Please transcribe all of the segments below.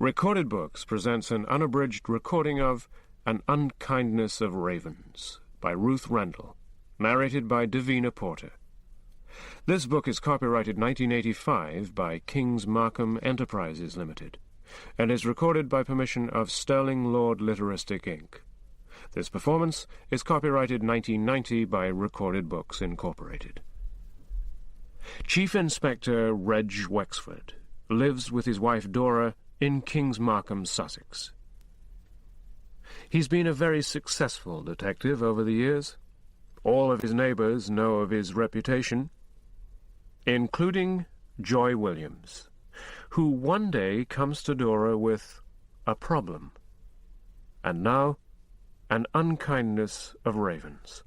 Recorded Books presents an unabridged recording of An Unkindness of Ravens by Ruth Rendell, narrated by Davina Porter. This book is copyrighted 1985 by King's Markham Enterprises Limited and is recorded by permission of Sterling Lord Literaristic, Inc. This performance is copyrighted 1990 by Recorded Books, Incorporated. Chief Inspector Reg Wexford lives with his wife Dora in King's Markham, Sussex. He's been a very successful detective over the years. All of his neighbours know of his reputation, including Joy Williams, who one day comes to Dora with a problem, and now an unkindness of ravens.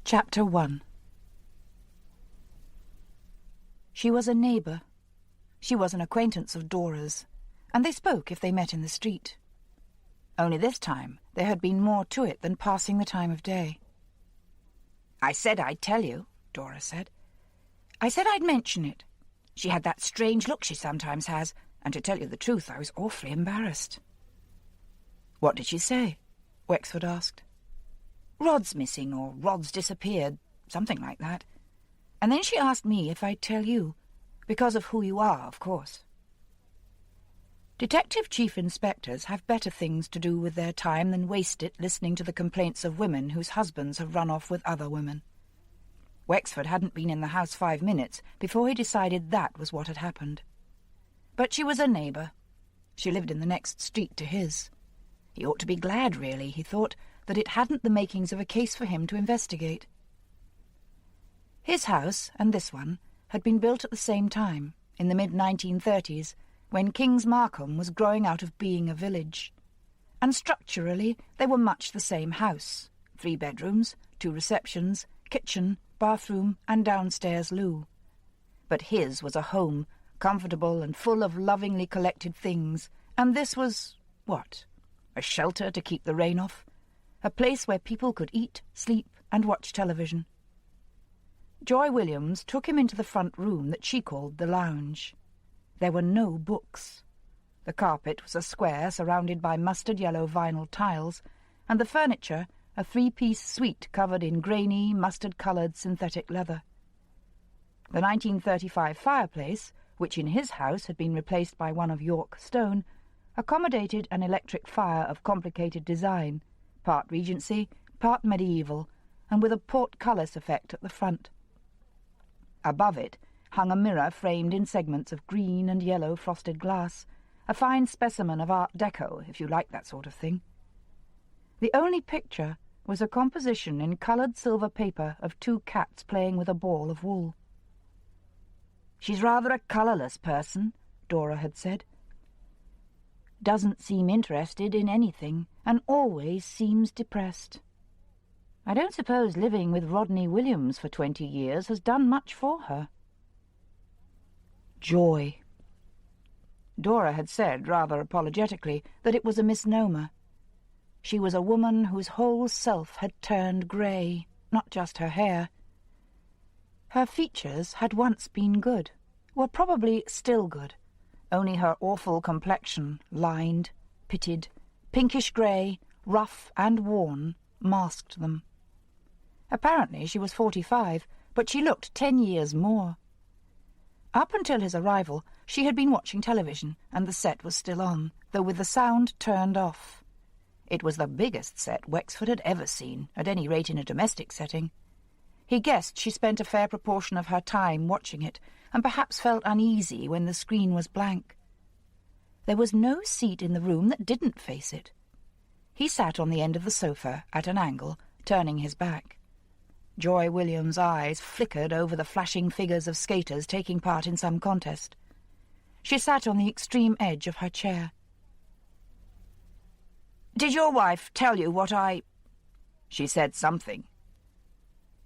Chapter 1. She was a neighbour. She was an acquaintance of Dora's, and they spoke if they met in the street. Only this time there had been more to it than passing the time of day. "I said I'd tell you," Dora said. "I said I'd mention it. She had that strange look she sometimes has, and to tell you the truth, I was awfully embarrassed." "What did she say?" Wexford asked. "Rod's missing, or Rod's disappeared, something like that. And then she asked me if I'd tell you, because of who you are, of course." Detective chief inspectors have better things to do with their time than waste it listening to the complaints of women whose husbands have run off with other women. Wexford hadn't been in the house 5 minutes before he decided that was what had happened. But she was a neighbour. She lived in the next street to his. He ought to be glad, really, he thought, that it hadn't the makings of a case for him to investigate. His house, and this one, had been built at the same time, in the mid-1930s, when King's Markham was growing out of being a village. And structurally they were much the same house, 3 bedrooms, 2 receptions, kitchen, bathroom, and downstairs loo. But his was a home, comfortable and full of lovingly collected things, and this was, what? A shelter to keep the rain off? A place where people could eat, sleep, and watch television. Joy Williams took him into the front room that she called the lounge. There were no books. The carpet was a square surrounded by mustard-yellow vinyl tiles, and the furniture a 3-piece suite covered in grainy, mustard-coloured synthetic leather. The 1935 fireplace, which in his house had been replaced by one of York stone, accommodated an electric fire of complicated design, part Regency, part medieval, and with a portcullis effect at the front. Above it hung a mirror framed in segments of green and yellow frosted glass, a fine specimen of Art Deco, if you like that sort of thing. The only picture was a composition in coloured silver paper of 2 cats playing with a ball of wool. "She's rather a colourless person," Dora had said. "Doesn't seem interested in anything, and always seems depressed. I don't suppose living with Rodney Williams for 20 years has done much for her." Joy. Dora had said, rather apologetically, that it was a misnomer. She was a woman whose whole self had turned grey, not just her hair. Her features had once been good, were probably still good, only her awful complexion, lined, pitted, pinkish-grey, rough and worn, masked them. Apparently she was 45, but she looked 10 years more. Up until his arrival, she had been watching television, and the set was still on, though with the sound turned off. It was the biggest set Wexford had ever seen, at any rate in a domestic setting. He guessed she spent a fair proportion of her time watching it, and perhaps felt uneasy when the screen was blank. There was no seat in the room that didn't face it. He sat on the end of the sofa, at an angle, turning his back. Joy Williams' eyes flickered over the flashing figures of skaters taking part in some contest. She sat on the extreme edge of her chair. "Did your wife tell you what I—" She said something.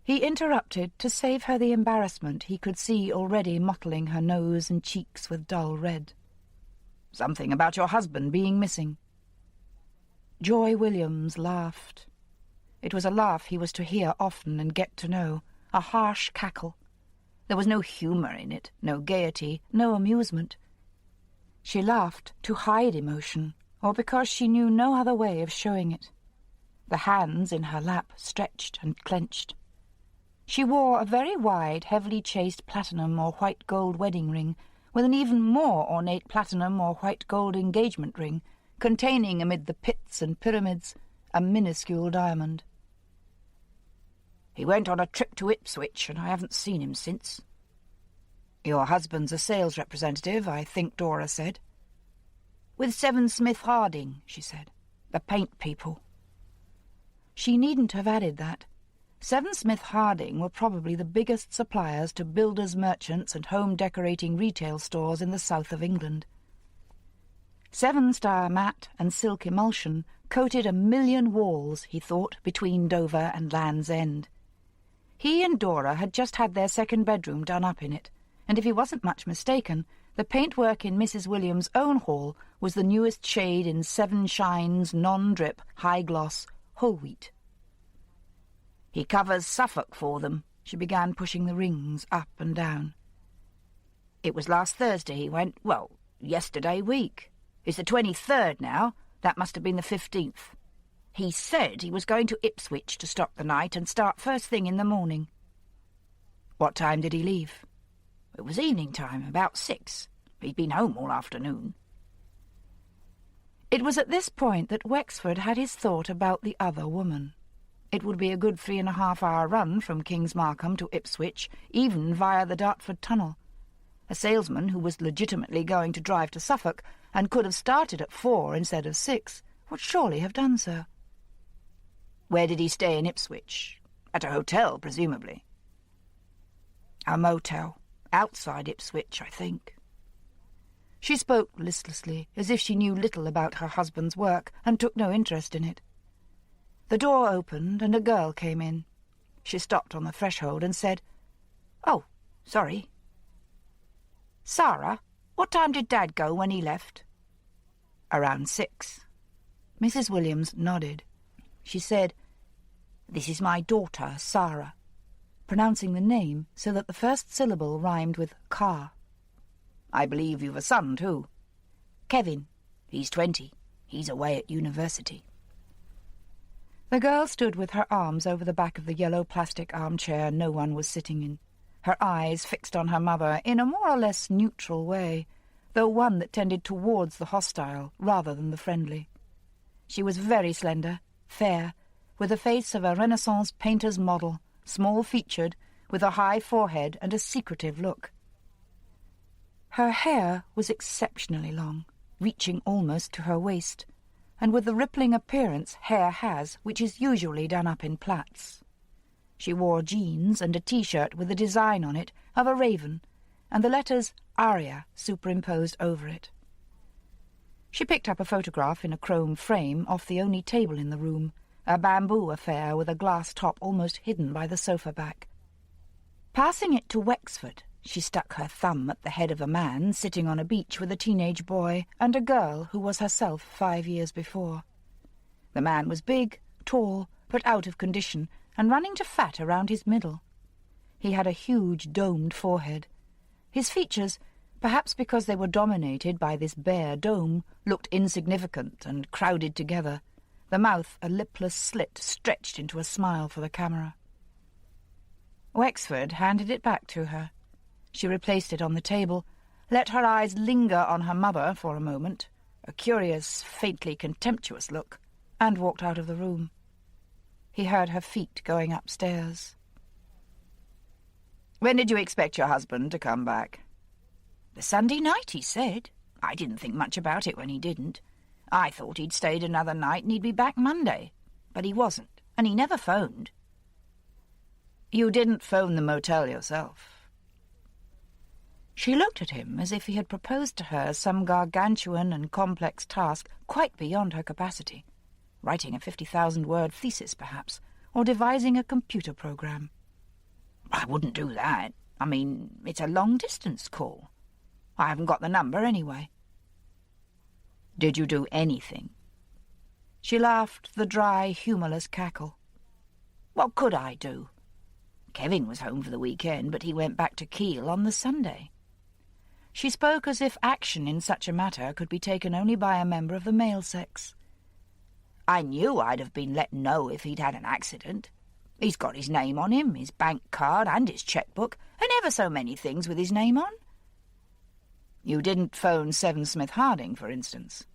He interrupted to save her the embarrassment he could see already mottling her nose and cheeks with dull red. "Something about your husband being missing." Joy Williams laughed. It was a laugh he was to hear often and get to know, a harsh cackle. There was no humour in it, no gaiety, no amusement. She laughed to hide emotion, or because she knew no other way of showing it. The hands in her lap stretched and clenched. She wore a very wide, heavily chased platinum or white gold wedding ring, with an even more ornate platinum or white gold engagement ring, containing amid the pits and pyramids a minuscule diamond. "He went on a trip to Ipswich, and I haven't seen him since." "Your husband's a sales representative, I think Dora said." "With Seven Smith Harding," she said. "The paint people." She needn't have added that. Seven Smith Harding were probably the biggest suppliers to builders' merchants and home-decorating retail stores in the south of England. Seven Star Matte and Silk Emulsion coated 1,000,000 walls, he thought, between Dover and Land's End. He and Dora had just had their second bedroom done up in it, and if he wasn't much mistaken, the paintwork in Mrs. Williams' own hall was the newest shade in Seven Shines non-drip, high-gloss, whole wheat. "He covers Suffolk for them," she began, pushing the rings up and down. "It was last Thursday he went, well, yesterday week. It's the 23rd now, that must have been the 15th. He said he was going to Ipswich to stop the night and start first thing in the morning." "What time did he leave?" "It was evening time, about 6. He'd been home all afternoon." It was at this point that Wexford had his thought about the other woman. It would be a good 3.5-hour run from Kings Markham to Ipswich, even via the Dartford Tunnel. A salesman who was legitimately going to drive to Suffolk and could have started at 4 instead of 6 would surely have done so. "Where did he stay in Ipswich? At a hotel, presumably." "A motel. Outside Ipswich, I think." She spoke listlessly, as if she knew little about her husband's work and took no interest in it. The door opened and a girl came in. She stopped on the threshold and said, "Oh, sorry." "Sarah, what time did Dad go when he left?" "Around 6. Mrs. Williams nodded. She said, "This is my daughter, Sarah," pronouncing the name so that the first syllable rhymed with car. "I believe you've a son, too." "Kevin. He's 20. He's away at university." The girl stood with her arms over the back of the yellow plastic armchair no one was sitting in, her eyes fixed on her mother in a more or less neutral way, though one that tended towards the hostile rather than the friendly. She was very slender, fair, with the face of a Renaissance painter's model, small-featured, with a high forehead and a secretive look. Her hair was exceptionally long, reaching almost to her waist, and with the rippling appearance hair has, which is usually done up in plaits. She wore jeans and a T-shirt with a design on it of a raven, and the letters Aria superimposed over it. She picked up a photograph in a chrome frame off the only table in the room, a bamboo affair with a glass top almost hidden by the sofa back. Passing it to Wexford, she stuck her thumb at the head of a man sitting on a beach with a teenage boy and a girl who was herself 5 years before. The man was big, tall, but out of condition, and running to fat around his middle. He had a huge domed forehead. His features, perhaps because they were dominated by this bare dome, looked insignificant and crowded together, the mouth a lipless slit stretched into a smile for the camera. Wexford handed it back to her. She replaced it on the table, let her eyes linger on her mother for a moment, a curious, faintly contemptuous look, and walked out of the room. He heard her feet going upstairs. "When did you expect your husband to come back?" "The Sunday night, he said. I didn't think much about it when he didn't. I thought he'd stayed another night and he'd be back Monday. But he wasn't, and he never phoned." "You didn't phone the motel yourself?" She looked at him as if he had proposed to her some gargantuan and complex task quite beyond her capacity, writing a 50,000-word thesis, perhaps, or devising a computer program. "I wouldn't do that. I mean, it's a long-distance call. I haven't got the number anyway." "Did you do anything?" She laughed the dry, humourless cackle. "What could I do? Kevin was home for the weekend, but he went back to Kiel on the Sunday." She spoke as if action in such a matter could be taken only by a member of the male sex. "I knew I'd have been let know if he'd had an accident. He's got his name on him, his bank card and his cheque-book, and ever so many things with his name on." "You didn't phone 7 Smith Harding, for instance?"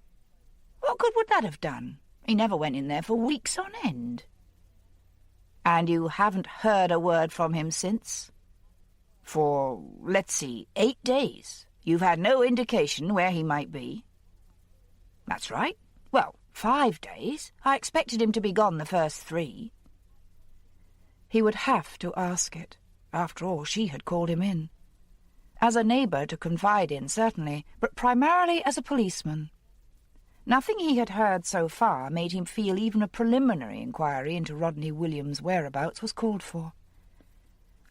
"What good would that have done? He never went in there for weeks on end." "And you haven't heard a word from him since?" "For, let's see, 8 days. You've had no indication where he might be?" "That's right. Well, 5 days. I expected him to be gone the first 3. He would have to ask it. After all, she had called him in. As a neighbour to confide in, certainly, but primarily as a policeman. Nothing he had heard so far made him feel even a preliminary inquiry into Rodney Williams' whereabouts was called for.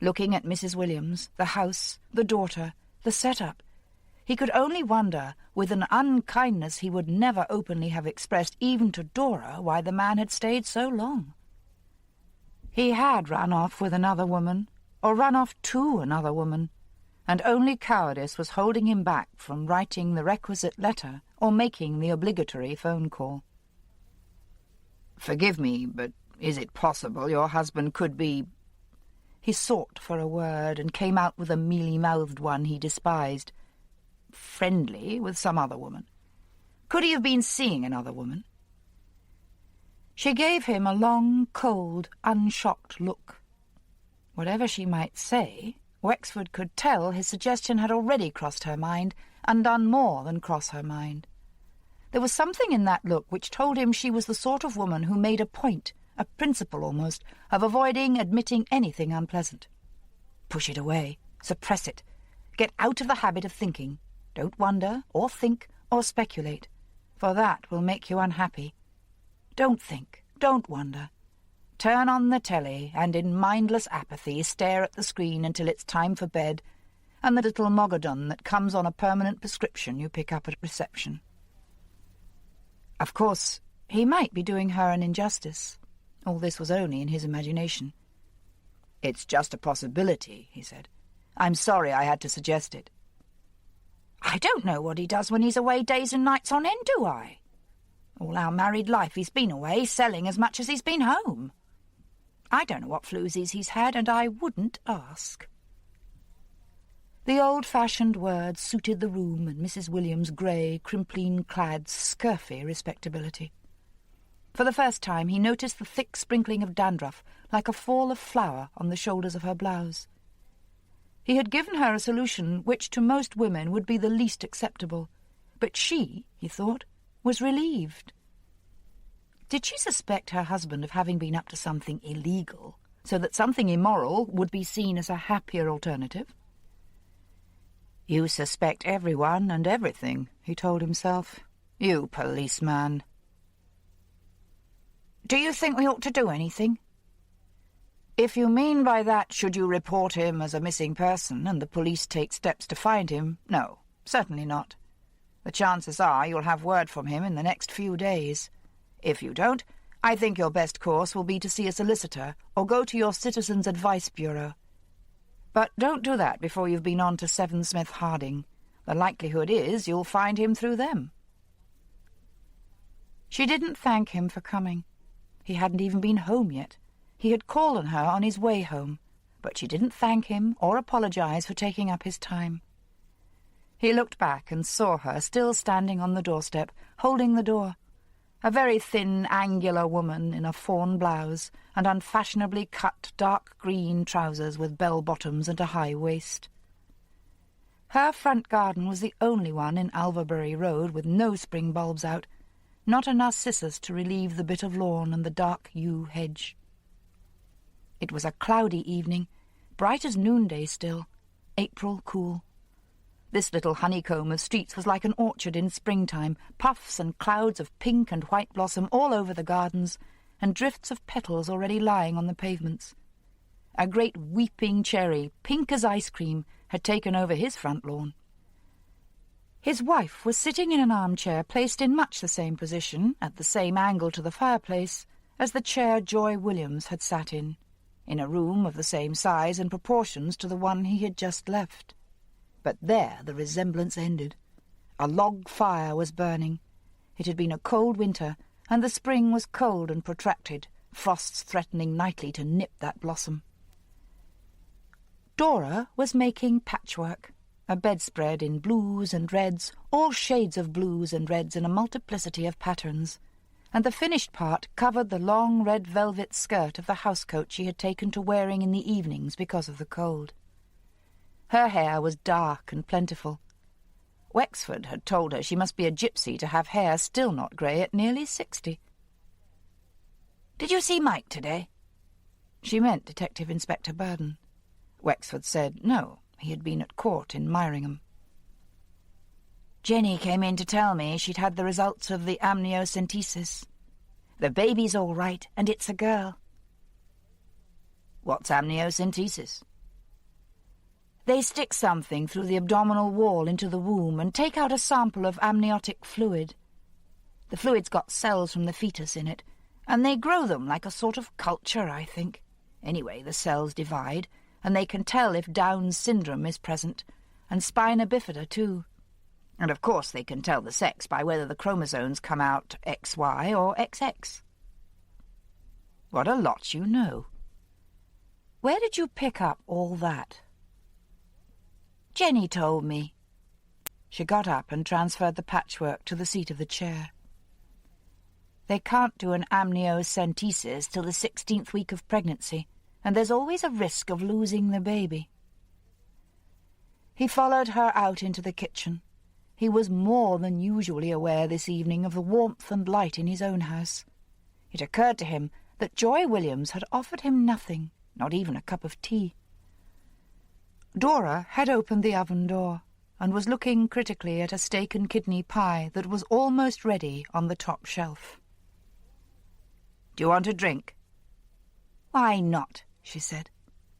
Looking at Mrs. Williams, the house, the daughter, the set-up, he could only wonder, with an unkindness he would never openly have expressed even to Dora, why the man had stayed so long. He had run off with another woman, or run off to another woman, and only cowardice was holding him back from writing the requisite letter or making the obligatory phone call. "Forgive me, but is it possible your husband could be—" He sought for a word and came out with a mealy-mouthed one he despised. "Friendly with some other woman. Could he have been seeing another woman?" She gave him a long, cold, unshocked look. Whatever she might say, Wexford could tell his suggestion had already crossed her mind, and done more than cross her mind. There was something in that look which told him she was the sort of woman who made a point, a principle almost, of avoiding admitting anything unpleasant. Push it away, suppress it, get out of the habit of thinking. Don't wonder, or think, or speculate, for that will make you unhappy. Don't think, don't wonder. Turn on the telly and in mindless apathy stare at the screen until it's time for bed, and the little mogadon that comes on a permanent prescription you pick up at reception. Of course, he might be doing her an injustice. All this was only in his imagination. "It's just a possibility," he said. "I'm sorry I had to suggest it." "I don't know what he does when he's away days and nights on end, do I? All our married life he's been away, selling as much as he's been home. I don't know what floozies he's had, and I wouldn't ask." The old-fashioned words suited the room and Mrs. Williams' grey, crimpline-clad, scurfy respectability. For the first time he noticed the thick sprinkling of dandruff, like a fall of flour, on the shoulders of her blouse. He had given her a solution which to most women would be the least acceptable, but she, he thought, was relieved. Did she suspect her husband of having been up to something illegal, so that something immoral would be seen as a happier alternative? "You suspect everyone and everything," he told himself. "You policeman." "Do you think we ought to do anything?" "If you mean by that, should you report him as a missing person and the police take steps to find him, no, certainly not. The chances are you'll have word from him in the next few days. If you don't, I think your best course will be to see a solicitor or go to your Citizens' Advice Bureau. But don't do that before you've been on to 7 Smith Harding. The likelihood is you'll find him through them." She didn't thank him for coming. He hadn't even been home yet. He had called on her on his way home, but she didn't thank him or apologize for taking up his time. He looked back and saw her still standing on the doorstep, holding the door, a very thin, angular woman in a fawn blouse and unfashionably cut dark green trousers with bell-bottoms and a high waist. Her front garden was the only one in Alverbury Road with no spring bulbs out, not a narcissus to relieve the bit of lawn and the dark yew hedge. It was a cloudy evening, bright as noonday still, April cool. This little honeycomb of streets was like an orchard in springtime, puffs and clouds of pink and white blossom all over the gardens, and drifts of petals already lying on the pavements. A great weeping cherry, pink as ice cream, had taken over his front lawn. His wife was sitting in an armchair placed in much the same position, at the same angle to the fireplace, as the chair Joy Williams had sat in a room of the same size and proportions to the one he had just left. But there the resemblance ended. A log fire was burning. It had been a cold winter, and the spring was cold and protracted, frosts threatening nightly to nip that blossom. Dora was making patchwork, a bedspread in blues and reds, all shades of blues and reds in a multiplicity of patterns, and the finished part covered the long red velvet skirt of the housecoat she had taken to wearing in the evenings because of the cold. Her hair was dark and plentiful. Wexford had told her she must be a gypsy to have hair still not grey at nearly 60. "Did you see Mike today?" She meant Detective Inspector Burden. Wexford said no, he had been at court in Myringham. "Jenny came in to tell me she'd had the results of the amniocentesis. The baby's all right, and it's a girl." "What's amniocentesis?" "They stick something through the abdominal wall into the womb and take out a sample of amniotic fluid. The fluid's got cells from the fetus in it, and they grow them like a sort of culture, I think. Anyway, the cells divide, and they can tell if Down's syndrome is present, and spina bifida too. And of course they can tell the sex by whether the chromosomes come out XY or XX. What a lot you know. Where did you pick up all that?" "Jenny told me." She got up and transferred the patchwork to the seat of the chair. "They can't do an amniocentesis till the 16th week of pregnancy, and there's always a risk of losing the baby." He followed her out into the kitchen. He was more than usually aware this evening of the warmth and light in his own house. It occurred to him that Joy Williams had offered him nothing, not even a cup of tea. Dora had opened the oven door and was looking critically at a steak and kidney pie that was almost ready on the top shelf. "Do you want a drink?" "Why not?" she said.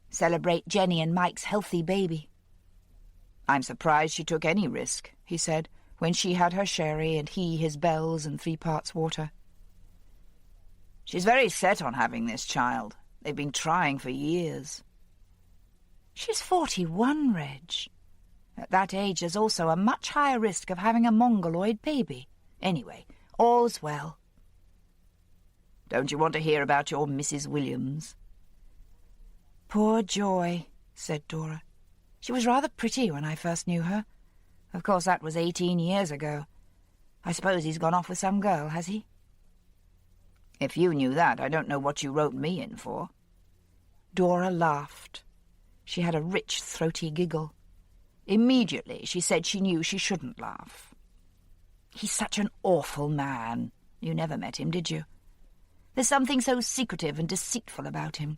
"Celebrate Jenny and Mike's healthy baby." "I'm surprised she took any risk," he said, when she had her sherry and he his bells and 3 parts water. "She's very set on having this child. They've been trying for years." "She's 41, Reg. At that age there's also a much higher risk of having a mongoloid baby. Anyway, all's well." "Don't you want to hear about your Mrs. Williams?" "Poor Joy," said Dora. "She was rather pretty when I first knew her. Of course, that was 18 years ago. I suppose he's gone off with some girl, has he?" "If you knew that, I don't know what you wrote me in for." Dora laughed. She had a rich, throaty giggle. Immediately she said she knew she shouldn't laugh. "He's such an awful man. You never met him, did you? There's something so secretive and deceitful about him.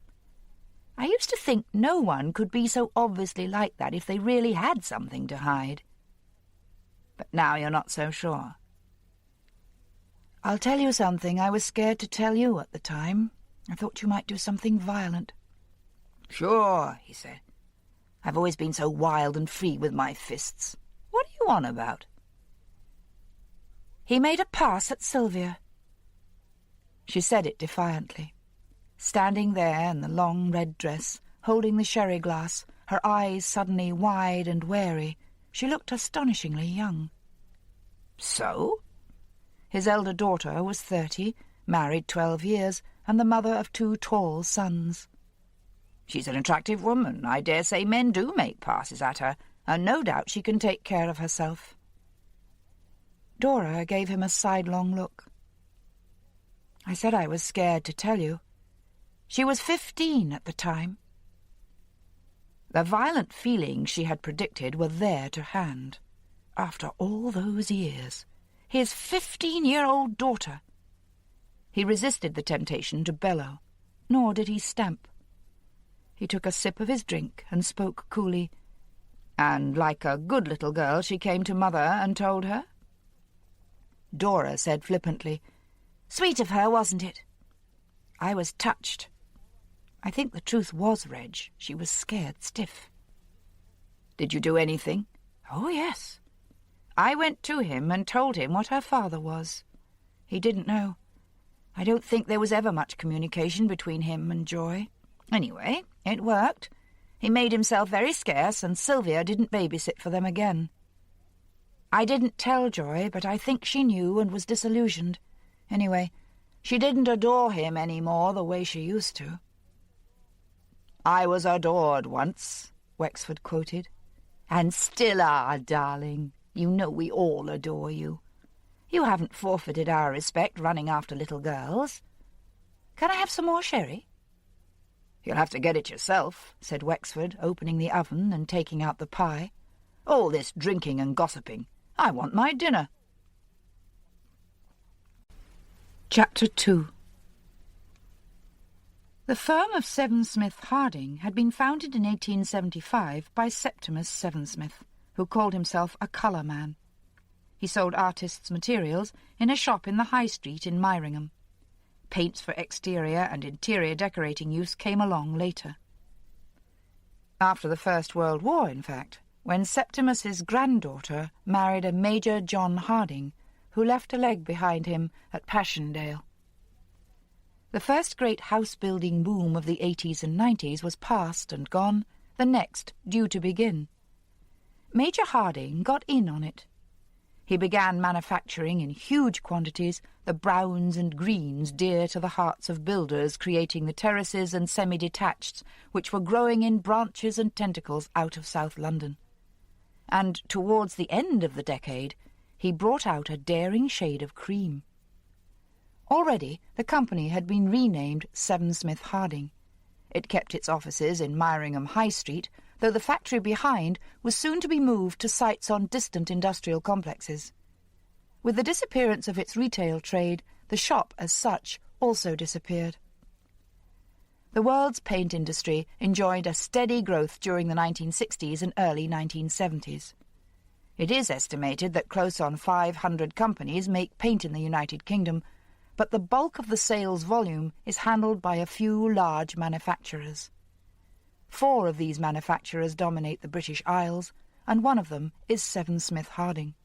I used to think no one could be so obviously like that if they really had something to hide. But now you're not so sure." "I'll tell you something I was scared to tell you at the time. I thought you might do something violent." "Sure," he said. "I've always been so wild and free with my fists. What are you on about?" "He made a pass at Sylvia." She said it defiantly. Standing there in the long red dress, holding the sherry glass, her eyes suddenly wide and wary, she looked astonishingly young. "So?" His elder daughter was 30, married 12 years, and the mother of 2 tall sons. "She's an attractive woman. I dare say men do make passes at her, and no doubt she can take care of herself." Dora gave him a sidelong look. "I said I was scared to tell you. She was 15 at the time." The violent feelings she had predicted were there to hand. After all those years, his 15-year-old daughter. He resisted the temptation to bellow, nor did he stamp. He took a sip of his drink and spoke coolly. "And like a good little girl she came to Mother and told her?" Dora said flippantly, "Sweet of her, wasn't it?" I was touched. I think the truth was, Reg, she was scared stiff. "Did you do anything?" "Oh, yes. I went to him and told him what her father was. He didn't know. I don't think there was ever much communication between him and Joy. Anyway, it worked. He made himself very scarce, and Sylvia didn't babysit for them again. I didn't tell Joy, but I think she knew and was disillusioned. Anyway, she didn't adore him any more the way she used to. "I was adored once," Wexford quoted. "And still are, darling. You know we all adore you. You haven't forfeited our respect running after little girls. Can I have some more sherry?" "You'll have to get it yourself," said Wexford, opening the oven and taking out the pie. "All this drinking and gossiping. I want my dinner." Chapter 2. The firm of Sevensmith Harding had been founded in 1875 by Septimus Sevensmith, who called himself a colour man. He sold artists' materials in a shop in the High Street in Myringham. Paints for exterior and interior decorating use came along later. After the First World War, in fact, when Septimus's granddaughter married a Major John Harding, who left a leg behind him at Passchendaele. The first great house-building boom of the 80s and 90s was past and gone, the next due to begin. Major Harding got in on it. He began manufacturing in huge quantities the browns and greens dear to the hearts of builders creating the terraces and semi-detached which were growing in branches and tentacles out of South London. And towards the end of the decade, he brought out a daring shade of cream. Already the company had been renamed Sevensmith Harding. It kept its offices in Myringham High Street, though the factory behind was soon to be moved to sites on distant industrial complexes. With the disappearance of its retail trade, the shop as such also disappeared. The world's paint industry enjoyed a steady growth during the 1960s and early 1970s. It is estimated that close on 500 companies make paint in the United Kingdom, but the bulk of the sales volume is handled by a few large manufacturers. 4 of these manufacturers dominate the British Isles, and one of them is Sevensmith Harding.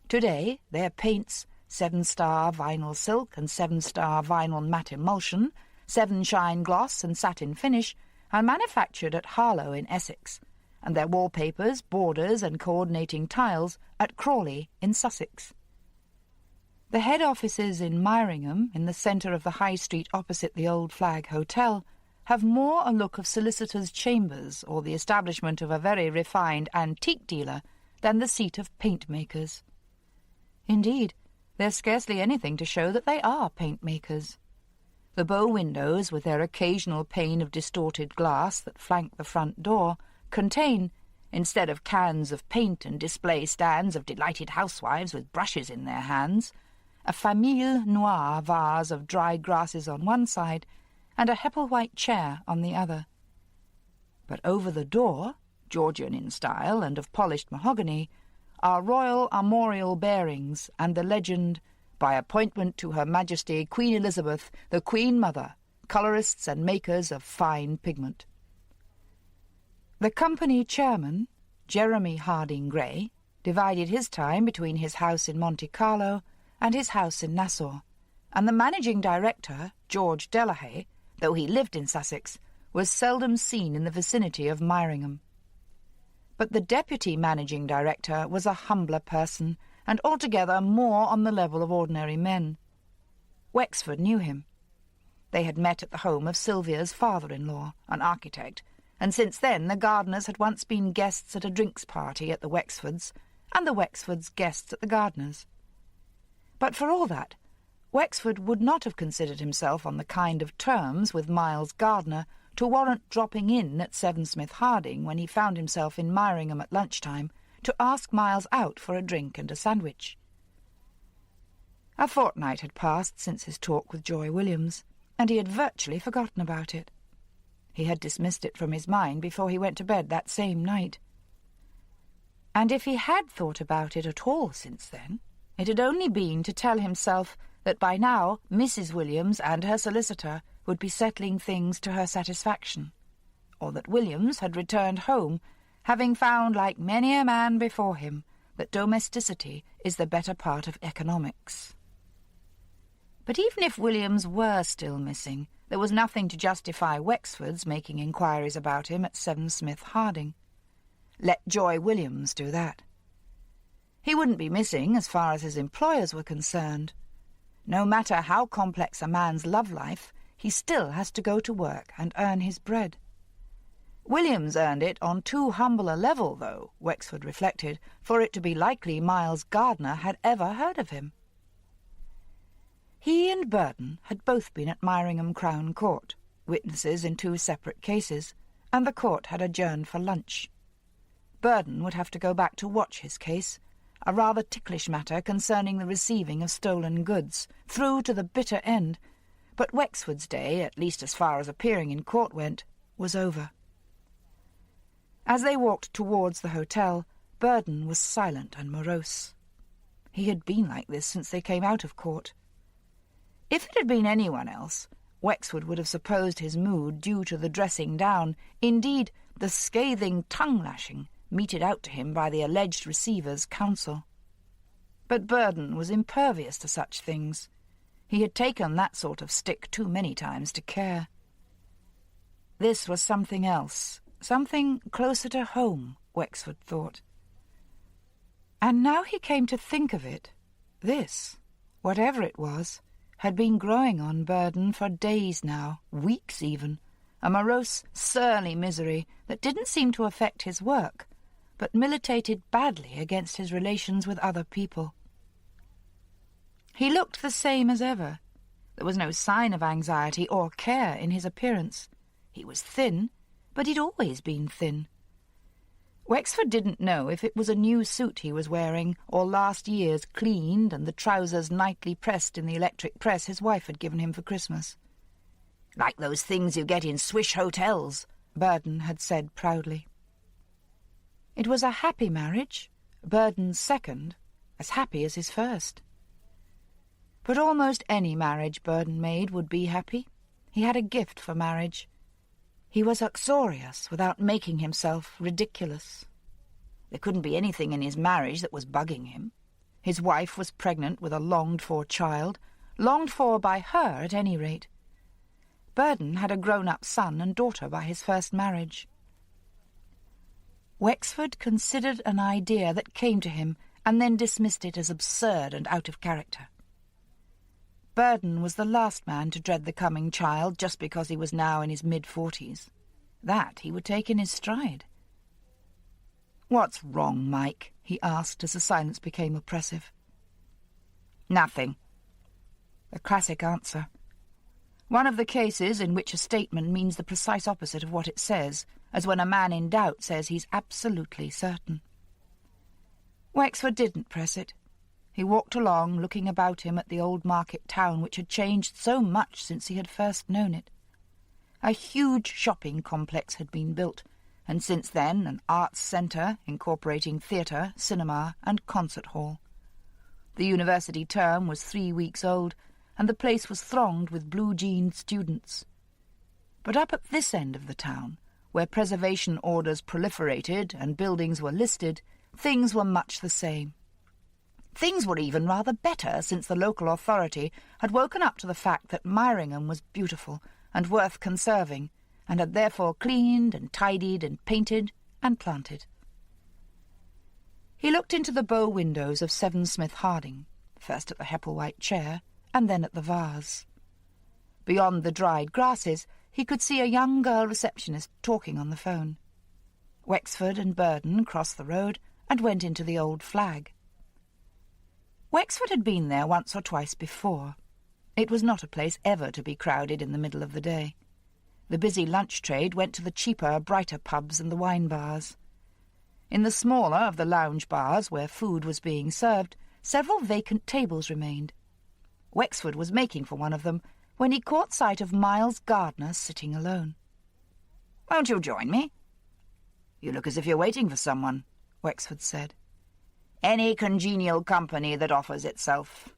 Today, their paints, 7-star vinyl silk and 7-star vinyl matte emulsion, 7-shine gloss and satin finish, are manufactured at Harlow in Essex, and their wallpapers, borders and coordinating tiles at Crawley in Sussex. The head offices in Myringham, in the centre of the High Street opposite the Old Flag Hotel, have more a look of solicitors' chambers or the establishment of a very refined antique dealer than the seat of paint-makers. Indeed, there's scarcely anything to show that they are paint-makers. The bow windows, with their occasional pane of distorted glass that flank the front door, contain, instead of cans of paint and display stands of delighted housewives with brushes in their hands, a Famille Noire vase of dried grasses on one side and a Hepplewhite chair on the other. But over the door, Georgian in style and of polished mahogany, are royal armorial bearings and the legend, "By appointment to Her Majesty Queen Elizabeth, the Queen Mother, colourists and makers of fine pigment." The company chairman, Jeremy Harding Gray, divided his time between his house in Monte Carlo and his house in Nassau, and the managing director, George Delahaye, though he lived in Sussex, was seldom seen in the vicinity of Myringham. But the deputy managing director was a humbler person, and altogether more on the level of ordinary men. Wexford knew him. They had met at the home of Sylvia's father-in-law, an architect, and since then the Gardiners had once been guests at a drinks party at the Wexfords, and the Wexfords guests at the Gardiners. But for all that, Wexford would not have considered himself on the kind of terms with Miles Gardiner to warrant dropping in at Sevensmith Harding when he found himself in Myringham at lunchtime to ask Miles out for a drink and a sandwich. A fortnight had passed since his talk with Joy Williams, and he had virtually forgotten about it. He had dismissed it from his mind before he went to bed that same night. And if he had thought about it at all since then, it had only been to tell himself that by now Mrs. Williams and her solicitor would be settling things to her satisfaction, or that Williams had returned home, having found, like many a man before him, that domesticity is the better part of economics. But even if Williams were still missing, there was nothing to justify Wexford's making inquiries about him at 7 Smith Harding. Let Joy Williams do that. He wouldn't be missing as far as his employers were concerned. No matter how complex a man's love life, he still has to go to work and earn his bread. Williams earned it on too humble a level, though, Wexford reflected, for it to be likely Miles Gardner had ever heard of him. He and Burden had both been at Myringham Crown Court, witnesses in 2 separate cases, and the court had adjourned for lunch. Burden would have to go back to watch his case, a rather ticklish matter concerning the receiving of stolen goods, through to the bitter end, but Wexford's day, at least as far as appearing in court went, was over. As they walked towards the hotel, Burden was silent and morose. He had been like this since they came out of court. If it had been anyone else, Wexford would have supposed his mood due to the dressing down, indeed the scathing tongue-lashing meted out to him by the alleged receiver's counsel. But Burden was impervious to such things. He had taken that sort of stick too many times to care. This was something else. Something closer to home, Wexford thought. And now he came to think of it, this, whatever it was, had been growing on Burden for days now, weeks even, a morose, surly misery that didn't seem to affect his work, but militated badly against his relations with other people. He looked the same as ever. There was no sign of anxiety or care in his appearance. He was thin, but he'd always been thin. Wexford didn't know if it was a new suit he was wearing, or last year's cleaned and the trousers nightly pressed in the electric press his wife had given him for Christmas. "Like those things you get in swish hotels," Burden had said proudly. It was a happy marriage, Burden's second, as happy as his first. But almost any marriage Burden made would be happy. He had a gift for marriage. He was uxorious without making himself ridiculous. There couldn't be anything in his marriage that was bugging him. His wife was pregnant with a longed-for child, longed for by her at any rate. Burden had a grown-up son and daughter by his first marriage. Wexford considered an idea that came to him and then dismissed it as absurd and out of character. Burden was the last man to dread the coming child just because he was now in his mid-40s. That he would take in his stride. "What's wrong, Mike?" he asked as the silence became oppressive. "Nothing." The classic answer. One of the cases in which a statement means the precise opposite of what it says, as when a man in doubt says he's absolutely certain. Wexford didn't press it. He walked along, looking about him at the old market town which had changed so much since he had first known it. A huge shopping complex had been built, and since then an arts centre incorporating theatre, cinema and concert hall. The university term was 3 weeks old, and the place was thronged with blue-jeaned students. But up at this end of the town, where preservation orders proliferated and buildings were listed, things were much the same. Things were even rather better since the local authority had woken up to the fact that Myringham was beautiful and worth conserving, and had therefore cleaned and tidied and painted and planted. He looked into the bow windows of 7 Smith Harding, first at the Hepplewhite chair and then at the vase. Beyond the dried grasses he could see a young girl receptionist talking on the phone. Wexford and Burden crossed the road and went into the old Flag. Wexford had been there once or twice before. It was not a place ever to be crowded in the middle of the day. The busy lunch trade went to the cheaper, brighter pubs and the wine bars. In the smaller of the lounge bars, where food was being served, several vacant tables remained. Wexford was making for one of them when he caught sight of Miles Gardner sitting alone. "Won't you join me?" "You look as if you're waiting for someone," Wexford said. "Any congenial company that offers itself."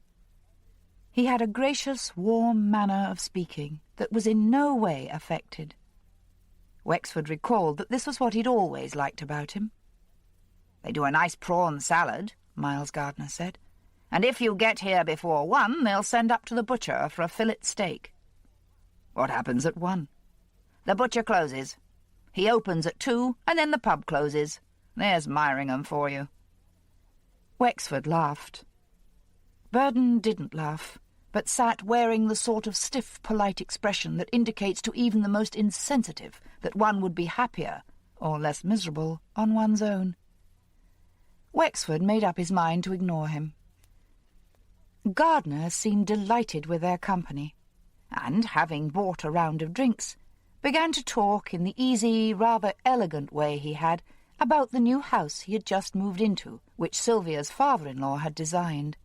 He had a gracious, warm manner of speaking that was in no way affected. Wexford recalled that this was what he'd always liked about him. "They do a nice prawn salad," Miles Gardner said, "and if you get here before 1, they'll send up to the butcher for a fillet steak." What happens at 1? The butcher closes. He opens at 2, and then the pub closes. There's Myringham for you. Wexford laughed. Burden didn't laugh, but sat wearing the sort of stiff, polite expression that indicates to even the most insensitive that one would be happier, or less miserable, on one's own. Wexford made up his mind to ignore him. Gardner seemed delighted with their company, and, having bought a round of drinks, began to talk in the easy, rather elegant way he had about the new house he had just moved into, which Sylvia's father-in-law had designed.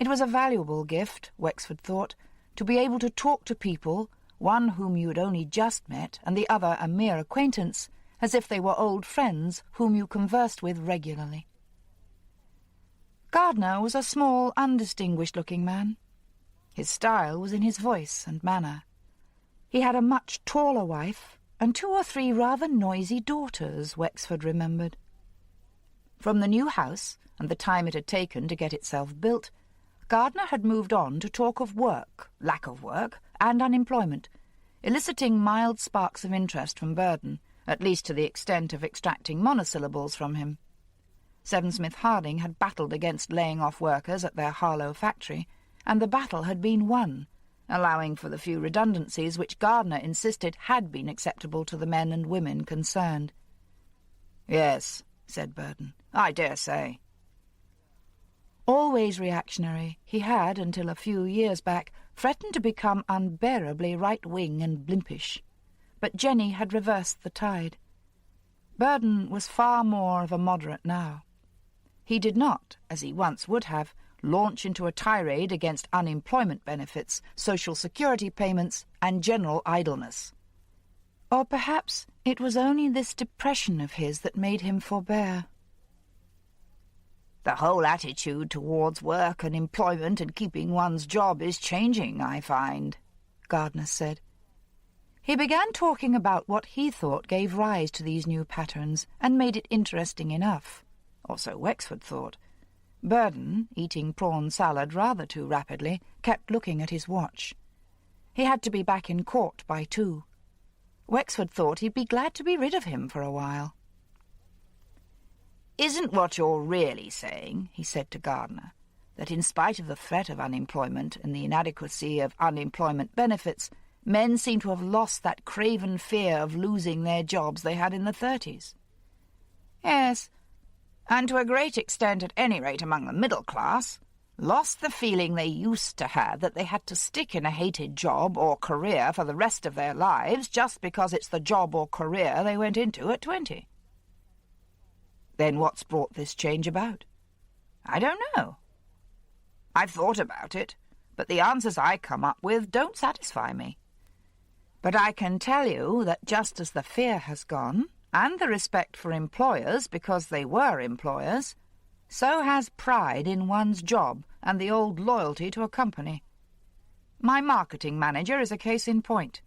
It was a valuable gift, Wexford thought, to be able to talk to people, one whom you had only just met and the other a mere acquaintance, as if they were old friends whom you conversed with regularly. Gardner was a small, undistinguished-looking man. His style was in his voice and manner. He had a much taller wife and 2 or 3 rather noisy daughters, Wexford remembered. From the new house and the time it had taken to get itself built, Gardner had moved on to talk of work, lack of work, and unemployment, eliciting mild sparks of interest from Burden, at least to the extent of extracting monosyllables from him. Seven Smith Harding had battled against laying off workers at their Harlow factory, and the battle had been won, allowing for the few redundancies which Gardner insisted had been acceptable to the men and women concerned. "Yes," said Burden, "I dare say." Always reactionary, he had, until a few years back, threatened to become unbearably right-wing and blimpish. But Jenny had reversed the tide. Burden was far more of a moderate now. He did not, as he once would have, launch into a tirade against unemployment benefits, social security payments, and general idleness. Or perhaps it was only this depression of his that made him forbear. "The whole attitude towards work and employment and keeping one's job is changing, I find," Gardner said. He began talking about what he thought gave rise to these new patterns and made it interesting enough, or so Wexford thought. Burden, eating prawn salad rather too rapidly, kept looking at his watch. He had to be back in court by 2. Wexford thought he'd be glad to be rid of him for a while. "Isn't what you're really saying," he said to Gardner, "that in spite of the threat of unemployment and the inadequacy of unemployment benefits, men seem to have lost that craven fear of losing their jobs they had in the 30s? "Yes, and to a great extent, at any rate among the middle class, lost the feeling they used to have that they had to stick in a hated job or career for the rest of their lives just because it's the job or career they went into at 20. Then what's brought this change about? I don't know. I've thought about it, but the answers I come up with don't satisfy me. But I can tell you that just as the fear has gone, and the respect for employers because they were employers, so has pride in one's job and the old loyalty to a company. My marketing manager is a case in point.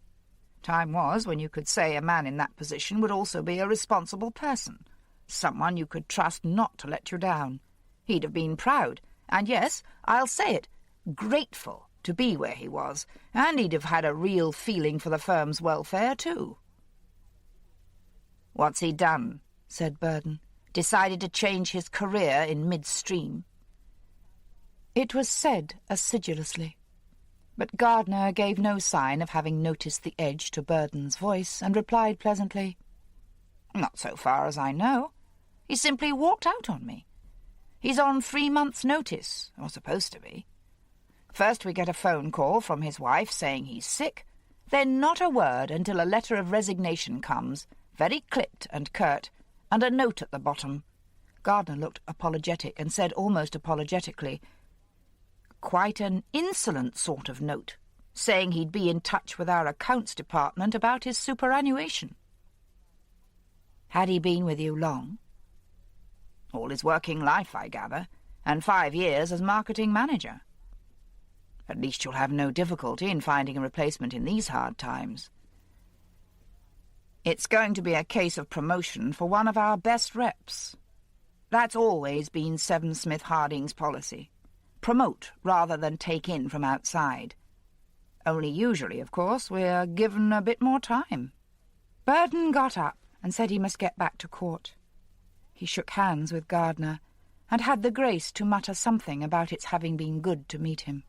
Time was when you could say a man in that position would also be a responsible person, someone you could trust not to let you down. He'd have been proud, and yes, I'll say it, grateful to be where he was, and he'd have had a real feeling for the firm's welfare too." "What's he done?" said Burden. "Decided to change his career in midstream?" It was said acidulously, but Gardner gave no sign of having noticed the edge to Burden's voice, and replied pleasantly, "Not so far as I know. He simply walked out on me. He's on 3 months' notice, or supposed to be. First we get a phone call from his wife saying he's sick, then not a word until a letter of resignation comes, very clipped and curt, and a note at the bottom." Gardner looked apologetic and said almost apologetically, "Quite an insolent sort of note, saying he'd be in touch with our accounts department about his superannuation." "Had he been with you long?" "All his working life, I gather, and 5 years as marketing manager." "At least you'll have no difficulty in finding a replacement in these hard times." "It's going to be a case of promotion for one of our best reps. That's always been Seven Smith Harding's policy. Promote rather than take in from outside. Only usually, of course, we're given a bit more time. Burden got up and said he must get back to court. He shook hands with Gardner and had the grace to mutter something about its having been good to meet him.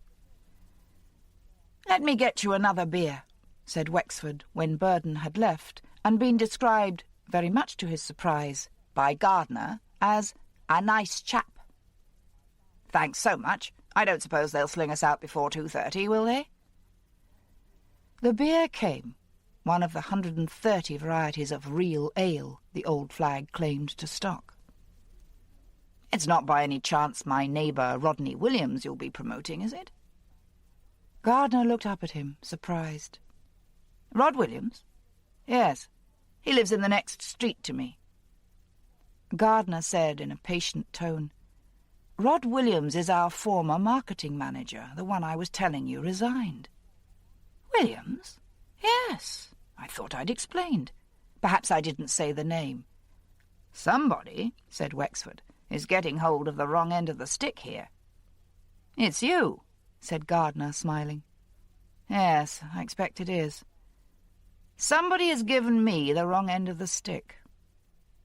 "Let me get you another beer," said Wexford when Burden had left and been described, very much to his surprise, by Gardner as a nice chap. "Thanks so much. I don't suppose they'll sling us out before 2:30, will they?" The beer came, one of the 130 varieties of real ale the Old Flag claimed to stock. "It's not by any chance my neighbour Rodney Williams you'll be promoting, is it?" Gardner looked up at him, surprised. "Rod Williams? Yes. He lives in the next street to me." Gardner said in a patient tone, "Rod Williams is our former marketing manager, the one I was telling you resigned." "Williams? Yes. I thought I'd explained. Perhaps I didn't say the name." "Somebody," said Wexford, "is getting hold of the wrong end of the stick here." "It's you," said Gardner, smiling. "Yes, I expect it is. Somebody has given me the wrong end of the stick.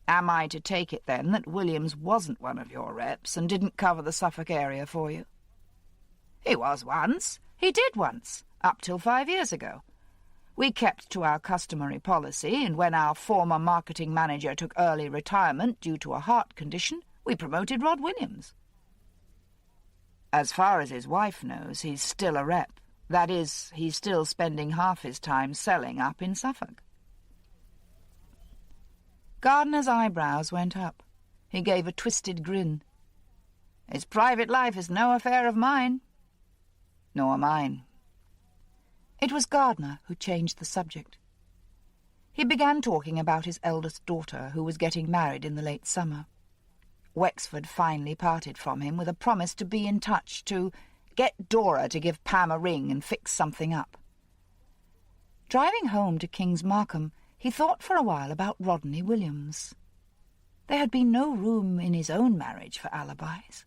Am I to take it, then, that Williams wasn't one of your reps and didn't cover the Suffolk area for you?" "He was once. He did once, up till 5 years ago. We kept to our customary policy, and when our former marketing manager took early retirement due to a heart condition, we promoted Rod Williams." "As far as his wife knows, he's still a rep. That is, he's still spending half his time selling up in Suffolk." Gardner's eyebrows went up. He gave a twisted grin. "His private life is no affair of mine." "Nor mine." It was Gardner who changed the subject. He began talking about his eldest daughter, who was getting married in the late summer. Wexford finally parted from him with a promise to be in touch, to get Dora to give Pam a ring and fix something up. Driving home to King's Markham, he thought for a while about Rodney Williams. There had been no room in his own marriage for alibis.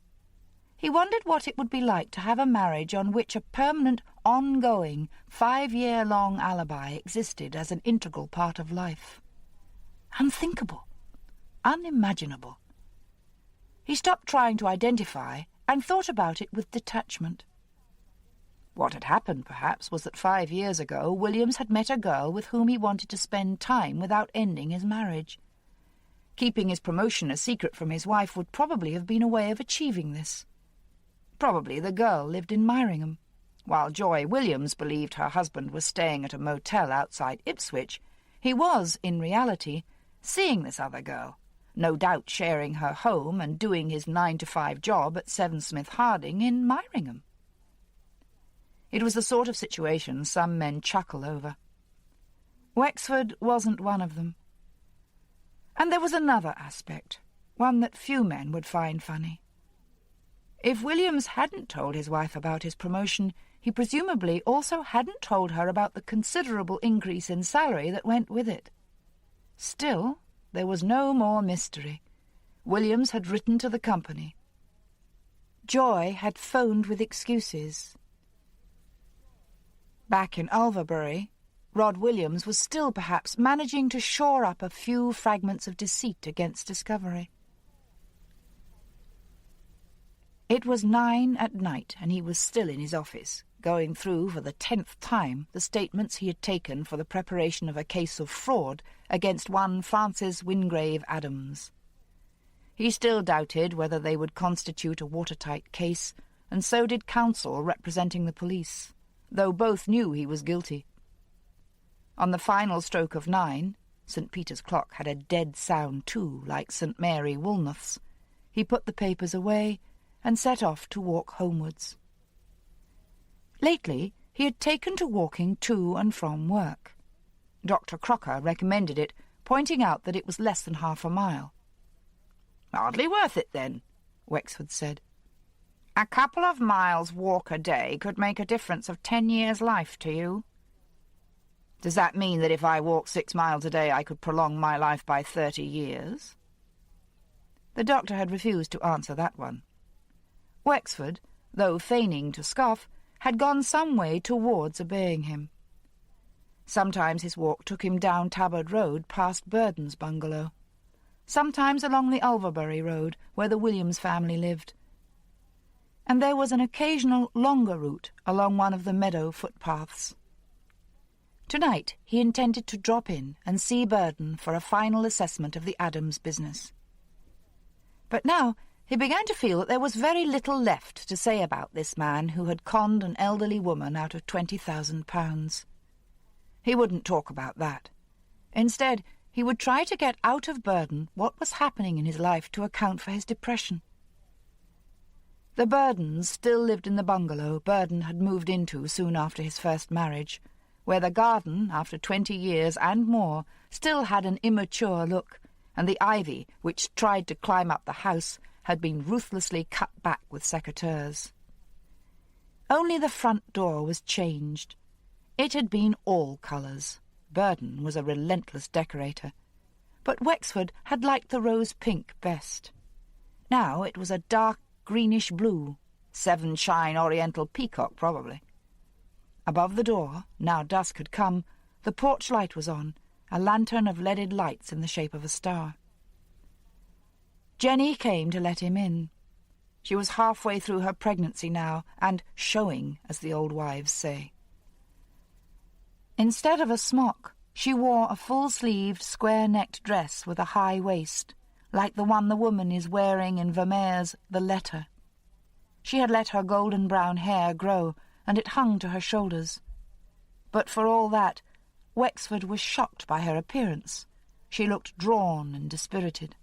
He wondered what it would be like to have a marriage on which a permanent, ongoing, 5-year-long alibi existed as an integral part of life. Unthinkable. Unimaginable. He stopped trying to identify and thought about it with detachment. What had happened, perhaps, was that 5 years ago Williams had met a girl with whom he wanted to spend time without ending his marriage. Keeping his promotion a secret from his wife would probably have been a way of achieving this. Probably the girl lived in Myringham. While Joy Williams believed her husband was staying at a motel outside Ipswich, he was, in reality, seeing this other girl, no doubt sharing her home and doing his 9-to-5 job at 7 Smith Harding in Myringham. It was the sort of situation some men chuckle over. Wexford wasn't one of them. And there was another aspect, one that few men would find funny. If Williams hadn't told his wife about his promotion, he presumably also hadn't told her about the considerable increase in salary that went with it. Still, there was no more mystery. Williams had written to the company. Joy had phoned with excuses. Back in Ulverbury, Rod Williams was still perhaps managing to shore up a few fragments of deceit against discovery. It was 9 at night, and he was still in his office, going through for the 10th time the statements he had taken for the preparation of a case of fraud against one Francis Wingrave Adams. He still doubted whether they would constitute a watertight case, and so did counsel representing the police, though both knew he was guilty. On the final stroke of 9, St. Peter's clock had a dead sound too, like St. Mary Woolnoth's, he put the papers away and set off to walk homewards. Lately, he had taken to walking to and from work. Dr. Crocker recommended it, pointing out that it was less than half a mile. "Hardly worth it, then," Wexford said. "A couple of miles walk a day could make a difference of 10 years' life to you." "Does that mean that if I walked 6 miles a day I could prolong my life by 30 years? The doctor had refused to answer that one. Wexford, though feigning to scoff, had gone some way towards obeying him. Sometimes his walk took him down Tabard Road past Burden's bungalow, sometimes along the Ulverbury Road where the Williams family lived, and there was an occasional longer route along one of the meadow footpaths. Tonight he intended to drop in and see Burden for a final assessment of the Adams business. But now he began to feel that there was very little left to say about this man who had conned an elderly woman out of £20,000. He wouldn't talk about that. Instead, he would try to get out of Burden what was happening in his life to account for his depression. The Burdens still lived in the bungalow Burden had moved into soon after his first marriage, where the garden, after 20 years and more, still had an immature look, and the ivy, which tried to climb up the house, had been ruthlessly cut back with secateurs. Only the front door was changed. It had been all colours. Burden was a relentless decorator. But Wexford had liked the rose-pink best. Now it was a dark greenish-blue, 7-shine oriental peacock, probably. Above the door, now dusk had come, the porch light was on, a lantern of leaded lights in the shape of a star. Jenny came to let him in. She was halfway through her pregnancy now, and showing, as the old wives say. Instead of a smock, she wore a full-sleeved, square-necked dress with a high waist, like the one the woman is wearing in Vermeer's The Letter. She had let her golden-brown hair grow, and it hung to her shoulders. But for all that, Wexford was shocked by her appearance. She looked drawn and dispirited.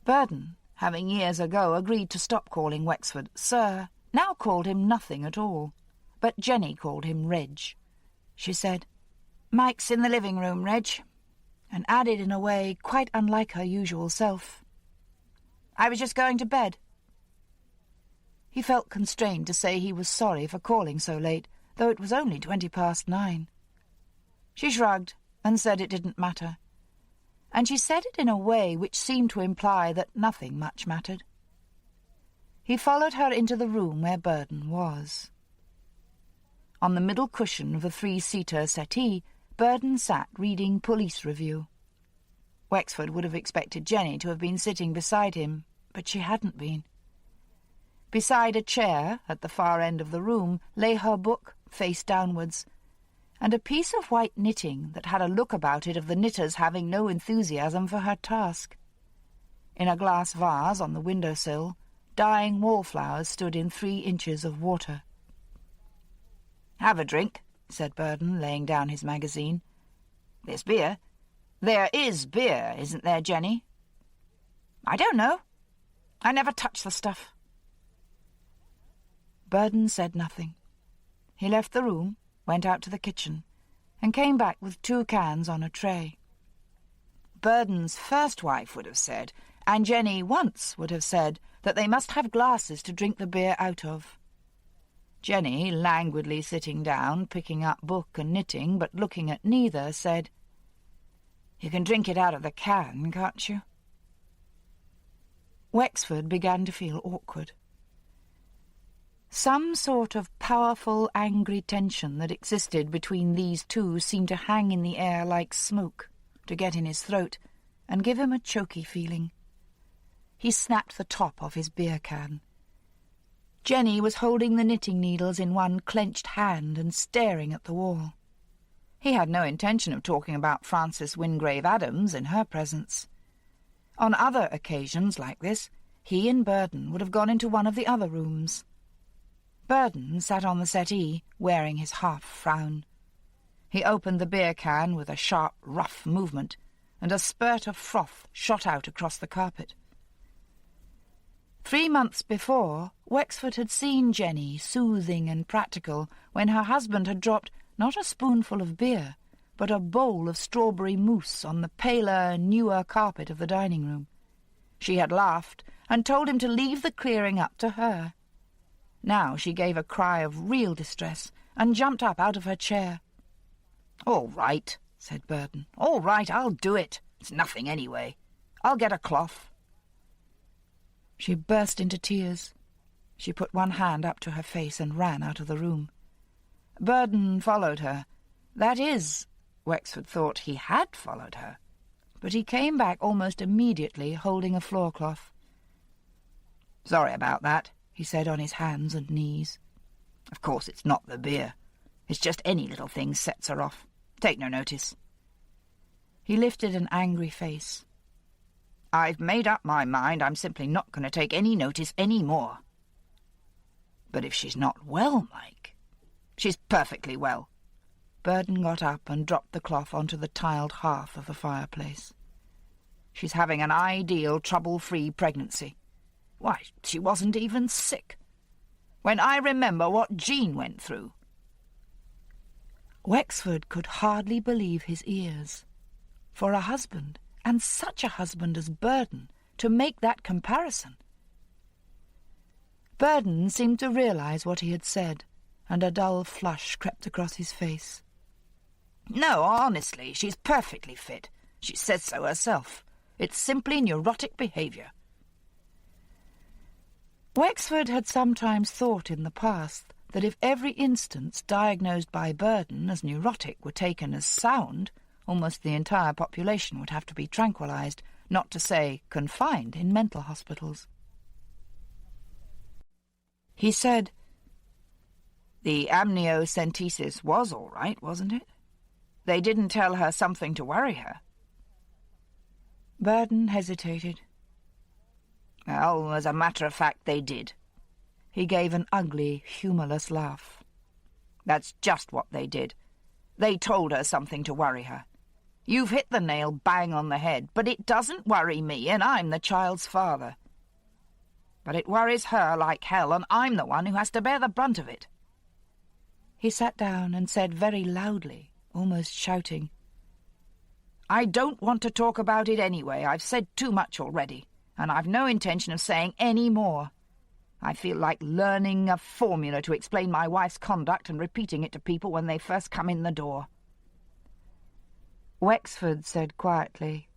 Burden, having years ago agreed to stop calling Wexford Sir, now called him nothing at all. But Jenny called him Reg. She said, "Mike's in the living room, Reg," and added in a way quite unlike her usual self, "I was just going to bed." He felt constrained to say he was sorry for calling so late, though it was only 9:20. She shrugged and said it didn't matter, and she said it in a way which seemed to imply that nothing much mattered. He followed her into the room where Burden was. On the middle cushion of the 3-seater settee, Burden sat reading Police Review. Wexford would have expected Jenny to have been sitting beside him, but she hadn't been. Beside a chair, at the far end of the room, lay her book, face downwards, and a piece of white knitting that had a look about it of the knitter's having no enthusiasm for her task. In a glass vase on the window-sill, dying wallflowers stood in 3 inches of water. "Have a drink," said Burden, laying down his magazine. "There's beer. There is beer, isn't there, Jenny?" "I don't know. I never touch the stuff." Burden said nothing. He left the room, went out to the kitchen, and came back with 2 cans on a tray. Burden's first wife would have said, and Jenny once would have said, that they must have glasses to drink the beer out of. Jenny, languidly sitting down, picking up book and knitting, but looking at neither, said, "You can drink it out of the can, can't you?" Wexford began to feel awkward. Some sort of powerful, angry tension that existed between these two seemed to hang in the air like smoke, to get in his throat, and give him a choky feeling. He snapped the top off his beer can. Jenny was holding the knitting needles in one clenched hand and staring at the wall. He had no intention of talking about Frances Wingrave Adams in her presence. On other occasions like this, he and Burden would have gone into one of the other rooms. Burden sat on the settee, wearing his half-frown. He opened the beer can with a sharp, rough movement, and a spurt of froth shot out across the carpet. 3 months before, Wexford had seen Jenny soothing and practical when her husband had dropped not a spoonful of beer, but a bowl of strawberry mousse on the paler, newer carpet of the dining room. She had laughed and told him to leave the clearing up to her. Now she gave a cry of real distress and jumped up out of her chair. "All right," said Burden. "All right, I'll do it. It's nothing anyway. I'll get a cloth." She burst into tears. She put one hand up to her face and ran out of the room. Burden followed her. That is, Wexford thought he had followed her. But he came back almost immediately, holding a floorcloth. "Sorry about that," he said on his hands and knees. "Of course it's not the beer. It's just any little thing sets her off. Take no notice." He lifted an angry face. "I've made up my mind I'm simply not going to take any notice any more." "But if she's not well, Mike—" "She's perfectly well." Burden got up and dropped the cloth onto the tiled hearth of the fireplace. "She's having an ideal, trouble-free pregnancy. Why, she wasn't even sick. When I remember what Jean went through—" Wexford could hardly believe his ears. For a husband, and such a husband as Burden, to make that comparison. Burden seemed to realize what he had said, and a dull flush crept across his face. "No, honestly, she's perfectly fit. She says so herself. It's simply neurotic behaviour." Wexford had sometimes thought in the past that if every instance diagnosed by Burden as neurotic were taken as sound, almost the entire population would have to be tranquilized, not to say confined in mental hospitals. He said, "The amniocentesis was all right, wasn't it? They didn't tell her something to worry her?" Burden hesitated. "Well, as a matter of fact, they did." He gave an ugly, humourless laugh. "That's just what they did. They told her something to worry her. You've hit the nail bang on the head, but it doesn't worry me, and I'm the child's father. But it worries her like hell, and I'm the one who has to bear the brunt of it." He sat down and said very loudly, almost shouting, "I don't want to talk about it anyway. I've said too much already, and I've no intention of saying any more. I feel like learning a formula to explain my wife's conduct and repeating it to people when they first come in the door." Wexford said quietly,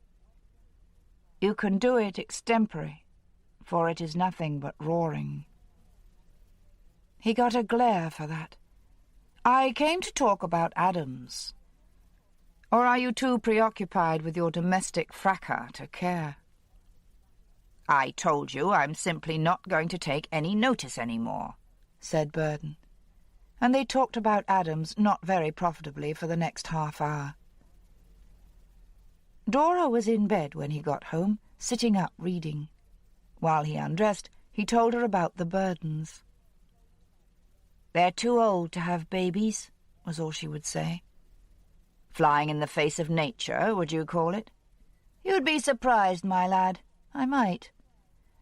"You can do it extempore, for it is nothing but roaring." He got a glare for that. "I came to talk about Adams. Or are you too preoccupied with your domestic fracas to care?" "I told you I'm simply not going to take any notice any more," said Burden. And they talked about Adams not very profitably for the next half hour. Dora was in bed when he got home, sitting up reading. While he undressed, he told her about the Burdens. "They're too old to have babies," was all she would say. "Flying in the face of nature, would you call it?" "You'd be surprised, my lad. I might.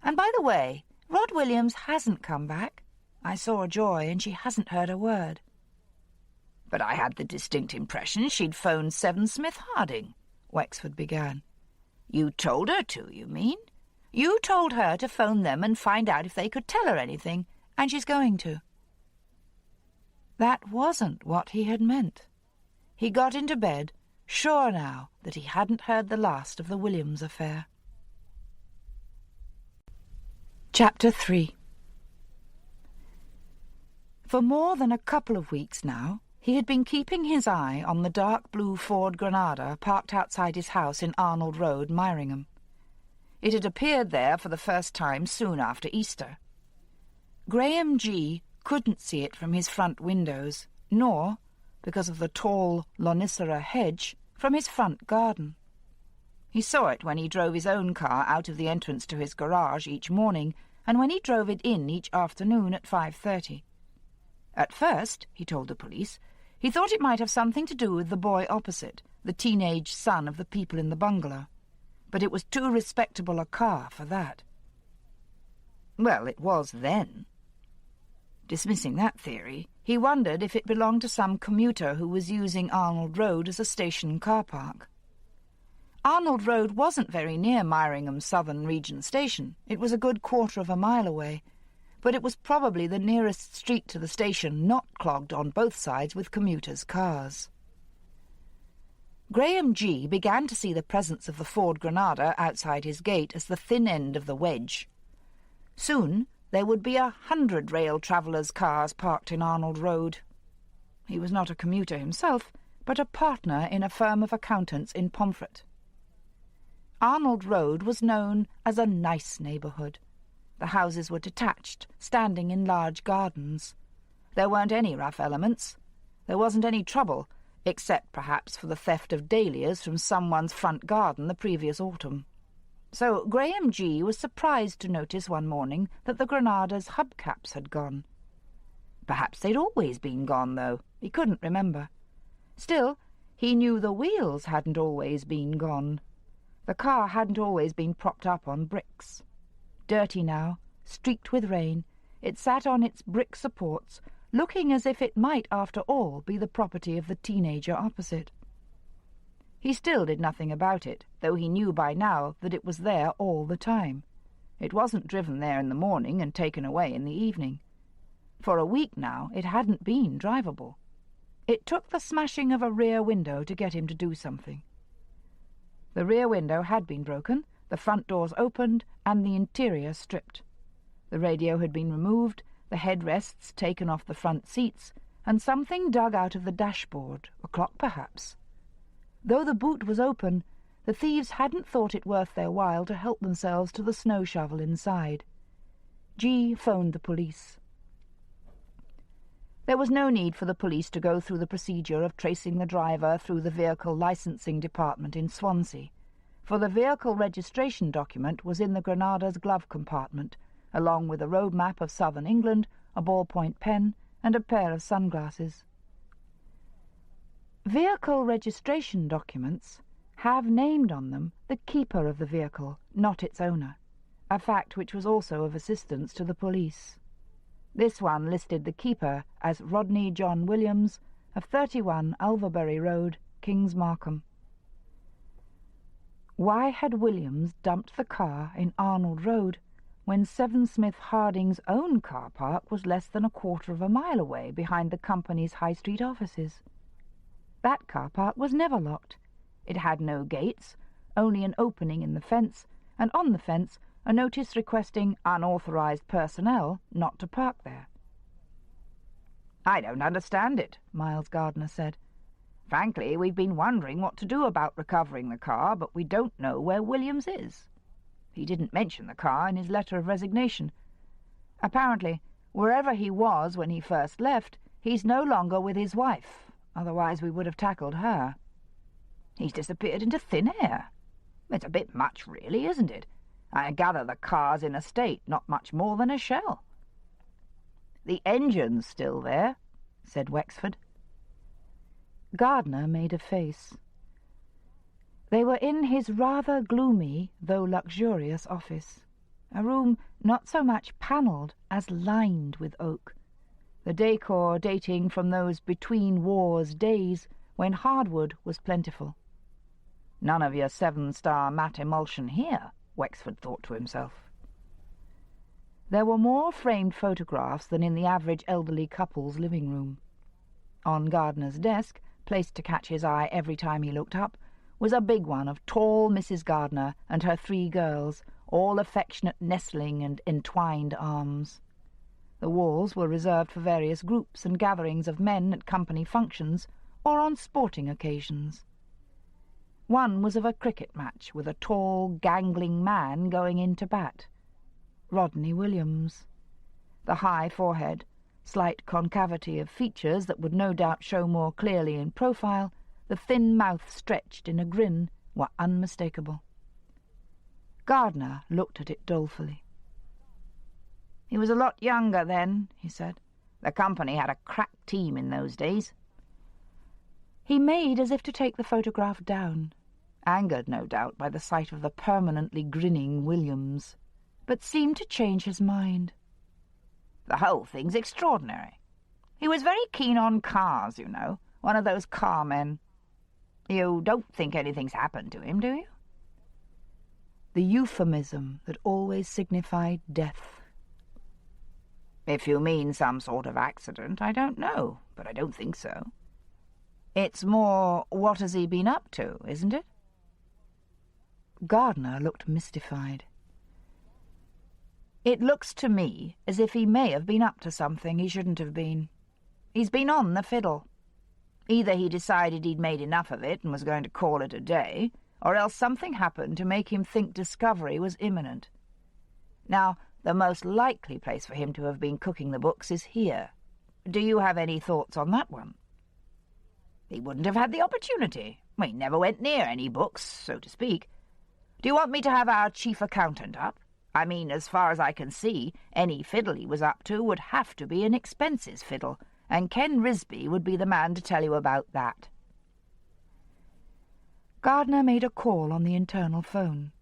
And by the way, Rod Williams hasn't come back. I saw Joy, and she hasn't heard a word." "But I had the distinct impression she'd phoned Seven Smith Harding," Wexford began. "You told her to, you mean?" "You told her to phone them and find out if they could tell her anything, and she's going to." That wasn't what he had meant. He got into bed, sure now that he hadn't heard the last of the Williams affair. Chapter 3. For more than a couple of weeks now, he had been keeping his eye on the dark blue Ford Granada parked outside his house in Arnold Road, Myringham. It had appeared there for the first time soon after Easter. Graham G. couldn't see it from his front windows, nor, because of the tall Lonicera hedge, from his front garden. He saw it when he drove his own car out of the entrance to his garage each morning, and when he drove it in each afternoon at 5:30. At first, he told the police, he thought it might have something to do with the boy opposite, the teenage son of the people in the bungalow, but it was too respectable a car for that. Well, it was then. Dismissing that theory, he wondered if it belonged to some commuter who was using Arnold Road as a station car park. Arnold Road wasn't very near Myringham's Southern Region Station. It was a good quarter of a mile away, but it was probably the nearest street to the station not clogged on both sides with commuters' cars. Graham G. began to see the presence of the Ford Granada outside his gate as the thin end of the wedge. Soon, there would be 100 rail travellers' cars parked in Arnold Road. He was not a commuter himself, but a partner in a firm of accountants in Pomfret. Arnold Road was known as a nice neighbourhood. The houses were detached, standing in large gardens. There weren't any rough elements. There wasn't any trouble, except perhaps for the theft of dahlias from someone's front garden the previous autumn. So Graham G. was surprised to notice one morning that the Granadas' hubcaps had gone. Perhaps they'd always been gone, though. He couldn't remember. Still, he knew the wheels hadn't always been gone. The car hadn't always been propped up on bricks. Dirty now, streaked with rain, it sat on its brick supports, looking as if it might, after all, be the property of the teenager opposite. He still did nothing about it, though he knew by now that it was there all the time. It wasn't driven there in the morning and taken away in the evening. For a week now it hadn't been drivable. It took the smashing of a rear window to get him to do something. The rear window had been broken, the front doors opened, and the interior stripped. The radio had been removed, the headrests taken off the front seats, and something dug out of the dashboard, a clock perhaps. Though the boot was open, the thieves hadn't thought it worth their while to help themselves to the snow shovel inside. G. phoned the police. There was no need for the police to go through the procedure of tracing the driver through the vehicle licensing department in Swansea, for the vehicle registration document was in the Granada's glove compartment, along with a road map of southern England, a ballpoint pen, and a pair of sunglasses. Vehicle registration documents have named on them the keeper of the vehicle, not its owner, a fact which was also of assistance to the police. This one listed the keeper as Rodney John Williams, of 31 Alverbury Road, Kings Markham. Why had Williams dumped the car in Arnold Road when Seven Smith Harding's own car park was less than a quarter of a mile away behind the company's High Street offices? That car park was never locked. It had no gates, only an opening in the fence, and on the fence a notice requesting unauthorized personnel not to park there. "I don't understand it," Miles Gardner said. "Frankly, we've been wondering what to do about recovering the car, but we don't know where Williams is." He didn't mention the car in his letter of resignation. Apparently, wherever he was when he first left, he's no longer with his wife, otherwise we would have tackled her. He's disappeared into thin air. It's a bit much, really, isn't it? I gather the car's in a state not much more than a shell. "The engine's still there," said Wexford. Gardner made a face. They were in his rather gloomy, though luxurious office, a room not so much panelled as lined with oak, the decor dating from those between-wars days when hardwood was plentiful. None of your 7-star matte emulsion here, Wexford thought to himself. There were more framed photographs than in the average elderly couple's living room. On Gardner's desk, placed to catch his eye every time he looked up, was a big one of tall Mrs. Gardner and her 3 girls, all affectionate nestling and entwined arms. The walls were reserved for various groups and gatherings of men at company functions or on sporting occasions. One was of a cricket match with a tall, gangling man going in to bat. Rodney Williams. The high forehead, slight concavity of features that would no doubt show more clearly in profile, the thin mouth stretched in a grin, were unmistakable. Gardner looked at it dolefully. "He was a lot younger then," he said. "The company had a crack team in those days." He made as if to take the photograph down, angered no doubt by the sight of the permanently grinning Williams, but seemed to change his mind. "The whole thing's extraordinary. He was very keen on cars, you know, one of those car men. You don't think anything's happened to him, do you?" The euphemism that always signified death. "If you mean some sort of accident, I don't know, but I don't think so. It's more, what has he been up to, isn't it?" Gardner looked mystified. It looks to me as if he may have been up to something he shouldn't have been. He's been on the fiddle. Either he decided he'd made enough of it and was going to call it a day, or else something happened to make him think discovery was imminent. Now, the most likely place for him to have been cooking the books is here. Do you have any thoughts on that one? He wouldn't have had the opportunity. He never went near any books, so to speak. Do you want me to have our chief accountant up? I mean, as far as I can see, any fiddle he was up to would have to be an expenses fiddle, and Ken Risby would be the man to tell you about that. Gardner made a call on the internal phone.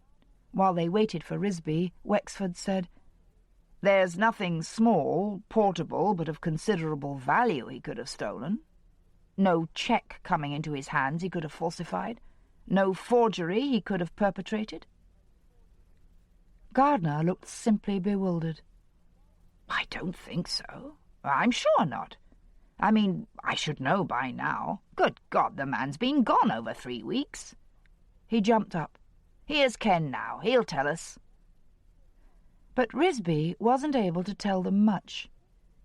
While they waited for Risby, Wexford said, "There's nothing small, portable, but of considerable value he could have stolen. No cheque coming into his hands he could have falsified. No forgery he could have perpetrated." Gardner looked simply bewildered. "I don't think so. I'm sure not. I mean, I should know by now. Good God, the man's been gone over 3 weeks." He jumped up. "Here's Ken now. He'll tell us." But Risby wasn't able to tell them much.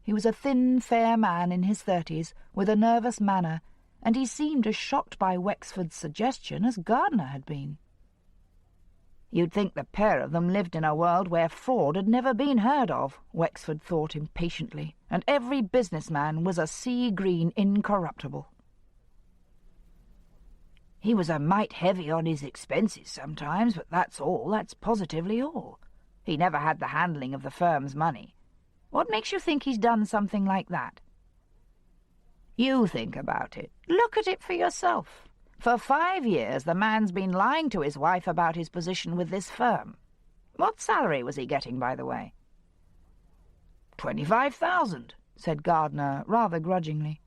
He was a thin, fair man in his 30s, with a nervous manner, and he seemed as shocked by Wexford's suggestion as Gardner had been. You'd think the pair of them lived in a world where fraud had never been heard of, Wexford thought impatiently, and every businessman was a sea-green incorruptible. He was a mite heavy on his expenses sometimes, but that's all, that's positively all. He never had the handling of the firm's money. What makes you think he's done something like that? You think about it. Look at it for yourself. For 5 years the man's been lying to his wife about his position with this firm. What salary was he getting, by the way? 25,000, said Gardner, rather grudgingly.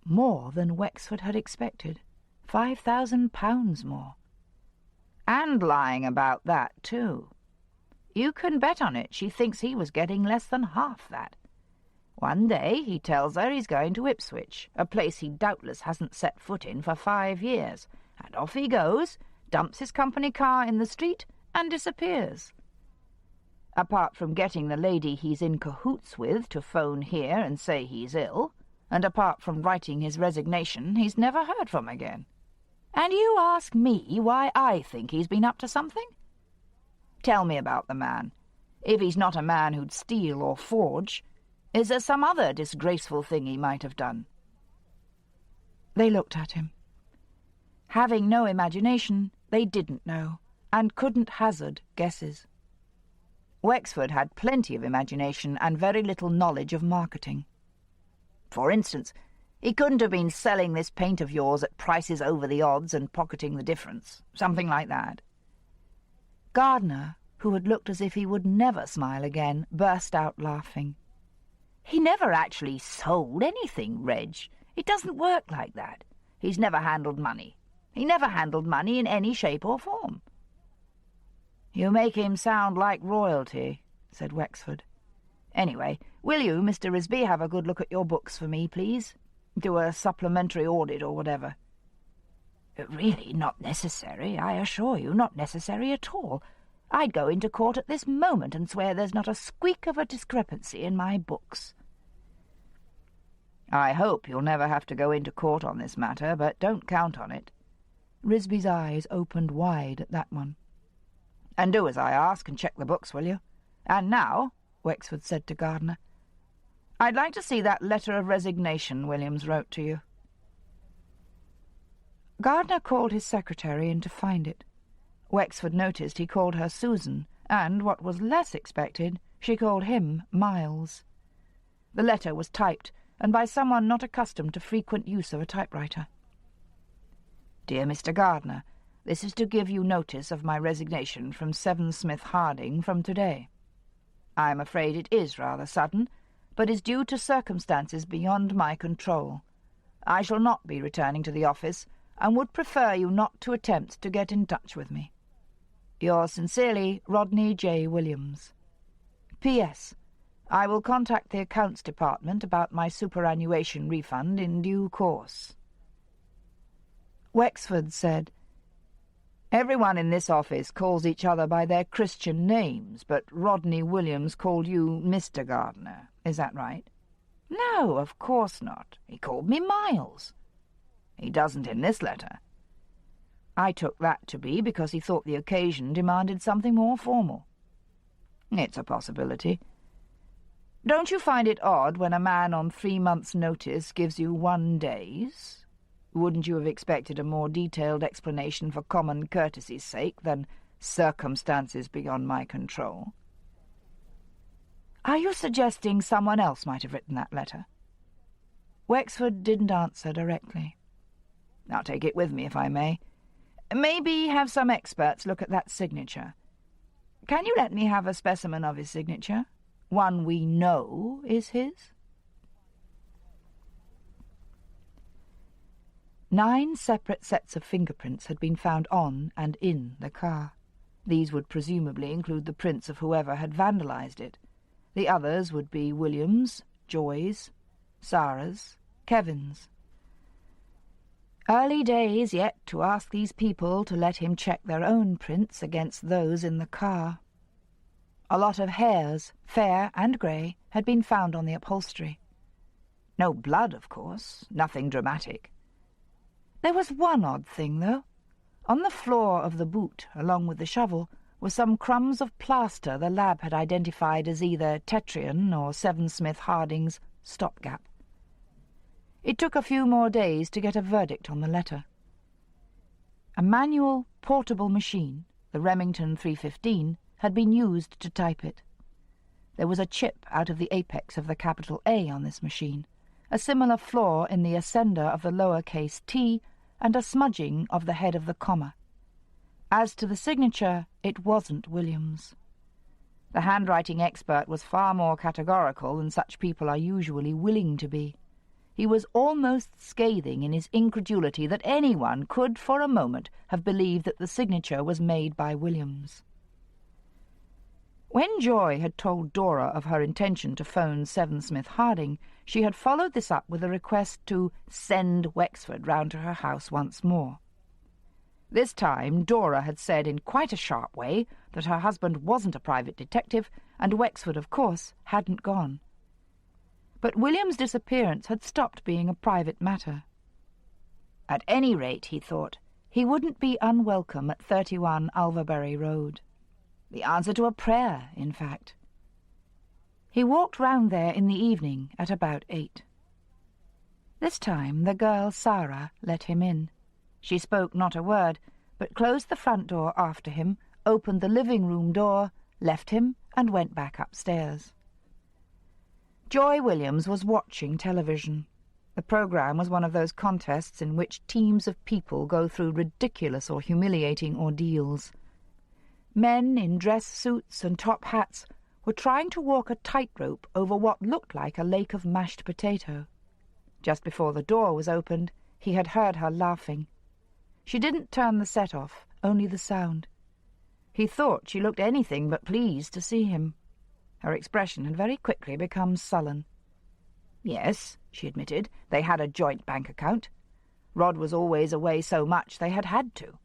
More than Wexford had expected. £5,000 more. And lying about that, too. You can bet on it she thinks he was getting less than half that. One day he tells her he's going to Ipswich, a place he doubtless hasn't set foot in for 5 years, and off he goes, dumps his company car in the street, and disappears. Apart from getting the lady he's in cahoots with to phone here and say he's ill, and apart from writing his resignation, he's never heard from again. And you ask me why I think he's been up to something? Tell me about the man. If he's not a man who'd steal or forge, is there some other disgraceful thing he might have done? They looked at him. Having no imagination, they didn't know, and couldn't hazard guesses. Wexford had plenty of imagination and very little knowledge of marketing. For instance, he couldn't have been selling this paint of yours at prices over the odds and pocketing the difference, something like that. Gardner, who had looked as if he would never smile again, burst out laughing. He never actually sold anything, Reg. It doesn't work like that. He's never handled money. He never handled money in any shape or form. You make him sound like royalty, said Wexford. Anyway, will you, Mr. Risby, have a good look at your books for me, please? Do a supplementary audit or whatever. Really not necessary, I assure you, not necessary at all. I'd go into court at this moment and swear there's not a squeak of a discrepancy in my books. I hope you'll never have to go into court on this matter, but don't count on it. Risby's eyes opened wide at that one. And do as I ask and check the books, will you? And now, Wexford said to Gardner, I'd like to see that letter of resignation Williams wrote to you. Gardner called his secretary in to find it. Wexford noticed he called her Susan, and, what was less expected, she called him Miles. The letter was typed, and by someone not accustomed to frequent use of a typewriter. Dear Mr. Gardner, this is to give you notice of my resignation from 7 Smith Harding from today. I am afraid it is rather sudden, but is due to circumstances beyond my control. I shall not be returning to the office, and would prefer you not to attempt to get in touch with me. Yours sincerely, Rodney J. Williams. P.S. I will contact the Accounts Department about my superannuation refund in due course. Wexford said, Everyone in this office calls each other by their Christian names, but Rodney Williams called you Mr. Gardner. Is that right?" "No, of course not. He called me Miles." "He doesn't in this letter." "I took that to be because he thought the occasion demanded something more formal." "It's a possibility." "Don't you find it odd when a man on 3 months' notice gives you 1 day's? Wouldn't you have expected a more detailed explanation for common courtesy's sake than circumstances beyond my control?" "Are you suggesting someone else might have written that letter?" Wexford didn't answer directly. "I'll take it with me, if I may. Maybe have some experts look at that signature. Can you let me have a specimen of his signature? One we know is his?" 9 separate sets of fingerprints had been found on and in the car. These would presumably include the prints of whoever had vandalized it. The others would be Williams', Joy's, Sarah's, Kevin's. Early days yet to ask these people to let him check their own prints against those in the car. A lot of hairs, fair and grey, had been found on the upholstery. No blood, of course, nothing dramatic. There was one odd thing, though. On the floor of the boot, along with the shovel, were some crumbs of plaster the lab had identified as either Tetrian or Seven Smith Harding's stopgap. It took a few more days to get a verdict on the letter. A manual, portable machine, the Remington 315, had been used to type it. There was a chip out of the apex of the capital A on this machine, a similar flaw in the ascender of the lowercase t, and a smudging of the head of the comma. As to the signature, it wasn't Williams. The handwriting expert was far more categorical than such people are usually willing to be. He was almost scathing in his incredulity that anyone could for a moment have believed that the signature was made by Williams. When Joy had told Dora of her intention to phone Seven Smith Harding, she had followed this up with a request to send Wexford round to her house once more. This time Dora had said in quite a sharp way that her husband wasn't a private detective, and Wexford, of course, hadn't gone. But William's disappearance had stopped being a private matter. At any rate, he thought, he wouldn't be unwelcome at 31 Alvabury Road. The answer to a prayer, in fact. He walked round there in the evening at about 8. This time the girl Sarah let him in. She spoke not a word, but closed the front door after him, opened the living-room door, left him, and went back upstairs. Joy Williams was watching television. The programme was one of those contests in which teams of people go through ridiculous or humiliating ordeals. Men in dress suits and top hats were trying to walk a tightrope over what looked like a lake of mashed potato. Just before the door was opened, he had heard her laughing. She didn't turn the set off, only the sound. He thought she looked anything but pleased to see him. Her expression had very quickly become sullen. Yes, she admitted, they had a joint bank account. Rod was always away so much they had had to.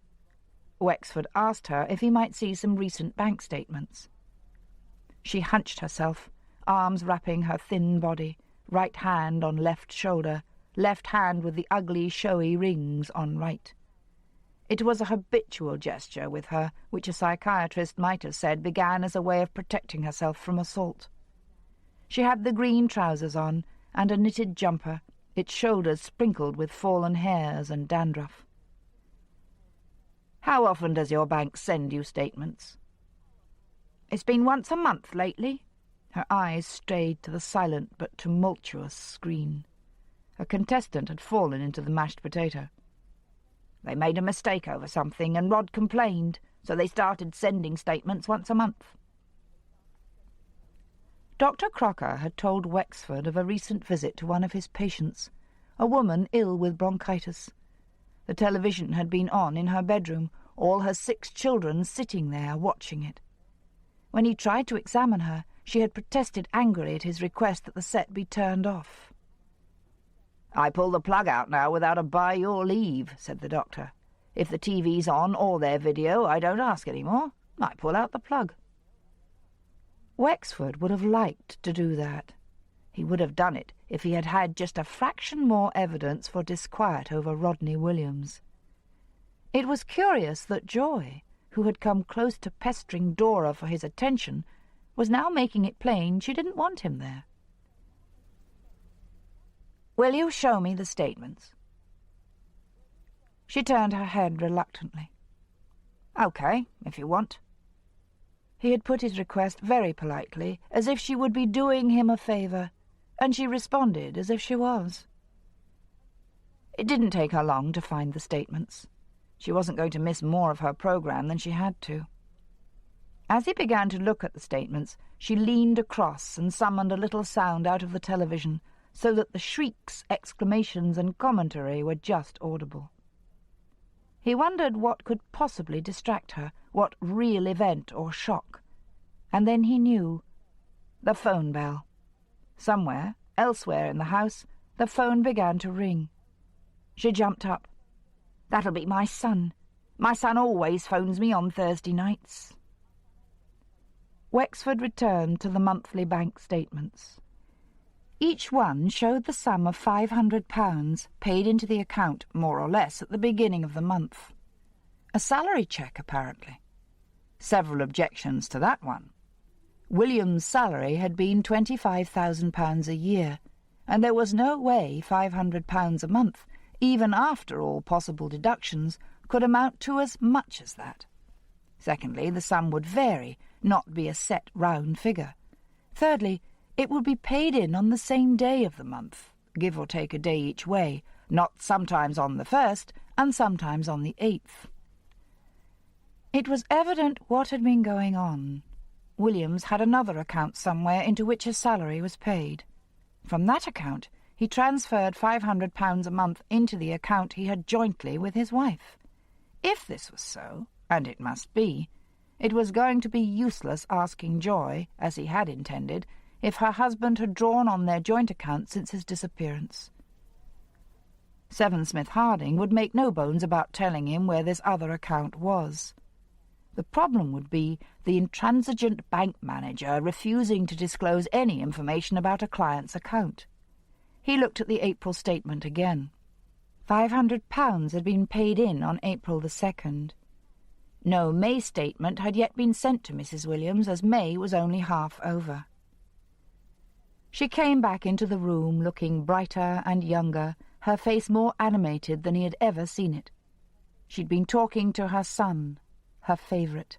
Wexford asked her if he might see some recent bank statements. She hunched herself, arms wrapping her thin body, right hand on left shoulder, left hand with the ugly, showy rings on right. It was a habitual gesture with her, which a psychiatrist might have said began as a way of protecting herself from assault. She had the green trousers on, and a knitted jumper, its shoulders sprinkled with fallen hairs and dandruff. "How often does your bank send you statements?" "It's been once a month lately." Her eyes strayed to the silent but tumultuous screen. A contestant had fallen into the mashed potato. "They made a mistake over something, and Rod complained, so they started sending statements once a month." Dr. Crocker had told Wexford of a recent visit to one of his patients, a woman ill with bronchitis. The television had been on in her bedroom, all her 6 children sitting there watching it. When he tried to examine her, she had protested angrily at his request that the set be turned off. "I pull the plug out now without a by your leave," said the doctor. If the TV's on or their video, I don't ask any more. I pull out the plug. Wexford would have liked to do that. He would have done it if he had had just a fraction more evidence for disquiet over Rodney Williams. It was curious that Joy, who had come close to pestering Dora for his attention, was now making it plain she didn't want him there. "Will you show me the statements?" She turned her head reluctantly. "Okay, if you want." He had put his request very politely, as if she would be doing him a favour, and she responded as if she was. It didn't take her long to find the statements. She wasn't going to miss more of her programme than she had to. As he began to look at the statements, she leaned across and summoned a little sound out of the television, so that the shrieks, exclamations, and commentary were just audible. He wondered what could possibly distract her, what real event or shock. And then he knew. The phone bell. Somewhere, elsewhere in the house, the phone began to ring. She jumped up. "That'll be my son. My son always phones me on Thursday nights." Wexford returned to the monthly bank statements. Each one showed the sum of £500 paid into the account, more or less, at the beginning of the month. A salary cheque, apparently. Several objections to that one. William's salary had been £25,000 a year, and there was no way £500 a month, even after all possible deductions, could amount to as much as that. Secondly, the sum would vary, not be a set round figure. Thirdly, it would be paid in on the same day of the month, give or take a day each way, not sometimes on the 1st and sometimes on the 8th. It was evident what had been going on. Williams had another account somewhere into which his salary was paid. From that account he transferred £500 a month into the account he had jointly with his wife. If this was so, and it must be, it was going to be useless asking Joy, as he had intended, if her husband had drawn on their joint account since his disappearance. Seven Smith Harding would make no bones about telling him where this other account was. The problem would be the intransigent bank manager refusing to disclose any information about a client's account. He looked at the April statement again. £500 had been paid in on April the 2nd. No May statement had yet been sent to Mrs. Williams, as May was only half over. She came back into the room looking brighter and younger, her face more animated than he had ever seen it. She'd been talking to her son, her favourite.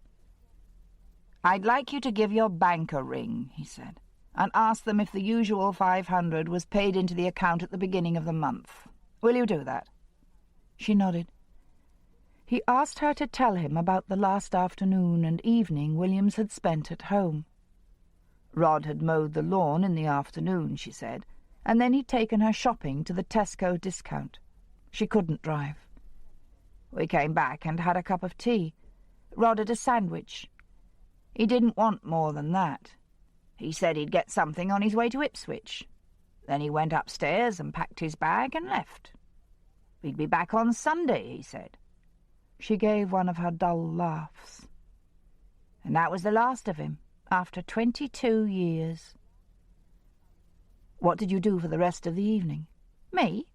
"I'd like you to give your bank a ring," he said, "and ask them if the usual £500 was paid into the account at the beginning of the month. Will you do that?" She nodded. He asked her to tell him about the last afternoon and evening Williams had spent at home. Rod had mowed the lawn in the afternoon, she said, and then he'd taken her shopping to the Tesco discount. She couldn't drive. We came back and had a cup of tea. Rod had a sandwich. He didn't want more than that. He said he'd get something on his way to Ipswich. Then he went upstairs and packed his bag and left. We'd be back on Sunday, he said. She gave one of her dull laughs. And that was the last of him, after 22 years. What did you do for the rest of the evening? Me?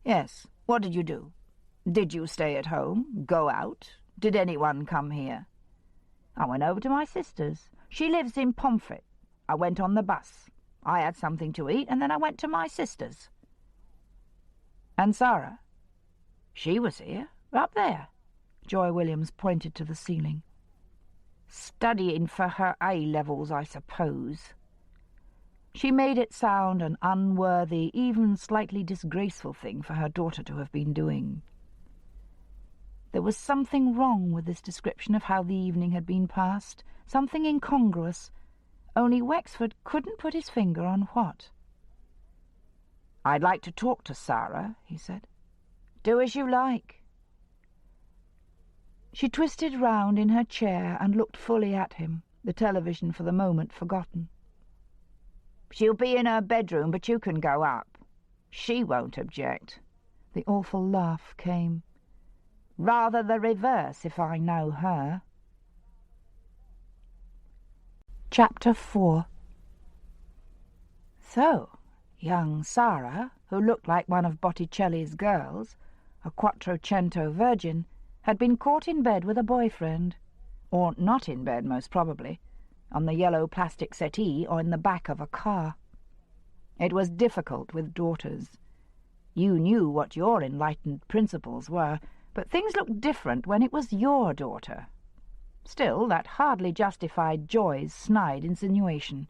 Yes. What did you do? Did you stay at home? Go out? Did anyone come here? I went over to my sister's. She lives in Pomfret. I went on the bus. I had something to eat, and then I went to my sister's. And Sarah? She was here, up there. Joy Williams pointed to the ceiling. Studying for her A-levels, I suppose. She made it sound an unworthy, even slightly disgraceful thing for her daughter to have been doing. There was something wrong with this description of how the evening had been passed, something incongruous, only Wexford couldn't put his finger on what. I'd like to talk to Sarah, he said. Do as you like. She twisted round in her chair and looked fully at him, the television for the moment forgotten. She'll be in her bedroom, but you can go up. She won't object. The awful laugh came. Rather the reverse, if I know her. Chapter 4. So, young Sara, who looked like one of Botticelli's girls, a Quattrocento virgin, had been caught in bed with a boyfriend. Or not in bed, most probably, on the yellow plastic settee or in the back of a car. It was difficult with daughters. You knew what your enlightened principles were, but things looked different when it was your daughter. Still, that hardly justified Joy's snide insinuation.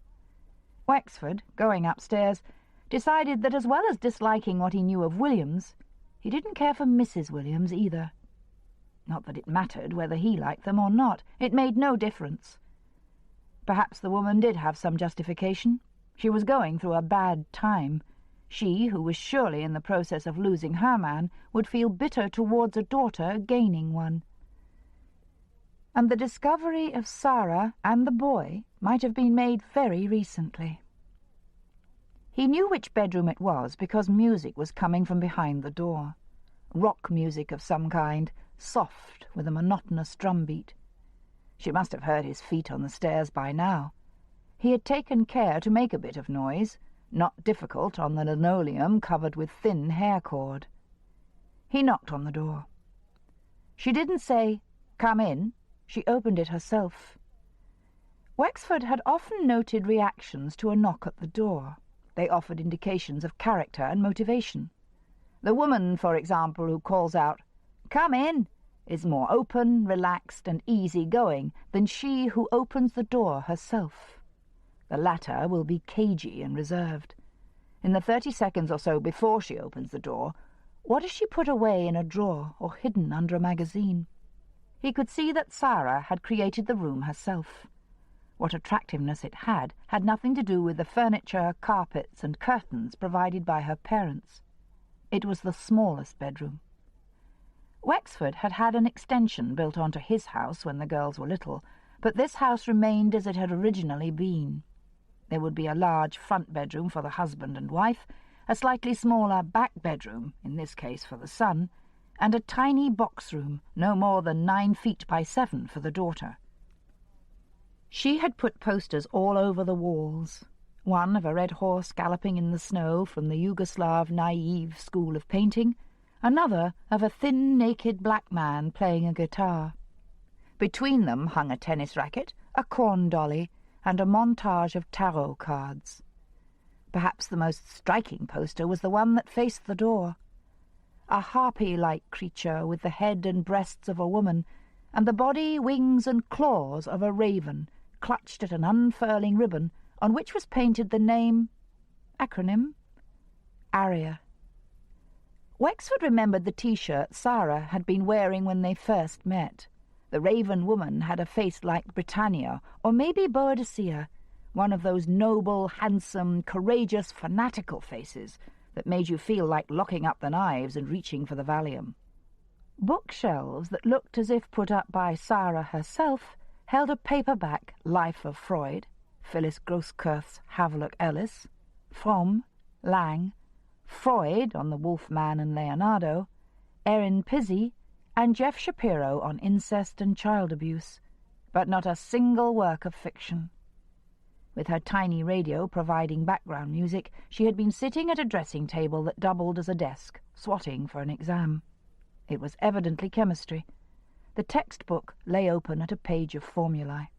Wexford, going upstairs, decided that as well as disliking what he knew of Williams, he didn't care for Mrs. Williams either. Not that it mattered whether he liked them or not. It made no difference. Perhaps the woman did have some justification. She was going through a bad time. She, who was surely in the process of losing her man, would feel bitter towards a daughter gaining one. And the discovery of Sara and the boy might have been made very recently. He knew which bedroom it was because music was coming from behind the door. Rock music of some kind, soft with a monotonous drumbeat. She must have heard his feet on the stairs by now. He had taken care to make a bit of noise, not difficult on the linoleum covered with thin hair cord. He knocked on the door. She didn't say, "Come in." She opened it herself. Wexford had often noted reactions to a knock at the door. They offered indications of character and motivation. The woman, for example, who calls out, "Come in," is more open, relaxed, and easy-going than she who opens the door herself. The latter will be cagey and reserved. In the 30 seconds or so before she opens the door, what does she put away in a drawer or hidden under a magazine? He could see that Sara had created the room herself. What attractiveness it had nothing to do with the furniture, carpets, and curtains provided by her parents. It was the smallest bedroom. Wexford had had an extension built onto his house when the girls were little, but this house remained as it had originally been. There would be a large front bedroom for the husband and wife, a slightly smaller back bedroom, in this case for the son, and a tiny box room, no more than 9 feet by 7 for the daughter. She had put posters all over the walls, one of a red horse galloping in the snow from the Yugoslav naive school of painting, another of a thin, naked black man playing a guitar. Between them hung a tennis racket, a corn dolly, and a montage of tarot cards. Perhaps the most striking poster was the one that faced the door. A harpy-like creature with the head and breasts of a woman, and the body, wings, and claws of a raven, clutched at an unfurling ribbon on which was painted the name, acronym, Aria. Wexford remembered the T-shirt Sara had been wearing when they first met. The raven woman had a face like Britannia, or maybe Boadicea, one of those noble, handsome, courageous, fanatical faces that made you feel like locking up the knives and reaching for the Valium. Bookshelves that looked as if put up by Sara herself held a paperback Life of Freud, Phyllis Grosskreutz Havelock Ellis, Fromm, Lang, Freud on the Wolfman and Leonardo, Erin Pizzey, and Jeff Shapiro on incest and child abuse, but not a single work of fiction. With her tiny radio providing background music, she had been sitting at a dressing table that doubled as a desk, swatting for an exam. It was evidently chemistry. The textbook lay open at a page of formulae.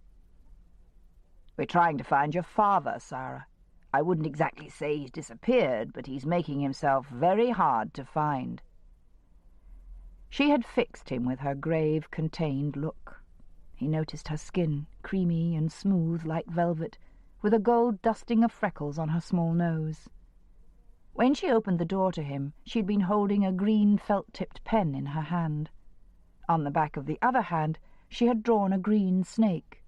"We're trying to find your father, Sara. I wouldn't exactly say he's disappeared, but he's making himself very hard to find." She had fixed him with her grave, contained look. He noticed her skin, creamy and smooth like velvet, with a gold dusting of freckles on her small nose. When she opened the door to him, she'd been holding a green felt-tipped pen in her hand. On the back of the other hand, she had drawn a green snake.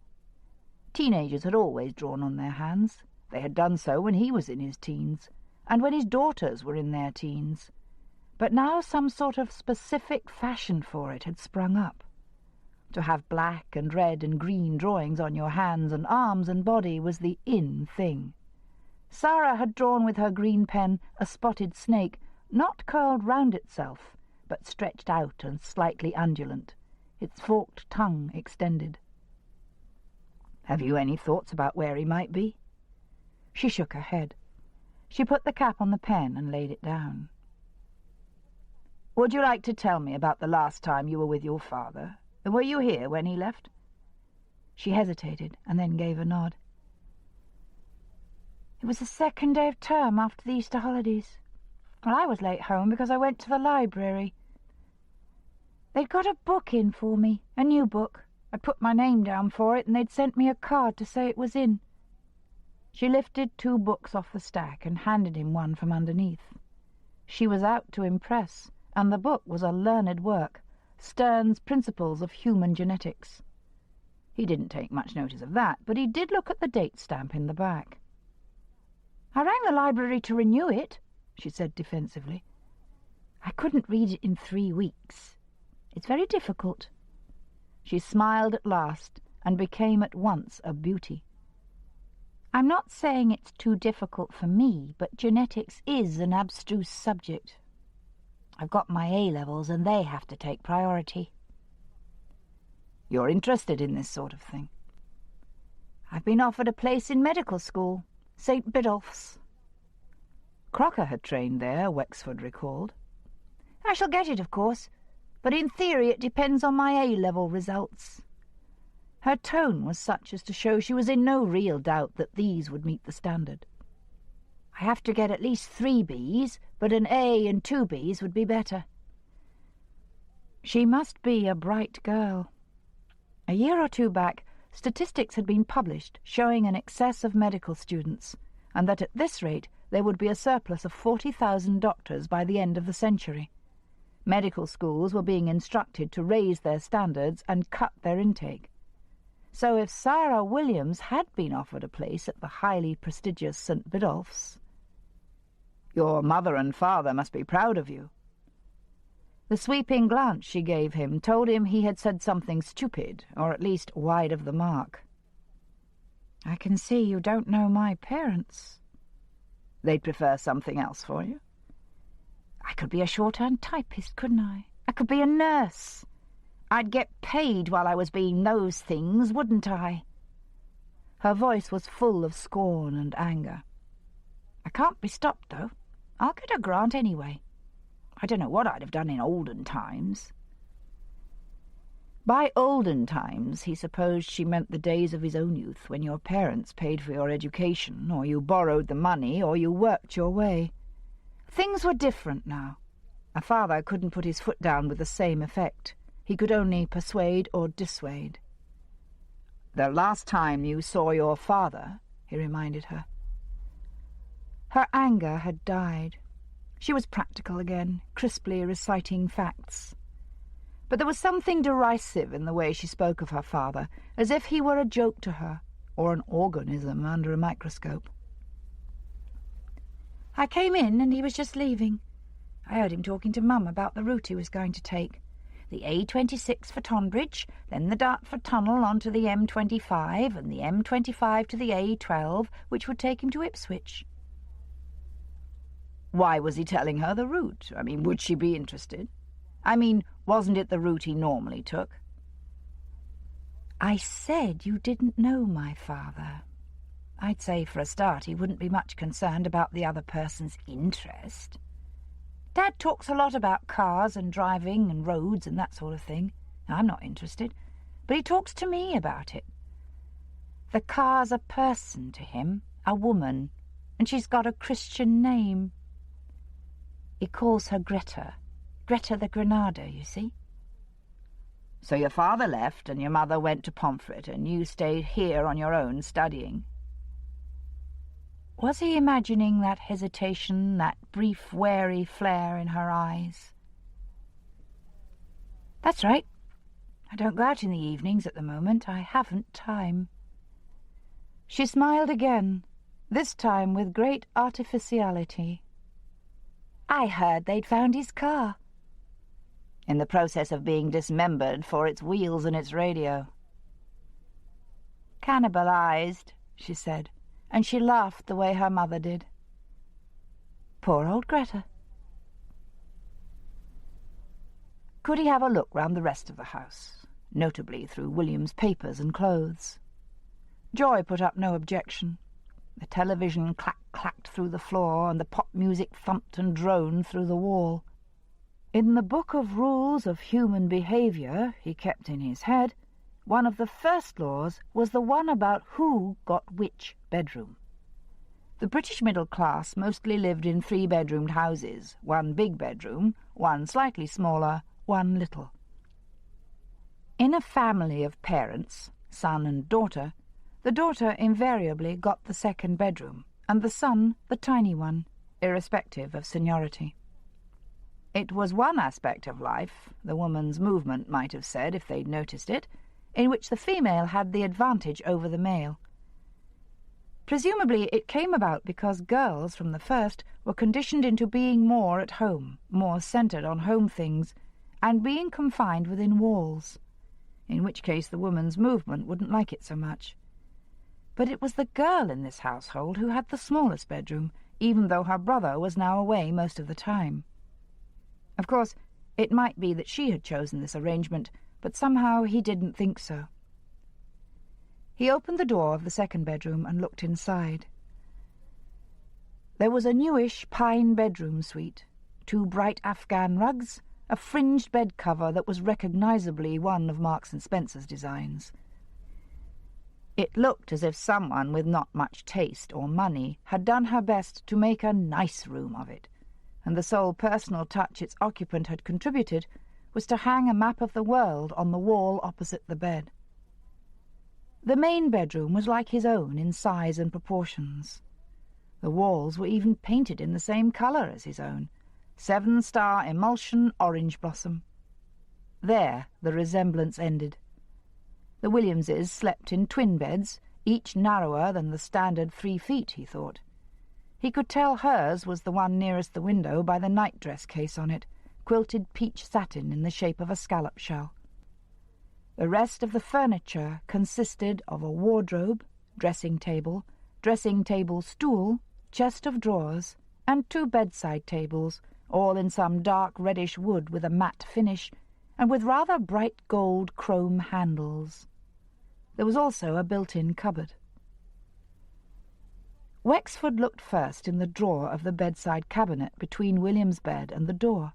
Teenagers had always drawn on their hands. They had done so when he was in his teens, and when his daughters were in their teens. But now some sort of specific fashion for it had sprung up. To have black and red and green drawings on your hands and arms and body was the in thing. Sara had drawn with her green pen a spotted snake, not curled round itself, but stretched out and slightly undulant, its forked tongue extended. "Have you any thoughts about where he might be?" She shook her head. She put the cap on the pen and laid it down. "Would you like to tell me about the last time you were with your father? Were you here when he left?" She hesitated and then gave a nod. "It was the second day of term after the Easter holidays. Well, I was late home because I went to the library. They'd got a book in for me, a new book. I put my name down for it, and they'd sent me a card to say it was in." She lifted 2 books off the stack and handed him one from underneath. She was out to impress, and the book was a learned work, Stern's Principles of Human Genetics. He didn't take much notice of that, but he did look at the date stamp in the back. "I rang the library to renew it," she said defensively. "I couldn't read it in 3 weeks. It's very difficult." She smiled at last and became at once a beauty. "I'm not saying it's too difficult for me, but genetics is an abstruse subject. I've got my A-levels and they have to take priority." "You're interested in this sort of thing?" "I've been offered a place in medical school, St. Biddulph's." Crocker had trained there, Wexford recalled. "I shall get it, of course, but in theory it depends on my A-level results." Her tone was such as to show she was in no real doubt that these would meet the standard. "I have to get at least 3 Bs, but an A and 2 Bs would be better." She must be a bright girl. A year or 2 back, statistics had been published showing an excess of medical students, and that at this rate there would be a surplus of 40,000 doctors by the end of the century. Medical schools were being instructed to raise their standards and cut their intake. So if Sarah Williams had been offered a place at the highly prestigious St. Biddulph's— "Your mother and father must be proud of you." The sweeping glance she gave him told him he had said something stupid, or at least wide of the mark. "I can see you don't know my parents." "They'd prefer something else for you?" "I could be a shorthand typist, couldn't I? I could be a nurse. I'd get paid while I was being those things, wouldn't I?" Her voice was full of scorn and anger. "I can't be stopped, though. I'll get a grant anyway. I don't know what I'd have done in olden times." By olden times he supposed she meant the days of his own youth, when your parents paid for your education, or you borrowed the money, or you worked your way. Things were different now. A father couldn't put his foot down with the same effect. He could only persuade or dissuade. "The last time you saw your father," he reminded her. Her anger had died. She was practical again, crisply reciting facts. But there was something derisive in the way she spoke of her father, as if he were a joke to her, or an organism under a microscope. "I came in and he was just leaving. I heard him talking to Mum about the route he was going to take. The A26 for Tonbridge, then the Dartford Tunnel onto the M25, and the M25 to the A12, which would take him to Ipswich." "Why was he telling her the route? I mean, would she be interested? I mean, wasn't it the route he normally took?" "I said you didn't know my father. I'd say for a start he wouldn't be much concerned about the other person's interest. Dad talks a lot about cars and driving and roads and that sort of thing. I'm not interested, but he talks to me about it. The car's a person to him, a woman, and she's got a Christian name. He calls her Greta. Greta the Granada, you see." "So your father left and your mother went to Pomfret and you stayed here on your own studying?" Was he imagining that hesitation, that brief, wary flare in her eyes? "That's right. I don't go out in the evenings at the moment. I haven't time." She smiled again, this time with great artificiality. "I heard they'd found his car." "In the process of being dismembered for its wheels and its radio." "Cannibalized," she said, and she laughed the way her mother did. Poor old Greta. Could he have a look round the rest of the house, notably through William's papers and clothes? Joy put up no objection. The television clacked through the floor, and the pop music thumped and droned through the wall. In the book of rules of human behaviour he kept in his head, one of the first laws was the one about who got which bedroom. The British middle class mostly lived in 3-bedroomed houses, 1 big bedroom, 1 slightly smaller, 1 little. In a family of parents, son and daughter, the daughter invariably got the 2nd bedroom, and the son the tiny one, irrespective of seniority. It was one aspect of life, the woman's movement might have said if they'd noticed it, in which the female had the advantage over the male. Presumably it came about because girls from the first were conditioned into being more at home, more centred on home things, and being confined within walls, in which case the woman's movement wouldn't like it so much. But it was the girl in this household who had the smallest bedroom, even though her brother was now away most of the time. Of course, it might be that she had chosen this arrangement, but somehow he didn't think so. He opened the door of the 2nd bedroom and looked inside. There was a newish pine bedroom suite, 2 bright Afghan rugs, a fringed bed cover that was recognisably one of Marks and Spencer's designs. It looked as if someone with not much taste or money had done her best to make a nice room of it, and the sole personal touch its occupant had contributed was to hang a map of the world on the wall opposite the bed. The main bedroom was like his own in size and proportions. The walls were even painted in the same colour as his own, 7-star emulsion orange blossom. There the resemblance ended. The Williamses slept in twin beds, each narrower than the standard 3 feet, he thought. He could tell hers was the one nearest the window by the nightdress case on it, quilted peach satin in the shape of a scallop shell. The rest of the furniture consisted of a wardrobe, dressing table stool, chest of drawers, and 2 bedside tables, all in some dark reddish wood with a matte finish, and with rather bright gold chrome handles. There was also a built-in cupboard. Wexford looked first in the drawer of the bedside cabinet between William's bed and the door.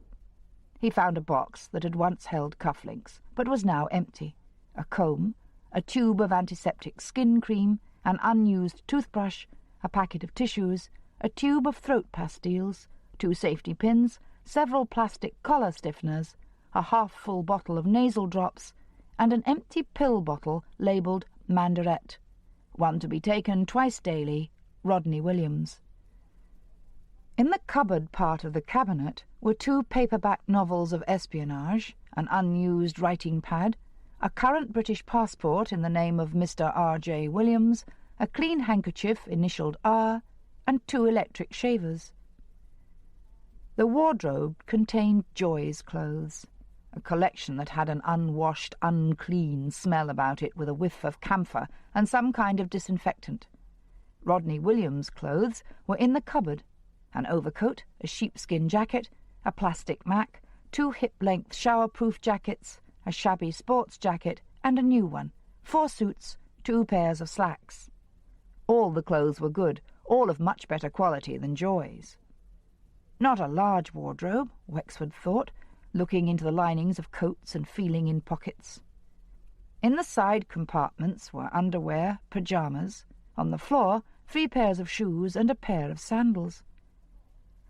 He found a box that had once held cufflinks, but was now empty, a comb, a tube of antiseptic skin cream, an unused toothbrush, a packet of tissues, a tube of throat pastilles, 2 safety pins, several plastic collar stiffeners, a half-full bottle of nasal drops, and an empty pill bottle labelled Mandarette, one to be taken twice daily, Rodney Williams. In the cupboard part of the cabinet were 2 paperback novels of espionage, an unused writing pad, a current British passport in the name of Mr. R.J. Williams, a clean handkerchief initialled R, and 2 electric shavers. The wardrobe contained Joy's clothes, a collection that had an unwashed, unclean smell about it with a whiff of camphor and some kind of disinfectant. Rodney Williams' clothes were in the cupboard, an overcoat, a sheepskin jacket, a plastic mac, 2 hip-length shower-proof jackets, a shabby sports jacket, and a new one, 4 suits, 2 pairs of slacks. All the clothes were good, all of much better quality than Joy's. Not a large wardrobe, Wexford thought, looking into the linings of coats and feeling in pockets. In the side compartments were underwear, pyjamas. On the floor, 3 pairs of shoes and a pair of sandals.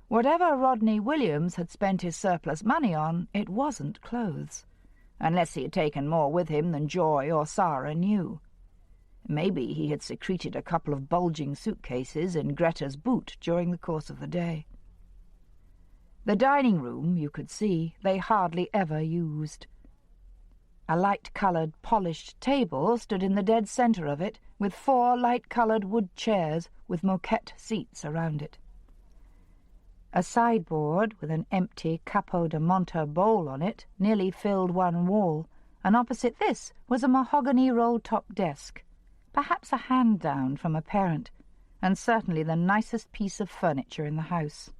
Whatever Rodney Williams had spent his surplus money on, it wasn't clothes, unless he had taken more with him than Joy or Sarah knew. Maybe he had secreted a couple of bulging suitcases in Greta's boot during the course of the day. The dining room, you could see, they hardly ever used. A light-coloured, polished table stood in the dead centre of it, with 4 light-coloured wood chairs with moquette seats around it. A sideboard with an empty Capo de Monta bowl on it nearly filled one wall, and opposite this was a mahogany roll-top desk, perhaps a hand-down from a parent, and certainly the nicest piece of furniture in the house.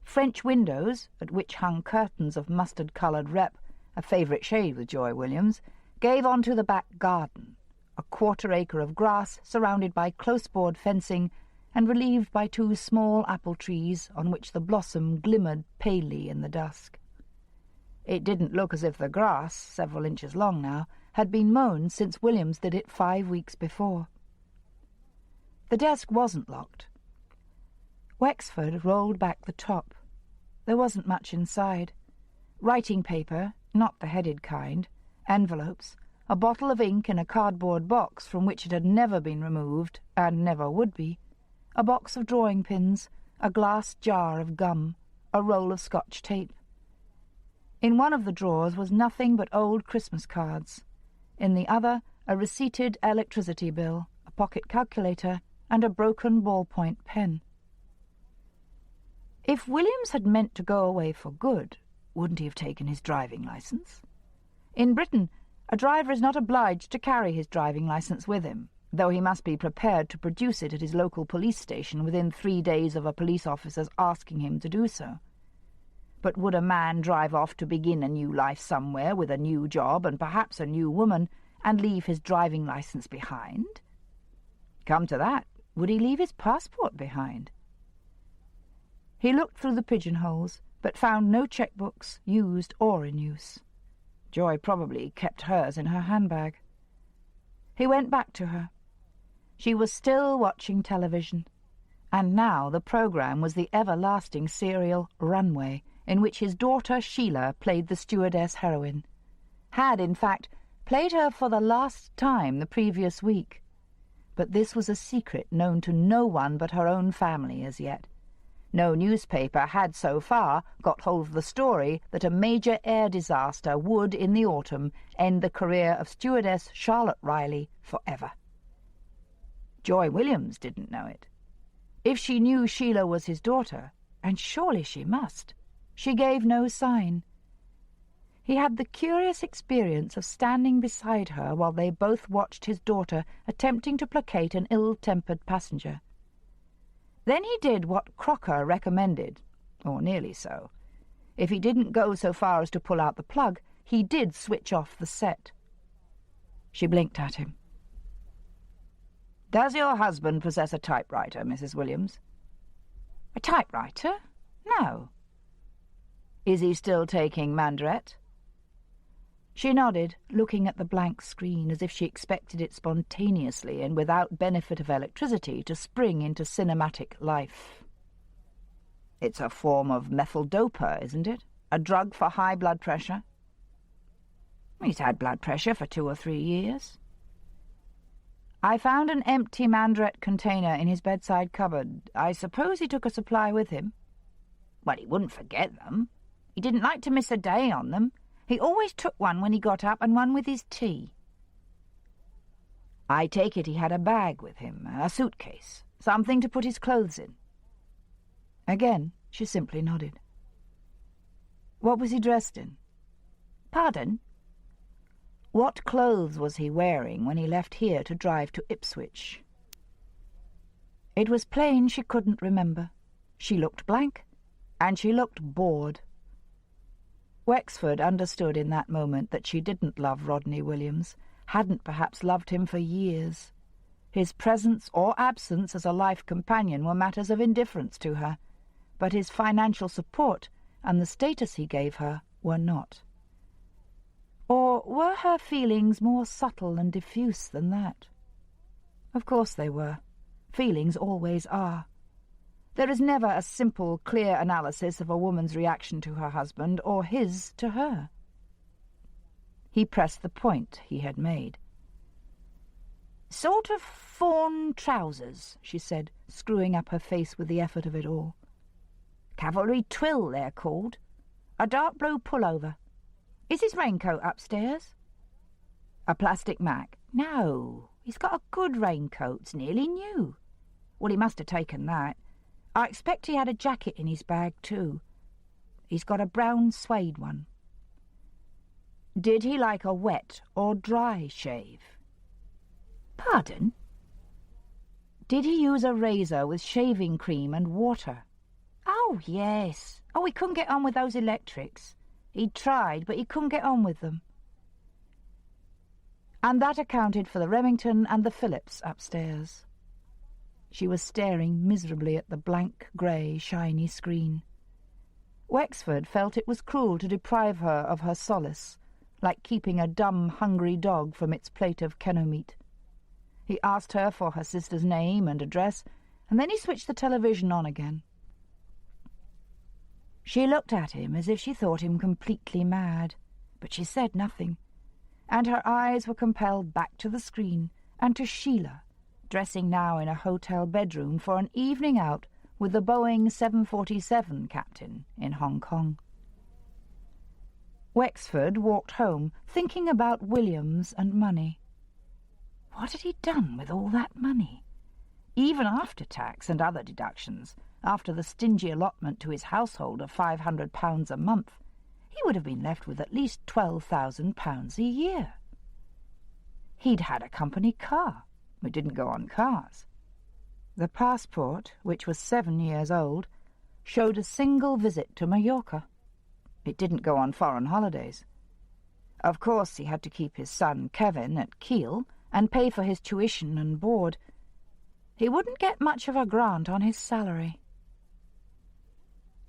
French windows, at which hung curtains of mustard-coloured rep, a favourite shade with Joy Williams, gave onto the back garden, a quarter-acre of grass surrounded by close-board fencing and relieved by 2 small apple trees on which the blossom glimmered palely in the dusk. It didn't look as if the grass, several inches long now, had been mown since Williams did it 5 weeks before. The desk wasn't locked. Wexford rolled back the top. There wasn't much inside. Writing paper, not the headed kind, envelopes, a bottle of ink in a cardboard box from which it had never been removed, and never would be, a box of drawing pins, a glass jar of gum, a roll of Scotch tape. In one of the drawers was nothing but old Christmas cards. In the other, a receipted electricity bill, a pocket calculator, and a broken ballpoint pen. If Williams had meant to go away for good, wouldn't he have taken his driving licence? In Britain, a driver is not obliged to carry his driving licence with him, though he must be prepared to produce it at his local police station within 3 days of a police officer's asking him to do so. But would a man drive off to begin a new life somewhere with a new job and perhaps a new woman and leave his driving licence behind? Come to that, would he leave his passport behind? He looked through the pigeonholes, but found no checkbooks, used or in use. Joy probably kept hers in her handbag. He went back to her. She was still watching television, and now the programme was the everlasting serial Runway, in which his daughter Sheila played the stewardess heroine. Had, in fact, played her for the last time the previous week. But this was a secret known to no one but her own family as yet. No newspaper had so far got hold of the story that a major air disaster would, in the autumn, end the career of stewardess Charlotte Riley forever. Joy Williams didn't know it. If she knew Sheila was his daughter, and surely she must, she gave no sign. He had the curious experience of standing beside her while they both watched his daughter attempting to placate an ill-tempered passenger. Then he did what Crocker recommended, or nearly so. If he didn't go so far as to pull out the plug, he did switch off the set. She blinked at him. "Does your husband possess a typewriter, Mrs. Williams?" "A typewriter? No." "Is he still taking Mandaret?" She nodded, looking at the blank screen as if she expected it spontaneously and without benefit of electricity to spring into cinematic life. "It's a form of methyl dopa, isn't it? A drug for high blood pressure?" "He's had blood pressure for 2 or 3 years." "I found an empty Mandaret container in his bedside cupboard. I suppose he took a supply with him?" "Well, he wouldn't forget them. He didn't like to miss a day on them. He always took one when he got up and one with his tea." "I take it he had a bag with him, a suitcase, something to put his clothes in?" Again, she simply nodded. "What was he dressed in?" "Pardon?" "What clothes was he wearing when he left here to drive to Ipswich?" It was plain she couldn't remember. She looked blank, and she looked bored. Wexford understood in that moment that she didn't love Rodney Williams, hadn't perhaps loved him for years. His presence or absence as a life companion were matters of indifference to her, but his financial support and the status he gave her were not. Or were her feelings more subtle and diffuse than that? Of course they were. Feelings always are. There is never a simple, clear analysis of a woman's reaction to her husband or his to her. He pressed the point he had made. "Sort of fawn trousers," she said, screwing up her face with the effort of it all. "Cavalry twill, they're called. A dark blue pullover. Is his raincoat upstairs?" "A plastic Mac?" "No, he's got a good raincoat. It's nearly new." "Well, he must have taken that. I expect he had a jacket in his bag, too. He's got a brown suede one." "Did he like a wet or dry shave?" "Pardon?" "Did he use a razor with shaving cream and water?" "Oh, Oh, yes. Oh, he couldn't get on with those electrics. He'd tried, but he couldn't get on with them. And that accounted for the Remington and the Phillips upstairs. She was staring miserably at the blank, grey, shiny screen. Wexford felt it was cruel to deprive her of her solace, like keeping a dumb, hungry dog from its plate of keno meat. He asked her for her sister's name and address, and then he switched the television on again. She looked at him as if she thought him completely mad, but she said nothing, and her eyes were compelled back to the screen and to Sheila, dressing now in a hotel bedroom for an evening out with the Boeing 747 captain in Hong Kong. Wexford walked home, thinking about Williams and money. What had he done with all that money? Even after tax and other deductions, after the stingy allotment to his household of £500 a month, he would have been left with at least £12,000 a year. He'd had a company car. It didn't go on cars. The passport, which was 7 years old, showed a single visit to Mallorca. It didn't go on foreign holidays. Of course, he had to keep his son Kevin at Kiel and pay for his tuition and board. He wouldn't get much of a grant on his salary.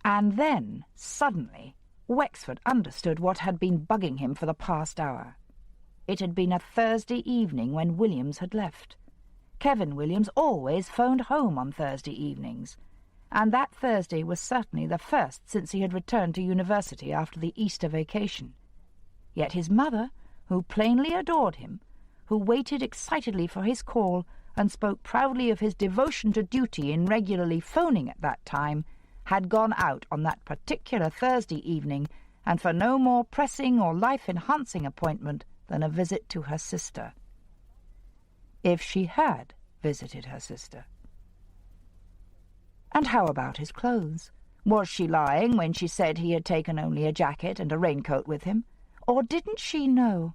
And then, suddenly, Wexford understood what had been bugging him for the past hour. It had been a Thursday evening when Williams had left. Kevin Williams always phoned home on Thursday evenings, and that Thursday was certainly the first since he had returned to university after the Easter vacation. Yet his mother, who plainly adored him, who waited excitedly for his call and spoke proudly of his devotion to duty in regularly phoning at that time, had gone out on that particular Thursday evening, and for no more pressing or life-enhancing appointment than a visit to her sister. If she had visited her sister. And how about his clothes? Was she lying when she said he had taken only a jacket and a raincoat with him? Or didn't she know?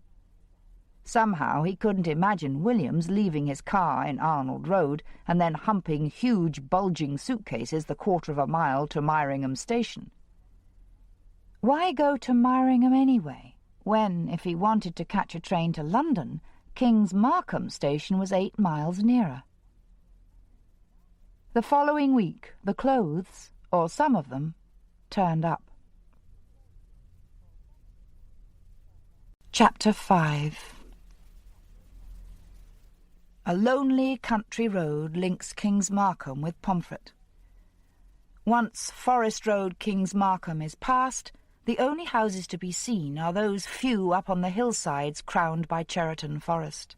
Somehow he couldn't imagine Williams leaving his car in Arnold Road and then humping huge, bulging suitcases the 1/4 of a mile to Myringham Station. Why go to Myringham anyway, when, if he wanted to catch a train to London, King's Markham Station was 8 miles nearer? The following week, the clothes, or some of them, turned up. Chapter 5. A lonely country road links King's Markham with Pomfret. Once Forest Road, King's Markham, is passed, the only houses to be seen are those few up on the hillsides crowned by Cheriton Forest.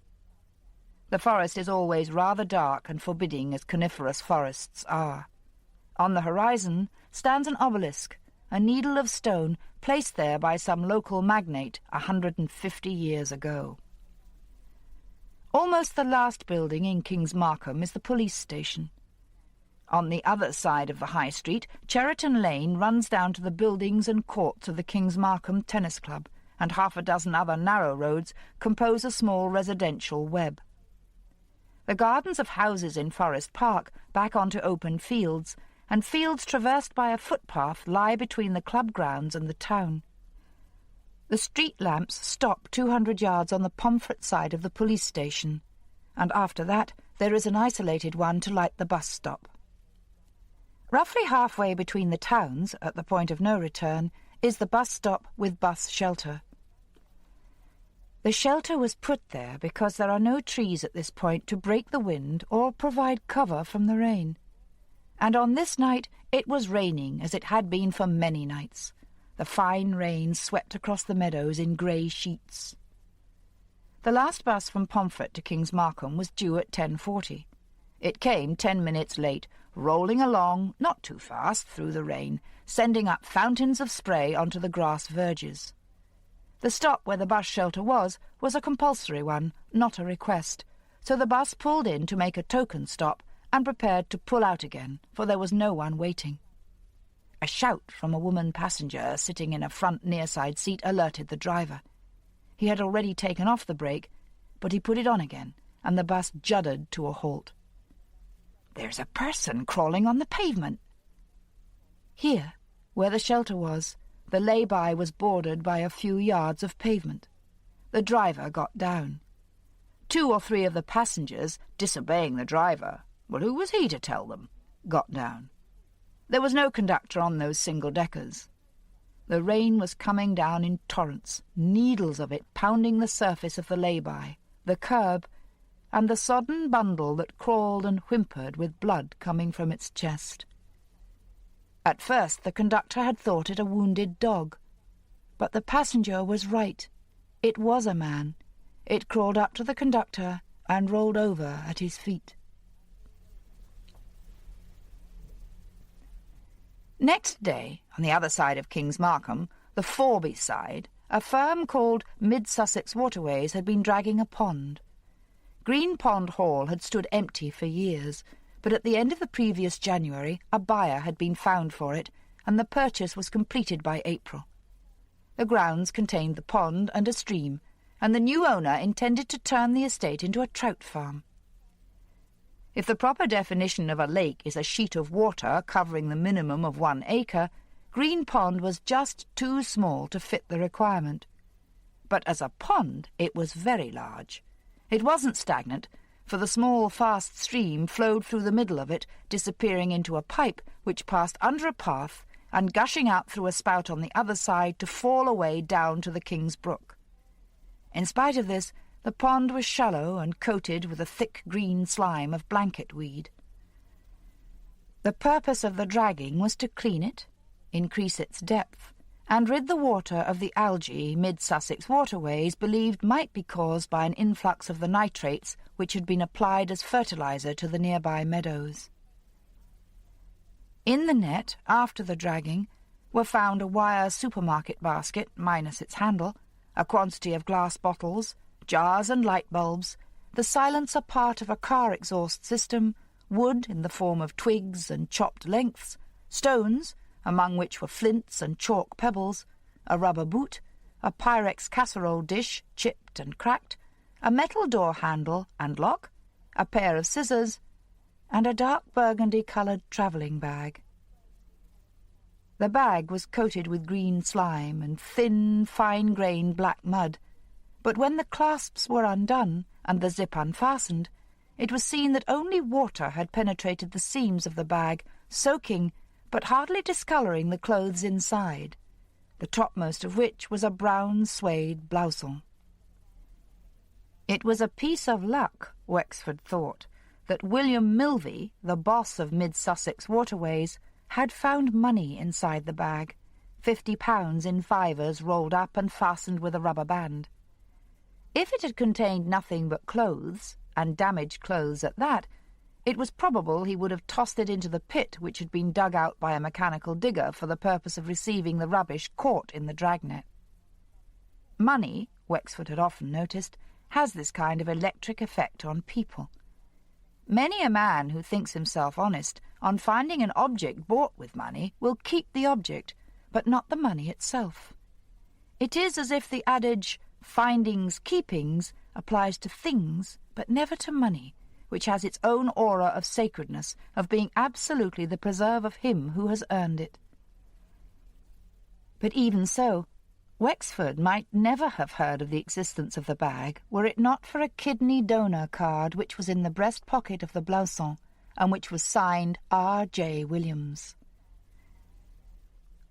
The forest is always rather dark and forbidding, as coniferous forests are. On the horizon stands an obelisk, a needle of stone placed there by some local magnate 150 years ago. Almost the last building in King's Markham is the police station. On the other side of the High Street, Cheriton Lane runs down to the buildings and courts of the King's Markham Tennis Club, and 6 other narrow roads compose a small residential web. The gardens of houses in Forest Park back onto open fields, and fields traversed by a footpath lie between the club grounds and the town. The street lamps stop 200 yards on the Pomfret side of the police station, and after that there is an isolated one to light the bus stop. Roughly halfway between the towns, at the point of no return, is the bus stop with bus shelter. The shelter was put there because there are no trees at this point to break the wind or provide cover from the rain. And on this night it was raining, as it had been for many nights. The fine rain swept across the meadows in grey sheets. The last bus from Pomfret to King's Markham was due at 10:40. It came 10 minutes late, rolling along, not too fast, through the rain, sending up fountains of spray onto the grass verges. The stop where the bus shelter was a compulsory one, not a request, so the bus pulled in to make a token stop and prepared to pull out again, for there was no one waiting. A shout from a woman passenger sitting in a front near-side seat alerted the driver. He had already taken off the brake, but he put it on again, and the bus juddered to a halt. "There's a person crawling on the pavement." Here, where the shelter was, the lay-by was bordered by a few yards of pavement. The driver got down. 2 or 3 of the passengers, disobeying the driver, well, who was he to tell them, got down. There was no conductor on those single-deckers. The rain was coming down in torrents, needles of it pounding the surface of the lay-by, the curb, and the sodden bundle that crawled and whimpered with blood coming from its chest. At first the conductor had thought it a wounded dog, but the passenger was right. It was a man. It crawled up to the conductor and rolled over at his feet. Next day, on the other side of King's Markham, the Forby side, a firm called Mid-Sussex Waterways had been dragging a pond. Green Pond Hall had stood empty for years, but at the end of the previous January a buyer had been found for it, and the purchase was completed by April. The grounds contained the pond and a stream, and the new owner intended to turn the estate into a trout farm. If the proper definition of a lake is a sheet of water covering the minimum of 1 acre, Green Pond was just too small to fit the requirement. But as a pond, it was very large. It wasn't stagnant, for the small, fast stream flowed through the middle of it, disappearing into a pipe which passed under a path and gushing out through a spout on the other side to fall away down to the King's Brook. In spite of this, the pond was shallow and coated with a thick green slime of blanket weed. The purpose of the dragging was to clean it, increase its depth, and rid the water of the algae Mid-Sussex Waterways believed might be caused by an influx of the nitrates which had been applied as fertilizer to the nearby meadows. In the net, after the dragging, were found a wire supermarket basket minus its handle, a quantity of glass bottles, jars and light bulbs, the silencer part of a car exhaust system, wood in the form of twigs and chopped lengths, stones, among which were flints and chalk pebbles, a rubber boot, a Pyrex casserole dish, chipped and cracked, a metal door handle and lock, a pair of scissors, and a dark burgundy-coloured travelling bag. The bag was coated with green slime and thin, fine-grained black mud, but when the clasps were undone and the zip unfastened, it was seen that only water had penetrated the seams of the bag, soaking but hardly discolouring the clothes inside, the topmost of which was a brown suede blouson. It was a piece of luck, Wexford thought, that William Milvey, the boss of Mid-Sussex Waterways, had found money inside the bag, £50 in fivers rolled up and fastened with a rubber band. If it had contained nothing but clothes, and damaged clothes at that, it was probable he would have tossed it into the pit which had been dug out by a mechanical digger for the purpose of receiving the rubbish caught in the dragnet. Money, Wexford had often noticed, has this kind of electric effect on people. Many a man who thinks himself honest, on finding an object bought with money, will keep the object, but not the money itself. It is as if the adage, findings keepings, applies to things, but never to money, which has its own aura of sacredness, of being absolutely the preserve of him who has earned it. But even so, Wexford might never have heard of the existence of the bag were it not for a kidney donor card which was in the breast pocket of the blouson, and which was signed R.J. Williams.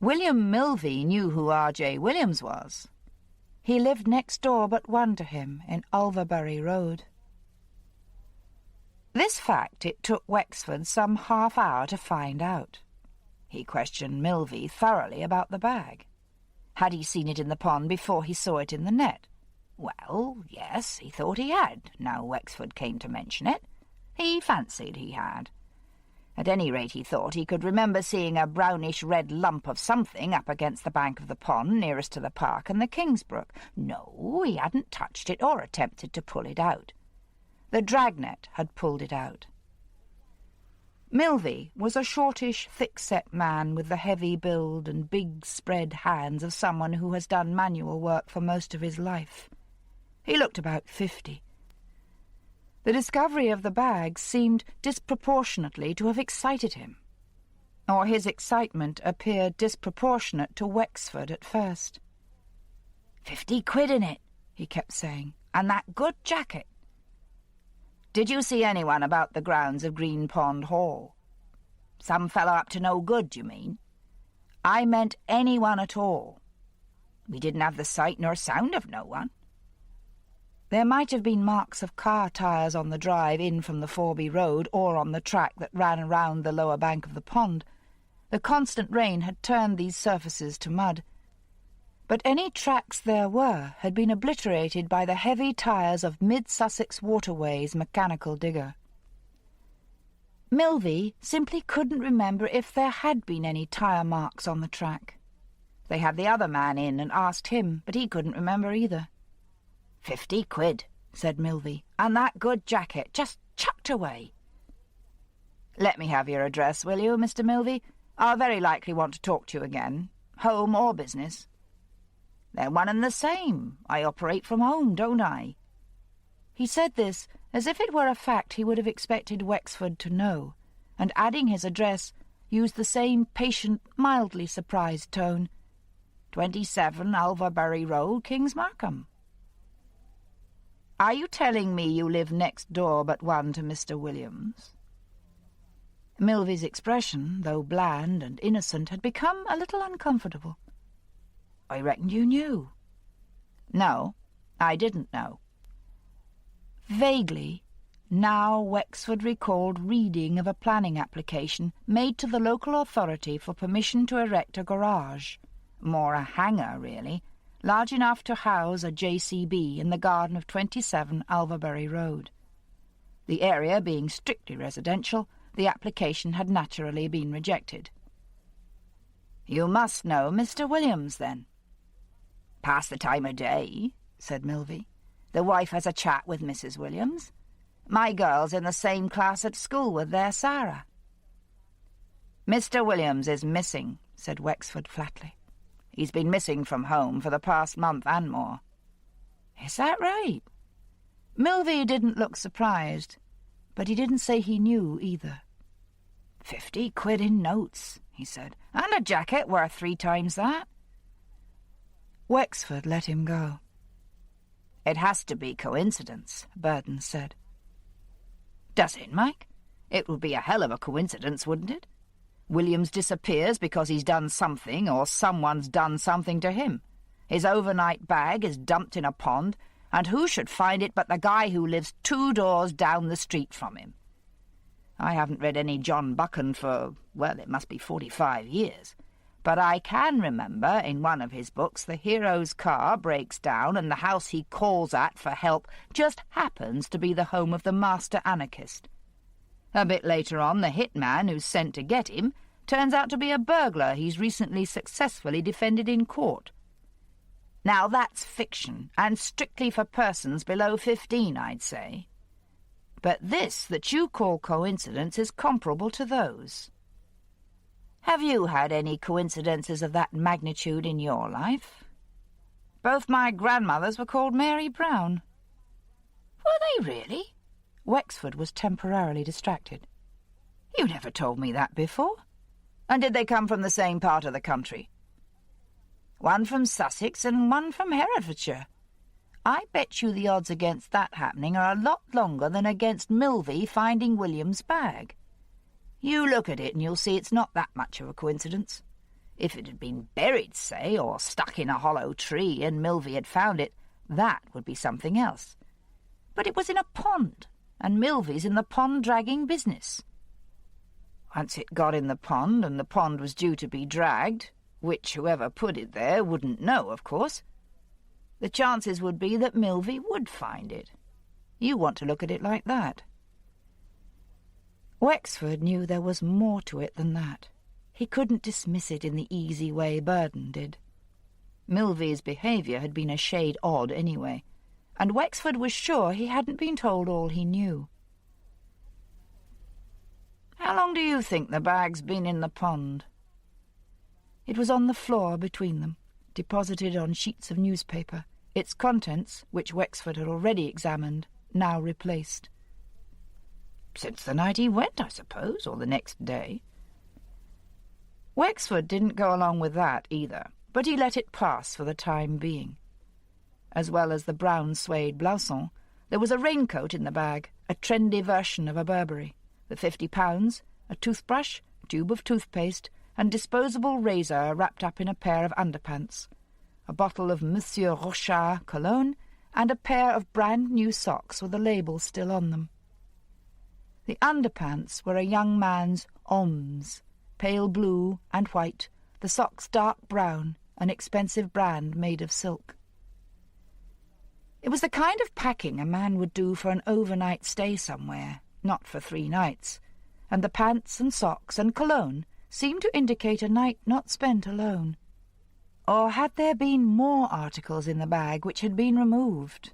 William Milvey knew who R.J. Williams was. He lived next door but one to him in Ulverbury Road. This fact it took Wexford some half-hour to find out. He questioned Milvey thoroughly about the bag. Had he seen it in the pond before he saw it in the net? Well, yes, he thought he had, now Wexford came to mention it. He fancied he had. At any rate, he thought he could remember seeing a brownish-red lump of something up against the bank of the pond nearest to the park and the King's Brook. No, he hadn't touched it or attempted to pull it out. The dragnet had pulled it out. Milvey was a shortish, thick-set man with the heavy build and big spread hands of someone who has done manual work for most of his life. He looked about 50. The discovery of the bag seemed disproportionately to have excited him. or his excitement appeared disproportionate to Wexford at first. "£50 in it," he kept saying, "and that good jacket. Did you see anyone about the grounds of Green Pond Hall? Some fellow up to no good, you mean? I meant anyone at all. We didn't have the sight nor sound of no one." There might have been marks of car tyres on the drive in from the Forby Road or on the track that ran round the lower bank of the pond. The constant rain had turned these surfaces to mud. But any tracks there were had been obliterated by the heavy tyres of Mid-Sussex Waterways mechanical digger. Milvey simply couldn't remember if there had been any tyre marks on the track. They had the other man in and asked him, but he couldn't remember either. £50, said Milvey, and that good jacket just chucked away. "Let me have your address, will you, Mr. Milvey? I'll very likely want to talk to you again, home or business." "They're one and the same. I operate from home, don't I?" He said this as if it were a fact he would have expected Wexford to know, and adding his address, used the same patient, mildly surprised tone. 27 Alvabury Road, Kings Markham. "Are you telling me you live next door but one to Mr. Williams?" Milvey's expression, though bland and innocent, had become a little uncomfortable. "I reckoned you knew." "No, I didn't know." Vaguely, now Wexford recalled reading of a planning application made to the local authority for permission to erect a garage, more a hangar, really, large enough to house a JCB in the garden of 27 Alvabury Road. The area being strictly residential, the application had naturally been rejected. "You must know Mr. Williams, then?" "Pass the time of day," said Milvey. "The wife has a chat with Mrs. Williams. My girl's in the same class at school with their Sarah." "Mr. Williams is missing," said Wexford flatly. "He's been missing from home for the past month and more." "Is that right?" Milvey didn't look surprised, but he didn't say he knew either. £50 in notes," he said, "and a jacket worth 3 times that." Wexford let him go. "It has to be coincidence," Burden said. "Does it, Mike? It would be a hell of a coincidence, wouldn't it? Williams disappears because he's done something or someone's done something to him. His overnight bag is dumped in a pond, and who should find it but the guy who lives 2 doors down the street from him? I haven't read any John Buchan for, well, it must be 45 years. But I can remember in one of his books the hero's car breaks down and the house he calls at for help just happens to be the home of the master anarchist. A bit later on, the hitman who's sent to get him turns out to be a burglar he's recently successfully defended in court. Now that's fiction, and strictly for persons below 15, I'd say. But this that you call coincidence is comparable to those. Have you had any coincidences of that magnitude in your life? Both my grandmothers were called Mary Brown." "Were they really?" Wexford was temporarily distracted. "You never told me that before. And did they come from the same part of the country?" "One from Sussex and one from Herefordshire. I bet you the odds against that happening are a lot longer than against Milvey finding William's bag. You look at it and you'll see it's not that much of a coincidence. If it had been buried, say, or stuck in a hollow tree and Milvey had found it, that would be something else. But it was in a pond, and Milvey's in the pond-dragging business. Once it got in the pond, and the pond was due to be dragged, which whoever put it there wouldn't know, of course, the chances would be that Milvey would find it. You want to look at it like that." Wexford knew there was more to it than that. He couldn't dismiss it in the easy way Burden did. Milvey's behaviour had been a shade odd anyway, and Wexford was sure he hadn't been told all he knew. "How long do you think the bag's been in the pond?" It was on the floor between them, deposited on sheets of newspaper, its contents, which Wexford had already examined, now replaced. "Since the night he went, I suppose, or the next day." Wexford didn't go along with that either, but he let it pass for the time being. As well as the brown suede blouson, there was a raincoat in the bag, a trendy version of a Burberry, the £50, a toothbrush, tube of toothpaste, and disposable razor wrapped up in a pair of underpants, a bottle of Monsieur Rochard cologne, and a pair of brand-new socks with the label still on them. The underpants were a young man's Oms, pale blue and white, the socks dark brown, an expensive brand made of silk. It was the kind of packing a man would do for an overnight stay somewhere, not for 3 nights, and the pants and socks and cologne seemed to indicate a night not spent alone. Or had there been more articles in the bag which had been removed?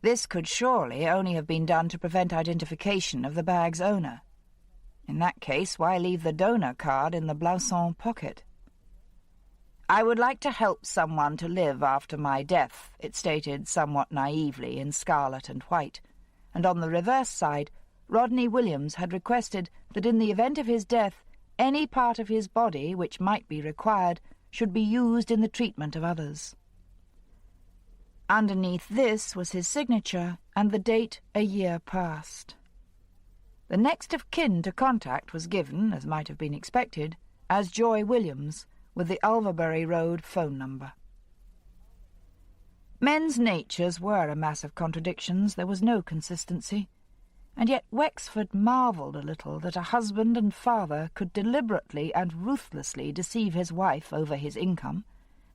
This could surely only have been done to prevent identification of the bag's owner. In that case, why leave the donor card in the blouson pocket? "I would like to help someone to live after my death," it stated somewhat naively in scarlet and white, and on the reverse side, Rodney Williams had requested that in the event of his death, any part of his body which might be required should be used in the treatment of others. Underneath this was his signature and the date a year past. The next of kin to contact was given, as might have been expected, as Joy Williams, with the Alvabury Road phone number. Men's natures were a mass of contradictions. There was no consistency, and yet Wexford marvelled a little that a husband and father could deliberately and ruthlessly deceive his wife over his income,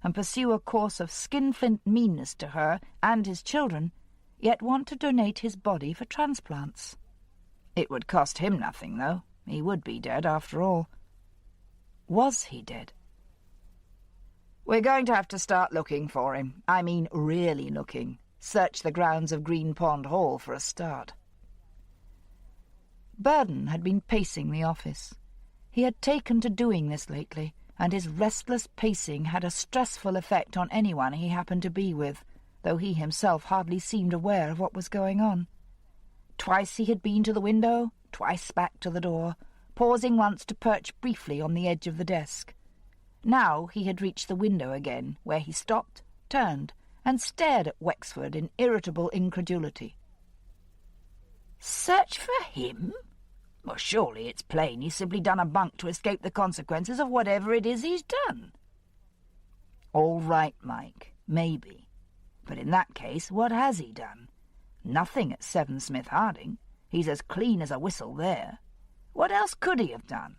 and pursue a course of skinflint meanness to her and his children, yet want to donate his body for transplants. It would cost him nothing, though. He would be dead, after all. Was he dead? "We're going to have to start looking for him. I mean, really looking. Search the grounds of Green Pond Hall for a start." Burden had been pacing the office. He had taken to doing this lately, and his restless pacing had a stressful effect on anyone he happened to be with, though he himself hardly seemed aware of what was going on. Twice he had been to the window, twice back to the door, pausing once to perch briefly on the edge of the desk. Now he had reached the window again, where he stopped, turned, and stared at Wexford in irritable incredulity. "Search for him? Well, surely it's plain he's simply done a bunk to escape the consequences of whatever it is he's done." "All right, Mike, maybe. But in that case, what has he done? Nothing at 7 Smith Harding. He's as clean as a whistle there. What else could he have done?"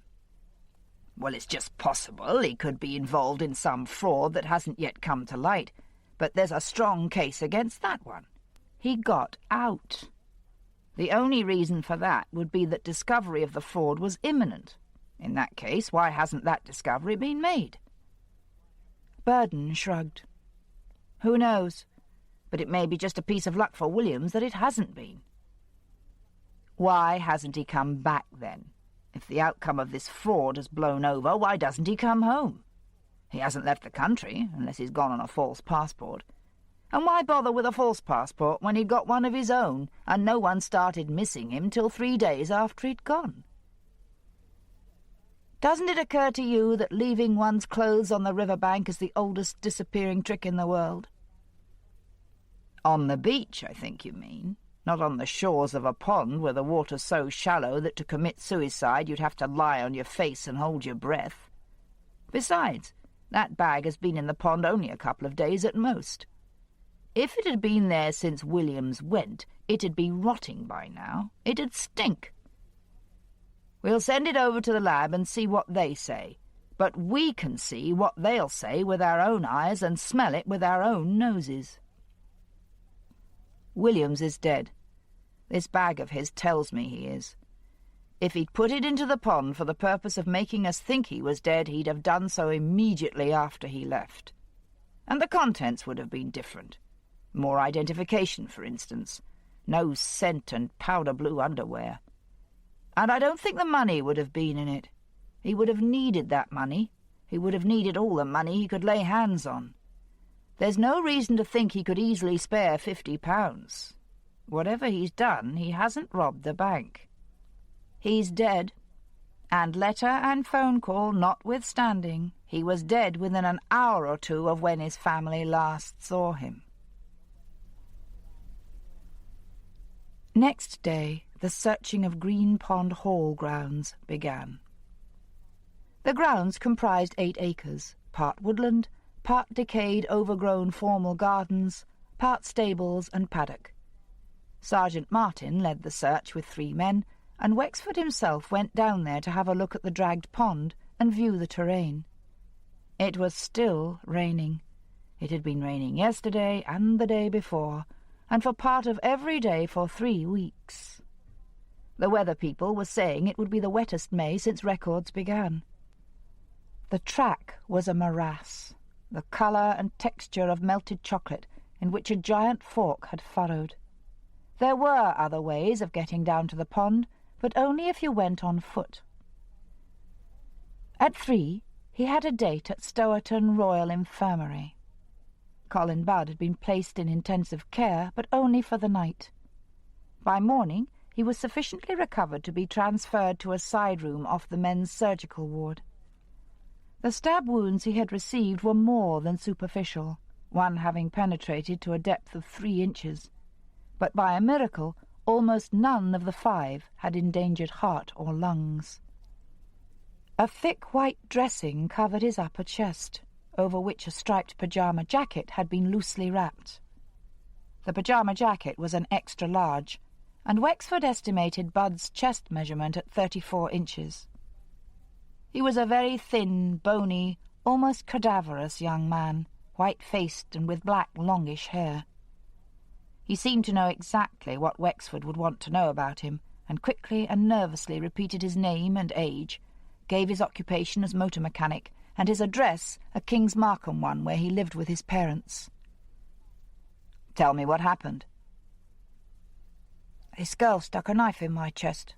"Well, it's just possible he could be involved in some fraud that hasn't yet come to light, but there's a strong case against that one. He got out. The only reason for that would be that discovery of the fraud was imminent. In that case, why hasn't that discovery been made?" Burden shrugged. "Who knows? But it may be just a piece of luck for Williams that it hasn't been." "Why hasn't he come back, then? If the outcome of this fraud has blown over, why doesn't he come home? He hasn't left the country, unless he's gone on a false passport. And why bother with a false passport when he'd got one of his own, and no one started missing him till 3 days after he'd gone? Doesn't it occur to you that leaving one's clothes on the riverbank is the oldest disappearing trick in the world?" "On the beach, I think you mean. Not on the shores of a pond where the water's so shallow that to commit suicide you'd have to lie on your face and hold your breath. Besides, that bag has been in the pond only a couple of days at most. If it had been there since Williams went, it'd be rotting by now. It'd stink. We'll send it over to the lab and see what they say, but we can see what they'll say with our own eyes and smell it with our own noses." "Williams is dead. This bag of his tells me he is. If he'd put it into the pond for the purpose of making us think he was dead, he'd have done so immediately after he left. And the contents would have been different. More identification, for instance. No scent and powder-blue underwear. And I don't think the money would have been in it. He would have needed that money. He would have needed all the money he could lay hands on. There's no reason to think he could easily spare £50. Whatever he's done, he hasn't robbed the bank. He's dead, And letter and phone call notwithstanding, he was dead within an hour or two of when his family last saw him. Next day, the searching of Green Pond Hall grounds began. The grounds comprised 8 acres, part woodland, part decayed, overgrown formal gardens, part stables and paddock. Sergeant Martin led the search with 3 men, and Wexford himself went down there to have a look at the dragged pond and view the terrain. It was still raining. It had been raining yesterday and the day before, and for part of every day for 3 weeks. The weather people were saying it would be the wettest May since records began. The track was a morass, the colour and texture of melted chocolate in which a giant fork had furrowed. There were other ways of getting down to the pond, but only if you went on foot. At 3, he had a date at Stourton Royal Infirmary. Colin Budd had been placed in intensive care, but only for the night. By morning, he was sufficiently recovered to be transferred to a side room off the men's surgical ward. The stab wounds he had received were more than superficial, one having penetrated to a depth of 3 inches. But by a miracle, almost none of the 5 had endangered heart or lungs. A thick white dressing covered his upper chest, over which a striped pyjama jacket had been loosely wrapped. The pyjama jacket was an extra large, and Wexford estimated Budd's chest measurement at 34 inches. He was a very thin, bony, almost cadaverous young man, white-faced and with black, longish hair. He seemed to know exactly what Wexford would want to know about him, and quickly and nervously repeated his name and age, gave his occupation as motor mechanic, and his address a King's Markham one where he lived with his parents. "Tell me what happened." "This girl stuck a knife in my chest."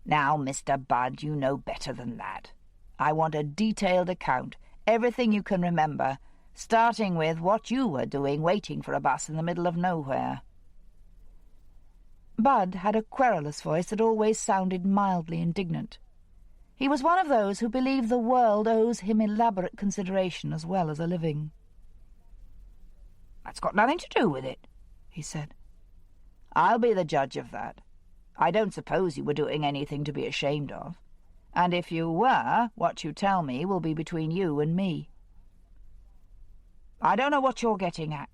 "Now, Mr. Budd, you know better than that. I want a detailed account, everything you can remember, starting with what you were doing waiting for a bus in the middle of nowhere." Budd had a querulous voice that always sounded mildly indignant. He was one of those who believe the world owes him elaborate consideration as well as a living. "That's got nothing to do with it," he said. "I'll be the judge of that. I don't suppose you were doing anything to be ashamed of. And if you were, what you tell me will be between you and me." "I don't know what you're getting at."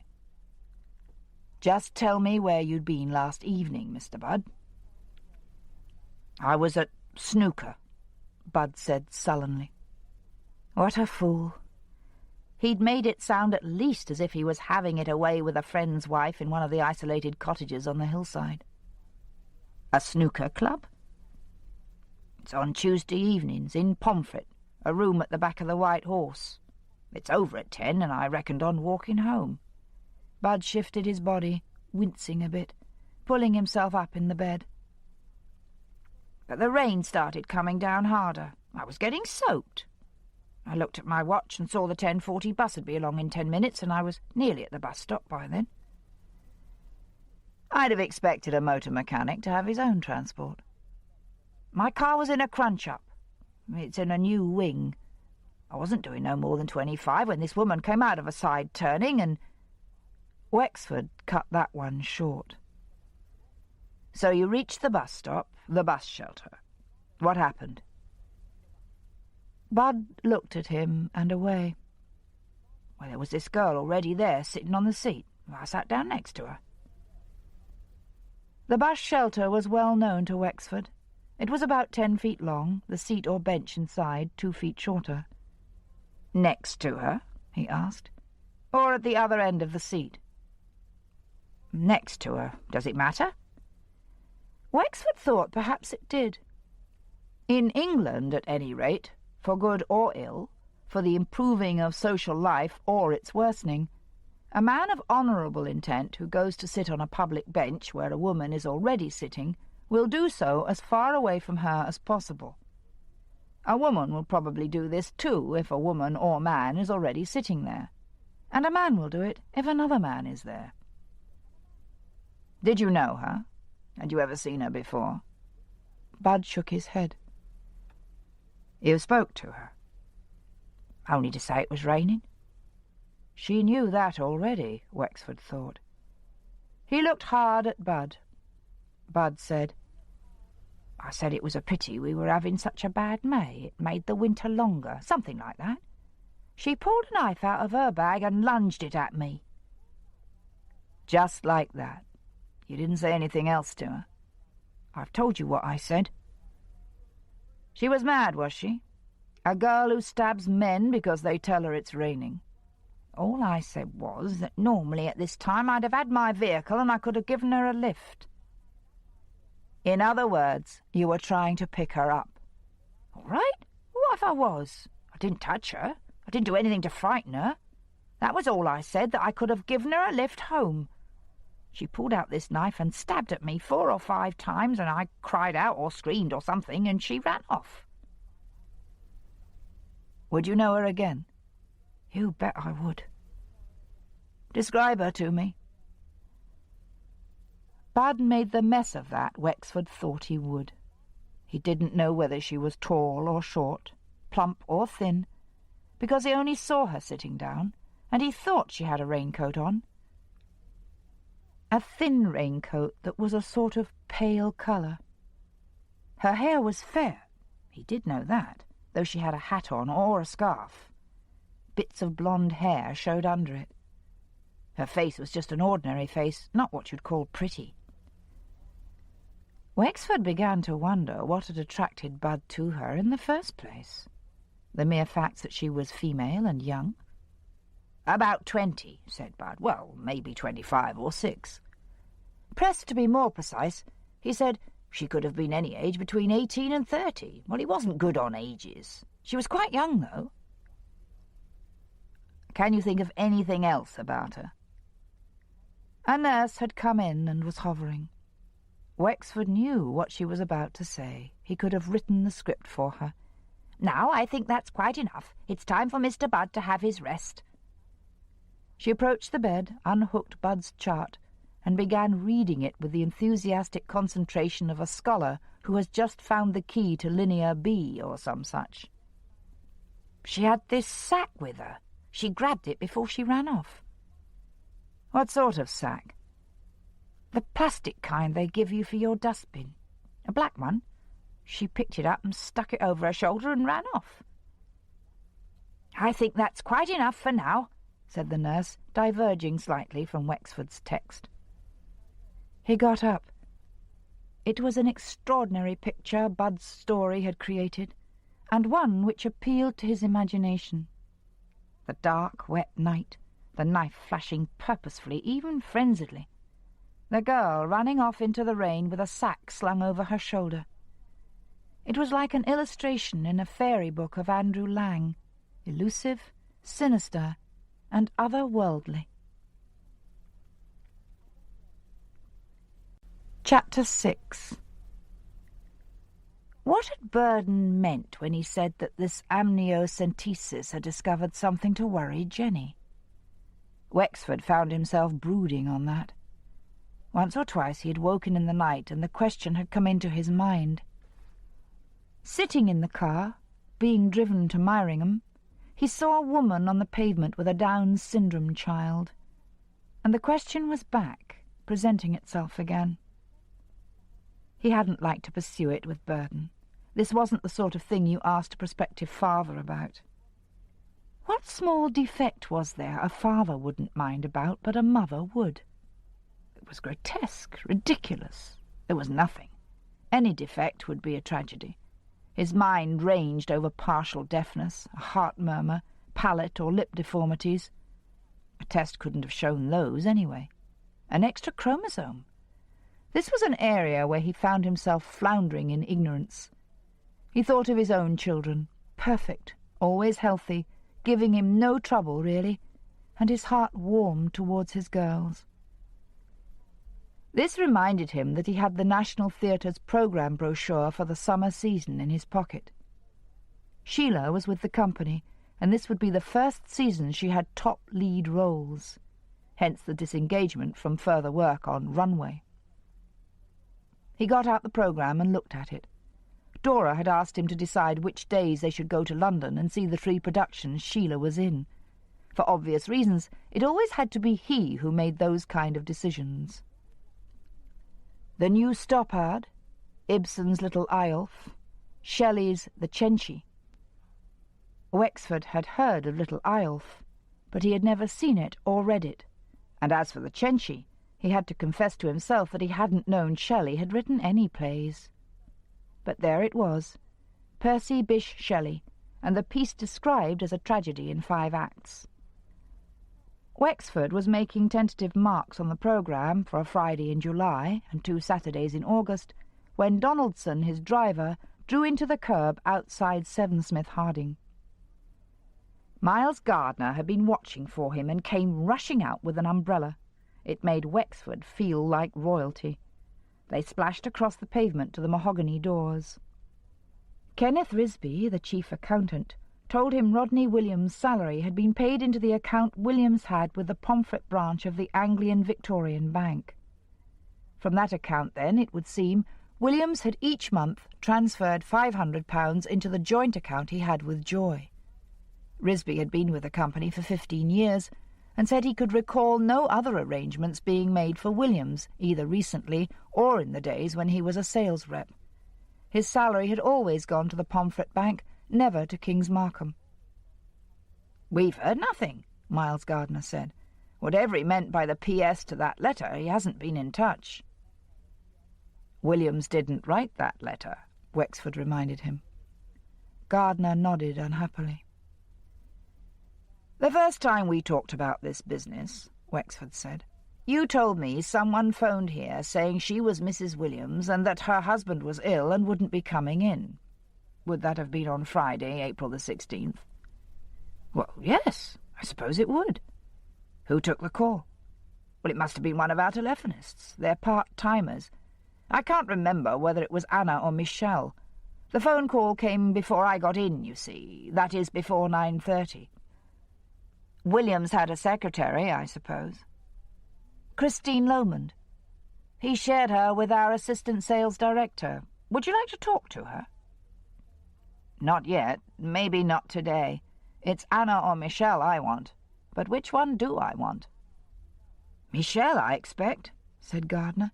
"Just tell me where you'd been last evening, Mr. Budd." "I was at snooker," Budd said sullenly. What a fool. He'd made it sound at least as if he was having it away with a friend's wife in one of the isolated cottages on the hillside. "A snooker club?" "It's on Tuesday evenings, in Pomfret, a room at the back of the White Horse. It's over at 10, and I reckoned on walking home." Budd shifted his body, wincing a bit, pulling himself up in the bed. "But the rain started coming down harder. I was getting soaked. I looked at my watch and saw the 10:40 bus would be along in 10 minutes, and I was nearly at the bus stop by then. I'd have expected a motor mechanic to have his own transport. My car was in a crunch-up. It's in a new wing. I wasn't doing no more than 25 when this woman came out of a side turning and—" Wexford cut that one short. "So you reached the bus stop, the bus shelter. What happened?" Budd looked at him and away. "Well, there was this girl already there, sitting on the seat. I sat down next to her." The bus shelter was well known to Wexford. It was about 10 feet long, the seat or bench inside 2 feet shorter. "Next to her?" he asked. "Or at the other end of the seat?" "Next to her. Does it matter?" Wexford thought perhaps it did. In England, at any rate, for good or ill, for the improving of social life or its worsening, a man of honourable intent who goes to sit on a public bench where a woman is already sitting will do so as far away from her as possible. A woman will probably do this too if a woman or man is already sitting there, and a man will do it if another man is there. "Did you know her? Had you ever seen her before?" Budd shook his head. You spoke to her? Only to say it was raining. She knew that already, Wexford thought. He looked hard at Bud. Bud said, I said it was a pity we were having such a bad May. It made the winter longer, something like that. She pulled a knife out of her bag and lunged it at me. Just like that. You didn't say anything else to her? I've told you what I said. She was mad, was she? A girl who stabs men because they tell her it's raining. All I said was that normally at this time I'd have had my vehicle and I could have given her a lift. In other words, you were trying to pick her up. All right, what if I was? I didn't touch her. I didn't do anything to frighten her. That was all I said, that I could have given her a lift home. She pulled out this knife and stabbed at me 4 or 5 times, and I cried out or screamed or something, and she ran off. Would you know her again? You bet I would. Describe her to me. Bud made the mess of that Wexford thought he would. He didn't know whether she was tall or short, plump or thin, because he only saw her sitting down, and he thought she had a raincoat on. A thin raincoat that was a sort of pale colour. Her hair was fair, he did know that, though she had a hat on or a scarf. Bits of blonde hair showed under it. Her face was just an ordinary face, not what you'd call pretty. Wexford began to wonder what had attracted Bud to her in the first place. The mere fact that she was female and young. About 20, said Bud. Well, maybe 25 or 6. Pressed to be more precise, he said she could have been any age between 18 and 30. Well, he wasn't good on ages. She was quite young, though. Can you think of anything else about her? A nurse had come in and was hovering. Wexford knew what she was about to say. He could have written the script for her. Now, I think that's quite enough. It's time for Mr. Bud to have his rest. She approached the bed, unhooked Bud's chart, and began reading it with the enthusiastic concentration of a scholar who has just found the key to Linear B or some such. She had this sack with her. She grabbed it before she ran off. What sort of sack? The plastic kind they give you for your dustbin. A black one. She picked it up and stuck it over her shoulder and ran off. I think that's quite enough for now, said the nurse, diverging slightly from Wexford's text. He got up. It was an extraordinary picture Bud's story had created, and one which appealed to his imagination. The dark, wet night, the knife flashing purposefully, even frenziedly. The girl running off into the rain with a sack slung over her shoulder. It was like an illustration in a fairy book of Andrew Lang, elusive, sinister, and otherworldly. Chapter 6. What had Burden meant when he said that this amniocentesis had discovered something to worry Jenny? Wexford found himself brooding on that. Once or twice he had woken in the night and the question had come into his mind. Sitting in the car, being driven to Myringham, he saw a woman on the pavement with a Down syndrome child, and the question was back, presenting itself again. He hadn't liked to pursue it with Burden. This wasn't the sort of thing you asked a prospective father about. What small defect was there a father wouldn't mind about, but a mother would? It was grotesque, ridiculous. There was nothing. Any defect would be a tragedy. His mind ranged over partial deafness, a heart murmur, palate or lip deformities. A test couldn't have shown those anyway. An extra chromosome. This was an area where he found himself floundering in ignorance. He thought of his own children, perfect, always healthy, giving him no trouble, really, and his heart warmed towards his girls. This reminded him that he had the National Theatre's programme brochure for the summer season in his pocket. Sheila was with the company, and this would be the first season she had top lead roles, hence the disengagement from further work on Runway. He got out the programme and looked at it. Dora had asked him to decide which days they should go to London and see the 3 productions Sheila was in. For obvious reasons, it always had to be he who made those kind of decisions. The New Stoppard, Ibsen's Little Eyolf, Shelley's The Cenci. Wexford had heard of Little Eyolf, but he had never seen it or read it, and as for The Cenci, he had to confess to himself that he hadn't known Shelley had written any plays. But there it was, Percy Bysshe Shelley, and the piece described as a tragedy in 5 acts. Wexford was making tentative marks on the programme for a Friday in July and 2 Saturdays in August, when Donaldson, his driver, drew into the curb outside Seven Smith Harding. Miles Gardner had been watching for him and came rushing out with an umbrella. It made Wexford feel like royalty. They splashed across the pavement to the mahogany doors. Kenneth Risby, the chief accountant, told him Rodney Williams' salary had been paid into the account Williams had with the Pomfret branch of the Anglian Victorian Bank. From that account, then, it would seem, Williams had each month transferred £500 into the joint account he had with Joy. Risby had been with the company for 15 years, and said he could recall no other arrangements being made for Williams, either recently or in the days when he was a sales rep. His salary had always gone to the Pomfret Bank, never to King's Markham. "We've heard nothing," Miles Gardner said. "Whatever he meant by the P.S. to that letter, he hasn't been in touch." "Williams didn't write that letter," Wexford reminded him. Gardner nodded unhappily. "The first time we talked about this business," Wexford said, "you told me someone phoned here saying she was Mrs. Williams and that her husband was ill and wouldn't be coming in. Would that have been on Friday, April the 16th? "Well, yes, I suppose it would." "Who took the call?" "Well, it must have been one of our telephonists. They're part-timers. I can't remember whether it was Anna or Michelle. The phone call came before I got in, you see. That is, before 9:30. Williams had a secretary, I suppose." "Christine Lomond. He shared her with our assistant sales director. Would you like to talk to her?" "Not yet. Maybe not today. It's Anna or Michelle I want. But which one do I want?" "Michelle, I expect," said Gardner.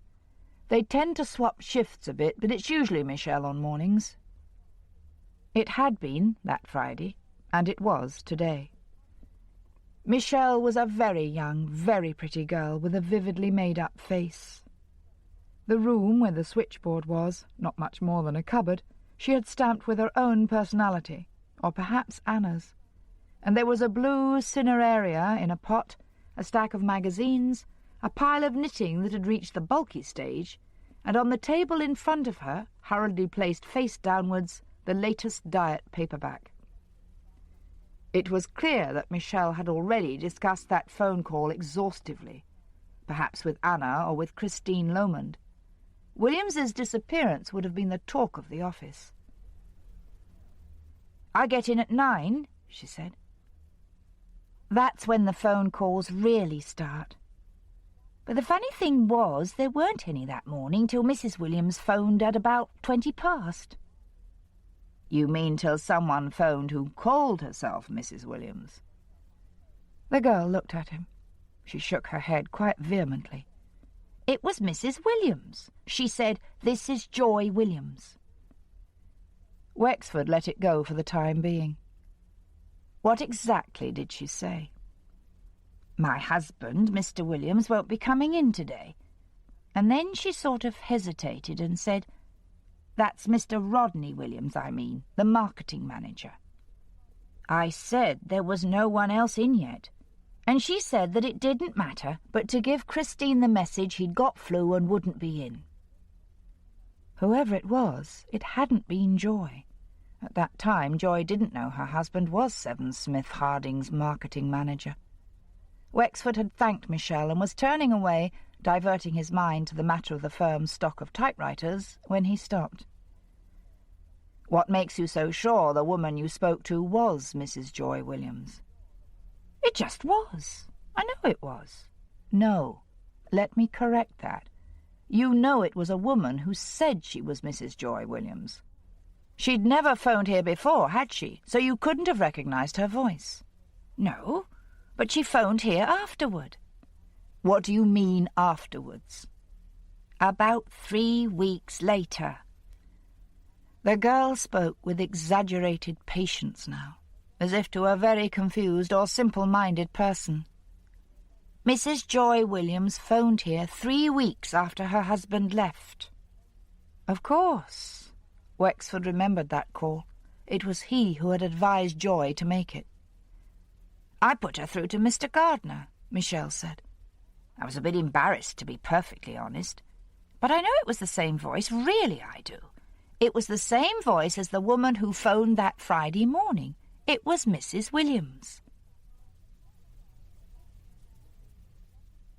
"They tend to swap shifts a bit, but it's usually Michelle on mornings." It had been that Friday, and it was today. Michelle was a very young, very pretty girl with a vividly made-up face. The room where the switchboard was, not much more than a cupboard, she had stamped with her own personality, or perhaps Anna's, and there was a blue cineraria in a pot, a stack of magazines, a pile of knitting that had reached the bulky stage, and on the table in front of her, hurriedly placed face downwards, the latest diet paperback. It was clear that Michelle had already discussed that phone call exhaustively, perhaps with Anna or with Christine Lomond. Williams's disappearance would have been the talk of the office. "I get in at 9, she said. "That's when the phone calls really start. But the funny thing was there weren't any that morning till Mrs. Williams phoned at about 20 past. "You mean till someone phoned who called herself Mrs. Williams?" The girl looked at him. She shook her head quite vehemently. "It was Mrs. Williams. She said, 'This is Joy Williams.'" Wexford let it go for the time being. "What exactly did she say?" "My husband, Mr. Williams, won't be coming in today." And then she sort of hesitated and said, "That's Mr. Rodney Williams, I mean, the marketing manager." I said there was no one else in yet, and she said that it didn't matter, but to give Christine the message he'd got flu and wouldn't be in. Whoever it was, it hadn't been Joy. At that time, Joy didn't know her husband was Seven Smith Harding's marketing manager. Wexford had thanked Michelle and was turning away, diverting his mind to the matter of the firm's stock of typewriters, when he stopped. "What makes you so sure the woman you spoke to was Mrs. Joy Williams?" "It just was. I know it was." "No, let me correct that. You know it was a woman who said she was Mrs. Joy Williams." She'd never phoned here before, had she? So you couldn't have recognised her voice. No, but she phoned here afterward. What do you mean, afterwards? About 3 weeks later. The girl spoke with exaggerated patience now, as if to a very confused or simple-minded person. Mrs. Joy Williams phoned here 3 weeks after her husband left. Of course. Wexford remembered that call. It was he who had advised Joy to make it. I put her through to Mr. Gardner, Michelle said. I was a bit embarrassed, to be perfectly honest. But I know it was the same voice, really I do. It was the same voice as the woman who phoned that Friday morning. It was Mrs. Williams.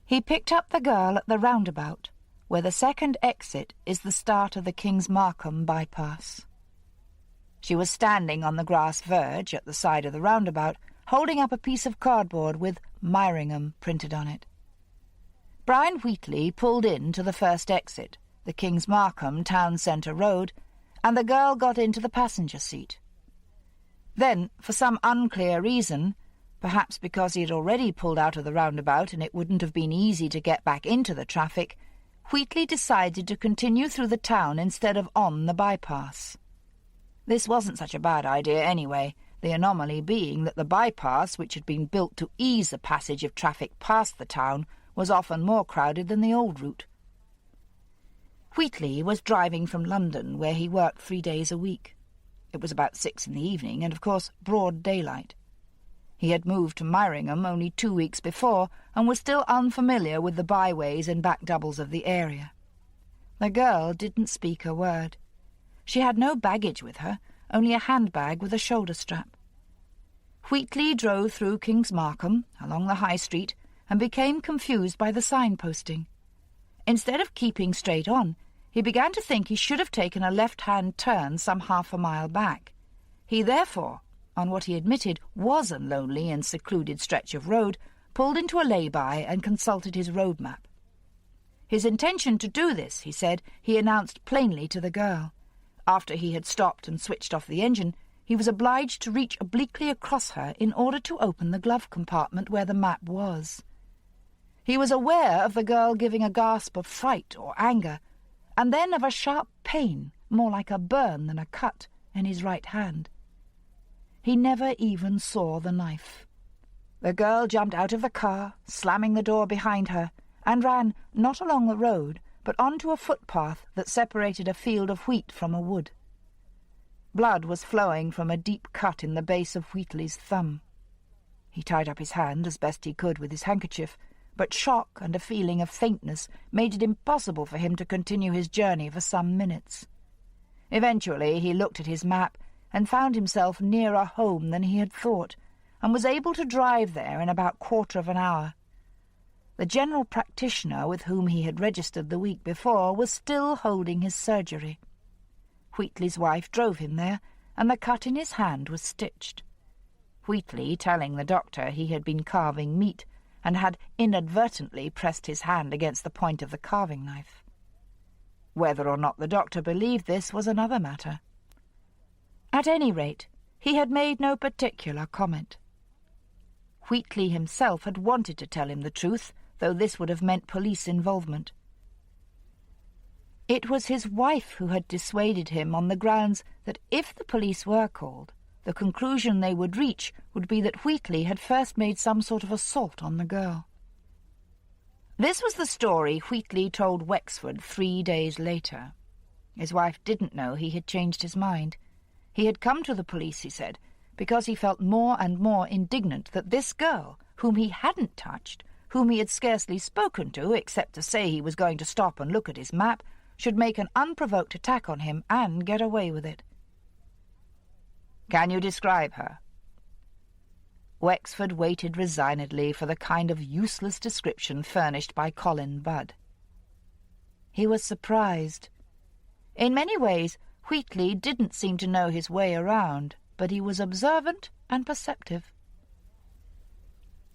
He picked up the girl at the roundabout, where the second exit is the start of the Kings Markham bypass. She was standing on the grass verge at the side of the roundabout, holding up a piece of cardboard with Myringham printed on it. Brian Wheatley pulled in to the first exit, the Kings Markham Town Centre Road, and the girl got into the passenger seat. Then, for some unclear reason, perhaps because he had already pulled out of the roundabout and it wouldn't have been easy to get back into the traffic, Wheatley decided to continue through the town instead of on the bypass. This wasn't such a bad idea anyway, the anomaly being that the bypass, which had been built to ease the passage of traffic past the town, was often more crowded than the old route. Wheatley was driving from London, where he worked 3 days a week. It was about 6 in the evening, and of course broad daylight. He had moved to Myringham only 2 weeks before, and was still unfamiliar with the byways and back doubles of the area. The girl didn't speak a word. She had no baggage with her, only a handbag with a shoulder strap. Wheatley drove through Kings Markham, along the High Street, and became confused by the signposting. Instead of keeping straight on, he began to think he should have taken a left-hand turn some half a mile back. He therefore, on what he admitted was a lonely and secluded stretch of road, pulled into a lay-by and consulted his road map. His intention to do this, he said, he announced plainly to the girl. After he had stopped and switched off the engine, he was obliged to reach obliquely across her in order to open the glove compartment where the map was. He was aware of the girl giving a gasp of fright or anger, and then of a sharp pain, more like a burn than a cut, in his right hand. He never even saw the knife. The girl jumped out of the car, slamming the door behind her, and ran not along the road, but onto a footpath that separated a field of wheat from a wood. Blood was flowing from a deep cut in the base of Wheatley's thumb. He tied up his hand as best he could with his handkerchief, but shock and a feeling of faintness made it impossible for him to continue his journey for some minutes. Eventually he looked at his map and found himself nearer home than he had thought, and was able to drive there in about 1/4 of an hour. The general practitioner with whom he had registered the week before was still holding his surgery. Wheatley's wife drove him there, and the cut in his hand was stitched. Wheatley, telling the doctor he had been carving meat, and had inadvertently pressed his hand against the point of the carving knife. Whether or not the doctor believed this was another matter. At any rate, he had made no particular comment. Wheatley himself had wanted to tell him the truth, though this would have meant police involvement. It was his wife who had dissuaded him on the grounds that if the police were called, the conclusion they would reach would be that Wheatley had first made some sort of assault on the girl. This was the story Wheatley told Wexford 3 days later. His wife didn't know he had changed his mind. He had come to the police, he said, because he felt more and more indignant that this girl, whom he hadn't touched, whom he had scarcely spoken to except to say he was going to stop and look at his map, should make an unprovoked attack on him and get away with it. "Can you describe her?" Wexford waited resignedly for the kind of useless description furnished by Colin Budd. He was surprised. In many ways, Wheatley didn't seem to know his way around, but he was observant and perceptive.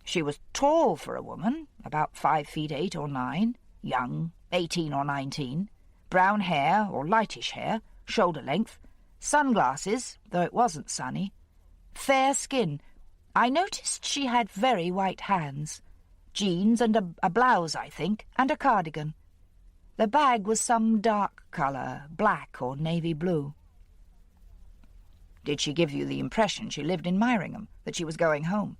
She was tall for a woman, about 5 feet 8 or 9, young, 18 or 19, brown hair or lightish hair, shoulder length, Sunglasses, though it wasn't sunny. Fair skin. I noticed she had very white hands. Jeans and a blouse, I think, and a cardigan. The bag was some dark colour, black or navy blue. Did she give you the impression she lived in Myringham, that she was going home?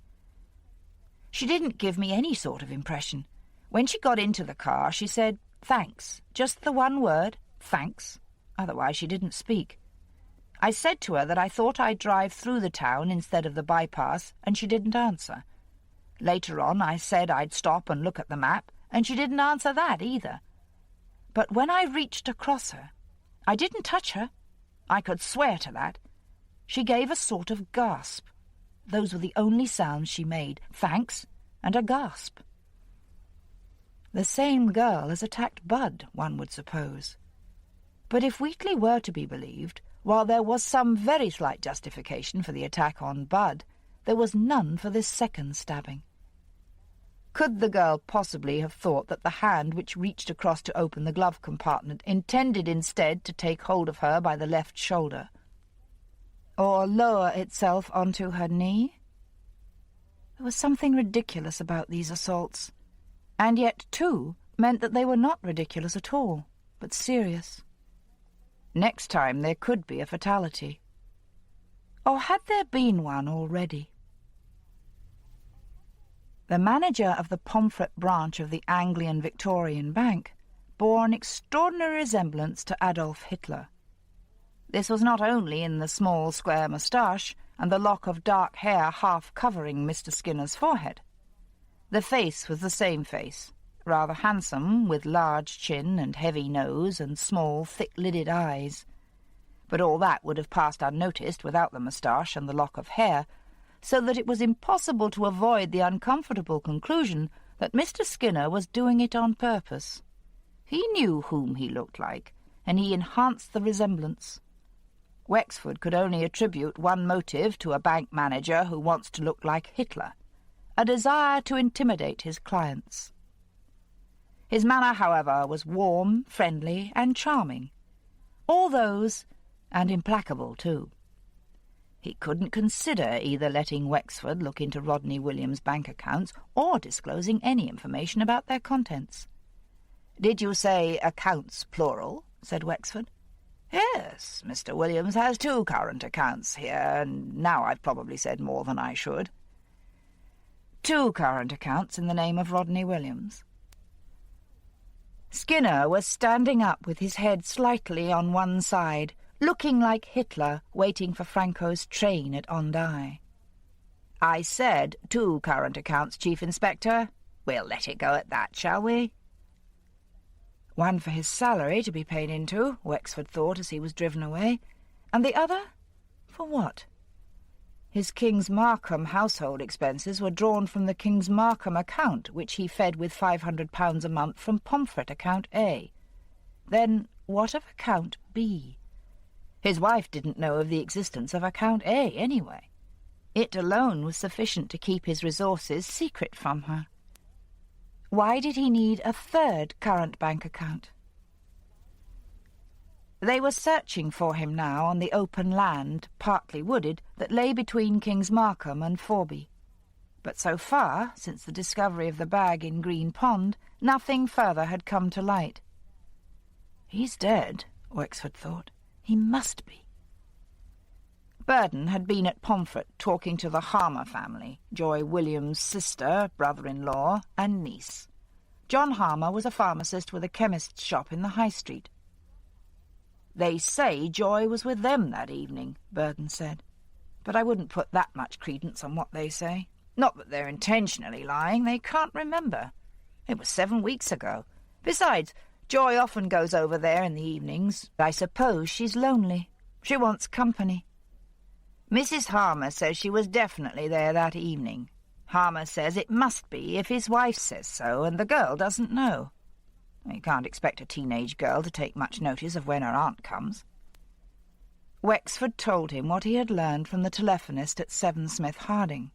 She didn't give me any sort of impression. When she got into the car, she said, "Thanks," just the one word, "thanks." Otherwise she didn't speak. I said to her that I thought I'd drive through the town instead of the bypass, and she didn't answer. Later on I said I'd stop and look at the map, and she didn't answer that either. But when I reached across her, I didn't touch her. I could swear to that. She gave a sort of gasp. Those were the only sounds she made, "thanks" and a gasp. The same girl as attacked Budd, one would suppose. But if Wheatley were to be believed, while there was some very slight justification for the attack on Budd, there was none for this second stabbing. Could the girl possibly have thought that the hand which reached across to open the glove compartment intended instead to take hold of her by the left shoulder? Or lower itself onto her knee? There was something ridiculous about these assaults, and yet, too, meant that they were not ridiculous at all, but serious. Next time there could be a fatality. Or had there been one already? The manager of the Pomfret branch of the Anglian Victorian Bank bore an extraordinary resemblance to Adolf Hitler. This was not only in the small square moustache and the lock of dark hair half covering Mr. Skinner's forehead. The face was the same face, rather handsome, with large chin and heavy nose and small, thick-lidded eyes. But all that would have passed unnoticed without the moustache and the lock of hair, so that it was impossible to avoid the uncomfortable conclusion that Mr. Skinner was doing it on purpose. He knew whom he looked like, and he enhanced the resemblance. Wexford could only attribute one motive to a bank manager who wants to look like Hitler, a desire to intimidate his clients. His manner, however, was warm, friendly, and charming. All those, and implacable, too. He couldn't consider either letting Wexford look into Rodney Williams' bank accounts or disclosing any information about their contents. "Did you say accounts, plural?" said Wexford. "Yes, Mr. Williams has 2 current accounts here, and now I've probably said more than I should." 2 current accounts in the name of Rodney Williams. Skinner was standing up with his head slightly on one side, looking like Hitler waiting for Franco's train at Hendaye. "I said 2 current accounts, Chief Inspector. We'll let it go at that, shall we?" One for his salary to be paid into, Wexford thought as he was driven away, and the other for what? His King's Markham household expenses were drawn from the King's Markham account, which he fed with £500 a month from Pomfret account A. Then what of account B? His wife didn't know of the existence of account A anyway. It alone was sufficient to keep his resources secret from her. Why did he need a 3rd current bank account? They were searching for him now on the open land, partly wooded, that lay between King's Markham and Forby. But so far, since the discovery of the bag in Green Pond, nothing further had come to light. "He's dead," Wexford thought. "He must be." Burden had been at Pomfret talking to the Harmer family, Joy Williams' sister, brother-in-law, and niece. John Harmer was a pharmacist with a chemist's shop in the High Street. "They say Joy was with them that evening," Burden said. "But I wouldn't put that much credence on what they say. Not that they're intentionally lying. They can't remember. It was 7 weeks ago. Besides, Joy often goes over there in the evenings. I suppose she's lonely. She wants company. Mrs. Harmer says she was definitely there that evening. Harmer says it must be if his wife says so, and the girl doesn't know. You can't expect a teenage girl to take much notice of when her aunt comes." Wexford told him what he had learned from the telephonist at 7 Smith Harding.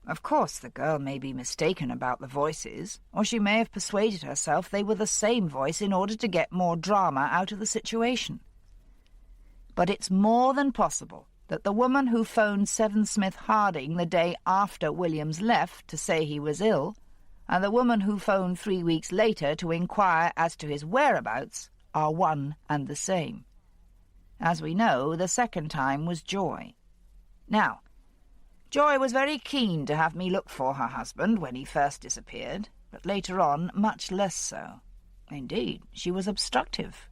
Of course the girl may be mistaken about the voices, or she may have persuaded herself they were the same voice in order to get more drama out of the situation. But it's more than possible that the woman who phoned Seven Smith Harding the day after Williams left to say he was ill, and the woman who phoned 3 weeks later to inquire as to his whereabouts are one and the same. As we know, the second time was Joy. Now, Joy was very keen to have me look for her husband when he first disappeared, but later on much less so. Indeed, she was obstructive.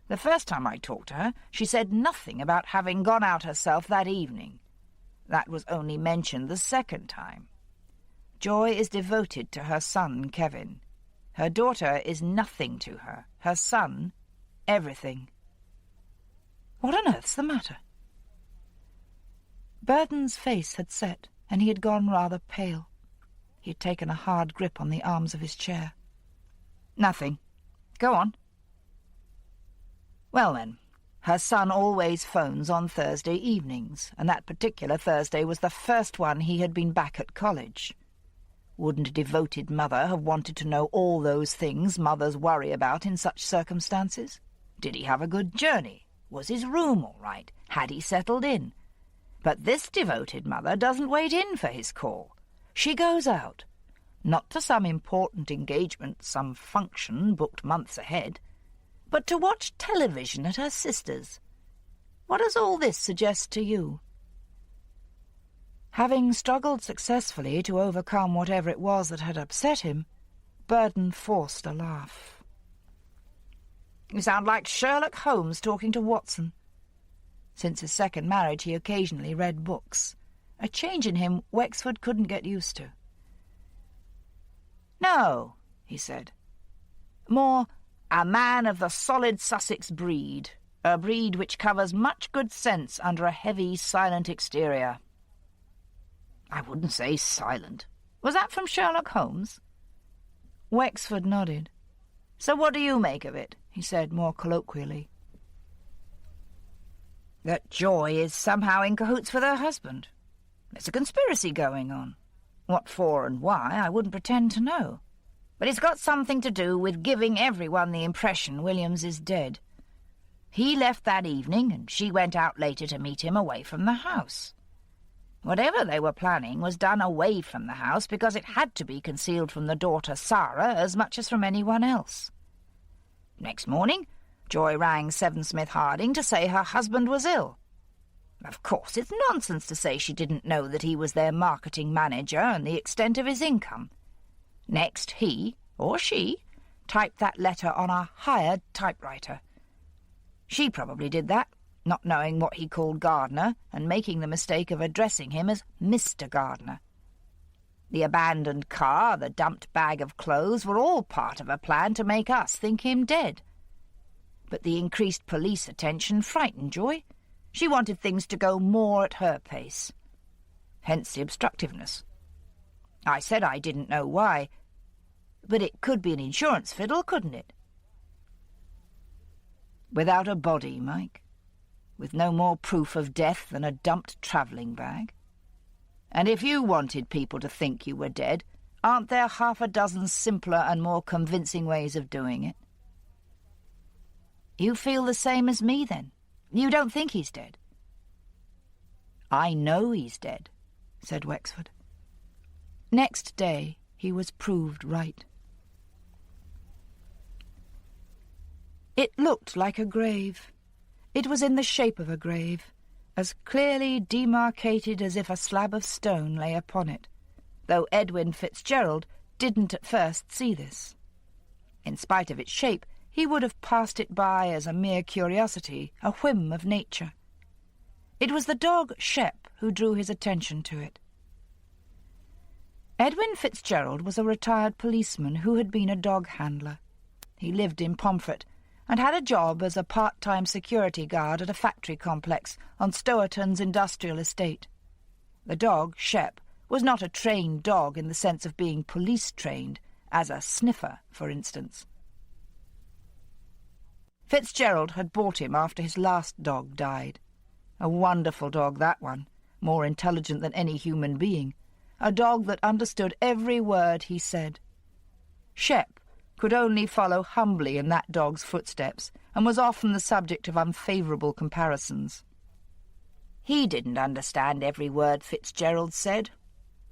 The first time I talked to her, she said nothing about having gone out herself that evening. That was only mentioned the second time. Joy is devoted to her son, Kevin. Her daughter is nothing to her. Her son, everything. What on earth's the matter? Burden's face had set, and he had gone rather pale. He had taken a hard grip on the arms of his chair. Nothing. Go on. Well then, her son always phones on Thursday evenings, and that particular Thursday was the first one he had been back at college. Wouldn't a devoted mother have wanted to know all those things mothers worry about in such circumstances? Did he have a good journey? Was his room all right? Had he settled in? But this devoted mother doesn't wait in for his call. She goes out, not to some important engagement, some function booked months ahead, but to watch television at her sister's. What does all this suggest to you? Having struggled successfully to overcome whatever it was that had upset him, Burden forced a laugh. You sound like Sherlock Holmes talking to Watson. Since his second marriage he occasionally read books, a change in him Wexford couldn't get used to. No, he said. More a man of the solid Sussex breed, a breed which covers much good sense under a heavy, silent exterior. I wouldn't say silent. Was that from Sherlock Holmes? Wexford nodded. So what do you make of it? He said more colloquially. That Joy is somehow in cahoots with her husband. There's a conspiracy going on. What for and why, I wouldn't pretend to know. But it's got something to do with giving everyone the impression Williams is dead. He left that evening, and she went out later to meet him away from the house. Whatever they were planning was done away from the house because it had to be concealed from the daughter Sarah as much as from anyone else. Next morning, Joy rang Seven Smith Harding to say her husband was ill. Of course, it's nonsense to say she didn't know that he was their marketing manager and the extent of his income. Next, he, or she, typed that letter on a hired typewriter. She probably did that, not knowing what he called Gardner, and making the mistake of addressing him as Mr. Gardner. The abandoned car, the dumped bag of clothes, were all part of a plan to make us think him dead. But the increased police attention frightened Joy. She wanted things to go more at her pace. Hence the obstructiveness. I said I didn't know why, but it could be an insurance fiddle, couldn't it? Without a body, Mike. With no more proof of death than a dumped travelling bag. And if you wanted people to think you were dead, aren't there half a dozen simpler and more convincing ways of doing it? You feel the same as me, then? You don't think he's dead? I know he's dead, said Wexford. Next day he was proved right. It looked like a grave. It was in the shape of a grave, as clearly demarcated as if a slab of stone lay upon it, though Edwin Fitzgerald didn't at first see this. In spite of its shape, he would have passed it by as a mere curiosity, a whim of nature. It was the dog Shep who drew his attention to it. Edwin Fitzgerald was a retired policeman who had been a dog handler. He lived in Pomfret, and had a job as a part-time security guard at a factory complex on Stourton's industrial estate. The dog, Shep, was not a trained dog in the sense of being police-trained, as a sniffer, for instance. Fitzgerald had bought him after his last dog died. A wonderful dog, that one, more intelligent than any human being, a dog that understood every word he said. Shep could only follow humbly in that dog's footsteps, and was often the subject of unfavourable comparisons. He didn't understand every word Fitzgerald said,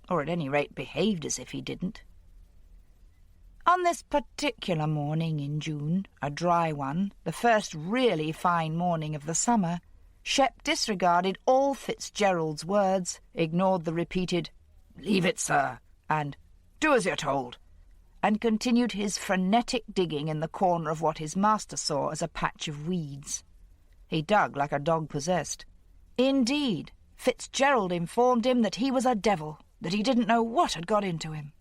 or at any rate behaved as if he didn't. On this particular morning in June, a dry one, the first really fine morning of the summer, Shep disregarded all Fitzgerald's words, ignored the repeated, "Leave it, sir," and "Do as you're told," and continued his frenetic digging in the corner of what his master saw as a patch of weeds. He dug like a dog possessed. Indeed, Fitzgerald informed him that he was a devil, that he didn't know what had got into him.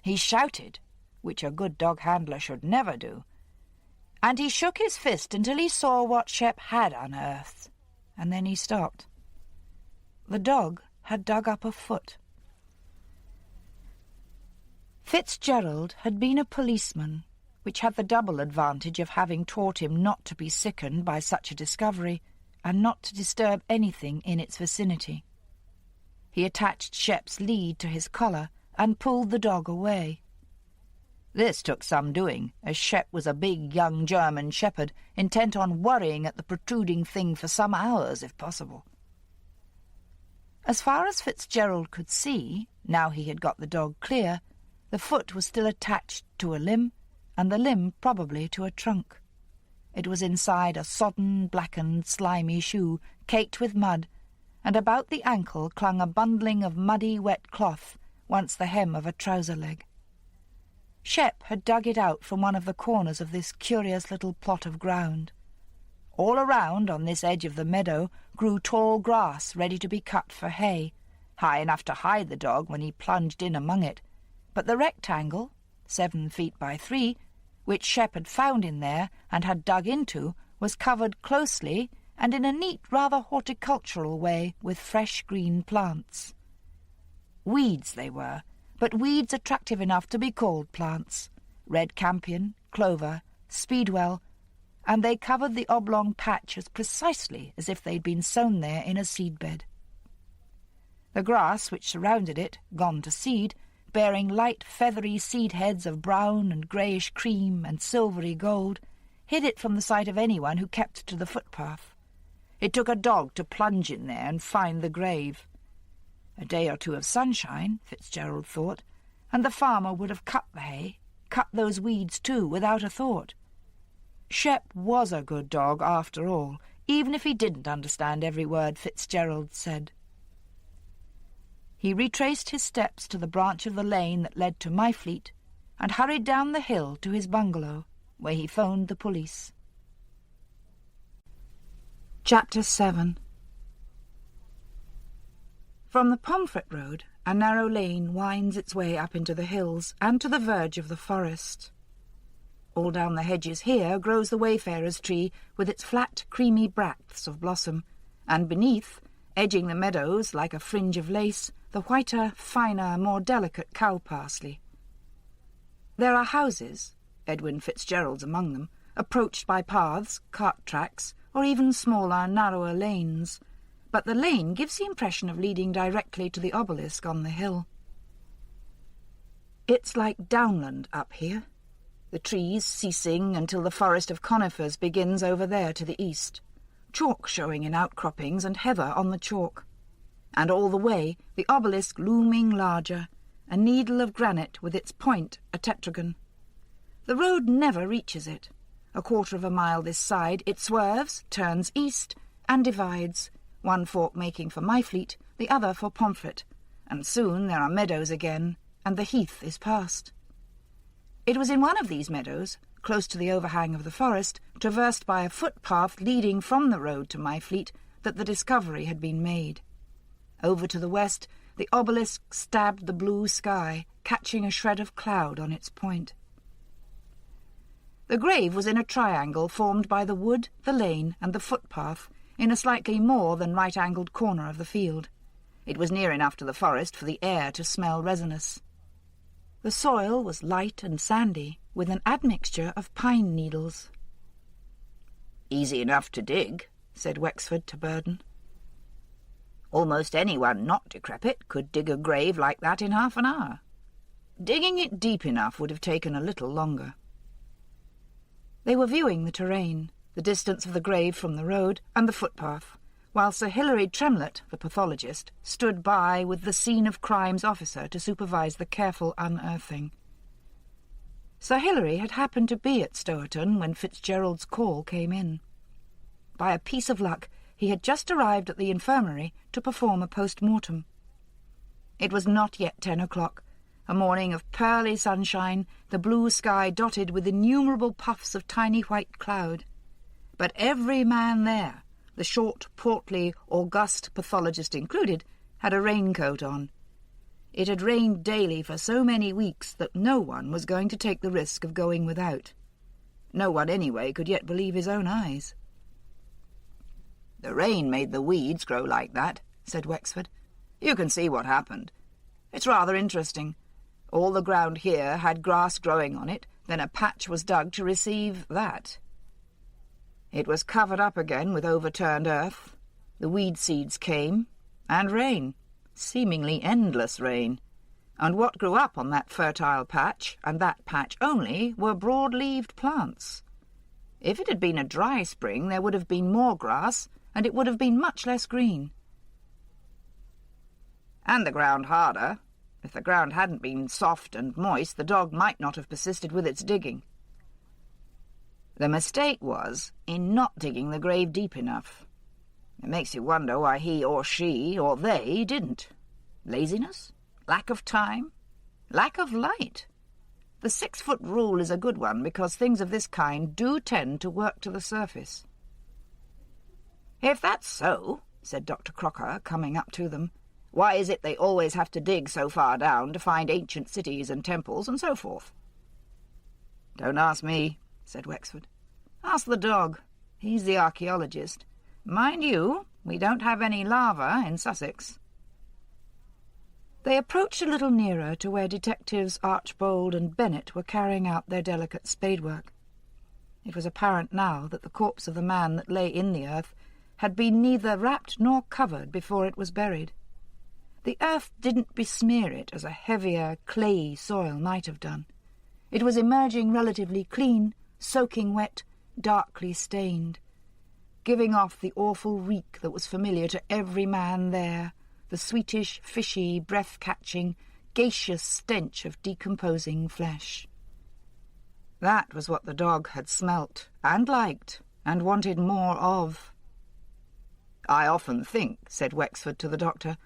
He shouted, which a good dog handler should never do, and he shook his fist until he saw what Shep had unearthed, and then he stopped. The dog had dug up a foot. Fitzgerald had been a policeman, which had the double advantage of having taught him not to be sickened by such a discovery, and not to disturb anything in its vicinity. He attached Shep's lead to his collar and pulled the dog away. This took some doing, as Shep was a big young German shepherd, intent on worrying at the protruding thing for some hours, if possible. As far as Fitzgerald could see, now he had got the dog clear, the foot was still attached to a limb, and the limb probably to a trunk. It was inside a sodden, blackened, slimy shoe, caked with mud, and about the ankle clung a bundling of muddy, wet cloth, once the hem of a trouser leg. Shep had dug it out from one of the corners of this curious little plot of ground. All around, on this edge of the meadow, grew tall grass ready to be cut for hay, high enough to hide the dog when he plunged in among it, but the rectangle, 7 feet by 3, which Shep had found in there and had dug into, was covered closely and in a neat, rather horticultural way with fresh green plants. Weeds they were, but weeds attractive enough to be called plants: red campion, clover, speedwell, and they covered the oblong patch as precisely as if they'd been sown there in a seedbed. The grass which surrounded it, gone to seed, bearing light feathery seed heads of brown and greyish cream and silvery gold, hid it from the sight of anyone who kept to the footpath. It took a dog to plunge in there and find the grave. A day or two of sunshine, Fitzgerald thought, and the farmer would have cut the hay, cut those weeds too, without a thought. Shep was a good dog, after all, even if he didn't understand every word Fitzgerald said. He retraced his steps to the branch of the lane that led to Myfleet, and hurried down the hill to his bungalow, where he phoned the police. Chapter 7. From the Pomfret Road, a narrow lane winds its way up into the hills and to the verge of the forest. All down the hedges here grows the wayfarer's tree with its flat, creamy bracts of blossom, and beneath, edging the meadows like a fringe of lace, the whiter, finer, more delicate cow parsley. There are houses, Edwin Fitzgerald's among them, approached by paths, cart tracks, or even smaller, narrower lanes, but the lane gives the impression of leading directly to the obelisk on the hill. It's like downland up here, the trees ceasing until the forest of conifers begins over there to the east, chalk showing in outcroppings and heather on the chalk, and all the way the obelisk looming larger, a needle of granite with its point a tetragon. The road never reaches it. A quarter of a mile this side it swerves, turns east, and divides, one fork making for Myfleet, the other for Pomfret, and soon there are meadows again, and the heath is past. It was in one of these meadows, close to the overhang of the forest, traversed by a footpath leading from the road to Myfleet, that the discovery had been made. Over to the west, the obelisk stabbed the blue sky, catching a shred of cloud on its point. The grave was in a triangle formed by the wood, the lane, and the footpath, in a slightly more than right-angled corner of the field. It was near enough to the forest for the air to smell resinous. The soil was light and sandy, with an admixture of pine needles. "Easy enough to dig," said Wexford to Burden. "Almost anyone not decrepit could dig a grave like that in half an hour. Digging it deep enough would have taken a little longer. They were viewing the terrain, the distance of the grave from the road, and the footpath, while Sir Hilary Tremlett, the pathologist, stood by with the scene of crimes officer to supervise the careful unearthing. Sir Hilary had happened to be at Stourton when Fitzgerald's call came in. By a piece of luck, he had just arrived at the infirmary to perform a post-mortem. It was not yet 10 o'clock, a morning of pearly sunshine, the blue sky dotted with innumerable puffs of tiny white cloud. But every man there, the short, portly, august pathologist included, had a raincoat on. It had rained daily for so many weeks that no one was going to take the risk of going without. No one, anyway, could yet believe his own eyes. "The rain made the weeds grow like that," said Wexford. "You can see what happened. It's rather interesting. All the ground here had grass growing on it, then a patch was dug to receive that. It was covered up again with overturned earth. The weed seeds came, and rain, seemingly endless rain. And what grew up on that fertile patch, and that patch only, were broad-leaved plants. If it had been a dry spring, there would have been more grass, and it would have been much less green. And the ground harder. If the ground hadn't been soft and moist, the dog might not have persisted with its digging. The mistake was in not digging the grave deep enough. It makes you wonder why he or she or they didn't. Laziness? Lack of time? Lack of light? The 6-foot rule is a good one because things of this kind do tend to work to the surface. "If that's so," said Dr. Crocker, coming up to them, "why is it they always have to dig so far down to find ancient cities and temples and so forth?" "Don't ask me," said Wexford. "Ask the dog. He's the archaeologist. Mind you, we don't have any lava in Sussex." They approached a little nearer to where Detectives Archbold and Bennett were carrying out their delicate spadework. It was apparent now that the corpse of the man that lay in the earth had been neither wrapped nor covered before it was buried. The earth didn't besmear it as a heavier, clayey soil might have done. It was emerging relatively clean, soaking wet, darkly stained, giving off the awful reek that was familiar to every man there, the sweetish, fishy, breath-catching, gaseous stench of decomposing flesh. That was what the dog had smelt, and liked, and wanted more of. "I often think," said Wexford to the doctor,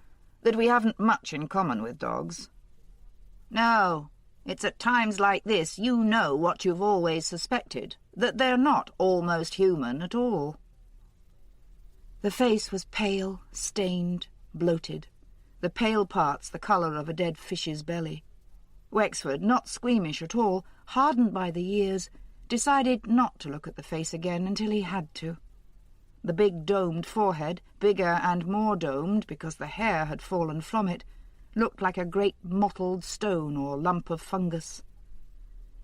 "that we haven't much in common with dogs." "No, it's at times like this you know what you've always suspected, that they're not almost human at all." The face was pale, stained, bloated, the pale parts the colour of a dead fish's belly. Wexford, not squeamish at all, hardened by the years, decided not to look at the face again until he had to. The big domed forehead, bigger and more domed because the hair had fallen from it, looked like a great mottled stone or lump of fungus.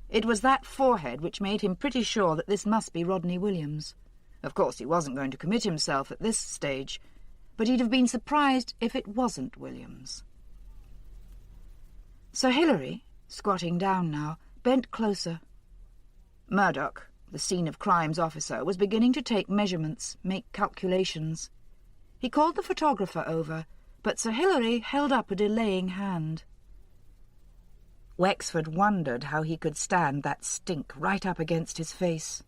It was that forehead which made him pretty sure that this must be Rodney Williams. Of course, he wasn't going to commit himself at this stage, but he'd have been surprised if it wasn't Williams. Sir Hilary, squatting down now, bent closer. Murdoch, the scene of crimes officer, was beginning to take measurements, make calculations. He called the photographer over, but Sir Hilary held up a delaying hand. Wexford wondered how he could stand that stink right up against his face.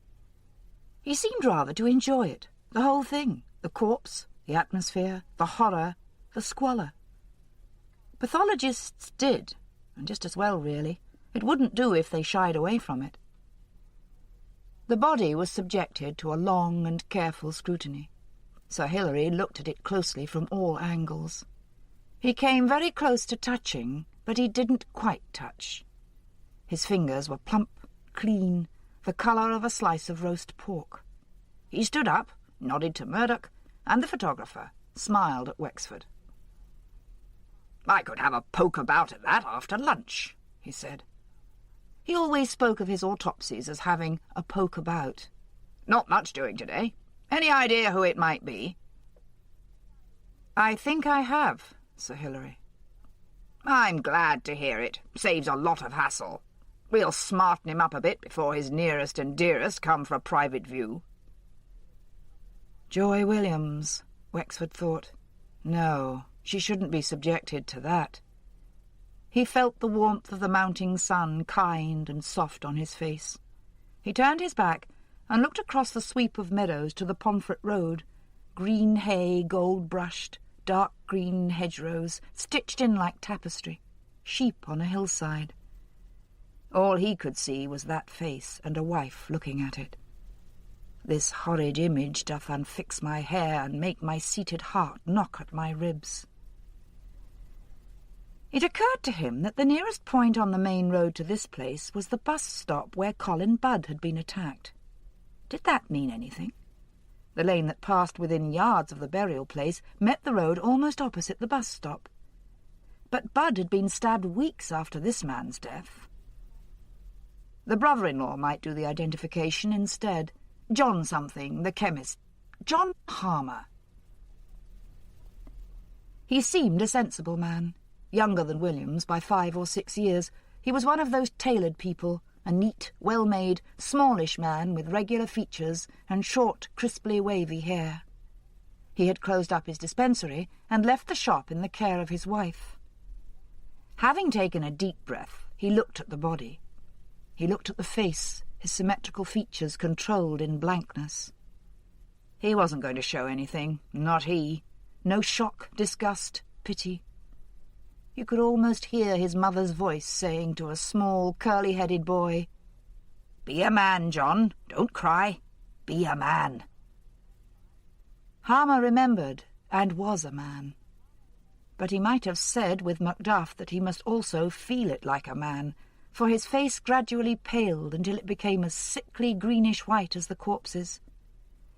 He seemed rather to enjoy it, the whole thing, the corpse, the atmosphere, the horror, the squalor. Pathologists did, and just as well, really. It wouldn't do if they shied away from it. The body was subjected to a long and careful scrutiny. Sir Hilary looked at it closely from all angles. He came very close to touching, but he didn't quite touch. His fingers were plump, clean, the colour of a slice of roast pork. He stood up, nodded to Murdoch, and the photographer smiled at Wexford. "I could have a poke about at that after lunch," he said. He always spoke of his autopsies as having a poke about. "Not much doing today. Any idea who it might be?" "I think I have, Sir Hilary." "I'm glad to hear it. Saves a lot of hassle. We'll smarten him up a bit before his nearest and dearest come for a private view. Joy Williams, Wexford thought. No, she shouldn't be subjected to that. He felt the warmth of the mounting sun kind and soft on his face. He turned his back and looked across the sweep of meadows to the Pomfret Road, green hay gold-brushed, dark green hedgerows stitched in like tapestry, sheep on a hillside. All he could see was that face and a wife looking at it. This horrid image doth unfix my hair and make my seated heart knock at my ribs. It occurred to him that the nearest point on the main road to this place was the bus stop where Colin Budd had been attacked. Did that mean anything? The lane that passed within yards of the burial place met the road almost opposite the bus stop. But Budd had been stabbed weeks after this man's death. The brother-in-law might do the identification instead. John something, the chemist. John Harmer. He seemed a sensible man. Younger than Williams by 5 or 6 years, he was one of those tailored people, a neat, well-made, smallish man with regular features and short, crisply wavy hair. He had closed up his dispensary and left the shop in the care of his wife. Having taken a deep breath, he looked at the body. He looked at the face, his symmetrical features controlled in blankness. He wasn't going to show anything, not he. No shock, disgust, pity. You could almost hear his mother's voice saying to a small, curly-headed boy, "Be a man, John. Don't cry. Be a man." Harmer remembered, and was a man. But he might have said with Macduff that he must also feel it like a man, for his face gradually paled until it became as sickly greenish-white as the corpse's.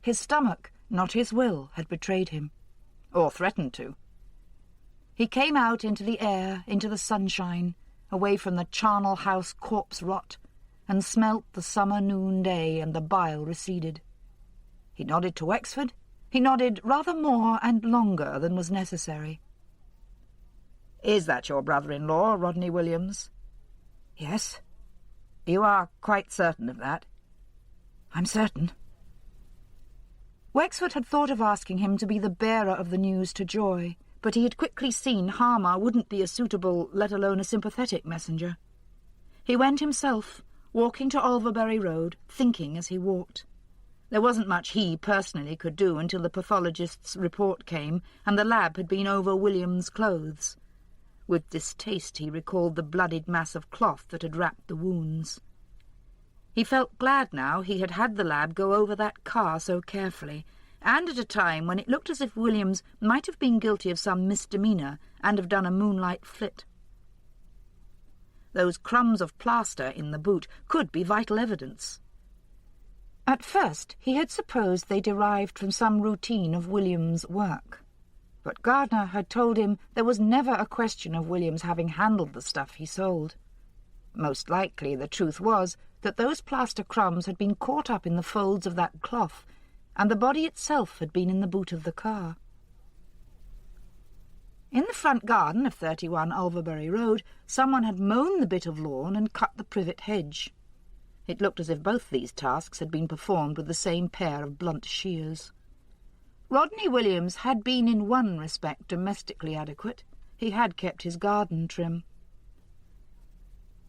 His stomach, not his will, had betrayed him, or threatened to. He came out into the air, into the sunshine, away from the charnel house corpse rot, and smelt the summer noonday, and the bile receded. He nodded to Wexford. He nodded rather more and longer than was necessary. "Is that your brother-in-law, Rodney Williams?" "Yes." "You are quite certain of that?" "I'm certain." Wexford had thought of asking him to be the bearer of the news to Joy, but he had quickly seen Harmer wouldn't be a suitable, let alone a sympathetic messenger. He went himself, walking to Alverbury Road, thinking as he walked. There wasn't much he personally could do until the pathologist's report came and the lab had been over William's clothes. With distaste he recalled the bloodied mass of cloth that had wrapped the wounds. He felt glad now he had had the lab go over that car so carefully, and at a time when it looked as if Williams might have been guilty of some misdemeanour and have done a moonlight flit. Those crumbs of plaster in the boot could be vital evidence. At first he had supposed they derived from some routine of Williams' work, but Gardner had told him there was never a question of Williams having handled the stuff he sold. Most likely the truth was that those plaster crumbs had been caught up in the folds of that cloth, and the body itself had been in the boot of the car. In the front garden of 31 Alverbury Road, someone had mown the bit of lawn and cut the privet hedge. It looked as if both these tasks had been performed with the same pair of blunt shears. Rodney Williams had been in one respect domestically adequate. He had kept his garden trim.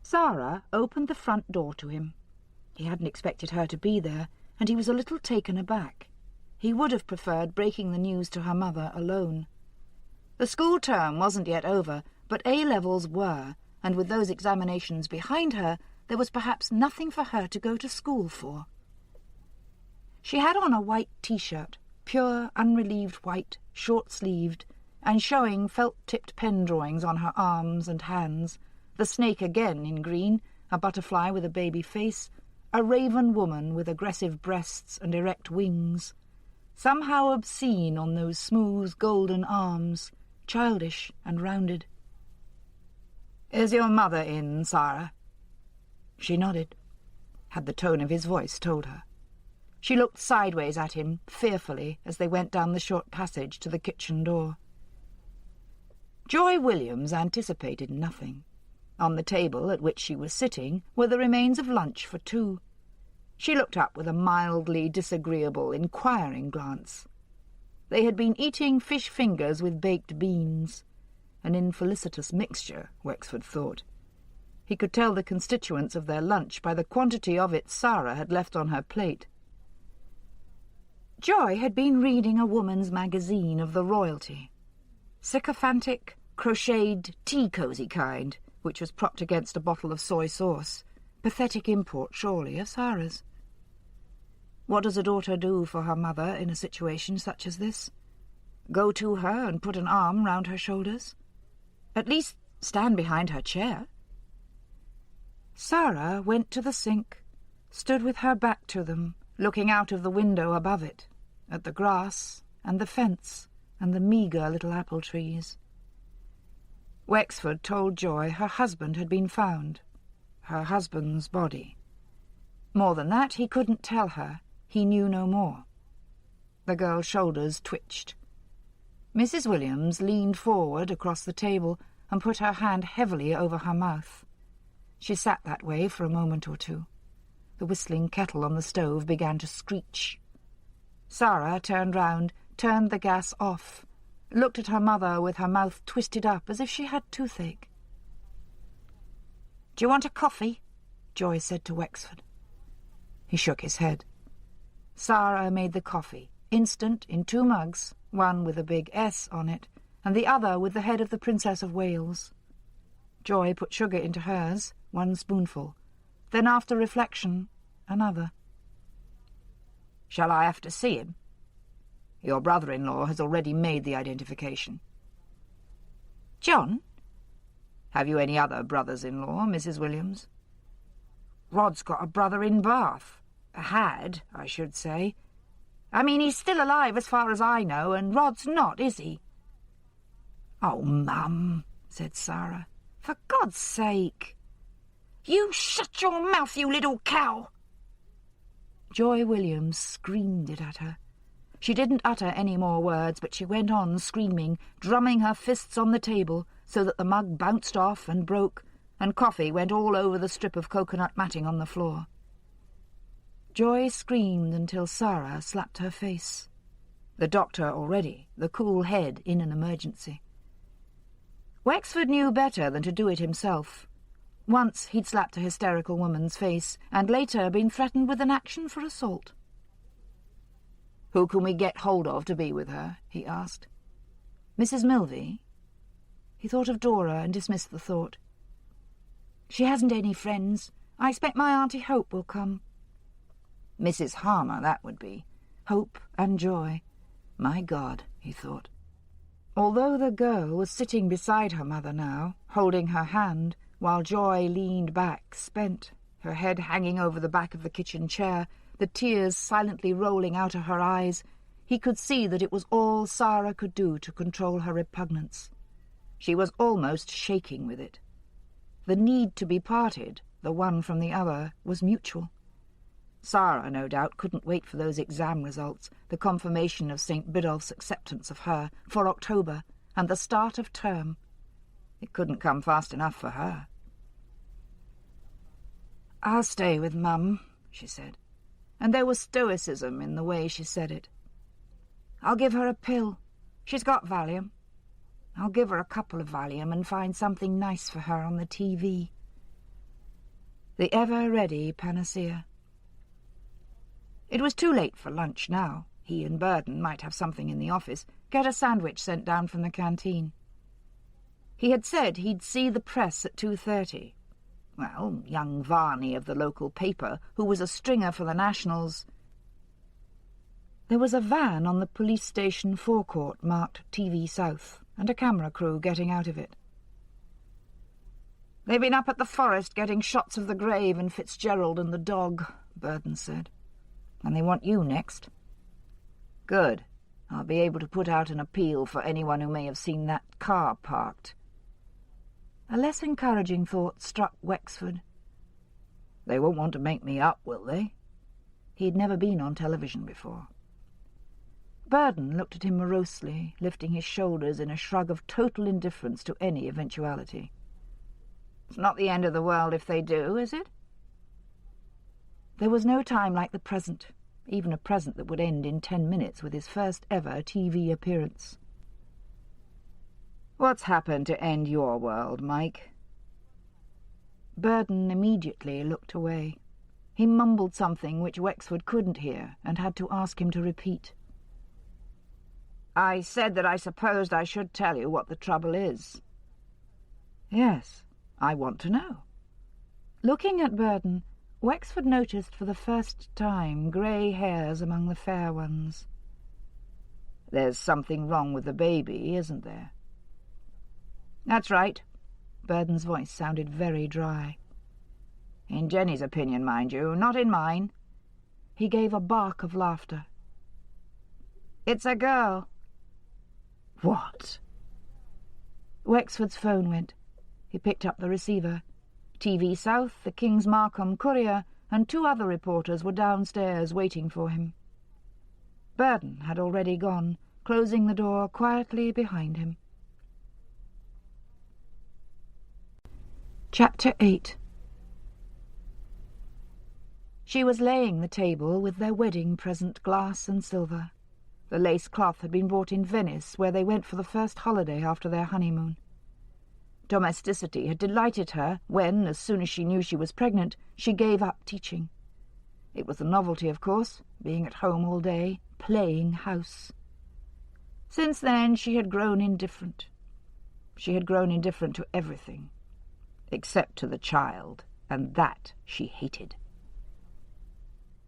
Zara opened the front door to him. He hadn't expected her to be there, and he was a little taken aback. He would have preferred breaking the news to her mother alone. The school term wasn't yet over, but A-levels were, and with those examinations behind her, there was perhaps nothing for her to go to school for. She had on a white T-shirt, pure, unrelieved white, short-sleeved, and showing felt-tipped pen drawings on her arms and hands, the snake again in green, a butterfly with a baby face, a raven woman with aggressive breasts and erect wings, somehow obscene on those smooth golden arms, childish and rounded. "Is your mother in, Sarah?" She nodded. Had the tone of his voice told her? She looked sideways at him, fearfully, as they went down the short passage to the kitchen door. Joy Williams anticipated nothing. On the table at which she was sitting were the remains of lunch for two. She looked up with a mildly disagreeable, inquiring glance. They had been eating fish fingers with baked beans, an infelicitous mixture, Wexford thought. He could tell the constituents of their lunch by the quantity of it Sarah had left on her plate. Joy had been reading a woman's magazine of the royalty. Sycophantic, crocheted, tea-cosy kind, which was propped against a bottle of soy sauce. Pathetic import, surely, of Sarah's. What does a daughter do for her mother in a situation such as this? Go to her and put an arm round her shoulders? At least stand behind her chair? Sarah went to the sink, stood with her back to them, looking out of the window above it, at the grass and the fence and the meagre little apple trees. Wexford told Joy her husband had been found, her husband's body. More than that he couldn't tell her. He knew no more. The girl's shoulders twitched. Mrs. Williams leaned forward across the table and put her hand heavily over her mouth. She sat that way for a moment or two. The whistling kettle on the stove began to screech. Sarah turned round, turned the gas off, looked at her mother with her mouth twisted up as if she had toothache. "Do you want a coffee?" Joy said to Wexford. He shook his head. Sarah made the coffee, instant, in 2 mugs, one with a big S on it, and the other with the head of the Princess of Wales. Joy put sugar into hers, 1 spoonful. Then, after reflection, another. "Shall I have to see him? Your brother-in-law has already made the identification." "John?" "Have you any other brothers-in-law, Mrs. Williams?" "Rod's got a brother in Bath. Had, I should say. I mean, he's still alive as far as I know, and Rod's not, is he?" "Oh, Mum," said Sarah, "for God's sake." "You shut your mouth, you little cow!" Joy Williams screamed it at her. She didn't utter any more words, but she went on screaming, drumming her fists on the table so that the mug bounced off and broke, and coffee went all over the strip of coconut matting on the floor. Joy screamed until Sarah slapped her face. The doctor already, the cool head in an emergency. Wexford knew better than to do it himself. Once he'd slapped a hysterical woman's face, and later been threatened with an action for assault. "Who can we get hold of to be with her?" he asked. "Mrs. Milvey?" He thought of Dora and dismissed the thought. "She hasn't any friends. I expect my Auntie Hope will come." Mrs. Harmer, that would be. Hope and Joy. My God, he thought. Although the girl was sitting beside her mother now, holding her hand, while Joy leaned back, spent, her head hanging over the back of the kitchen chair, the tears silently rolling out of her eyes, he could see that it was all Sarah could do to control her repugnance. She was almost shaking with it. The need to be parted, the one from the other, was mutual. Sarah, no doubt, couldn't wait for those exam results, the confirmation of St. Biddulph's acceptance of her, for October, and the start of term. It couldn't come fast enough for her. "I'll stay with Mum," she said, and there was stoicism in the way she said it. "I'll give her a pill. She's got Valium. I'll give her a couple of Valium and find something nice for her on the TV." The ever-ready panacea. It was too late for lunch now. He and Burden might have something in the office, get a sandwich sent down from the canteen. He had said he'd see the press at 2:30. Well, young Varney of the local paper, who was a stringer for the Nationals. There was a van on the police station forecourt marked TV South, and a camera crew getting out of it. "They've been up at the forest getting shots of the grave and Fitzgerald and the dog," Burden said. "And they want you next." "Good. I'll be able to put out an appeal for anyone who may have seen that car parked." A less encouraging thought struck Wexford. "They won't want to make me up, will they?" He'd never been on television before. Burden looked at him morosely, lifting his shoulders in a shrug of total indifference to any eventuality. It's not the end of the world if they do, is it? There was no time like the present, even a present that would end in 10 minutes with his first ever TV appearance. What's happened to end your world, Mike? Burden immediately looked away. He mumbled something which Wexford couldn't hear and had to ask him to repeat. I said that I supposed I should tell you what the trouble is. Yes, I want to know. Looking at Burden, Wexford noticed for the first time grey hairs among the fair ones. There's something wrong with the baby, isn't there? That's right. Burden's voice sounded very dry. In Jenny's opinion, mind you, not in mine. He gave a bark of laughter. It's a girl. What? Wexford's phone went. He picked up the receiver. TV South, the King's Markham Courier, and 2 other reporters were downstairs waiting for him. Burden had already gone, closing the door quietly behind him. Chapter 8. She was laying the table with their wedding present, glass and silver. The lace cloth had been bought in Venice, where they went for the first holiday after their honeymoon. Domesticity had delighted her when, as soon as she knew she was pregnant, she gave up teaching. It was the novelty, of course, being at home all day, playing house. Since then she had grown indifferent. She had grown indifferent to everything, except to the child, and that she hated.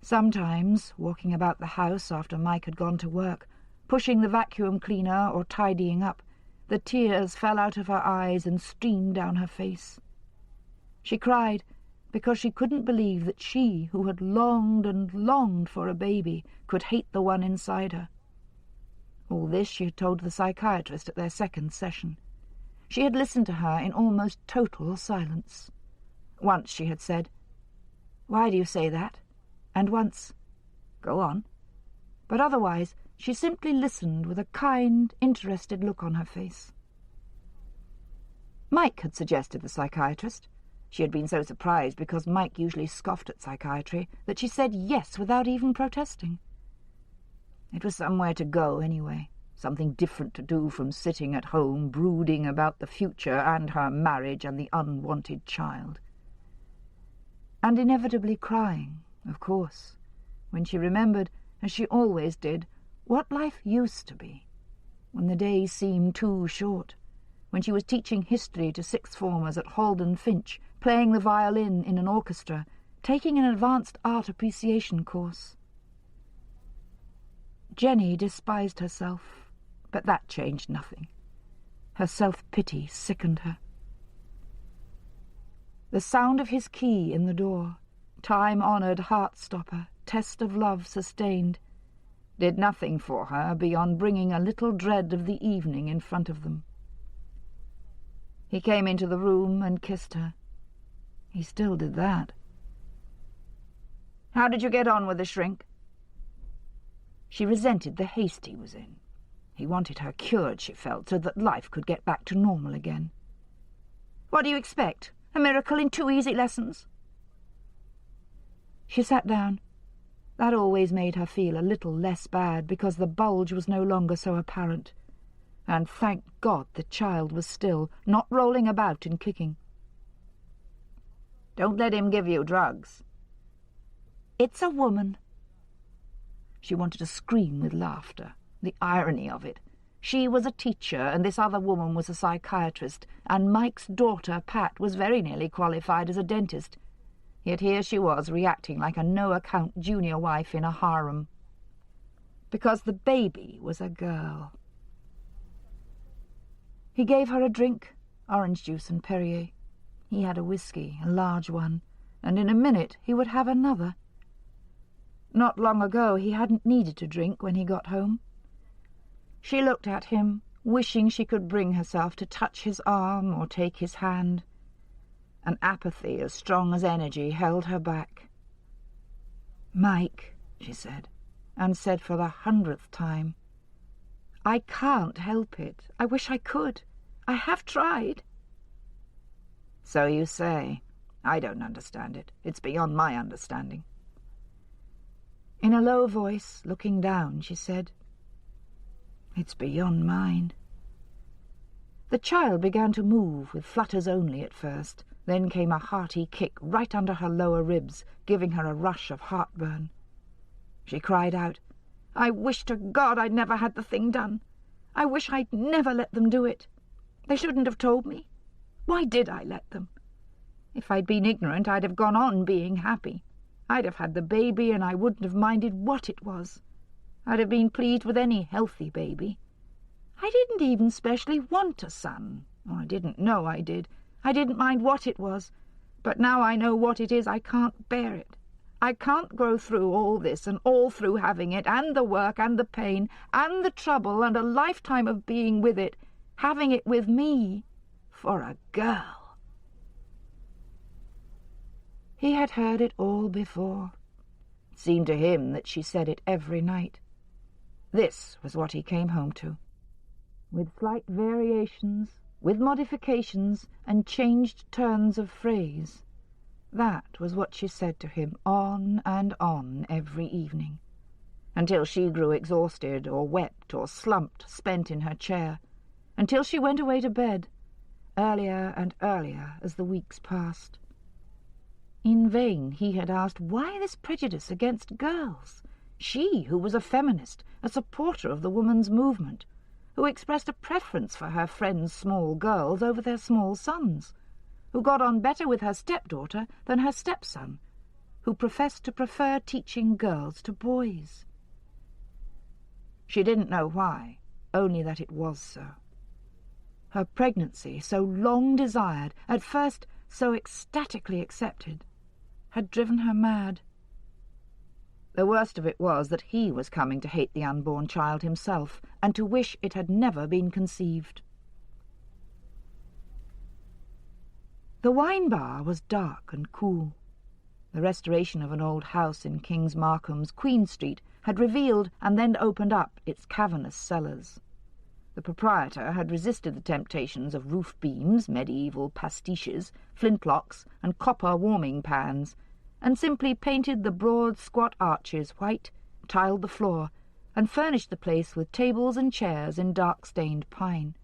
Sometimes, walking about the house after Mike had gone to work, pushing the vacuum cleaner or tidying up, the tears fell out of her eyes and streamed down her face. She cried because she couldn't believe that she, who had longed and longed for a baby, could hate the one inside her. All this she had told the psychiatrist at their second session. She had listened to her in almost total silence. Once she had said, "Why do you say that?" And once, "Go on." But otherwise she simply listened with a kind, interested look on her face. Mike had suggested the psychiatrist. She had been so surprised because Mike usually scoffed at psychiatry that she said yes without even protesting. It was somewhere to go anyway, something different to do from sitting at home brooding about the future and her marriage and the unwanted child. And inevitably crying, of course, when she remembered, as she always did, what life used to be, when the days seemed too short, when she was teaching history to sixth-formers at Halden Finch, playing the violin in an orchestra, taking an advanced art appreciation course. Jenny despised herself, but that changed nothing. Her self-pity sickened her. The sound of his key in the door, time-honoured heart-stopper, test of love sustained, did nothing for her beyond bringing a little dread of the evening in front of them. He came into the room and kissed her. He still did that. "How did you get on with the shrink?" She resented the haste he was in. He wanted her cured, she felt, so that life could get back to normal again. "What do you expect? A miracle in 2 easy lessons?" She sat down. That always made her feel a little less bad, because the bulge was no longer so apparent. And thank God the child was still, not rolling about and kicking. "Don't let him give you drugs." "It's a woman." She wanted to scream with laughter. The irony of it. She was a teacher, and this other woman was a psychiatrist, and Mike's daughter, Pat, was very nearly qualified as a dentist. Yet here she was, reacting like a no-account junior wife in a harem. Because the baby was a girl. He gave her a drink, orange juice and Perrier. He had a whiskey, a large one, and in a minute he would have another. Not long ago he hadn't needed to drink when he got home. She looked at him, wishing she could bring herself to touch his arm or take his hand. An apathy as strong as energy held her back. "Mike," she said, and said for the 100th time, "I can't help it. I wish I could. I have tried." "So you say. I don't understand it. It's beyond my understanding." In a low voice, looking down, she said, "It's beyond mine." The child began to move, with flutters only at first. Then came a hearty kick right under her lower ribs, giving her a rush of heartburn. She cried out, "I wish to God I'd never had the thing done. I wish I'd never let them do it. They shouldn't have told me. Why did I let them? If I'd been ignorant, I'd have gone on being happy. I'd have had the baby, and I wouldn't have minded what it was. I'd have been pleased with any healthy baby. I didn't even specially want a son. Or I didn't know I did. I didn't mind what it was. But now I know what it is, I can't bear it. I can't go through all this, and all through having it, and the work, and the pain, and the trouble, and a lifetime of being with it, having it with me, for a girl." He had heard it all before. It seemed to him that she said it every night. This was what he came home to. With slight variations, with modifications, and changed turns of phrase. That was what she said to him on and on every evening, until she grew exhausted, or wept, or slumped, spent in her chair, until she went away to bed, earlier and earlier as the weeks passed. In vain he had asked why this prejudice against girls, she who was a feminist, a supporter of the woman's movement, who expressed a preference for her friends' small girls over their small sons, who got on better with her stepdaughter than her stepson, who professed to prefer teaching girls to boys. She didn't know why, only that it was so. Her pregnancy, so long desired, at first so ecstatically accepted, had driven her mad. The worst of it was that he was coming to hate the unborn child himself, and to wish it had never been conceived. The wine bar was dark and cool. The restoration of an old house in King's Markham's Queen Street had revealed and then opened up its cavernous cellars. The proprietor had resisted the temptations of roof beams, medieval pastiches, flintlocks, and copper warming pans, and simply painted the broad, squat arches white, tiled the floor, and furnished the place with tables and chairs in dark-stained pine.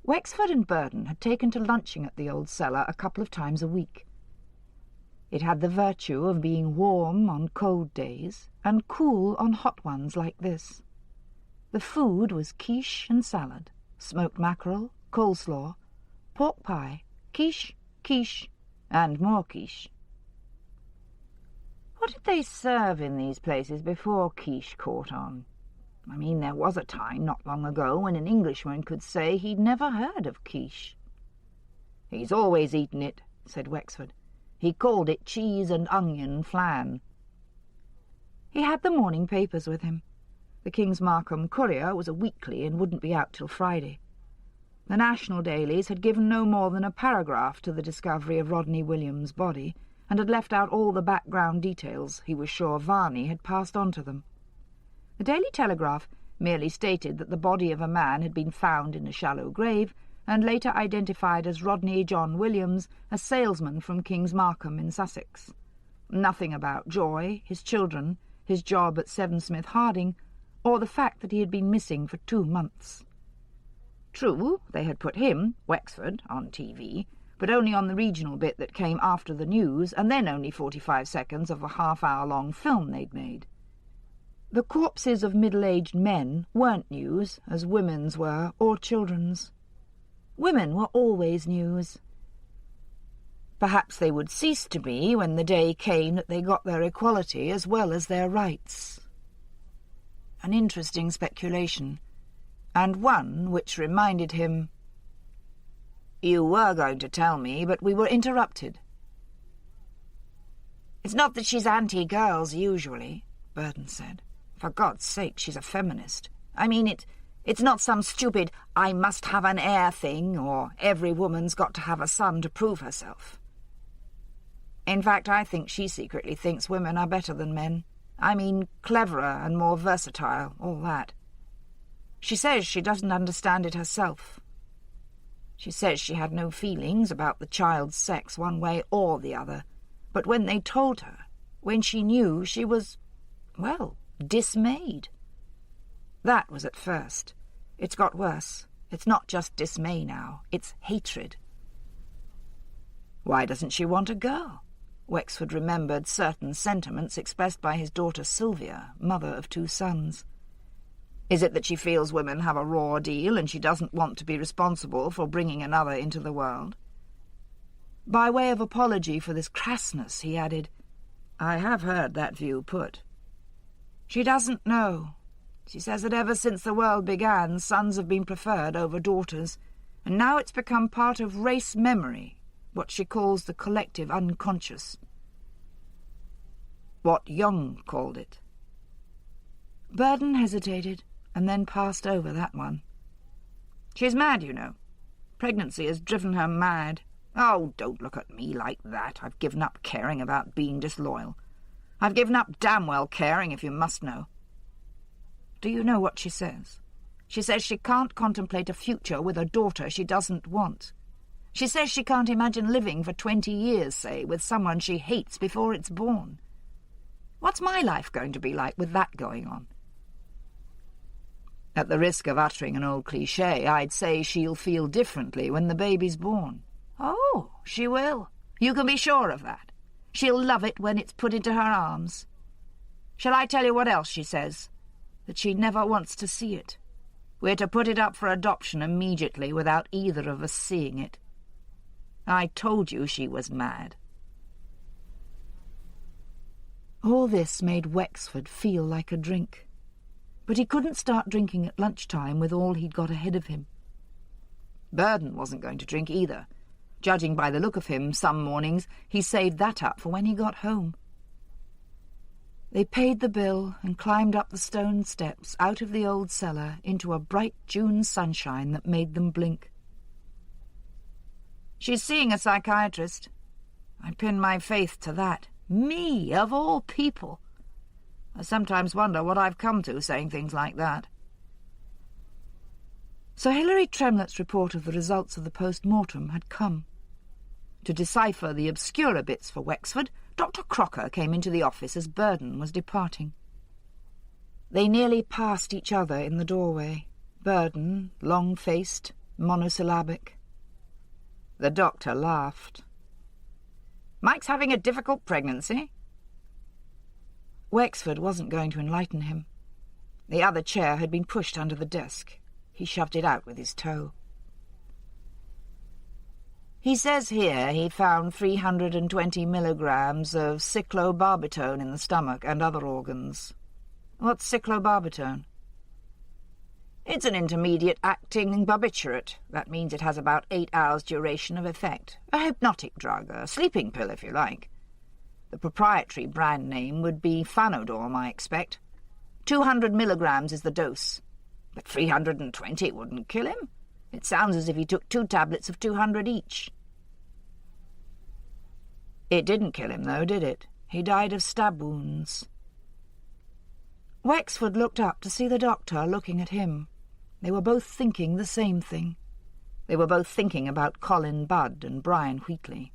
Wexford and Burden had taken to lunching at the old cellar a couple of times a week. It had the virtue of being warm on cold days and cool on hot ones like this. The food was quiche and salad, smoked mackerel, coleslaw, pork pie, quiche, and more quiche. What did they serve in these places before quiche caught on? I mean, there was a time not long ago when an Englishman could say he'd never heard of quiche. "He's always eaten it," said Wexford. "He called it cheese and onion flan." He had the morning papers with him. The King's Markham Courier was a weekly and wouldn't be out till Friday. The national dailies had given no more than a paragraph to the discovery of Rodney Williams' body, and had left out all the background details he was sure Varney had passed on to them. The Daily Telegraph merely stated that the body of a man had been found in a shallow grave, and later identified as Rodney John Williams, a salesman from King's Markham in Sussex. Nothing about Joy, his children, his job at Seven Smith Harding, or the fact that he had been missing for 2 months. True, they had put him, Wexford, on TV, but only on the regional bit that came after the news, and then only 45 seconds of a half-hour-long film they'd made. The corpses of middle-aged men weren't news, as women's were, or children's. Women were always news. Perhaps they would cease to be when the day came that they got their equality as well as their rights. An interesting speculation, and one which reminded him... "You were going to tell me, but we were interrupted." "It's not that she's anti-girls usually," Burden said. "For God's sake, she's a feminist. I mean, it's not some stupid I must have an heir thing, or every woman's got to have a son to prove herself. In fact, I think she secretly thinks women are better than men. I mean, cleverer and more versatile, all that. She says she doesn't understand it herself. She says she had no feelings about the child's sex one way or the other, but when they told her, when she knew, she was, well, dismayed. That was at first. It's got worse. It's not just dismay now, it's hatred. Why doesn't she want a girl? Wexford remembered certain sentiments expressed by his daughter Sylvia, mother of 2 sons. Is it that she feels women have a raw deal and she doesn't want to be responsible for bringing another into the world? By way of apology for this crassness, he added, I have heard that view put. She doesn't know. She says that ever since the world began, sons have been preferred over daughters, and now it's become part of race memory, what she calls the collective unconscious. What Young called it. Burden hesitated, and then passed over that one. She's mad, you know. Pregnancy has driven her mad. Oh, don't look at me like that. I've given up caring about being disloyal. I've given up damn well caring, if you must know. Do you know what she says? She says she can't contemplate a future with a daughter she doesn't want. She says she can't imagine living for 20 years, say, with someone she hates before it's born. What's my life going to be like with that going on? At the risk of uttering an old cliché, I'd say she'll feel differently when the baby's born. Oh, she will. You can be sure of that. She'll love it when it's put into her arms. Shall I tell you what else she says? That she never wants to see it. We're to put it up for adoption immediately without either of us seeing it. I told you she was mad. All this made Wexford feel like a drink. But he couldn't start drinking at lunchtime with all he'd got ahead of him. Burden wasn't going to drink either. Judging by the look of him, some mornings he saved that up for when he got home. They paid the bill and climbed up the stone steps out of the old cellar into a bright June sunshine that made them blink. She's seeing a psychiatrist. I pin my faith to that. Me, of all people. I sometimes wonder what I've come to, saying things like that. Sir Hilary Tremlett's report of the results of the post-mortem had come. To decipher the obscurer bits for Wexford, Dr. Crocker came into the office as Burden was departing. They nearly passed each other in the doorway, Burden, long-faced, monosyllabic. The doctor laughed. Mike's having a difficult pregnancy? Wexford wasn't going to enlighten him. The other chair had been pushed under the desk. He shoved it out with his toe. He says here he found 320 milligrams of cyclobarbitone in the stomach and other organs. What's cyclobarbitone? It's an intermediate-acting barbiturate. That means it has about 8 hours' duration of effect. A hypnotic drug, a sleeping pill, if you like. The proprietary brand name would be Phanodorm, I expect. 200 milligrams is the dose. But 320 wouldn't kill him. It sounds as if he took 2 tablets of 200 each. It didn't kill him, though, did it? He died of stab wounds. Wexford looked up to see the doctor looking at him. They were both thinking the same thing. They were both thinking about Colin Budd and Brian Wheatley.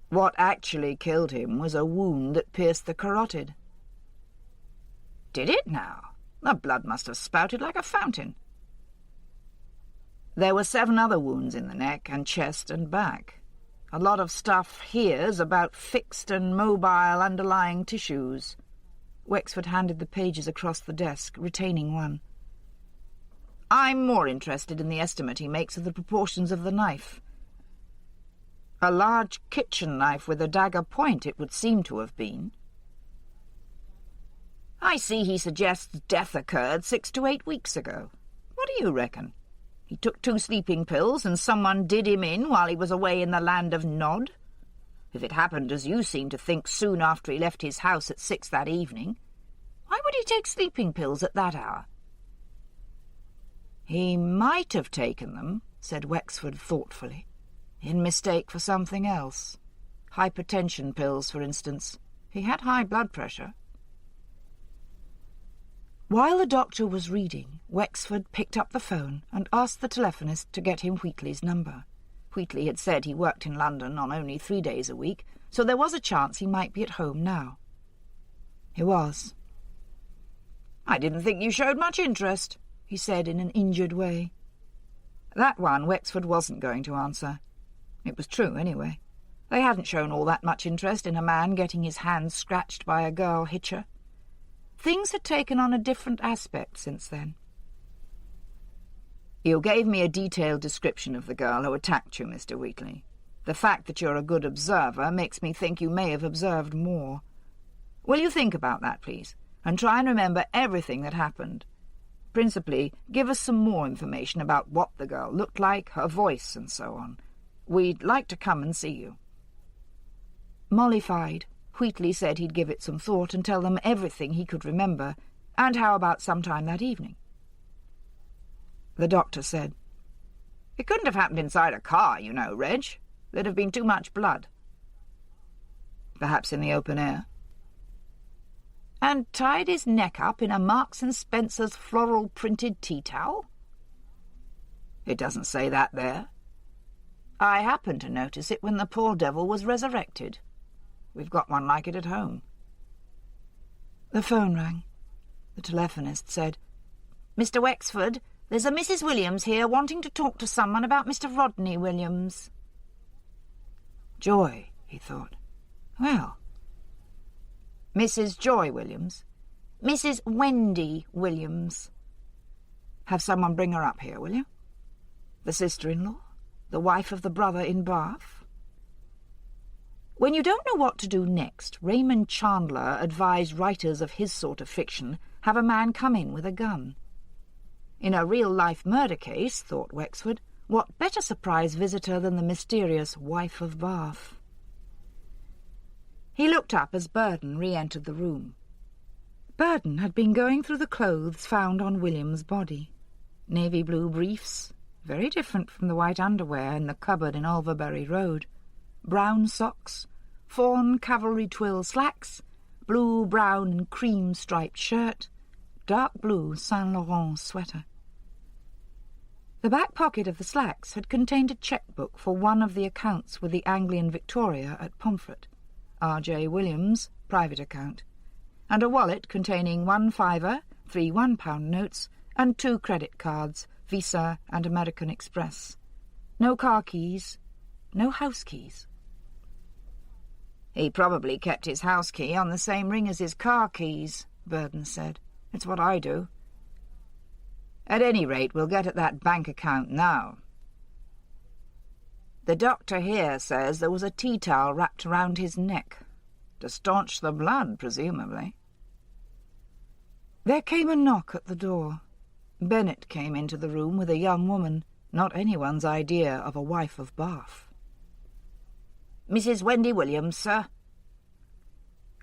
What actually killed him was a wound that pierced the carotid. Did it now? The blood must have spouted like a fountain. There were 7 other wounds in the neck and chest and back. A lot of stuff here's about fixed and mobile underlying tissues. Wexford handed the pages across the desk, retaining one. I'm more interested in the estimate he makes of the proportions of the knife. A large kitchen knife with a dagger point, it would seem to have been. I see he suggests death occurred 6 to 8 weeks ago. What do you reckon? He took 2 sleeping pills and someone did him in while he was away in the land of Nod? If it happened as you seem to think soon after he left his house at 6 that evening, why would he take sleeping pills at that hour? He might have taken them, said Wexford thoughtfully, in mistake for something else. Hypertension pills, for instance. He had high blood pressure. While the doctor was reading, Wexford picked up the phone and asked the telephonist to get him Wheatley's number. Wheatley had said he worked in London on only 3 days a week, so there was a chance he might be at home now. He was. "I didn't think you showed much interest," he said in an injured way. That one Wexford wasn't going to answer. It was true, anyway. They hadn't shown all that much interest in a man getting his hands scratched by a girl hitcher. Things had taken on a different aspect since then. "You gave me a detailed description of the girl who attacked you, Mr. Wheatley. The fact that you're a good observer makes me think you may have observed more. Will you think about that, please, and try and remember everything that happened? Principally, give us some more information about what the girl looked like, her voice, and so on. We'd like to come and see you." Mollified, Wheatley said he'd give it some thought and tell them everything he could remember, and how about sometime that evening. The doctor said, "It couldn't have happened inside a car, you know, Reg. There'd have been too much blood." "Perhaps in the open air." "And tied his neck up in a Marks and Spencer's floral-printed tea-towel?" "It doesn't say that there." "I happened to notice it when the poor devil was resurrected. We've got one like it at home." The phone rang. The telephonist said, "Mr. Wexford, there's a Mrs. Williams here wanting to talk to someone about Mr. Rodney Williams." Joy, he thought. Well. "Mrs. Joy Williams?" "Mrs. Wendy Williams." "Have someone bring her up here, will you?" "The sister-in-law? The wife of the brother in Bath?" When you don't know what to do next, Raymond Chandler advised writers of his sort of fiction have a man come in with a gun. In a real-life murder case, thought Wexford, what better surprise visitor than the mysterious wife of Bath? He looked up as Burden re-entered the room. Burden had been going through the clothes found on William's body. Navy blue briefs, very different from the white underwear in the cupboard in Ulverbury Road. Brown socks, fawn cavalry twill slacks, blue, brown and cream-striped shirt, dark blue Saint Laurent sweater. The back pocket of the slacks had contained a cheque-book for one of the accounts with the Anglian Victoria at Pomfret, R.J. Williams, private account, and a wallet containing 1 fiver, 3 £1 notes, and 2 credit cards, Visa and American Express. No car keys, no house keys. "He probably kept his house key on the same ring as his car keys," Burden said. "It's what I do. At any rate, we'll get at that bank account now. The doctor here says there was a tea-towel wrapped round his neck. To staunch the blood, presumably." There came a knock at the door. Bennett came into the room with a young woman, not anyone's idea of a wife of Bath. "Mrs. Wendy Williams, sir."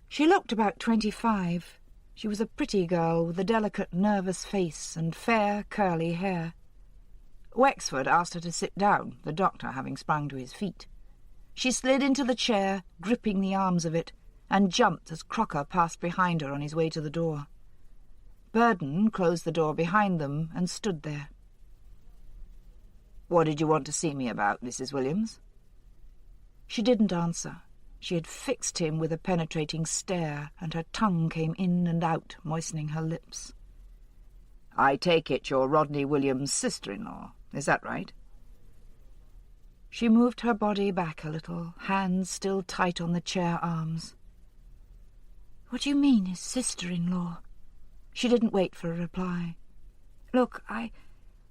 She looked about 25. She was a pretty girl with a delicate, nervous face and fair, curly hair. Wexford asked her to sit down, the doctor having sprung to his feet. She slid into the chair, gripping the arms of it, and jumped as Crocker passed behind her on his way to the door. Burden closed the door behind them and stood there. "What did you want to see me about, Mrs. Williams?" She didn't answer. She had fixed him with a penetrating stare, and her tongue came in and out, moistening her lips. "I take it you're Rodney Williams' sister-in-law, is that right?" She moved her body back a little, hands still tight on the chair arms. "What do you mean, his sister-in-law?" She didn't wait for a reply. "Look, I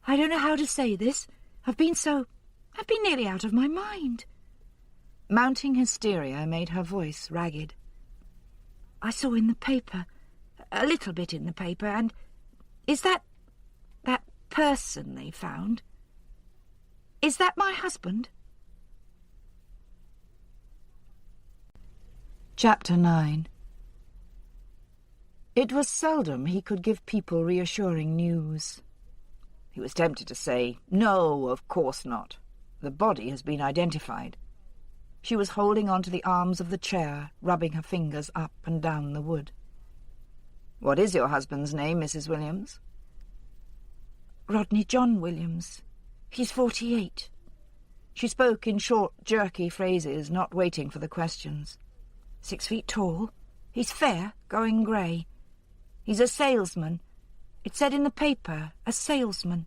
don't know how to say this. I've been nearly out of my mind." Mounting hysteria made her voice ragged. "I saw in the paper, a little bit in the paper, and is that person they found? Is that my husband?" Chapter 9. It was seldom he could give people reassuring news. He was tempted to say, "No, of course not. The body has been identified." She was holding on to the arms of the chair, rubbing her fingers up and down the wood. "What is your husband's name, Mrs. Williams?" "Rodney John Williams. He's 48. She spoke in short, jerky phrases, not waiting for the questions. 6 feet tall. He's fair, going grey. He's a salesman. It said in the paper, a salesman."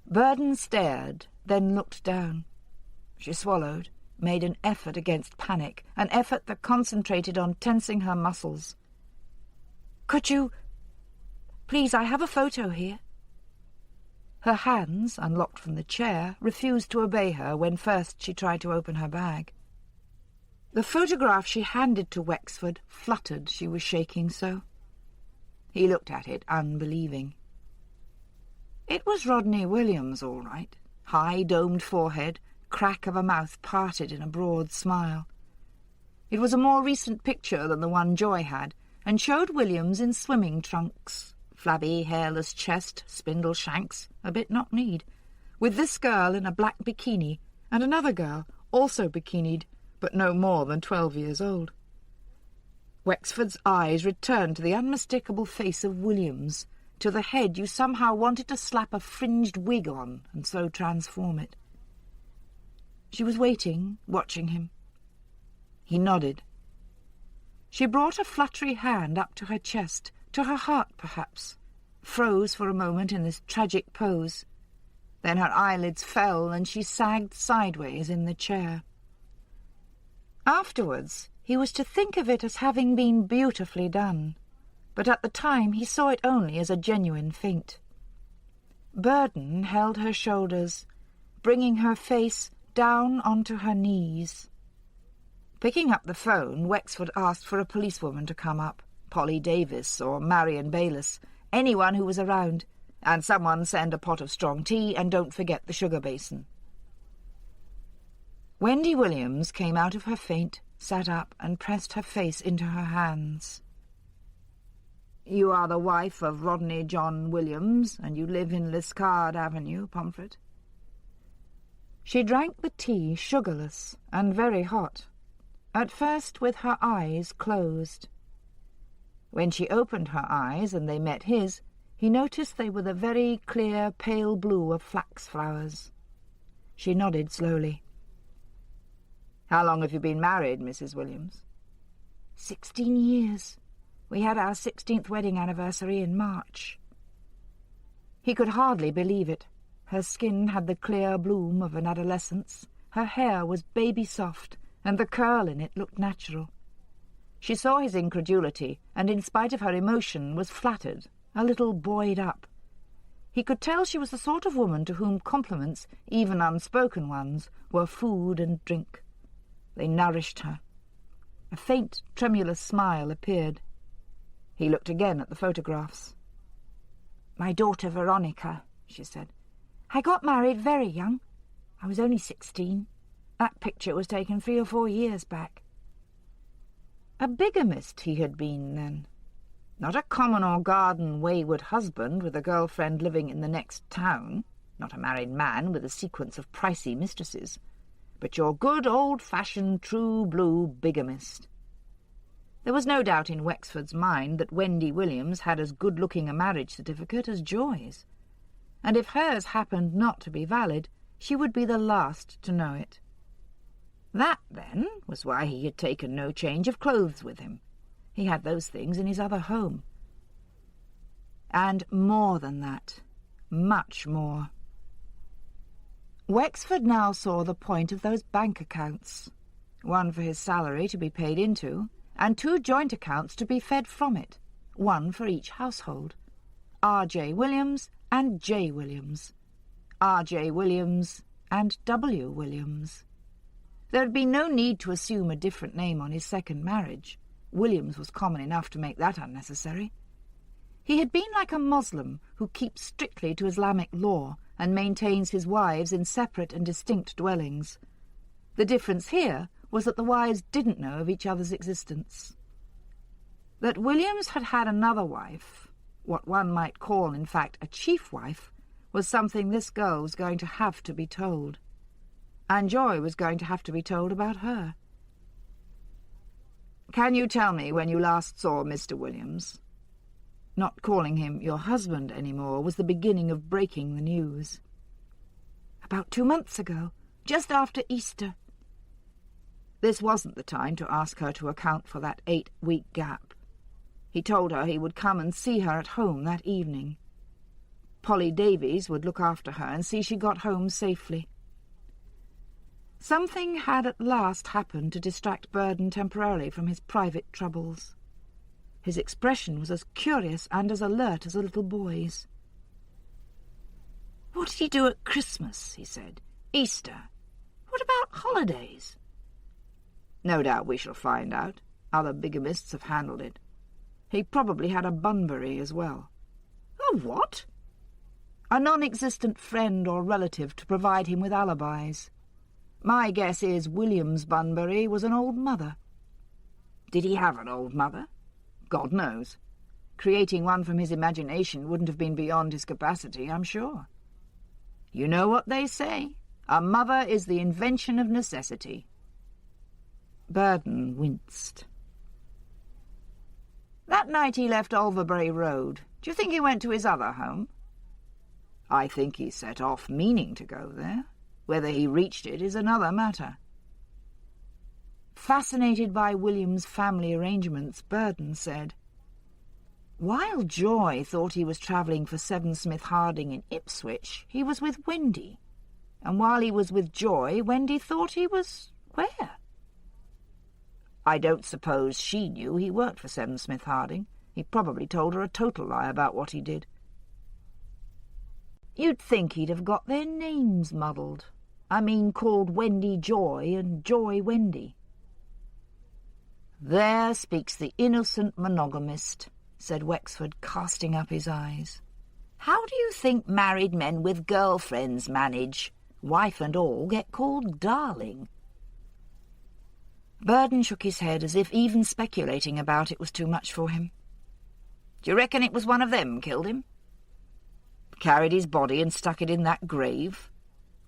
Burden stared, then looked down. She swallowed, made an effort against panic, an effort that concentrated on tensing her muscles. "Could you... Please, I have a photo here." Her hands, unlocked from the chair, refused to obey her when first she tried to open her bag. The photograph she handed to Wexford fluttered, she was shaking so. He looked at it, unbelieving. It was Rodney Williams, all right. High, domed forehead, crack of a mouth parted in a broad smile. It was a more recent picture than the one Joy had, and showed Williams in swimming trunks, flabby, hairless chest, spindle shanks, a bit knock-kneed, with this girl in a black bikini, and another girl, also bikinied, but no more than 12 years old. Wexford's eyes returned to the unmistakable face of Williams, to the head you somehow wanted to slap a fringed wig on and so transform it. She was waiting, watching him. He nodded. She brought a fluttery hand up to her chest, to her heart perhaps, froze for a moment in this tragic pose. Then her eyelids fell and she sagged sideways in the chair. Afterwards, he was to think of it as having been beautifully done, but at the time he saw it only as a genuine feint. Burden held her shoulders, bringing her face down onto her knees. Picking up the phone, Wexford asked for a policewoman to come up, Polly Davis or Marion Bayliss, anyone who was around, and someone send a pot of strong tea and don't forget the sugar basin. Wendy Williams came out of her faint, sat up and pressed her face into her hands. "You are the wife of Rodney John Williams, and you live in Liscard Avenue, Pomfret?" She drank the tea sugarless and very hot, at first with her eyes closed. When she opened her eyes and they met his, he noticed they were the very clear pale blue of flax flowers. She nodded slowly. "How long have you been married, Mrs. Williams?" 16 years. We had our 16th wedding anniversary in March." He could hardly believe it. Her skin had the clear bloom of an adolescence. Her hair was baby-soft, and the curl in it looked natural. She saw his incredulity, and in spite of her emotion was flattered, a little buoyed up. He could tell she was the sort of woman to whom compliments, even unspoken ones, were food and drink. They nourished her. A faint, tremulous smile appeared. He looked again at the photographs. "My daughter Veronica," she said. "I got married very young. I was only 16. That picture was taken 3 or 4 years back." A bigamist he had been, then. Not a common or garden wayward husband with a girlfriend living in the next town, not a married man with a sequence of pricey mistresses, but your good old-fashioned true-blue bigamist. There was no doubt in Wexford's mind that Wendy Williams had as good-looking a marriage certificate as Joy's, and if hers happened not to be valid, she would be the last to know it. That, then, was why he had taken no change of clothes with him. He had those things in his other home. And more than that, much more. Wexford now saw the point of those bank accounts, one for his salary to be paid into, and 2 joint accounts to be fed from it, one for each household. R.J. Williams and J. Williams. R.J. Williams and W. Williams. There had been no need to assume a different name on his second marriage. Williams was common enough to make that unnecessary. He had been like a Moslem who keeps strictly to Islamic law and maintains his wives in separate and distinct dwellings. The difference here was that the wives didn't know of each other's existence. That Williams had had another wife, what one might call, in fact, a chief wife, was something this girl was going to have to be told. And Joy was going to have to be told about her. Can you tell me when you last saw Mr. Williams?" Not calling him your husband anymore was the beginning of breaking the news. "About 2 months ago, just after Easter." This wasn't the time to ask her to account for that 8-week gap. He told her he would come and see her at home that evening. Polly Davies would look after her and see she got home safely. Something had at last happened to distract Burden temporarily from his private troubles. His expression was as curious and as alert as a little boy's. "What did he do at Christmas?" he said. "Easter. What about holidays?" "No doubt we shall find out. Other bigamists have handled it. He probably had a Bunbury as well." "A what?" "A non-existent friend or relative to provide him with alibis. My guess is William's Bunbury was an old mother." "Did he have an old mother?" "God knows. Creating one from his imagination wouldn't have been beyond his capacity, I'm sure. You know what they say? A mother is the invention of necessity." Burden winced. "That night he left Olverbury Road, do you think he went to his other home?" "I think he set off meaning to go there. Whether he reached it is another matter." Fascinated by William's family arrangements, Burden said, "While Joy thought he was travelling for Seven Smith Harding in Ipswich, he was with Wendy. And while he was with Joy, Wendy thought he was where?" "I don't suppose she knew he worked for Seven Smith Harding. He probably told her a total lie about what he did." "You'd think he'd have got their names muddled. I mean, called Wendy Joy and Joy Wendy." "There speaks the innocent monogamist," said Wexford, casting up his eyes. "How do you think married men with girlfriends manage? Wife and all get called darling." Burden shook his head as if even speculating about it was too much for him. "Do you reckon it was one of them killed him? Carried his body and stuck it in that grave?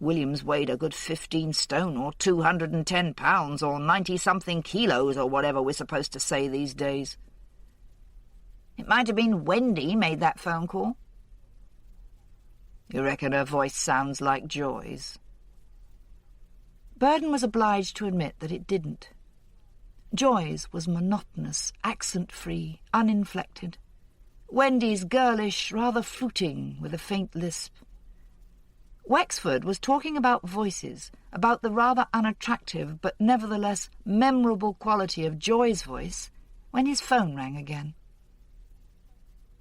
Williams weighed a good 15 stone or 210 pounds or 90-something kilos or whatever we're supposed to say these days. It might have been Wendy made that phone call." "You reckon her voice sounds like Joy's?" Burden was obliged to admit that it didn't. Joy's was monotonous, accent-free, uninflected. Wendy's girlish, rather fluting, with a faint lisp. Wexford was talking about voices, about the rather unattractive but nevertheless memorable quality of Joy's voice, when his phone rang again.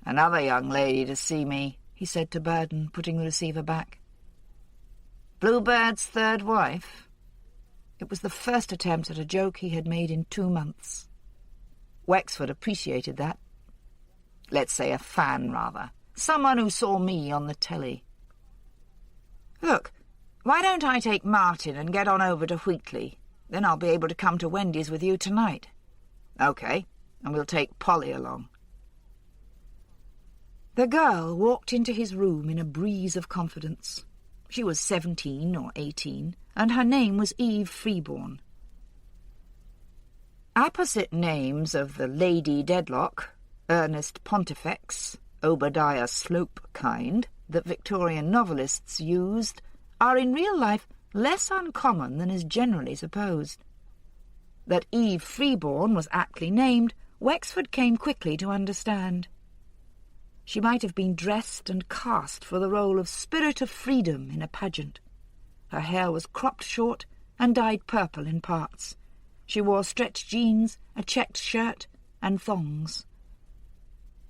"Another young lady to see me," he said to Burden, putting the receiver back. "Bluebird's third wife?" It was the first attempt at a joke he had made in 2 months. Wexford appreciated that. "Let's say a fan, rather. Someone who saw me on the telly." "Look, why don't I take Martin and get on over to Wheatley? Then I'll be able to come to Wendy's with you tonight." "OK, and we'll take Polly along." The girl walked into his room in a breeze of confidence. She was 17 or 18, and her name was Eve Freeborn. Apposite names of the Lady Dedlock, Ernest Pontifex, Obadiah Slope kind, that Victorian novelists used, are in real life less uncommon than is generally supposed. That Eve Freeborn was aptly named, Wexford came quickly to understand. She might have been dressed and cast for the role of Spirit of Freedom in a pageant. Her hair was cropped short and dyed purple in parts. She wore stretched jeans, a checked shirt, and thongs.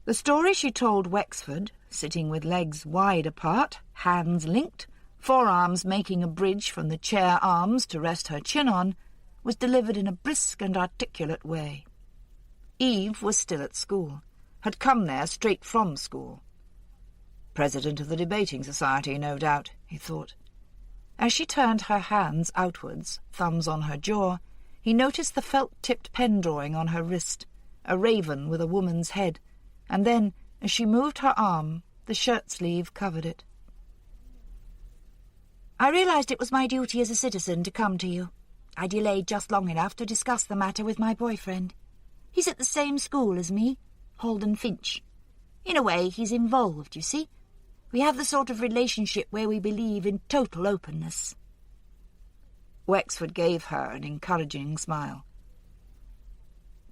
The story she told Wexford, sitting with legs wide apart, hands linked, forearms making a bridge from the chair arms to rest her chin on, was delivered in a brisk and articulate way. Eve was still at school, had come there straight from school. President of the Debating Society, no doubt, he thought. As she turned her hands outwards, thumbs on her jaw, he noticed the felt-tipped pen drawing on her wrist, a raven with a woman's head, and then, as she moved her arm, the shirt-sleeve covered it. "I realised it was my duty as a citizen to come to you. I delayed just long enough to discuss the matter with my boyfriend. He's at the same school as me, Holden Finch. In a way, he's involved, you see. We have the sort of relationship where we believe in total openness." Wexford gave her an encouraging smile.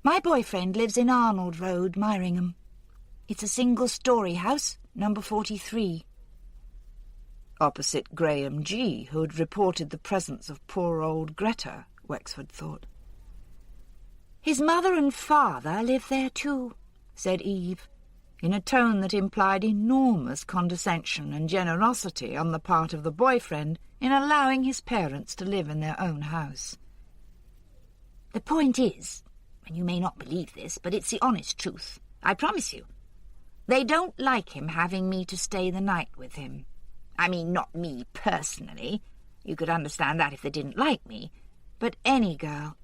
"My boyfriend lives in Arnold Road, Myringham. It's a single-storey house, number 43. Opposite Graham G., who had reported the presence of poor old Greta, Wexford thought. "His mother and father live there too," said Eve, in a tone that implied enormous condescension and generosity on the part of the boyfriend in allowing his parents to live in their own house. "The point is, and you may not believe this, but it's the honest truth, I promise you, they don't like him having me to stay the night with him. I mean, not me personally. You could understand that if they didn't like me, but any girl.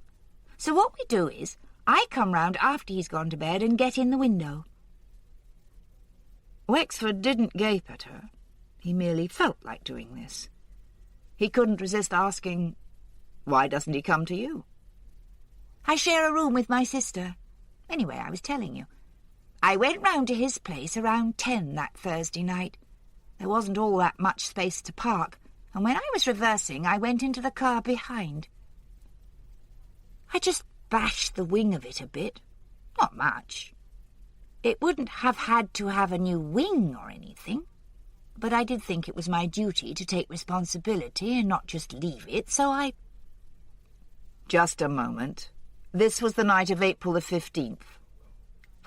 So what we do is, I come round after he's gone to bed and get in the window." Wexford didn't gape at her. He merely felt like doing this. He couldn't resist asking, "Why doesn't he come to you?" "I share a room with my sister. Anyway, I was telling you. I went round to his place around 10 that Thursday night. There wasn't all that much space to park, and when I was reversing, I went into the car behind. I just bashed the wing of it a bit. Not much. It wouldn't have had to have a new wing or anything, but I did think it was my duty to take responsibility and not just leave it, so I—" "Just a moment. This was the night of April the 15th.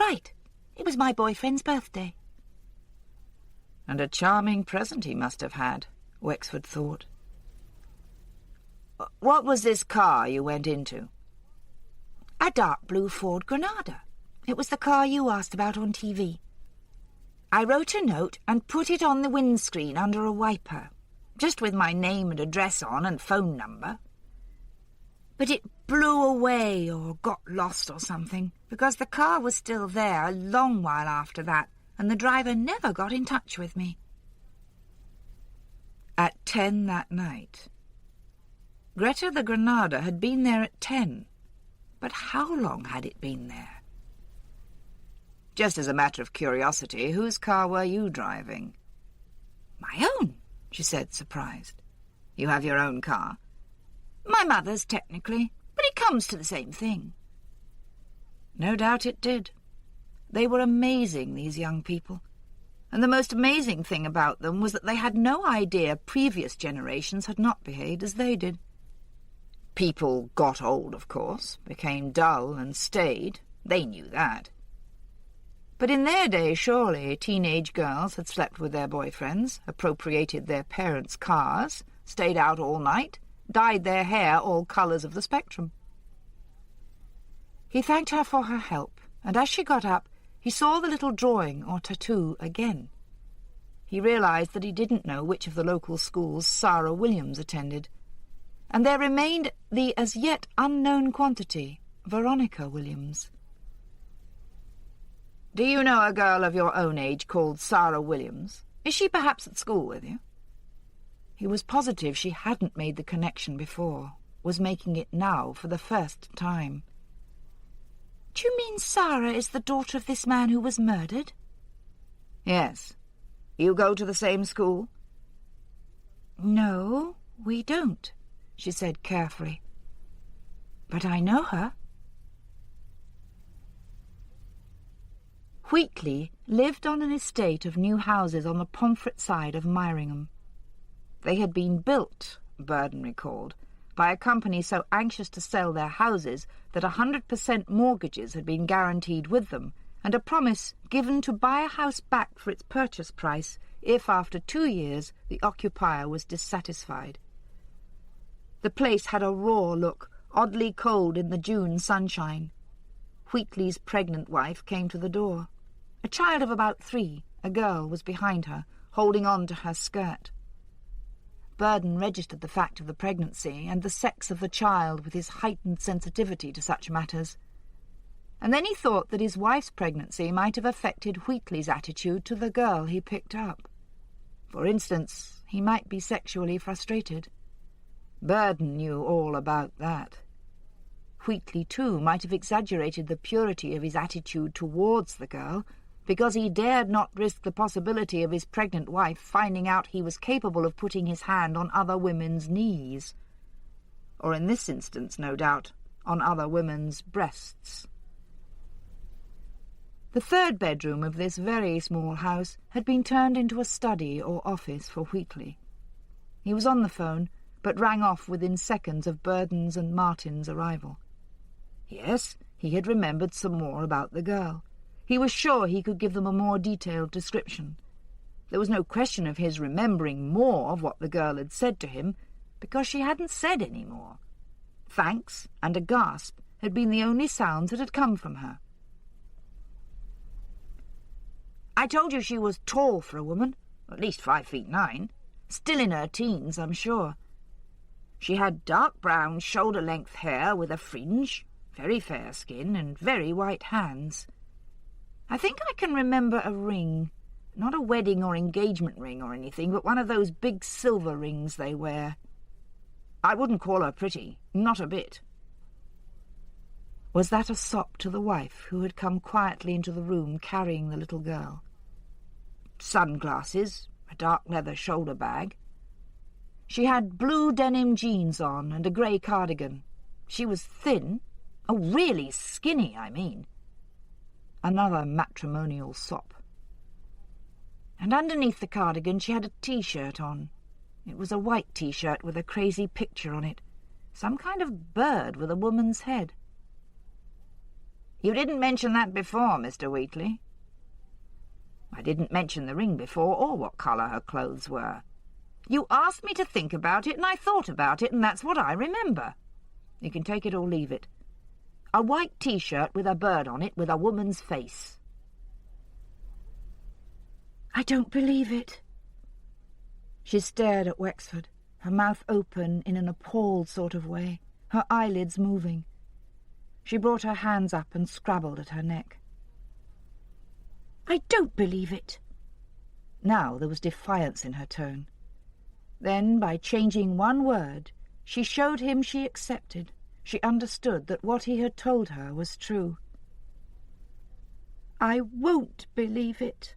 "Right. It was my boyfriend's birthday." And a charming present he must have had, Wexford thought. "What was this car you went into?" "A dark blue Ford Granada. It was the car you asked about on TV. I wrote a note and put it on the windscreen under a wiper, just with my name and address on and phone number. But it blew away or got lost or something, because the car was still there a long while after that, and the driver never got in touch with me." At 10 that night. Greta the Granada had been there at 10, but how long had it been there? "Just as a matter of curiosity, whose car were you driving?" "My own," she said, surprised. "You have your own car?" "My mother's, technically, but it comes to the same thing." No doubt it did. They were amazing, these young people. And the most amazing thing about them was that they had no idea previous generations had not behaved as they did. People got old, of course, became dull and stayed. They knew that. But in their day, surely, teenage girls had slept with their boyfriends, appropriated their parents' cars, stayed out all night, dyed their hair all colours of the spectrum. He thanked her for her help, and as she got up, he saw the little drawing or tattoo again. He realised that he didn't know which of the local schools Sarah Williams attended, and there remained the as yet unknown quantity, Veronica Williams. "Do you know a girl of your own age called Sarah Williams? Is she perhaps at school with you?" He was positive she hadn't made the connection before, was making it now for the first time. "Do you mean Sarah is the daughter of this man who was murdered?" "Yes. You go to the same school?" "No, we don't," she said carefully. "But I know her." Wheatley lived on an estate of new houses on the Pomfret side of Myringham. They had been built, Burden recalled, by a company so anxious to sell their houses that 100% mortgages had been guaranteed with them, and a promise given to buy a house back for its purchase price if after 2 years the occupier was dissatisfied. The place had a raw look, oddly cold in the June sunshine. Wheatley's pregnant wife came to the door. A child of about 3, a girl, was behind her, holding on to her skirt. Burden registered the fact of the pregnancy and the sex of the child with his heightened sensitivity to such matters. And then he thought that his wife's pregnancy might have affected Wheatley's attitude to the girl he picked up. For instance, he might be sexually frustrated. Burden knew all about that. Wheatley, too, might have exaggerated the purity of his attitude towards the girl, because he dared not risk the possibility of his pregnant wife finding out he was capable of putting his hand on other women's knees. Or in this instance, no doubt, on other women's breasts. The third bedroom of this very small house had been turned into a study or office for Wheatley. He was on the phone, but rang off within seconds of Burden's and Martin's arrival. Yes, he had remembered some more about the girl. He was sure he could give them a more detailed description. There was no question of his remembering more of what the girl had said to him, because she hadn't said any more. Thanks and a gasp had been the only sounds that had come from her. "I told you she was tall for a woman, at least 5'9", still in her teens, I'm sure. She had dark brown shoulder-length hair with a fringe, very fair skin, and very white hands. I think I can remember a ring, not a wedding or engagement ring or anything, but one of those big silver rings they wear. I wouldn't call her pretty, not a bit." Was that a sop to the wife who had come quietly into the room carrying the little girl? Sunglasses, a dark leather shoulder bag. She had blue denim jeans on and a grey cardigan. She was thin. Oh, really skinny, I mean. Another matrimonial sop. And underneath the cardigan she had a T-shirt on. It was a white T-shirt with a crazy picture on it. Some kind of bird with a woman's head. "You didn't mention that before, Mr. Wheatley." "I didn't mention the ring before, or what colour her clothes were. You asked me to think about it, and I thought about it, and that's what I remember. You can take it or leave it. A white T-shirt with a bird on it with a woman's face." "I don't believe it." She stared at Wexford, her mouth open in an appalled sort of way, her eyelids moving. She brought her hands up and scrabbled at her neck. "I don't believe it." Now there was defiance in her tone. Then, by changing one word, she showed him she accepted. She understood that what he had told her was true. "I won't believe it."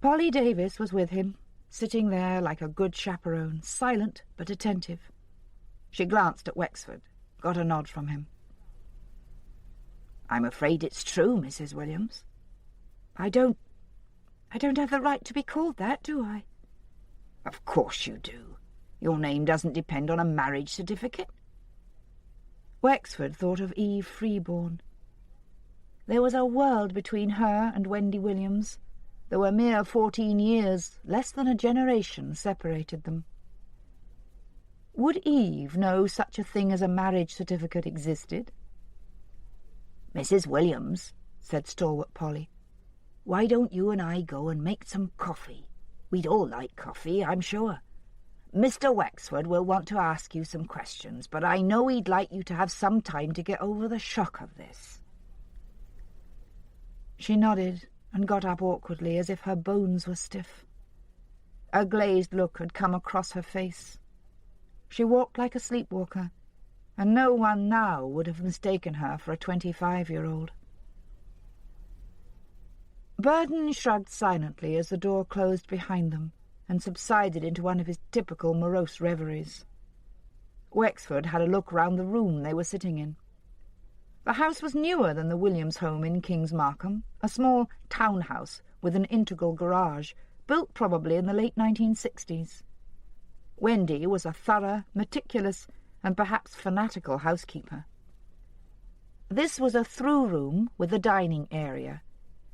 Polly Davis was with him, sitting there like a good chaperone, silent but attentive. She glanced at Wexford, got a nod from him. "I'm afraid it's true, Mrs. Williams." I don't have the right to be called that, do I?" "Of course you do. Your name doesn't depend on a marriage certificate." Wexford thought of Eve Freeborn. There was a world between her and Wendy Williams. There were mere 14 years, less than a generation, separated them. Would Eve know such a thing as a marriage certificate existed? "Mrs. Williams," said stalwart Polly, "why don't you and I go and make some coffee? We'd all like coffee, I'm sure. Mr. Wexford will want to ask you some questions, but I know he'd like you to have some time to get over the shock of this." She nodded and got up awkwardly, as if her bones were stiff. A glazed look had come across her face. She walked like a sleepwalker, and no one now would have mistaken her for a 25-year-old. Burden shrugged silently as the door closed behind them, and subsided into one of his typical morose reveries. Wexford had a look round the room they were sitting in. The house was newer than the Williams home in Kings Markham, a small townhouse with an integral garage, built probably in the late 1960s. Wendy was a thorough, meticulous, and perhaps fanatical housekeeper. This was a through room with a dining area,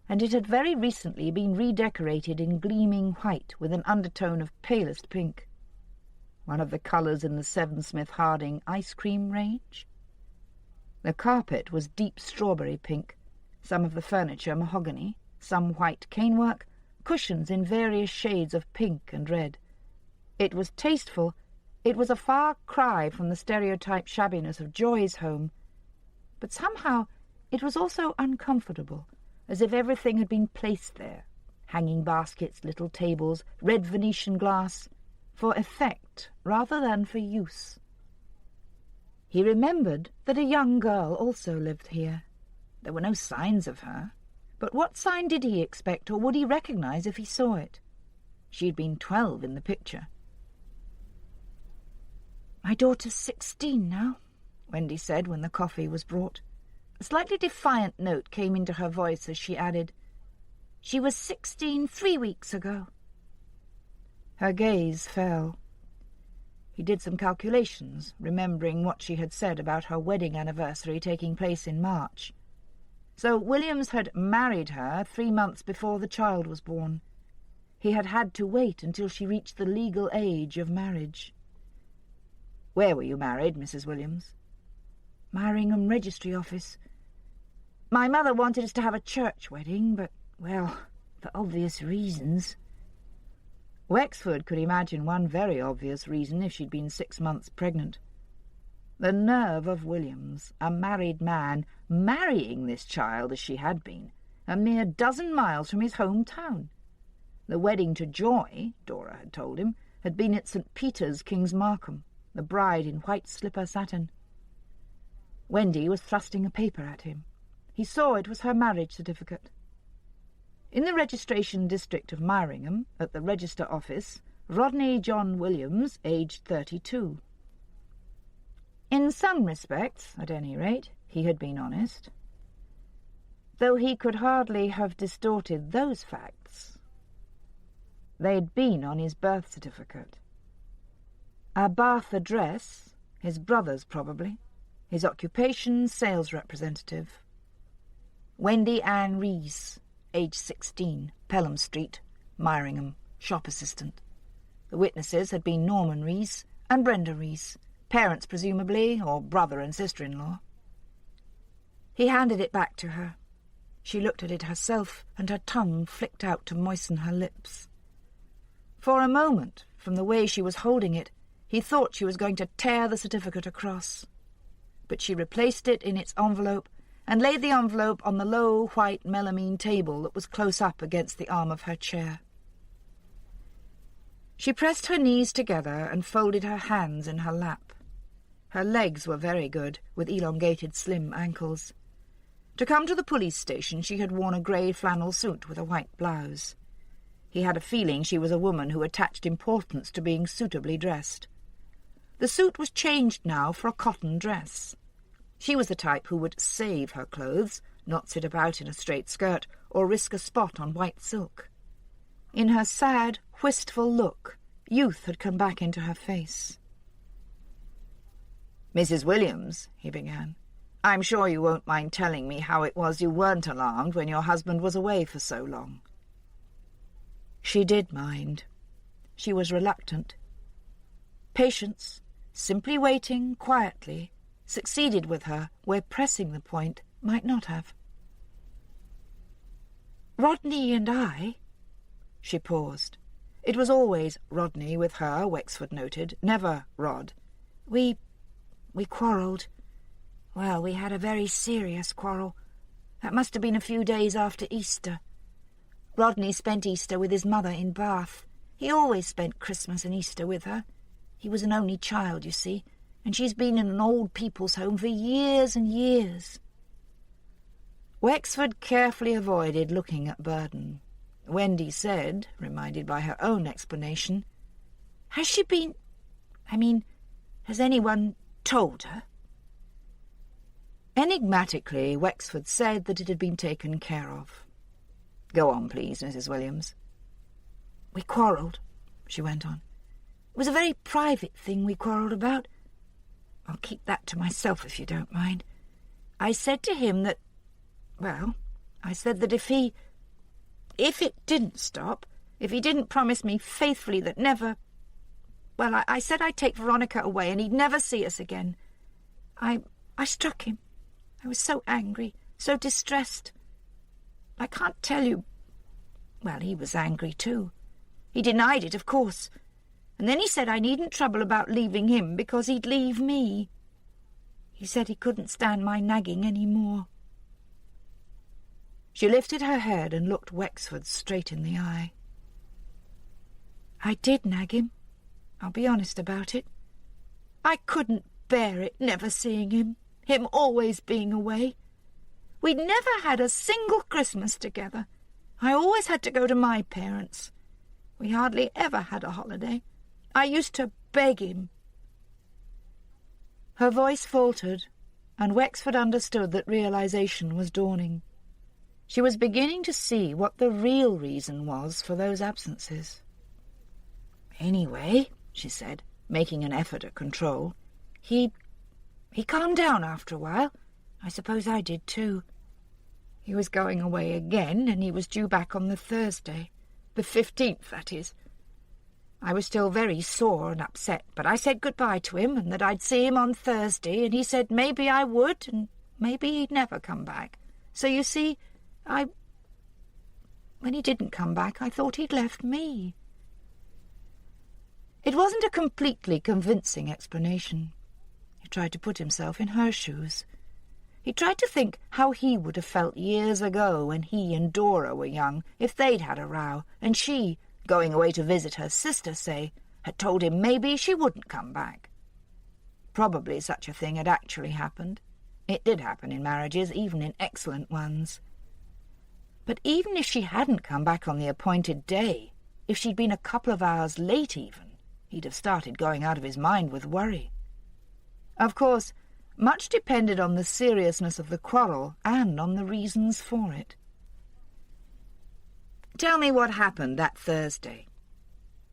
and it had very recently been redecorated in gleaming white with an undertone of palest pink. One of the colours in the Seven Smith Harding ice cream range. The carpet was deep strawberry pink, some of the furniture mahogany, some white canework, cushions in various shades of pink and red. It was tasteful. It was a far cry from the stereotyped shabbiness of Joy's home, but somehow it was also uncomfortable, as if everything had been placed there, hanging baskets, little tables, red Venetian glass, for effect rather than for use. He remembered that a young girl also lived here. There were no signs of her, but what sign did he expect, or would he recognise if he saw it? She had been 12 in the picture. "My daughter's 16 now," Wendy said when the coffee was brought. A slightly defiant note came into her voice as she added, "She was 16 3 weeks ago." Her gaze fell. He did some calculations, remembering what she had said about her wedding anniversary taking place in March. So Williams had married her 3 months before the child was born. He had had to wait until she reached the legal age of marriage. "Where were you married, Mrs. Williams?" "Myringham Registry Office. My mother wanted us to have a church wedding, but, well, for obvious reasons." Wexford could imagine one very obvious reason if she'd been 6 months pregnant. The nerve of Williams, a married man, marrying this child as she had been, a mere dozen miles from his hometown. The wedding to Joy, Dora had told him, had been at St. Peter's, Kings Markham, the bride in white slipper satin. Wendy was thrusting a paper at him. He saw it was her marriage certificate. In the registration district of Myringham, at the Register Office, Rodney John Williams, aged 32. In some respects, at any rate, he had been honest. Though he could hardly have distorted those facts. They'd been on his birth certificate. A Bath address, his brother's probably, his occupation sales representative. Wendy Ann Rees, age 16, Pelham Street, Myringham, shop assistant. The witnesses had been Norman Rees and Brenda Rees, parents presumably, or brother and sister-in-law. He handed it back to her. She looked at it herself, and her tongue flicked out to moisten her lips. For a moment, from the way she was holding it, he thought she was going to tear the certificate across. But she replaced it in its envelope and laid the envelope on the low white melamine table that was close up against the arm of her chair. She pressed her knees together and folded her hands in her lap. Her legs were very good, with elongated slim ankles. To come to the police station she had worn a grey flannel suit with a white blouse. He had a feeling she was a woman who attached importance to being suitably dressed. The suit was changed now for a cotton dress. She was the type who would save her clothes, not sit about in a straight skirt, or risk a spot on white silk. In her sad, wistful look, youth had come back into her face. "Mrs. Williams," he began, "I'm sure you won't mind telling me how it was you weren't alarmed when your husband was away for so long." She did mind. She was reluctant. Patience, simply waiting quietly, succeeded with her where pressing the point might not have. "Rodney and I—" She paused. It was always Rodney with her, Wexford noted, never Rod. We quarrelled. Well, we had a very serious quarrel. That must have been a few days after Easter. Rodney spent Easter with his mother in Bath. He always spent Christmas and Easter with her. He was an only child, you see, and she's been in an old people's home for years and years. Wexford carefully avoided looking at Burden. Wendy said, reminded by her own explanation, "Has she been... has anyone told her?" Enigmatically, Wexford said that it had been taken care of. "Go on, please, Mrs. Williams." "We quarrelled," she went on. "It was a very private thing we quarrelled about. I'll keep that to myself, if you don't mind. I said to him that... I said that if it didn't stop, if he didn't promise me faithfully that never... I said I'd take Veronica away and he'd never see us again. I struck him. I was so angry, so distressed. I can't tell you... he was angry too. He denied it, of course. And then he said I needn't trouble about leaving him because he'd leave me. He said he couldn't stand my nagging any more." She lifted her head and looked Wexford straight in the eye. "I did nag him. I'll be honest about it. I couldn't bear it, never seeing him always being away. We'd never had a single Christmas together. I always had to go to my parents. We hardly ever had a holiday. I used to beg him." Her voice faltered, and Wexford understood that realization was dawning. She was beginning to see what the real reason was for those absences. "Anyway," she said, making an effort at control, he calmed down after a while. I suppose I did too. He was going away again, and he was due back on the Thursday. The 15th, that is. I was still very sore and upset, but I said goodbye to him, and that I'd see him on Thursday, and he said maybe I would, and maybe he'd never come back. So you see, when he didn't come back, I thought he'd left me." It wasn't a completely convincing explanation. He tried to put himself in her shoes. He tried to think how he would have felt years ago when he and Dora were young, if they'd had a row, and she, going away to visit her sister, say, had told him maybe she wouldn't come back. Probably such a thing had actually happened. It did happen in marriages, even in excellent ones. But even if she hadn't come back on the appointed day, if she'd been a couple of hours late even, he'd have started going out of his mind with worry. Of course, much depended on the seriousness of the quarrel and on the reasons for it. "Tell me what happened that Thursday."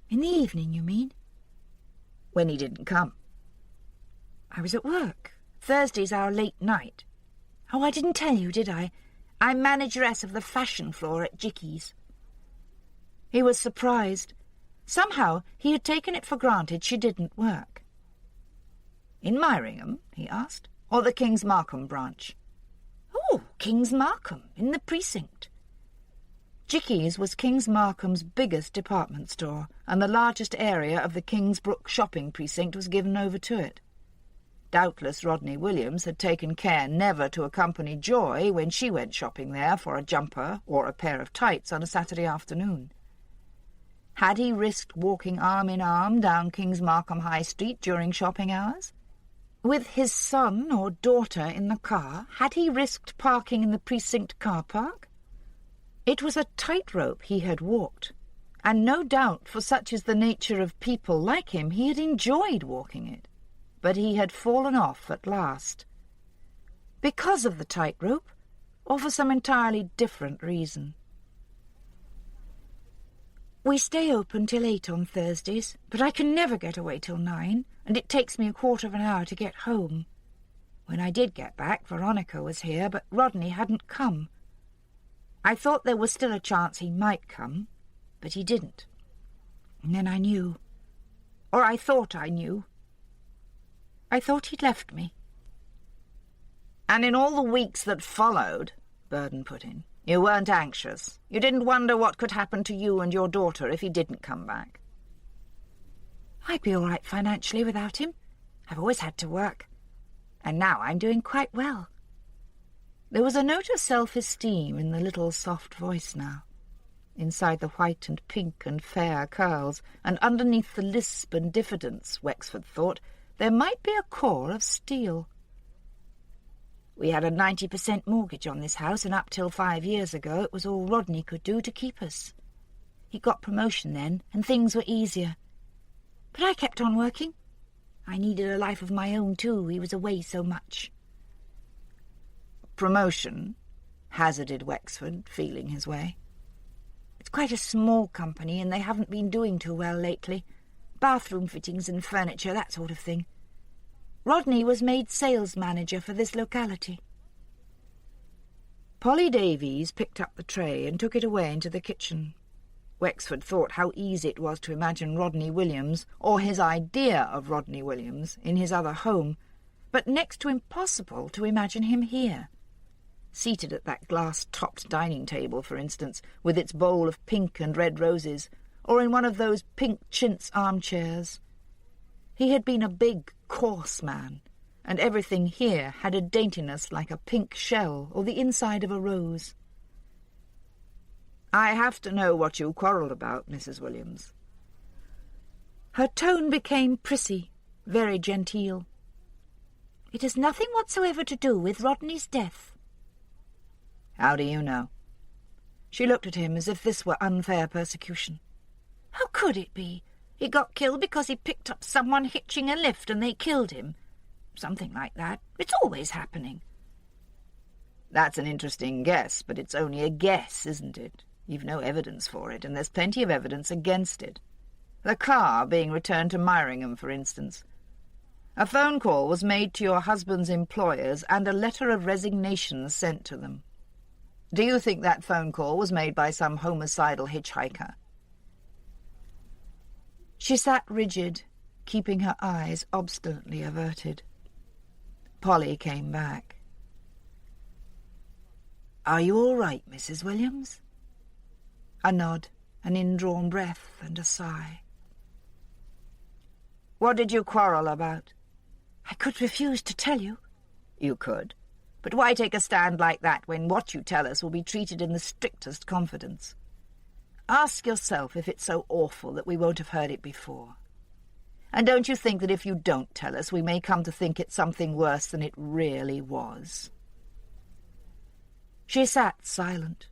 "In the evening, you mean?" "When he didn't come." "I was at work. Thursday's our late night." "Oh, I didn't tell you, did I? I'm manageress of the fashion floor at Jickey's." He was surprised. Somehow he had taken it for granted she didn't work. "In Myringham?" he asked. "Or the Kings Markham branch?" "Oh, Kings Markham, in the precinct." Jickey's was Kings Markham's biggest department store, and the largest area of the Kingsbrook shopping precinct was given over to it. Doubtless Rodney Williams had taken care never to accompany Joy when she went shopping there for a jumper or a pair of tights on a Saturday afternoon. Had he risked walking arm in arm down Kings Markham High Street during shopping hours? With his son or daughter in the car, had he risked parking in the precinct car park? It was a tightrope he had walked, and no doubt for such is the nature of people like him he had enjoyed walking it. But he had fallen off at last. Because of the tightrope, or for some entirely different reason. "We stay open till 8 on Thursdays, but I can never get away till 9, and it takes me a quarter of an hour to get home. When I did get back, Veronica was here, but Rodney hadn't come. I thought there was still a chance he might come, but he didn't. And then I knew. Or I thought I knew. I thought he'd left me." "And in all the weeks that followed," Burden put in, "you weren't anxious? You didn't wonder what could happen to you and your daughter if he didn't come back?" "I'd be all right financially without him. I've always had to work. And now I'm doing quite well." There was a note of self-esteem in the little soft voice now. Inside the white and pink and fair curls, and underneath the lisp and diffidence, Wexford thought, there might be a core of steel. "We had a 90% mortgage on this house, and up till 5 years ago it was all Rodney could do to keep us. He got promotion then, and things were easier. But I kept on working. I needed a life of my own too, he was away so much." "Promotion?" hazarded Wexford, feeling his way. "It's quite a small company, and they haven't been doing too well lately. Bathroom fittings and furniture, that sort of thing. Rodney was made sales manager for this locality." Polly Davies picked up the tray and took it away into the kitchen. Wexford thought how easy it was to imagine Rodney Williams, or his idea of Rodney Williams, in his other home, but next to impossible to imagine him here. Seated at that glass-topped dining table, for instance, with its bowl of pink and red roses, or in one of those pink chintz armchairs. He had been a big, coarse man, and everything here had a daintiness like a pink shell or the inside of a rose. "I have to know what you quarrelled about, Mrs. Williams." Her tone became prissy, very genteel. It has nothing whatsoever to do with Rodney's death. How do you know? She looked at him as if this were unfair persecution. How could it be? He got killed because he picked up someone hitching a lift and they killed him. Something like that. It's always happening. That's an interesting guess, but it's only a guess, isn't it? You've no evidence for it, and there's plenty of evidence against it. The car being returned to Myringham, for instance. A phone call was made to your husband's employers and a letter of resignation sent to them. Do you think that phone call was made by some homicidal hitchhiker? She sat rigid, keeping her eyes obstinately averted. Polly came back. "Are you all right, Mrs. Williams?" A nod, an indrawn breath, and a sigh. "What did you quarrel about?" "I could refuse to tell you." "You could. But why take a stand like that when what you tell us will be treated in the strictest confidence? Ask yourself if it's so awful that we won't have heard it before. And don't you think that if you don't tell us, we may come to think it something worse than it really was?" She sat silent.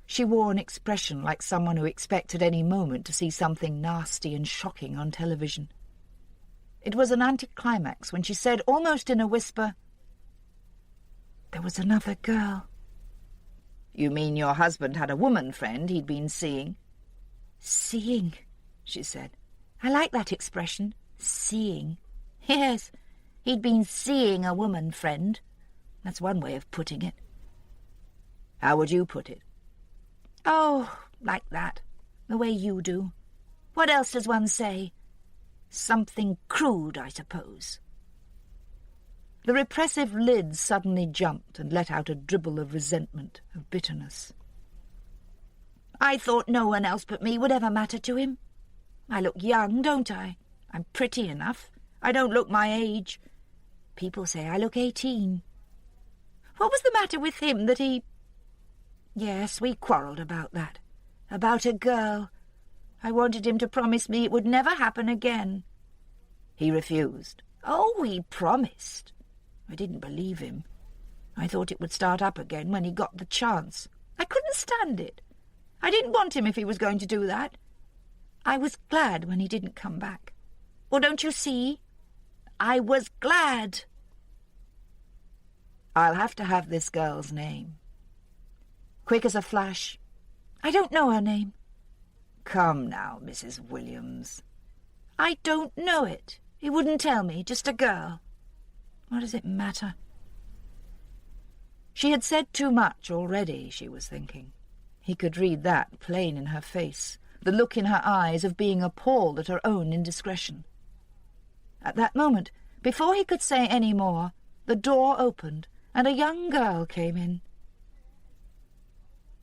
She wore an expression like someone who expected any moment to see something nasty and shocking on television. It was an anticlimax when she said, almost in a whisper, "There was another girl." "You mean your husband had a woman friend he'd been seeing?" "Seeing," she said. "I like that expression, seeing. Yes, he'd been seeing a woman friend. That's one way of putting it." "How would you put it?" "Oh, like that, the way you do. What else does one say? Something crude, I suppose." The repressive lids suddenly jumped and let out a dribble of resentment, of bitterness. "I thought no one else but me would ever matter to him. I look young, don't I? I'm pretty enough. I don't look my age. People say I look 18. What was the matter with him that he... Yes, we quarrelled about that. About a girl. I wanted him to promise me it would never happen again." "He refused?" "Oh, he promised. I didn't believe him. I thought it would start up again when he got the chance. I couldn't stand it. I didn't want him if he was going to do that. I was glad when he didn't come back. Well, don't you see? I was glad." "I'll have to have this girl's name." Quick as a flash, "I don't know her name." "Come now, Mrs. Williams." "I don't know it. He wouldn't tell me, just a girl. What does it matter?" She had said too much already, she was thinking. He could read that plain in her face, the look in her eyes of being appalled at her own indiscretion. At that moment, before he could say any more, the door opened and a young girl came in.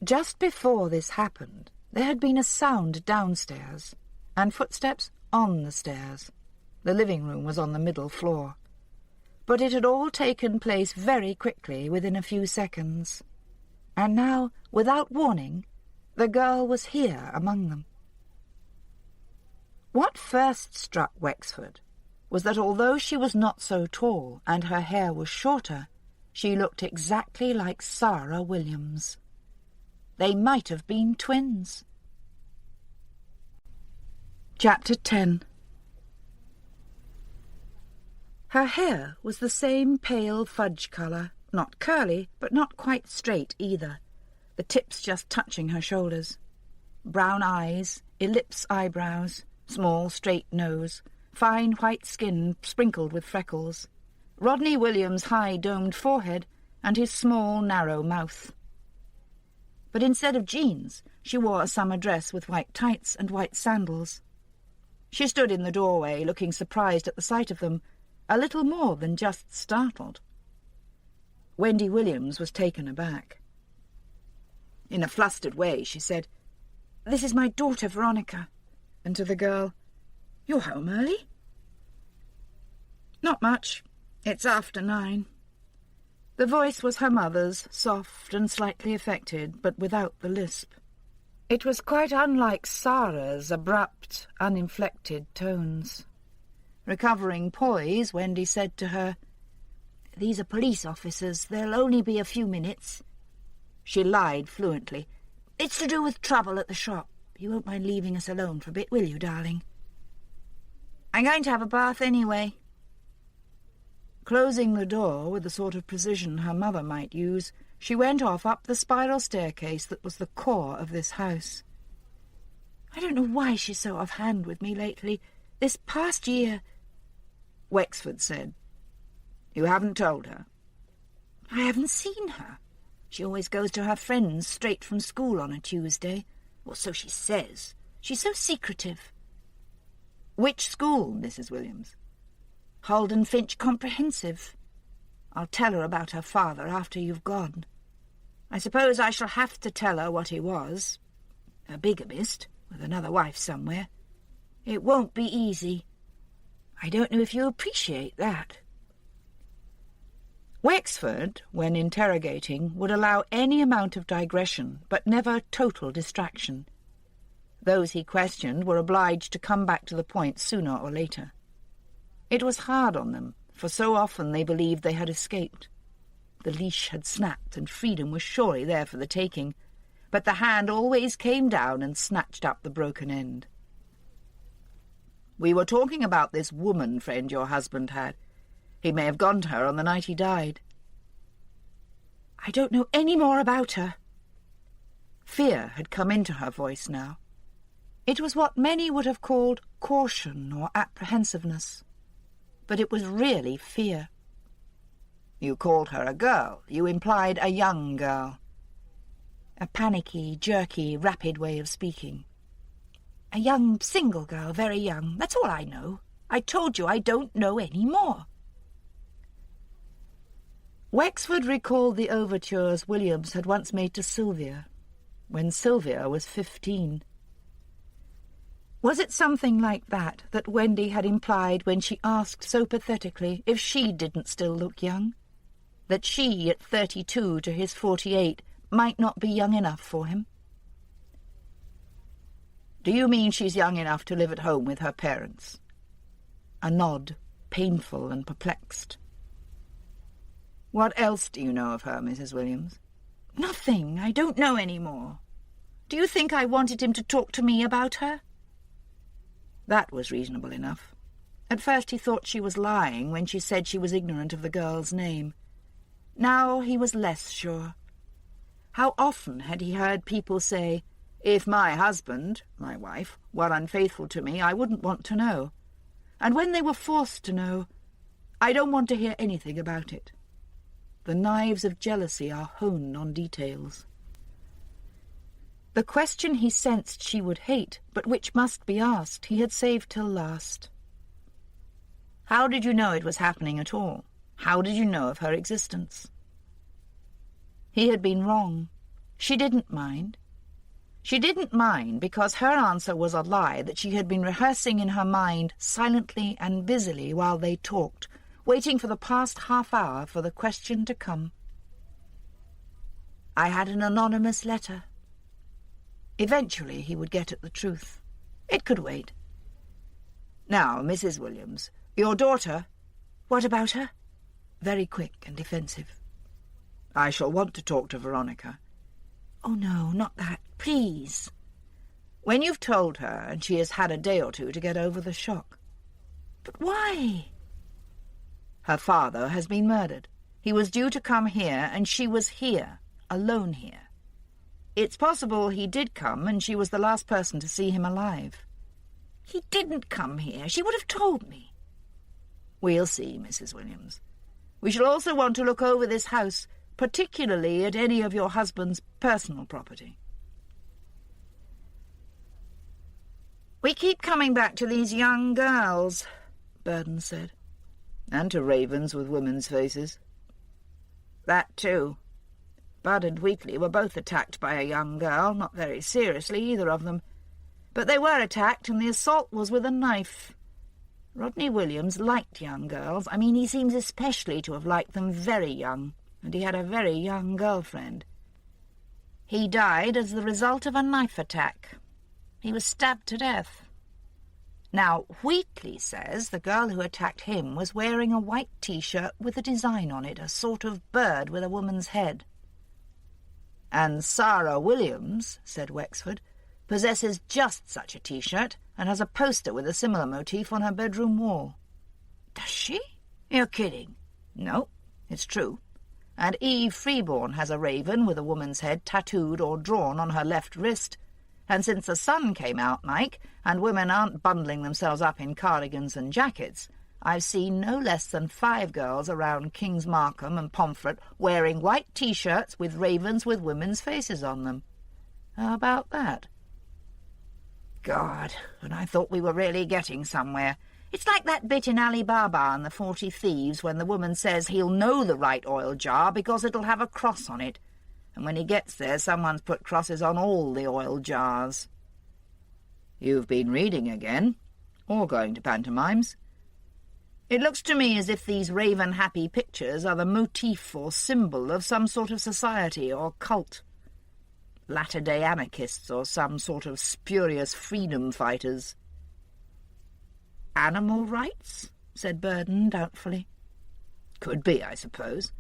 Just before this happened, there had been a sound downstairs, and footsteps on the stairs. The living room was on the middle floor. But it had all taken place very quickly, within a few seconds. And now, without warning, the girl was here among them. What first struck Wexford was that although she was not so tall and her hair was shorter, she looked exactly like Sarah Williams. They might have been twins. Chapter 10. Her hair was the same pale fudge colour, not curly, but not quite straight either, the tips just touching her shoulders. Brown eyes, ellipse eyebrows, small straight nose, fine white skin sprinkled with freckles, Rodney Williams' high-domed forehead, and his small, narrow mouth. But instead of jeans, she wore a summer dress with white tights and white sandals. She stood in the doorway, looking surprised at the sight of them, a little more than just startled. Wendy Williams was taken aback. In a flustered way, she said, "This is my daughter, Veronica," and to the girl, "You're home early?" "Not much. It's after 9. The voice was her mother's, soft and slightly affected, but without the lisp. It was quite unlike Sarah's abrupt, uninflected tones. Recovering poise, Wendy said to her, These are police officers. They'll only be a few minutes." She lied fluently. "It's to do with trouble at the shop. You won't mind leaving us alone for a bit, will you, darling?" "I'm going to have a bath anyway." Closing the door with the sort of precision her mother might use, she went off up the spiral staircase that was the core of this house. "I don't know why she's so offhand with me lately. This past year—" Wexford said, "You haven't told her?" "I haven't seen her. She always goes to her friends straight from school on a Tuesday. Or so she says. She's so secretive." "Which school, Mrs. Williams?" "Holden Finch Comprehensive. I'll tell her about her father after you've gone. I suppose I shall have to tell her what he was. A bigamist, with another wife somewhere. It won't be easy. I don't know if you appreciate that." Wexford, when interrogating, would allow any amount of digression, but never total distraction. Those he questioned were obliged to come back to the point sooner or later. It was hard on them, for so often they believed they had escaped. The leash had snapped, and freedom was surely there for the taking, but the hand always came down and snatched up the broken end. "We were talking about this woman friend your husband had. He may have gone to her on the night he died." "I don't know any more about her." Fear had come into her voice now. It was what many would have called caution or apprehensiveness, but it was really fear. "You called her a girl. You implied a young girl." A panicky, jerky, rapid way of speaking. "A young single girl, very young. That's all I know. I told you I don't know any more." Wexford recalled the overtures Williams had once made to Sylvia, when Sylvia was 15. Was it something like that Wendy had implied when she asked so pathetically if she didn't still look young? That she, at 32 to his 48, might not be young enough for him? "Do you mean she's young enough to live at home with her parents?" A nod, painful and perplexed. "What else do you know of her, Mrs. Williams?" "Nothing. I don't know any more. Do you think I wanted him to talk to me about her?" That was reasonable enough. At first he thought she was lying when she said she was ignorant of the girl's name. Now he was less sure. How often had he heard people say, "If my husband, my wife, were unfaithful to me, I wouldn't want to know." And when they were forced to know, "I don't want to hear anything about it." The knives of jealousy are honed on details. The question he sensed she would hate, but which must be asked, he had saved till last. "How did you know it was happening at all? How did you know of her existence?" He had been wrong. She didn't mind. She didn't mind because her answer was a lie that she had been rehearsing in her mind silently and busily while they talked, waiting for the past half hour for the question to come. "I had an anonymous letter." Eventually he would get at the truth. It could wait. "Now, Mrs. Williams, your daughter—" "What about her?" Very quick and defensive. "I shall want to talk to Veronica." "Oh, no, not that. Please." "When you've told her and she has had a day or two to get over the shock." "But why?" "Her father has been murdered. He was due to come here, and she was here, alone here. It's possible he did come, and she was the last person to see him alive." "He didn't come here. She would have told me." "We'll see, Mrs. Williams. We shall also want to look over this house, particularly at any of your husband's personal property." "We keep coming back to these young girls," Burden said. "And to ravens with women's faces." "That too. Bud and Wheatley were both attacked by a young girl, not very seriously, either of them. But they were attacked, and the assault was with a knife. Rodney Williams liked young girls. I mean, he seems especially to have liked them very young, and he had a very young girlfriend. He died as the result of a knife attack. He was stabbed to death. Now, Wheatley says the girl who attacked him was wearing a white T-shirt with a design on it, a sort of bird with a woman's head. And Sarah Williams, said Wexford, possesses just such a T-shirt and has a poster with a similar motif on her bedroom wall. Does she? You're kidding. No, it's true. And Eve Freeborn has a raven with a woman's head tattooed or drawn on her left wrist. And since the sun came out, Mike, and women aren't bundling themselves up in cardigans and jackets, I've seen no less than 5 girls around Kings Markham and Pomfret wearing white T-shirts with ravens with women's faces on them. How about that? God, and I thought we were really getting somewhere. It's like that bit in Ali Baba and the 40 Thieves when the woman says he'll know the right oil jar because it'll have a cross on it. And when he gets there, someone's put crosses on all the oil jars. You've been reading again, or going to pantomimes. It looks to me as if these raven-happy pictures are the motif or symbol of some sort of society or cult. Latter-day anarchists or some sort of spurious freedom fighters. Animal rights? Said Burden doubtfully. Could be, I suppose.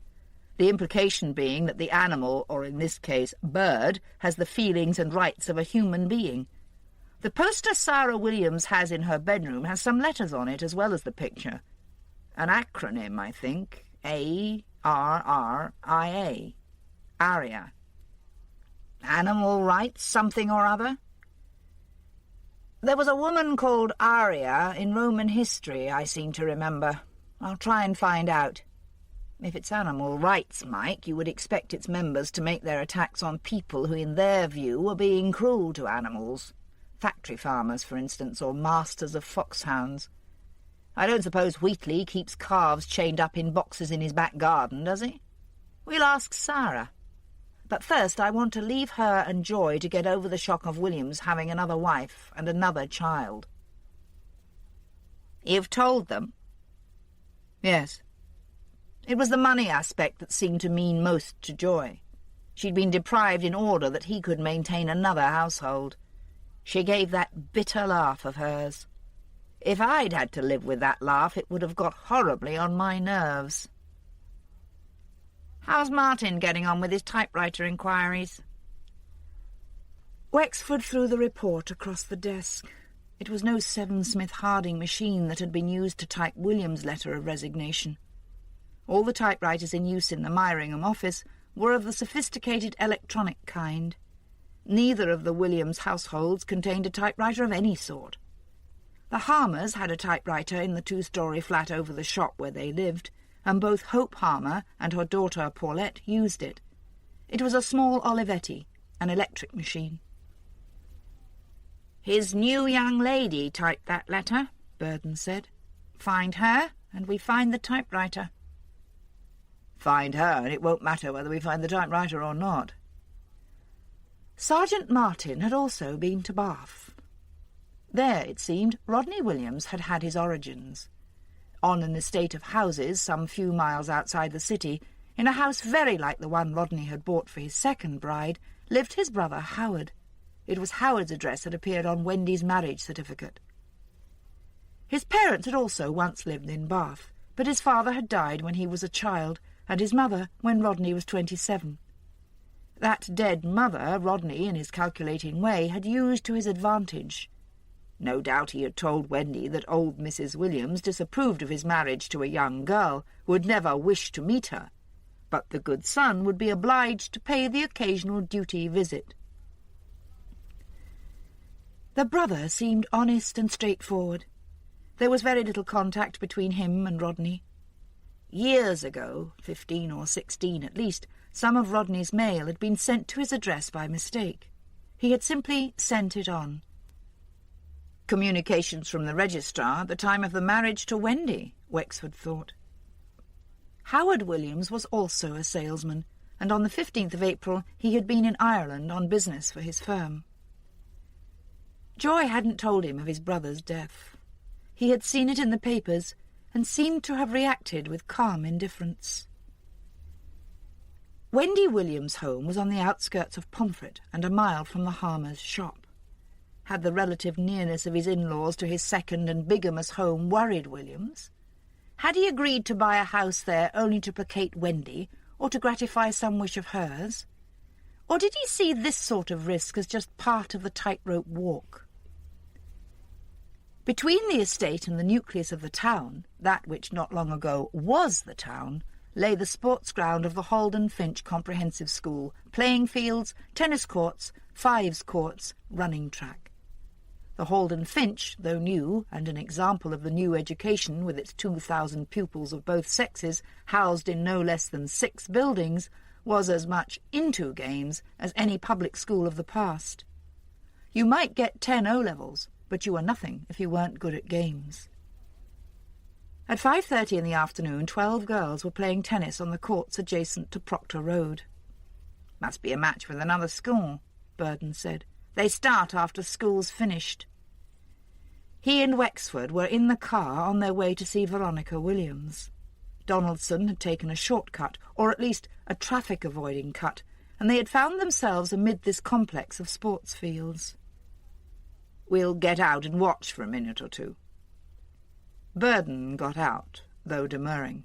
The implication being that the animal, or in this case, bird, has the feelings and rights of a human being. The poster Sarah Williams has in her bedroom has some letters on it as well as the picture. An acronym, I think. A-R-R-I-A. ARIA. Animal rights something or other? There was a woman called Arya in Roman history, I seem to remember. I'll try and find out. If it's animal rights, Mike, you would expect its members to make their attacks on people who, in their view, were being cruel to animals. Factory farmers, for instance, or masters of foxhounds. I don't suppose Wheatley keeps calves chained up in boxes in his back garden, does he? We'll ask Sarah. But first I want to leave her and Joy to get over the shock of Williams having another wife and another child. You've told them? Yes. It was the money aspect that seemed to mean most to Joy. She'd been deprived in order that he could maintain another household. She gave that bitter laugh of hers. If I'd had to live with that laugh, it would have got horribly on my nerves. How's Martin getting on with his typewriter inquiries? Wexford threw the report across the desk. It was no Seven Smith Harding machine that had been used to type William's letter of resignation. All the typewriters in use in the Myringham office were of the sophisticated electronic kind. Neither of the Williams households contained a typewriter of any sort. The Harmers had a typewriter in the 2-story flat over the shop where they lived, and both Hope Harmer and her daughter Paulette used it. It was a small Olivetti, an electric machine. His new young lady typed that letter, Burden said. Find her, and we find the typewriter. Find her, and it won't matter whether we find the typewriter or not. Sergeant Martin had also been to Bath. There, it seemed, Rodney Williams had had his origins. On an estate of houses some few miles outside the city, in a house very like the one Rodney had bought for his second bride, lived his brother Howard. It was Howard's address that appeared on Wendy's marriage certificate. His parents had also once lived in Bath, but his father had died when he was a child, and his mother when Rodney was 27. That dead mother Rodney, in his calculating way, had used to his advantage. No doubt he had told Wendy that old Mrs. Williams disapproved of his marriage to a young girl, would never wish to meet her, but the good son would be obliged to pay the occasional duty visit. The brother seemed honest and straightforward. There was very little contact between him and Rodney. Years ago, 15 or 16 at least, some of Rodney's mail had been sent to his address by mistake. He had simply sent it on. Communications from the registrar at the time of the marriage to Wendy, Wexford thought. Howard Williams was also a salesman, and on the 15th of April he had been in Ireland on business for his firm. Joy hadn't told him of his brother's death. He had seen it in the papers and seemed to have reacted with calm indifference. Wendy Williams' home was on the outskirts of Pomfret and a mile from the Harmers' shop. Had the relative nearness of his in-laws to his second and bigamous home worried Williams? Had he agreed to buy a house there only to placate Wendy, or to gratify some wish of hers? Or did he see this sort of risk as just part of the tightrope walk? Between the estate and the nucleus of the town, that which not long ago was the town, lay the sports ground of the Halden Finch Comprehensive School, playing fields, tennis courts, fives courts, running track. The Halden Finch, though new, and an example of the new education with its 2,000 pupils of both sexes, housed in no less than 6 buildings, was as much into games as any public school of the past. You might get 10 O-levels, but you were nothing if you weren't good at games. At 5:30 in the afternoon, 12 girls were playing tennis on the courts adjacent to Proctor Road. "Must be a match with another school," Burden said. "They start after school's finished." He and Wexford were in the car on their way to see Veronica Williams. Donaldson had taken a shortcut, or at least a traffic-avoiding cut, and they had found themselves amid this complex of sports fields. "We'll get out and watch for a minute or two." Burden got out, though demurring.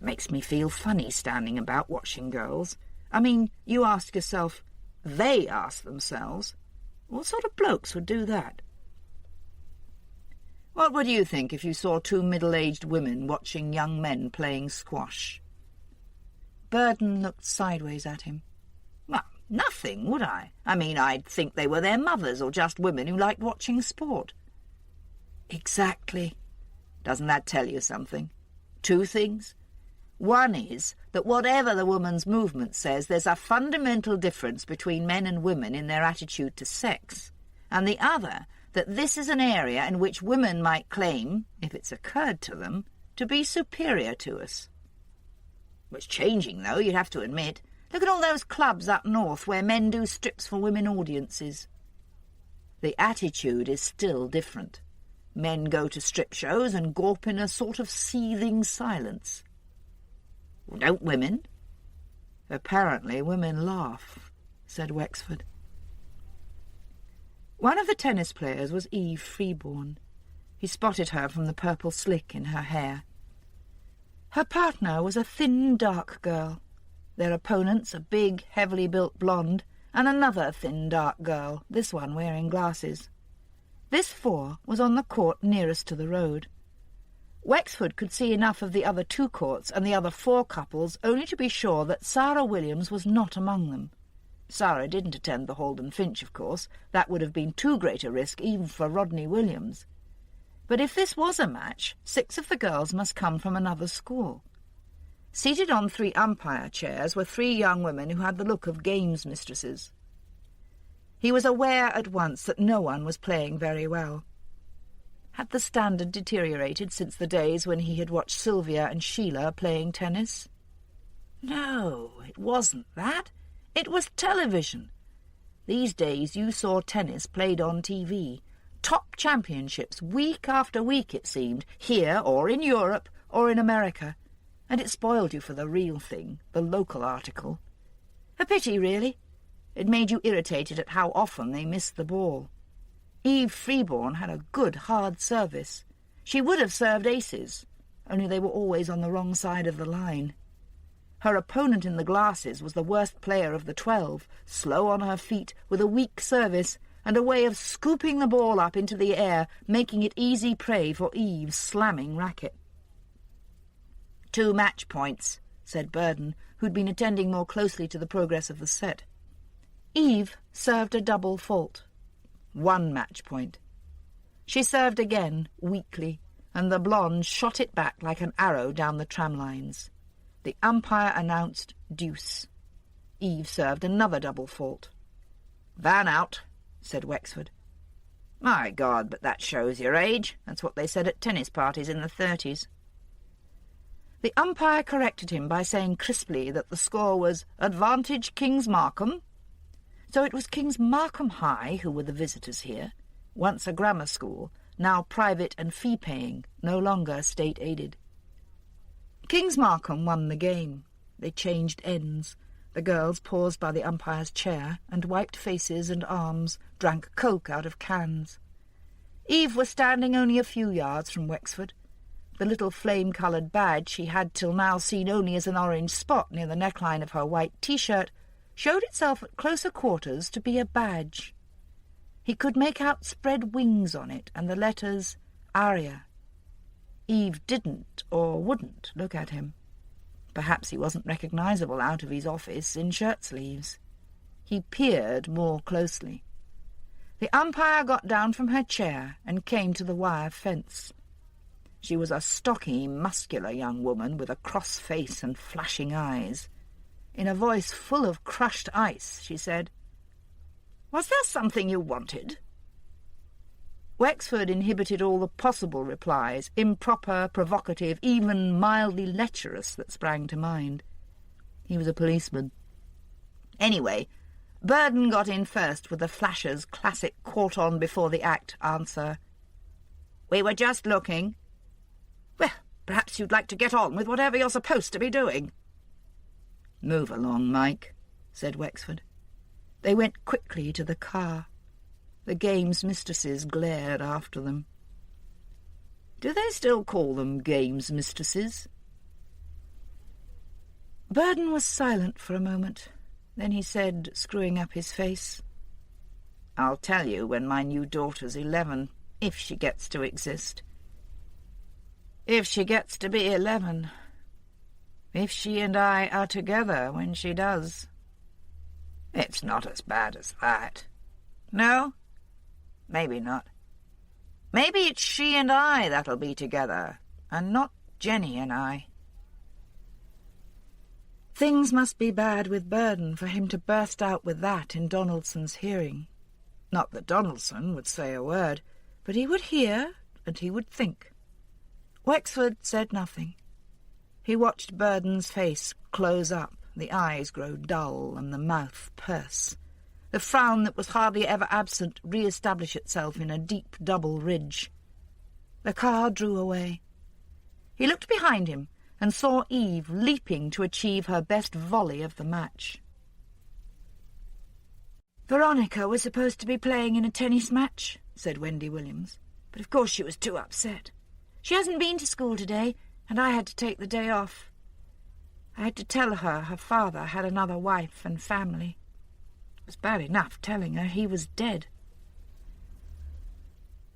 "Makes me feel funny standing about watching girls. I mean, you ask yourself, they ask themselves, what sort of blokes would do that? What would you think if you saw 2 middle-aged women watching young men playing squash?" Burden looked sideways at him. "Well, nothing, would I? I mean, I'd think they were their mothers or just women who liked watching sport." "Exactly. Doesn't that tell you something? 2 things. One is that whatever the woman's movement says, there's a fundamental difference between men and women in their attitude to sex, and the other, that this is an area in which women might claim, if it's occurred to them, to be superior to us. It's changing, though, you'd have to admit. Look at all those clubs up north where men do strips for women audiences. The attitude is still different. Men go to strip shows and gawp in a sort of seething silence. Well, don't women? Apparently women laugh, said Wexford. One of the tennis players was Eve Freeborn. He spotted her from the purple slick in her hair. Her partner was a thin, dark girl. Their opponents a big, heavily built blonde, and another thin, dark girl, this one wearing glasses. This 4 was on the court nearest to the road. Wexford could see enough of the other 2 courts and the other 4 couples only to be sure that Sarah Williams was not among them. Sarah didn't attend the Halden Finch, of course. That would have been too great a risk even for Rodney Williams. But if this was a match, 6 of the girls must come from another school. Seated on 3 umpire chairs were 3 young women who had the look of games mistresses. He was aware at once that no one was playing very well. Had the standard deteriorated since the days when he had watched Sylvia and Sheila playing tennis? No, it wasn't that. It was television. These days you saw tennis played on TV. Top championships, week after week, it seemed, here or in Europe or in America. And it spoiled you for the real thing, the local article. A pity, really. It made you irritated at how often they missed the ball. Eve Freeborn had a good, hard service. She would have served aces, only they were always on the wrong side of the line. Her opponent in the glasses was the worst player of the 12, slow on her feet, with a weak service, and a way of scooping the ball up into the air, making it easy prey for Eve's slamming racket. 2 match points, said Burden, who'd been attending more closely to the progress of the set. Eve served a double fault. 1 match point. She served again, weakly, and the blonde shot it back like an arrow down the tram lines. The umpire announced deuce. Eve served another double fault. Van out, said Wexford. My God, but that shows your age. That's what they said at tennis parties in the 30s. The umpire corrected him by saying crisply that the score was advantage Kings Markham. So it was Kings Markham High who were the visitors here, once a grammar school, now private and fee-paying, no longer state-aided. Kings Markham won the game. They changed ends. The girls paused by the umpire's chair and wiped faces and arms, drank Coke out of cans. Eve was standing only a few yards from Wexford. The little flame-coloured badge she had till now seen only as an orange spot near the neckline of her white T-shirt showed itself at closer quarters to be a badge. He could make out spread wings on it and the letters Aria. Eve didn't or wouldn't look at him. Perhaps he wasn't recognisable out of his office in shirt-sleeves. He peered more closely. The umpire got down from her chair and came to the wire fence. She was a stocky, muscular young woman with a cross face and flashing eyes. In a voice full of crushed ice, she said, "Was there something you wanted?" Wexford inhibited all the possible replies, improper, provocative, even mildly lecherous, that sprang to mind. He was a policeman. Anyway, Burden got in first with the Flasher's classic caught-on-before-the-act answer. "We were just looking." "Well, perhaps you'd like to get on with whatever you're supposed to be doing." "Move along, Mike," said Wexford. They went quickly to the car. The games mistresses glared after them. Do they still call them games mistresses? Burden was silent for a moment. Then he said, screwing up his face, "I'll tell you when my new daughter's 11, if she gets to exist." "If she gets to be 11. If she and I are together when she does." "It's not as bad as that." "No? Maybe not. Maybe it's she and I that'll be together, and not Jenny and I." Things must be bad with Burden for him to burst out with that in Donaldson's hearing. Not that Donaldson would say a word, but he would hear and he would think. Wexford said nothing. He watched Burden's face close up, the eyes grow dull and the mouth purse. The frown that was hardly ever absent re-establish itself in a deep double ridge. The car drew away. He looked behind him and saw Eve leaping to achieve her best volley of the match. "Veronica was supposed to be playing in a tennis match," said Wendy Williams, "but of course she was too upset. She hasn't been to school today, and I had to take the day off. I had to tell her her father had another wife and family. It was bad enough telling her he was dead."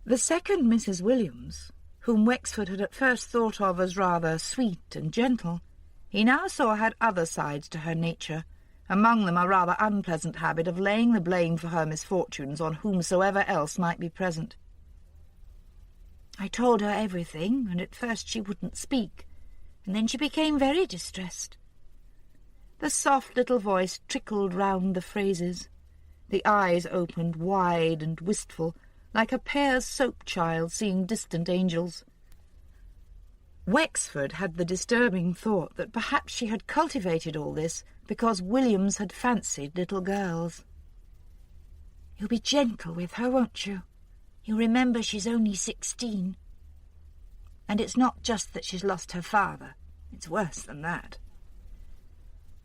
The second Mrs. Williams, whom Wexford had at first thought of as rather sweet and gentle, he now saw had other sides to her nature, among them a rather unpleasant habit of laying the blame for her misfortunes on whomsoever else might be present. "I told her everything, and at first she wouldn't speak, and then she became very distressed." The soft little voice trickled round the phrases. The eyes opened wide and wistful, like a pair's soap child seeing distant angels. Wexford had the disturbing thought that perhaps she had cultivated all this because Williams had fancied little girls. "You'll be gentle with her, won't you? You remember she's only 16. And it's not just that she's lost her father. It's worse than that."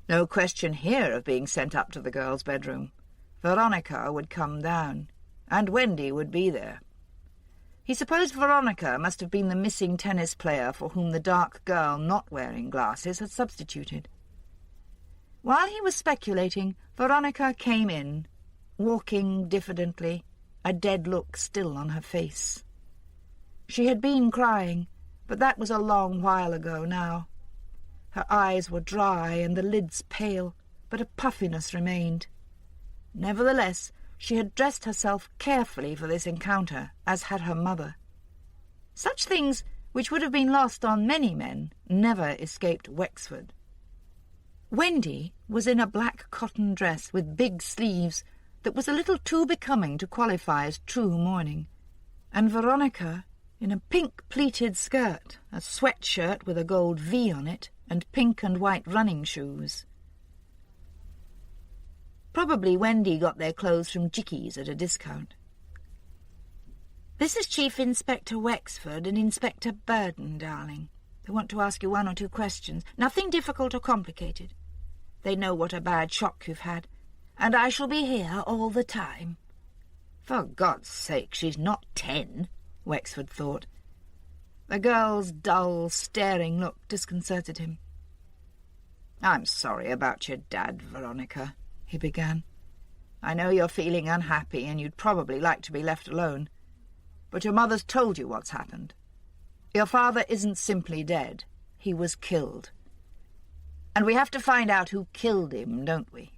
No question here of being sent up to the girls' bedroom. Veronica would come down, and Wendy would be there. He supposed Veronica must have been the missing tennis player for whom the dark girl not wearing glasses had substituted. While he was speculating, Veronica came in, walking diffidently, a dead look still on her face. She had been crying, but that was a long while ago now. Her eyes were dry and the lids pale, but a puffiness remained. Nevertheless, she had dressed herself carefully for this encounter, as had her mother. Such things, which would have been lost on many men, never escaped Wexford. Wendy was in a black cotton dress with big sleeves that was a little too becoming to qualify as true mourning, and Veronica in a pink pleated skirt, a sweatshirt with a gold V on it, and pink and white running shoes. Probably Wendy got their clothes from Jickey's at a discount. "This is Chief Inspector Wexford and Inspector Burden, darling. They want to ask you one or two questions. Nothing difficult or complicated. They know what a bad shock you've had. And I shall be here all the time." For God's sake, she's not 10, Wexford thought. The girl's dull, staring look disconcerted him. "I'm sorry about your dad, Veronica," he began. "I know you're feeling unhappy and you'd probably like to be left alone. But your mother's told you what's happened. Your father isn't simply dead. He was killed. And we have to find out who killed him, don't we?"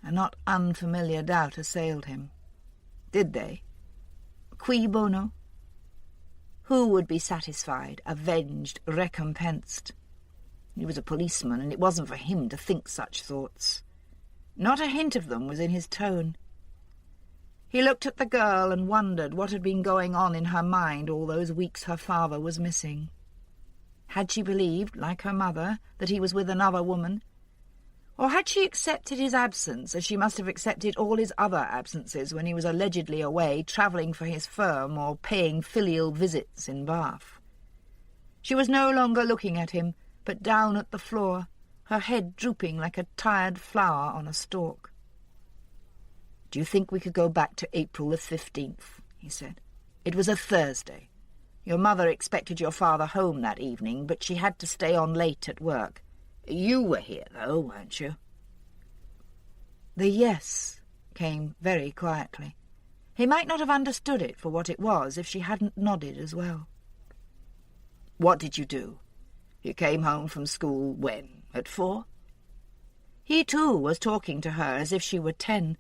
A not unfamiliar doubt assailed him. Did they? Cui bono? Who would be satisfied, avenged, recompensed? He was a policeman, and it wasn't for him to think such thoughts. Not a hint of them was in his tone. He looked at the girl and wondered what had been going on in her mind all those weeks her father was missing. Had she believed, like her mother, that he was with another woman? Or had she accepted his absence as she must have accepted all his other absences when he was allegedly away, travelling for his firm or paying filial visits in Bath? She was no longer looking at him, but down at the floor, her head drooping like a tired flower on a stalk. "Do you think we could go back to April the 15th? He said. "It was a Thursday. Your mother expected your father home that evening, but she had to stay on late at work. You were here, though, weren't you?" The yes came very quietly. He might not have understood it for what it was if she hadn't nodded as well. "What did you do? You came home from school when? At 4? He, too, was talking to her as if she were 10,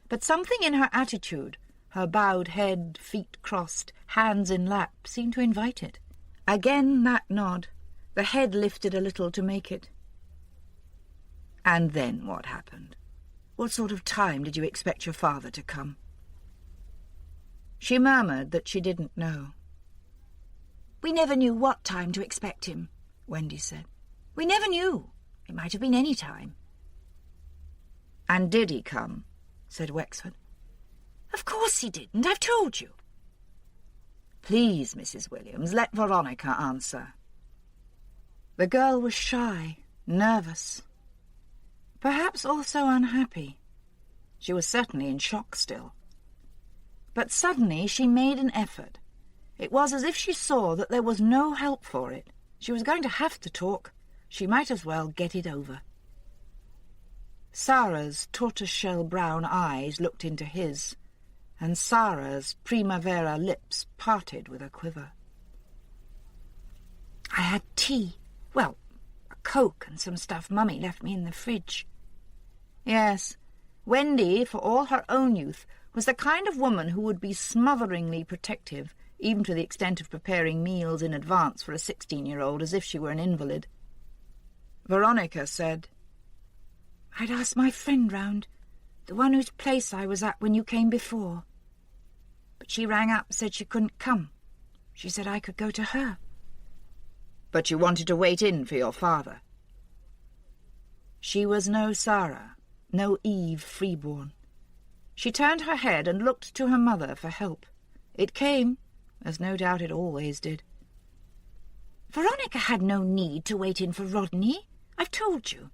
but something in her attitude, her bowed head, feet crossed, hands in lap, seemed to invite it. Again that nod, the head lifted a little to make it. "And then what happened? What sort of time did you expect your father to come?" She murmured that she didn't know. "We never knew what time to expect him," Wendy said. "We never knew. It might have been any time." "And did he come?" said Wexford. "Of course he didn't. I've told you." "Please, Mrs. Williams, let Veronica answer." The girl was shy, nervous, perhaps also unhappy. She was certainly in shock still. But suddenly she made an effort. It was as if she saw that there was no help for it. She was going to have to talk. She might as well get it over. Sarah's tortoise-shell brown eyes looked into his, and Sarah's primavera lips parted with a quiver. "I had tea. Well, a Coke and some stuff Mummy left me in the fridge." Yes, Wendy, for all her own youth, was the kind of woman who would be smotheringly protective, even to the extent of preparing meals in advance for a 16-year-old as if she were an invalid. Veronica said, "I'd asked my friend round, the one whose place I was at when you came before. But she rang up and said she couldn't come. She said I could go to her." "But you wanted to wait in for your father?" She was no Sarah, no Eve Freeborn. She turned her head and looked to her mother for help. It came, as no doubt it always did. "Veronica had no need to wait in for Rodney. I've told you.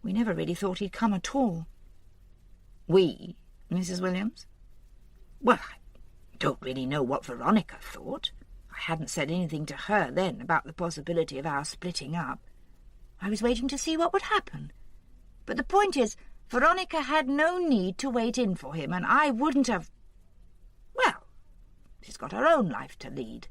We never really thought he'd come at all." "We, Mrs. Williams?" "Well, I don't really know what Veronica thought. I hadn't said anything to her then about the possibility of our splitting up. I was waiting to see what would happen. But the point is, Veronica had no need to wait in for him, and I wouldn't have... Well, she's got her own life to lead."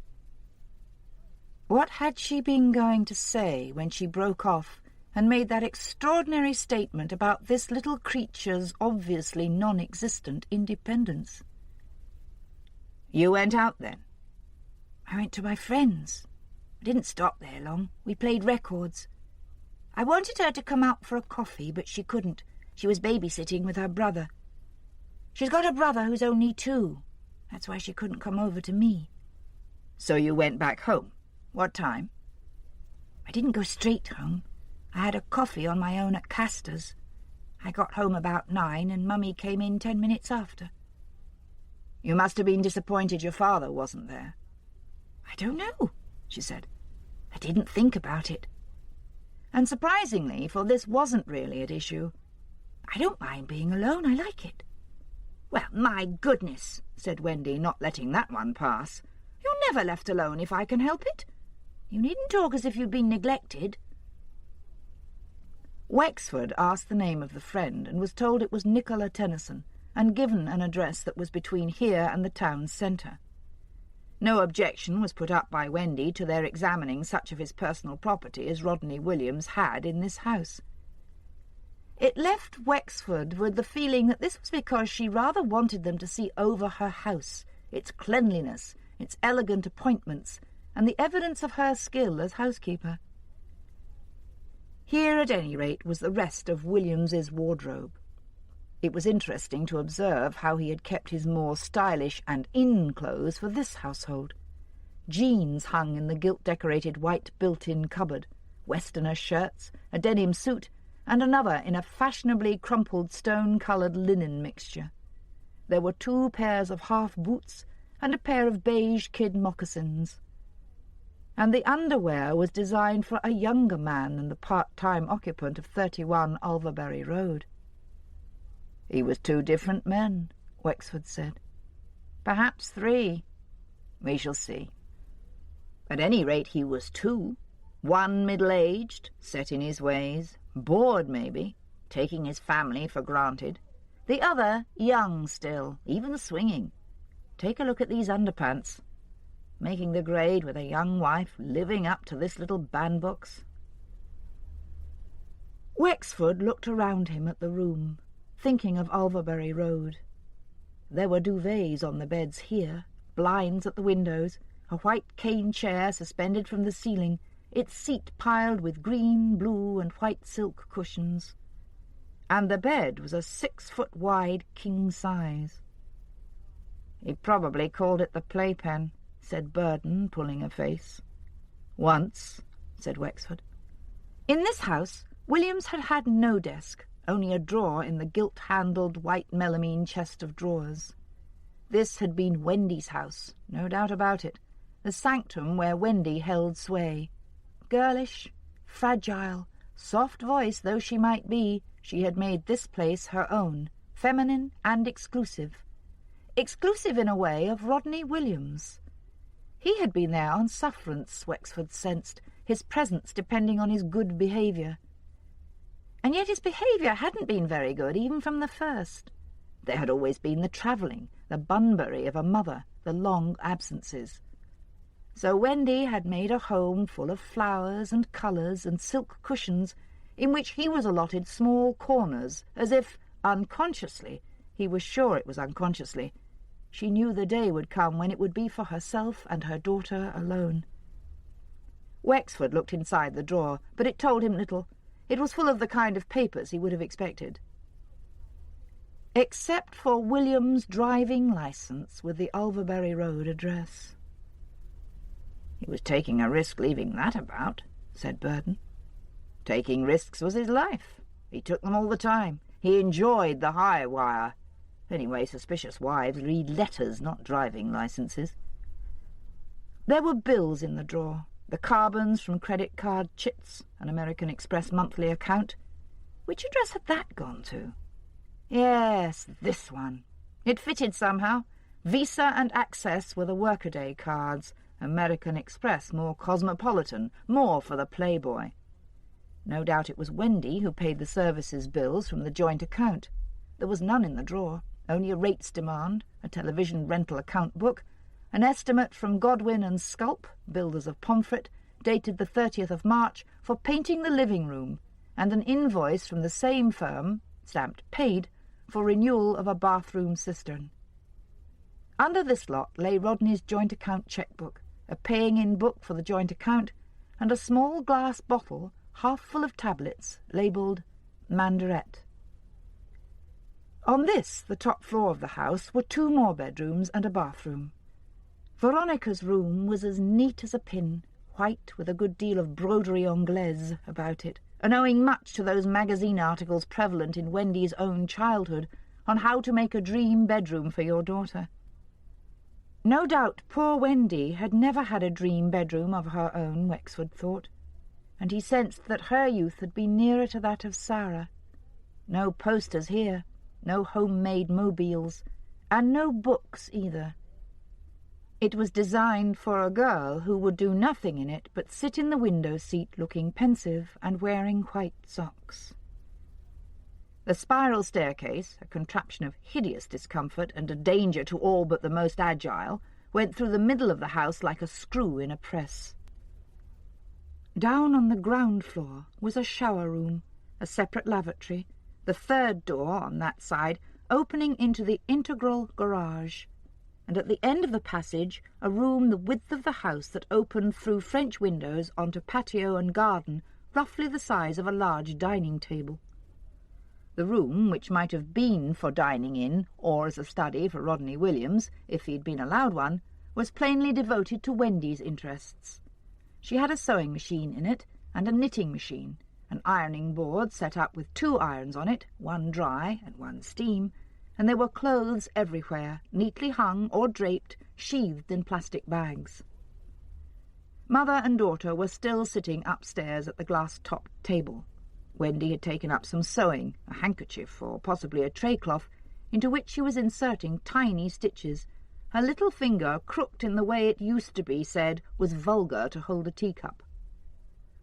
What had she been going to say when she broke off and made that extraordinary statement about this little creature's obviously non-existent independence? "You went out then?" "I went to my friend's. I didn't stop there long. We played records. I wanted her to come out for a coffee, but she couldn't. She was babysitting with her brother. She's got a brother who's only 2. That's why she couldn't come over to me." "So you went back home? What time?" "I didn't go straight home. I had a coffee on my own at Castor's. I got home about 9, and Mummy came in 10 minutes after." "You must have been disappointed your father wasn't there." "I don't know," she said. "I didn't think about it. And surprisingly, for this wasn't really at issue, "I don't mind being alone, I like it." "Well, my goodness," said Wendy, not letting that one pass. "You're never left alone if I can help it. You needn't talk as if you'd been neglected." Wexford asked the name of the friend and was told it was Nicola Tennyson, and given an address that was between here and the town's centre. No objection was put up by Wendy to their examining such of his personal property as Rodney Williams had in this house. It left Wexford with the feeling that this was because she rather wanted them to see over her house, its cleanliness, its elegant appointments, and the evidence of her skill as housekeeper. Here, at any rate, was the rest of Williams's wardrobe. It was interesting to observe how he had kept his more stylish and in clothes for this household. Jeans hung in the gilt-decorated white built-in cupboard, Westerner shirts, a denim suit, and another in a fashionably crumpled stone-coloured linen mixture. There were 2 pairs of half boots and a pair of beige kid moccasins. And the underwear was designed for a younger man than the part-time occupant of 31 Alvaberry Road. "He was 2 different men," Wexford said. "Perhaps 3. We shall see. At any rate, he was 2. One middle-aged, set in his ways, bored maybe, taking his family for granted. The other young still, even swinging. Take a look at these underpants. Making the grade with a young wife, living up to this little bandbox." Wexford looked around him at the room, thinking of Alvaberry Road. There were duvets on the beds here, blinds at the windows, a white cane chair suspended from the ceiling, its seat piled with green, blue, and white silk cushions. And the bed was a 6-foot-wide king size. "He probably called it the playpen," said Burden, pulling a face. "Once," said Wexford. In this house, Williams had had no desk, only a drawer in the gilt-handled white melamine chest of drawers. This had been Wendy's house, no doubt about it, the sanctum where Wendy held sway. Girlish, fragile, soft voice though she might be, she had made this place her own, feminine and exclusive. Exclusive in a way of Rodney Williams. He had been there on sufferance, Wexford sensed, his presence depending on his good behaviour. And yet his behaviour hadn't been very good even from the first. There had always been the travelling, the Bunbury of a mother, the long absences. So Wendy had made a home full of flowers and colours and silk cushions, in which he was allotted small corners, as if, unconsciously, he was sure it was unconsciously, she knew the day would come when it would be for herself and her daughter alone. Wexford looked inside the drawer, but it told him little. It was full of the kind of papers he would have expected. Except for William's driving licence with the Alvaberry Road address. "He was taking a risk leaving that about," said Burden. "Taking risks was his life. He took them all the time. He enjoyed the high wire. Anyway, suspicious wives read letters, not driving licences." There were bills in the drawer, the carbons from credit card chits, an American Express monthly account. Which address had that gone to? Yes, this one. It fitted somehow. Visa and Access were the workaday cards, American Express more cosmopolitan, more for the playboy. No doubt it was Wendy who paid the services bills from the joint account. There was none in the drawer, only a rates demand, a television rental account book, an estimate from Godwin and Sculp, builders of Pomfret, dated the 30th of March, for painting the living room, and an invoice from the same firm, stamped paid, for renewal of a bathroom cistern. Under this lot lay Rodney's joint account cheque-book, a paying-in book for the joint account, and a small glass bottle half full of tablets, labelled Mandaret. On this, the top floor of the house, were 2 more bedrooms and a bathroom. Veronica's room was as neat as a pin, white with a good deal of broderie anglaise about it, and owing much to those magazine articles prevalent in Wendy's own childhood on how to make a dream bedroom for your daughter. No doubt poor Wendy had never had a dream bedroom of her own, Wexford thought. and he sensed that her youth had been nearer to that of Sarah. No posters here, no homemade mobiles, and no books either. It was designed for a girl who would do nothing in it but sit in the window seat looking pensive and wearing white socks. The spiral staircase, a contraption of hideous discomfort and a danger to all but the most agile, went through the middle of the house like a screw in a press. Down on the ground floor was a shower room, a separate lavatory, the third door on that side opening into the integral garage, and at the end of the passage a room the width of the house that opened through French windows onto patio and garden, roughly the size of a large dining table. The room, which might have been for dining in, or as a study for Rodney Williams, if he'd been allowed one, was plainly devoted to Wendy's interests. She had a sewing machine in it, and a knitting machine, an ironing board set up with 2 irons on it, one dry and one steam, and there were clothes everywhere, neatly hung or draped, sheathed in plastic bags. Mother and daughter were still sitting upstairs at the glass-topped table. Wendy had taken up some sewing, a handkerchief or possibly a tray cloth, into which she was inserting tiny stitches. Her little finger, crooked in the way it used to be said was vulgar to hold a teacup.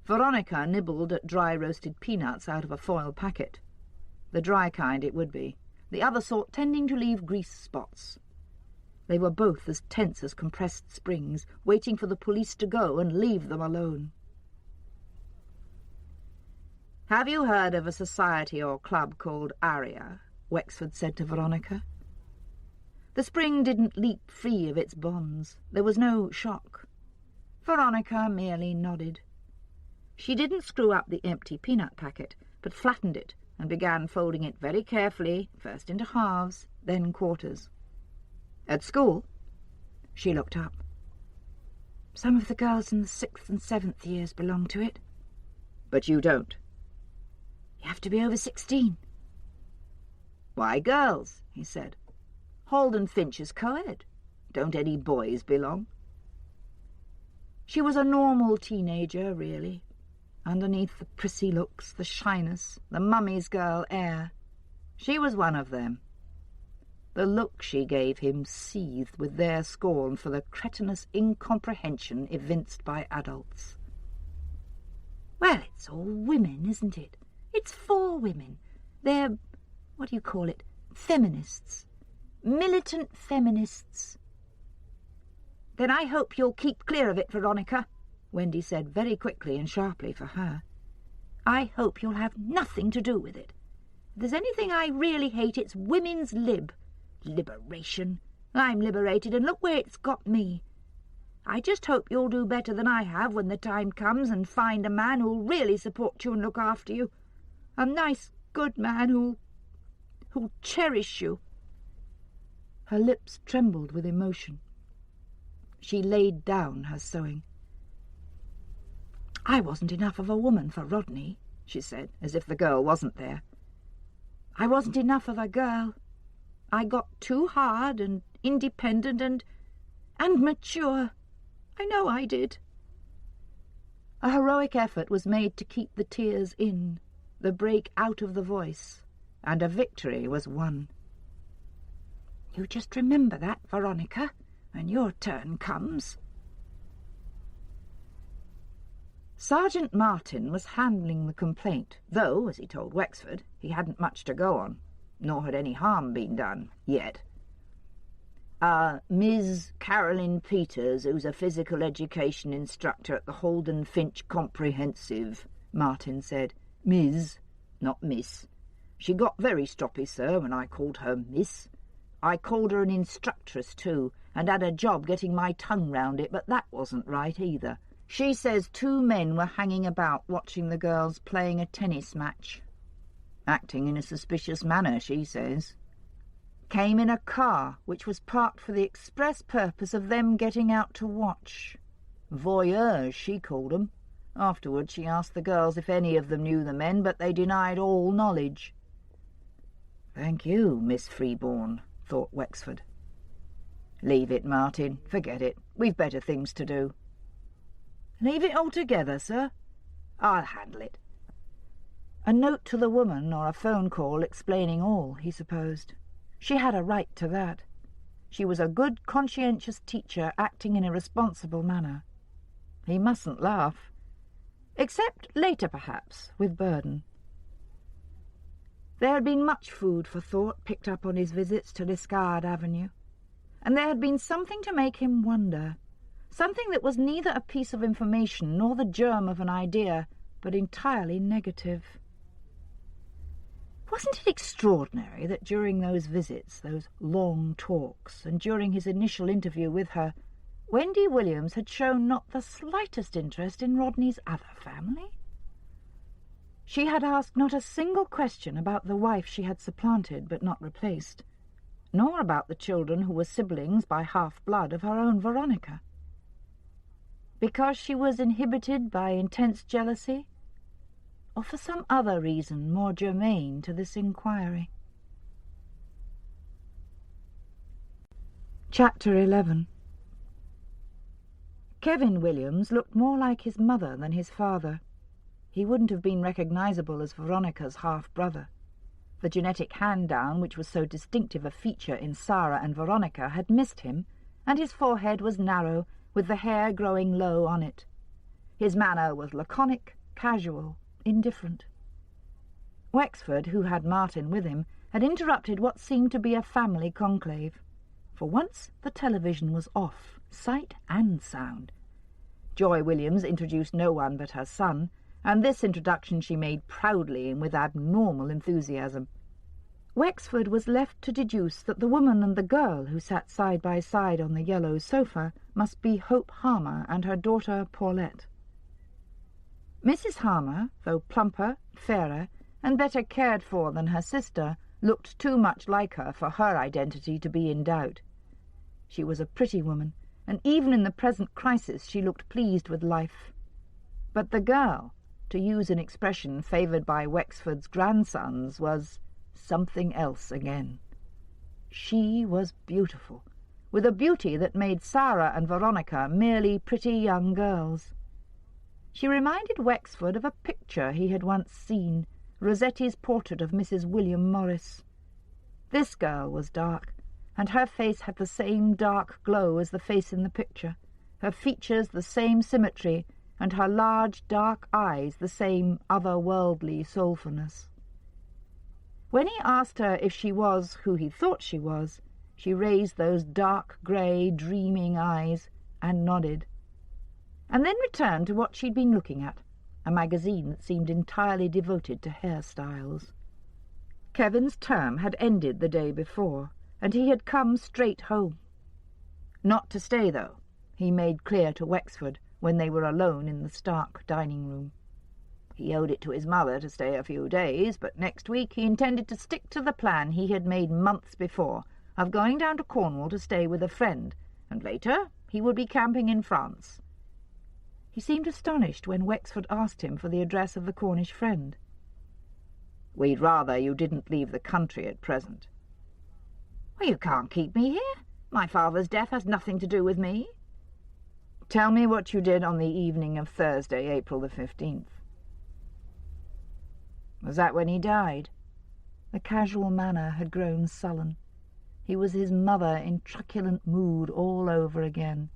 Veronica nibbled at dry roasted peanuts out of a foil packet. The dry kind it would be, the other sort tending to leave grease spots. They were both as tense as compressed springs, waiting for the police to go and leave them alone. "Have you heard of a society or club called Aria?" Wexford said to Veronica. The spring didn't leap free of its bonds. There was no shock. Veronica merely nodded. She didn't screw up the empty peanut packet, but flattened it and began folding it very carefully, first into halves, then quarters. "At school?" She looked up. "Some of the girls in the 6th and 7th years belong to it." "But you don't?" "You have to be over 16. "Why girls?" he said. "Holden Finch is co-ed. Don't any boys belong?" She was a normal teenager, really. Underneath the prissy looks, the shyness, the mummy's girl air, she was one of them. The look she gave him seethed with their scorn for the cretinous incomprehension evinced by adults. "Well, it's all women, isn't it? It's for women. They're, what do you call it, feminists. Militant feminists." "Then I hope you'll keep clear of it, Veronica," Wendy said very quickly and sharply for her. "I hope you'll have nothing to do with it. If there's anything I really hate, it's women's liberation. I'm liberated, and look where it's got me. I just hope you'll do better than I have when the time comes and find a man who'll really support you and look after you. A nice, good man who'll cherish you." Her lips trembled with emotion. She laid down her sewing. "I wasn't enough of a woman for Rodney," she said, as if the girl wasn't there. "I wasn't enough of a girl. I got too hard and independent and mature. I know I did." A heroic effort was made to keep the tears in, the break out of the voice, and a victory was won. "You just remember that, Veronica, when your turn comes." Sergeant Martin was handling the complaint, though, as he told Wexford, he hadn't much to go on, nor had any harm been done, yet. Ms. Carolyn Peters, who's a physical education instructor at the Holden Finch Comprehensive," Martin said. "Ms., not Miss. She got very stroppy, sir, when I called her Miss. I called her an instructress, too, and had a job getting my tongue round it, but that wasn't right either. She says 2 men were hanging about watching the girls playing a tennis match. Acting in a suspicious manner, she says. Came in a car, which was parked for the express purpose of them getting out to watch. Voyeurs, she called 'em. Afterwards she asked the girls if any of them knew the men, but they denied all knowledge." "Thank you, Miss Freeborn," thought Wexford. "Leave it, Martin. Forget it. We've better things to do." "Leave it altogether, sir? I'll handle it. A note to the woman or a phone call explaining all, he supposed. She had a right to that. She was a good, conscientious teacher acting in a responsible manner. He mustn't laugh. Except later, perhaps, with Burden. There had been much food for thought picked up on his visits to Liskeard Avenue, and there had been something to make him wonder, something that was neither a piece of information nor the germ of an idea, but entirely negative. Wasn't it extraordinary that during those visits, those long talks, and during his initial interview with her, Wendy Williams had shown not the slightest interest in Rodney's other family? She had asked not a single question about the wife she had supplanted but not replaced, nor about the children who were siblings by half-blood of her own Veronica. Because she was inhibited by intense jealousy, or for some other reason more germane to this inquiry? Chapter 11. Kevin Williams looked more like his mother than his father. He wouldn't have been recognizable as Veronica's half-brother. The genetic hand-down, which was so distinctive a feature in Sarah and Veronica, had missed him, and his forehead was narrow, with the hair growing low on it. His manner was laconic, casual, indifferent. Wexford, who had Martin with him, had interrupted what seemed to be a family conclave. For once the television was off, sight and sound. Joy Williams introduced no one but her son, and this introduction she made proudly and with abnormal enthusiasm. Wexford was left to deduce that the woman and the girl who sat side by side on the yellow sofa must be Hope Harmer and her daughter Paulette. Mrs. Harmer, though plumper, fairer, and better cared for than her sister, looked too much like her for her identity to be in doubt. She was a pretty woman, and even in the present crisis she looked pleased with life. But the girl, to use an expression favoured by Wexford's grandsons, was something else again. She was beautiful, with a beauty that made Sarah and Veronica merely pretty young girls. She reminded Wexford of a picture he had once seen, Rossetti's portrait of Mrs. William Morris. This girl was dark, and her face had the same dark glow as the face in the picture, her features the same symmetry, and her large dark eyes the same otherworldly soulfulness. When he asked her if she was who he thought she was, she raised those dark grey, dreaming eyes and nodded, and then returned to what she'd been looking at, a magazine that seemed entirely devoted to hairstyles. Kevin's term had ended the day before, and he had come straight home. Not to stay, though, he made clear to Wexford when they were alone in the Stark dining-room. He owed it to his mother to stay a few days, but next week he intended to stick to the plan he had made months before, of going down to Cornwall to stay with a friend, and later he would be camping in France. He seemed astonished when Wexford asked him for the address of the Cornish friend. "We'd rather you didn't leave the country at present." "Well, you can't keep me here. My father's death has nothing to do with me." "Tell me what you did on the evening of Thursday, April the 15th. "Was that when he died?" The casual manner had grown sullen. He was his mother in truculent mood all over again.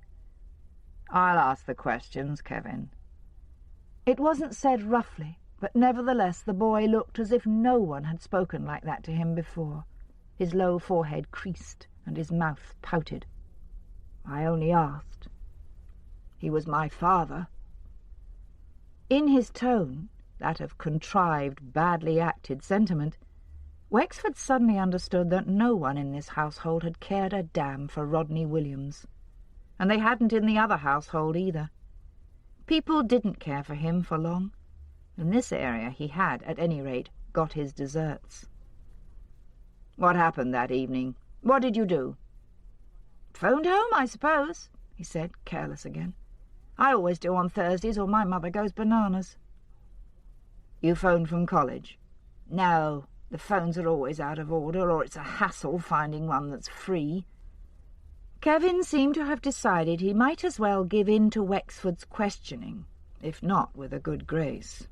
"I'll ask the questions, Kevin." It wasn't said roughly, but nevertheless the boy looked as if no one had spoken like that to him before. His low forehead creased, and his mouth pouted. "I only asked." "He was my father." In his tone, that of contrived, badly acted sentiment, Wexford suddenly understood that no one in this household had cared a damn for Rodney Williams, and they hadn't in the other household either. People didn't care for him for long. In this area he had, at any rate, got his deserts. "What happened that evening? What did you do?" "Phoned home, I suppose," he said, careless again. "I always do on Thursdays, or my mother goes bananas." "You phoned from college?" "No, the phones are always out of order, or it's a hassle finding one that's free." Kevin seemed to have decided he might as well give in to Wexford's questioning, if not with a good grace.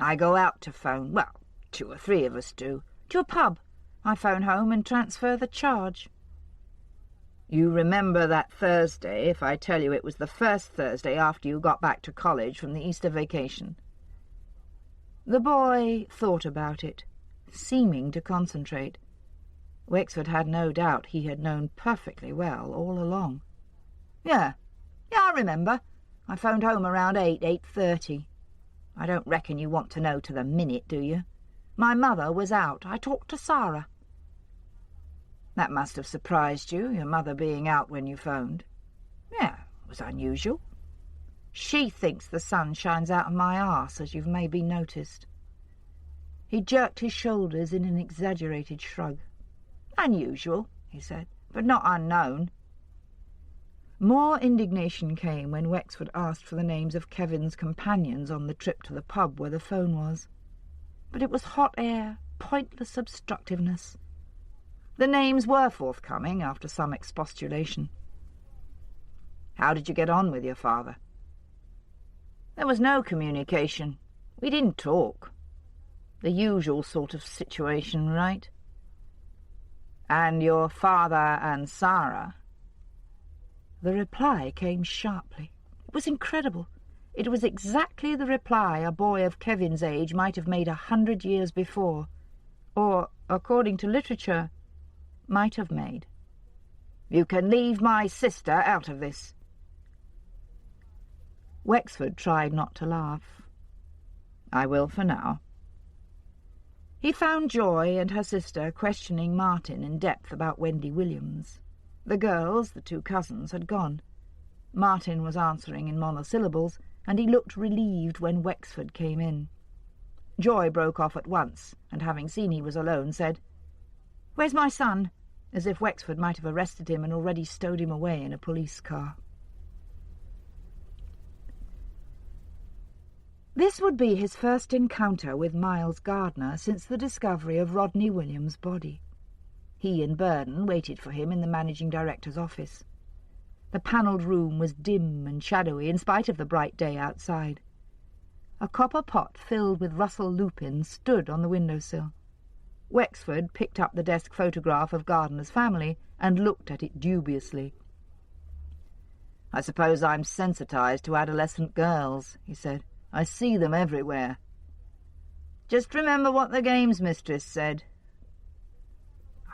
I go out to phone, well, 2 or 3 of us do, to a pub. I phone home and transfer the charge. You remember that Thursday if I tell you it was the first Thursday after you got back to college from the Easter vacation? The boy thought about it, seeming to concentrate. Wexford had no doubt he had known perfectly well all along. Yeah, I remember. I phoned home around 8:30. I don't reckon you want to know to the minute, do you? My mother was out. I talked to Sarah. That must have surprised you, your mother being out when you phoned. Yeah, it was unusual. She thinks the sun shines out of my arse, as you've maybe noticed. He jerked his shoulders in an exaggerated shrug. Unusual, he said, but not unknown. More indignation came when Wexford asked for the names of Kevin's companions on the trip to the pub where the phone was. But it was hot air, pointless obstructiveness. The names were forthcoming after some expostulation. How did you get on with your father? There was no communication. We didn't talk. The usual sort of situation, right? And your father and Sarah? The reply came sharply. It was incredible. It was exactly the reply a boy of Kevin's age might have made 100 years before, or, according to literature, might have made. You can leave my sister out of this. Wexford tried not to laugh. I will for now. He found Joy and her sister questioning Martin in depth about Wendy Williams. The girls, the 2 cousins, had gone. Martin was answering in monosyllables, and he looked relieved when Wexford came in. Joy broke off at once, and having seen he was alone, said, "Where's my son?" as if Wexford might have arrested him and already stowed him away in a police car. This would be his first encounter with Miles Gardner since the discovery of Rodney Williams' body. He and Burden waited for him in the managing director's office. The panelled room was dim and shadowy in spite of the bright day outside. A copper pot filled with Russell lupins stood on the windowsill. Wexford picked up the desk photograph of Gardner's family and looked at it dubiously. "I suppose I'm sensitized to adolescent girls," he said. "I see them everywhere." "Just remember what the games mistress said."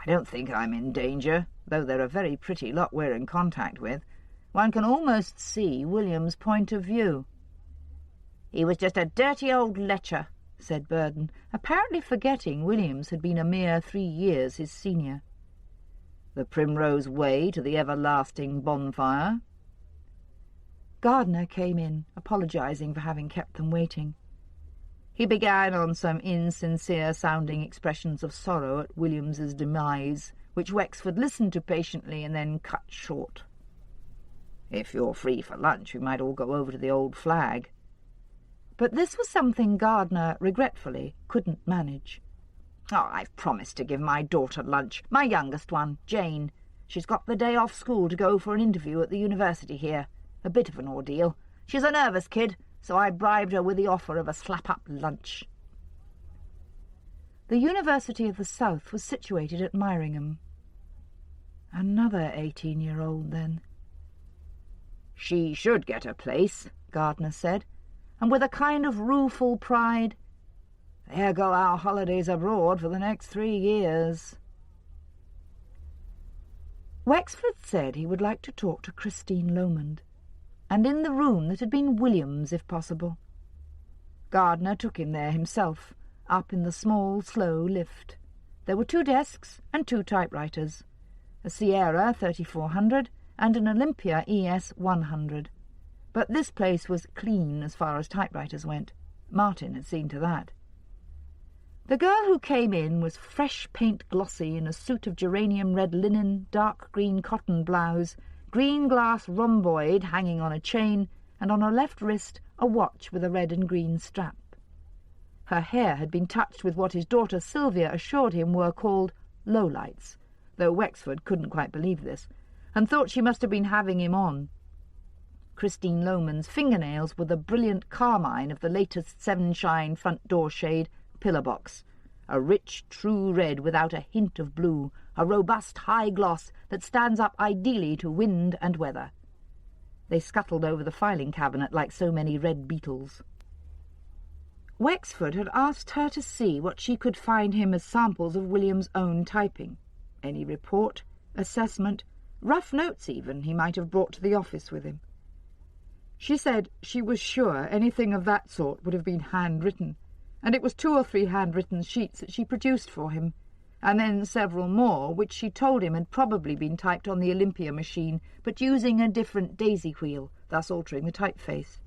"I don't think I'm in danger, though they're a very pretty lot we're in contact with. One can almost see William's point of view." "He was just a dirty old lecher," said Burden, apparently forgetting Williams had been a mere 3 years his senior. "The Primrose Way to the everlasting bonfire." Gardner came in, apologising for having kept them waiting. He began on some insincere-sounding expressions of sorrow at Williams's demise, which Wexford listened to patiently and then cut short. "If you're free for lunch, we might all go over to the Old Flag." But this was something Gardner, regretfully, couldn't manage. "Oh, I've promised to give my daughter lunch, my youngest one, Jane. She's got the day off school to go for an interview at the university here. A bit of an ordeal. She's a nervous kid, so I bribed her with the offer of a slap-up lunch." The University of the South was situated at Myringham. Another 18-year-old, then. "She should get a place," Gardner said, and with a kind of rueful pride, "There go our holidays abroad for the next 3 years." Wexford said he would like to talk to Christine Lomond, and in the room that had been Williams, if possible. Gardner took him there himself, up in the small, slow lift. There were 2 desks and 2 typewriters, a Sierra 3400 and an Olympia ES 100. But this place was clean as far as typewriters went. Martin had seen to that. The girl who came in was fresh paint glossy in a suit of geranium red linen, dark green cotton blouse, green glass rhomboid hanging on a chain, and on her left wrist a watch with a red and green strap. Her hair had been touched with what his daughter Sylvia assured him were called lowlights, though Wexford couldn't quite believe this, and thought she must have been having him on. Christine Lohmann's fingernails were the brilliant carmine of the latest Sevenshine front door shade pillar box, a rich, true red without a hint of blue, a robust high gloss that stands up ideally to wind and weather. They scuttled over the filing cabinet like so many red beetles. Wexford had asked her to see what she could find him as samples of William's own typing. Any report, assessment, rough notes even, he might have brought to the office with him. She said she was sure anything of that sort would have been handwritten, and it was 2 or 3 handwritten sheets that she produced for him, and then several more which she told him had probably been typed on the Olympia machine, but using a different daisy wheel, thus altering the typeface.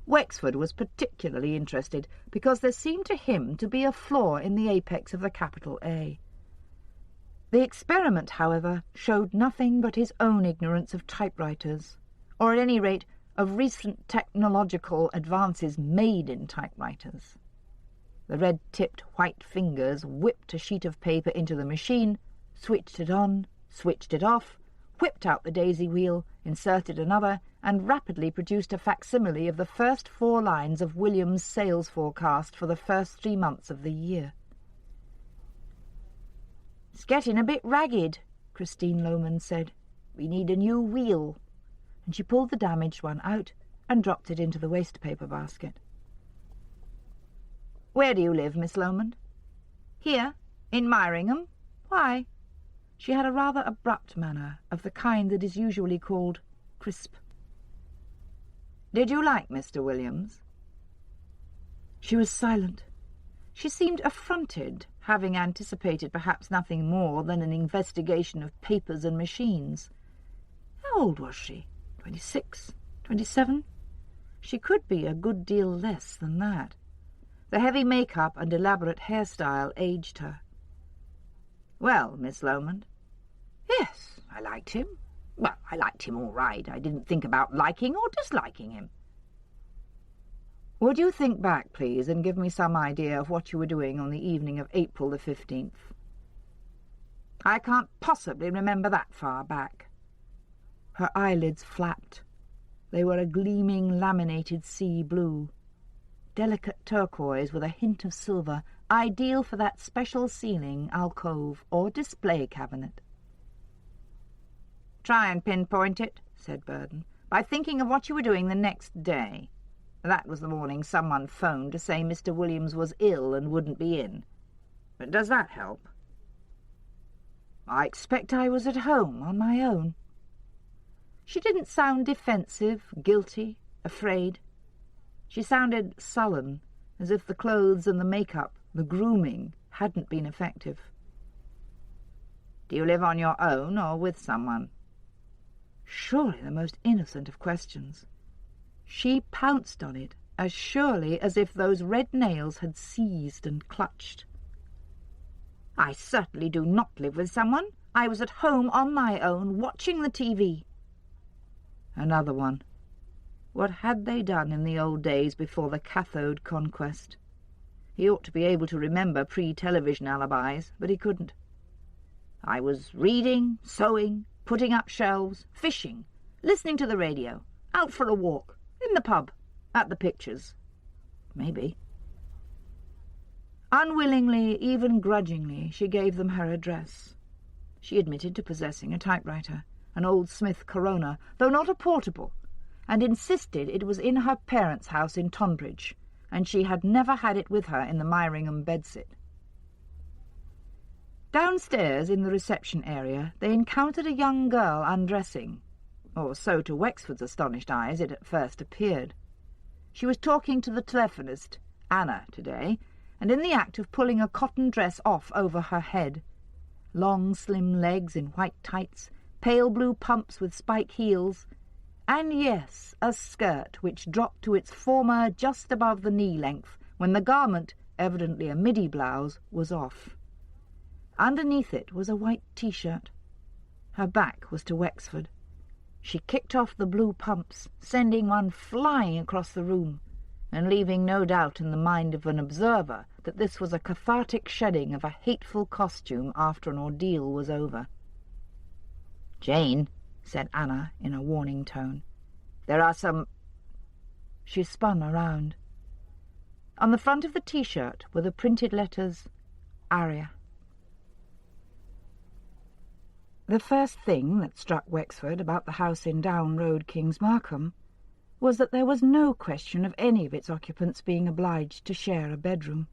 Wexford was particularly interested because there seemed to him to be a flaw in the apex of the capital A. The experiment, however, showed nothing but his own ignorance of typewriters, or at any rate of recent technological advances made in typewriters. The red-tipped white fingers whipped a sheet of paper into the machine, switched it on, switched it off, whipped out the daisy wheel, inserted another, and rapidly produced a facsimile of the first 4 lines of William's sales forecast for the first 3 months of the year. "It's getting a bit ragged," Christine Lohmann said. "We need a new wheel." And she pulled the damaged one out and dropped it into the waste paper basket. "Where do you live, Miss Lohmann?" "Here, in Myringham. Why?" She had a rather abrupt manner, of the kind that is usually called crisp. "Did you like Mr. Williams?" She was silent. She seemed affronted, having anticipated perhaps nothing more than an investigation of papers and machines. How old was she? 26? 27? She could be a good deal less than that. The heavy make-up and elaborate hairstyle aged her. "Well, Miss Lohmann?" "Yes, I liked him. Well, I liked him all right. I didn't think about liking or disliking him." "Would you think back, please, and give me some idea of what you were doing on the evening of April the 15th? "I can't possibly remember that far back." Her eyelids flapped. They were a gleaming laminated sea blue, delicate turquoise with a hint of silver, ideal for that special ceiling, alcove, or display cabinet. "Try and pinpoint it," said Burden, "by thinking of what you were doing the next day. That was the morning someone phoned to say Mr. Williams was ill and wouldn't be in. But does that help?" "I expect I was at home on my own." She didn't sound defensive, guilty, afraid. She sounded sullen, as if the clothes and the make-up, the grooming, hadn't been effective. "Do you live on your own or with someone?" Surely the most innocent of questions. She pounced on it as surely as if those red nails had seized and clutched. "I certainly do not live with someone. I was at home on my own, watching the TV." Another one. What had they done in the old days before the cathode conquest? He ought to be able to remember pre-television alibis, but he couldn't. "I was reading, sewing, putting up shelves, fishing, listening to the radio, out for a walk, in the pub, at the pictures." Maybe. Unwillingly, even grudgingly, she gave them her address. She admitted to possessing a typewriter, an old Smith Corona, though not a portable, and insisted it was in her parents' house in Tonbridge, and she had never had it with her in the Myringham bedsit. Downstairs in the reception area they encountered a young girl undressing, or so to Wexford's astonished eyes it at first appeared. She was talking to the telephonist, Anna, today, and in the act of pulling a cotton dress off over her head. Long, slim legs in white tights, pale blue pumps with spike heels, and yes, a skirt which dropped to its former just above the knee length when the garment, evidently a midi blouse, was off. Underneath it was a white T-shirt. Her back was to Wexford. She kicked off the blue pumps, sending one flying across the room, and leaving no doubt in the mind of an observer that this was a cathartic shedding of a hateful costume after an ordeal was over. "Jane," said Anna in a warning tone. "There are some—" She spun around. On the front of the T-shirt were the printed letters, Aria. The first thing that struck Wexford about the house in Down Road, Kings Markham, was that there was no question of any of its occupants being obliged to share a bedroom.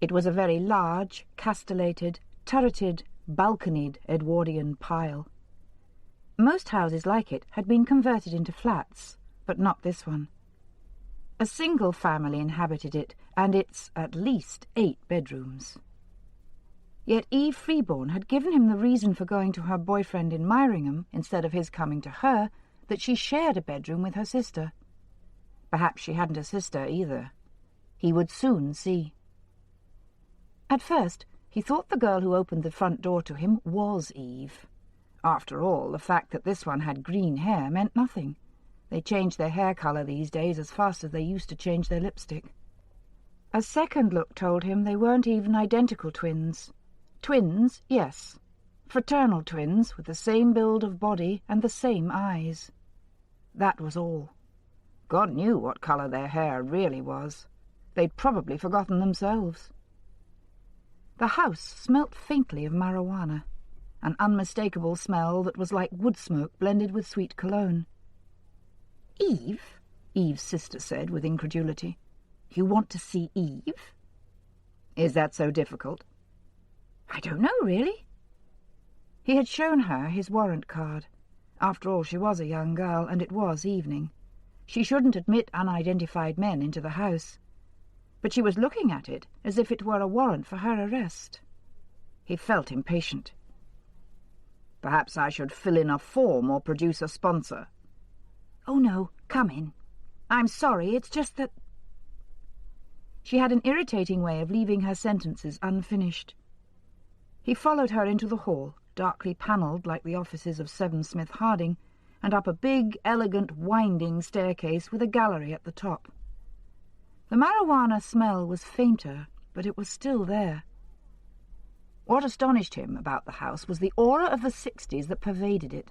It was a very large, castellated, turreted, balconied Edwardian pile. Most houses like it had been converted into flats, but not this one. A single family inhabited it, and its at least 8 bedrooms. Yet Eve Freeborn had given him the reason for going to her boyfriend in Myringham instead of his coming to her, that she shared a bedroom with her sister. Perhaps she hadn't a sister either. He would soon see. At first, he thought the girl who opened the front door to him was Eve. After all, the fact that this one had green hair meant nothing. They change their hair colour these days as fast as they used to change their lipstick. A second look told him they weren't even identical twins. Twins, yes. Fraternal twins with the same build of body and the same eyes. That was all. God knew what colour their hair really was. They'd probably forgotten themselves. The house smelt faintly of marijuana, an unmistakable smell that was like wood smoke blended with sweet cologne. "Eve?" Eve's sister said with incredulity. "You want to see Eve?" "Is that so difficult?" "I don't know, really." He had shown her his warrant card. After all, she was a young girl, and it was evening. She shouldn't admit unidentified men into the house. But she was looking at it as if it were a warrant for her arrest. He felt impatient. "Perhaps I should fill in a form or produce a sponsor." "Oh, no, come in. I'm sorry, it's just that—" She had an irritating way of leaving her sentences unfinished. He followed her into the hall, darkly panelled like the offices of 7 Smith Harding, and up a big, elegant, winding staircase with a gallery at the top. The marijuana smell was fainter, but it was still there. What astonished him about the house was the aura of the 60s that pervaded it.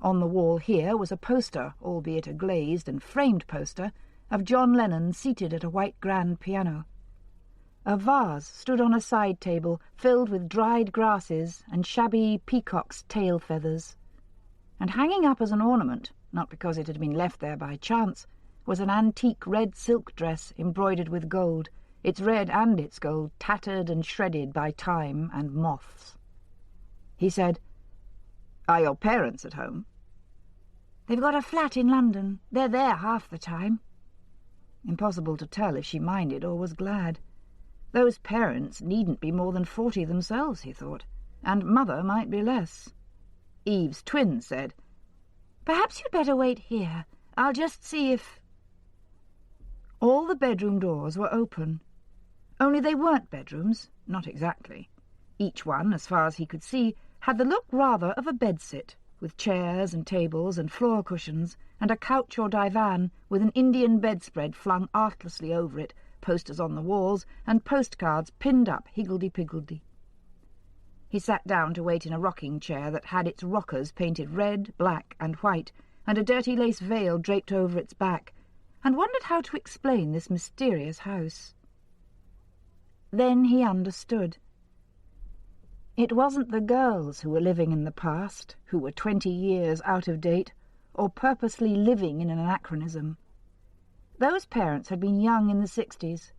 On the wall here was a poster, albeit a glazed and framed poster, of John Lennon seated at a white grand piano. A vase stood on a side table filled with dried grasses and shabby peacock's tail feathers. And hanging up as an ornament, not because it had been left there by chance, was an antique red silk dress embroidered with gold, its red and its gold tattered and shredded by time and moths. He said, "Are your parents at home?" "They've got a flat in London. They're there half the time." Impossible to tell if she minded or was glad. Those parents needn't be more than 40 themselves, he thought, and Mother might be less. Eve's twin said, "Perhaps you'd better wait here. I'll just see if—" All the bedroom doors were open. Only they weren't bedrooms, not exactly. Each one, as far as he could see, had the look rather of a bedsit, with chairs and tables and floor cushions, and a couch or divan with an Indian bedspread flung artlessly over it, posters on the walls, and postcards pinned up higgledy-piggledy. He sat down to wait in a rocking chair that had its rockers painted red, black, and white, and a dirty lace veil draped over its back, and wondered how to explain this mysterious house. Then he understood. It wasn't the girls who were living in the past, who were 20 years out of date, or purposely living in an anachronism. Those parents had been young in the 60s,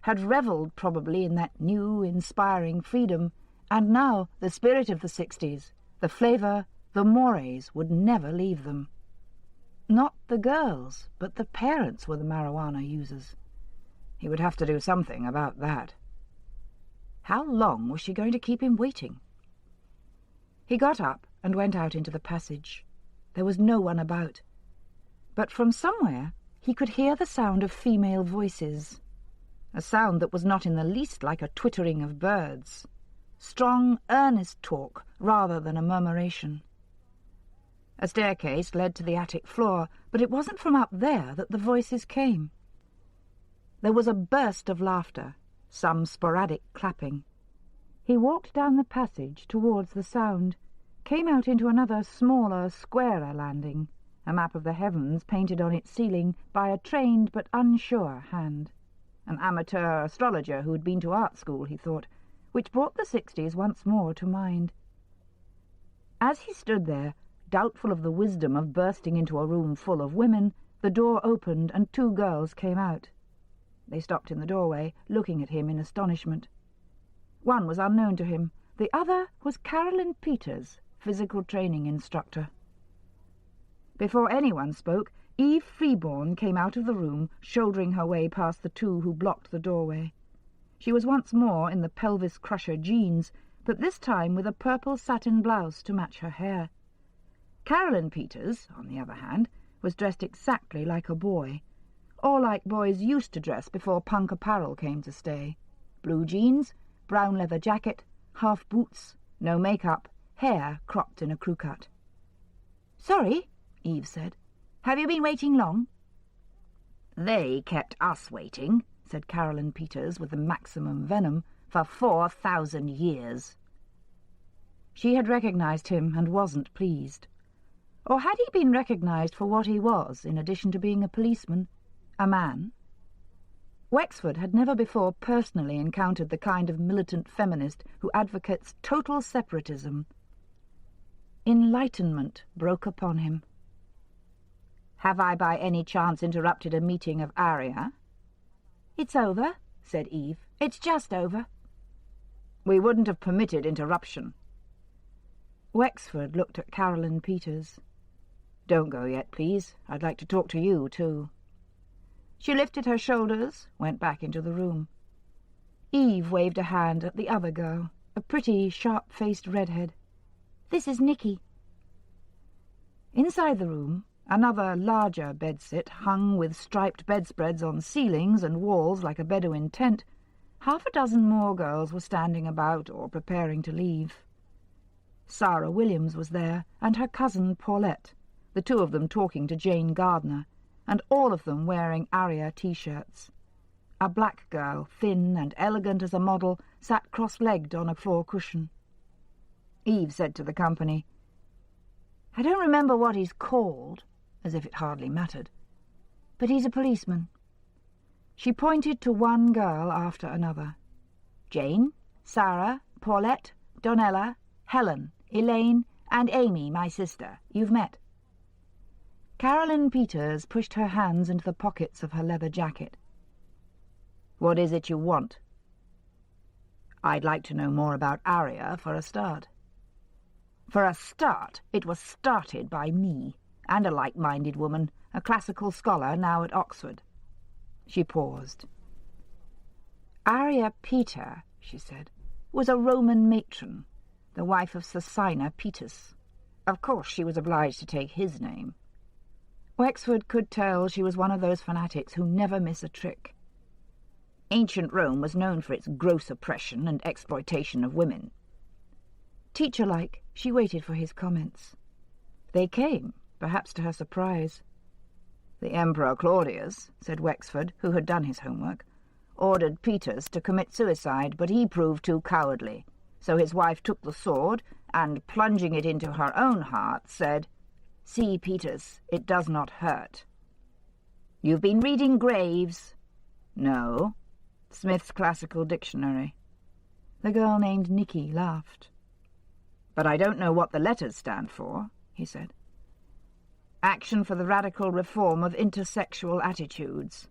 had revelled probably in that new, inspiring freedom, and now the spirit of the 60s, the flavour, the mores, would never leave them. Not the girls, but the parents were the marijuana users. He would have to do something about that. How long was she going to keep him waiting? He got up and went out into the passage. There was no one about. But from somewhere he could hear the sound of female voices, a sound that was not in the least like a twittering of birds. Strong, earnest talk rather than a murmuration. A staircase led to the attic floor, but it wasn't from up there that the voices came. There was a burst of laughter, some sporadic clapping. He walked down the passage towards the sound, came out into another, smaller, squarer landing, a map of the heavens painted on its ceiling by a trained but unsure hand. An amateur astrologer who had been to art school, he thought, which brought the 60s once more to mind. As he stood there, doubtful of the wisdom of bursting into a room full of women, the door opened and 2 girls came out. They stopped in the doorway, looking at him in astonishment. One was unknown to him. The other was Carolyn Peters, physical training instructor. Before anyone spoke, Eve Freeborn came out of the room, shouldering her way past the 2 who blocked the doorway. She was once more in the pelvis-crusher jeans, but this time with a purple satin blouse to match her hair. Carolyn Peters, on the other hand, was dressed exactly like a boy, or like boys used to dress before punk apparel came to stay. Blue jeans, brown leather jacket, half boots, no makeup, hair cropped in a crew cut. "Sorry," Eve said. "Have you been waiting long?" "They kept us waiting," said Carolyn Peters with the maximum venom, "for 4,000 years. She had recognized him and wasn't pleased. Or had he been recognized for what he was, in addition to being a policeman? A man? Wexford had never before personally encountered the kind of militant feminist who advocates total separatism. Enlightenment broke upon him. "Have I by any chance interrupted a meeting of Aria?" "It's over," said Eve. "It's just over." "We wouldn't have permitted interruption." Wexford looked at Carolyn Peters. "Don't go yet, please. I'd like to talk to you, too." She lifted her shoulders, went back into the room. Eve waved a hand at the other girl, a pretty, sharp-faced redhead. "This is Nicky." Inside the room, another larger bedsit hung with striped bedspreads on ceilings and walls like a Bedouin tent. 6 more girls were standing about or preparing to leave. Sarah Williams was there, and her cousin Paulette, the 2 of them talking to Jane Gardner, and all of them wearing Aria T-shirts. A black girl, thin and elegant as a model, sat cross-legged on a floor cushion. Eve said to the company, "I don't remember what he's called," as if it hardly mattered, "but he's a policeman." She pointed to one girl after another. "Jane, Sarah, Paulette, Donella, Helen, Elaine, and Amy, my sister. You've met." Carolyn Peters pushed her hands into the pockets of her leather jacket. "What is it you want?" "I'd like to know more about Aria for a start." "For a start, it was started by me, and a like-minded woman, a classical scholar now at Oxford." She paused. "Aria Peter," she said, "was a Roman matron, the wife of Sosina Petus. Of course she was obliged to take his name." Wexford could tell she was one of those fanatics who never miss a trick. Ancient Rome was known for its gross oppression and exploitation of women. Teacher-like, she waited for his comments. They came, perhaps to her surprise. "The Emperor Claudius," said Wexford, who had done his homework, "ordered Peters to commit suicide, but he proved too cowardly. So his wife took the sword, and, plunging it into her own heart, said, 'See, Peters, it does not hurt.' You've been reading Graves?" "No." "Smith's Classical Dictionary." The girl named Nicky laughed. "But I don't know what the letters stand for," he said. "Action for the Radical Reform of Intersexual Attitudes."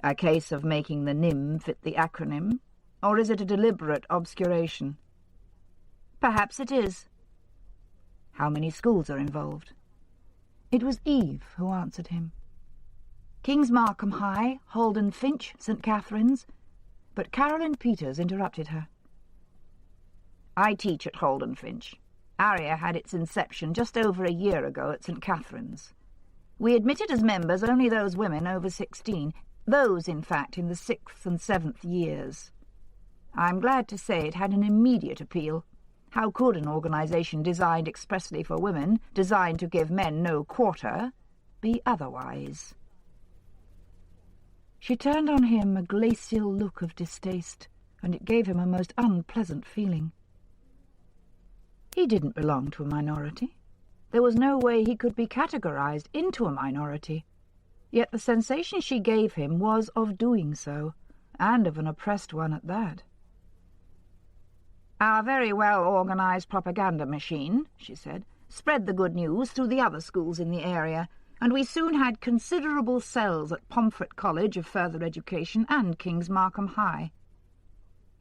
"A case of making the NIM fit the acronym? Or is it a deliberate obscuration?" "Perhaps it is." "How many schools are involved?" It was Eve who answered him. "King's Markham High, Holden Finch, St. Catherine's." But Carolyn Peters interrupted her. "I teach at Holden Finch. Aria had its inception just over a year ago at St. Catherine's. We admitted as members only those women over 16, those, in fact, in the 6th and 7th years. I'm glad to say it had an immediate appeal. How could an organisation designed expressly for women, designed to give men no quarter, be otherwise?" She turned on him a glacial look of distaste, and it gave him a most unpleasant feeling. He didn't belong to a minority. There was no way he could be categorized into a minority. Yet the sensation she gave him was of doing so, and of an oppressed one at that. "Our very well-organized propaganda machine," she said, "spread the good news through the other schools in the area, and we soon had considerable cells at Pomfret College of Further Education and King's Markham High."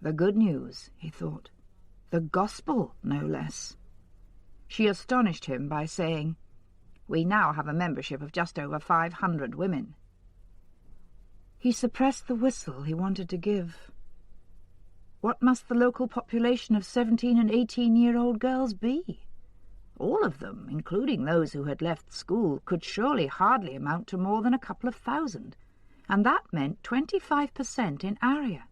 The good news, he thought. The gospel, no less. She astonished him by saying, "We now have a membership of just over 500 women." He suppressed the whistle he wanted to give. What must the local population of 17- and 18-year-old girls be? All of them, including those who had left school, could surely hardly amount to more than a couple of thousand, and that meant 25% in Aria.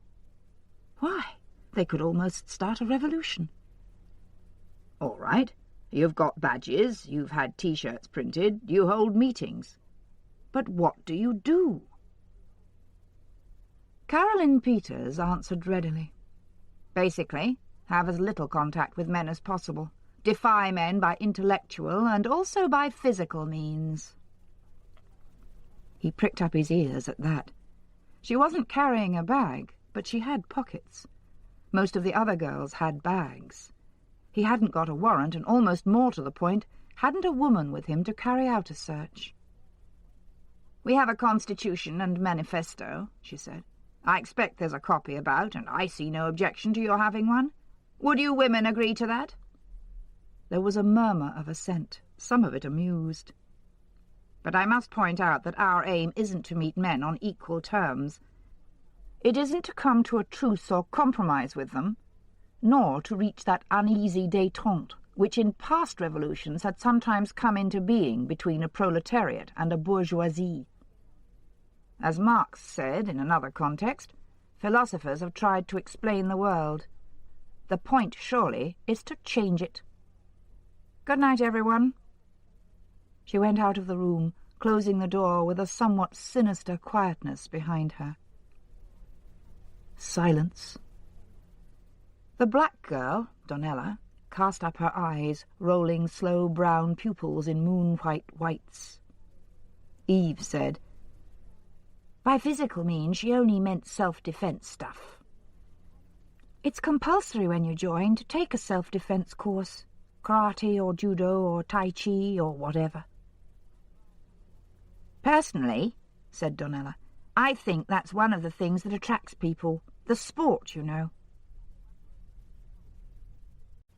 Why, they could almost start a revolution. "All right, you've got badges, you've had T-shirts printed, you hold meetings. But what do you do?" Caroline Peters answered readily. "Basically, have as little contact with men as possible. Defy men by intellectual and also by physical means." He pricked up his ears at that. She wasn't carrying a bag, but she had pockets. Most of the other girls had bags. He hadn't got a warrant, and almost more to the point, hadn't a woman with him to carry out a search. "We have a constitution and manifesto," she said. "I expect there's a copy about, and I see no objection to your having one. Would you women agree to that?" There was a murmur of assent, some of it amused. "But I must point out that our aim isn't to meet men on equal terms. It isn't to come to a truce or compromise with them, nor to reach that uneasy détente which in past revolutions had sometimes come into being between a proletariat and a bourgeoisie. As Marx said in another context, philosophers have tried to explain the world. The point, surely, is to change it. Good night, everyone." She went out of the room, closing the door with a somewhat sinister quietness behind her. Silence. The black girl, Donella, cast up her eyes, rolling slow brown pupils in moon-white whites. Eve said, "By physical means she only meant self-defense stuff." "It's compulsory when you join to take a self-defense course. Karate or judo or tai chi or whatever." "Personally," said Donella, "I think that's one of the things that attracts people. The sport, you know."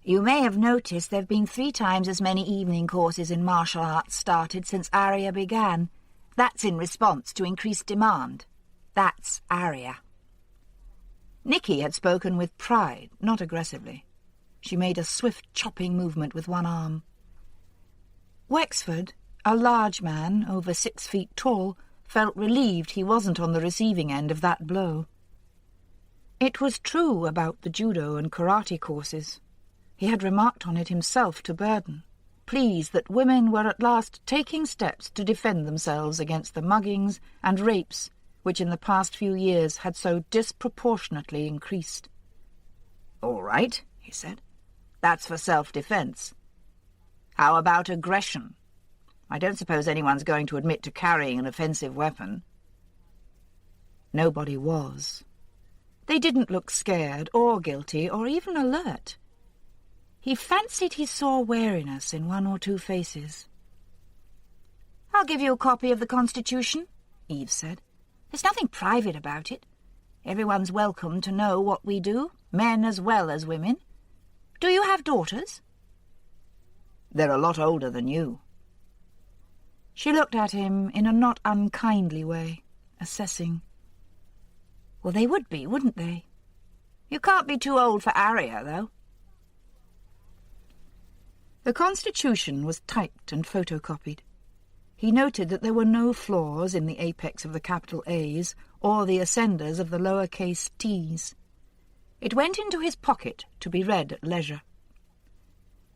"You may have noticed there have been 3 times as many evening courses in martial arts started since Aria began. That's in response to increased demand. That's Aria." Nicky had spoken with pride, not aggressively. She made a swift chopping movement with one arm. Wexford, a large man, over 6 feet tall, felt relieved he wasn't on the receiving end of that blow. It was true about the judo and karate courses. He had remarked on it himself to Burden, pleased that women were at last taking steps to defend themselves against the muggings and rapes which in the past few years had so disproportionately increased. "All right," he said. "That's for self-defense. How about aggression? I don't suppose anyone's going to admit to carrying an offensive weapon." Nobody was. They didn't look scared or guilty or even alert. He fancied he saw wariness in 1 or 2 faces. "I'll give you a copy of the Constitution," Eve said. "There's nothing private about it. Everyone's welcome to know what we do, men as well as women. Do you have daughters?" "They're a lot older than you." She looked at him in a not unkindly way, assessing. "Well, they would be, wouldn't they? You can't be too old for Aria, though." The Constitution was typed and photocopied. He noted that there were no flaws in the apex of the capital A's or the ascenders of the lowercase t's. It went into his pocket to be read at leisure.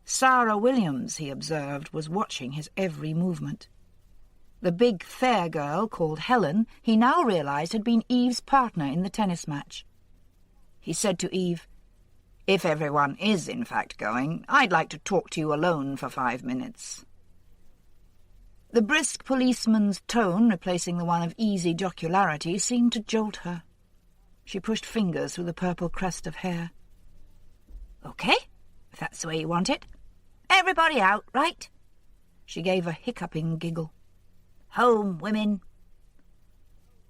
Sarah Williams, he observed, was watching his every movement. The big, fair girl called Helen, he now realized had been Eve's partner in the tennis match. He said to Eve, If everyone is in fact going, I'd like to talk to you alone for 5 minutes. The brisk policeman's tone, replacing the one of easy jocularity, seemed to jolt her. She pushed fingers through the purple crest of hair. "Okay, if that's the way you want it. Everybody out, right?" She gave a hiccuping giggle. "Home, women."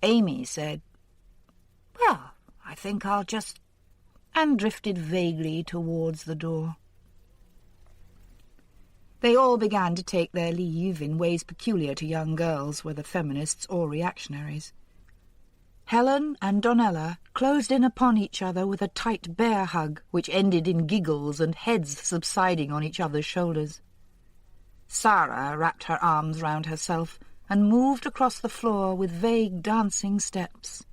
Amy said, "Well, I think I'll just..." and drifted vaguely towards the door. They all began to take their leave in ways peculiar to young girls, whether feminists or reactionaries. Helen and Donella closed in upon each other with a tight bear hug, which ended in giggles and heads subsiding on each other's shoulders. Sarah wrapped her arms round herself and moved across the floor with vague dancing steps.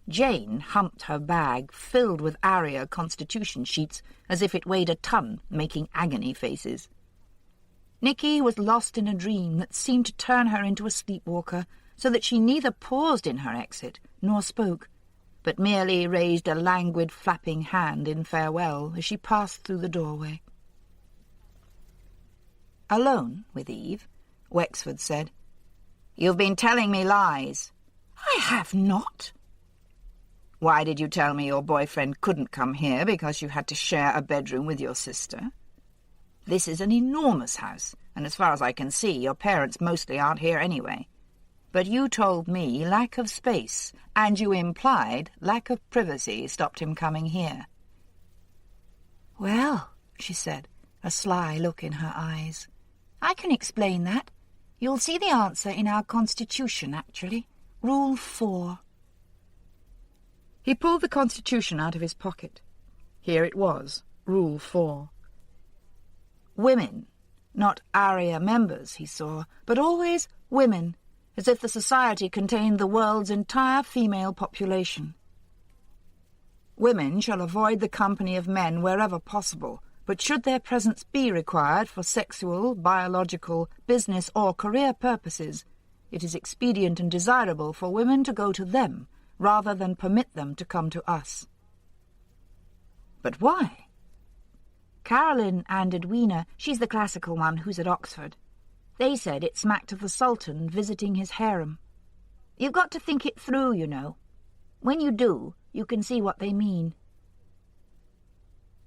Jane humped her bag, filled with Aria constitution sheets, as if it weighed a ton, making agony faces. Nicky was lost in a dream that seemed to turn her into a sleepwalker, so that she neither paused in her exit nor spoke, but merely raised a languid flapping hand in farewell as she passed through the doorway. Alone with Eve, Wexford said, "You've been telling me lies." "I have not." "Why did you tell me your boyfriend couldn't come here because you had to share a bedroom with your sister? This is an enormous house, and as far as I can see, your parents mostly aren't here anyway. But you told me lack of space, and you implied lack of privacy stopped him coming here." "Well," she said, a sly look in her eyes, "I can explain that. You'll see the answer in our Constitution, actually. Rule 4. He pulled the Constitution out of his pocket. Here it was, Rule 4. Women, not Aria members, he saw, but always women, as if the society contained the world's entire female population. Women shall avoid the company of men wherever possible, but should their presence be required for sexual, biological, business or career purposes, it is expedient and desirable for women to go to them, rather than permit them to come to us. But why? Carolyn and Edwina, she's the classical one who's at Oxford. They said it smacked of the Sultan visiting his harem. You've got to think it through, you know. When you do, you can see what they mean.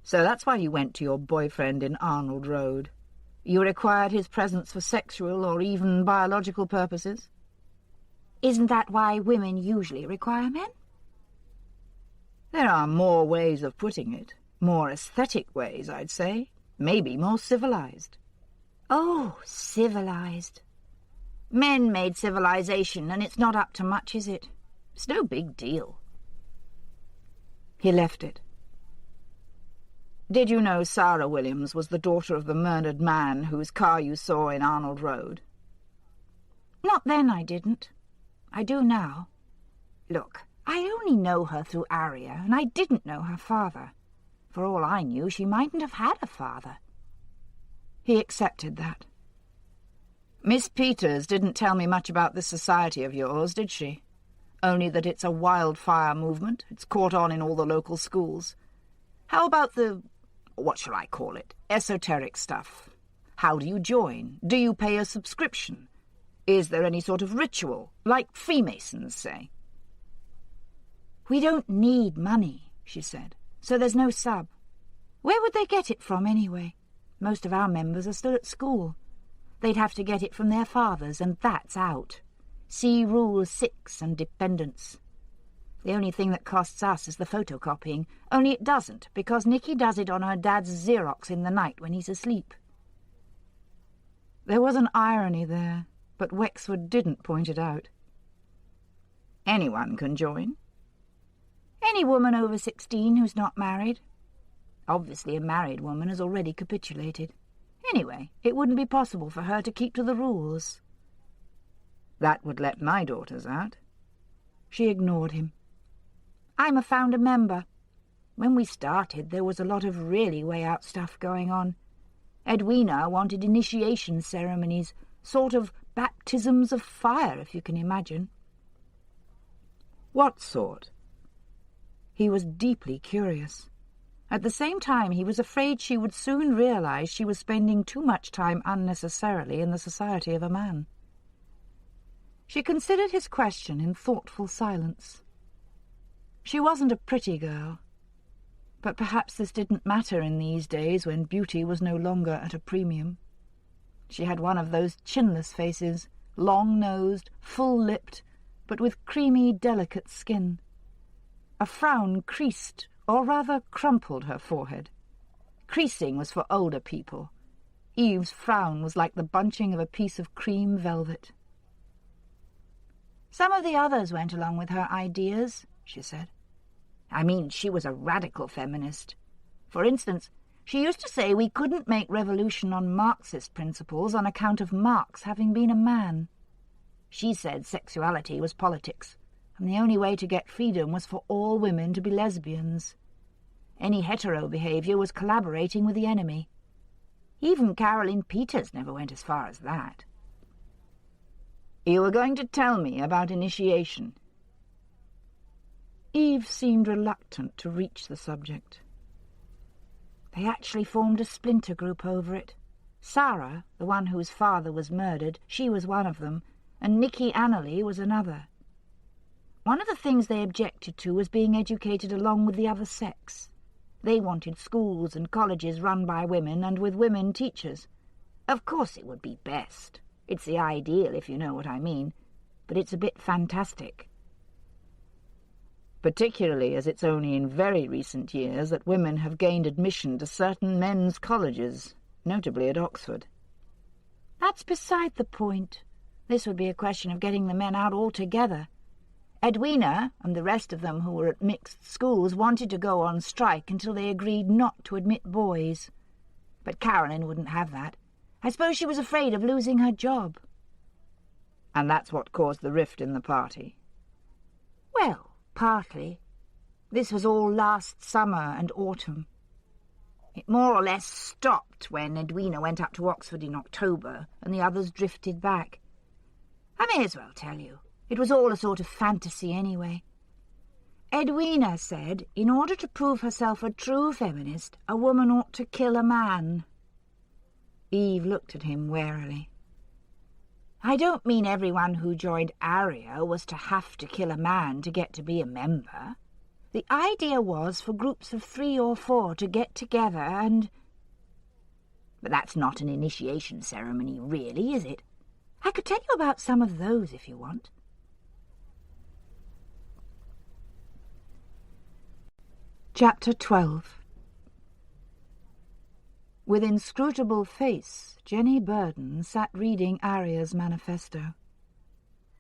So that's why you went to your boyfriend in Arnold Road. You required his presence for sexual or even biological purposes? Isn't that why women usually require men? There are more ways of putting it. More aesthetic ways, I'd say. Maybe more civilized. Oh, civilized. Men made civilization, and it's not up to much, is it? It's no big deal. He left it. Did you know Sarah Williams was the daughter of the murdered man whose car you saw in Arnold Road? Not then, I didn't. I do now. Look, I only know her through Aria, and I didn't know her father. For all I knew, she mightn't have had a father. He accepted that. Miss Peters didn't tell me much about this society of yours, did she? Only that it's a wildfire movement. It's caught on in all the local schools. How about the, what shall I call it, esoteric stuff? How do you join? Do you pay a subscription? Is there any sort of ritual, like Freemasons, say? We don't need money, she said, so there's no sub. Where would they get it from, anyway? Most of our members are still at school. They'd have to get it from their fathers, and that's out. See Rule 6 and dependents. The only thing that costs us is the photocopying, only it doesn't, because Nicky does it on her dad's Xerox in the night when he's asleep. There was an irony there, but Wexford didn't point it out. Anyone can join. Any woman over 16 who's not married. Obviously a married woman has already capitulated. Anyway, it wouldn't be possible for her to keep to the rules. That would let my daughters out. She ignored him. I'm a founder member. When we started, there was a lot of really way-out stuff going on. Edwina wanted initiation ceremonies, sort of baptisms of fire, if you can imagine. What sort? He was deeply curious. At the same time, he was afraid she would soon realize she was spending too much time unnecessarily in the society of a man. She considered his question in thoughtful silence. She wasn't a pretty girl, but perhaps this didn't matter in these days when beauty was no longer at a premium. She had one of those chinless faces, long-nosed, full-lipped, but with creamy, delicate skin. A frown creased, or rather crumpled, her forehead. Creasing was for older people. Eve's frown was like the bunching of a piece of cream velvet. "Some of the others went along with her ideas," she said. "I mean, she was a radical feminist. For instance, she used to say we couldn't make revolution on Marxist principles on account of Marx having been a man. She said sexuality was politics, and the only way to get freedom was for all women to be lesbians. Any hetero behaviour was collaborating with the enemy. Even Caroline Peters never went as far as that." "You were going to tell me about initiation." Eve seemed reluctant to reach the subject. "They actually formed a splinter group over it. Sarah, the one whose father was murdered, she was one of them, and Nikki Annerly was another. One of the things they objected to was being educated along with the other sex. They wanted schools and colleges run by women and with women teachers. Of course it would be best. It's the ideal, if you know what I mean, but it's a bit fantastic." "Particularly as it's only in very recent years that women have gained admission to certain men's colleges, notably at Oxford." "That's beside the point. This would be a question of getting the men out altogether. Edwina and the rest of them who were at mixed schools wanted to go on strike until they agreed not to admit boys. But Caroline wouldn't have that. I suppose she was afraid of losing her job." "And that's what caused the rift in the party?" "Well, partly. This was all last summer and autumn. It more or less stopped when Edwina went up to Oxford in October and the others drifted back. I may as well tell you. It was all a sort of fantasy anyway. Edwina said in order to prove herself a true feminist, a woman ought to kill a man." Eve looked at him warily. "I don't mean everyone who joined ARIA was to have to kill a man to get to be a member. The idea was for groups of 3 or 4 to get together and—" "But that's not an initiation ceremony, really, is it? I could tell you about some of those if you want." Chapter 12. With inscrutable face, Jenny Burden sat reading Aria's manifesto.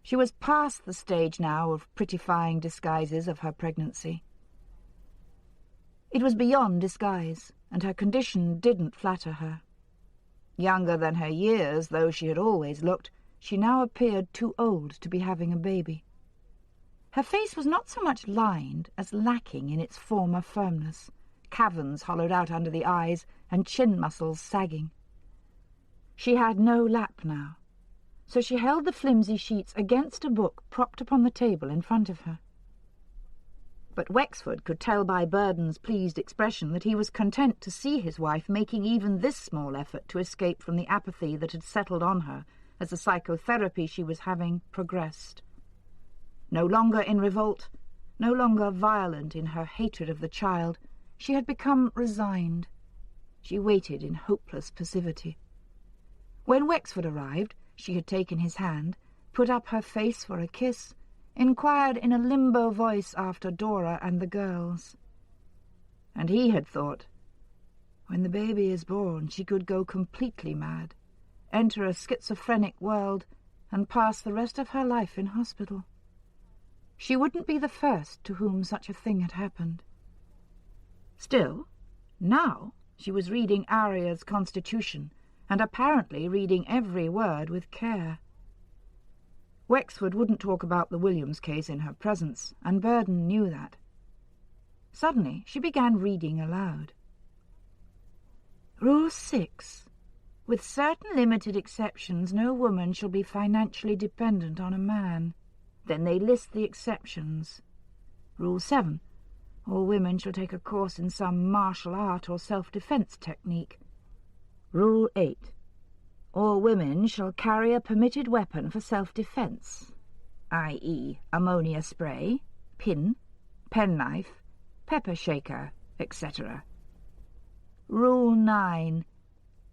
She was past the stage now of prettifying disguises of her pregnancy. It was beyond disguise, and her condition didn't flatter her. Younger than her years, though she had always looked, she now appeared too old to be having a baby. Her face was not so much lined as lacking in its former firmness, caverns hollowed out under the eyes and chin muscles sagging. She had no lap now, so she held the flimsy sheets against a book propped upon the table in front of her. But Wexford could tell by Burden's pleased expression that he was content to see his wife making even this small effort to escape from the apathy that had settled on her as the psychotherapy she was having progressed. No longer in revolt, no longer violent in her hatred of the child, she had become resigned. She waited in hopeless passivity. When Wexford arrived, she had taken his hand, put up her face for a kiss, inquired in a limbo voice after Dora and the girls. And he had thought, when the baby is born, she could go completely mad, enter a schizophrenic world, and pass the rest of her life in hospital. She wouldn't be the first to whom such a thing had happened. Still, now she was reading Aria's Constitution, and apparently reading every word with care. Wexford wouldn't talk about the Williams case in her presence, and Burden knew that. Suddenly she began reading aloud. Rule 6. With certain limited exceptions, no woman shall be financially dependent on a man. Then they list the exceptions. Rule 7. All women shall take a course in some martial art or self-defense technique. Rule 8. All women shall carry a permitted weapon for self-defense, i.e. ammonia spray, pin, penknife, pepper shaker, etc. Rule 9.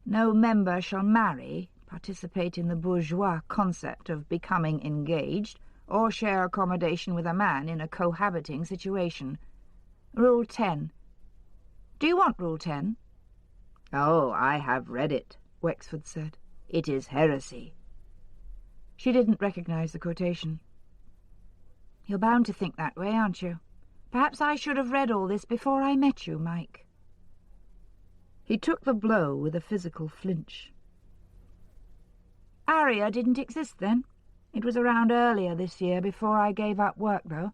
No member shall marry, participate in the bourgeois concept of becoming engaged, or share accommodation with a man in a cohabiting situation. Rule 10. Do you want Rule 10? Oh, I have read it, Wexford said. It is heresy. She didn't recognize the quotation. You're bound to think that way, aren't you? Perhaps I should have read all this before I met you, Mike. He took the blow with a physical flinch. ARIA didn't exist then. It was around earlier this year, before I gave up work, though.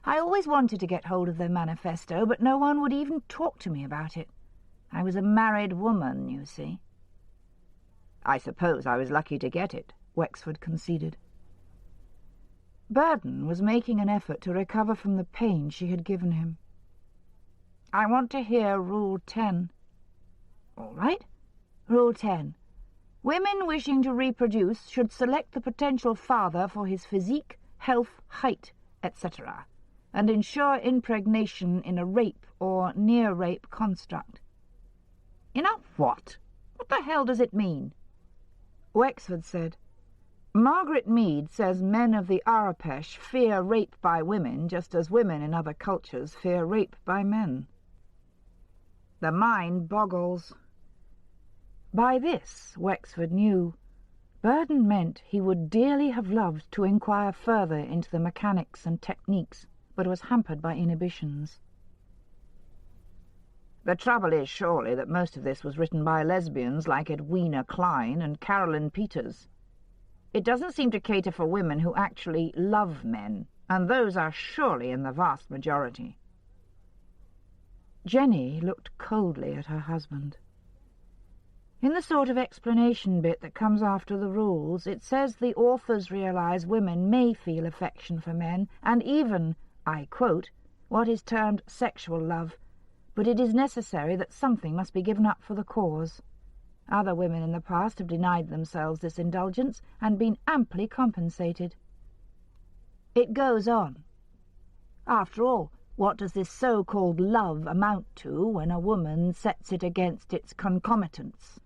I always wanted to get hold of their manifesto, but no one would even talk to me about it. I was a married woman, you see. I suppose I was lucky to get it, Wexford conceded. Burden was making an effort to recover from the pain she had given him. I want to hear Rule 10. All right. Rule 10. Women wishing to reproduce should select the potential father for his physique, health, height, etc., and ensure impregnation in a rape or near-rape construct. In a what? What the hell does it mean? Wexford said, Margaret Mead says men of the Arapesh fear rape by women just as women in other cultures fear rape by men. The mind boggles. By this, Wexford knew, Burden meant he would dearly have loved to inquire further into the mechanics and techniques, but was hampered by inhibitions. The trouble is, surely, that most of this was written by lesbians like Edwina Klein and Carolyn Peters. It doesn't seem to cater for women who actually love men, and those are surely in the vast majority. Jenny looked coldly at her husband. In the sort of explanation bit that comes after the rules, it says the authors realize women may feel affection for men, and even, I quote, what is termed sexual love, but it is necessary that something must be given up for the cause. Other women in the past have denied themselves this indulgence and been amply compensated. It goes on. After all, what does this so-called love amount to when a woman sets it against its concomitants?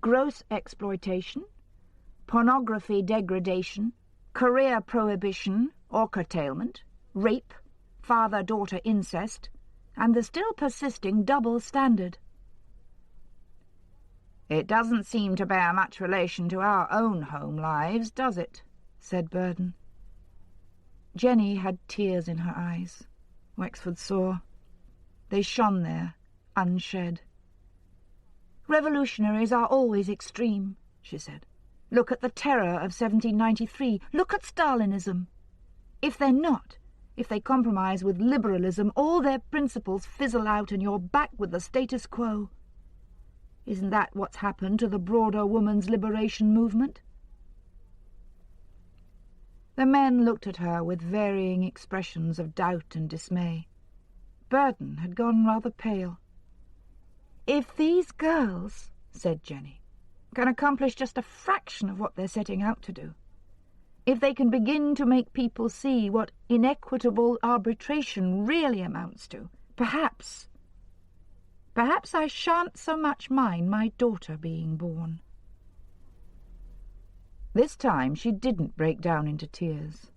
Gross exploitation, pornography degradation, career prohibition or curtailment, rape, father-daughter incest, and the still persisting double standard. It doesn't seem to bear much relation to our own home lives, does it? Said Burden. Jenny had tears in her eyes, Wexford saw. They shone there, unshed. Revolutionaries are always extreme, she said. Look at the terror of 1793. Look at Stalinism. If they're not, if they compromise with liberalism, all their principles fizzle out and you're back with the status quo. Isn't that what's happened to the broader woman's liberation movement? The men looked at her with varying expressions of doubt and dismay. Burden had gone rather pale. If these girls, said Jenny, can accomplish just a fraction of what they're setting out to do, if they can begin to make people see what inequitable arbitration really amounts to, perhaps I shan't so much mind my daughter being born. This time she didn't break down into tears.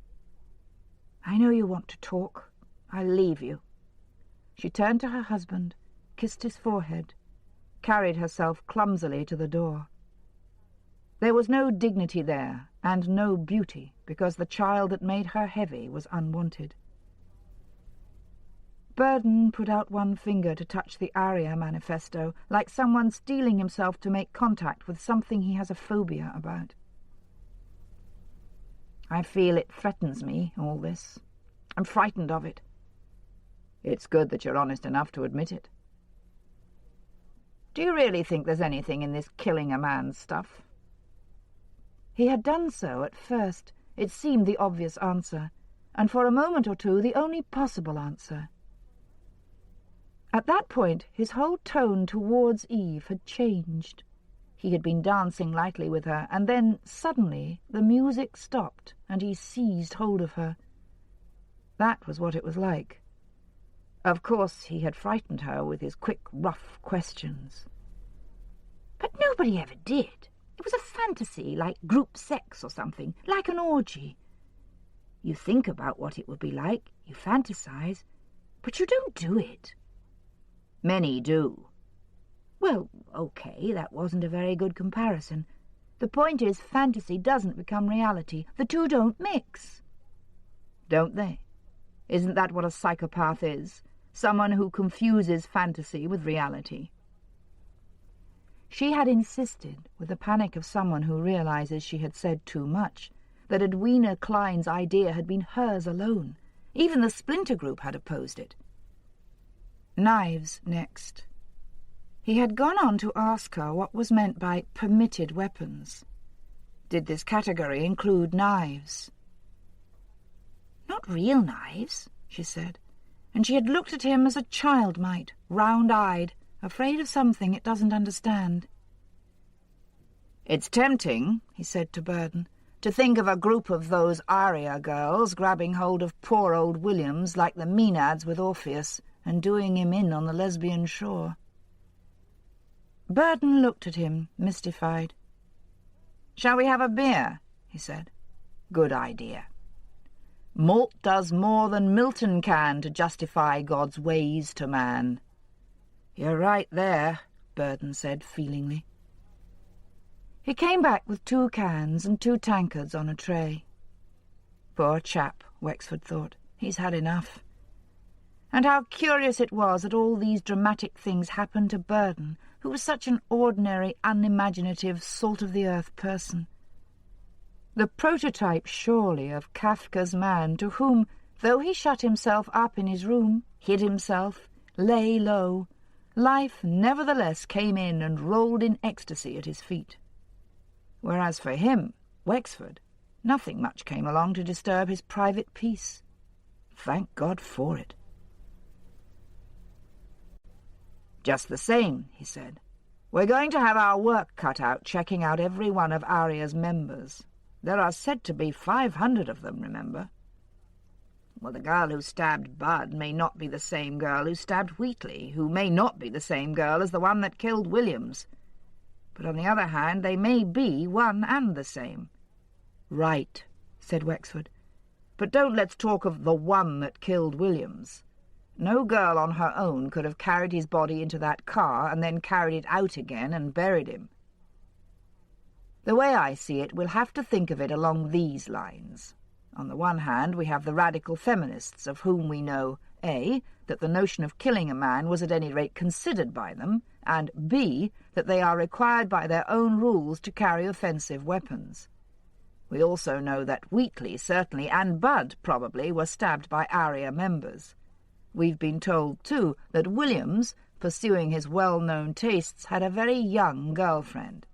I know you want to talk. I'll leave you. She turned to her husband, kissed his forehead, carried herself clumsily to the door. There was no dignity there, and no beauty, because the child that made her heavy was unwanted. Burden put out one finger to touch the ARIA manifesto, like someone steeling himself to make contact with something he has a phobia about. I feel it threatens me, all this. I'm frightened of it. It's good that you're honest enough to admit it. Do you really think there's anything in this killing a man stuff? He had done so at first. It seemed the obvious answer, and for a moment or two the only possible answer. At that point, his whole tone towards Eve had changed. He had been dancing lightly with her, and then, suddenly, the music stopped, and he seized hold of her. That was what it was like. Of course, he had frightened her with his quick, rough questions. But nobody ever did. It was a fantasy, like group sex or something, like an orgy. You think about what it would be like, you fantasize, but you don't do it. Many do. Well, okay, that wasn't a very good comparison. The point is, fantasy doesn't become reality. The two don't mix. Don't they? Isn't that what a psychopath is? Someone who confuses fantasy with reality. She had insisted, with the panic of someone who realizes she had said too much, that Edwina Klein's idea had been hers alone. Even the Splinter Group had opposed it. Knives next. He had gone on to ask her what was meant by permitted weapons. Did this category include knives? Not real knives, she said, and she had looked at him as a child might, round-eyed, afraid of something it doesn't understand. It's tempting, he said to Burden, to think of a group of those Aria girls grabbing hold of poor old Williams like the Maenads with Orpheus and doing him in on the lesbian shore. Burden looked at him, mystified. "Shall we have a beer?" he said. "Good idea. Malt does more than Milton can to justify God's ways to man." "You're right there," Burden said feelingly. He came back with 2 cans and 2 tankards on a tray. Poor chap, Wexford thought. He's had enough. And how curious it was that all these dramatic things happened to Burden, who was such an ordinary, unimaginative, salt-of-the-earth person. The prototype, surely, of Kafka's man, to whom, though he shut himself up in his room, hid himself, lay low, life nevertheless came in and rolled in ecstasy at his feet. Whereas for him, Wexford, nothing much came along to disturb his private peace. Thank God for it. "Just the same," he said, "we're going to have our work cut out checking out every one of Aria's members. There are said to be 500 of them, remember? Well, the girl who stabbed Bud may not be the same girl who stabbed Wheatley, who may not be the same girl as the one that killed Williams. But on the other hand, they may be one and the same." "Right," said Wexford. "But don't let's talk of the one that killed Williams. No girl on her own could have carried his body into that car and then carried it out again and buried him. The way I see it, we'll have to think of it along these lines. On the one hand, we have the radical feminists, of whom we know, A, that the notion of killing a man was at any rate considered by them, and B, that they are required by their own rules to carry offensive weapons. We also know that Wheatley, certainly, and Budd, probably, were stabbed by Aria members. We've been told, too, that Williams, pursuing his well-known tastes, had a very young girlfriend.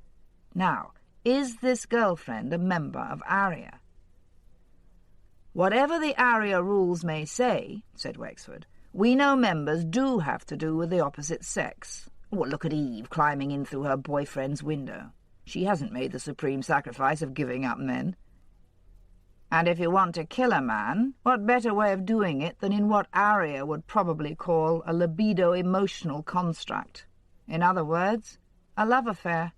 Now, is this girlfriend a member of Aria? "Whatever the Aria rules may say," said Wexford, "we know members do have to do with the opposite sex. Well, look at Eve climbing in through her boyfriend's window. She hasn't made the supreme sacrifice of giving up men. And if you want to kill a man, what better way of doing it than in what Aria would probably call a libido-emotional construct? In other words, a love affair."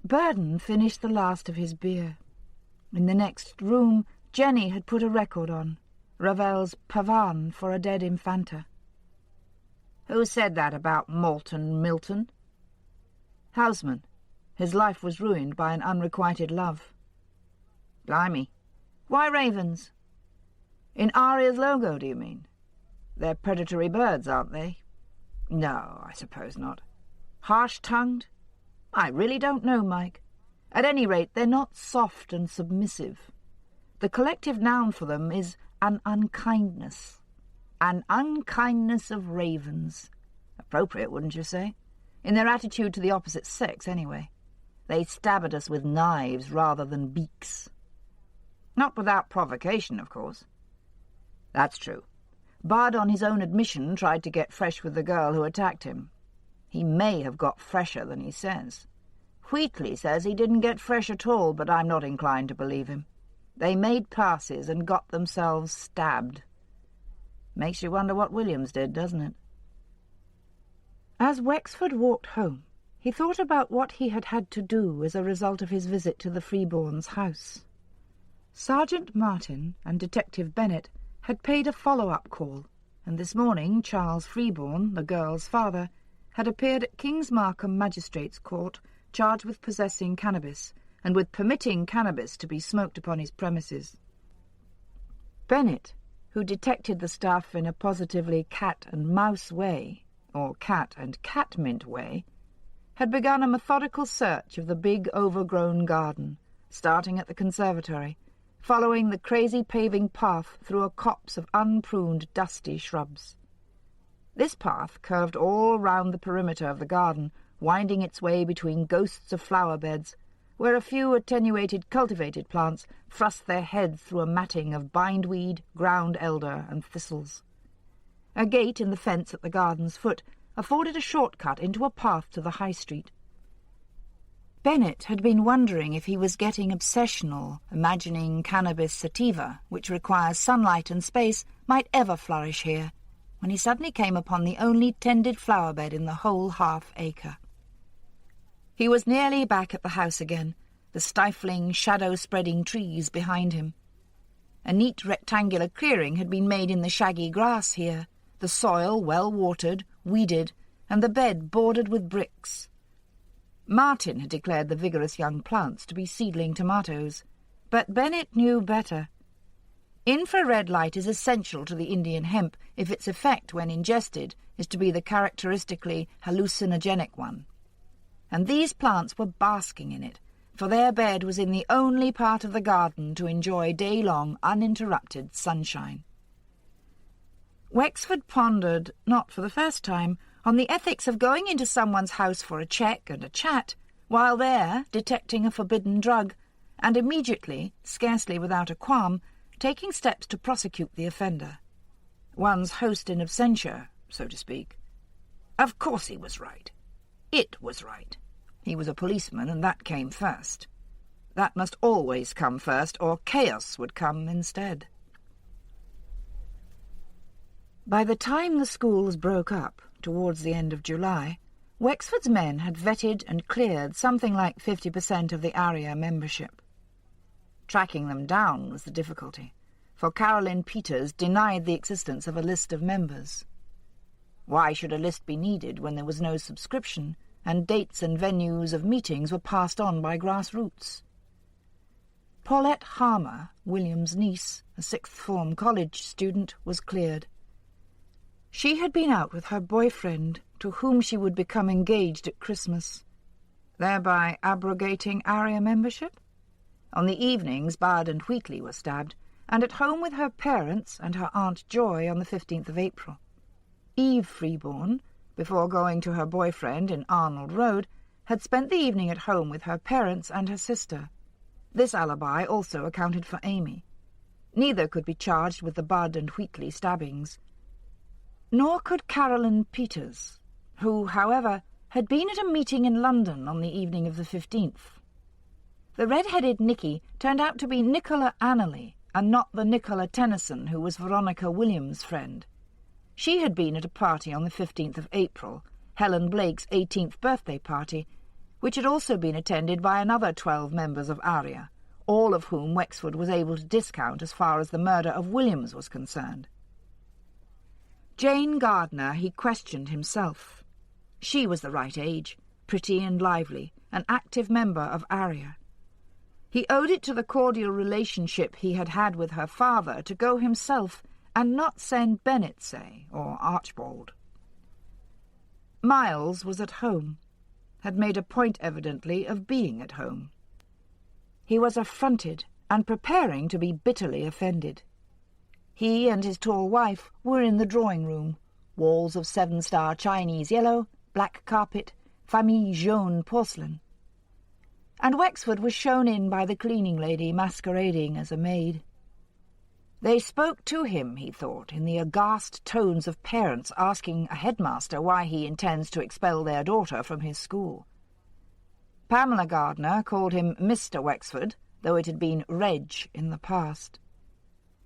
Burden finished the last of his beer. In the next room, Jenny had put a record on, Ravel's Pavane for a Dead Infanta. "Who said that about Malt and Milton?" "Houseman. His life was ruined by an unrequited love." "Blimey. Why ravens?" "In Aria's logo, do you mean? They're predatory birds, aren't they?" "No, I suppose not." "Harsh-tongued?" "I really don't know, Mike. At any rate, they're not soft and submissive. The collective noun for them is an unkindness. An unkindness of ravens. Appropriate, wouldn't you say? In their attitude to the opposite sex, anyway. They stab at us with knives rather than beaks. Not without provocation, of course." "That's true. Bard, on his own admission, tried to get fresh with the girl who attacked him. He may have got fresher than he says. Wheatley says he didn't get fresh at all, but I'm not inclined to believe him. They made passes and got themselves stabbed. Makes you wonder what Williams did, doesn't it? As Wexford walked home, he thought about what he had had to do as a result of his visit to the Freeborns' house. Sergeant Martin and Detective Bennett had paid a follow-up call, and this morning Charles Freeborn, the girl's father, had appeared at King's Markham Magistrates' Court charged with possessing cannabis and with permitting cannabis to be smoked upon his premises. Bennett, who detected the stuff in a positively cat-and-mouse way, or cat-and-catmint way, had begun a methodical search of the big overgrown garden, starting at the conservatory, following the crazy paving path through a copse of unpruned, dusty shrubs. This path curved all round the perimeter of the garden, winding its way between ghosts of flower beds, where a few attenuated cultivated plants thrust their heads through a matting of bindweed, ground elder, and thistles. A gate in the fence at the garden's foot afforded a shortcut into a path to the High Street. Bennett had been wondering if he was getting obsessional, imagining cannabis sativa, which requires sunlight and space, might ever flourish here, when he suddenly came upon the only tended flower bed in the whole half-acre. He was nearly back at the house again, the stifling, shadow-spreading trees behind him. A neat rectangular clearing had been made in the shaggy grass here, the soil well watered, weeded, and the bed bordered with bricks. Martin had declared the vigorous young plants to be seedling tomatoes, but Bennett knew better. Infrared light is essential to the Indian hemp if its effect, when ingested, is to be the characteristically hallucinogenic one. And these plants were basking in it, for their bed was in the only part of the garden to enjoy day-long, uninterrupted sunshine. Wexford pondered, not for the first time, on the ethics of going into someone's house for a check and a chat, while there detecting a forbidden drug, and immediately, scarcely without a qualm, taking steps to prosecute the offender. One's host in absentia, so to speak. Of course he was right. It was right. He was a policeman, and that came first. That must always come first, or chaos would come instead. By the time the schools broke up, towards the end of July, Wexford's men had vetted and cleared something like 50% of the ARIA membership. Tracking them down was the difficulty, for Caroline Peters denied the existence of a list of members. Why should a list be needed when there was no subscription, and dates and venues of meetings were passed on by grassroots? Paulette Harmer, William's niece, a sixth-form college student, was cleared. She had been out with her boyfriend, to whom she would become engaged at Christmas, thereby abrogating ARIA membership. On the evenings, Bard and Wheatley were stabbed, and at home with her parents and her Aunt Joy on the 15th of April. Eve Freeborn, before going to her boyfriend in Arnold Road, had spent the evening at home with her parents and her sister. This alibi also accounted for Amy. Neither could be charged with the Bard and Wheatley stabbings. Nor could Caroline Peters, who, however, had been at a meeting in London on the evening of the 15th. The red-headed Nicky turned out to be Nicola Annerley, and not the Nicola Tennyson who was Veronica Williams' friend. She had been at a party on the 15th of April, Helen Blake's 18th birthday party, which had also been attended by another 12 members of ARIA, all of whom Wexford was able to discount as far as the murder of Williams was concerned. Jane Gardner he questioned himself. She was the right age, pretty and lively, an active member of ARIA. He owed it to the cordial relationship he had had with her father to go himself and not send Bennett, say, or Archibald. Miles was at home, had made a point, evidently, of being at home. He was affronted and preparing to be bitterly offended. He and his tall wife were in the drawing-room, walls of 7-star Chinese yellow, black carpet, famille jaune porcelain. And Wexford was shown in by the cleaning lady masquerading as a maid. They spoke to him, he thought, in the aghast tones of parents asking a headmaster why he intends to expel their daughter from his school. Pamela Gardner called him Mr. Wexford, though it had been Reg in the past.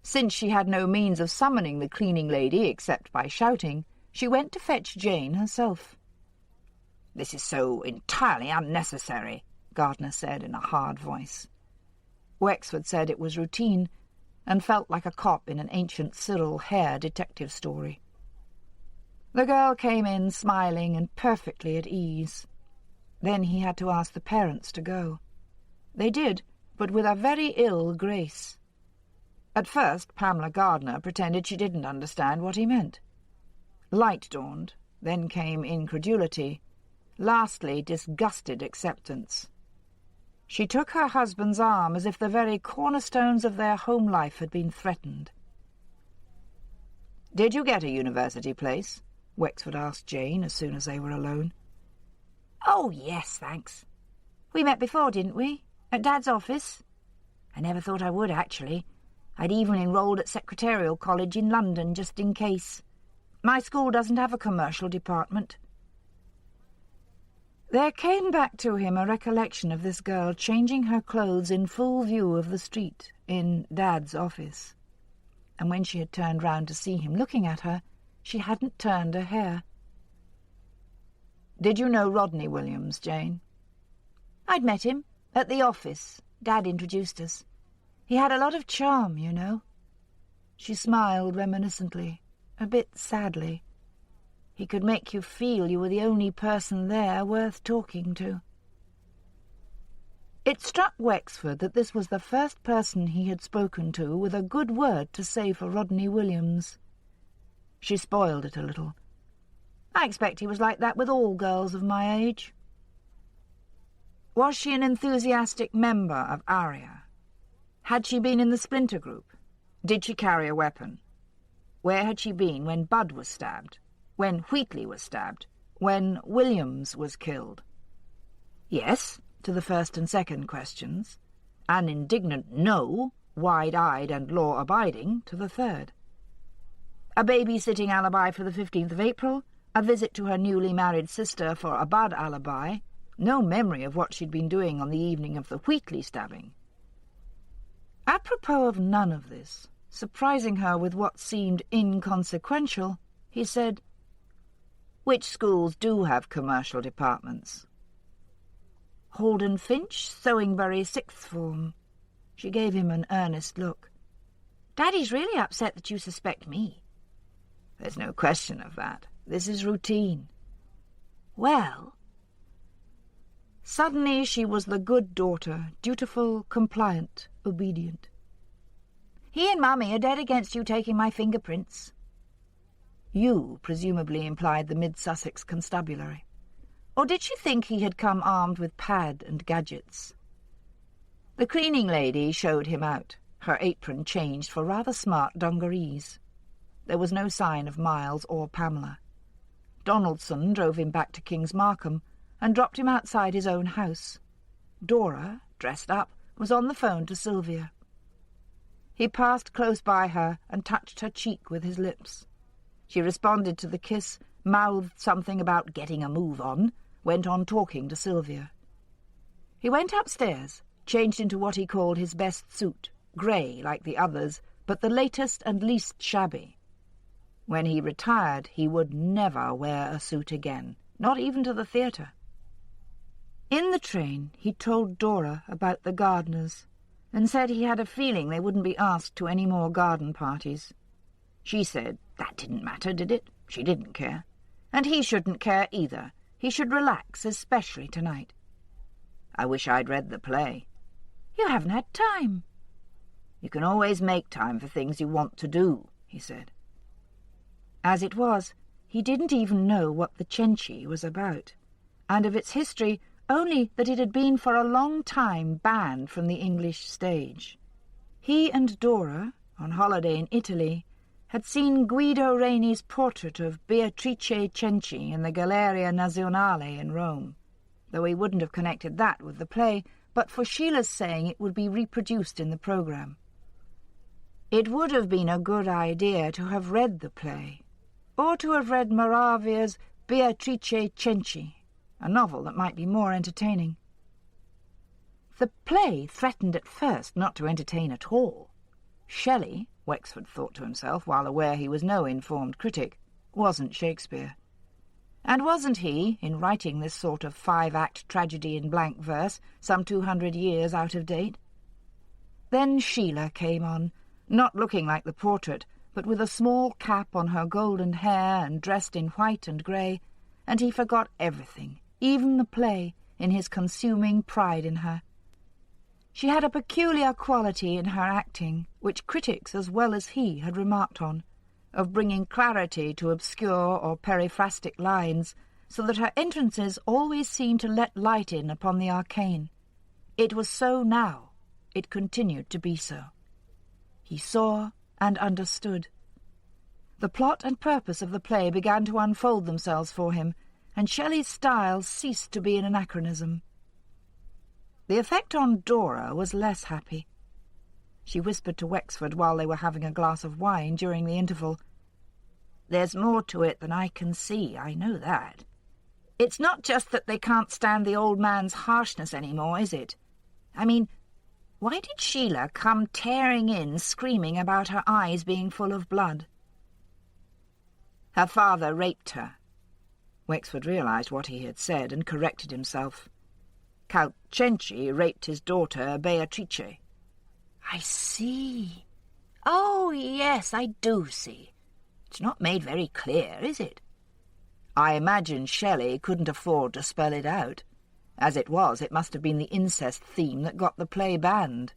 Since she had no means of summoning the cleaning lady except by shouting, she went to fetch Jane herself. "This is so entirely unnecessary," Gardner said in a hard voice. Wexford said it was routine, and felt like a cop in an ancient Cyril Hare detective story. The girl came in smiling and perfectly at ease. Then he had to ask the parents to go. They did, but with a very ill grace. At first Pamela Gardner pretended she didn't understand what he meant. Light dawned, then came incredulity, lastly disgusted acceptance. She took her husband's arm as if the very cornerstones of their home life had been threatened. "Did you get a university place?" Wexford asked Jane as soon as they were alone. "Oh, yes, thanks. We met before, didn't we? At Dad's office? I never thought I would, actually. I'd even enrolled at Secretarial College in London, just in case. My school doesn't have a commercial department." There came back to him a recollection of this girl changing her clothes in full view of the street, in Dad's office. And when she had turned round to see him looking at her, she hadn't turned a hair. "Did you know Rodney Williams, Jane?" "I'd met him, at the office. Dad introduced us. He had a lot of charm, you know." She smiled reminiscently, a bit sadly. He could make you feel you were the only person there worth talking to. It struck Wexford that this was the first person he had spoken to with a good word to say for Rodney Williams. She spoiled it a little. "I expect he was like that with all girls of my age." Was she an enthusiastic member of ARIA? Had she been in the Splinter Group? Did she carry a weapon? Where had she been when Bud was stabbed? When Wheatley was stabbed? When Williams was killed? Yes, to the first and second questions. An indignant no, wide-eyed and law-abiding, to the third. A babysitting alibi for the 15th of April, a visit to her newly married sister for a Bud alibi, no memory of what she'd been doing on the evening of the Wheatley stabbing. Apropos of none of this, surprising her with what seemed inconsequential, he said, "Which schools do have commercial departments?" "Holden Finch, Sowingbury, sixth form." She gave him an earnest look. "Daddy's really upset that you suspect me." "There's no question of that. This is routine." "Well..." Suddenly she was the good daughter, dutiful, compliant, obedient. "He and Mummy are dead against you taking my fingerprints." "You" presumably implied the Mid-Sussex Constabulary. Or did she think he had come armed with pad and gadgets? The cleaning lady showed him out, her apron changed for rather smart dungarees. There was no sign of Miles or Pamela. Donaldson drove him back to King's Markham and dropped him outside his own house. Dora, dressed up, was on the phone to Sylvia. He passed close by her and touched her cheek with his lips. She responded to the kiss, mouthed something about getting a move on, went on talking to Sylvia. He went upstairs, changed into what he called his best suit, grey like the others, but the latest and least shabby. When he retired, he would never wear a suit again, not even to the theatre. In the train, he told Dora about the Gardners, and said he had a feeling they wouldn't be asked to any more garden parties. She said that didn't matter, did it? She didn't care. And he shouldn't care either. He should relax, especially tonight. "I wish I'd read the play." "You haven't had time." "You can always make time for things you want to do," he said. As it was, he didn't even know what the Cenci was about, and of its history only that it had been for a long time banned from the English stage. He and Dora, on holiday in Italy, had seen Guido Reni's portrait of Beatrice Cenci in the Galleria Nazionale in Rome, though he wouldn't have connected that with the play, but for Sheila's saying it would be reproduced in the programme. It would have been a good idea to have read the play, or to have read Moravia's Beatrice Cenci, a novel that might be more entertaining. The play threatened at first not to entertain at all. Shelley, Wexford thought to himself, while aware he was no informed critic, wasn't Shakespeare. And wasn't he, in writing this sort of 5-act tragedy in blank verse, some 200 years out of date? Then Sheila came on, not looking like the portrait, but with a small cap on her golden hair and dressed in white and grey, and he forgot everything, even the play, in his consuming pride in her. She had a peculiar quality in her acting, which critics as well as he had remarked on, of bringing clarity to obscure or periphrastic lines, so that her entrances always seemed to let light in upon the arcane. It was so now. It continued to be so. He saw and understood. The plot and purpose of the play began to unfold themselves for him, and Shelley's style ceased to be an anachronism. The effect on Dora was less happy. She whispered to Wexford while they were having a glass of wine during the interval. "There's more to it than I can see, I know that. It's not just that they can't stand the old man's harshness any more, is it? I mean, why did Sheila come tearing in, screaming about her eyes being full of blood?" "Her father raped her." Wexford realised what he had said and corrected himself. "Count Cenci raped his daughter Beatrice." "I see. Oh, yes, I do see. It's not made very clear, is it? I imagine Shelley couldn't afford to spell it out. As it was, it must have been the incest theme that got the play banned."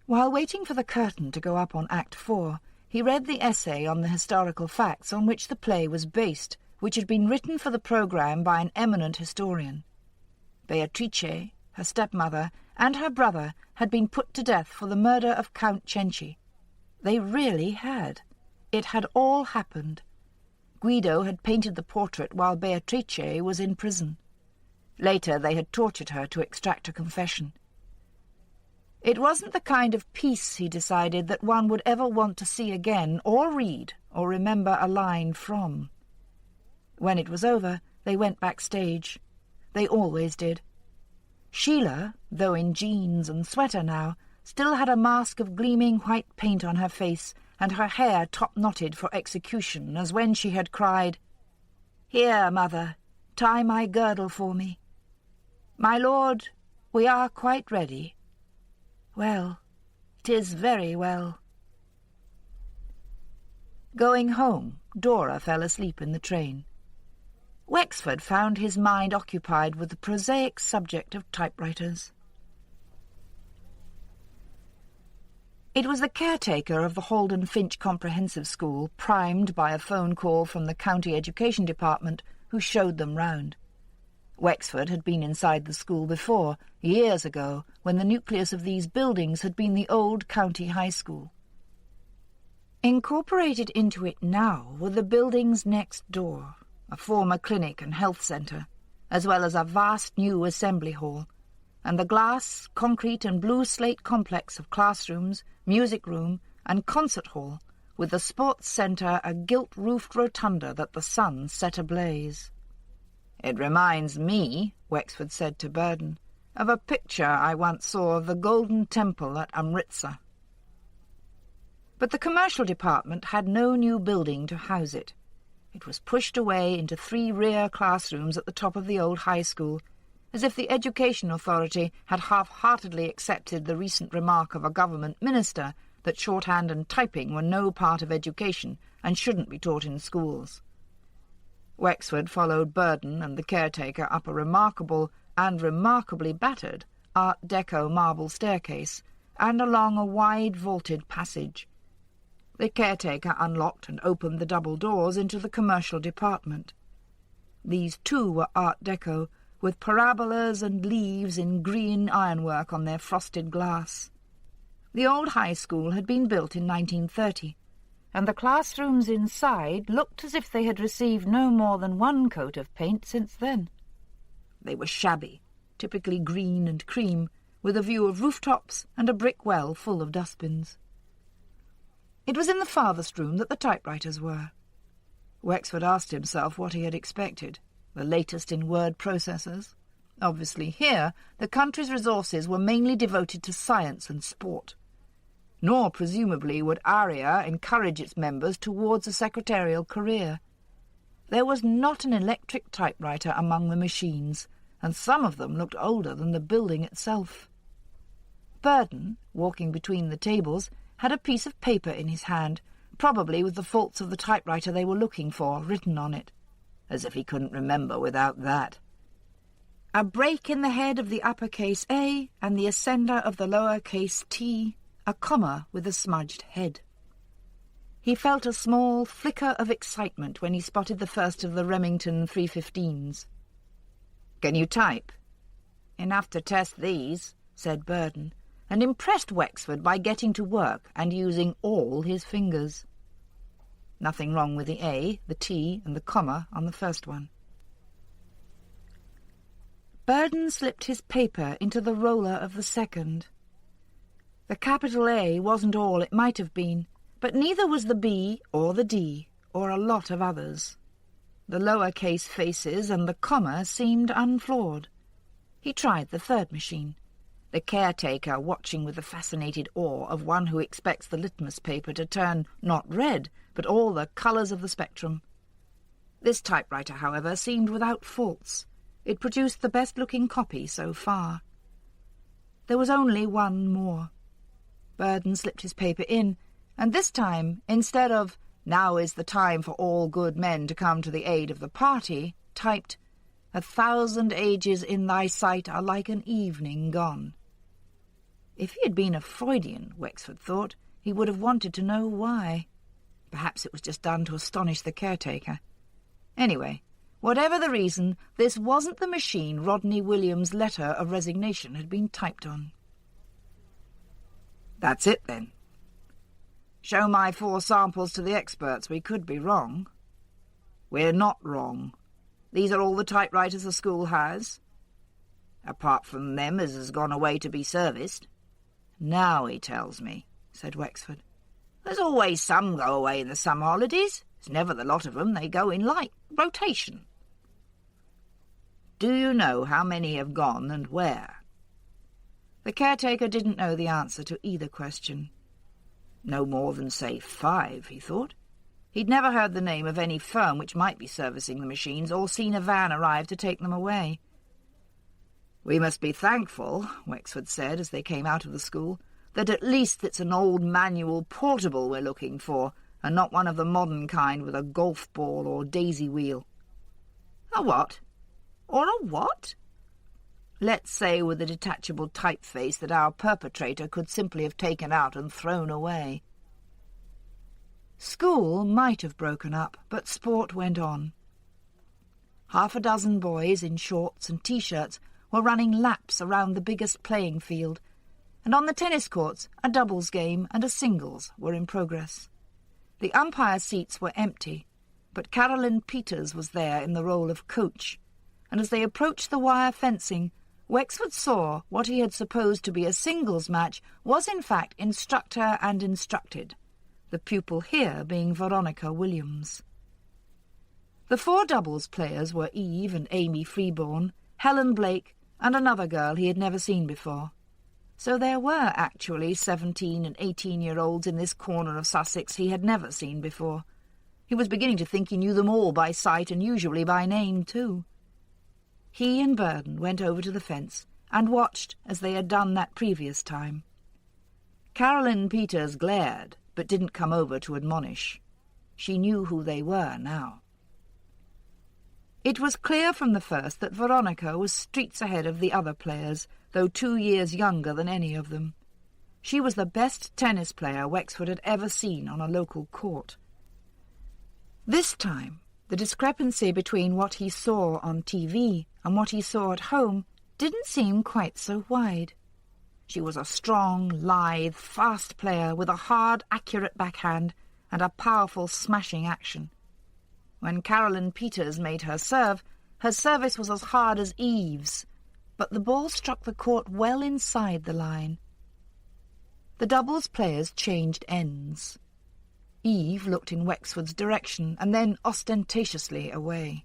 While waiting for the curtain to go up on Act 4, he read the essay on the historical facts on which the play was based, which had been written for the programme by an eminent historian. Beatrice, her stepmother, and her brother had been put to death for the murder of Count Cenci. They really had. It had all happened. Guido had painted the portrait while Beatrice was in prison. Later they had tortured her to extract a confession. It wasn't the kind of piece, he decided, that one would ever want to see again, or read, or remember a line from. When it was over, they went backstage. They always did. Sheila, though in jeans and sweater now, still had a mask of gleaming white paint on her face, and her hair top-knotted for execution, as when she had cried, "Here, mother, tie my girdle for me. My lord, we are quite ready. Well, 'tis very well." Going home, Dora fell asleep in the train. Wexford found his mind occupied with the prosaic subject of typewriters. It was the caretaker of the Holden Finch Comprehensive School, primed by a phone call from the County Education Department, who showed them round. Wexford had been inside the school before, years ago, when the nucleus of these buildings had been the old county high school. Incorporated into it now were the buildings next door, a former clinic and health centre, as well as a vast new assembly hall, and the glass, concrete and blue slate complex of classrooms, music room and concert hall, with the sports centre a gilt-roofed rotunda that the sun set ablaze. "It reminds me," Wexford said to Burden, "of a picture I once saw of the Golden Temple at Amritsar." But the commercial department had no new building to house it. It was pushed away into 3 rear classrooms at the top of the old high school, as if the Education Authority had half-heartedly accepted the recent remark of a government minister that shorthand and typing were no part of education and shouldn't be taught in schools. Wexford followed Burden and the caretaker up a remarkable and remarkably battered Art Deco marble staircase and along a wide vaulted passage. The caretaker unlocked and opened the double doors into the commercial department. These too were Art Deco, with parabolas and leaves in green ironwork on their frosted glass. The old high school had been built in 1930, and the classrooms inside looked as if they had received no more than 1 coat of paint since then. They were shabby, typically green and cream, with a view of rooftops and a brick well full of dustbins. It was in the farthest room that the typewriters were. Wexford asked himself what he had expected, the latest in word processors. Obviously here, the country's resources were mainly devoted to science and sport. Nor, presumably, would ARIA encourage its members towards a secretarial career. There was not an electric typewriter among the machines, and some of them looked older than the building itself. Burden, walking between the tables, had a piece of paper in his hand, probably with the faults of the typewriter they were looking for written on it. As if he couldn't remember without that. A break in the head of the uppercase A and the ascender of the lowercase t, a comma with a smudged head. He felt a small flicker of excitement when he spotted the first of the Remington 315s. "Can you type?" "Enough to test these," said Burden, and impressed Wexford by getting to work and using all his fingers. Nothing wrong with the A, the T, and the comma on the first one. Burden slipped his paper into the roller of the second. The capital A wasn't all it might have been, but neither was the B or the D, or a lot of others. The lower-case faces and the comma seemed unflawed. He tried the third machine, the caretaker watching with the fascinated awe of one who expects the litmus paper to turn not red, but all the colours of the spectrum. This typewriter, however, seemed without faults. It produced the best-looking copy so far. There was only one more. Burden slipped his paper in, and this time, instead of "Now is the time for all good men to come to the aid of the party," typed, "1,000 ages in thy sight are like an evening gone." If he had been a Freudian, Wexford thought, he would have wanted to know why. Perhaps it was just done to astonish the caretaker. Anyway, whatever the reason, this wasn't the machine Rodney Williams' letter of resignation had been typed on. "That's it, then. Show my 4 samples to the experts. We could be wrong." "We're not wrong. These are all the typewriters the school has." "Apart from them as has gone away to be serviced." "Now he tells me," said Wexford. "There's always some go away in the summer holidays. It's never the lot of them. They go in like rotation." "Do you know how many have gone and where?" The caretaker didn't know the answer to either question. No more than, say, 5, he thought. He'd never heard the name of any firm which might be servicing the machines or seen a van arrive to take them away. "We must be thankful," Wexford said as they came out of the school, "that at least it's an old manual portable we're looking for, and not one of the modern kind with a golf ball or daisy wheel." "A what? Or a what?" "Let's say with a detachable typeface that our perpetrator could simply have taken out and thrown away." School might have broken up, but sport went on. 6 boys in shorts and T-shirts were running laps around the biggest playing field, and on the tennis courts a doubles game and a singles were in progress. The umpire seats were empty, but Carolyn Peters was there in the role of coach, and as they approached the wire fencing, Wexford saw what he had supposed to be a singles match was in fact instructor and instructed, the pupil here being Veronica Williams. The 4 doubles players were Eve and Amy Freeborn, Helen Blake, and another girl he had never seen before. So there were actually 17- and 18-year-olds in this corner of Sussex he had never seen before. He was beginning to think he knew them all by sight and usually by name too. He and Burden went over to the fence and watched as they had done that previous time. Carolyn Peters glared, but didn't come over to admonish. She knew who they were now. It was clear from the first that Veronica was streets ahead of the other players, though 2 years younger than any of them. She was the best tennis player Wexford had ever seen on a local court. This time, the discrepancy between what he saw on TV and what he saw at home didn't seem quite so wide. She was a strong, lithe, fast player with a hard, accurate backhand and a powerful smashing action. When Carolyn Peters made her service was as hard as Eve's, but the ball struck the court well inside the line. The doubles players changed ends. Eve looked in Wexford's direction and then ostentatiously away.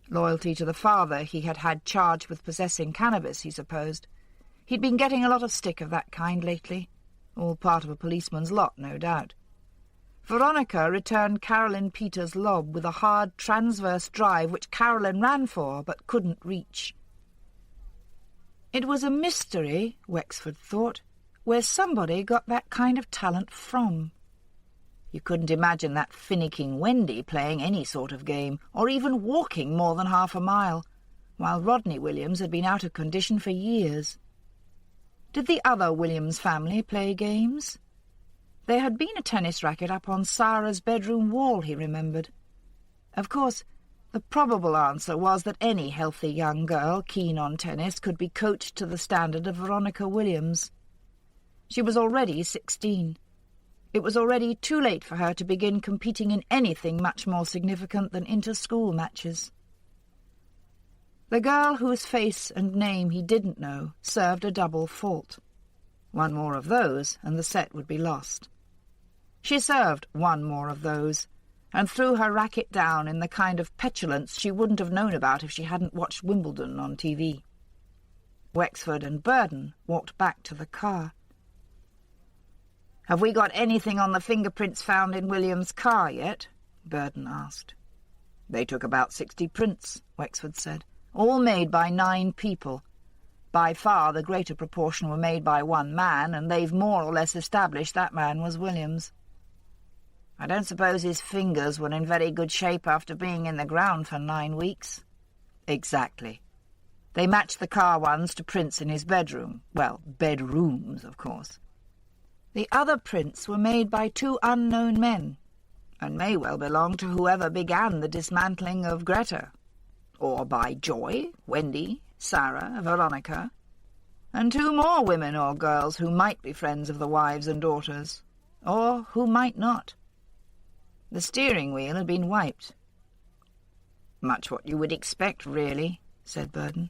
Loyalty to the father he had had charged with possessing cannabis, he supposed. He'd been getting a lot of stick of that kind lately. All part of a policeman's lot, no doubt. Veronica returned Carolyn Peters' lob with a hard transverse drive which Carolyn ran for but couldn't reach. It was a mystery, Wexford thought, where somebody got that kind of talent from. You couldn't imagine that finicking Wendy playing any sort of game, or even walking more than half a mile, while Rodney Williams had been out of condition for years. Did the other Williams family play games? There had been a tennis racket up on Sarah's bedroom wall, he remembered. Of course, the probable answer was that any healthy young girl keen on tennis could be coached to the standard of Veronica Williams. She was already 16. It was already too late for her to begin competing in anything much more significant than inter-school matches. The girl whose face and name he didn't know served a double fault. One more of those, and the set would be lost. She served one more of those, and threw her racket down in the kind of petulance she wouldn't have known about if she hadn't watched Wimbledon on TV. Wexford and Burden walked back to the car. "Have we got anything on the fingerprints found in William's car yet?" Burden asked. "They took about 60 prints," Wexford said, "all made by 9 people. By far the greater proportion were made by one man, and they've more or less established that man was Williams." "I don't suppose his fingers were in very good shape after being in the ground for 9 weeks." "Exactly. They matched the car ones to prints in his bedroom. Well, bedrooms, of course. The other prints were made by 2 unknown men, and may well belong to whoever began the dismantling of Greta, or by Joy, Wendy, Sarah, Veronica, and 2 more women or girls who might be friends of the wives and daughters, or who might not. The steering wheel had been wiped." "Much what you would expect, really," said Burden.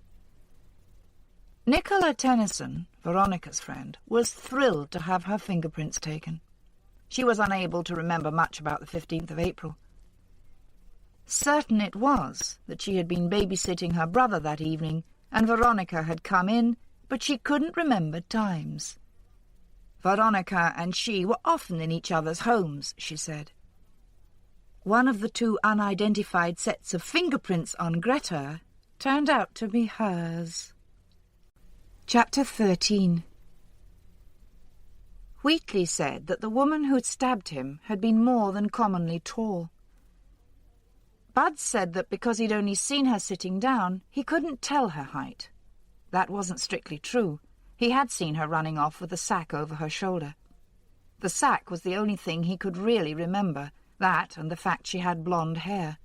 Nicola Tennyson, Veronica's friend, was thrilled to have her fingerprints taken. She was unable to remember much about the 15th of April. Certain it was that she had been babysitting her brother that evening, and Veronica had come in, but she couldn't remember times. Veronica and she were often in each other's homes, she said. One of the 2 unidentified sets of fingerprints on Greta turned out to be hers. Chapter 13. Wheatley said that the woman who'd stabbed him had been more than commonly tall. Bud said that because he'd only seen her sitting down, he couldn't tell her height. That wasn't strictly true. He had seen her running off with a sack over her shoulder. The sack was the only thing he could really remember, that and the fact she had blonde hair.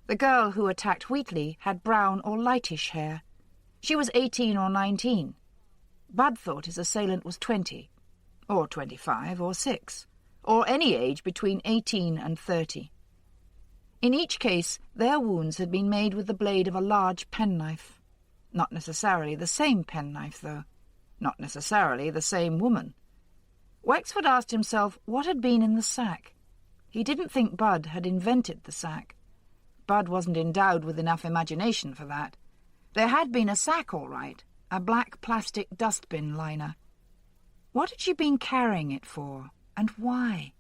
The girl who attacked Wheatley had brown or lightish hair. She was 18 or 19. Bud thought his assailant was 20, or 25 or 6, or any age between 18 and 30. In each case, their wounds had been made with the blade of a large penknife. Not necessarily the same penknife, though. Not necessarily the same woman. Wexford asked himself what had been in the sack. He didn't think Bud had invented the sack. Bud wasn't endowed with enough imagination for that. There had been a sack, all right, a black plastic dustbin liner. What had she been carrying it for, and why?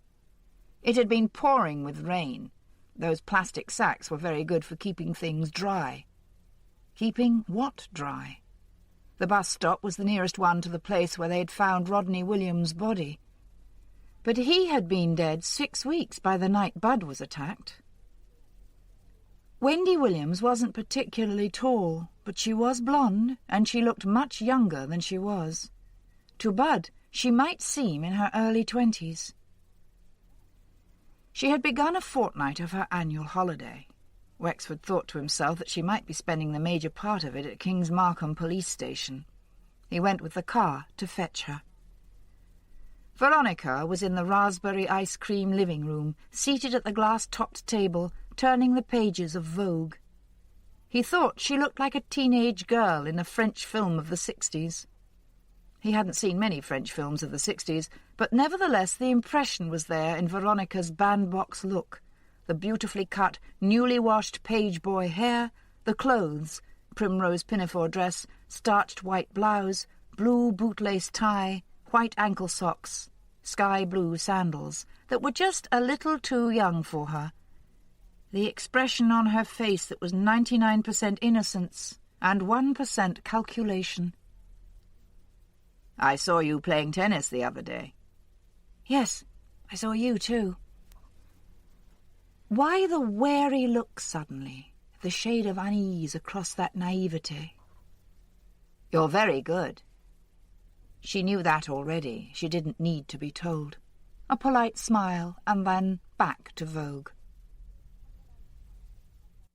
It had been pouring with rain. Those plastic sacks were very good for keeping things dry. Keeping what dry? The bus stop was the nearest one to the place where they had found Rodney Williams' body. But he had been dead 6 weeks by the night Bud was attacked. Wendy Williams wasn't particularly tall, but she was blonde, and she looked much younger than she was. To Bud, she might seem in her early 20s. She had begun a fortnight of her annual holiday. Wexford thought to himself that she might be spending the major part of it at Kings Markham police station. He went with the car to fetch her. Veronica was in the raspberry ice cream living room, seated at the glass-topped table, turning the pages of Vogue. He thought she looked like a teenage girl in a French film of the 60s. He hadn't seen many French films of the 60s, but nevertheless the impression was there in Veronica's bandbox look, the beautifully cut, newly washed page boy hair, the clothes, primrose pinafore dress, starched white blouse, blue bootlace tie, white ankle socks, sky blue sandals, that were just a little too young for her. The expression on her face that was 99% innocence and 1% calculation. "I saw you playing tennis the other day." "Yes, I saw you too." Why the wary look suddenly, the shade of unease across that naivete? "You're very good." She knew that already. She didn't need to be told. A polite smile, and then back to Vogue.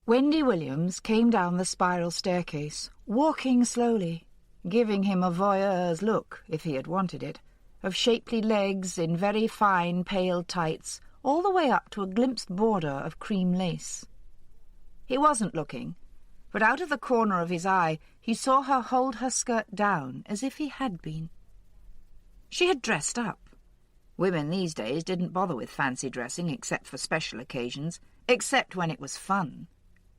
Wendy Williams came down the spiral staircase, walking slowly, giving him a voyeur's look, if he had wanted it, of shapely legs in very fine pale tights, all the way up to a glimpsed border of cream lace. He wasn't looking, but out of the corner of his eye he saw her hold her skirt down as if he had been. She had dressed up. Women these days didn't bother with fancy dressing except for special occasions, except when it was fun.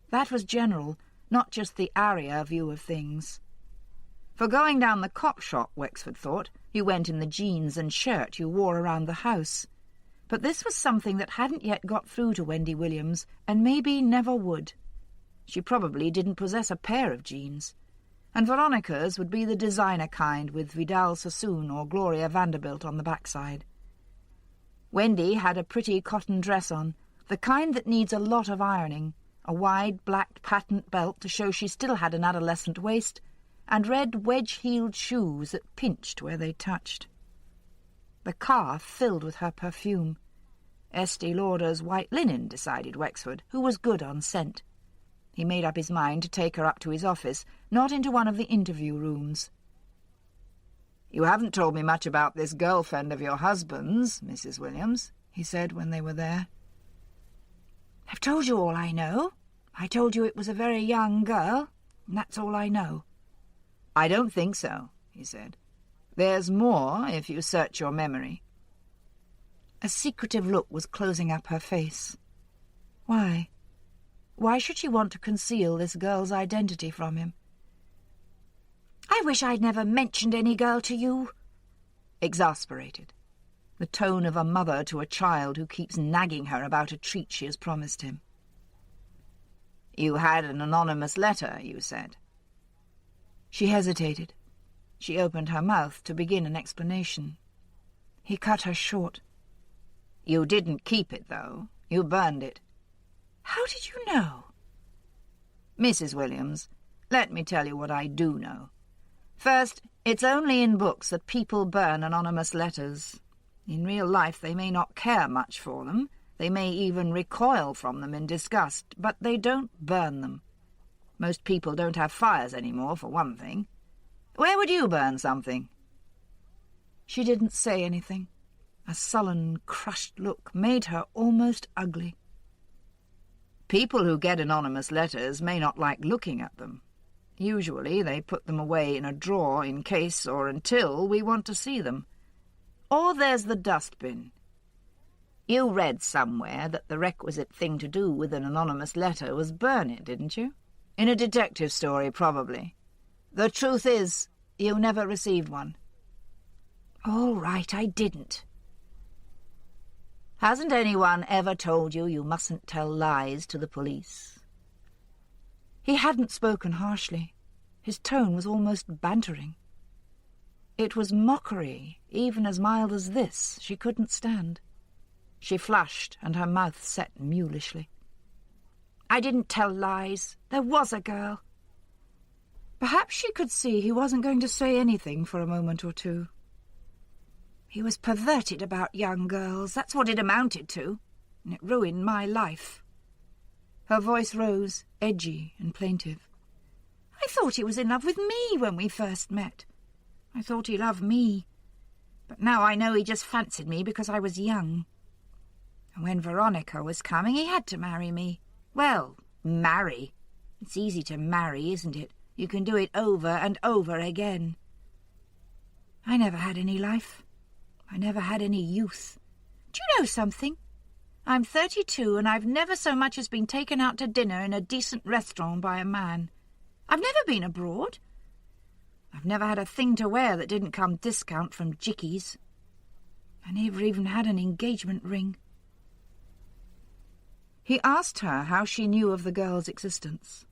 That was general, not just the area view of things. For going down the cop shop, Wexford thought, you went in the jeans and shirt you wore around the house. But this was something that hadn't yet got through to Wendy Williams, and maybe never would. She probably didn't possess a pair of jeans, and Veronica's would be the designer kind with Vidal Sassoon or Gloria Vanderbilt on the backside. Wendy had a pretty cotton dress on, the kind that needs a lot of ironing, a wide black patent belt to show she still had an adolescent waist, and red wedge-heeled shoes that pinched where they touched. The car filled with her perfume. Estee Lauder's white linen, decided Wexford, who was good on scent. He made up his mind to take her up to his office, not into one of the interview rooms. "You haven't told me much about this girlfriend of your husband's, Mrs. Williams," he said when they were there. "I've told you all I know. I told you it was a very young girl, and that's all I know." "I don't think so," he said. "There's more if you search your memory." A secretive look was closing up her face. Why? Why should she want to conceal this girl's identity from him? "I wish I'd never mentioned any girl to you." Exasperated. The tone of a mother to a child who keeps nagging her about a treat she has promised him. "You had an anonymous letter, you said." She hesitated. She opened her mouth to begin an explanation. He cut her short. "You didn't keep it, though. You burned it." "How did you know?" "Mrs. Williams, let me tell you what I do know. First, it's only in books that people burn anonymous letters. In real life they may not care much for them. They may even recoil from them in disgust, but they don't burn them. Most people don't have fires anymore, for one thing. Where would you burn something?" She didn't say anything. A sullen, crushed look made her almost ugly. People who get anonymous letters may not like looking at them. Usually they put them away in a drawer in case or until we want to see them. Or there's the dustbin. You read somewhere that the requisite thing to do with an anonymous letter was burn it, didn't you? In a detective story, probably. The truth is, you never received one." "All right, I didn't." "Hasn't anyone ever told you you mustn't tell lies to the police?" He hadn't spoken harshly. His tone was almost bantering. It was mockery, even as mild as this, she couldn't stand. She flushed, and her mouth set mulishly. "I didn't tell lies. There was a girl." Perhaps she could see he wasn't going to say anything for a moment or two. "He was perverted about young girls. That's what it amounted to. And it ruined my life." Her voice rose, edgy and plaintive. "I thought he was in love with me when we first met. I thought he loved me. But now I know he just fancied me because I was young. And when Veronica was coming, he had to marry me. Well, marry. It's easy to marry, isn't it? You can do it over and over again. I never had any life. I never had any youth. Do you know something? I'm 32 and I've never so much as been taken out to dinner in a decent restaurant by a man. I've never been abroad. I've never had a thing to wear that didn't come discount from Jickeys. I never even had an engagement ring. He asked her how she knew of the girl's existence.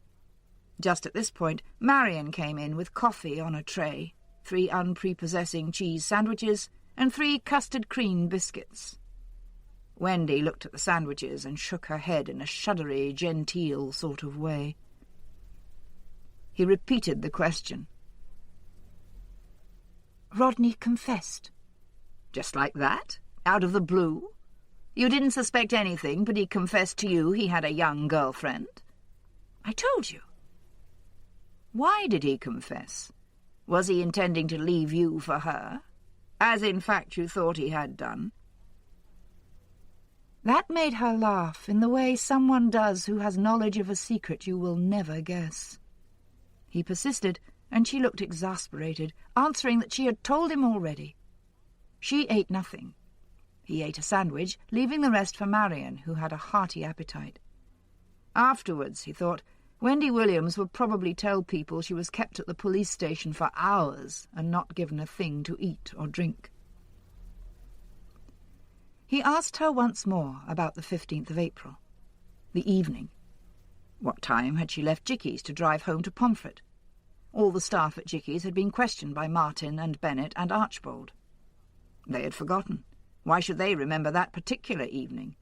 Just at this point, Marion came in with coffee on a tray, 3 unprepossessing cheese sandwiches, and 3 custard cream biscuits. Wendy looked at the sandwiches and shook her head in a shuddery, genteel sort of way. He repeated the question. Rodney confessed. Just like that? Out of the blue? You didn't suspect anything, but he confessed to you he had a young girlfriend? I told you. Why did he confess? Was he intending to leave you for her? As in fact you thought he had done? That made her laugh in the way someone does who has knowledge of a secret you will never guess. He persisted, and she looked exasperated, answering that she had told him already. She ate nothing. He ate a sandwich, leaving the rest for Marion, who had a hearty appetite. Afterwards, he thought, Wendy Williams would probably tell people she was kept at the police station for hours and not given a thing to eat or drink. He asked her once more about the 15th of April, the evening. What time had she left Jickeys to drive home to Pomfret? All the staff at Jickeys had been questioned by Martin and Bennett and Archbold. They had forgotten. Why should they remember that particular evening?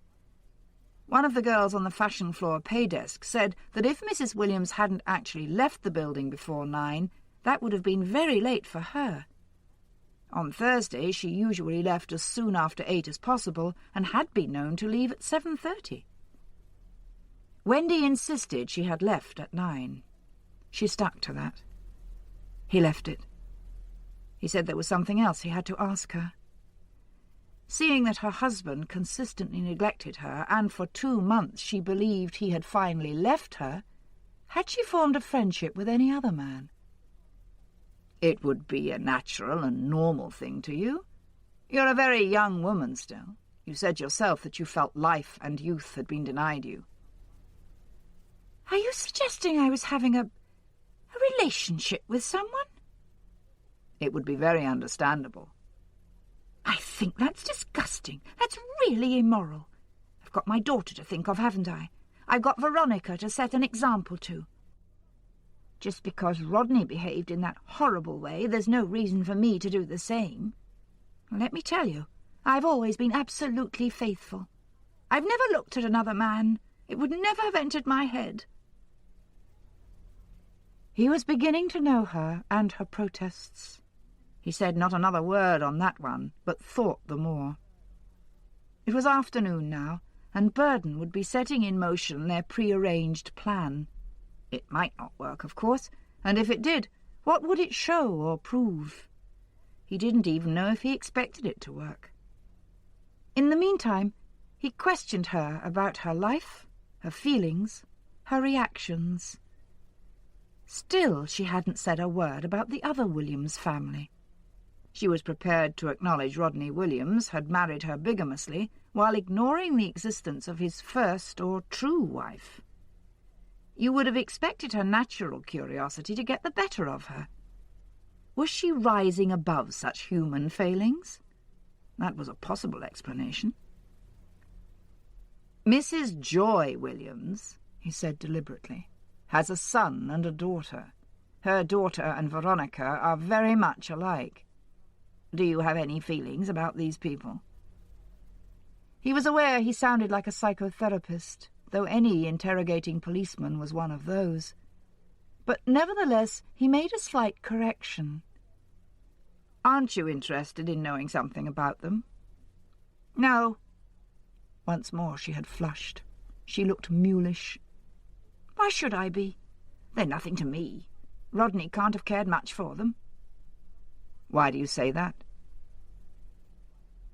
One of the girls on the fashion floor pay desk said that if Mrs. Williams hadn't actually left the building before 9, that would have been very late for her. On Thursday she usually left as soon after 8 as possible and had been known to leave at 7:30. Wendy insisted she had left at 9. She stuck to that. He left it. He said there was something else he had to ask her. Seeing that her husband consistently neglected her, and for 2 months she believed he had finally left her, had she formed a friendship with any other man? It would be a natural and normal thing to you. You're a very young woman still. You said yourself that you felt life and youth had been denied you. Are you suggesting I was having a relationship with someone? It would be very understandable. I think that's disgusting. That's really immoral. I've got my daughter to think of, haven't I? I've got Veronica to set an example to. Just because Rodney behaved in that horrible way, there's no reason for me to do the same. Let me tell you, I've always been absolutely faithful. I've never looked at another man. It would never have entered my head. He was beginning to know her and her protests. He said not another word on that one, but thought the more. It was afternoon now, and Burden would be setting in motion their prearranged plan. It might not work, of course, and if it did, what would it show or prove? He didn't even know if he expected it to work. In the meantime, he questioned her about her life, her feelings, her reactions. Still, she hadn't said a word about the other Williams family. She was prepared to acknowledge Rodney Williams had married her bigamously while ignoring the existence of his first or true wife. You would have expected her natural curiosity to get the better of her. Was she rising above such human failings? That was a possible explanation. Mrs. Joy Williams, he said deliberately, has a son and a daughter. Her daughter and Veronica are very much alike. Do you have any feelings about these people? He was aware he sounded like a psychotherapist, though any interrogating policeman was one of those. But nevertheless he made a slight correction. Aren't you interested in knowing something about them? No. Once more she had flushed. She looked mulish. Why should I be? They're nothing to me. Rodney can't have cared much for them. Why do you say that?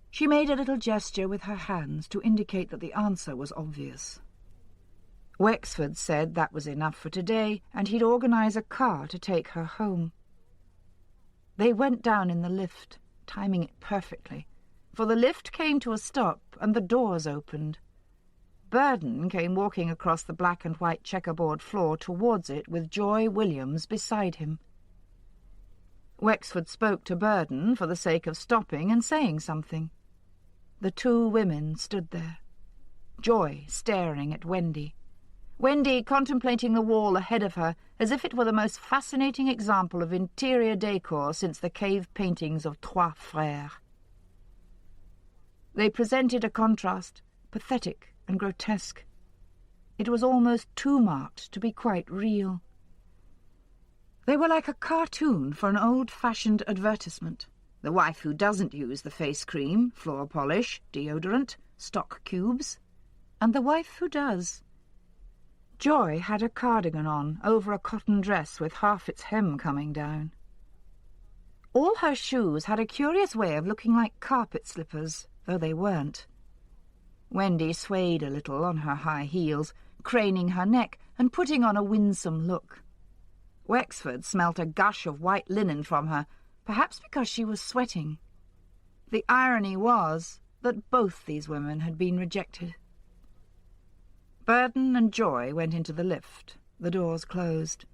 She made a little gesture with her hands to indicate that the answer was obvious. Wexford said that was enough for today, and he'd organise a car to take her home. They went down in the lift, timing it perfectly, for the lift came to a stop and the doors opened. Burden came walking across the black and white checkerboard floor towards it with Joy Williams beside him. Wexford spoke to Burden for the sake of stopping and saying something. The two women stood there, Joy staring at Wendy, Wendy contemplating the wall ahead of her as if it were the most fascinating example of interior decor since the cave paintings of Trois Frères. They presented a contrast, pathetic and grotesque. It was almost too marked to be quite real. They were like a cartoon for an old-fashioned advertisement. The wife who doesn't use the face cream, floor polish, deodorant, stock cubes, and the wife who does. Joy had a cardigan on over a cotton dress with half its hem coming down. All her shoes had a curious way of looking like carpet slippers, though they weren't. Wendy swayed a little on her high heels, craning her neck and putting on a winsome look. Wexford smelt a gush of white linen from her, perhaps because she was sweating. The irony was that both these women had been rejected. Burden and Joy went into the lift. The doors closed.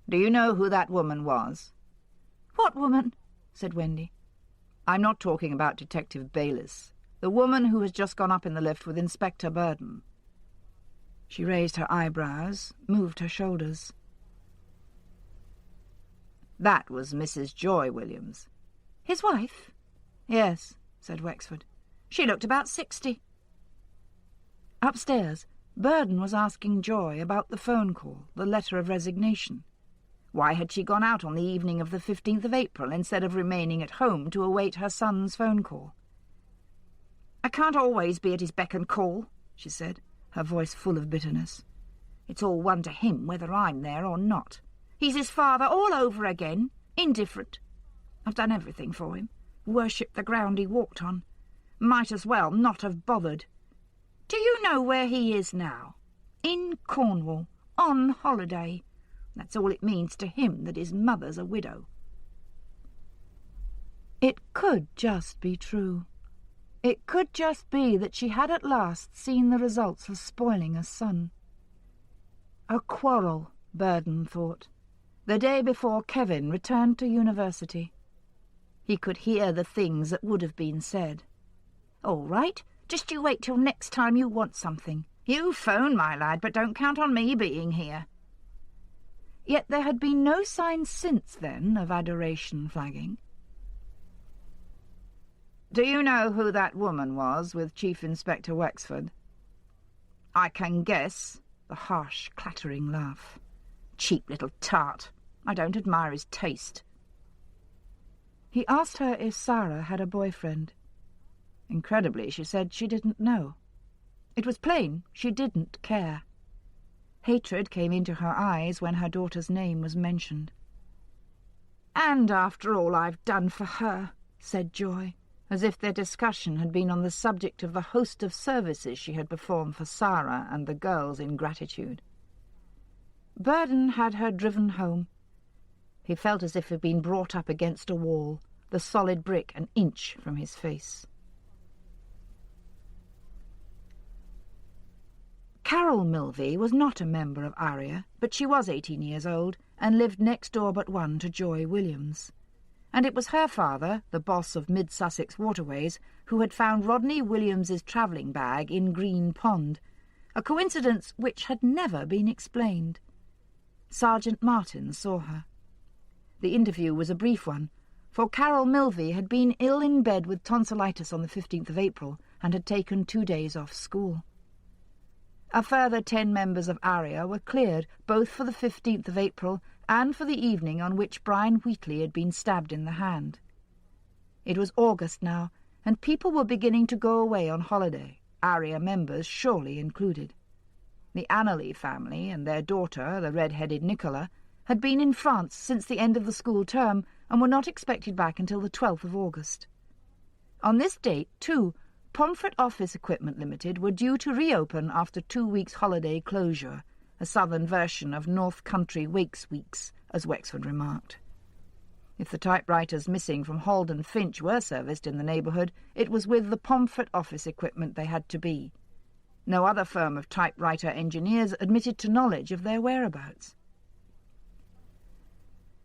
"Do you know who that woman was?" "What woman?" said Wendy. "I'm not talking about Detective Bayliss. The woman who has just gone up in the lift with Inspector Burden." She raised her eyebrows, moved her shoulders. "That was Mrs. Joy Williams." "His wife?" "Yes," said Wexford. "She looked about 60. Upstairs, Burden was asking Joy about the phone call, the letter of resignation. Why had she gone out on the evening of the 15th of April instead of remaining at home to await her son's phone call? "I can't always be at his beck and call," she said, her voice full of bitterness. "It's all one to him whether I'm there or not. He's his father all over again, indifferent. I've done everything for him, worshipped the ground he walked on. Might as well not have bothered. Do you know where he is now? In Cornwall, on holiday. That's all it means to him that his mother's a widow." It could just be true. It could just be that she had at last seen the results of spoiling a son. A quarrel, Burden thought, the day before Kevin returned to university. He could hear the things that would have been said. "All right, just you wait till next time you want something. You phone, my lad, but don't count on me being here." Yet there had been no signs since then of adoration flagging. "Do you know who that woman was with Chief Inspector Wexford?" "I can guess." The harsh, clattering laugh. "Cheap little tart. I don't admire his taste." He asked her if Sarah had a boyfriend. Incredibly, she said she didn't know. It was plain she didn't care. Hatred came into her eyes when her daughter's name was mentioned. "And after all I've done for her," said Joy, as if their discussion had been on the subject of the host of services she had performed for Sarah and the girls in gratitude. Burden had her driven home. He felt as if he'd been brought up against a wall, the solid brick an inch from his face. Carol Milvey was not a member of ARIA, but she was 18 years old and lived next door but one to Joy Williams. And it was her father, the boss of Mid-Sussex Waterways, who had found Rodney Williams's travelling bag in Green Pond, a coincidence which had never been explained. Sergeant Martin saw her. The interview was a brief one, for Carol Milvey had been ill in bed with tonsillitis on the 15th of April and had taken 2 days off school. A further 10 members of ARIA were cleared, both for the 15th of April and for the evening on which Brian Wheatley had been stabbed in the hand. It was August now, and people were beginning to go away on holiday, ARIA members surely included. The Annerley family and their daughter, the red-headed Nicola, had been in France since the end of the school term and were not expected back until the 12th of August. On this date, too, Pomfret Office Equipment Limited were due to reopen after 2 weeks' holiday closure, a southern version of North Country Wakes Weeks, as Wexford remarked. If the typewriters missing from Halden Finch were serviced in the neighbourhood, it was with the Pomfret Office Equipment they had to be. No other firm of typewriter engineers admitted to knowledge of their whereabouts.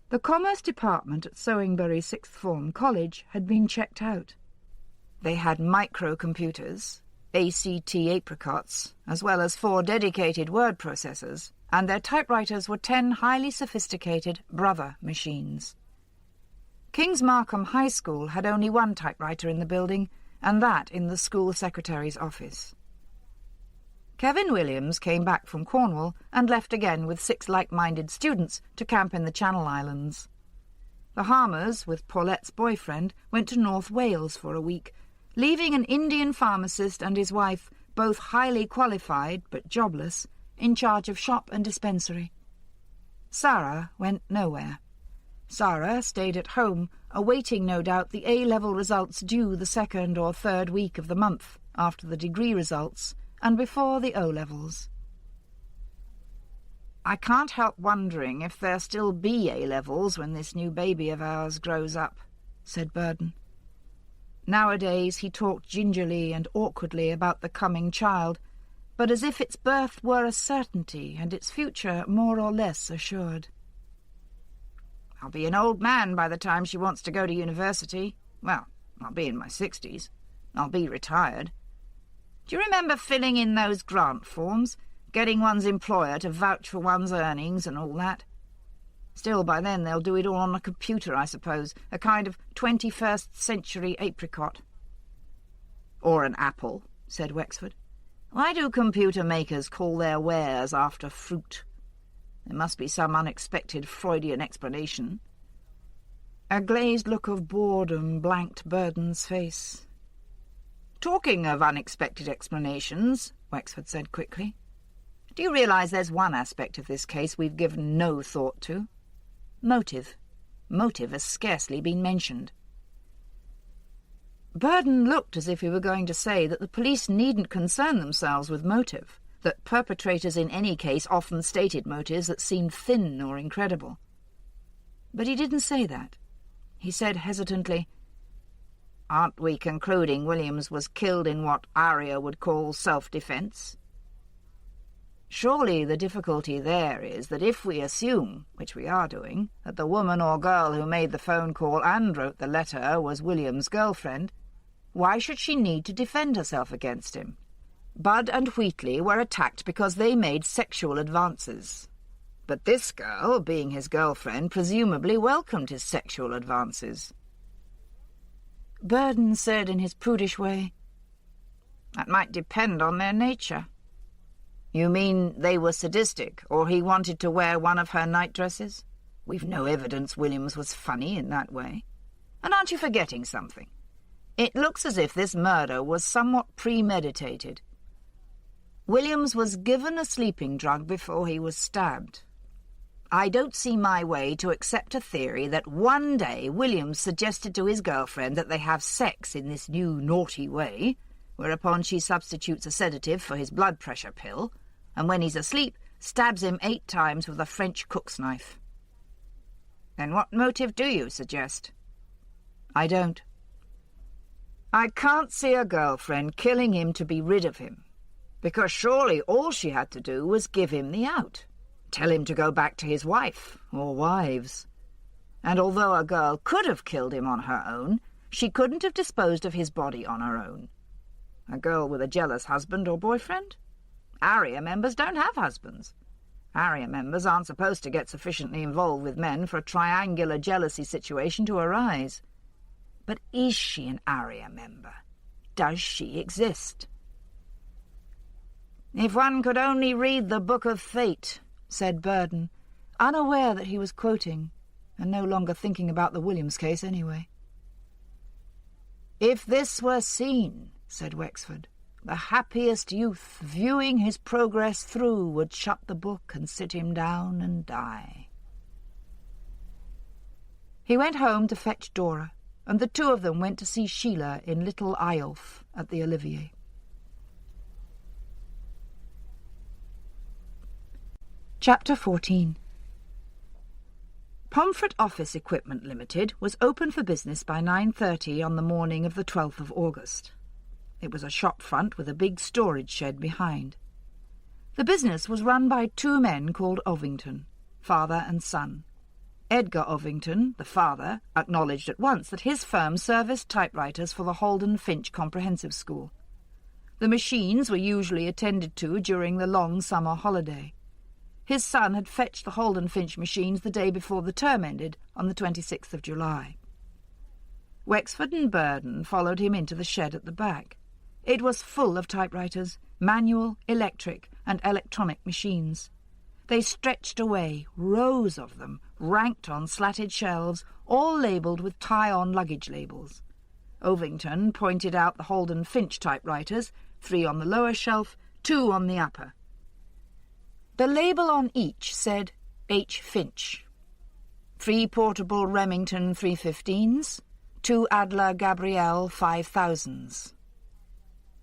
The Commerce Department at Sowingbury Sixth Form College had been checked out. They had microcomputers, ACT apricots, as well as 4 dedicated word processors, and their typewriters were 10 highly sophisticated Brother machines. King's Markham High School had only 1 typewriter in the building, and that in the school secretary's office. Kevin Williams came back from Cornwall and left again with 6 like-minded students to camp in the Channel Islands. The Harmers, with Paulette's boyfriend, went to North Wales for a week, leaving an Indian pharmacist and his wife, both highly qualified but jobless, in charge of shop and dispensary. Sarah went nowhere. Sarah stayed at home, awaiting, no doubt, the A-level results due the 2nd or 3rd week of the month, after the degree results, and before the O-levels. "I can't help wondering if there'll still be A-levels when this new baby of ours grows up," said Burden. Nowadays he talked gingerly and awkwardly about the coming child, but as if its birth were a certainty and its future more or less assured. "I'll be an old man by the time she wants to go to university. Well, I'll be in my 60s. I'll be retired. Do you remember filling in those grant forms, getting one's employer to vouch for one's earnings and all that? Still, by then they'll do it all on a computer, I suppose, a kind of 21st century apricot." "Or an apple," said Wexford. "Why do computer makers call their wares after fruit? There must be some unexpected Freudian explanation." A glazed look of boredom blanked Burden's face. "Talking of unexpected explanations," Wexford said quickly, "do you realise there's one aspect of this case we've given no thought to? Motive. Motive has scarcely been mentioned." Burden looked as if he were going to say that the police needn't concern themselves with motive, that perpetrators in any case often stated motives that seemed thin or incredible. But he didn't say that. He said hesitantly, "Aren't we concluding Williams was killed in what Aria would call self-defence? Surely the difficulty there is that if we assume, which we are doing, that the woman or girl who made the phone call and wrote the letter was William's girlfriend, why should she need to defend herself against him? Budd and Wheatley were attacked because they made sexual advances. But this girl, being his girlfriend, presumably welcomed his sexual advances." Burden said in his prudish way, "That might depend on their nature." "You mean they were sadistic, or he wanted to wear one of her nightdresses? We've no evidence Williams was funny in that way. And aren't you forgetting something? It looks as if this murder was somewhat premeditated. Williams was given a sleeping drug before he was stabbed. I don't see my way to accept a theory that one day Williams suggested to his girlfriend that they have sex in this new naughty way, whereupon she substitutes a sedative for his blood pressure pill, and when he's asleep, stabs him 8 times with a French cook's knife. Then what motive do you suggest?" "I don't. I can't see a girlfriend killing him to be rid of him, because surely all she had to do was give him the out. Tell him to go back to his wife, or wives. And although a girl could have killed him on her own, she couldn't have disposed of his body on her own. A girl with a jealous husband or boyfriend? ARIA members don't have husbands. ARIA members aren't supposed to get sufficiently involved with men for a triangular jealousy situation to arise. But is she an ARIA member? Does she exist?" "If one could only read the Book of Fate," said Burden, unaware that he was quoting, and no longer thinking about the Williams case anyway. "If this were seen," said Wexford, "the happiest youth, viewing his progress through, would shut the book and sit him down and die." He went home to fetch Dora, and the two of them went to see Sheila in Little Eyolf at the Olivier. Chapter 14. Pomfret Office Equipment Limited was open for business by 9:30 on the morning of the 12th of August. It was a shop front with a big storage shed behind. The business was run by two men called Ovington, father and son. Edgar Ovington, the father, acknowledged at once that his firm serviced typewriters for the Holden Finch Comprehensive School. The machines were usually attended to during the long summer holiday. His son had fetched the Holden Finch machines the day before the term ended, on the 26th of July. Wexford and Burden followed him into the shed at the back. It was full of typewriters, manual, electric, and electronic machines. They stretched away, rows of them, ranked on slatted shelves, all labelled with tie-on luggage labels. Ovington pointed out the Holden Finch typewriters, 3 on the lower shelf, 2 on the upper. The label on each said H. Finch. 3 portable Remington 315s, 2 Adler Gabrielle 5000s.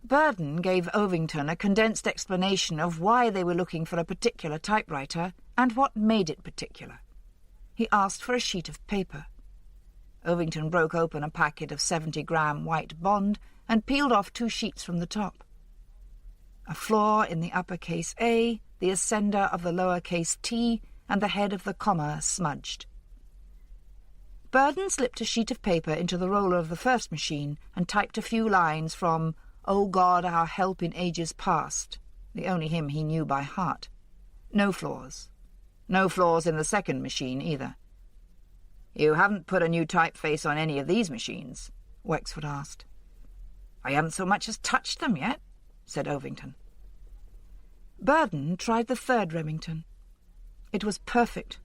Burden gave Ovington a condensed explanation of why they were looking for a particular typewriter and what made it particular. He asked for a sheet of paper. Ovington broke open a packet of 70-gram white bond and peeled off 2 sheets from the top. A flaw in the uppercase A, the ascender of the lowercase t, and the head of the comma smudged. Burden slipped a sheet of paper into the roller of the first machine and typed a few lines from "O God, our help in ages past," the only hymn he knew by heart. No flaws. No flaws in the second machine either. "You haven't put a new typeface on any of these machines?" Wexford asked. "I haven't so much as touched them yet," said Ovington. Burden tried the third Remington. It was perfect.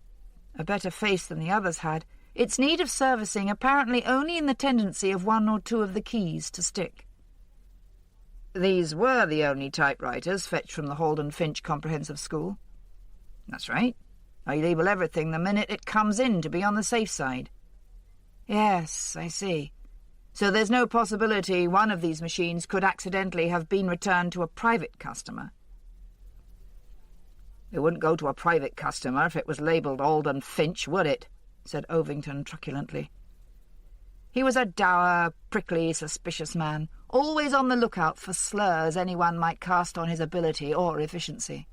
A better face than the others had, its need of servicing apparently only in the tendency of 1 or 2 of the keys to stick. "These were the only typewriters fetched from the Holden Finch Comprehensive School?" "That's right. I label everything the minute it comes in to be on the safe side." "Yes, I see. So there's no possibility one of these machines could accidentally have been returned to a private customer?" "It wouldn't go to a private customer if it was labelled Holden Finch, would it?" said Ovington truculently. He was a dour, prickly, suspicious man, always on the lookout for slurs anyone might cast on his ability or efficiency.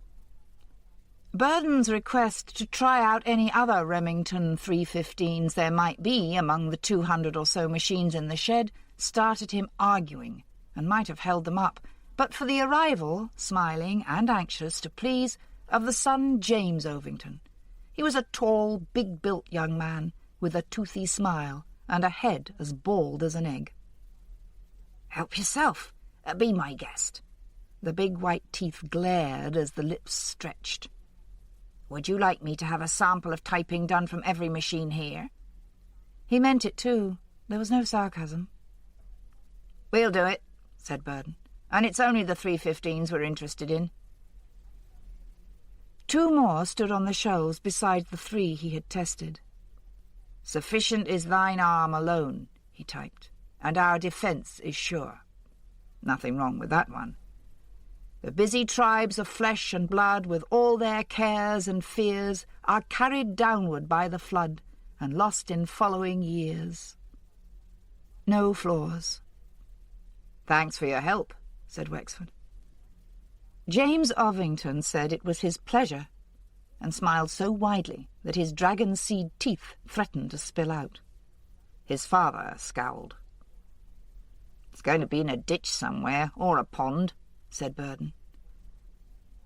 Burden's request to try out any other Remington 315s there might be among the 200 or so machines in the shed started him arguing, and might have held them up, but for the arrival, smiling and anxious to please, of the son James Ovington. He was a tall, big-built young man, with a toothy smile, and a head as bald as an egg. "Help yourself. Be my guest." The big white teeth glared as the lips stretched. "Would you like me to have a sample of typing done from every machine here?" He meant it too. There was no sarcasm. "We'll do it," said Burden. "And it's only the 315s we're interested in." 2 more stood on the shelves beside the 3 he had tested. "Sufficient is thine arm alone," he typed, "and our defence is sure." Nothing wrong with that one. "The busy tribes of flesh and blood, with all their cares and fears, are carried downward by the flood, and lost in following years." No flaws. "Thanks for your help," said Wexford. James Ovington said it was his pleasure, and smiled so widely that his dragon-seed teeth threatened to spill out. His father scowled. "It's going to be in a ditch somewhere, or a pond," said Burden.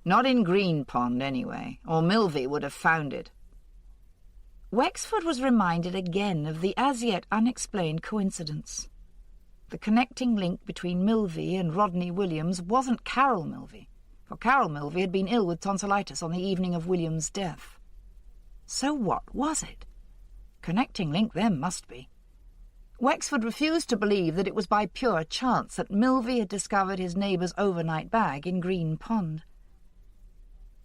"Not in Green Pond, anyway, or Milvey would have found it." Wexford was reminded again of the as-yet unexplained coincidence. The connecting link between Milvey and Rodney Williams wasn't Carol Milvey, for Carol Milvey had been ill with tonsillitis on the evening of William's death. So what was it? Connecting link there must be. Wexford refused to believe that it was by pure chance that Milvey had discovered his neighbour's overnight bag in Green Pond.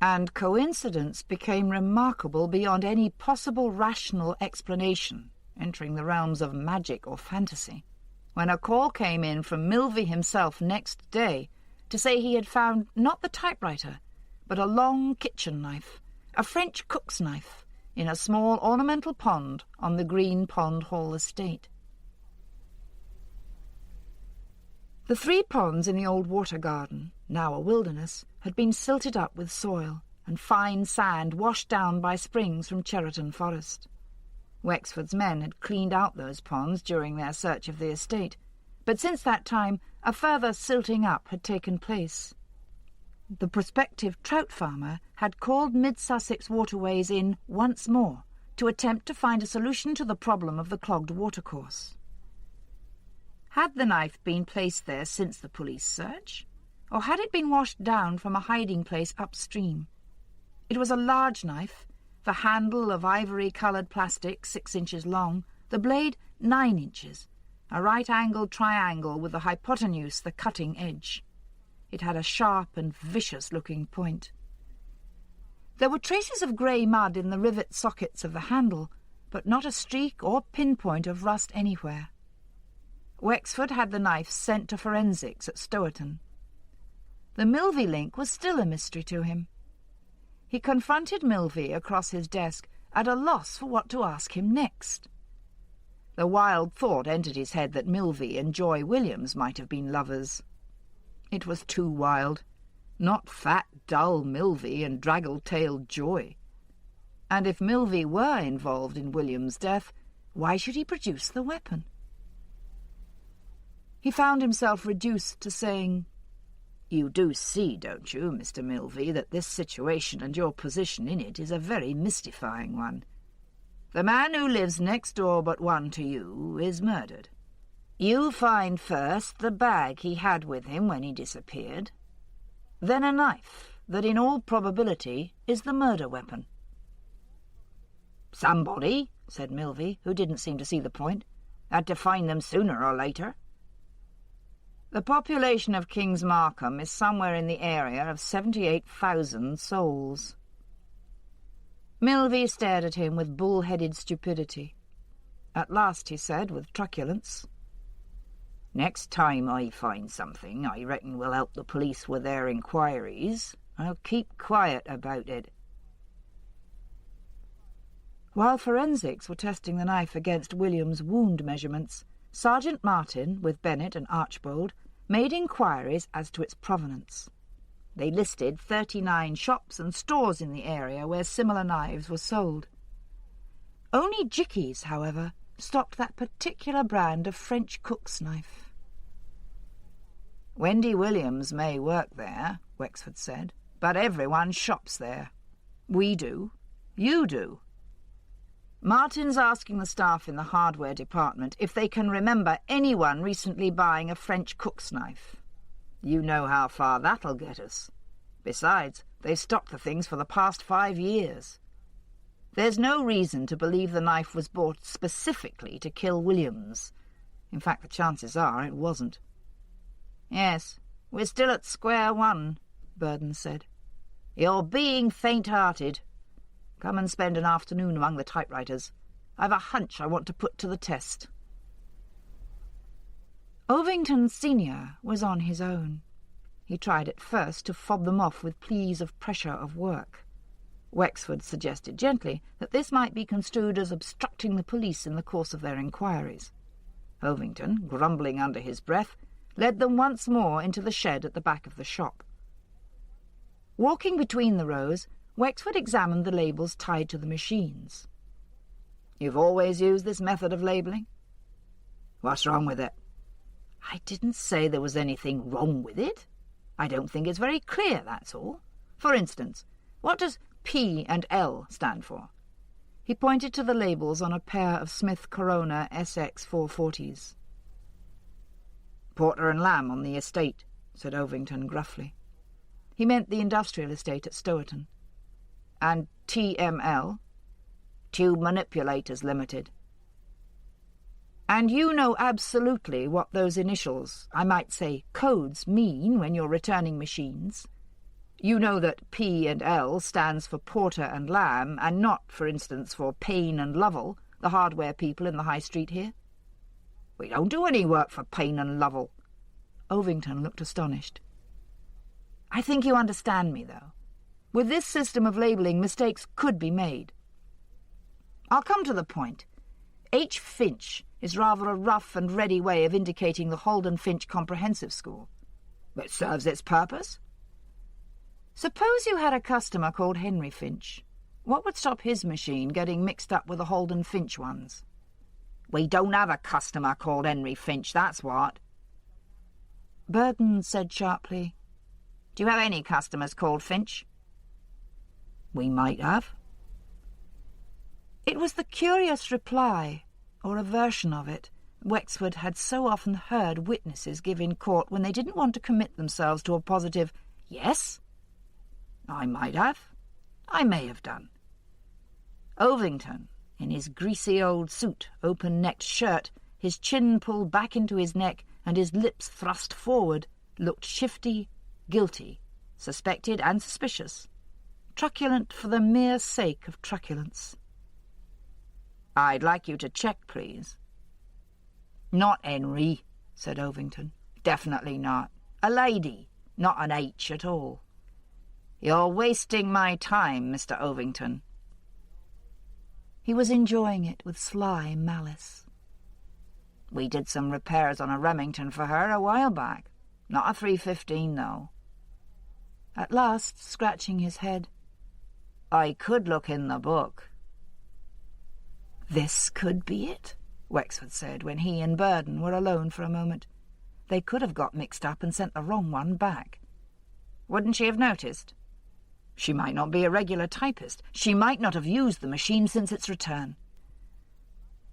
And coincidence became remarkable beyond any possible rational explanation entering the realms of magic or fantasy, when a call came in from Milvey himself next day to say he had found not the typewriter, but a long kitchen knife, a French cook's knife, in a small ornamental pond on the Green Pond Hall estate. The 3 ponds in the old water garden, now a wilderness, had been silted up with soil and fine sand washed down by springs from Cheriton Forest. Wexford's men had cleaned out those ponds during their search of the estate, but since that time a further silting up had taken place. The prospective trout farmer had called Mid-Sussex Waterways in once more to attempt to find a solution to the problem of the clogged watercourse. Had the knife been placed there since the police search, or had it been washed down from a hiding place upstream? It was a large knife, the handle of ivory-coloured plastic 6 inches long, the blade 9 inches, a right-angled triangle with the hypotenuse the cutting edge. It had a sharp and vicious-looking point. There were traces of grey mud in the rivet sockets of the handle, but not a streak or pinpoint of rust anywhere. Wexford had the knife sent to forensics at Stourton. The Milvey link was still a mystery to him. He confronted Milvey across his desk, at a loss for what to ask him next. The wild thought entered his head that Milvey and Joy Williams might have been lovers. It was too wild. Not fat, dull Milvey and draggle-tailed Joy. And if Milvey were involved in William's death, why should he produce the weapon? He found himself reduced to saying, "You do see, don't you, Mr. Milvey, that this situation and your position in it is a very mystifying one. The man who lives next door but one to you is murdered. You find first the bag he had with him when he disappeared, then a knife that in all probability is the murder weapon." "Somebody," said Milvey, who didn't seem to see the point, "had to find them sooner or later." The population of Kings Markham is somewhere in the area of 78,000 souls. Milvey stared at him with bull-headed stupidity. At last he said, with truculence, "Next time I find something I reckon will help the police with their inquiries, I'll keep quiet about it." While forensics were testing the knife against William's wound measurements, Sergeant Martin, with Bennett and Archbold, made inquiries as to its provenance. They listed 39 shops and stores in the area where similar knives were sold. Only Jickey's, however, stocked that particular brand of French cook's knife. "Wendy Williams may work there," Wexford said, "but everyone shops there. We do. You do. Martin's asking the staff in the hardware department if they can remember anyone recently buying a French cook's knife. You know how far that'll get us. Besides, they've stocked the things for the past 5 years. There's no reason to believe the knife was bought specifically to kill Williams. In fact, the chances are it wasn't." "Yes, we're still at square one," Burden said. "You're being faint-hearted. Come and spend an afternoon among the typewriters. I've a hunch I want to put to the test." Ovington Senior was on his own. He tried at first to fob them off with pleas of pressure of work. Wexford suggested gently that this might be construed as obstructing the police in the course of their inquiries. Ovington, grumbling under his breath, led them once more into the shed at the back of the shop. Walking between the rows, Wexford examined the labels tied to the machines. "You've always used this method of labelling?" "What's wrong with it?" "I didn't say there was anything wrong with it. I don't think it's very clear, that's all. For instance, what does P and L stand for?" He pointed to the labels on a pair of Smith Corona SX 440s. "Porter and Lamb on the estate," said Ovington gruffly. He meant the industrial estate at Stourton. "And TML?" "Tube Manipulators Limited." "And you know absolutely what those initials, I might say codes, mean when you're returning machines? You know that P and L stands for Porter and Lamb, and not, for instance, for Payne and Lovell, the hardware people in the High Street here. We don't do any work for Payne and Lovell. Ovington looked astonished. I think you understand me, though. With this system of labelling, mistakes could be made. I'll come to the point. H. Finch is rather a rough and ready way of indicating the Holden Finch Comprehensive School. It serves its purpose. Suppose you had a customer called Henry Finch. What would stop his machine getting mixed up with the Holden Finch ones? We don't have a customer called Henry Finch, that's what. Burden said sharply, Do you have any customers called Finch? We might have. It was the curious reply, or a version of it, Wexford had so often heard witnesses give in court when they didn't want to commit themselves to a positive yes. I might have. I may have done. Ovington, in his greasy old suit, open-necked shirt, his chin pulled back into his neck and his lips thrust forward, looked shifty, guilty, suspected and suspicious, truculent for the mere sake of truculence. I'd like you to check, please. Not Henry, said Ovington. Definitely not. A lady, not an H at all. You're wasting my time, Mr. Ovington. He was enjoying it with sly malice. We did some repairs on a Remington for her a while back. Not a 315, though. At last, scratching his head, I could look in the book. This could be it, Wexford said, when he and Burden were alone for a moment. They could have got mixed up and sent the wrong one back. Wouldn't she have noticed? She might not be a regular typist. She might not have used the machine since its return.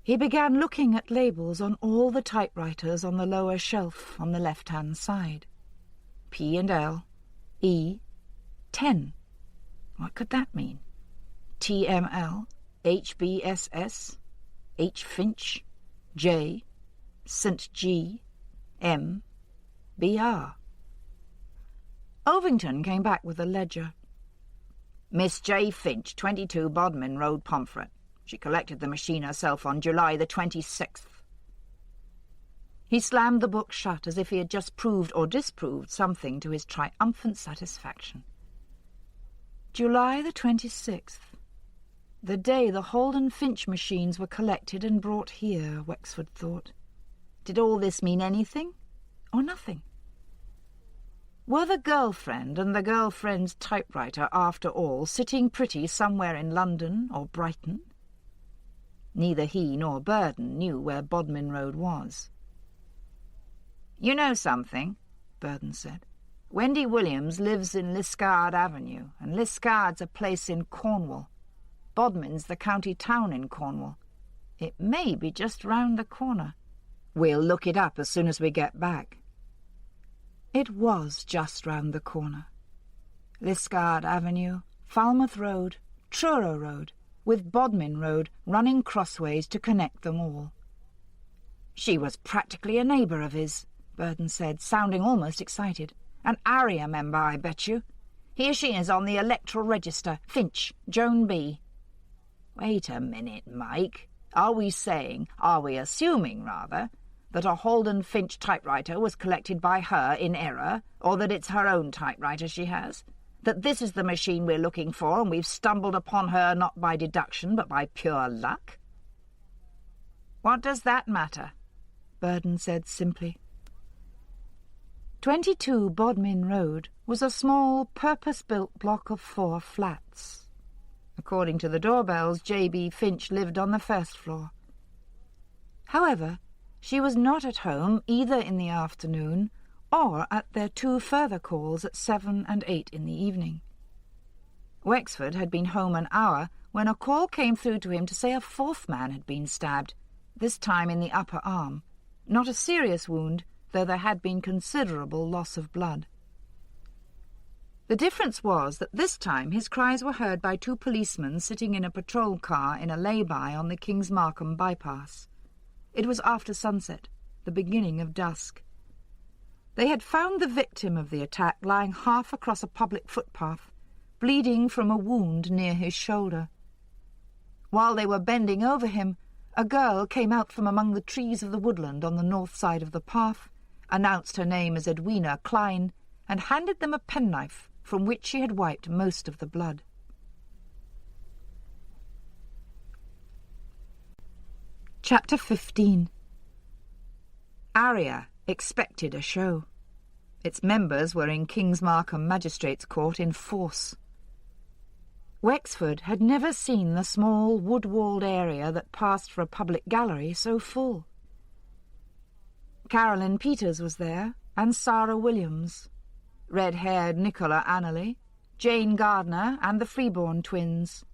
He began looking at labels on all the typewriters on the lower shelf on the left-hand side. P and L, E, 10. What could that mean? TML, HBSS, H. Finch, J, St. G, M, BR. Ovington came back with a ledger. Miss J. Finch, 22 Bodmin Road, Pomfret. She collected the machine herself on July the 26th. He slammed the book shut as if he had just proved or disproved something to his triumphant satisfaction. July the 26th. The day the Holden Finch machines were collected and brought here, Wexford thought. Did all this mean anything or nothing? Were the girlfriend and the girlfriend's typewriter, after all, sitting pretty somewhere in London or Brighton? Neither he nor Burden knew where Bodmin Road was. You know something, Burden said. Wendy Williams lives in Liskeard Avenue, and Liskeard's a place in Cornwall. Bodmin's the county town in Cornwall. It may be just round the corner. We'll look it up as soon as we get back. It was just round the corner. Liskeard Avenue, Falmouth Road, Truro Road, with Bodmin Road running crossways to connect them all. She was practically a neighbour of his, Burden said, sounding almost excited. An ARIA member, I bet you. Here she is on the electoral register. Finch, Joan B. Wait a minute, Mike. Are we assuming, rather, that a Holden Finch typewriter was collected by her in error, or that it's her own typewriter she has? That this is the machine we're looking for, and we've stumbled upon her not by deduction, but by pure luck? What does that matter? Burden said simply. 22 Bodmin Road was a small, purpose-built block of 4 flats. According to the doorbells, J.B. Finch lived on the first floor. However, she was not at home either in the afternoon or at their 2 further calls at 7 and 8 in the evening. Wexford had been home an hour when a call came through to him to say a 4th man had been stabbed, this time in the upper arm. Not a serious wound, though there had been considerable loss of blood. The difference was that this time his cries were heard by 2 policemen sitting in a patrol car in a lay-by on the Kings Markham bypass. It was after sunset, the beginning of dusk. They had found the victim of the attack lying half across a public footpath, bleeding from a wound near his shoulder. While they were bending over him, a girl came out from among the trees of the woodland on the north side of the path, announced her name as Edwina Klein, and handed them a penknife from which she had wiped most of the blood. Chapter 15. Aria expected a show. Its members were in King's Markham Magistrates' Court in force. Wexford had never seen the small wood-walled area that passed for a public gallery so full. Caroline Peters was there, and Sarah Williams, red-haired Nicola Annerley, Jane Gardner and the Freeborn twins,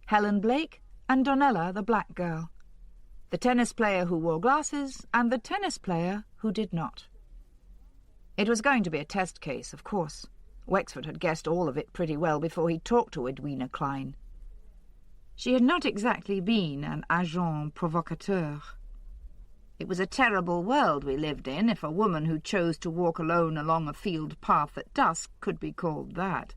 Helen Blake and Donella the black girl, the tennis player who wore glasses and the tennis player who did not. It was going to be a test case, of course. Wexford had guessed all of it pretty well before he talked to Edwina Klein. She had not exactly been an agent provocateur. It was a terrible world we lived in if a woman who chose to walk alone along a field path at dusk could be called that.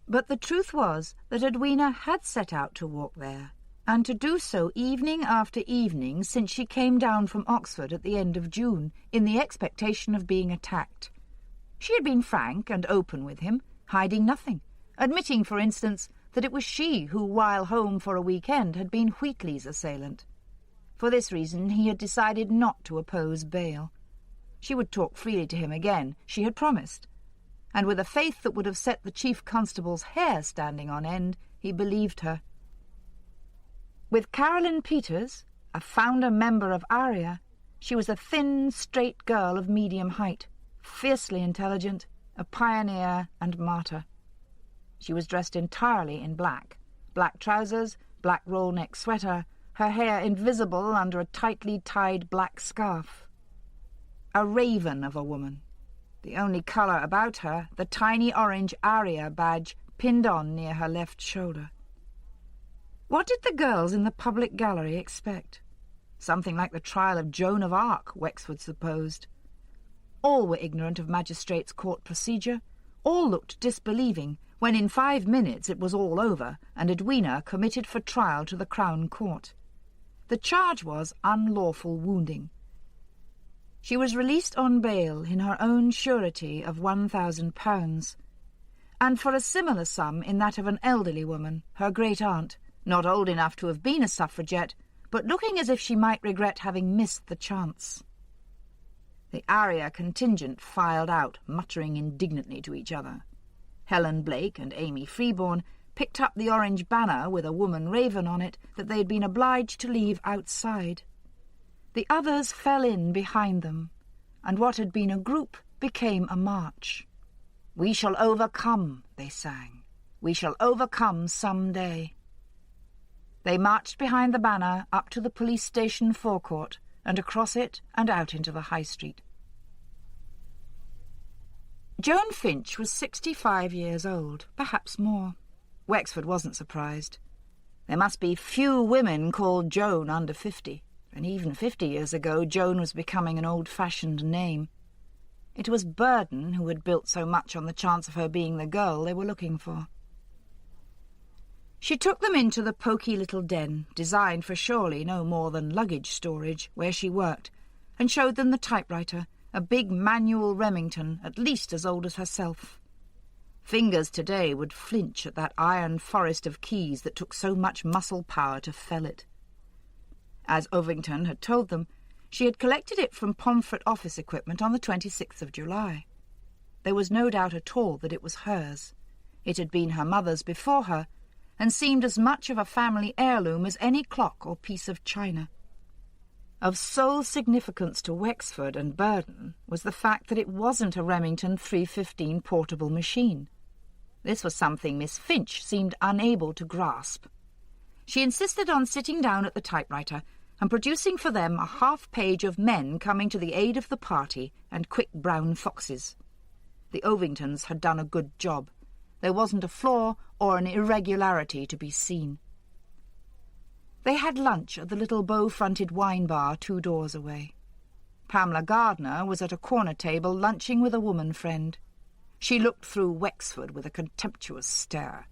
But the truth was that Edwina had set out to walk there, and to do so evening after evening since she came down from Oxford at the end of June, in the expectation of being attacked. She had been frank and open with him, hiding nothing, admitting, for instance, that it was she who, while home for a weekend, had been Wheatley's assailant. For this reason he had decided not to oppose bail. She would talk freely to him again, she had promised, and with a faith that would have set the Chief Constable's hair standing on end, he believed her. With Caroline Peters, a founder member of Aria, she was a thin, straight girl of medium height, fiercely intelligent, a pioneer and martyr. She was dressed entirely in black trousers, black roll-neck sweater, her hair invisible under a tightly tied black scarf. A raven of a woman. The only colour about her, the tiny orange Aria badge pinned on near her left shoulder. What did the girls in the public gallery expect? Something like the trial of Joan of Arc, Wexford supposed. All were ignorant of magistrates' court procedure. All looked disbelieving when in 5 minutes it was all over and Edwina committed for trial to the Crown Court. The charge was unlawful wounding. She was released on bail in her own surety of £1,000, and for a similar sum in that of an elderly woman, her great-aunt, not old enough to have been a suffragette, but looking as if she might regret having missed the chance. The Aria contingent filed out, muttering indignantly to each other. Helen Blake and Amy Freeborn picked up the orange banner with a woman raven on it that they had been obliged to leave outside. The others fell in behind them, and what had been a group became a march. "We shall overcome," they sang. "We shall overcome some day." They marched behind the banner up to the police station forecourt and across it and out into the High Street. Joan Finch was 65 years old, perhaps more. Wexford wasn't surprised. There must be few women called Joan under 50, and even 50 years ago Joan was becoming an old-fashioned name. It was Burden who had built so much on the chance of her being the girl they were looking for. She took them into the poky little den, designed for surely no more than luggage storage, where she worked, and showed them the typewriter, a big manual Remington, at least as old as herself. Fingers today would flinch at that iron forest of keys that took so much muscle power to fell it. As Ovington had told them, she had collected it from Pomfret office equipment on the 26th of July. There was no doubt at all that it was hers. It had been her mother's before her, and seemed as much of a family heirloom as any clock or piece of china. Of sole significance to Wexford and Burden was the fact that it wasn't a Remington 315 portable machine. This was something Miss Finch seemed unable to grasp. She insisted on sitting down at the typewriter and producing for them a half-page of men coming to the aid of the party and quick brown foxes. The Ovingtons had done a good job. There wasn't a flaw or an irregularity to be seen. They had lunch at the little bow-fronted wine bar 2 doors away. Pamela Gardner was at a corner table lunching with a woman friend. She looked through Wexford with a contemptuous stare.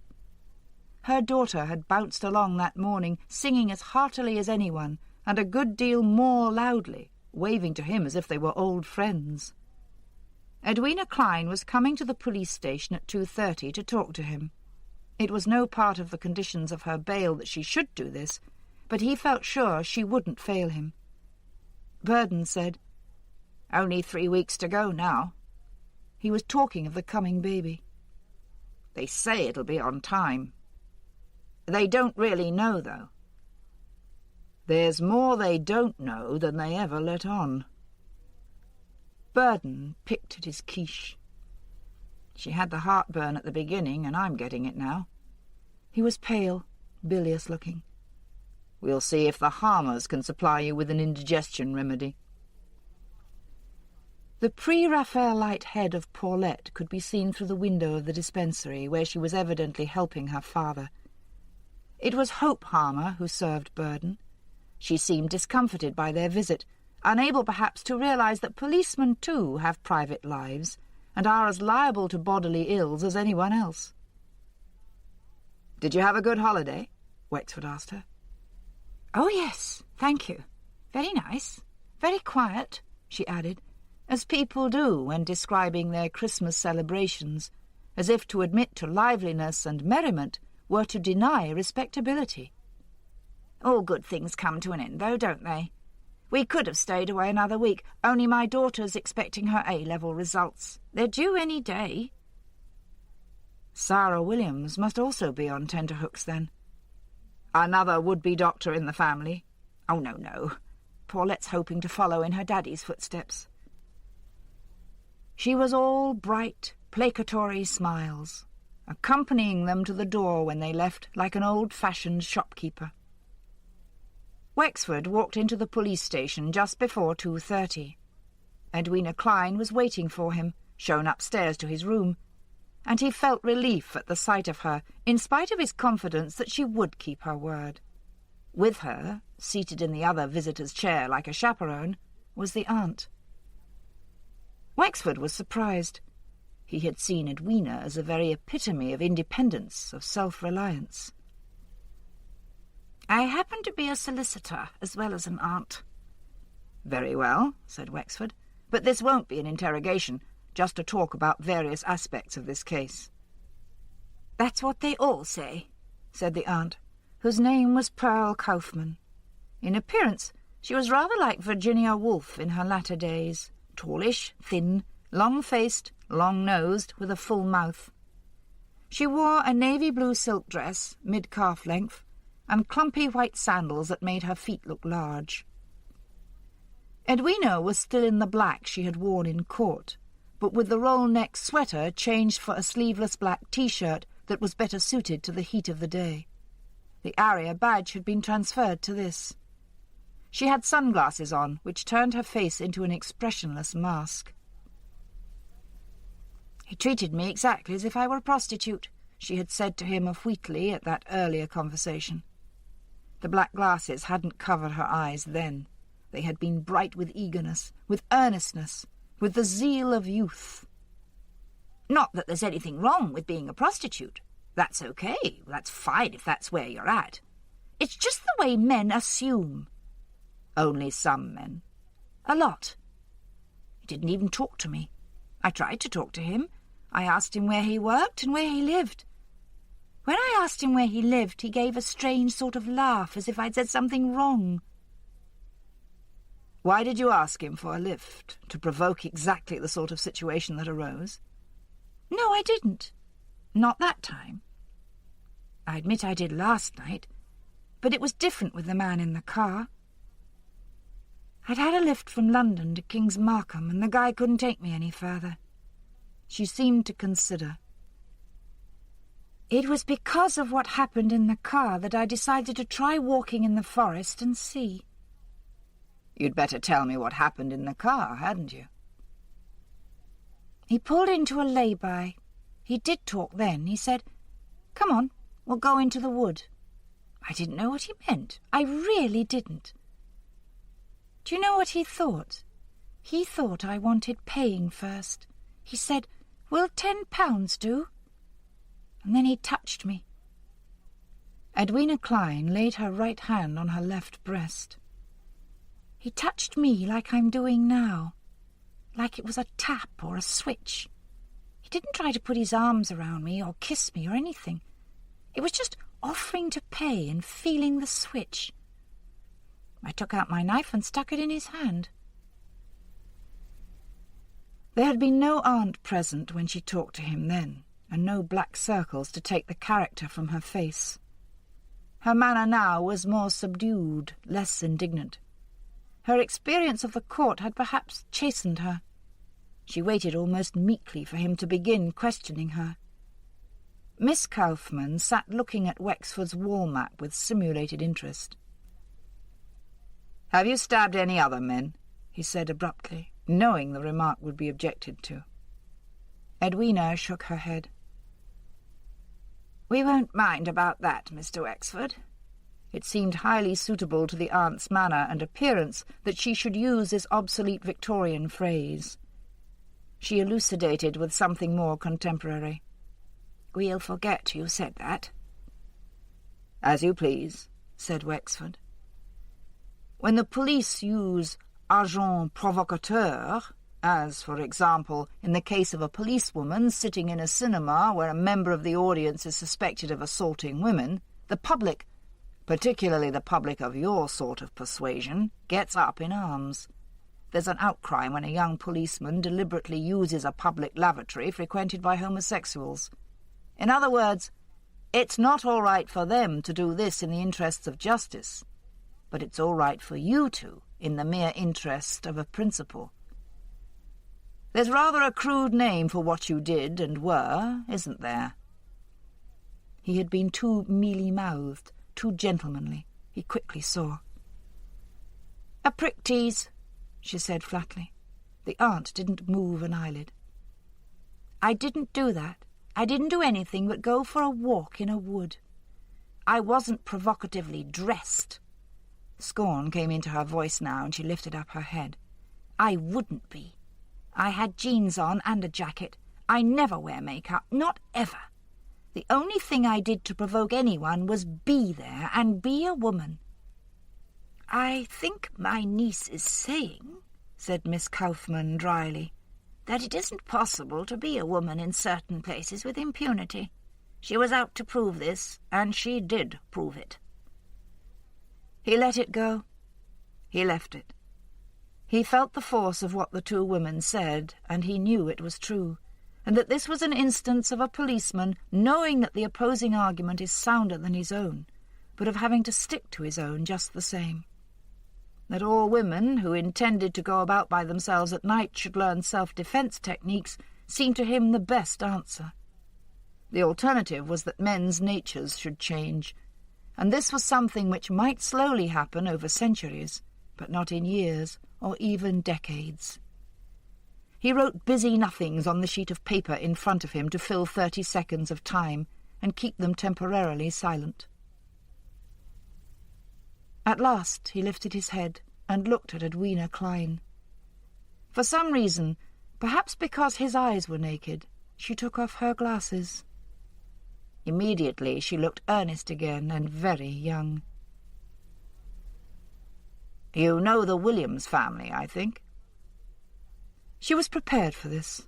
Her daughter had bounced along that morning, singing as heartily as anyone, and a good deal more loudly, waving to him as if they were old friends. Edwina Klein was coming to the police station at 2:30 to talk to him. It was no part of the conditions of her bail that she should do this, but he felt sure she wouldn't fail him. Burden said, "Only 3 weeks to go now." He was talking of the coming baby. "They say it'll be on time. They don't really know, though." "There's more they don't know than they ever let on." Burden picked at his quiche. "She had the heartburn at the beginning, and I'm getting it now." He was pale, bilious-looking. "We'll see if the Harmers can supply you with an indigestion remedy." The pre-Raphaelite head of Paulette could be seen through the window of the dispensary, where she was evidently helping her father. It was Hope Harmer who served Burden. She seemed discomforted by their visit, unable perhaps to realize that policemen too have private lives and are as liable to bodily ills as anyone else. "Did you have a good holiday?" Wexford asked her. "Oh, yes, thank you. Very nice. Very quiet," she added, as people do when describing their Christmas celebrations, as if to admit to liveliness and merriment were to deny respectability. "All good things come to an end, though, don't they? We could have stayed away another week, only my daughter's expecting her A-level results. They're due any day." Sarah Williams must also be on tenterhooks, then. "Another would-be doctor in the family?" "Oh, no. Paulette's hoping to follow in her daddy's footsteps." She was all bright, placatory smiles, accompanying them to the door when they left like an old-fashioned shopkeeper. Wexford walked into the police station just before 2:30. Edwina Klein was waiting for him, shown upstairs to his room, and he felt relief at the sight of her, in spite of his confidence that she would keep her word. With her, seated in the other visitor's chair like a chaperone, was the aunt. Wexford was surprised. He had seen Edwina as a very epitome of independence, of self-reliance. "I happen to be a solicitor as well as an aunt." "Very well," said Wexford, "but this won't be an interrogation, just to talk about various aspects of this case." "That's what they all say," said the aunt, whose name was Pearl Kaufman. In appearance, she was rather like Virginia Woolf in her latter days, tallish, thin, long-faced, long-nosed, with a full mouth. She wore a navy-blue silk dress, mid-calf length, and clumpy white sandals that made her feet look large. Edwina was still in the black she had worn in court, but with the roll-neck sweater changed for a sleeveless black T-shirt that was better suited to the heat of the day. The ARIA badge had been transferred to this. She had sunglasses on, which turned her face into an expressionless mask. "He treated me exactly as if I were a prostitute," she had said to him of Wheatley at that earlier conversation. The black glasses hadn't covered her eyes then. They had been bright with eagerness, with earnestness, with the zeal of youth. "Not that there's anything wrong with being a prostitute. That's okay. That's fine if that's where you're at. It's just the way men assume." "Only some men." "A lot. He didn't even talk to me. I tried to talk to him. I asked him where he worked and where he lived. When I asked him where he lived, he gave a strange sort of laugh, as if I'd said something wrong." "Why did you ask him for a lift? To provoke exactly the sort of situation that arose?" "No, I didn't. Not that time. I admit I did last night, but it was different with the man in the car. I'd had a lift from London to King's Markham, and the guy couldn't take me any further." She seemed to consider. "It was because of what happened in the car that I decided to try walking in the forest and see." "You'd better tell me what happened in the car, hadn't you?" "He pulled into a lay-by. He did talk then. He said, 'Come on, we'll go into the wood.' I didn't know what he meant. I really didn't. Do you know what he thought? He thought I wanted paying first. He said, 'Will £10 do?' And then he touched me. Edwina Klein laid her right hand on her left breast. "He touched me like I'm doing now, like it was a tap or a switch. He didn't try to put his arms around me or kiss me or anything. It was just offering to pay and feeling the switch. I took out my knife and stuck it in his hand." There had been no aunt present when she talked to him then, and no black circles to take the character from her face. Her manner now was more subdued, less indignant. Her experience of the court had perhaps chastened her. She waited almost meekly for him to begin questioning her. Miss Kauffmann sat looking at Wexford's wall map with simulated interest. "Have you stabbed any other men?" he said abruptly, knowing the remark would be objected to. Edwina shook her head. "We won't mind about that, Mr. Wexford." It seemed highly suitable to the aunt's manner and appearance that she should use this obsolete Victorian phrase. She elucidated with something more contemporary. "We'll forget you said that." "As you please," said Wexford. "When the police use agent provocateur, as, for example, in the case of a policewoman sitting in a cinema where a member of the audience is suspected of assaulting women, the public, particularly the public of your sort of persuasion, gets up in arms. There's an outcry when a young policeman deliberately uses a public lavatory frequented by homosexuals. In other words, it's not all right for them to do this in the interests of justice, but it's all right for you to, in the mere interest of a principle. There's rather a crude name for what you did and were, isn't there?" He had been too mealy-mouthed, too gentlemanly, he quickly saw. "A prick tease," she said flatly. The aunt didn't move an eyelid. "I didn't do that. I didn't do anything but go for a walk in a wood. I wasn't provocatively dressed." Scorn came into her voice now, and she lifted up her head. "I wouldn't be. I had jeans on and a jacket. I never wear makeup, not ever. The only thing I did to provoke anyone was be there and be a woman." "I think my niece is saying," said Miss Kauffmann dryly, "that it isn't possible to be a woman in certain places with impunity. She was out to prove this, and she did prove it." He let it go. He left it. He felt the force of what the two women said, and he knew it was true, and that this was an instance of a policeman knowing that the opposing argument is sounder than his own, but of having to stick to his own just the same. That all women who intended to go about by themselves at night should learn self-defense techniques seemed to him the best answer. The alternative was that men's natures should change, and this was something which might slowly happen over centuries, but not in years or even decades. He wrote busy nothings on the sheet of paper in front of him to fill 30 seconds of time and keep them temporarily silent. At last he lifted his head and looked at Edwina Klein. For some reason, perhaps because his eyes were naked, she took off her glasses. Immediately she looked earnest again and very young. "You know the Williams family, I think?" She was prepared for this.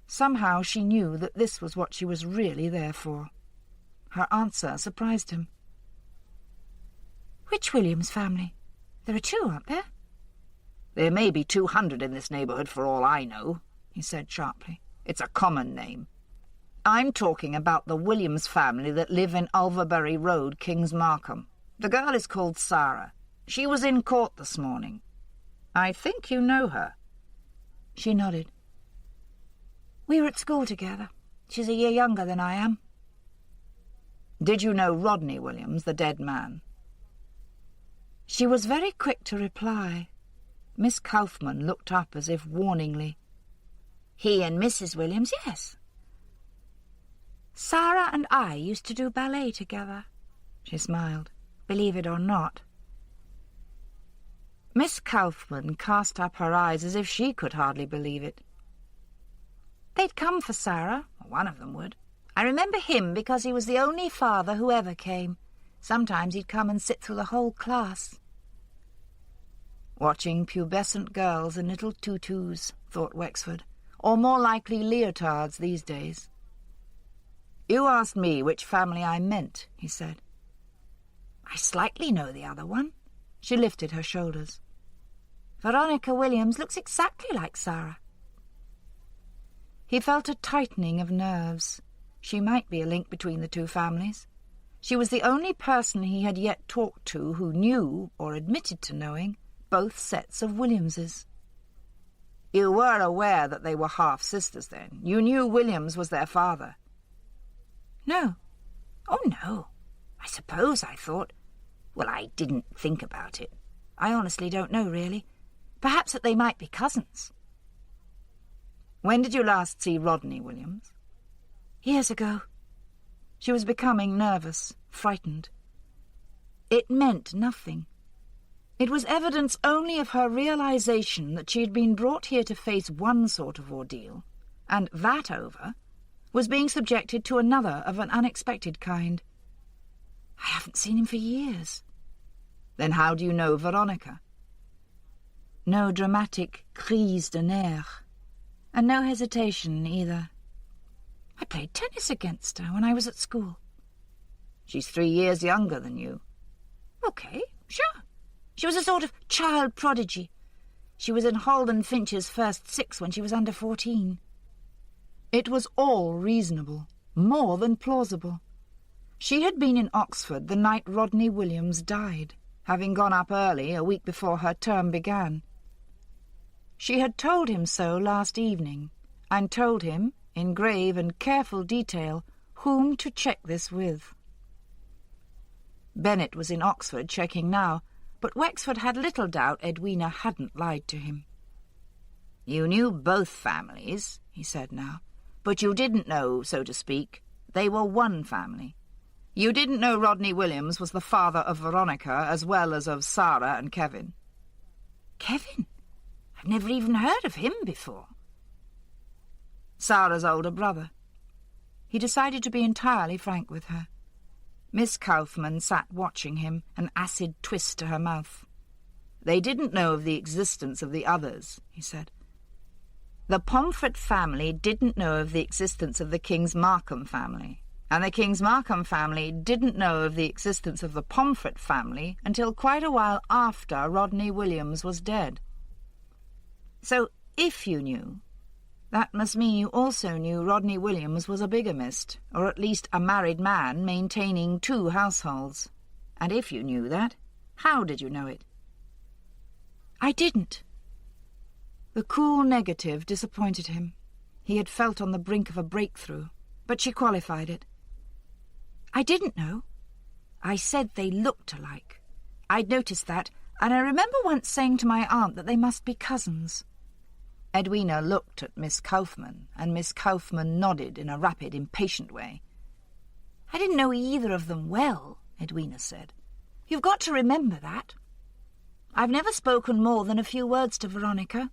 Somehow she knew that this was what she was really there for. Her answer surprised him. "Which Williams family? There are two, aren't there?" "There may be 200 in this neighbourhood for all I know," he said sharply. "It's a common name. I'm talking about the Williams family that live in Ulverbury Road, Kings Markham. The girl is called Sarah. She was in court this morning. I think you know her." She nodded. "We were at school together. She's a year younger than I am." "Did you know Rodney Williams, the dead man?" She was very quick to reply. Miss Kauffmann looked up as if warningly. "He and Mrs. Williams, yes." "Sarah and I used to do ballet together," she smiled, "believe it or not." Miss Kauffmann cast up her eyes as if she could hardly believe it. "They'd come for Sarah, or one of them would. I remember him because he was the only father who ever came. Sometimes he'd come and sit through the whole class. Watching pubescent girls in little tutus, thought Wexford, or more likely leotards these days. You asked me which family I meant, he said. I slightly know the other one. She lifted her shoulders. Veronica Williams looks exactly like Sarah. He felt a tightening of nerves. She might be a link between the two families. She was the only person he had yet talked to who knew, or admitted to knowing, both sets of Williamses. You were aware that they were half-sisters, then? You knew Williams was their father? No. Oh, no. I suppose I thought... Well, I didn't think about it. I honestly don't know, really. Perhaps that they might be cousins. When did you last see Rodney Williams? Years ago. She was becoming nervous, frightened. It meant nothing. It was evidence only of her realization that she had been brought here to face one sort of ordeal, and, that over, was being subjected to another of an unexpected kind. I haven't seen him for years. Then how do you know Veronica? No dramatic crise de nerfs, and no hesitation either. I played tennis against her when I was at school. She's 3 years younger than you. Okay, sure. She was a sort of child prodigy. She was in Holden Finch's first 6 when she was under 14. It was all reasonable, more than plausible. She had been in Oxford the night Rodney Williams died, having gone up early a week before her term began. She had told him so last evening, and told him, in grave and careful detail, whom to check this with. Bennet was in Oxford checking now, but Wexford had little doubt Edwina hadn't lied to him. You knew both families, he said now, but you didn't know, so to speak, they were one family. You didn't know Rodney Williams was the father of Veronica as well as of Sarah and Kevin. Kevin? I've never even heard of him before. Sarah's older brother. He decided to be entirely frank with her. Miss Kaufmann sat watching him, an acid twist to her mouth. They didn't know of the existence of the others, he said. The Pomfret family didn't know of the existence of the King's Markham family, and the King's Markham family didn't know of the existence of the Pomfret family until quite a while after Rodney Williams was dead. So, if you knew, that must mean you also knew Rodney Williams was a bigamist, or at least a married man maintaining 2 households. And if you knew that, how did you know it? I didn't. The cool negative disappointed him. He had felt on the brink of a breakthrough, but she qualified it. I didn't know. I said they looked alike. I'd noticed that, and I remember once saying to my aunt that they must be cousins. Edwina looked at Miss Kaufmann, and Miss Kaufmann nodded in a rapid, impatient way. I didn't know either of them well, Edwina said. You've got to remember that. I've never spoken more than a few words to Veronica.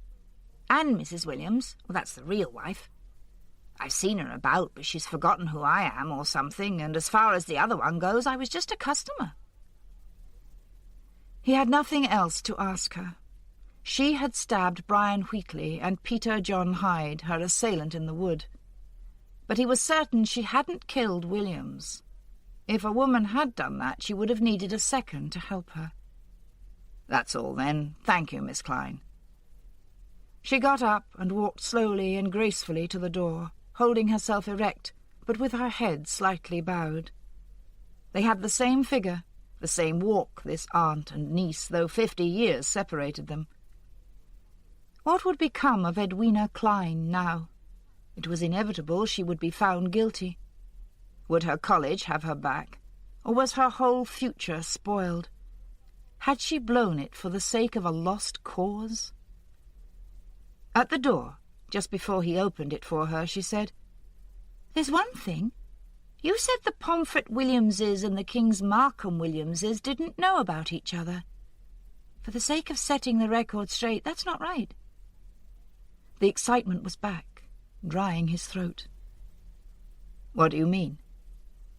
And Mrs. Williams, well, that's the real wife. I've seen her about, but she's forgotten who I am or something, and as far as the other one goes, I was just a customer. He had nothing else to ask her. She had stabbed Brian Wheatley and Peter John Hyde, her assailant in the wood. But he was certain she hadn't killed Williams. If a woman had done that, she would have needed a second to help her. That's all, then. Thank you, Miss Klein. She got up and walked slowly and gracefully to the door, holding herself erect, but with her head slightly bowed. They had the same figure, the same walk, this aunt and niece, though 50 years separated them. What would become of Edwina Klein now? It was inevitable she would be found guilty. Would her college have her back, or was her whole future spoiled? Had she blown it for the sake of a lost cause? At the door, just before he opened it for her, she said, "There's one thing. You said the Pomfret Williamses and the King's Markham Williamses didn't know about each other. For the sake of setting the record straight, that's not right." The excitement was back, drying his throat. "What do you mean?"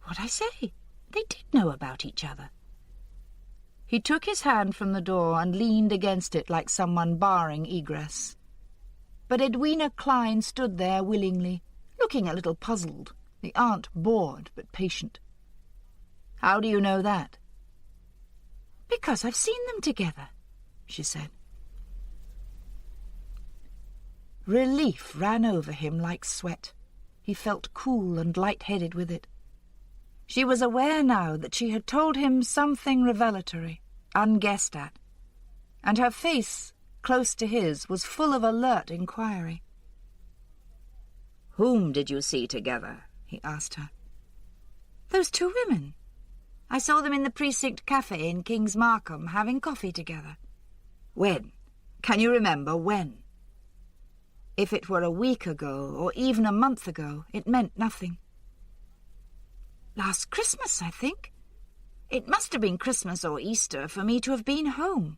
"What I say. They did know about each other. He took his hand from the door and leaned against it like someone barring egress. But Edwina Klein stood there willingly, looking a little puzzled, the aunt bored but patient. "How do you know that?" "Because I've seen them together," she said. Relief ran over him like sweat. He felt cool and light-headed with it. She was aware now that she had told him something revelatory, unguessed at, and her face, close to his, was full of alert inquiry. "Whom did you see together?" he asked her. "Those two women. I saw them in the precinct cafe in King's Markham having coffee together." "When? Can you remember when?" If it were a week ago, or even a month ago, it meant nothing. "Last Christmas, I think. It must have been Christmas or Easter for me to have been home.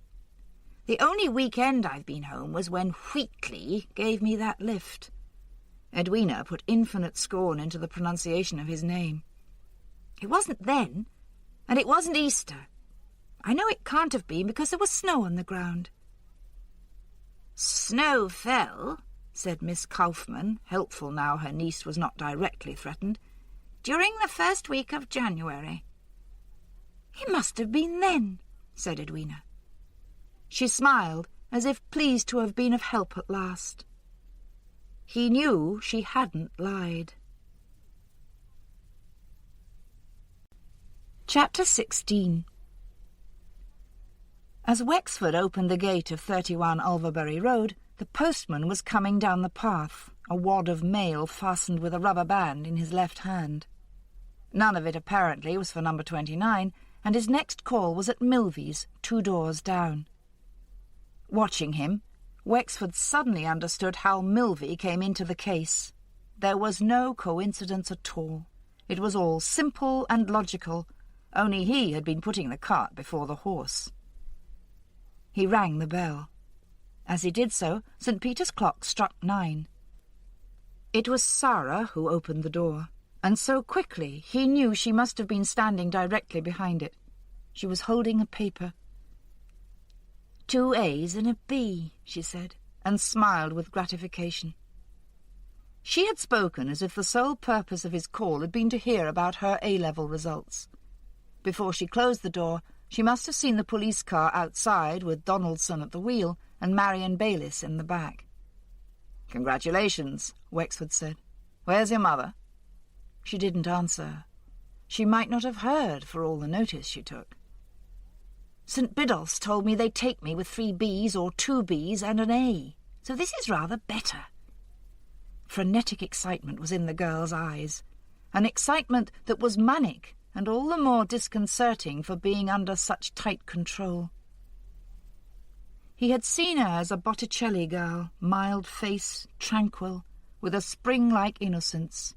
The only weekend I've been home was when Wheatley gave me that lift." Edwina put infinite scorn into the pronunciation of his name. "It wasn't then, and it wasn't Easter. I know it can't have been because there was snow on the ground." "Snow fell," said Miss Kaufmann, helpful now her niece was not directly threatened, "during the first week of January." "It must have been then," said Edwina. She smiled, as if pleased to have been of help at last. He knew she hadn't lied. Chapter 16. As Wexford opened the gate of 31 Ulverbury Road, the postman was coming down the path, a wad of mail fastened with a rubber band in his left hand. None of it, apparently, was for number 29, and his next call was at Milvy's, 2 doors down. Watching him, Wexford suddenly understood how Milvy came into the case. There was no coincidence at all. It was all simple and logical, only he had been putting the cart before the horse. He rang the bell. As he did so, St. Peter's clock struck 9. It was Sarah who opened the door, and so quickly he knew she must have been standing directly behind it. She was holding a paper. 2 A's and a B, she said, and smiled with gratification. She had spoken as if the sole purpose of his call had been to hear about her A-level results. Before she closed the door, she must have seen the police car outside with Donaldson at the wheel and Marion Bayliss in the back. "Congratulations," Wexford said. "Where's your mother?" She didn't answer. She might not have heard for all the notice she took. "St. Biddulph's told me they'd take me with 3 B's or 2 B's and an A, so this is rather better." Frenetic excitement was in the girl's eyes, an excitement that was manic and all the more disconcerting for being under such tight control. He had seen her as a Botticelli girl, mild face, tranquil, with a spring-like innocence.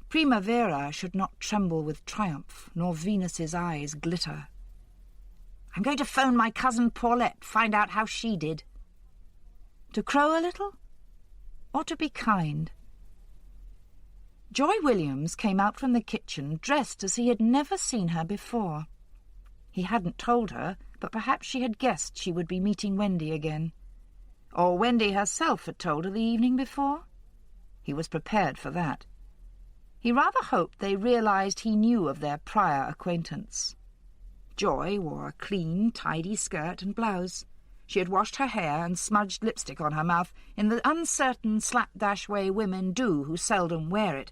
Primavera should not tremble with triumph, nor Venus's eyes glitter. "I'm going to phone my cousin Paulette, find out how she did." To crow a little? Or to be kind? Joy Williams came out from the kitchen dressed as he had never seen her before. He hadn't told her, but perhaps she had guessed she would be meeting Wendy again. Or Wendy herself had told her the evening before. He was prepared for that. He rather hoped they realized he knew of their prior acquaintance. Joy wore a clean, tidy skirt and blouse. She had washed her hair and smudged lipstick on her mouth in the uncertain slapdash way women do who seldom wear it,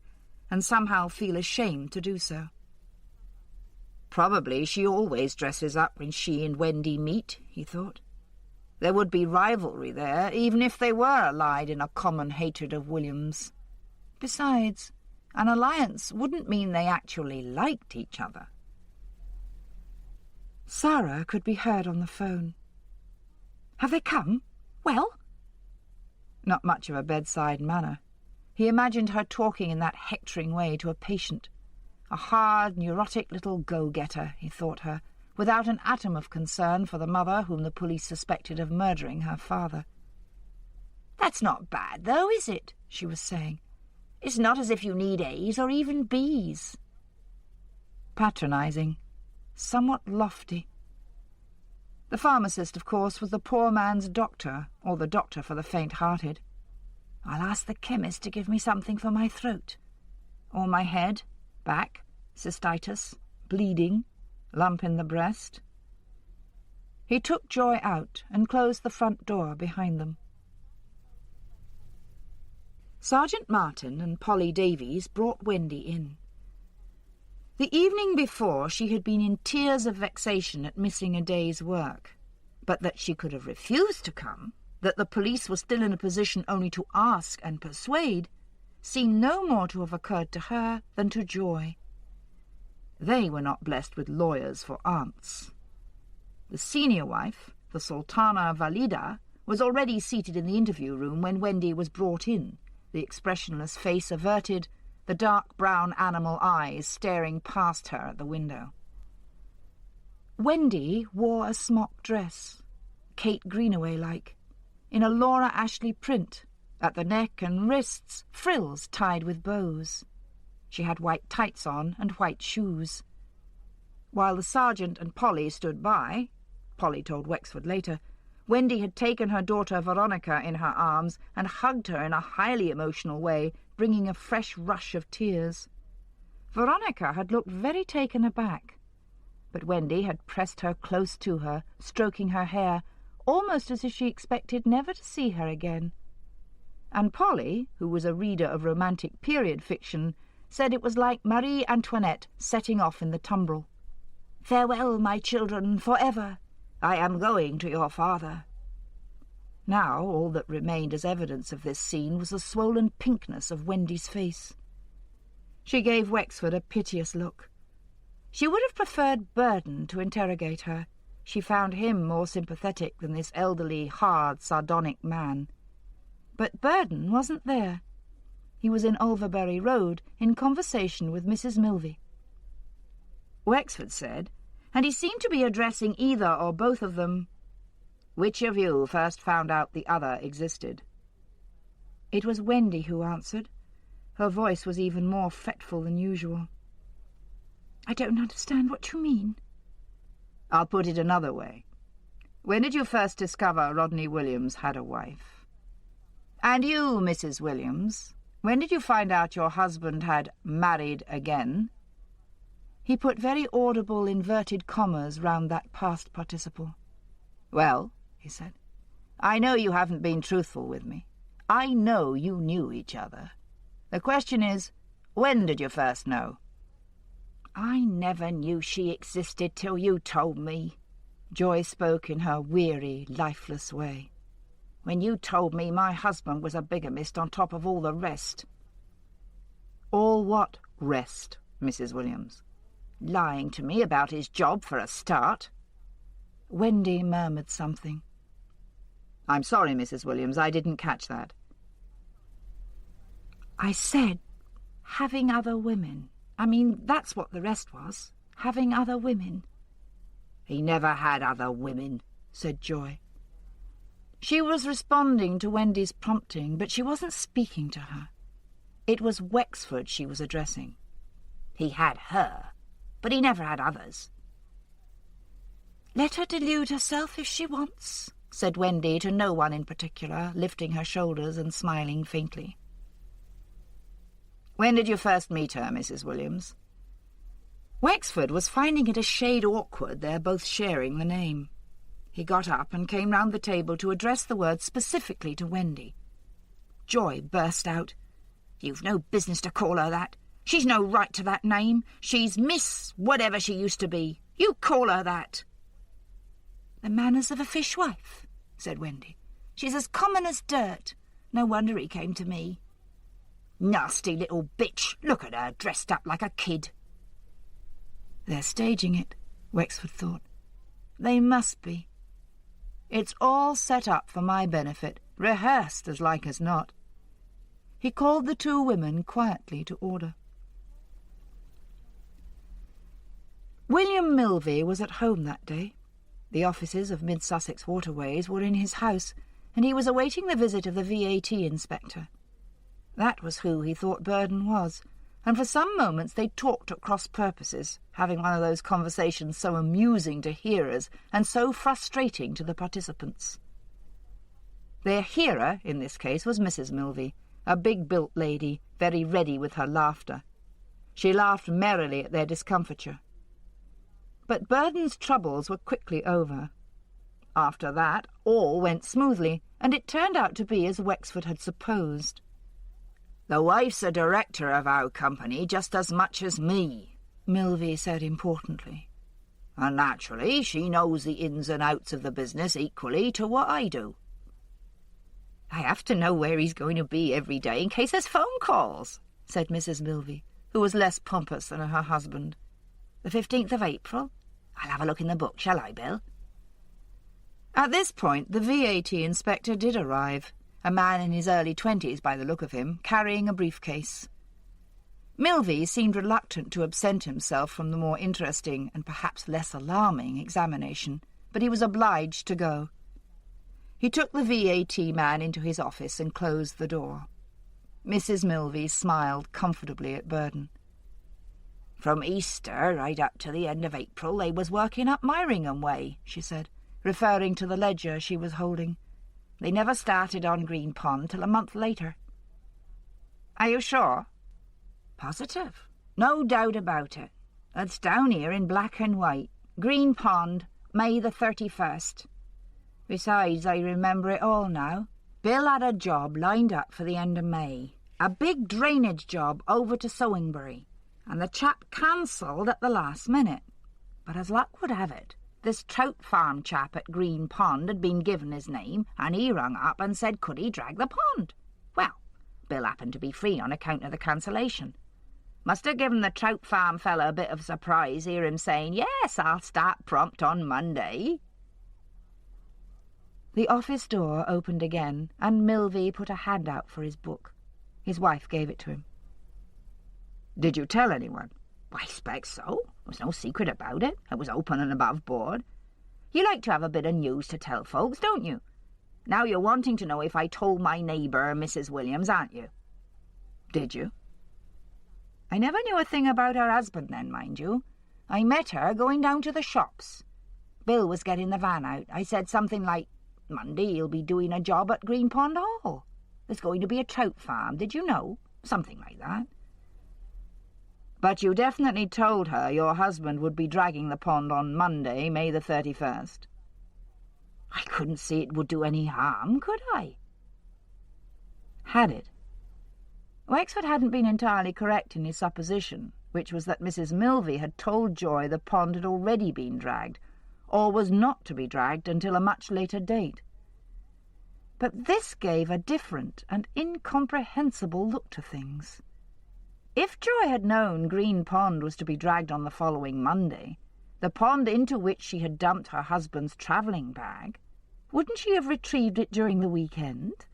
and somehow feel ashamed to do so. Probably she always dresses up when she and Wendy meet, he thought. There would be rivalry there, even if they were allied in a common hatred of Williams. Besides, an alliance wouldn't mean they actually liked each other. Sarah could be heard on the phone. "Have they come? Well?" Not much of a bedside manner. He imagined her talking in that hectoring way to a patient. A hard, neurotic little go-getter, he thought her, without an atom of concern for the mother whom the police suspected of murdering her father. "That's not bad, though, is it?" she was saying. "It's not as if you need A's or even B's." patronising, somewhat lofty. The pharmacist, of course, was the poor man's doctor, or the doctor for the faint-hearted. "I'll ask the chemist to give me something for my throat. Or my head, back, cystitis, bleeding, lump in the breast." He took Joy out and closed the front door behind them. Sergeant Martin and Polly Davies brought Wendy in. The evening before she had been in tears of vexation at missing a day's work, but that she could have refused to come, that the police were still in a position only to ask and persuade, seemed no more to have occurred to her than to Joy. They were not blessed with lawyers for aunts. The senior wife, the Sultana Valida, was already seated in the interview-room when Wendy was brought in, the expressionless face averted, the dark brown animal eyes staring past her at the window. Wendy wore a smock dress, Kate Greenaway-like, in a Laura Ashley print, at the neck and wrists frills tied with bows. She had white tights on and white shoes. While the sergeant and Polly stood by, Polly told Wexford later, Wendy had taken her daughter Veronica in her arms and hugged her in a highly emotional way, bringing a fresh rush of tears. Veronica had looked very taken aback, but Wendy had pressed her close to her, stroking her hair, almost as if she expected never to see her again. And Polly, who was a reader of romantic period fiction, said it was like Marie Antoinette setting off in the tumbrel. "Farewell, my children, forever. I am going to your father." Now all that remained as evidence of this scene was the swollen pinkness of Wendy's face. She gave Wexford a piteous look. She would have preferred Burden to interrogate her. She found him more sympathetic than this elderly, hard, sardonic man. But Burden wasn't there. He was in Ulverbury Road, in conversation with Mrs. Milvey. Wexford said, and he seemed to be addressing either or both of them, "Which of you first found out the other existed?" It was Wendy who answered. Her voice was even more fretful than usual. "I don't understand what you mean." "I'll put it another way. When did you first discover Rodney Williams had a wife? And you, Mrs. Williams, when did you find out your husband had married again?" He put very audible inverted commas round that past participle. "Well," he said, "I know you haven't been truthful with me. I know you knew each other. The question is, when did you first know?" "I never knew she existed till you told me." Joy spoke in her weary, lifeless way. "When you told me my husband was a bigamist on top of all the rest." "All what rest, Mrs. Williams?" "Lying to me about his job for a start." Wendy murmured something. "I'm sorry, Mrs. Williams, I didn't catch that." "I said having other women. I mean, that's what the rest was. Having other women." "He never had other women," said Joy. She was responding to Wendy's prompting, but she wasn't speaking to her. It was Wexford she was addressing. "He had her, but he never had others." "Let her delude herself if she wants," said Wendy to no one in particular, lifting her shoulders and smiling faintly. "When did you first meet her, Mrs. Williams?" Wexford was finding it a shade awkward their both sharing the name. He got up and came round the table to address the word specifically to Wendy. Joy burst out. "You've no business to call her that. She's no right to that name. She's Miss whatever she used to be. You call her that." "The manners of a fishwife," said Wendy. "She's as common as dirt. No wonder he came to me." "Nasty little bitch. Look at her, dressed up like a kid." They're staging it, Wexford thought. They must be. It's all set up for my benefit, rehearsed as like as not. He called the two women quietly to order. William Milvey was at home that day. The offices of Mid-Sussex Waterways were in his house, and he was awaiting the visit of the VAT inspector. That was who he thought Burden was, and for some moments they talked at cross purposes, having one of those conversations so amusing to hearers and so frustrating to the participants. Their hearer, in this case, was Mrs. Milvey, a big-built lady, very ready with her laughter. She laughed merrily at their discomfiture. But Burden's troubles were quickly over. After that, all went smoothly, and it turned out to be as Wexford had supposed. "The wife's a director of our company just as much as me," Milvey said importantly. "And naturally she knows the ins and outs of the business equally to what I do." "I have to know where he's going to be every day in case there's phone calls," said Mrs. Milvey, who was less pompous than her husband. "The 15th of April? I'll have a look in the book, shall I, Bill?" At this point the VAT inspector did arrive, a man in his early 20s by the look of him, carrying a briefcase. Milvey seemed reluctant to absent himself from the more interesting and perhaps less alarming examination, but he was obliged to go. He took the VAT man into his office and closed the door. Mrs. Milvey smiled comfortably at Burden. "From Easter right up to the end of April they was working up Myringham way," she said, referring to the ledger she was holding. "They never started on Green Pond till a month later." "Are you sure?" "Positive. No doubt about it. It's down here in black and white. Green Pond, May the 31st. Besides, I remember it all now. Bill had a job lined up for the end of May, a big drainage job over to Sowingbury, and the chap cancelled at the last minute. But as luck would have it, this trout farm chap at Green Pond had been given his name, and he rung up and said could he drag the pond. Well, Bill happened to be free on account of the cancellation. Must have given the trout farm fella a bit of surprise, hear him saying, 'Yes, I'll start prompt on Monday.'" The office door opened again, and Milvey put a hand out for his book. His wife gave it to him. "Did you tell anyone?" "I expect so. There's no secret about it. It was open and above board. You like to have a bit of news to tell folks, don't you? Now you're wanting to know if I told my neighbour, Mrs. Williams, aren't you?" "Did you?" "I never knew a thing about her husband then, mind you. I met her going down to the shops. Bill was getting the van out. I said something like, 'Monday he'll be doing a job at Green Pond Hall. There's going to be a trout farm, did you know?' Something like that." "But you definitely told her your husband would be dragging the pond on Monday, May the 31st. "I couldn't see it would do any harm, could I?" Had it? Wexford hadn't been entirely correct in his supposition, which was that Mrs. Milvey had told Joy the pond had already been dragged, or was not to be dragged until a much later date. But this gave a different and incomprehensible look to things. If Joy had known Green Pond was to be dragged on the following Monday, the pond into which she had dumped her husband's travelling bag, wouldn't she have retrieved it during the weekend?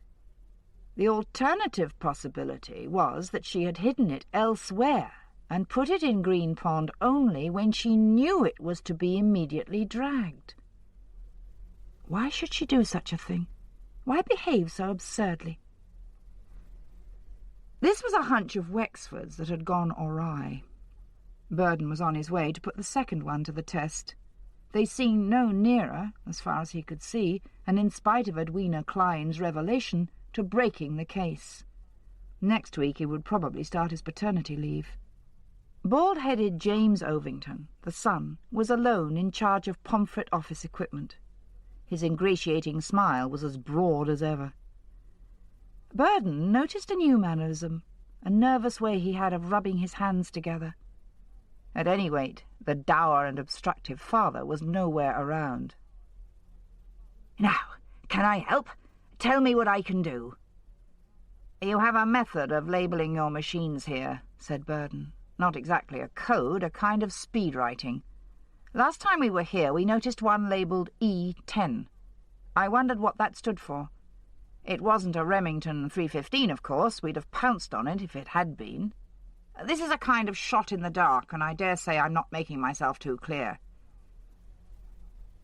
The alternative possibility was that she had hidden it elsewhere and put it in Green Pond only when she knew it was to be immediately dragged. Why should she do such a thing? Why behave so absurdly? This was a hunch of Wexford's that had gone awry. Burden was on his way to put the second one to the test. They seemed no nearer, as far as he could see, and in spite of Edwina Klein's revelation, to breaking the case. Next week he would probably start his paternity leave. Bald-headed James Ovington, the son, was alone in charge of Pomfret office equipment. His ingratiating smile was as broad as ever. Burden noticed a new mannerism, a nervous way he had of rubbing his hands together. At any rate, the dour and obstructive father was nowhere around. "Now, can I help? Tell me what I can do." "You have a method of labelling your machines here," said Burden. "Not exactly a code, a kind of speed writing. Last time we were here we noticed one labelled E10. I wondered what that stood for. It wasn't a Remington 315, of course. We'd have pounced on it if it had been. This is a kind of shot in the dark, and I dare say I'm not making myself too clear."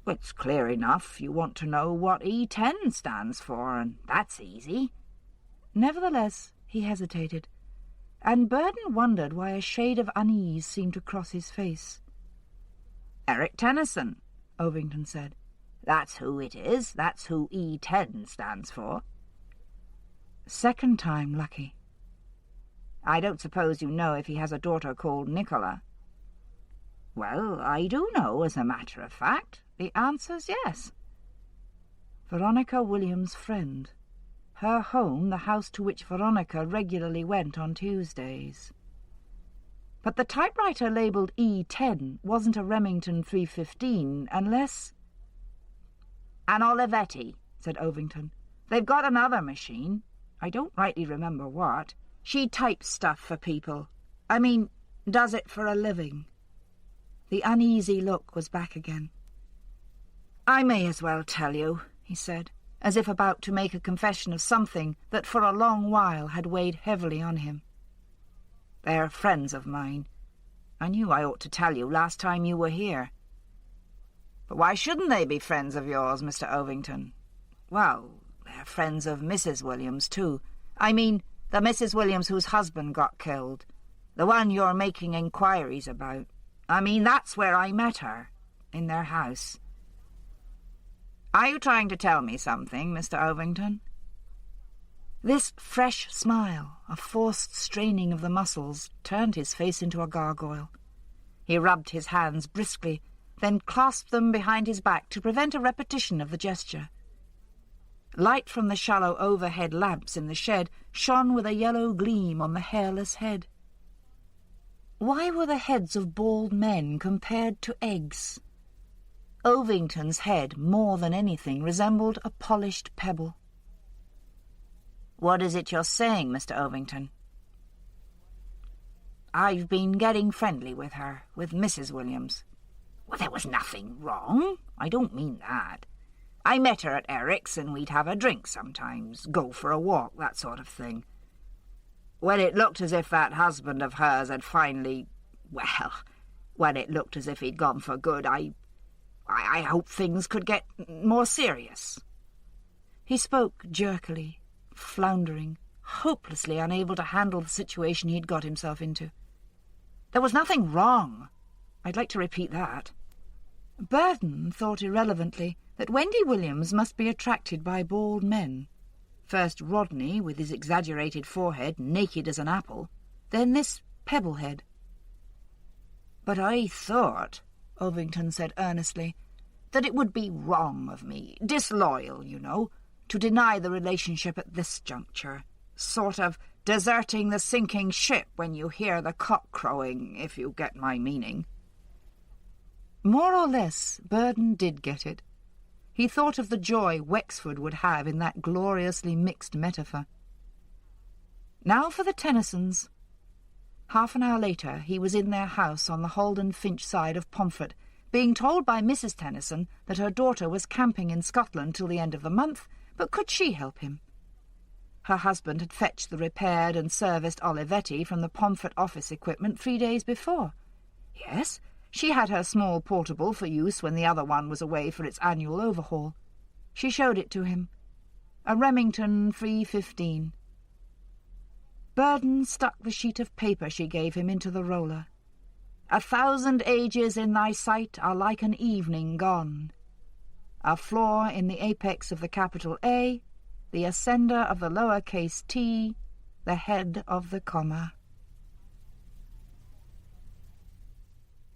"It's clear enough. You want to know what E10 stands for, and that's easy." Nevertheless, he hesitated. and Burden wondered why a shade of unease seemed to cross his face. "Eric Tennyson," Ovington said. "That's who it is. That's who E10 stands for." Second time lucky. "I don't suppose you know if he has a daughter called Nicola?" "Well, I do know, as a matter of fact. The answer's yes." Veronica Williams' friend. Her home, the house to which Veronica regularly went on Tuesdays. But the typewriter labelled E10 wasn't a Remington 315 unless... "An Olivetti," said Ovington. "They've got another machine. I don't rightly remember what. She types stuff for people. I mean, does it for a living." The uneasy look was back again. "I may as well tell you," he said, as if about to make a confession of something that for a long while had weighed heavily on him. "They're friends of mine. I knew I ought to tell you last time you were here." "But why shouldn't they be friends of yours, Mr. Ovington?" "Well, they're friends of Mrs. Williams, too. I mean, the Mrs. Williams whose husband got killed. The one you're making inquiries about. I mean, that's where I met her, in their house." "Are you trying to tell me something, Mr. Ovington?" This fresh smile, a forced straining of the muscles, turned his face into a gargoyle. He rubbed his hands briskly, then clasped them behind his back to prevent a repetition of the gesture. Light from the shallow overhead lamps in the shed shone with a yellow gleam on the hairless head. Why were the heads of bald men compared to eggs? Ovington's head, more than anything, resembled a polished pebble. "What is it you're saying, Mr. Ovington?" "I've been getting friendly with her, with Mrs. Williams." "Well, there was nothing wrong. I don't mean that. I met her at Eric's and we'd have a drink sometimes, go for a walk, that sort of thing. When it looked as if that husband of hers had finally... well, when it looked as if he'd gone for good, I hoped things could get more serious." He spoke jerkily, floundering, hopelessly unable to handle the situation he'd got himself into. "There was nothing wrong. I'd like to repeat that." Burden thought irrelevantly that Wendy Williams must be attracted by bald men. First Rodney, with his exaggerated forehead, naked as an apple, then this pebblehead. "But I thought," Ovington said earnestly, "that it would be wrong of me, disloyal, you know, to deny the relationship at this juncture. Sort of deserting the sinking ship when you hear the cock crowing, if you get my meaning." More or less, Burden did get it. He thought of the joy Wexford would have in that gloriously mixed metaphor. Now for the Tennysons. Half an hour later he was in their house on the Holden Finch side of Pomfret, being told by Mrs. Tennyson that her daughter was camping in Scotland till the end of the month, but could she help him? Her husband had fetched the repaired and serviced Olivetti from the Pomfret office equipment 3 days before. Yes, she had her small portable for use when the other one was away for its annual overhaul. She showed it to him. A Remington 315. Burden stuck the sheet of paper she gave him into the roller. "1,000 ages in thy sight are like an evening gone. A floor in the apex of the capital A, the ascender of the lowercase t, the head of the comma."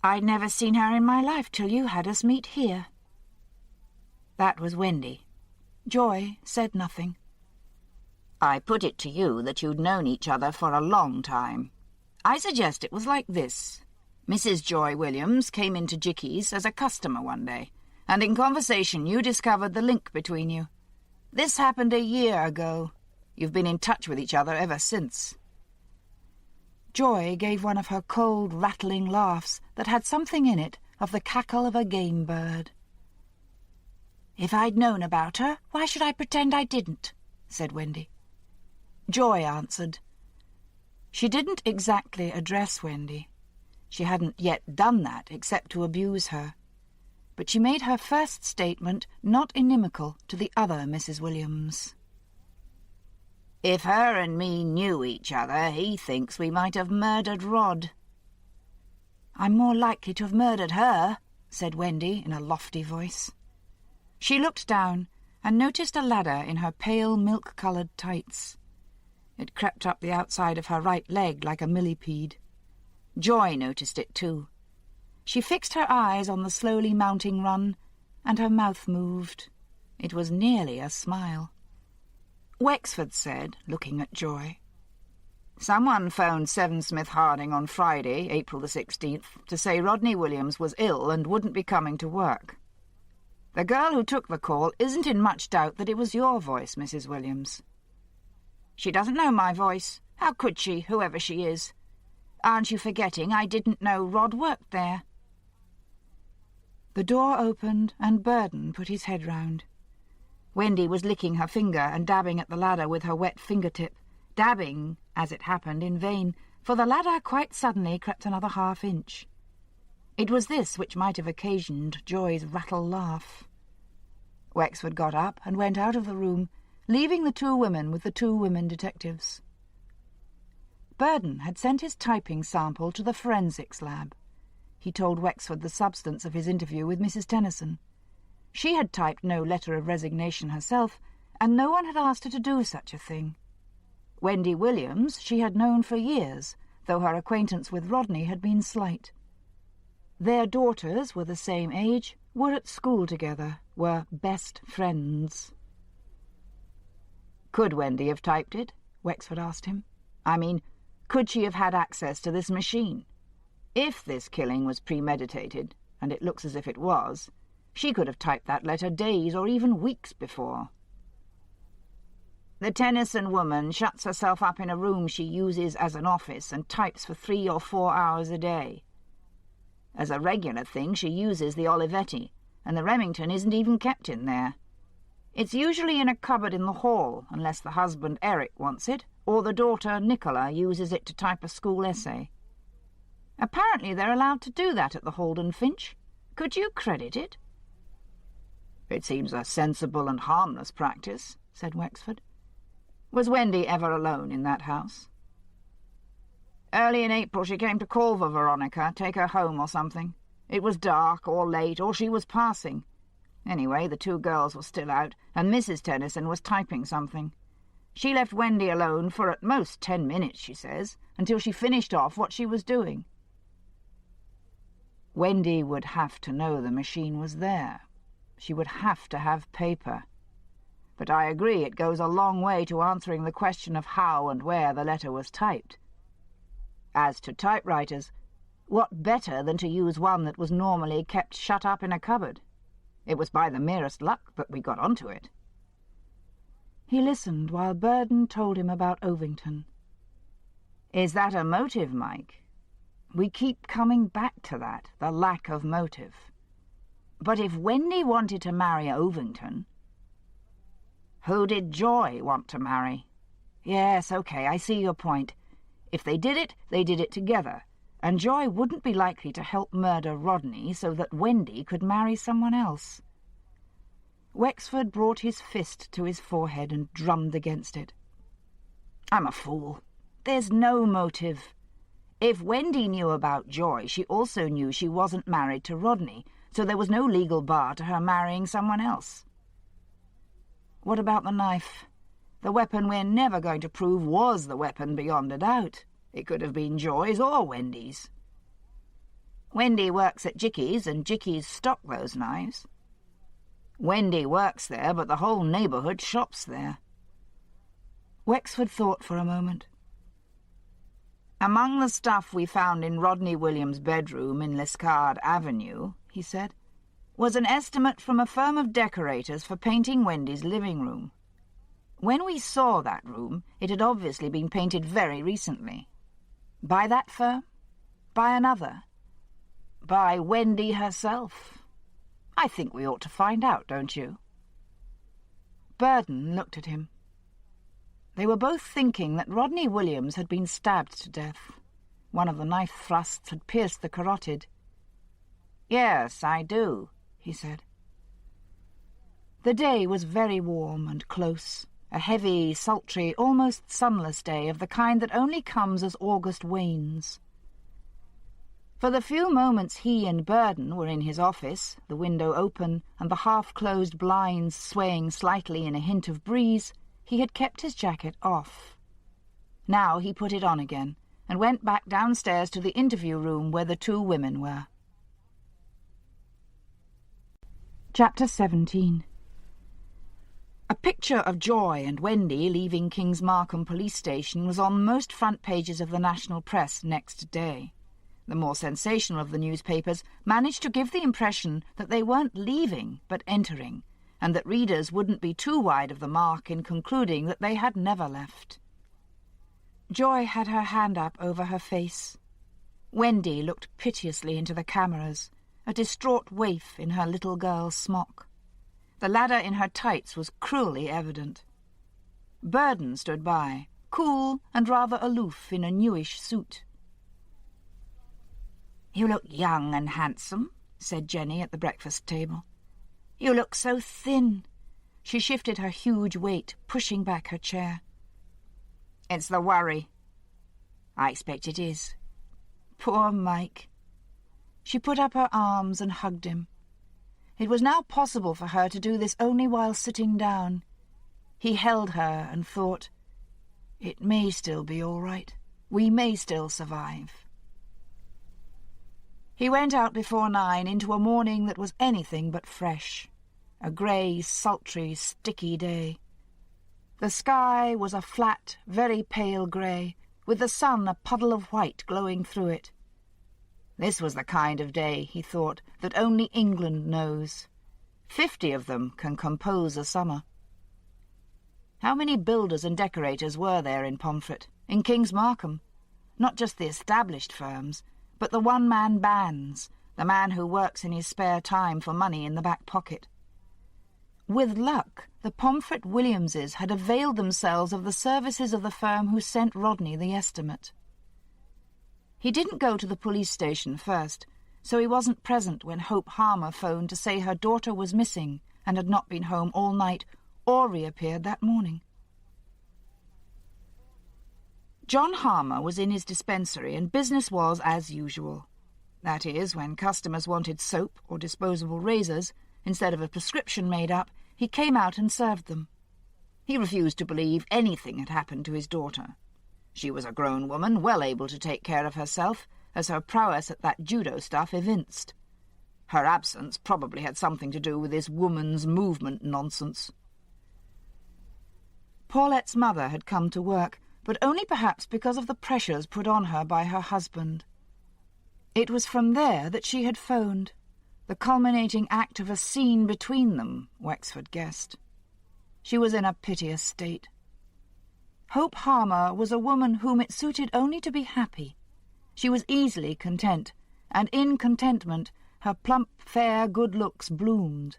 "I'd never seen her in my life till you had us meet here." That was Wendy. Joy said nothing. "I put it to you that you'd known each other for a long time. I suggest it was like this. Mrs. Joy Williams came into Jickey's as a customer one day, and in conversation you discovered the link between you. This happened a year ago. You've been in touch with each other ever since." Joy gave one of her cold, rattling laughs that had something in it of the cackle of a game bird. "If I'd known about her, why should I pretend I didn't?" said Wendy. Joy answered. She didn't exactly address Wendy. She hadn't yet done that except to abuse her. But she made her first statement not inimical to the other Mrs. Williams. If her and me knew each other, he thinks we might have murdered Rod." "I'm more likely to have murdered her," said Wendy in a lofty voice. She looked down and noticed a ladder in her pale milk-coloured tights. It crept up the outside of her right leg like a millipede. Joy noticed it too. She fixed her eyes on the slowly mounting run, and her mouth moved. It was nearly a smile. Wexford said, looking at Joy, "Someone phoned 7 Smith Harding on Friday, April the 16th, to say Rodney Williams was ill and wouldn't be coming to work. The girl who took the call isn't in much doubt that it was your voice, Mrs. Williams." "She doesn't know my voice. How could she, whoever she is? Aren't you forgetting I didn't know Rod worked there?" The door opened and Burden put his head round. Wendy was licking her finger and dabbing at the ladder with her wet fingertip, dabbing, as it happened, in vain, for the ladder quite suddenly crept another half-inch. It was this which might have occasioned Joy's rattle laugh. Wexford got up and went out of the room, leaving the 2 women with the 2 women detectives. Burden had sent his typing sample to the forensics lab. He told Wexford the substance of his interview with Mrs. Tennyson. She had typed no letter of resignation herself, and no one had asked her to do such a thing. Wendy Williams she had known for years, though her acquaintance with Rodney had been slight. Their daughters were the same age, were at school together, were best friends. "Could Wendy have typed it?" Wexford asked him. "I mean, could she have had access to this machine? If this killing was premeditated, and it looks as if it was, she could have typed that letter days or even weeks before." "The Tennyson woman shuts herself up in a room she uses as an office and types for 3 or 4 hours a day. As a regular thing, she uses the Olivetti, and the Remington isn't even kept in there. It's usually in a cupboard in the hall, unless the husband Eric wants it, or the daughter Nicola uses it to type a school essay. Apparently they're allowed to do that at the Holden Finch. Could you credit it?" "It seems a sensible and harmless practice," said Wexford. "Was Wendy ever alone in that house?" "Early in April she came to call for Veronica, take her home or something. It was dark or late, or she was passing. Anyway, the 2 girls were still out, and Mrs. Tennyson was typing something. She left Wendy alone for at most 10 minutes, she says, until she finished off what she was doing." Wendy would have to know the machine was there. She would have to have paper. But I agree it goes a long way to answering the question of how and where the letter was typed. As to typewriters, what better than to use one that was normally kept shut up in a cupboard? It was by the merest luck that we got onto it." He listened while Burden told him about Ovington. "Is that a motive, Mike? We keep coming back to that, the lack of motive. But if Wendy wanted to marry Ovington..." "Who did Joy want to marry?" "Yes, okay, I see your point. If they did it together, and Joy wouldn't be likely to help murder Rodney so that Wendy could marry someone else." Wexford brought his fist to his forehead and drummed against it. "I'm a fool. There's no motive. If Wendy knew about Joy, she also knew she wasn't married to Rodney, so there was no legal bar to her marrying someone else." "What about the knife? The weapon we're never going to prove was the weapon beyond a doubt. It could have been Joy's or Wendy's." "Wendy works at Jickey's, and Jickey's stock those knives." "Wendy works there, but the whole neighbourhood shops there." Wexford thought for a moment. "Among the stuff we found in Rodney Williams' bedroom in Liscard Avenue," he said, "was an estimate from a firm of decorators for painting Wendy's living room. When we saw that room, it had obviously been painted very recently. By that firm? By another? By Wendy herself? I think we ought to find out, don't you?" Burden looked at him. They were both thinking that Rodney Williams had been stabbed to death. One of the knife thrusts had pierced the carotid. "Yes, I do," he said. The day was very warm and close, a heavy, sultry, almost sunless day of the kind that only comes as August wanes. For the few moments he and Burden were in his office, the window open and the half-closed blinds swaying slightly in a hint of breeze, he had kept his jacket off. Now he put it on again and went back downstairs to the interview room where the two women were. Chapter 17. A picture of Joy and Wendy leaving Kings Markham police station was on most front pages of the national press next day. The more sensational of the newspapers managed to give the impression that they weren't leaving but entering, and that readers wouldn't be too wide of the mark in concluding that they had never left. Joy had her hand up over her face. Wendy looked piteously into the cameras, a distraught waif in her little girl's smock. The ladder in her tights was cruelly evident. Burden stood by, cool and rather aloof in a newish suit. "You look young and handsome," said Jenny at the breakfast table. "You look so thin." She shifted her huge weight, pushing back her chair. "It's the worry." "I expect it is." Poor Mike. She put up her arms and hugged him. It was now possible for her to do this only while sitting down. He held her and thought, "It may still be all right. We may still survive." He went out before 9 into a morning that was anything but fresh. A grey, sultry, sticky day. The sky was a flat, very pale grey, with the sun a puddle of white glowing through it. This was the kind of day, he thought, that only England knows. 50 of them can compose a summer. How many builders and decorators were there in Pomfret, in Kings Markham? Not just the established firms, but the one-man bands, the man who works in his spare time for money in the back pocket. With luck, the Pomfret Williamses had availed themselves of the services of the firm who sent Rodney the estimate. He didn't go to the police station first, so he wasn't present when Hope Harmer phoned to say her daughter was missing and had not been home all night or reappeared that morning. John Harmer was in his dispensary and business was as usual. That is, when customers wanted soap or disposable razors, instead of a prescription made up, he came out and served them. He refused to believe anything had happened to his daughter. She was a grown woman, well able to take care of herself, as her prowess at that judo stuff evinced. Her absence probably had something to do with this woman's movement nonsense. Paulette's mother had come to work, but only perhaps because of the pressures put on her by her husband. It was from there that she had phoned, the culminating act of a scene between them, Wexford guessed. She was in a piteous state. Hope Harmer was a woman whom it suited only to be happy. She was easily content, and in contentment her plump, fair good looks bloomed.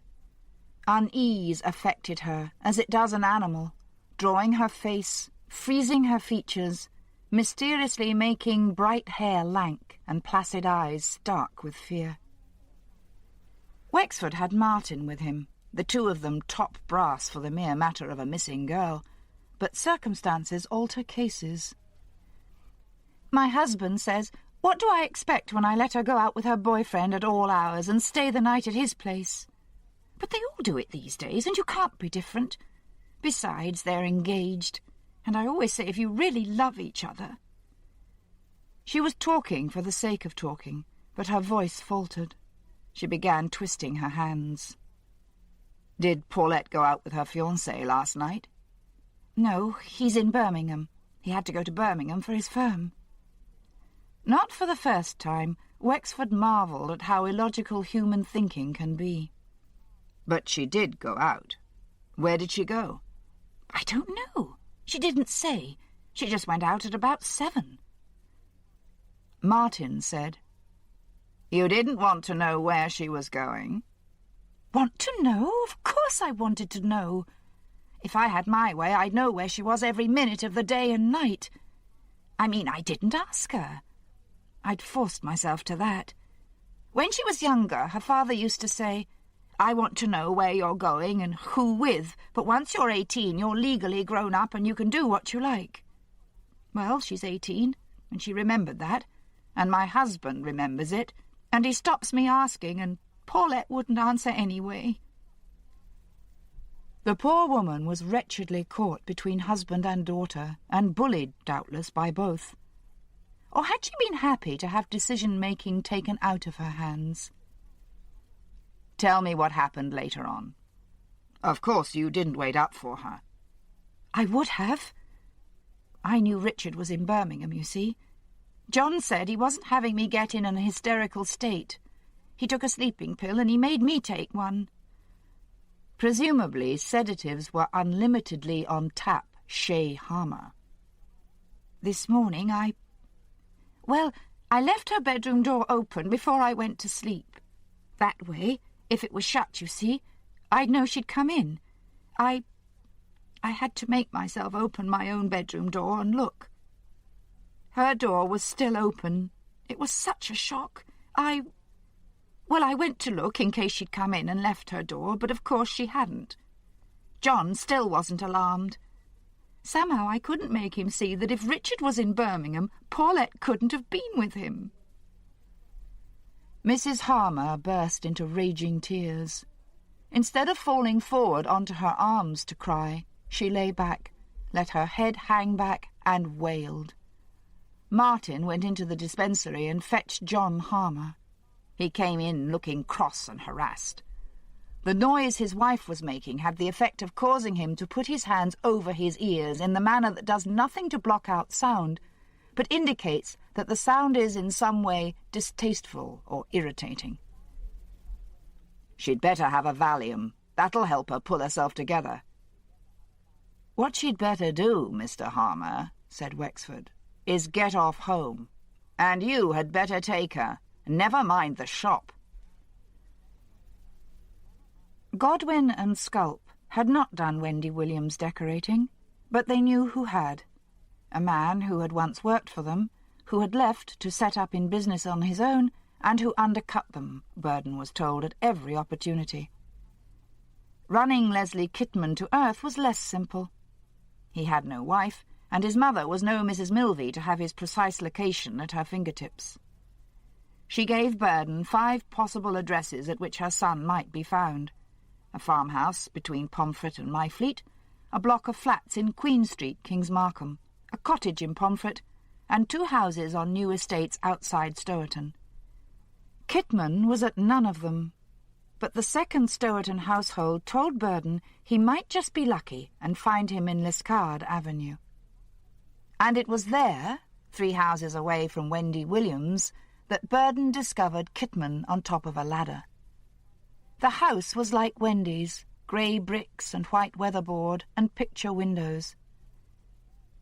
Unease affected her, as it does an animal, drawing her face, freezing her features, mysteriously making bright hair lank and placid eyes stark with fear. Wexford had Martin with him, the two of them top brass for the mere matter of a missing girl, but circumstances alter cases. "My husband says, what do I expect when I let her go out with her boyfriend at all hours and stay the night at his place? But they all do it these days, and you can't be different. Besides, they're engaged, and I always say if you really love each other—" She was talking for the sake of talking, but her voice faltered. She began twisting her hands. "Did Paulette go out with her fiancé last night?" "No, he's in Birmingham. He had to go to Birmingham for his firm." Not for the first time, Wexford marvelled at how illogical human thinking can be. "But she did go out. Where did she go?" "I don't know. She didn't say. She just went out at about 7. Martin said, "You didn't want to know where she was going?" "Want to know? Of course I wanted to know. If I had my way, I'd know where she was every minute of the day and night. I mean, I didn't ask her. I'd forced myself to that. When she was younger, her father used to say, I want to know where you're going and who with, but once you're 18, you're legally grown up and you can do what you like. Well, she's 18, and she remembered that, and my husband remembers it, and he stops me asking, and Paulette wouldn't answer anyway. The poor woman was wretchedly caught between husband and daughter, and bullied, doubtless, by both. Or had she been happy to have decision-making taken out of her hands? Tell me what happened later on. Of course you didn't wait up for her. I would have. I knew Richard was in Birmingham, you see. John said he wasn't having me get in an hysterical state. He took a sleeping pill and he made me take one. Presumably sedatives were unlimitedly on tap, chez Harmer. This morning I left her bedroom door open before I went to sleep. That way, if it was shut, you see, I'd know she'd come in. I had to make myself open my own bedroom door and look. Her door was still open. It was such a shock. I went to look in case she'd come in and left her door, but of course she hadn't. John still wasn't alarmed. Somehow I couldn't make him see that if Richard was in Birmingham, Paulette couldn't have been with him. Mrs. Harmer burst into raging tears. Instead of falling forward onto her arms to cry, she lay back, let her head hang back, and wailed. Martin went into the dispensary and fetched John Harmer. He came in looking cross and harassed. The noise his wife was making had the effect of causing him to put his hands over his ears in the manner that does nothing to block out sound, but indicates that the sound is in some way distasteful or irritating. She'd better have a Valium. That'll help her pull herself together. What she'd better do, Mr. Harmer, said Wexford, is get off home. And you had better take her. Never mind the shop. Godwin and Sculp had not done Wendy Williams' decorating, but they knew who had. A man who had once worked for them, who had left to set up in business on his own, and who undercut them, Burden was told at every opportunity. Running Leslie Kitman to earth was less simple. He had no wife, and his mother was no Mrs. Milvey to have his precise location at her fingertips. She gave Burden 5 possible addresses at which her son might be found: a farmhouse between Pomfret and Myfleet, a block of flats in Queen Street, Kings Markham, a cottage in Pomfret, and 2 houses on new estates outside Stourton. Kitman was at none of them, but the second Stourton household told Burden he might just be lucky and find him in Liscard Avenue. And it was there, 3 houses away from Wendy Williams, that Burden discovered Kitman on top of a ladder. The house was like Wendy's, grey bricks and white weatherboard and picture windows.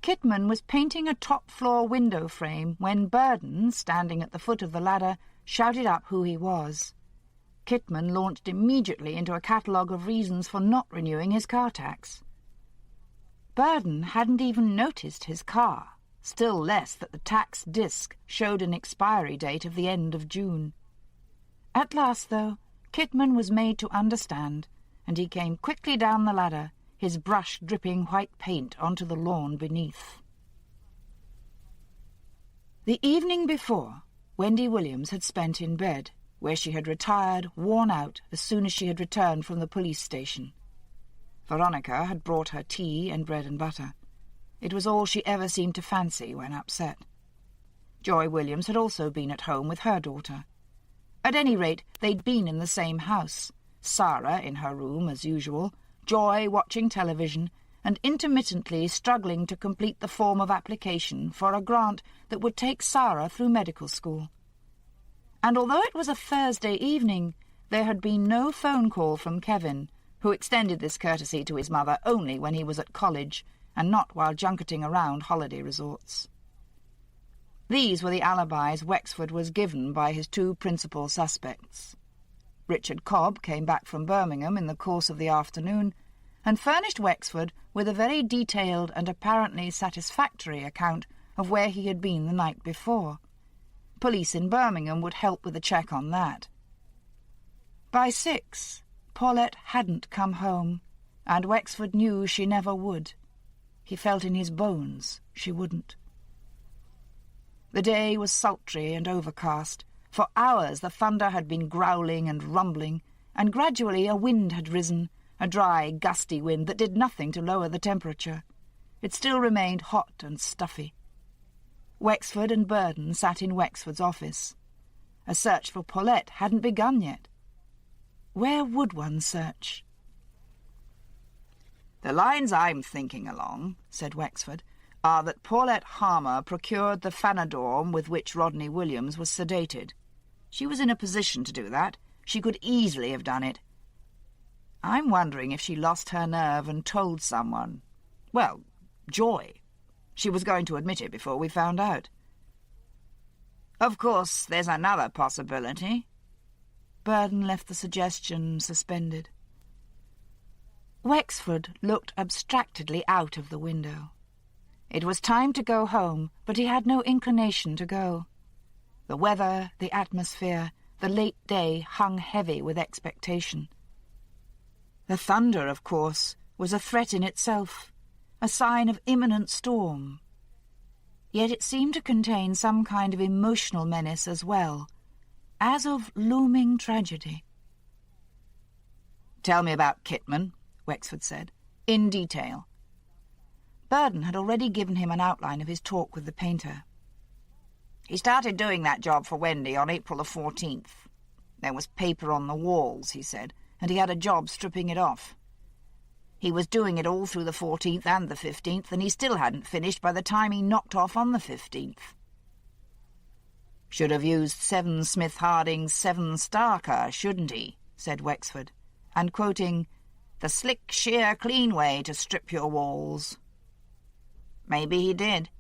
Kitman was painting a top-floor window frame when Burden, standing at the foot of the ladder, shouted up who he was. Kitman launched immediately into a catalogue of reasons for not renewing his car tax. Burden hadn't even noticed his car, still less that the tax disc showed an expiry date of the end of June. At last, though, Kitman was made to understand, and he came quickly down the ladder, his brush dripping white paint onto the lawn beneath. The evening before, Wendy Williams had spent in bed, where she had retired, worn out, as soon as she had returned from the police station. Veronica had brought her tea and bread and butter. It was all she ever seemed to fancy when upset. Joy Williams had also been at home with her daughter. At any rate, they'd been in the same house, Sarah in her room as usual, Joy watching television, and intermittently struggling to complete the form of application for a grant that would take Sarah through medical school. And although it was a Thursday evening, there had been no phone call from Kevin, who extended this courtesy to his mother only when he was at college, and not while junketing around holiday resorts. These were the alibis Wexford was given by his 2 principal suspects. Richard Cobb came back from Birmingham in the course of the afternoon, and furnished Wexford with a very detailed and apparently satisfactory account of where he had been the night before. Police in Birmingham would help with a check on that. By 6, Paulette hadn't come home, and Wexford knew she never would. He felt in his bones she wouldn't. The day was sultry and overcast. For hours the thunder had been growling and rumbling, and gradually a wind had risen, a dry, gusty wind that did nothing to lower the temperature. It still remained hot and stuffy. Wexford and Burden sat in Wexford's office. A search for Paulette hadn't begun yet. Where would one search? "The lines I'm thinking along," said Wexford, "are that Paulette Harmer procured the Phanodorm with which Rodney Williams was sedated. She was in a position to do that. She could easily have done it. I'm wondering if she lost her nerve and told someone. Well, Joy. She was going to admit it before we found out. Of course, there's another possibility." Burden left the suggestion suspended. Wexford looked abstractedly out of the window. It was time to go home, but he had no inclination to go. The weather, the atmosphere, the late day hung heavy with expectation. The thunder, of course, was a threat in itself, a sign of imminent storm. Yet it seemed to contain some kind of emotional menace as well, as of looming tragedy. "Tell me about Kitman," Wexford said, "in detail." Burden had already given him an outline of his talk with the painter. "He started doing that job for Wendy on April the 14th. There was paper on the walls, he said, and he had a job stripping it off. He was doing it all through the 14th and the 15th, and he still hadn't finished by the time he knocked off on the 15th. "Should have used 7 Smith Harding's 7 Starker, shouldn't he?" said Wexford, and quoting, "the slick, sheer, clean way to strip your walls." Maybe he did.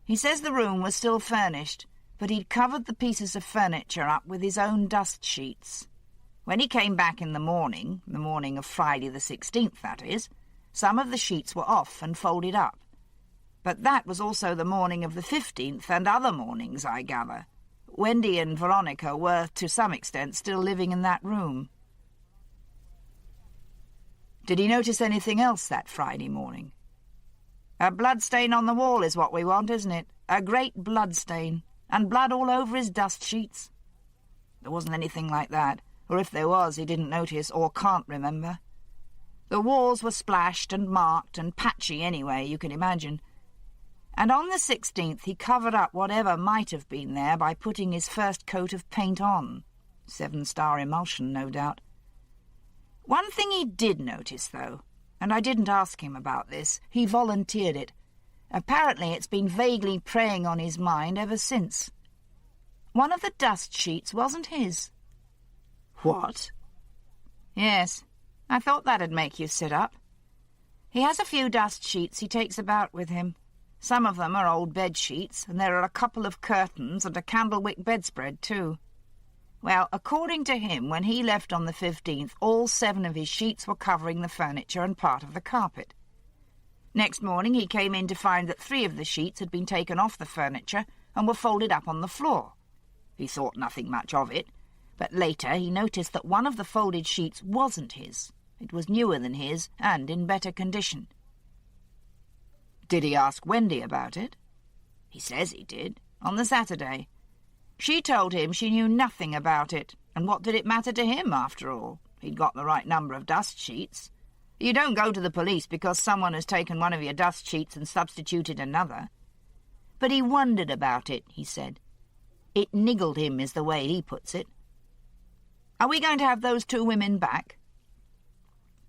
He says the room was still furnished, but he'd covered the pieces of furniture up with his own dust sheets. When he came back in the morning of Friday the 16th, that is, some of the sheets were off and folded up. But that was also the morning of the 15th and other mornings, I gather. Wendy and Veronica were, to some extent, still living in that room. Did he notice anything else that Friday morning? A bloodstain on the wall is what we want, isn't it? A great bloodstain, and blood all over his dust sheets. There wasn't anything like that, or if there was, he didn't notice or can't remember. The walls were splashed and marked and patchy anyway, you can imagine. And on the 16th he covered up whatever might have been there by putting his first coat of paint on. 7-star emulsion, no doubt. One thing he did notice, though, and I didn't ask him about this, he volunteered it. Apparently it's been vaguely preying on his mind ever since. One of the dust sheets wasn't his. What? Yes, I thought that'd make you sit up. He has a few dust sheets he takes about with him. Some of them are old bed sheets, and there are a couple of curtains and a candlewick bedspread, too. Well, according to him, when he left on the 15th, all 7 of his sheets were covering the furniture and part of the carpet. Next morning he came in to find that 3 of the sheets had been taken off the furniture and were folded up on the floor. He thought nothing much of it, but later he noticed that one of the folded sheets wasn't his. It was newer than his and in better condition. Did he ask Wendy about it? He says he did, on the Saturday. She told him she knew nothing about it, and what did it matter to him, after all? He'd got the right number of dust sheets. You don't go to the police because someone has taken one of your dust sheets and substituted another. But he wondered about it, he said. It niggled him, is the way he puts it. Are we going to have those 2 women back?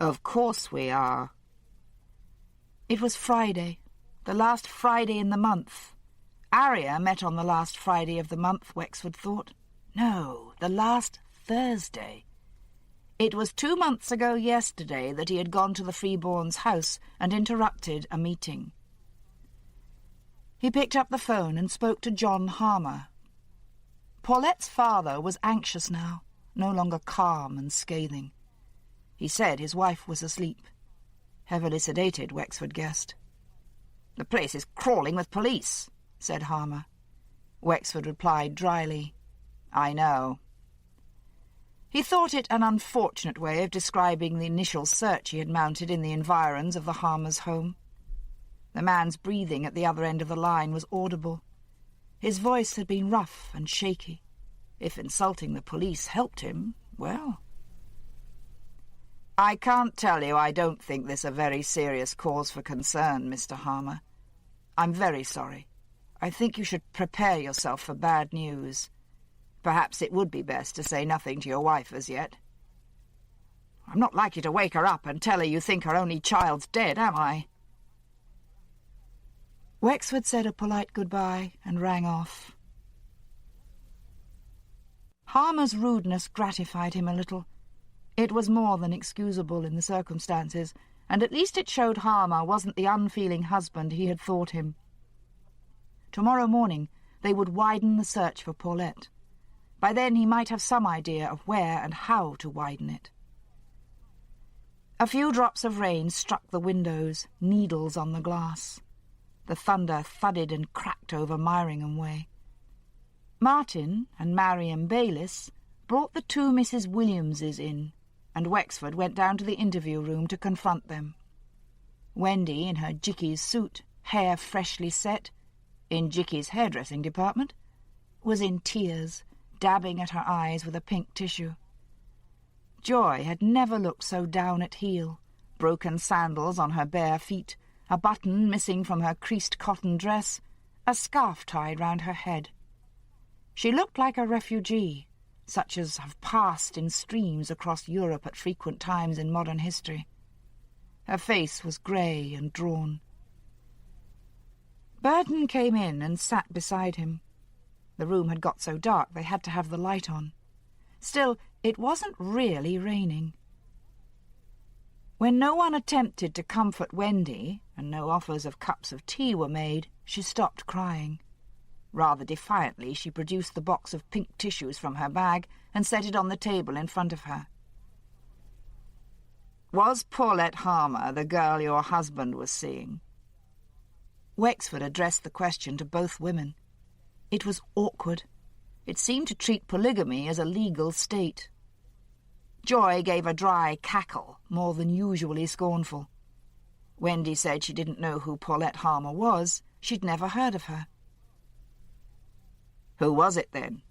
Of course we are. It was Friday, the last Friday in the month. Aria met on the last Friday of the month, Wexford thought. No, the last Thursday. It was 2 months ago yesterday that he had gone to the Freeborns' house and interrupted a meeting. He picked up the phone and spoke to John Harmer. Paulette's father was anxious now, no longer calm and scathing. He said his wife was asleep. Heavily sedated, Wexford guessed. The place is crawling with police, said Harmer. Wexford replied dryly, I know. He thought it an unfortunate way of describing the initial search he had mounted in the environs of the Harmers' home. The man's breathing at the other end of the line was audible. His voice had been rough and shaky. If insulting the police helped him, well... "I can't tell you I don't think this a very serious cause for concern, Mr. Harmer. I'm very sorry. I think you should prepare yourself for bad news. Perhaps it would be best to say nothing to your wife as yet." "I'm not likely to wake her up and tell her you think her only child's dead, am I?" Wexford said a polite goodbye and rang off. Harmer's rudeness gratified him a little. It was more than excusable in the circumstances, and at least it showed Harmer wasn't the unfeeling husband he had thought him. Tomorrow morning they would widen the search for Paulette. By then he might have some idea of where and how to widen it. A few drops of rain struck the windows, needles on the glass. The thunder thudded and cracked over Myringham Way. Martin and Marion Bayliss brought the two Mrs. Williamses in, and Wexford went down to the interview room to confront them. Wendy, in her Jickey's suit, hair freshly set, in Jickey's hairdressing department, was in tears, dabbing at her eyes with a pink tissue. Joy had never looked so down at heel, broken sandals on her bare feet, a button missing from her creased cotton dress, a scarf tied round her head. She looked like a refugee, such as have passed in streams across Europe at frequent times in modern history. Her face was grey and drawn. Burton came in and sat beside him. The room had got so dark they had to have the light on. Still, it wasn't really raining. When no one attempted to comfort Wendy, and no offers of cups of tea were made, she stopped crying. Rather defiantly, she produced the box of pink tissues from her bag and set it on the table in front of her. "Was Paulette Harmer the girl your husband was seeing?" Wexford addressed the question to both women. It was awkward. It seemed to treat polygamy as a legal state. Joy gave a dry cackle, more than usually scornful. Wendy said she didn't know who Paulette Harmer was. She'd never heard of her. "Who was it, then?"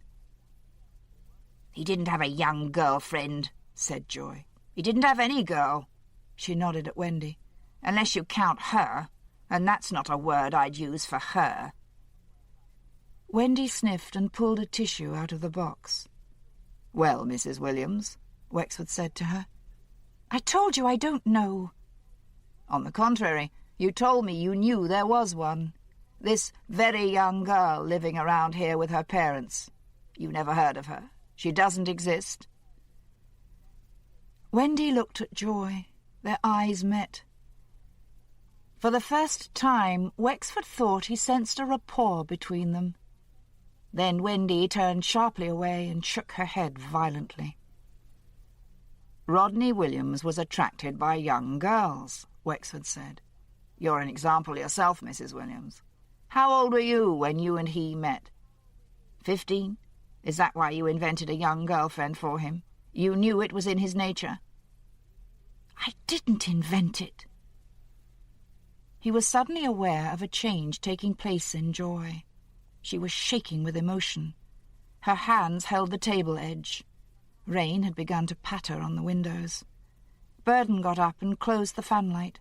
"He didn't have a young girlfriend," said Joy. "He didn't have any girl." She nodded at Wendy. "Unless you count her, and that's not a word I'd use for her." Wendy sniffed and pulled a tissue out of the box. "Well, Mrs. Williams," Wexford said to her. "I told you I don't know." "On the contrary, you told me you knew there was one. This very young girl living around here with her parents. You never heard of her. She doesn't exist." Wendy looked at Joy. Their eyes met. For the first time, Wexford thought he sensed a rapport between them. Then Wendy turned sharply away and shook her head violently. "Rodney Williams was attracted by young girls," Wexford said. "You're an example yourself, Mrs. Williams. How old were you when you and he met? 15? Is that why you invented a young girlfriend for him? You knew it was in his nature?" "I didn't invent it." He was suddenly aware of a change taking place in Joy. She was shaking with emotion. Her hands held the table edge. Rain had begun to patter on the windows. Burton got up and closed the fanlight.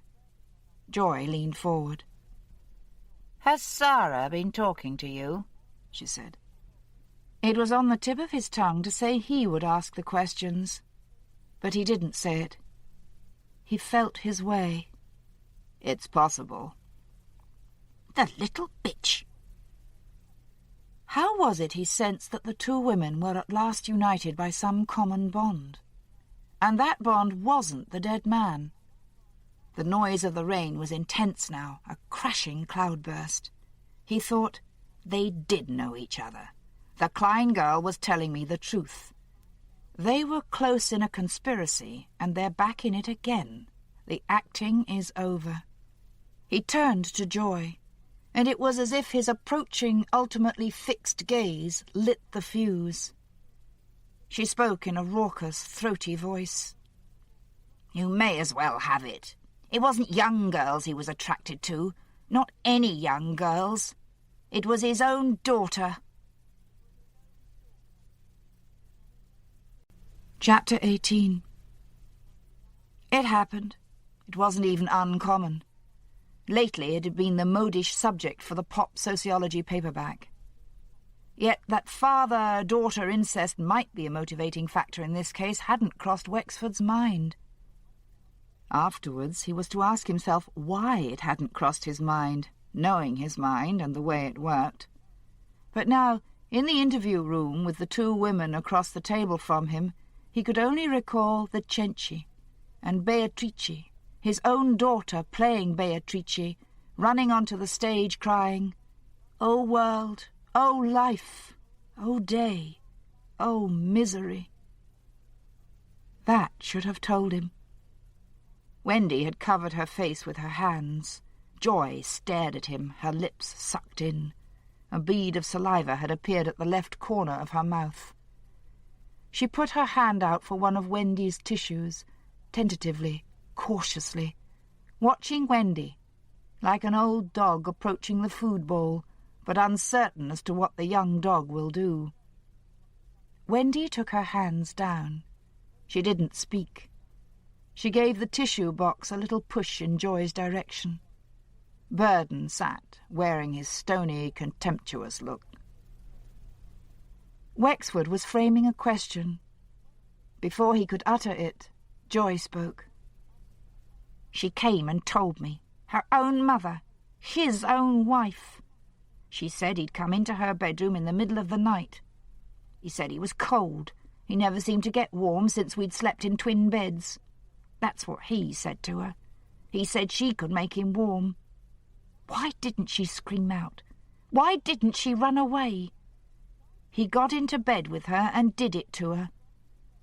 Joy leaned forward. "Has Sarah been talking to you?" she said. It was on the tip of his tongue to say he would ask the questions, but he didn't say it. He felt his way. "It's possible." "The little bitch!" How was it he sensed that the two women were at last united by some common bond? And that bond wasn't the dead man. The noise of the rain was intense now, a crashing cloudburst. He thought, they did know each other. The Klein girl was telling me the truth. They were close in a conspiracy, and they're back in it again. The acting is over. He turned to Joy, and it was as if his approaching, ultimately fixed gaze lit the fuse. She spoke in a raucous, throaty voice. "You may as well have it. It wasn't young girls he was attracted to, not any young girls. It was his own daughter." Chapter 18. It happened. It wasn't even uncommon. Lately it had been the modish subject for the pop sociology paperback. Yet that father-daughter incest might be a motivating factor in this case hadn't crossed Wexford's mind. Afterwards he was to ask himself why it hadn't crossed his mind, knowing his mind and the way it worked. But now, in the interview room with the two women across the table from him, he could only recall the Cenci and Beatrice, his own daughter playing Beatrice, running onto the stage crying, "O world, O life, O day, O misery." That should have told him. Wendy had covered her face with her hands. Joy stared at him, her lips sucked in. A bead of saliva had appeared at the left corner of her mouth. She put her hand out for one of Wendy's tissues, tentatively, cautiously, watching Wendy, like an old dog approaching the food bowl, but uncertain as to what the young dog will do. Wendy took her hands down. She didn't speak. She gave the tissue box a little push in Joy's direction. Burden sat, wearing his stony, contemptuous look. Wexford was framing a question. Before he could utter it, Joy spoke. "She came and told me. Her own mother. His own wife. She said he'd come into her bedroom in the middle of the night. He said he was cold. He never seemed to get warm since we'd slept in twin beds. That's what he said to her. He said she could make him warm. Why didn't she scream out? Why didn't she run away? He got into bed with her and did it to her.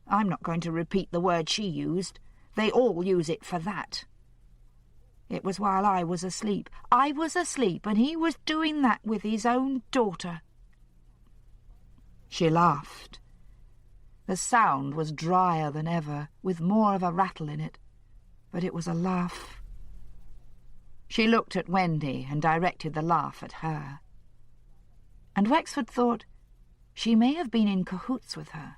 I'm not going to repeat the word she used. They all use it for that. It was while I was asleep. I was asleep, and he was doing that with his own daughter." She laughed. The sound was drier than ever, with more of a rattle in it, but it was a laugh. She looked at Wendy and directed the laugh at her. And Wexford thought, she may have been in cahoots with her.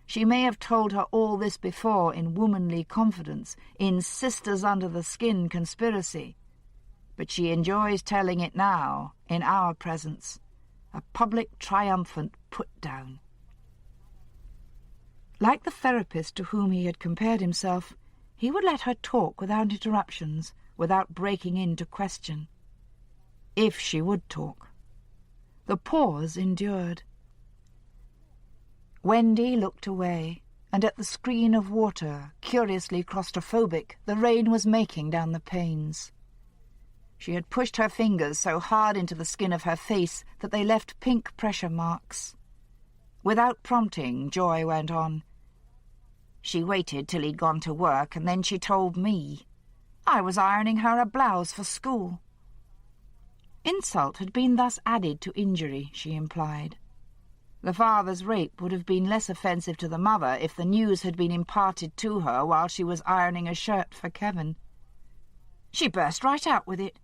She may have told her all this before in womanly confidence, in sisters-under-the-skin conspiracy, but she enjoys telling it now, in our presence, a public triumphant put-down. Like the therapist to whom he had compared himself, he would let her talk without interruptions, without breaking in to question. If she would talk. The pause endured. Wendy looked away, and at the screen of water, curiously claustrophobic, the rain was making down the panes. She had pushed her fingers so hard into the skin of her face that they left pink pressure marks. Without prompting, Joy went on. She waited till he'd gone to work, and then she told me. I was ironing her a blouse for school. Insult had been thus added to injury, she implied. The father's rape would have been less offensive to the mother if the news had been imparted to her while she was ironing a shirt for Kevin. She burst right out with it.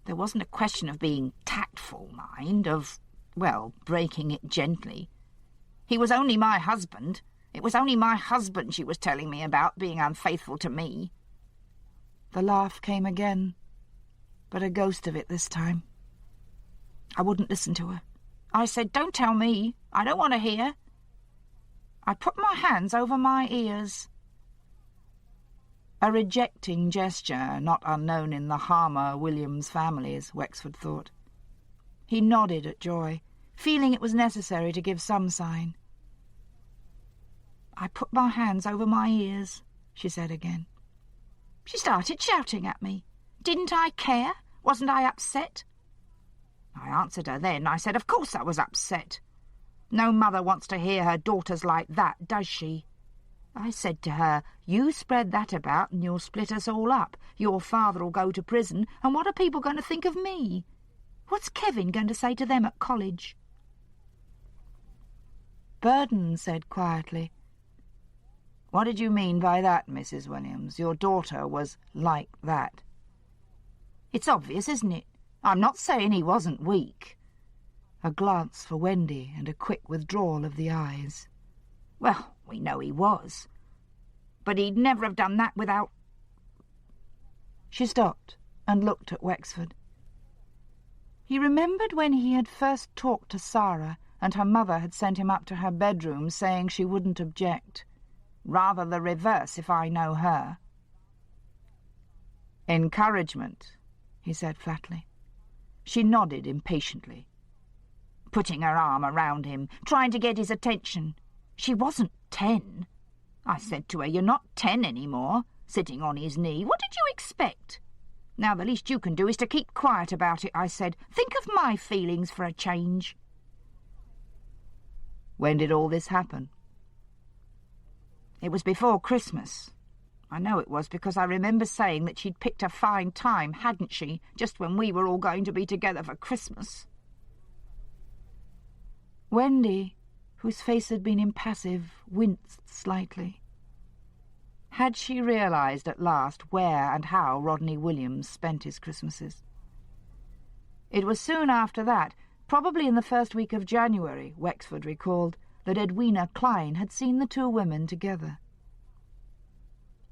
There wasn't a question of being tactful, mind, of, well, breaking it gently. He was only my husband. It was only my husband she was telling me about being unfaithful to me. The laugh came again, but a ghost of it this time. I wouldn't listen to her. I said, "Don't tell me. I don't want to hear." I put my hands over my ears. A rejecting gesture not unknown in the Harmer-Williams families, Wexford thought. He nodded at Joy, feeling it was necessary to give some sign. I put my hands over my ears, she said again. She started shouting at me. Didn't I care? Wasn't I upset? I answered her then. I said, of course I was upset. No mother wants to hear her daughters like that, does she? I said to her, you spread that about and you'll split us all up. Your father'll go to prison, and what are people going to think of me? What's Kevin going to say to them at college? Burden said quietly, "What did you mean by that, Mrs. Williams? Your daughter was like that." "It's obvious, isn't it? I'm not saying he wasn't weak." A glance for Wendy and a quick withdrawal of the eyes. "Well, we know he was. But he'd never have done that without—" She stopped and looked at Wexford. He remembered when he had first talked to Sarah and her mother had sent him up to her bedroom saying she wouldn't object. "Rather the reverse, if I know her." "Encouragement," he said flatly. She nodded impatiently. "Putting her arm around him, trying to get his attention. She wasn't 10. I said to her, 'You're not 10 anymore,' sitting on his knee. 'What did you expect?' 'Now the least you can do is to keep quiet about it,' I said. 'Think of my feelings for a change.'" "When did all this happen?" "It was before Christmas. I know it was because I remember saying that she'd picked a fine time, hadn't she, just when we were all going to be together for Christmas." Wendy, whose face had been impassive, winced slightly. Had she realised at last where and how Rodney Williams spent his Christmases? It was soon after that, probably in the first week of January, Wexford recalled, that Edwina Klein had seen the two women together.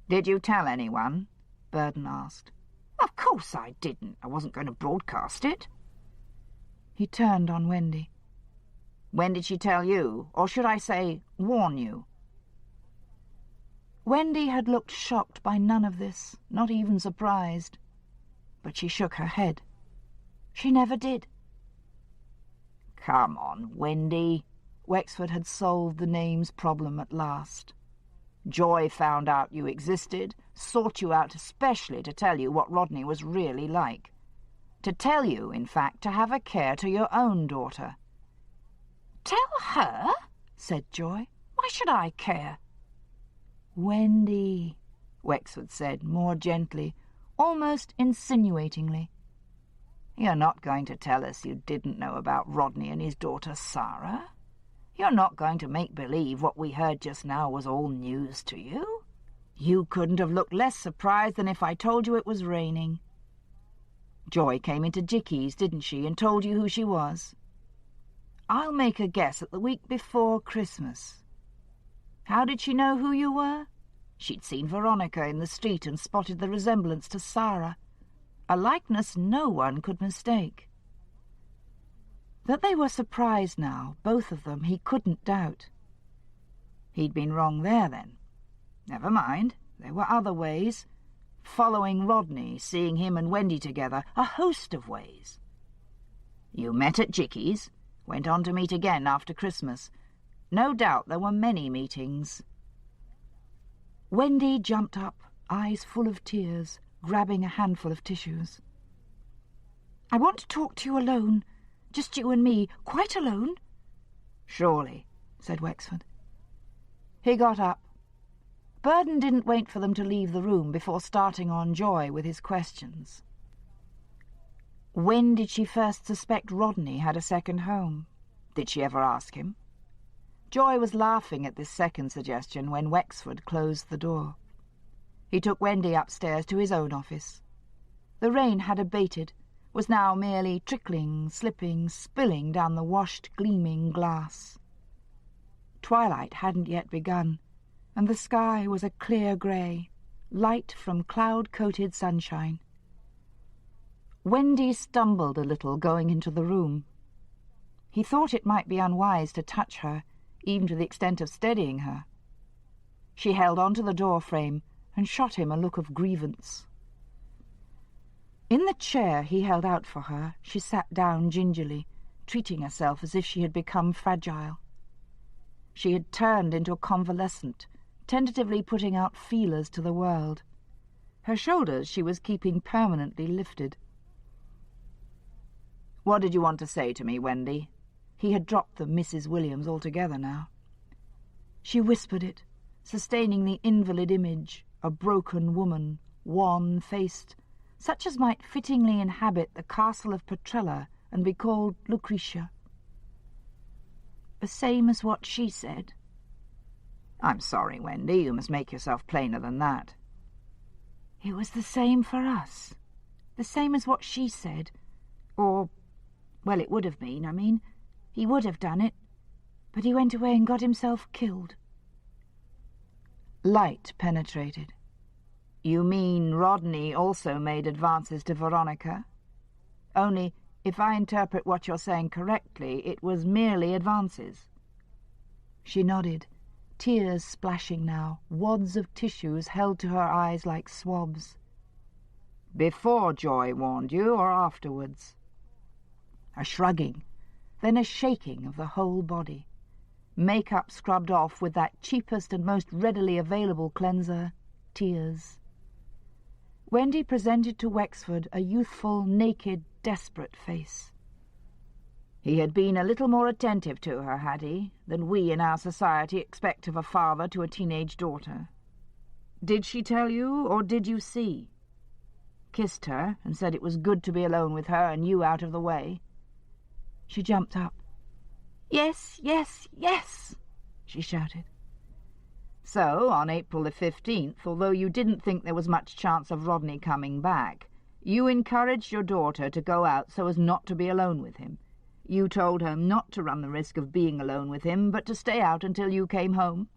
"Did you tell anyone?" Burden asked. "Of course I didn't. I wasn't going to broadcast it." He turned on Wendy. "When did she tell you? Or should I say, warn you?" Wendy had looked shocked by none of this, not even surprised. But she shook her head. She never did. "Come on, Wendy." Wexford had solved the names problem at last. "Joy found out you existed, sought you out especially to tell you what Rodney was really like. To tell you, in fact, to have a care to your own daughter." "Tell her?" said Joy. "Why should I care?" "Wendy," Wexford said, more gently, almost insinuatingly. "You're not going to tell us you didn't know about Rodney and his daughter Sarah? You're not going to make believe what we heard just now was all news to you? You couldn't have looked less surprised than if I told you it was raining. Joy came into Jickey's, didn't she, and told you who she was? I'll make a guess at the week before Christmas. How did she know who you were? She'd seen Veronica in the street and spotted the resemblance to Sarah, a likeness no one could mistake. That they were surprised now, both of them, he couldn't doubt. He'd been wrong there, then. Never mind, there were other ways. Following Rodney, seeing him and Wendy together, a host of ways. You met at Jickey's, went on to meet again after Christmas. No doubt there were many meetings." Wendy jumped up, eyes full of tears, grabbing a handful of tissues. "I want to talk to you alone. Just you and me, quite alone." "Surely," said Wexford. He got up. Burden didn't wait for them to leave the room before starting on Joy with his questions. When did she first suspect Rodney had a second home? Did she ever ask him? Joy was laughing at this second suggestion when Wexford closed the door. He took Wendy upstairs to his own office. The rain had abated, was now merely trickling, slipping, spilling down the washed, gleaming glass. Twilight hadn't yet begun, and the sky was a clear grey, light from cloud-coated sunshine. Wendy stumbled a little going into the room. He thought it might be unwise to touch her, even to the extent of steadying her. She held on to the door frame and shot him a look of grievance. In the chair he held out for her, she sat down gingerly, treating herself as if she had become fragile. She had turned into a convalescent, tentatively putting out feelers to the world. Her shoulders she was keeping permanently lifted. "What did you want to say to me, Wendy?" He had dropped the Mrs. Williams altogether now. She whispered it, sustaining the invalid image, a broken woman, wan-faced, such as might fittingly inhabit the castle of Petrella and be called Lucretia. the same as what she said?" "I'm sorry, Wendy, you must make yourself plainer than that." "It was the same for us. The same as what she said. Or, well, it would have been, I mean. He would have done it. But he went away and got himself killed." Light penetrated. "You mean Rodney also made advances to Veronica? Only, if I interpret what you're saying correctly, it was merely advances." She nodded, tears splashing now, wads of tissues held to her eyes like swabs. "Before Joy warned you, or afterwards?" A shrugging, then a shaking of the whole body. Makeup scrubbed off with that cheapest and most readily available cleanser, tears. Wendy presented to Wexford a youthful, naked, desperate face. "He had been a little more attentive to her, had he, than we in our society expect of a father to a teenage daughter? Did she tell you, or did you see? Kissed her, and said it was good to be alone with her and you out of the way?" She jumped up. "Yes, yes, yes!" she shouted. "So, on April the 15th, although you didn't think there was much chance of Rodney coming back, you encouraged your daughter to go out so as not to be alone with him. You told her not to run the risk of being alone with him, but to stay out until you came home?"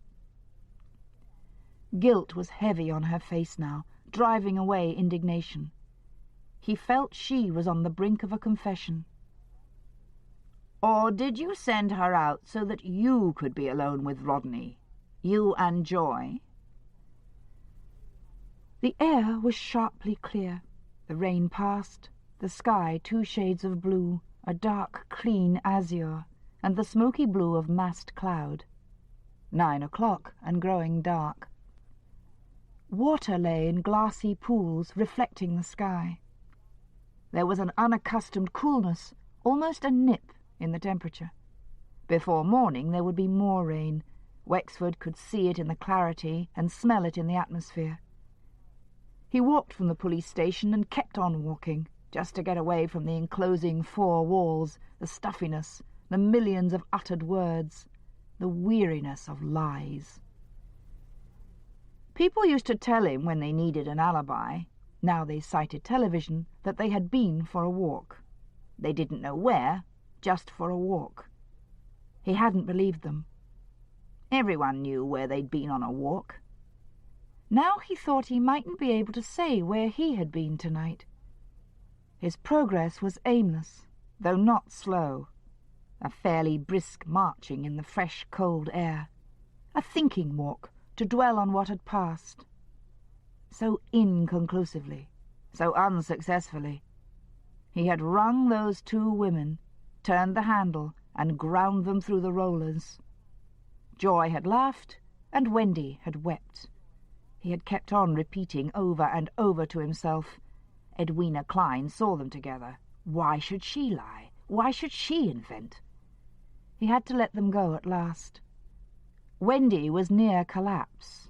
Guilt was heavy on her face now, driving away indignation. He felt she was on the brink of a confession. "Or did you send her out so that you could be alone with Rodney? You and Joy?" The air was sharply clear. The rain passed, the sky 2 shades of blue, a dark, clean azure, and the smoky blue of massed cloud. 9 o'clock, and growing dark. Water lay in glassy pools, reflecting the sky. There was an unaccustomed coolness, almost a nip, in the temperature. Before morning there would be more rain. Wexford could see it in the clarity and smell it in the atmosphere. He walked from the police station and kept on walking, just to get away from the enclosing 4 walls, the stuffiness, the millions of uttered words, the weariness of lies. People used to tell him when they needed an alibi, now they sighted television, that they had been for a walk. They didn't know where, just for a walk. He hadn't believed them. Everyone knew where they'd been on a walk. Now he thought he mightn't be able to say where he had been tonight. His progress was aimless, though not slow. A fairly brisk marching in the fresh, cold air. A thinking walk, to dwell on what had passed. So inconclusively, so unsuccessfully. He had wrung those 2 women, turned the handle, and ground them through the rollers. Joy had laughed, and Wendy had wept. He had kept on repeating over and over to himself, Edwina Klein saw them together. Why should she lie? Why should she invent? He had to let them go at last. Wendy was near collapse,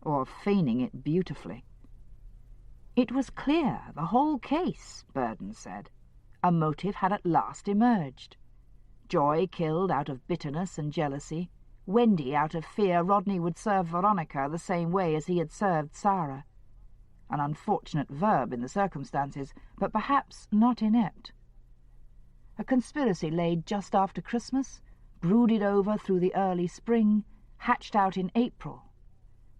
or feigning it beautifully. It was clear, the whole case, Burden said. A motive had at last emerged. Joy killed out of bitterness and jealousy, Wendy out of fear Rodney would serve Veronica the same way as he had served Sarah. An unfortunate verb in the circumstances, but perhaps not inept. A conspiracy laid just after Christmas, brooded over through the early spring, hatched out in April.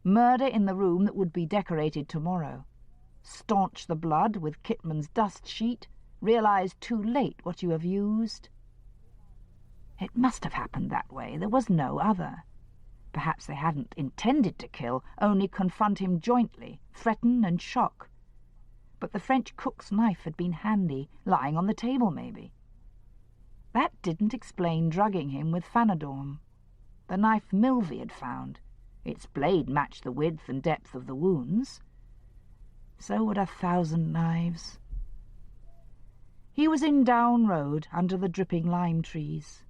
Murder in the room that would be decorated tomorrow. Staunch the blood with Kitman's dust sheet, realize too late what you have used. It must have happened that way. There was no other. Perhaps they hadn't intended to kill, only confront him jointly, threaten and shock. But the French cook's knife had been handy, lying on the table maybe. That didn't explain drugging him with Phanodorm. The knife Milvey had found. Its blade matched the width and depth of the wounds. So would 1,000 knives. He was in Down Road, under the dripping lime trees.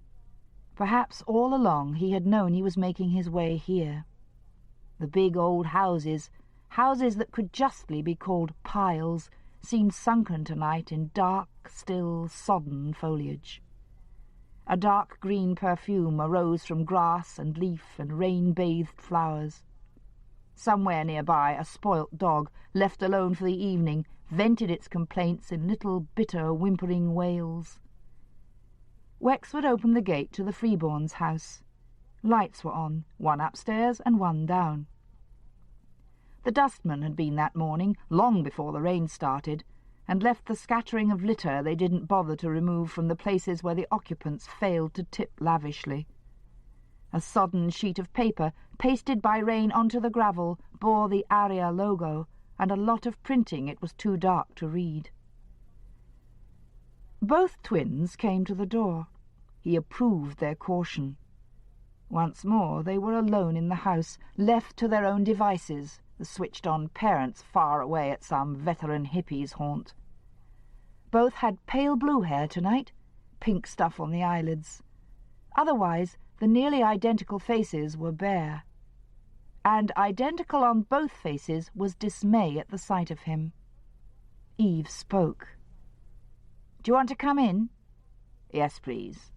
Perhaps all along he had known he was making his way here. The big old houses, houses that could justly be called piles, seemed sunken tonight in dark, still, sodden foliage. A dark green perfume arose from grass and leaf and rain-bathed flowers. Somewhere nearby, a spoilt dog, left alone for the evening, vented its complaints in little bitter whimpering wails. Wexford opened the gate to the Freeborns' house. Lights were on, one upstairs and one down. The dustman had been that morning, long before the rain started, and left the scattering of litter they didn't bother to remove from the places where the occupants failed to tip lavishly. A sodden sheet of paper, pasted by rain onto the gravel, bore the ARIA logo, and a lot of printing it was too dark to read. Both twins came to the door. He approved their caution. Once more they were alone in the house, left to their own devices, the switched-on parents far away at some veteran hippie's haunt. Both had pale blue hair tonight, pink stuff on the eyelids. Otherwise, the nearly identical faces were bare. And identical on both faces was dismay at the sight of him. Eve spoke. "Do you want to come in?" "Yes, please."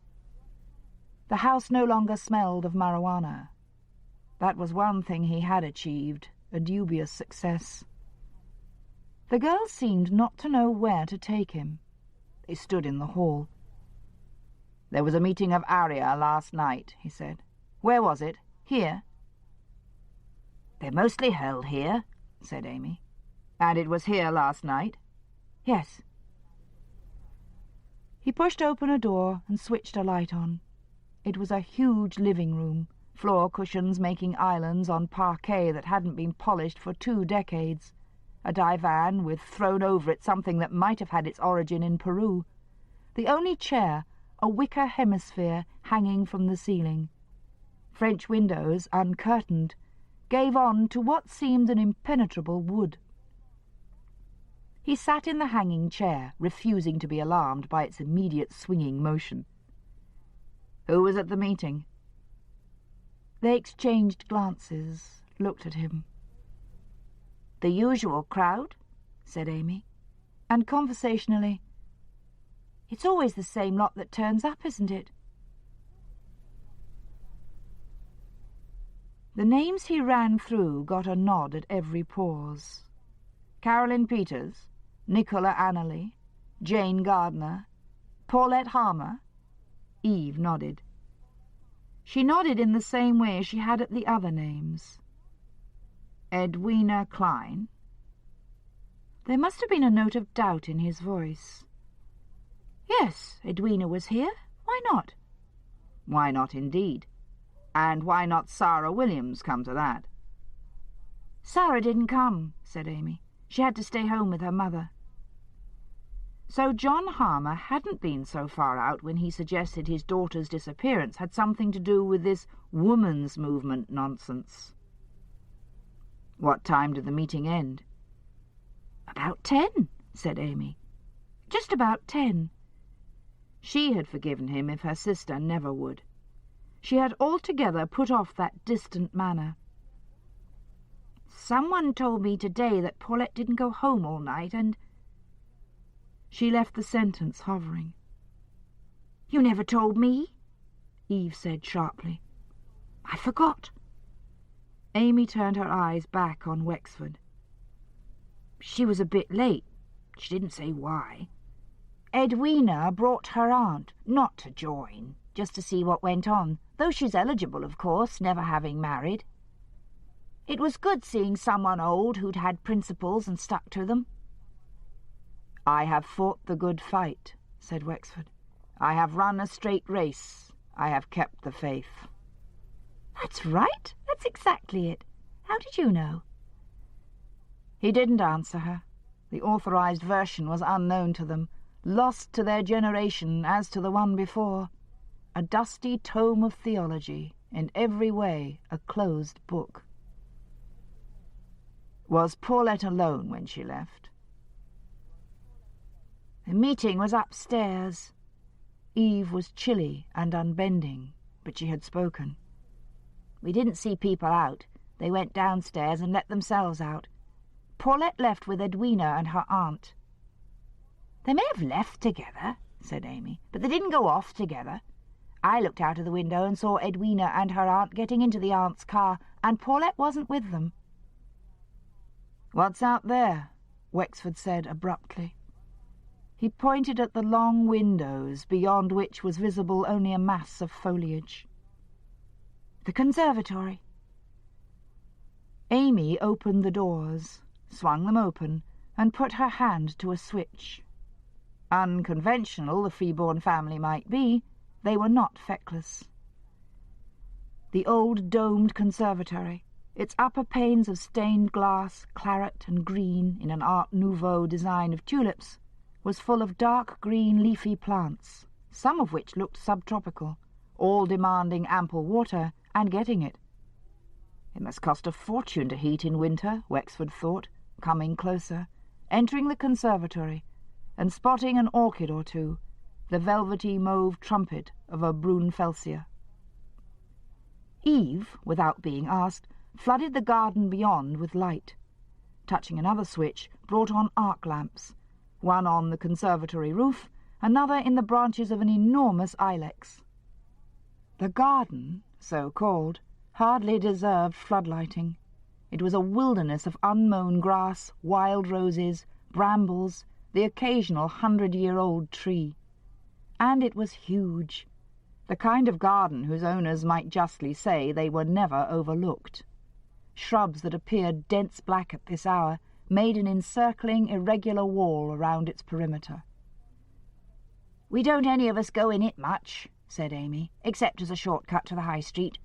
The house no longer smelled of marijuana. That was one thing he had achieved, a dubious success. The girls seemed not to know where to take him. They stood in the hall. "There was a meeting of ARIA last night," he said. "Where was it? Here?" "They're mostly held here," said Amy. "And it was here last night?" "Yes." He pushed open a door and switched a light on. It was a huge living room, floor cushions making islands on parquet that hadn't been polished for 2 decades, a divan with thrown over it something that might have had its origin in Peru, the only chair, a wicker hemisphere hanging from the ceiling. French windows, uncurtained, gave on to what seemed an impenetrable wood. He sat in the hanging chair, refusing to be alarmed by its immediate swinging motion. "Who was at the meeting?" They exchanged glances, looked at him. "The usual crowd," said Amy, and conversationally, "It's always the same lot that turns up, isn't it?" The names he ran through got a nod at every pause. Carolyn Peters, Nicola Annerley, Jane Gardner, Paulette Harmer. Eve nodded. She nodded in the same way she had at the other names. Edwina Klein. There must have been a note of doubt in his voice. "Yes, Edwina was here. Why not?" "Why not, indeed? And why not Sarah Williams, come to that?" "Sarah didn't come," said Amy. "She had to stay home with her mother." So John Harmer hadn't been so far out when he suggested his daughter's disappearance had something to do with this woman's movement nonsense. "What time did the meeting end?" "About 10, said Amy. "Just about 10. She had forgiven him if her sister never would. She had altogether put off that distant manner. "Someone told me today that Paulette didn't go home all night, and—" She left the sentence hovering. "You never told me," Eve said sharply. "I forgot." Amy turned her eyes back on Wexford. "She was a bit late. She didn't say why. Edwina brought her aunt, not to join, just to see what went on, though she's eligible, of course, never having married. It was good seeing someone old who'd had principles and stuck to them." "I have fought the good fight," said Wexford. "I have run a straight race. I have kept the faith." "That's right. That's exactly it. How did you know?" He didn't answer her. The authorized version was unknown to them, lost to their generation as to the one before. A dusty tome of theology, in every way a closed book. "Was Paulette alone when she left?" "The meeting was upstairs." Eve was chilly and unbending, but she had spoken. "We didn't see people out. They went downstairs and let themselves out. Paulette left with Edwina and her aunt." "They may have left together," said Amy, "but they didn't go off together. I looked out of the window and saw Edwina and her aunt getting into the aunt's car, and Paulette wasn't with them." "What's out there?" Wexford said abruptly. He pointed at the long windows, beyond which was visible only a mass of foliage. "The conservatory." Amy opened the doors, swung them open, and put her hand to a switch. Unconventional the Freeborn family might be, they were not feckless. The old domed conservatory, its upper panes of stained glass, claret and green in an Art Nouveau design of tulips, was full of dark green leafy plants, some of which looked subtropical, all demanding ample water and getting it. It must cost a fortune to heat in winter, Wexford thought, coming closer, entering the conservatory, and spotting an orchid or two, the velvety mauve trumpet of a Brunfelsia. Eve, without being asked, flooded the garden beyond with light. Touching another switch, brought on arc lamps, one on the conservatory roof, another in the branches of an enormous ilex. The garden, so called, hardly deserved floodlighting. It was a wilderness of unmown grass, wild roses, brambles, the occasional 100-year-old tree. And it was huge, the kind of garden whose owners might justly say they were never overlooked. Shrubs that appeared dense black at this hour made an encircling, irregular wall around its perimeter. "We don't any of us go in it much," said Amy, "except as a short-cut to the High Street.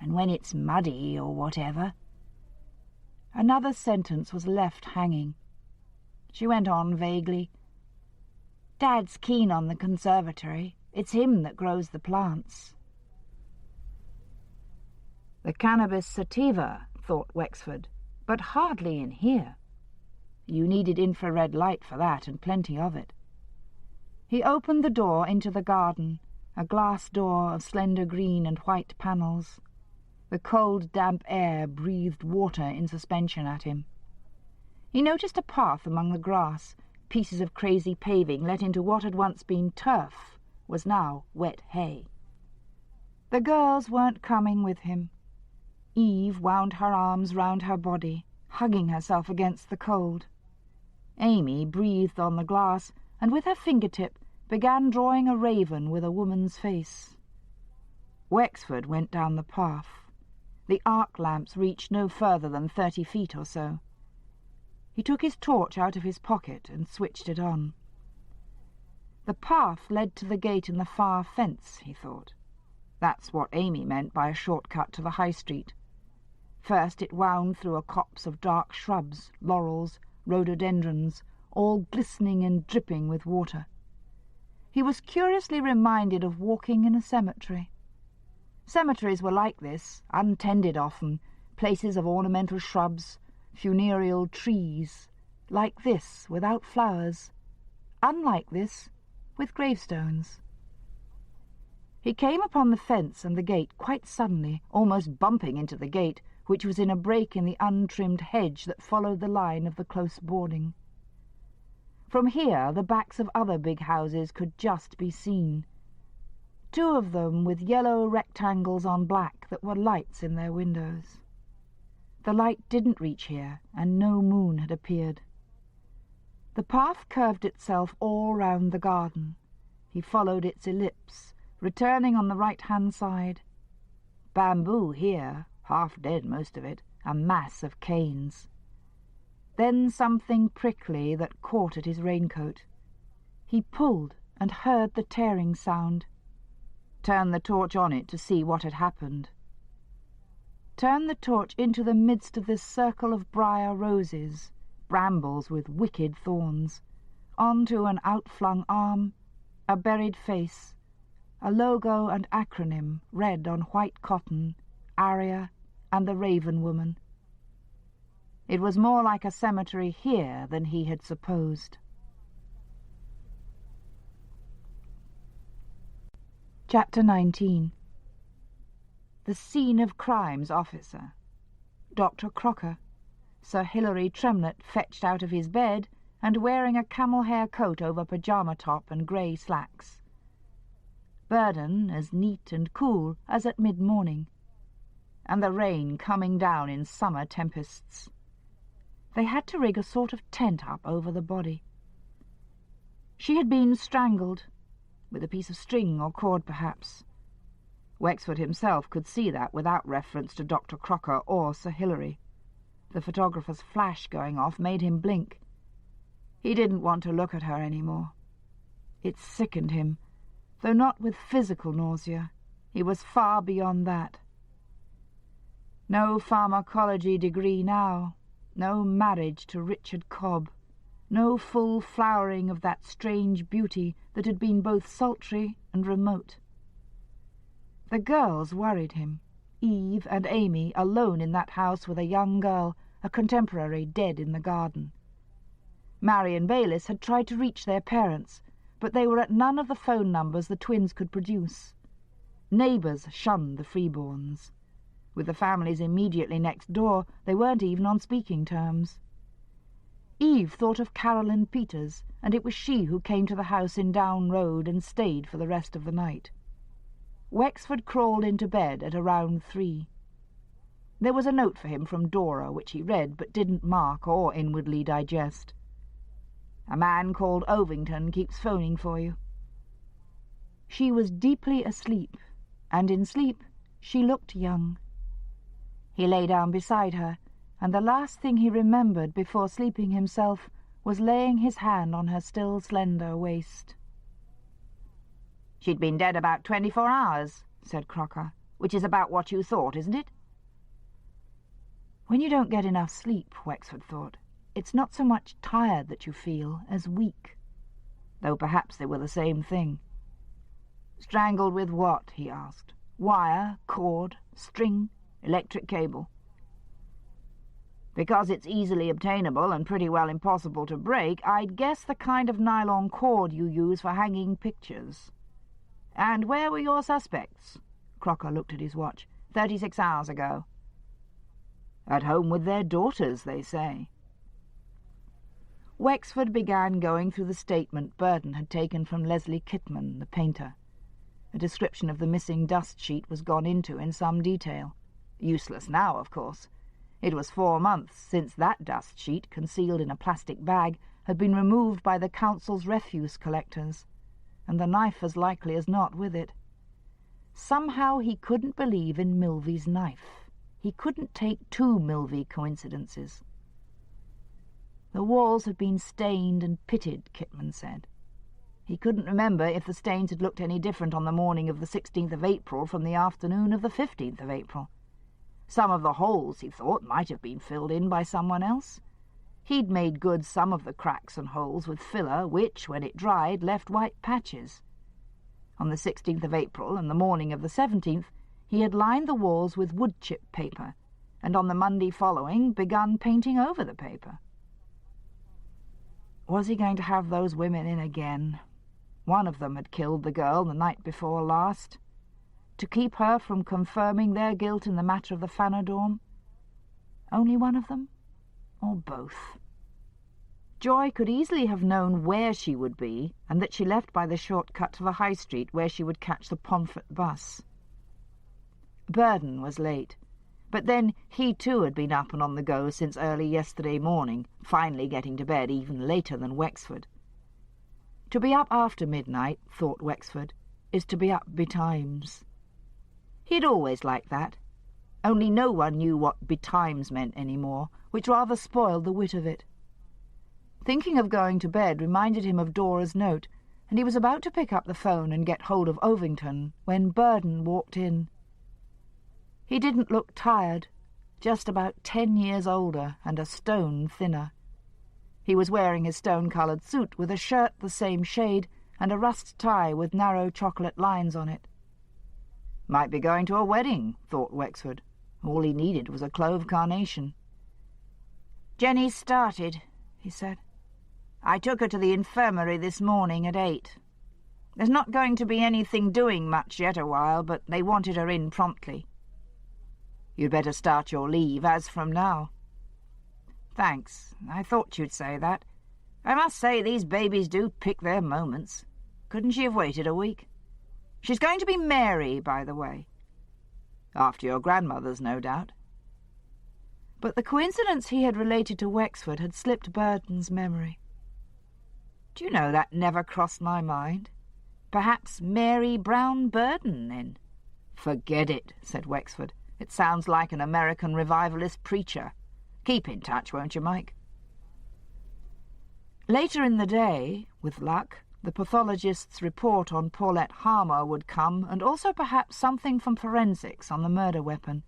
And when it's muddy or whatever." Another sentence was left hanging. She went on vaguely. "Dad's keen on the conservatory. It's him that grows the plants." The cannabis sativa, thought Wexford, but hardly in here. You needed infrared light for that, and plenty of it. He opened the door into the garden, a glass door of slender green and white panels. The cold, damp air breathed water in suspension at him. He noticed a path among the grass. Pieces of crazy paving let into what had once been turf was now wet hay. The girls weren't coming with him. Eve wound her arms round her body, hugging herself against the cold. Amy breathed on the glass, and with her fingertip began drawing a raven with a woman's face. Wexford went down the path. The arc lamps reached no further than 30 feet or so. He took his torch out of his pocket and switched it on. The path led to the gate in the far fence, he thought. That's what Amy meant by a short-cut to the High Street. First it wound through a copse of dark shrubs, laurels, rhododendrons, all glistening and dripping with water. He was curiously reminded of walking in a cemetery. Cemeteries were like this, untended often, places of ornamental shrubs, funereal trees, like this, without flowers, unlike this, with gravestones. He came upon the fence and the gate quite suddenly, almost bumping into the gate, which was in a break in the untrimmed hedge that followed the line of the close boarding. From here the backs of other big houses could just be seen, 2 of them with yellow rectangles on black that were lights in their windows. The light didn't reach here, and no moon had appeared. The path curved itself all round the garden. He followed its ellipse, returning on the right-hand side. Bamboo here, half dead most of it, a mass of canes. Then something prickly that caught at his raincoat. He pulled and heard the tearing sound. Turned the torch on it to see what had happened. Turned the torch into the midst of this circle of briar roses, brambles with wicked thorns, onto an outflung arm, a buried face, a logo and acronym red on white cotton, Aria and the Raven Woman. It was more like a cemetery here than he had supposed. Chapter 19. The Scene of Crimes officer. Dr. Crocker. Sir Hilary Tremlett fetched out of his bed and wearing a camel hair coat over pyjama top and grey slacks. Burden as neat and cool as at mid-morning, and the rain coming down in summer tempests. They had to rig a sort of tent up over the body. She had been strangled, with a piece of string or cord perhaps. Wexford himself could see that without reference to Dr. Crocker or Sir Hilary. The photographer's flash going off made him blink. He didn't want to look at her any more. It sickened him, though not with physical nausea. He was far beyond that. No pharmacology degree now, no marriage to Richard Cobb, no full flowering of that strange beauty that had been both sultry and remote. The girls worried him. Eve and Amy alone in that house with a young girl, a contemporary dead in the garden. Marion Bayliss had tried to reach their parents, but they were at none of the phone numbers the twins could produce. Neighbours shunned the freeborns. With the families immediately next door, they weren't even on speaking terms. Eve thought of Caroline Peters, and it was she who came to the house in Down Road and stayed for the rest of the night. Wexford crawled into bed at around 3. There was a note for him from Dora, which he read but didn't mark or inwardly digest. "A man called Ovington keeps phoning for you." She was deeply asleep, and in sleep she looked young. He lay down beside her, and the last thing he remembered before sleeping himself was laying his hand on her still slender waist. "She'd been dead about 24 hours, said Crocker, "which is about what you thought, isn't it?" When you don't get enough sleep, Wexford thought, it's not so much tired that you feel as weak, though perhaps they were the same thing. "Strangled with what?" he asked. "Wire, cord, string, electric cable?" "Because it's easily obtainable and pretty well impossible to break, I'd guess the kind of nylon cord you use for hanging pictures." "And where were your suspects?" Crocker looked at his watch. 36 hours ago." "At home with their daughters, they say." Wexford began going through the statement Burden had taken from Leslie Kitman, the painter. A description of the missing dust sheet was gone into in some detail. Useless now, of course. It was 4 months since that dust sheet, concealed in a plastic bag, had been removed by the council's refuse collectors, and the knife as likely as not with it. Somehow he couldn't believe in Milvy's knife. He couldn't take 2 Milvy coincidences. The walls had been stained and pitted, Kitman said. He couldn't remember if the stains had looked any different on the morning of the 16th of April from the afternoon of the 15th of April. Some of the holes, he thought, might have been filled in by someone else. He'd made good some of the cracks and holes with filler, which, when it dried, left white patches. On the 16th of April and the morning of the 17th, he had lined the walls with wood-chip paper, and on the Monday following begun painting over the paper. Was he going to have those women in again? One of them had killed the girl the night before last. To keep her from confirming their guilt in the matter of the Fanadorn? Only one of them? Or both? Joy could easily have known where she would be, and that she left by the short cut to the High Street, where she would catch the Pomfret bus. Burden was late, but then he too had been up and on the go since early yesterday morning, finally getting to bed even later than Wexford. To be up after midnight, thought Wexford, is to be up betimes. He'd always liked that, only no one knew what betimes meant any more, which rather spoiled the wit of it. Thinking of going to bed reminded him of Dora's note, and he was about to pick up the phone and get hold of Ovington when Burden walked in. He didn't look tired, just about 10 years older and a stone thinner. He was wearing his stone-coloured suit with a shirt the same shade and a rust tie with narrow chocolate lines on it. Might be going to a wedding, thought Wexford. All he needed was a clove carnation. "Jenny's started," he said. "I took her to the infirmary this morning at 8. There's not going to be anything doing much yet a while, but they wanted her in promptly." "You'd better start your leave as from now." "Thanks. I thought you'd say that. I must say these babies do pick their moments. Couldn't she have waited a week?" She's going to be Mary, by the way. After your grandmother's, no doubt. But the coincidence he had related to Wexford had slipped Burton's memory. Do you know, that never crossed my mind. Perhaps Mary Brown Burton, then? Forget it, said Wexford. It sounds like an American revivalist preacher. Keep in touch, won't you, Mike? Later in the day, with luck, the pathologist's report on Paulette Harmer would come, and also perhaps something from forensics on the murder weapon.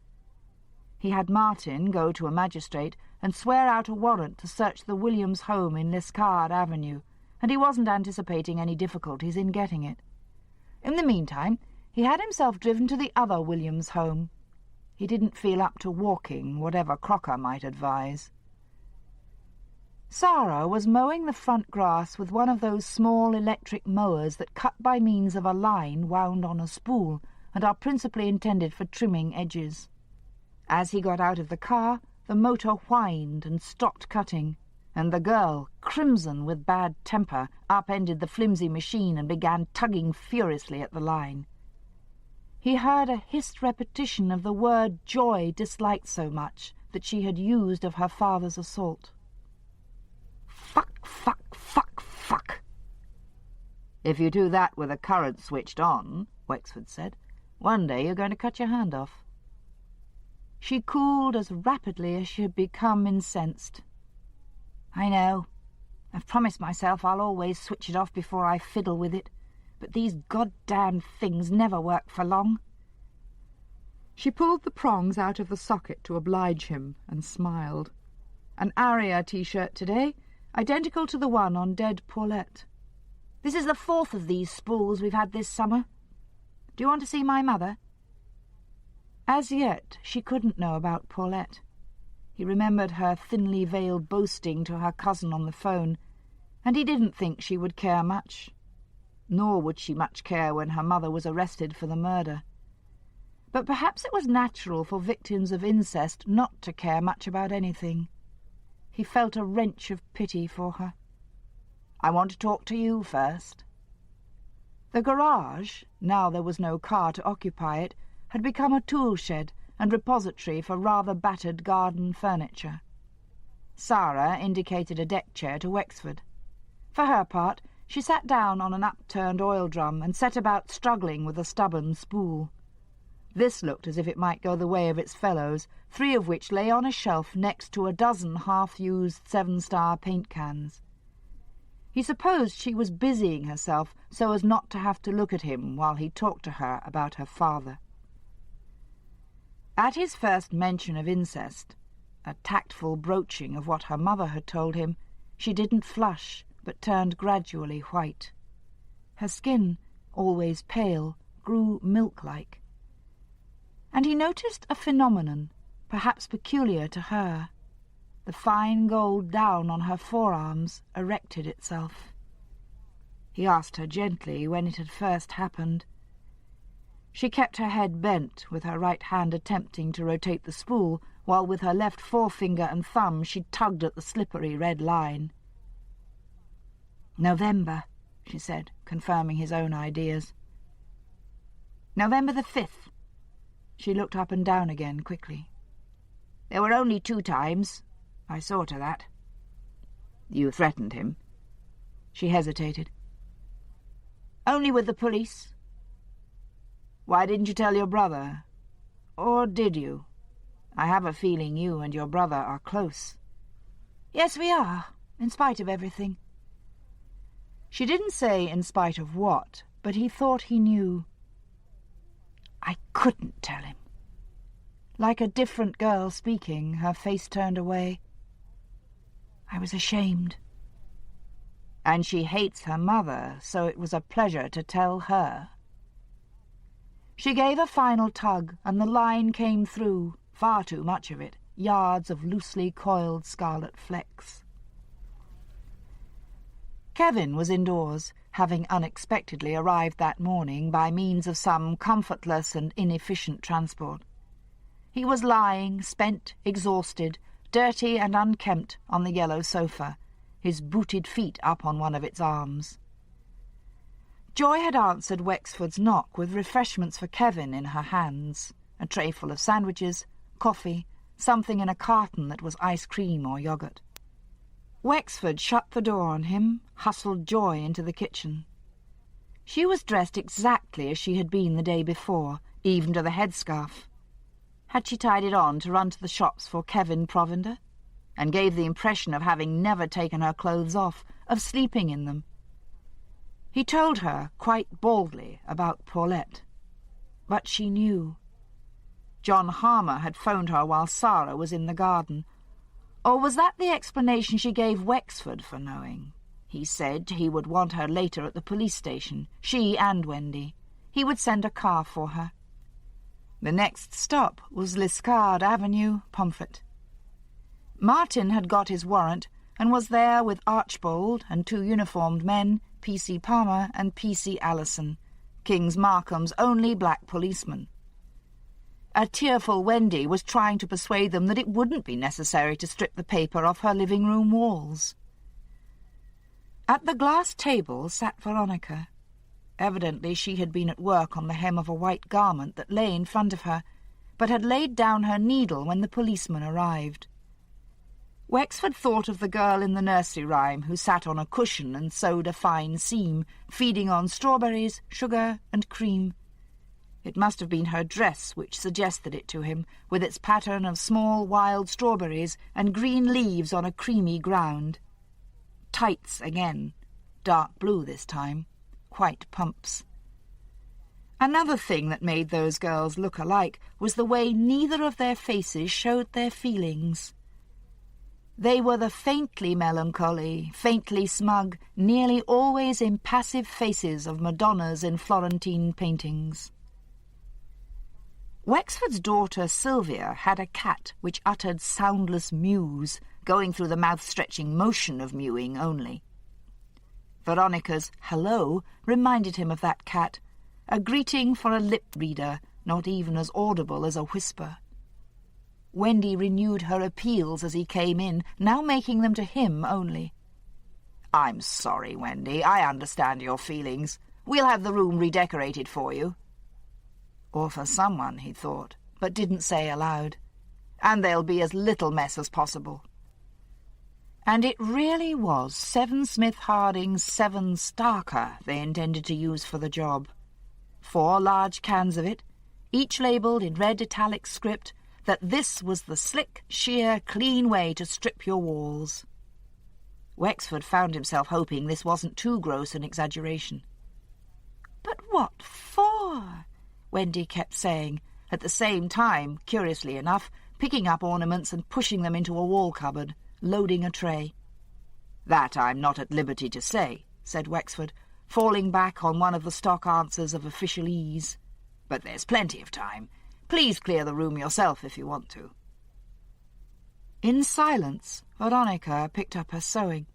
He had Martin go to a magistrate and swear out a warrant to search the Williams home in Liscard Avenue, and he wasn't anticipating any difficulties in getting it. In the meantime, he had himself driven to the other Williams home. He didn't feel up to walking, whatever Crocker might advise. Sarah was mowing the front grass with one of those small electric mowers that cut by means of a line wound on a spool and are principally intended for trimming edges. As he got out of the car, the motor whined and stopped cutting, and the girl, crimson with bad temper, upended the flimsy machine and began tugging furiously at the line. He heard a hissed repetition of the word Joy disliked so much that she had used of her father's assault. Fuck, fuck, fuck, fuck. If you do that with a current switched on, Wexford said, one day you're going to cut your hand off. She cooled as rapidly as she had become incensed. I know. I've promised myself I'll always switch it off before I fiddle with it, but these goddamn things never work for long. She pulled the prongs out of the socket to oblige him and smiled. An Aria T-shirt today, identical to the one on dead Paulette. This is the 4th of these spools we've had this summer. Do you want to see my mother? As yet, she couldn't know about Paulette. He remembered her thinly veiled boasting to her cousin on the phone, and he didn't think she would care much. Nor would she much care when her mother was arrested for the murder. But perhaps it was natural for victims of incest not to care much about anything. He felt a wrench of pity for her. I want to talk to you first. The garage, now there was no car to occupy it, had become a tool shed and repository for rather battered garden furniture. Sarah indicated a deck chair to Wexford. For her part, she sat down on an upturned oil drum and set about struggling with a stubborn spool. This looked as if it might go the way of its fellows, 3 of which lay on a shelf next to a dozen half-used 7-star paint cans. He supposed she was busying herself so as not to have to look at him while he talked to her about her father. At his first mention of incest, a tactful broaching of what her mother had told him, she didn't flush, but turned gradually white. Her skin, always pale, grew milk-like. And he noticed a phenomenon, perhaps peculiar to her. The fine gold down on her forearms erected itself. He asked her gently when it had first happened. She kept her head bent, with her right hand attempting to rotate the spool, while with her left forefinger and thumb she tugged at the slippery red line. November, she said, confirming his own ideas. November the 5th. She looked up and down again quickly. There were only 2 times. I saw to that. You threatened him? She hesitated. Only with the police. Why didn't you tell your brother? Or did you? I have a feeling you and your brother are close. Yes, we are, in spite of everything. She didn't say in spite of what, but he thought he knew. I couldn't tell him. Like a different girl speaking, her face turned away. I was ashamed. And she hates her mother, so it was a pleasure to tell her. She gave a final tug, and the line came through, far too much of it, yards of loosely coiled scarlet flecks. Kevin was indoors, having unexpectedly arrived that morning by means of some comfortless and inefficient transport. He was lying, spent, exhausted, dirty and unkempt, on the yellow sofa, his booted feet up on one of its arms. Joy had answered Wexford's knock with refreshments for Kevin in her hands, a tray full of sandwiches, coffee, something in a carton that was ice cream or yoghurt. Wexford shut the door on him, hustled Joy into the kitchen. She was dressed exactly as she had been the day before, even to the headscarf. Had she tied it on to run to the shops for Kevin provender, and gave the impression of having never taken her clothes off, of sleeping in them? He told her, quite baldly, about Paulette. But she knew. John Harmer had phoned her while Sarah was in the garden. Or was that the explanation she gave Wexford for knowing? He said he would want her later at the police station, she and Wendy. He would send a car for her. The next stop was Liscard Avenue, Pomfret. Martin had got his warrant and was there with Archbold and 2 uniformed men, P.C. Palmer and P.C. Allison, King's Markham's only black policeman. A tearful Wendy was trying to persuade them that it wouldn't be necessary to strip the paper off her living-room walls. At the glass table sat Veronica. Evidently she had been at work on the hem of a white garment that lay in front of her, but had laid down her needle when the policeman arrived. Wexford thought of the girl in the nursery rhyme who sat on a cushion and sewed a fine seam, feeding on strawberries, sugar, and cream. It must have been her dress which suggested it to him, with its pattern of small wild strawberries and green leaves on a creamy ground. Tights again, dark blue this time, white pumps. Another thing that made those girls look alike was the way neither of their faces showed their feelings. They were the faintly melancholy, faintly smug, nearly always impassive faces of Madonnas in Florentine paintings. Wexford's daughter Sylvia had a cat which uttered soundless mews, going through the mouth-stretching motion of mewing only. Veronica's hello reminded him of that cat, a greeting for a lip-reader, not even as audible as a whisper. Wendy renewed her appeals as he came in, now making them to him only. "I'm sorry, Wendy. I understand your feelings. We'll have the room redecorated for you." Or for someone, he thought, but didn't say aloud. "And there'll be as little mess as possible." And it really was 7 Smith Harding's 7 Starker they intended to use for the job. 4 large cans of it, each labelled in red italic script that this was the slick, sheer, clean way to strip your walls. Wexford found himself hoping this wasn't too gross an exaggeration. "But what for?" Wendy kept saying, at the same time, curiously enough, picking up ornaments and pushing them into a wall cupboard, loading a tray. "That I'm not at liberty to say," said Wexford, falling back on one of the stock answers of official ease. "But there's plenty of time. Please clear the room yourself if you want to." In silence, Veronica picked up her sewing.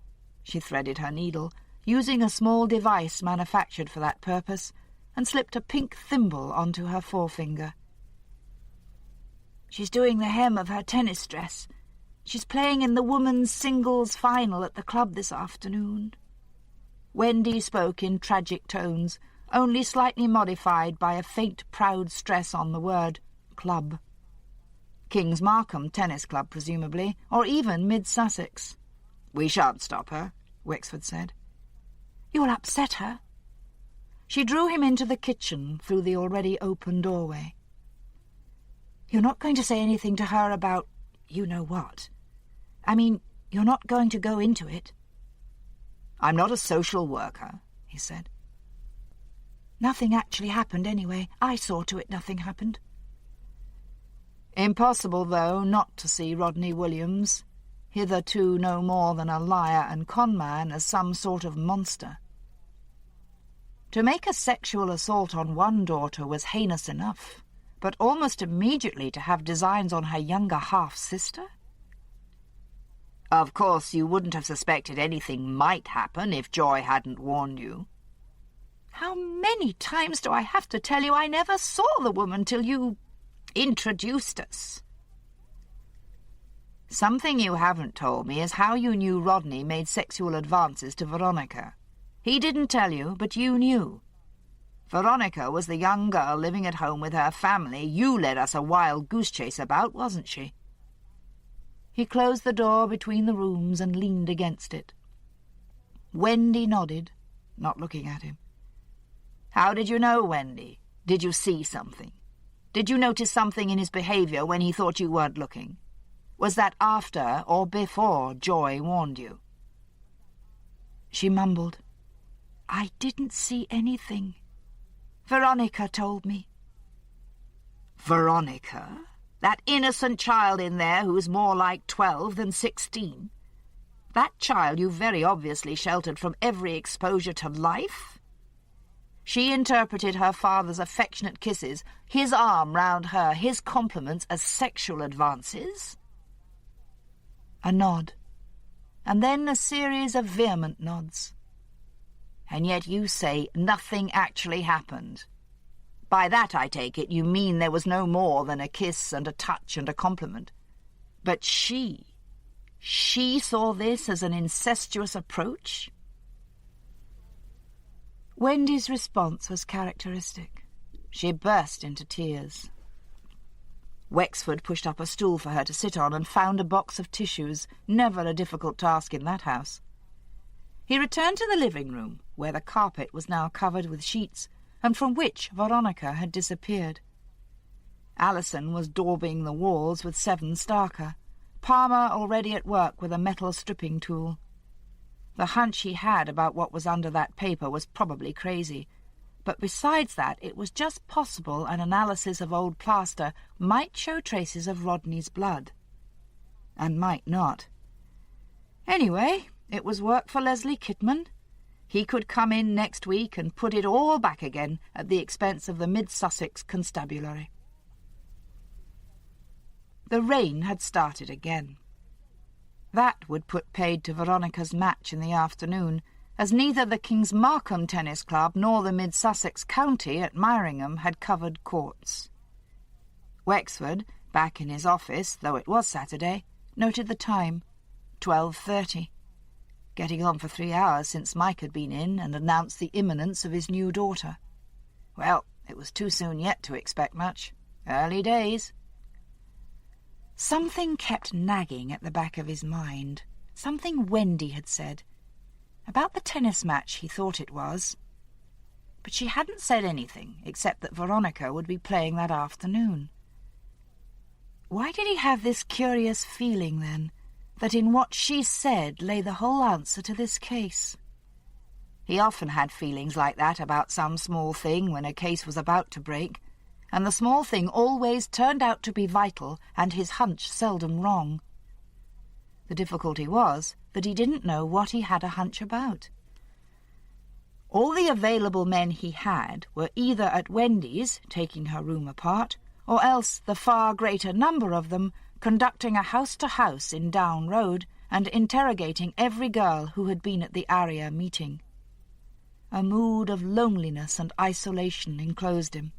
She threaded her needle, using a small device manufactured for that purpose, and slipped a pink thimble onto her forefinger. "She's doing the hem of her tennis dress. She's playing in the women's singles final at the club this afternoon." Wendy spoke in tragic tones, only slightly modified by a faint proud stress on the word club. King's Markham Tennis Club, presumably, or even Mid-Sussex. "We shan't stop her," Wexford said. "You'll upset her." She drew him into the kitchen through the already open doorway. "You're not going to say anything to her about you-know-what? I mean, you're not going to go into it?" "I'm not a social worker," he said. "Nothing actually happened anyway. I saw to it nothing happened." Impossible, though, not to see Rodney Williams, hitherto no more than a liar and conman, as some sort of monster. To make a sexual assault on one daughter was heinous enough, but almost immediately to have designs on her younger half-sister? "Of course, you wouldn't have suspected anything might happen if Joy hadn't warned you." "How many times do I have to tell you I never saw the woman till you introduced us?" "Something you haven't told me is how you knew Rodney made sexual advances to Veronica. He didn't tell you, but you knew. Veronica was the young girl living at home with her family you led us a wild goose chase about, wasn't she?" He closed the door between the rooms and leaned against it. Wendy nodded, not looking at him. "How did you know, Wendy? Did you see something? Did you notice something in his behaviour when he thought you weren't looking? Was that after or before Joy warned you?" She mumbled, "I didn't see anything. Veronica told me." "Veronica? That innocent child in there who's more like 12 than 16? That child you very obviously sheltered from every exposure to life? She interpreted her father's affectionate kisses, his arm round her, his compliments as sexual advances?" A nod, and then a series of vehement nods. "And yet you say nothing actually happened. By that, I take it, you mean there was no more than a kiss and a touch and a compliment. But she saw this as an incestuous approach?" Wendy's response was characteristic. She burst into tears. Wexford pushed up a stool for her to sit on and found a box of tissues, never a difficult task in that house. He returned to the living room, where the carpet was now covered with sheets, and from which Veronica had disappeared. Alison was daubing the walls with 7 Starker, Palmer already at work with a metal stripping tool. The hunch he had about what was under that paper was probably crazy, but besides that it was just possible an analysis of old plaster might show traces of Rodney's blood. And might not. Anyway, it was work for Leslie Kitman. He could come in next week and put it all back again at the expense of the Mid-Sussex Constabulary. The rain had started again. That would put paid to Veronica's match in the afternoon, as neither the King's Markham Tennis Club nor the Mid-Sussex County at Myringham had covered courts. Wexford, back in his office, though it was Saturday, noted the time, 12:30. Getting on for 3 hours since Mike had been in and announced the imminence of his new daughter. Well, it was too soon yet to expect much. Early days. Something kept nagging at the back of his mind. Something Wendy had said. About the tennis match, he thought it was. But she hadn't said anything, except that Veronica would be playing that afternoon. Why did he have this curious feeling, then, that in what she said lay the whole answer to this case? He often had feelings like that about some small thing when a case was about to break, and the small thing always turned out to be vital and his hunch seldom wrong. The difficulty was that he didn't know what he had a hunch about. All the available men he had were either at Wendy's, taking her room apart, or else the far greater number of them conducting a house-to-house in Down Road and interrogating every girl who had been at the Aria meeting. A mood of loneliness and isolation enclosed him.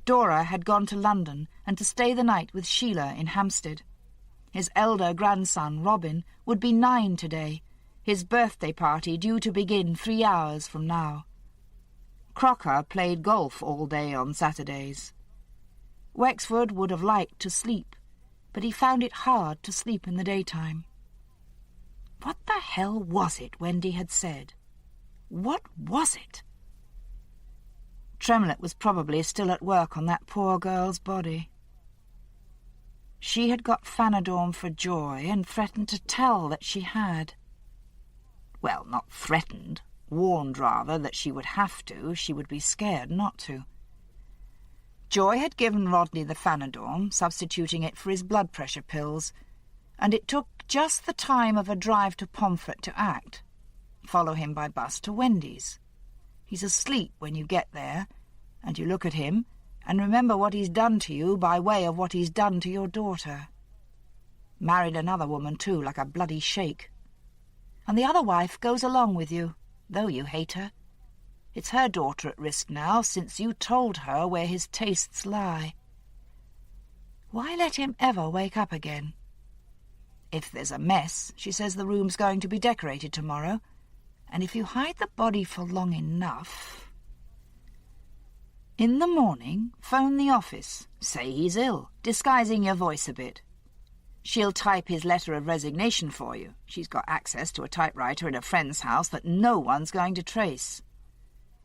Dora had gone to London and to stay the night with Sheila in Hampstead. His elder grandson, Robin, would be 9 today, his birthday party due to begin 3 hours from now. Crocker played golf all day on Saturdays. Wexford would have liked to sleep, but he found it hard to sleep in the daytime. What the hell was it Wendy had said? What was it? Tremlett was probably still at work on that poor girl's body. She had got Fanadorm for Joy and threatened to tell that she had. Well, not threatened, warned rather that she would have to, she would be scared not to. Joy had given Rodney the Fanadorm, substituting it for his blood pressure pills, and it took just the time of a drive to Pomfret to act. Follow him by bus to Wendy's. He's asleep when you get there, and you look at him and remember what he's done to you by way of what he's done to your daughter. Married another woman, too, like a bloody sheik. And the other wife goes along with you, though you hate her. It's her daughter at risk now, since you told her where his tastes lie. Why let him ever wake up again? If there's a mess, she says the room's going to be decorated tomorrow, and if you hide the body for long enough... In the morning, phone the office. Say he's ill, disguising your voice a bit. She'll type his letter of resignation for you. She's got access to a typewriter in a friend's house that no one's going to trace.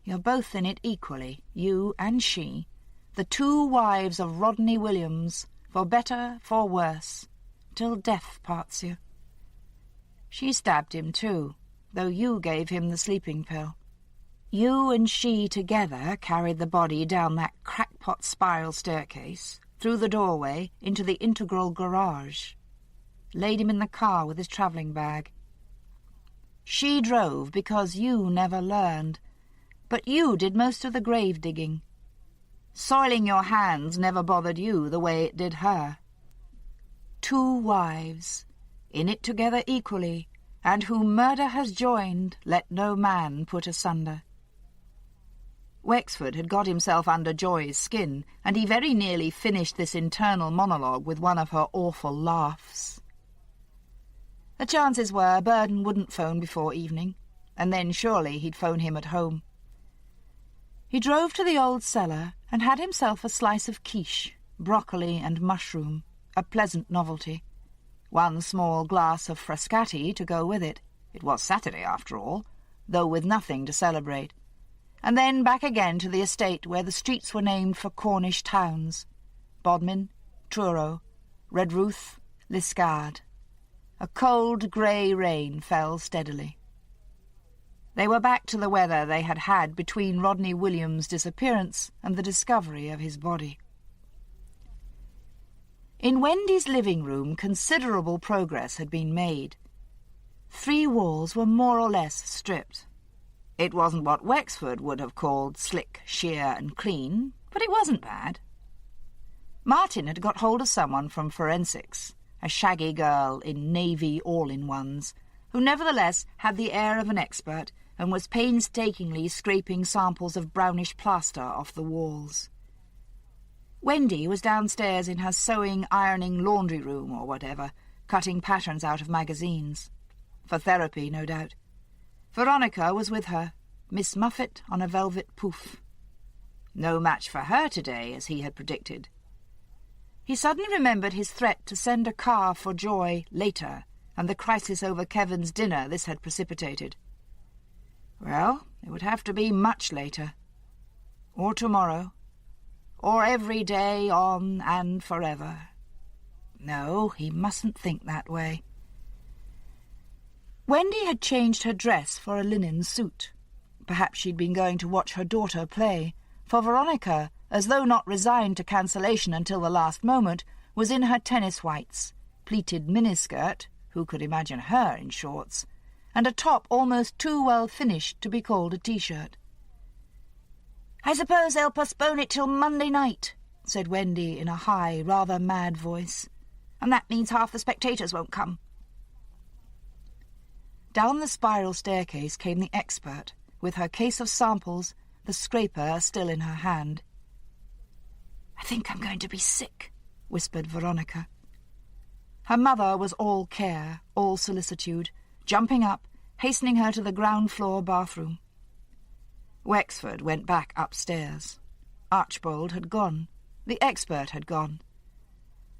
You're both in it equally, you and she, the two wives of Rodney Williams, for better, for worse, till death parts you. She stabbed him too, though you gave him the sleeping pill. You and she together carried the body down that crackpot spiral staircase, through the doorway, into the integral garage. Laid him in the car with his travelling bag. She drove because you never learned, but you did most of the grave digging. Soiling your hands never bothered you the way it did her. Two wives, in it together equally, and whom murder has joined, let no man put asunder. Wexford had got himself under Joy's skin, and he very nearly finished this internal monologue with one of her awful laughs. The chances were Burden wouldn't phone before evening, and then surely he'd phone him at home. He drove to the old cellar and had himself a slice of quiche, broccoli and mushroom, a pleasant novelty. One small glass of Frascati to go with it. It was Saturday, after all, though with nothing to celebrate. And then back again to the estate where the streets were named for Cornish towns. Bodmin, Truro, Redruth, Liscard. A cold grey rain fell steadily. They were back to the weather they had had between Rodney Williams' disappearance and the discovery of his body. In Wendy's living room considerable progress had been made. 3 walls were more or less stripped. It wasn't what Wexford would have called slick, sheer and clean, but it wasn't bad. Martin had got hold of someone from forensics, a shaggy girl in navy all-in-ones, who nevertheless had the air of an expert and was painstakingly scraping samples of brownish plaster off the walls. Wendy was downstairs in her sewing, ironing, laundry room or whatever, cutting patterns out of magazines. For therapy, no doubt. Veronica was with her, Miss Muffet on a velvet pouf. No match for her today, as he had predicted. He suddenly remembered his threat to send a car for Joy later, and the crisis over Kevin's dinner this had precipitated. Well, it would have to be much later. Or tomorrow. Or every day on and forever. No, he mustn't think that way. Wendy had changed her dress for a linen suit. Perhaps she'd been going to watch her daughter play, for Veronica, as though not resigned to cancellation until the last moment, was in her tennis whites, pleated miniskirt, who could imagine her in shorts, and a top almost too well finished to be called a T-shirt. "I suppose they'll postpone it till Monday night," said Wendy in a high, rather mad voice, "and that means half the spectators won't come." Down the spiral staircase came the expert, with her case of samples, the scraper still in her hand. "I think I'm going to be sick," whispered Veronica. Her mother was all care, all solicitude, jumping up, hastening her to the ground-floor bathroom. Wexford went back upstairs. Archbold had gone. The expert had gone.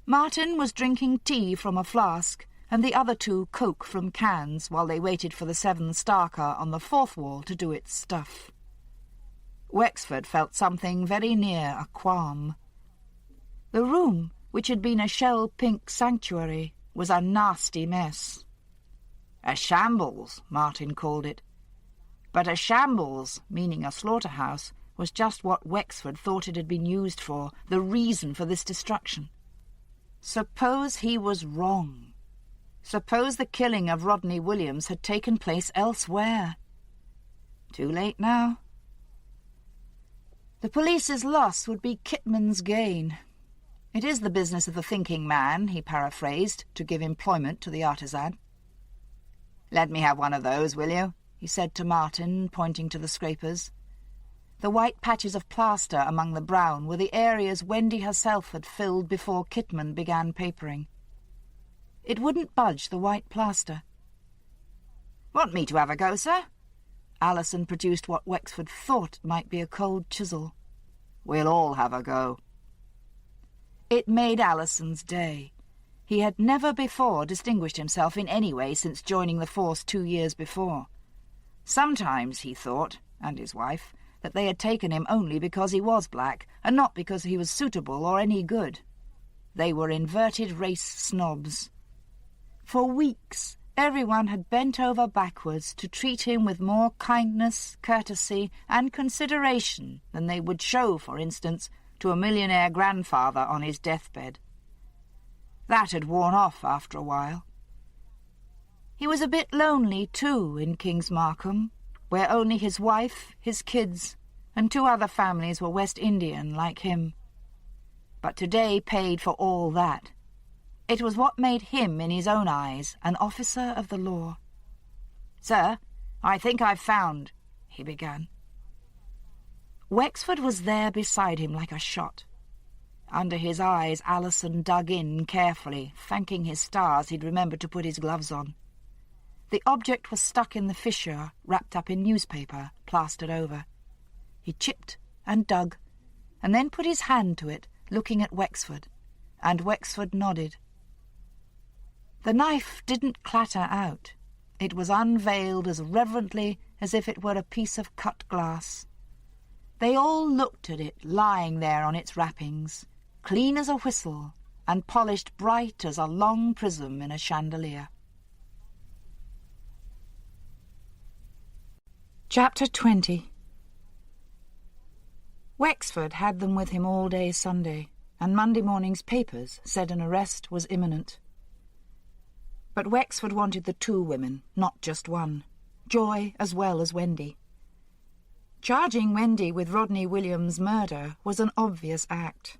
Martin was drinking tea from a flask, and the other 2 Coke from cans while they waited for the 7 Star car on the 4th wall to do its stuff. Wexford felt something very near a qualm. The room, which had been a shell-pink sanctuary, was a nasty mess. A shambles, Martin called it. But a shambles, meaning a slaughterhouse, was just what Wexford thought it had been used for, the reason for this destruction. Suppose he was wrong. Suppose the killing of Rodney Williams had taken place elsewhere. Too late now. The police's loss would be Kitman's gain. It is the business of the thinking man, he paraphrased, to give employment to the artisan. "Let me have one of those, will you?" he said to Martin, pointing to the scrapers. The white patches of plaster among the brown were the areas Wendy herself had filled before Kitman began papering. It wouldn't budge the white plaster. "Want me to have a go, sir?" Allison produced what Wexford thought might be a cold chisel. We'll all have a go." It made Allison's day. He had never before distinguished himself in any way since joining the force 2 years before. Sometimes he thought, and his wife, that they had taken him only because he was black, and not because he was suitable or any good. They were inverted race snobs. For weeks, everyone had bent over backwards to treat him with more kindness, courtesy, and consideration than they would show, for instance, to a millionaire grandfather on his deathbed. That had worn off after a while. He was a bit lonely, too, in King's Markham, where only his wife, his kids, and 2 other families were West Indian like him. But today paid for all that. It was what made him, in his own eyes, an officer of the law. "Sir, I think I've found," he began. Wexford was there beside him like a shot. Under his eyes, Allison dug in carefully, thanking his stars he'd remembered to put his gloves on. The object was stuck in the fissure, wrapped up in newspaper, plastered over. He chipped and dug, and then put his hand to it, looking at Wexford, and Wexford nodded. The knife didn't clatter out. It was unveiled as reverently as if it were a piece of cut glass. They all looked at it lying there on its wrappings, clean as a whistle and polished bright as a long prism in a chandelier. Chapter 20. Wexford had them with him all day Sunday, and Monday morning's papers said an arrest was imminent. But Wexford wanted the 2 women, not just one, Joy as well as Wendy. Charging Wendy with Rodney Williams' murder was an obvious act.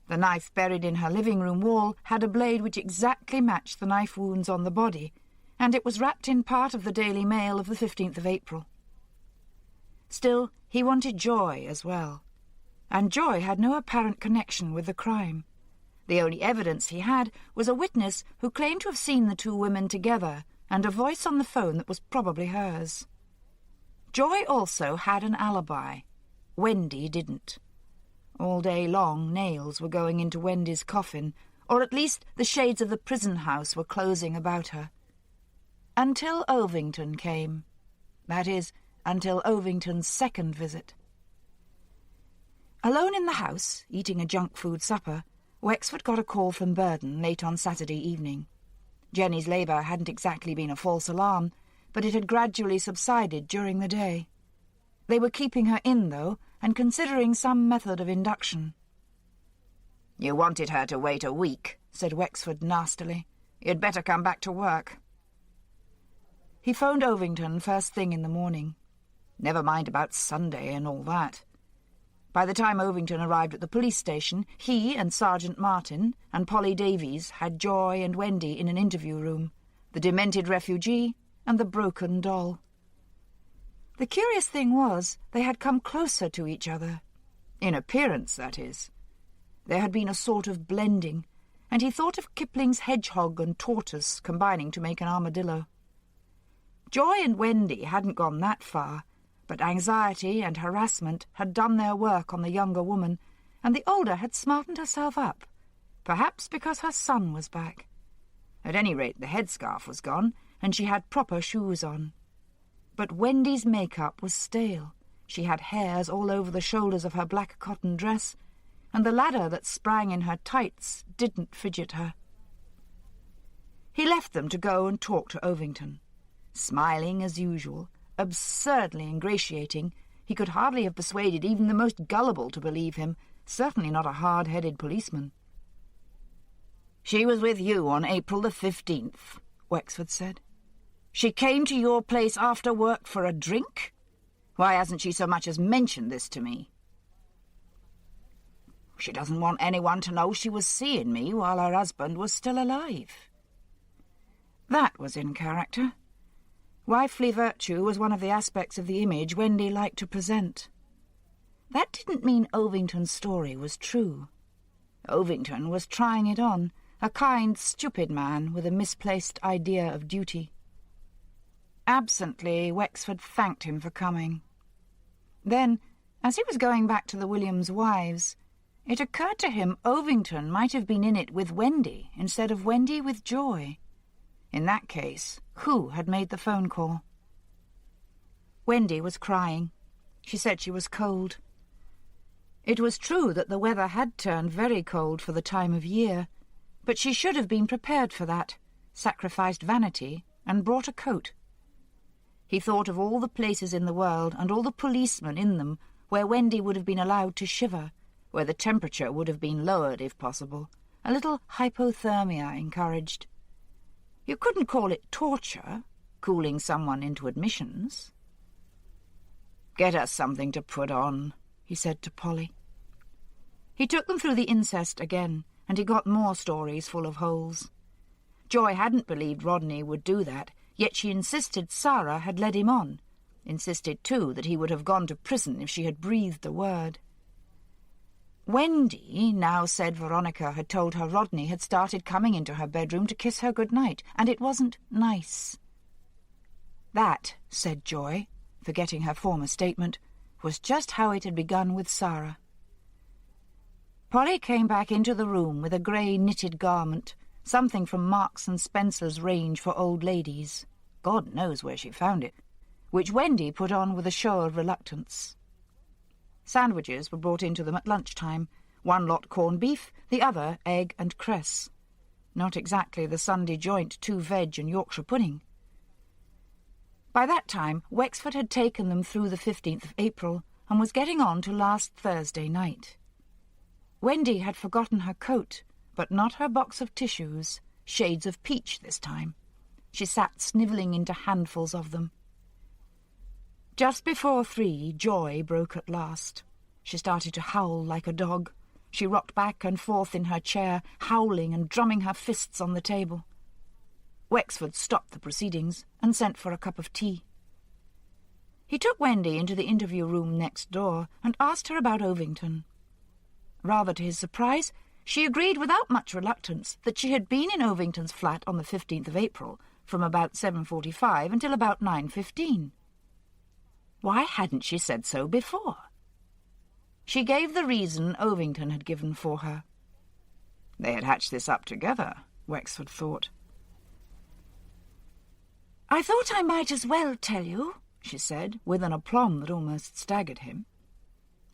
The knife buried in her living-room wall had a blade which exactly matched the knife wounds on the body, and it was wrapped in part of the Daily Mail of the 15th of April. Still, he wanted Joy as well, and Joy had no apparent connection with the crime. The only evidence he had was a witness who claimed to have seen the 2 women together, and a voice on the phone that was probably hers. Joy also had an alibi. Wendy didn't. All day long, nails were going into Wendy's coffin, or at least the shades of the prison house were closing about her. Until Ovington came. That is, until Ovington's second visit. Alone in the house, eating a junk food supper, Wexford got a call from Burden late on Saturday evening. Jenny's labour hadn't exactly been a false alarm, but it had gradually subsided during the day. They were keeping her in, though, and considering some method of induction. "You wanted her to wait a week," said Wexford nastily. "You'd better come back to work." He phoned Ovington first thing in the morning. Never mind about Sunday and all that. By the time Ovington arrived at the police station, he and Sergeant Martin and Polly Davies had Joy and Wendy in an interview room, the demented refugee and the broken doll. The curious thing was, they had come closer to each other. In appearance, that is. There had been a sort of blending, and he thought of Kipling's hedgehog and tortoise combining to make an armadillo. Joy and Wendy hadn't gone that far, but anxiety and harassment had done their work on the younger woman, and the older had smartened herself up, perhaps because her son was back. At any rate, the headscarf was gone, and she had proper shoes on. But Wendy's make-up was stale. She had hairs all over the shoulders of her black cotton dress, and the ladder that sprang in her tights didn't fidget her. He left them to go and talk to Ovington. Smiling as usual, absurdly ingratiating, he could hardly have persuaded even the most gullible to believe him, certainly not a hard-headed policeman. "She was with you on April the 15th, Wexford said. "She came to your place after work for a drink? Why hasn't she so much as mentioned this to me?" "She doesn't want anyone to know she was seeing me while her husband was still alive." That was in character. Wifely virtue was one of the aspects of the image Wendy liked to present. That didn't mean Ovington's story was true. Ovington was trying it on, a kind, stupid man with a misplaced idea of duty. Absently, Wexford thanked him for coming. Then, As he was going back to the Williams wives, it occurred to him Ovington might have been in it with Wendy instead of Wendy with Joy. In that case, who had made the phone call? Wendy was crying. She said she was cold. It was true that the weather had turned very cold for the time of year, but she should have been prepared for that, sacrificed vanity, and brought a coat. He thought of all the places in the world and all the policemen in them where Wendy would have been allowed to shiver, where the temperature would have been lowered if possible, a little hypothermia encouraged. You couldn't call it torture, cooling someone into admissions. "Get us something to put on," he said to Polly. He took them through the incest again, and he got more stories full of holes. Joy hadn't believed Rodney would do that, yet she insisted Sarah had led him on, insisted, too, that he would have gone to prison if she had breathed a word. Wendy now said Veronica had told her Rodney had started coming into her bedroom to kiss her good night, and it wasn't nice. That, said Joy, forgetting her former statement, was just how it had begun with Sarah. Polly came back into the room with a grey knitted garment, something from Marks and Spencer's range for old ladies, God knows where she found it, which Wendy put on with a show of reluctance. Sandwiches were brought into them at lunchtime, one lot corned beef, the other egg and cress. Not exactly the Sunday joint 2 veg and Yorkshire pudding. By that time, Wexford had taken them through the 15th of April and was getting on to last Thursday night. Wendy had forgotten her coat, but not her box of tissues, shades of peach this time. She sat snivelling into handfuls of them. Just before 3, Joy broke at last. She started to howl like a dog. She rocked back and forth in her chair, howling and drumming her fists on the table. Wexford stopped the proceedings and sent for a cup of tea. He took Wendy into the interview room next door and asked her about Ovington. Rather to his surprise, she agreed without much reluctance that she had been in Ovington's flat on the 15th of April, from about 7:45 until about 9:15. Why hadn't she said so before? She gave the reason Ovington had given for her. They had hatched this up together, Wexford thought. "I thought I might as well tell you," she said, with an aplomb that almost staggered him.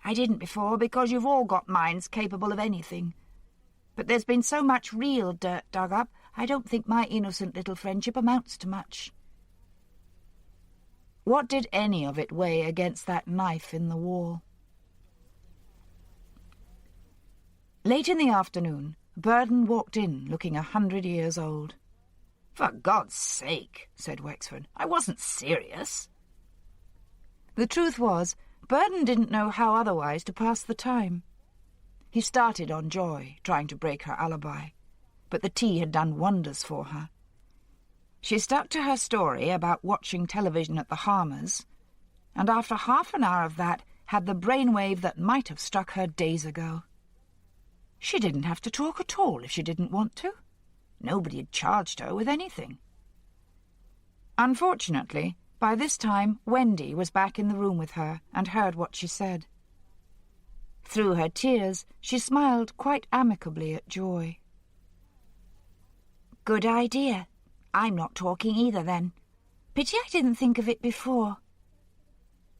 "I didn't before, because you've all got minds capable of anything. But there's been so much real dirt dug up, I don't think my innocent little friendship amounts to much." What did any of it weigh against that knife in the wall? Late in the afternoon, Burden walked in, looking 100 years old. "For God's sake," said Wexford, "I wasn't serious." The truth was, Burden didn't know how otherwise to pass the time. He started on Joy, trying to break her alibi, but the tea had done wonders for her. She stuck to her story about watching television at the Harmers, and after half an hour of that had the brainwave that might have struck her days ago. She didn't have to talk at all if she didn't want to. Nobody had charged her with anything. Unfortunately, by this time Wendy was back in the room with her and heard what she said. Through her tears, she smiled quite amicably at Joy. "Good idea. I'm not talking either, then. Pity I didn't think of it before."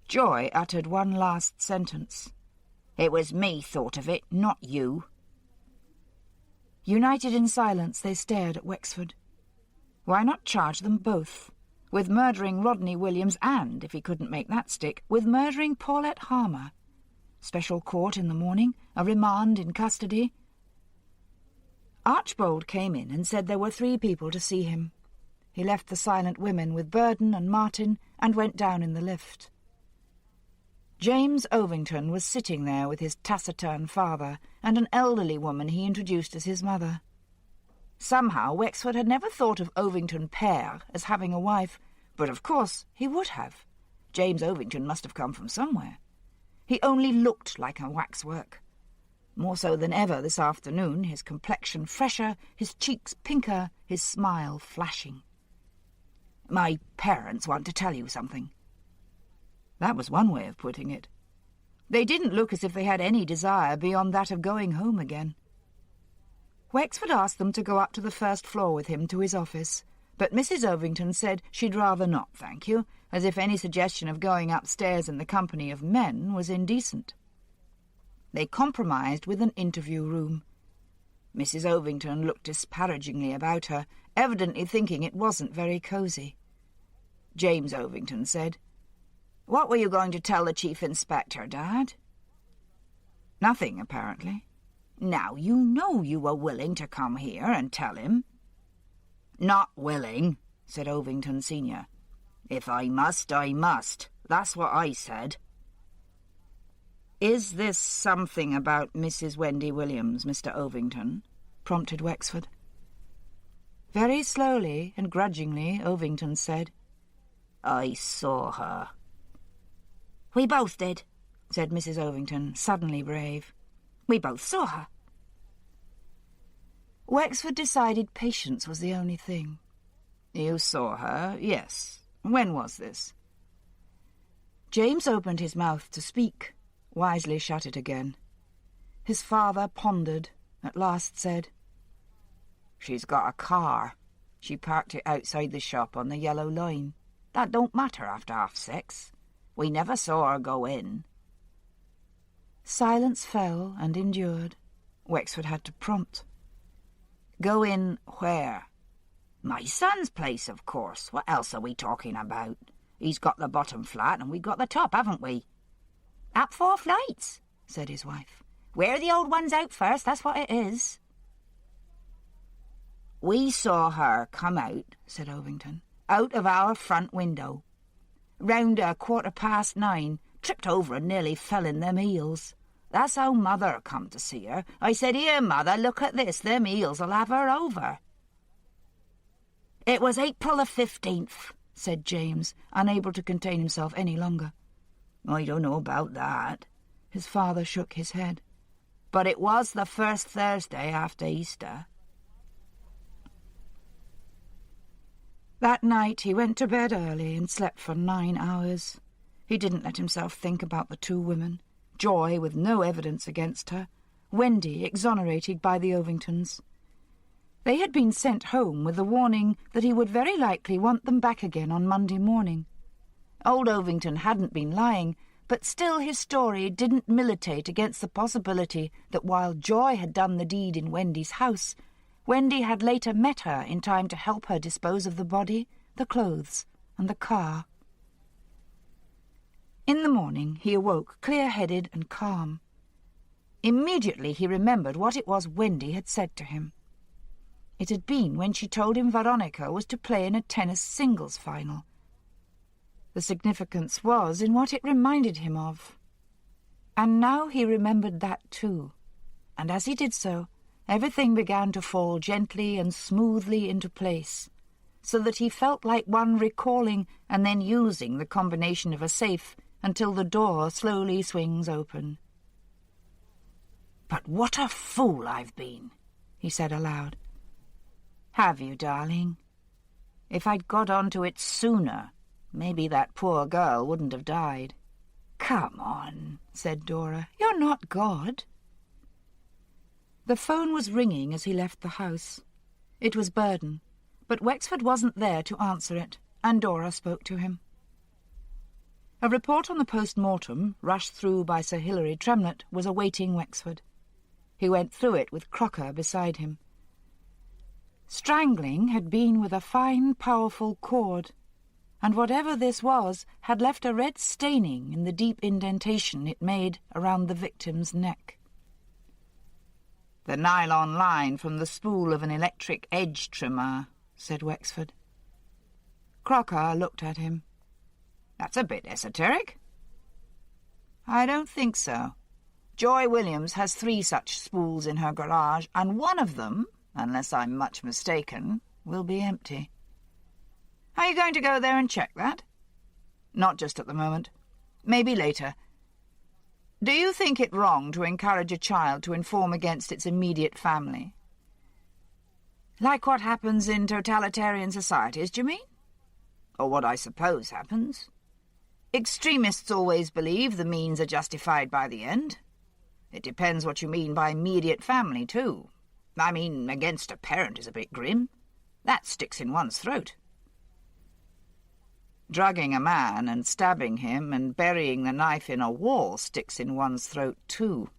Joy uttered one last sentence. "It was me thought of it, not you." United in silence, they stared at Wexford. Why not charge them both? With murdering Rodney Williams and, if he couldn't make that stick, with murdering Paulette Harmer. Special court in the morning, a remand in custody. Archbold came in and said there were 3 people to see him. He left the silent women with Burden and Martin and went down in the lift. James Ovington was sitting there with his taciturn father and an elderly woman he introduced as his mother. Somehow Wexford had never thought of Ovington père as having a wife, but of course he would have. James Ovington must have come from somewhere. He only looked like a waxwork. More so than ever this afternoon, his complexion fresher, his cheeks pinker, his smile flashing. "My parents want to tell you something." That was one way of putting it. They didn't look as if they had any desire beyond that of going home again. Wexford asked them to go up to the first floor with him to his office, but Mrs. Ovington said she'd rather not, thank you, as if any suggestion of going upstairs in the company of men was indecent. They compromised with an interview room. Mrs. Ovington looked disparagingly about her, evidently thinking it wasn't very cosy. James Ovington said, "What were you going to tell the Chief Inspector, Dad?" "Nothing, apparently." "Now, you know you were willing to come here and tell him." "Not willing," said Ovington Senior. "If I must, I must. That's what I said." "Is this something about Mrs. Wendy Williams, Mr. Ovington?" prompted Wexford. Very slowly and grudgingly, Ovington said, "I saw her." "We both did," said Mrs. Ovington, suddenly brave. "We both saw her." Wexford decided patience was the only thing. "You saw her, yes. When was this?" James opened his mouth to speak, wisely shut it again. His father pondered, at last said, "She's got a car. She parked it outside the shop on the yellow line. That don't matter after 6:30. We never saw her go in." Silence fell and endured. Wexford had to prompt. "Go in where?" "My son's place, of course. What else are we talking about? He's got the bottom flat and we got the top, haven't we?" "Up 4 flights," said his wife. "Wear the old ones out first, that's what it is." "We saw her come out," said Ovington, "out of our front window. Round 9:15, tripped over and nearly fell in them heels. That's how Mother come to see her. I said, 'Here, Mother, look at this, them heels'll have her over.'" "It was April the 15th, said James, unable to contain himself any longer. "I don't know about that." His father shook his head. "But it was the first Thursday after Easter." That night he went to bed early and slept for 9 hours. He didn't let himself think about the 2 women, Joy with no evidence against her, Wendy exonerated by the Ovingtons. They had been sent home with the warning that he would very likely want them back again on Monday morning. Old Ovington hadn't been lying, but still his story didn't militate against the possibility that while Joy had done the deed in Wendy's house, Wendy had later met her in time to help her dispose of the body, the clothes, and the car. In the morning he awoke clear-headed and calm. Immediately he remembered what it was Wendy had said to him. It had been when she told him Veronica was to play in a tennis singles final. The significance was in what it reminded him of. And now he remembered that too, and as he did so, everything began to fall gently and smoothly into place, so that he felt like one recalling and then using the combination of a safe until the door slowly swings open. "But what a fool I've been," he said aloud. "Have you, darling? If I'd got on to it sooner, maybe that poor girl wouldn't have died." "Come on," said Dora. "You're not God." The phone was ringing as he left the house. It was Burden, but Wexford wasn't there to answer it, and Dora spoke to him. A report on the post-mortem, rushed through by Sir Hilary Tremlett, was awaiting Wexford. He went through it with Crocker beside him. Strangling had been with a fine, powerful cord, and whatever this was had left a red staining in the deep indentation it made around the victim's neck. "The nylon line from the spool of an electric edge trimmer," said Wexford. Crocker looked at him. "That's a bit esoteric." "I don't think so. Joy Williams has 3 such spools in her garage, and one of them, unless I'm much mistaken, will be empty." "Are you going to go there and check that?" "Not just at the moment. Maybe later. Do you think it wrong to encourage a child to inform against its immediate family?" "Like what happens in totalitarian societies, do you mean?" "Or what I suppose happens." Extremists always believe the means are justified by the end. It depends what you mean by immediate family, too. I mean, against a parent is a bit grim. That sticks in one's throat. Drugging a man and stabbing him and burying the knife in a wall sticks in one's throat, too.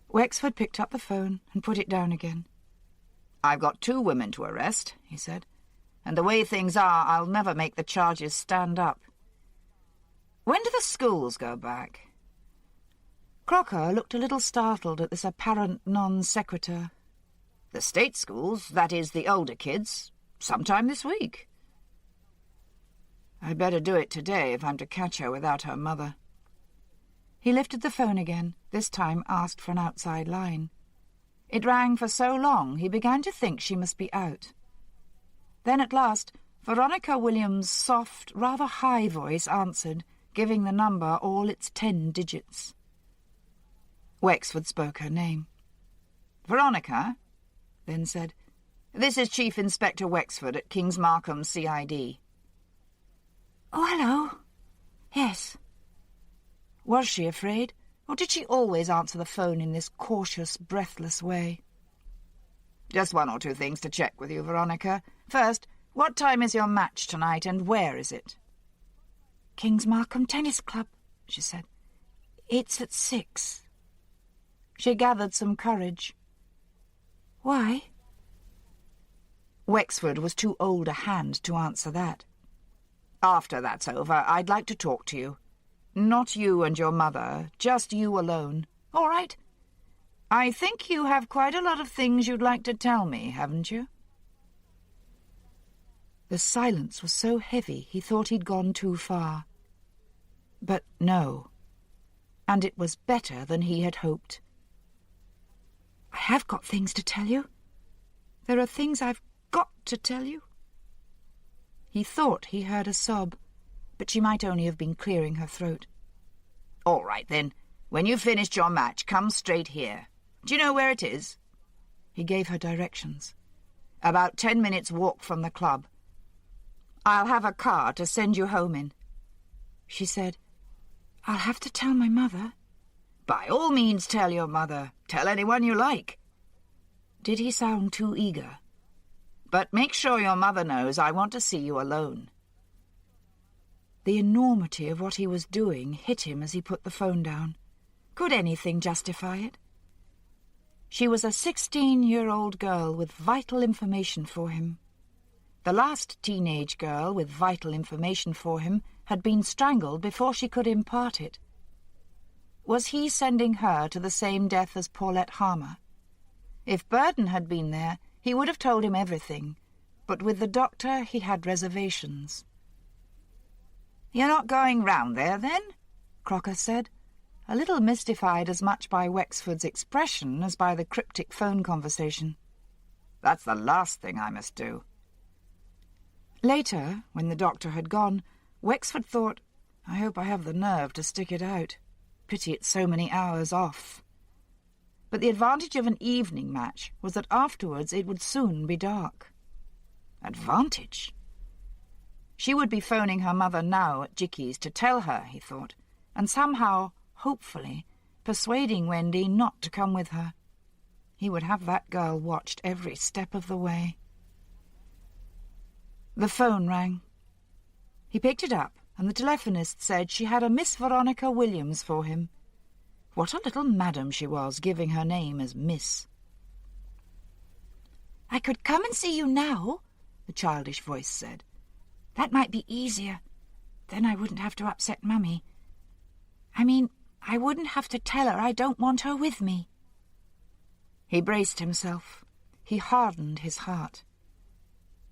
Wexford picked up the phone and put it down again. "I've got 2 women to arrest," he said, "and the way things are, I'll never make the charges stand up. When do the schools go back?" Crocker looked a little startled at this apparent non sequitur. "The state schools, that is, the older kids, sometime this week." "I'd better do it today if I'm to catch her without her mother." He lifted the phone again, this time asked for an outside line. It rang for so long he began to think she must be out. Then at last Veronica Williams' soft, rather high voice answered, giving the number all its 10 digits. Wexford spoke her name. "Veronica," then said, "this is Chief Inspector Wexford at Kings Markham CID. "Oh, hello. Yes." Was she afraid, or did she always answer the phone in this cautious, breathless way? "Just 1 or 2 things to check with you, Veronica. First, what time is your match tonight, and where is it?" "Kings Markham Tennis Club," she said. "It's at 6. She gathered some courage. "Why?" Wexford was too old a hand to answer that. "After that's over, I'd like to talk to you. Not you and your mother, just you alone. All right? I think you have quite a lot of things you'd like to tell me, haven't you?" The silence was so heavy he thought he'd gone too far. But no. And it was better than he had hoped. "I have got things to tell you. There are things I've got to tell you." He thought he heard a sob, but she might only have been clearing her throat. "All right, then. When you've finished your match, come straight here. Do you know where it is?" He gave her directions. "About 10 minutes' walk from the club. I'll have a car to send you home in." She said, "I'll have to tell my mother." "By all means tell your mother. Tell anyone you like." Did he sound too eager? "But make sure your mother knows I want to see you alone." The enormity of what he was doing hit him as he put the phone down. Could anything justify it? She was a 16-year-old girl with vital information for him. The last teenage girl with vital information for him had been strangled before she could impart it. Was he sending her to the same death as Paulette Harmer? If Burden had been there, he would have told him everything, but with the doctor he had reservations. "You're not going round there, then?" Crocker said, a little mystified as much by Wexford's expression as by the cryptic phone conversation. "That's the last thing I must do." Later, when the doctor had gone, Wexford thought, "I hope I have the nerve to stick it out. Pity it's so many hours off." But the advantage of an evening match was that afterwards it would soon be dark. Advantage? She would be phoning her mother now at Jickey's to tell her, he thought, and somehow, hopefully, persuading Wendy not to come with her. He would have that girl watched every step of the way. The phone rang. He picked it up, and the telephonist said she had a Miss Veronica Williams for him. What a little madam she was, giving her name as Miss. "I could come and see you now," the childish voice said. "That might be easier. Then I wouldn't have to upset Mummy. I mean, I wouldn't have to tell her I don't want her with me." He braced himself. He hardened his heart.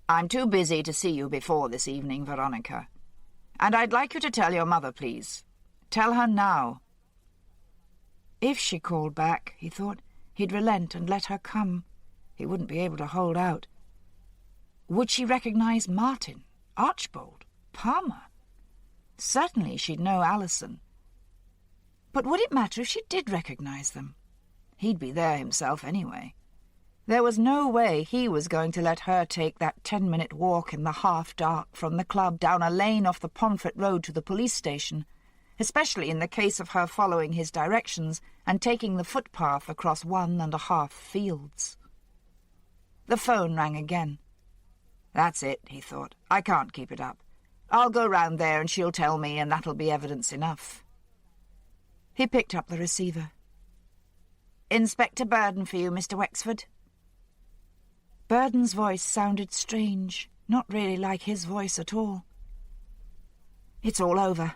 "I'm too busy to see you before this evening, Veronica. And I'd like you to tell your mother, please. Tell her now." If she called back, he thought, he'd relent and let her come. He wouldn't be able to hold out. Would she recognize Martin, Archbold, Palmer? Certainly she'd know Alison. But would it matter if she did recognize them? He'd be there himself anyway. There was no way he was going to let her take that 10-minute walk in the half-dark from the club down a lane off the Pomfret Road to the police station, especially in the case of her following his directions and taking the footpath across 1.5 fields. The phone rang again. That's it, he thought. I can't keep it up. I'll go round there and she'll tell me, and that'll be evidence enough. He picked up the receiver. Inspector Burden for you, Mr. Wexford. Burden's voice sounded strange, not really like his voice at all. It's all over.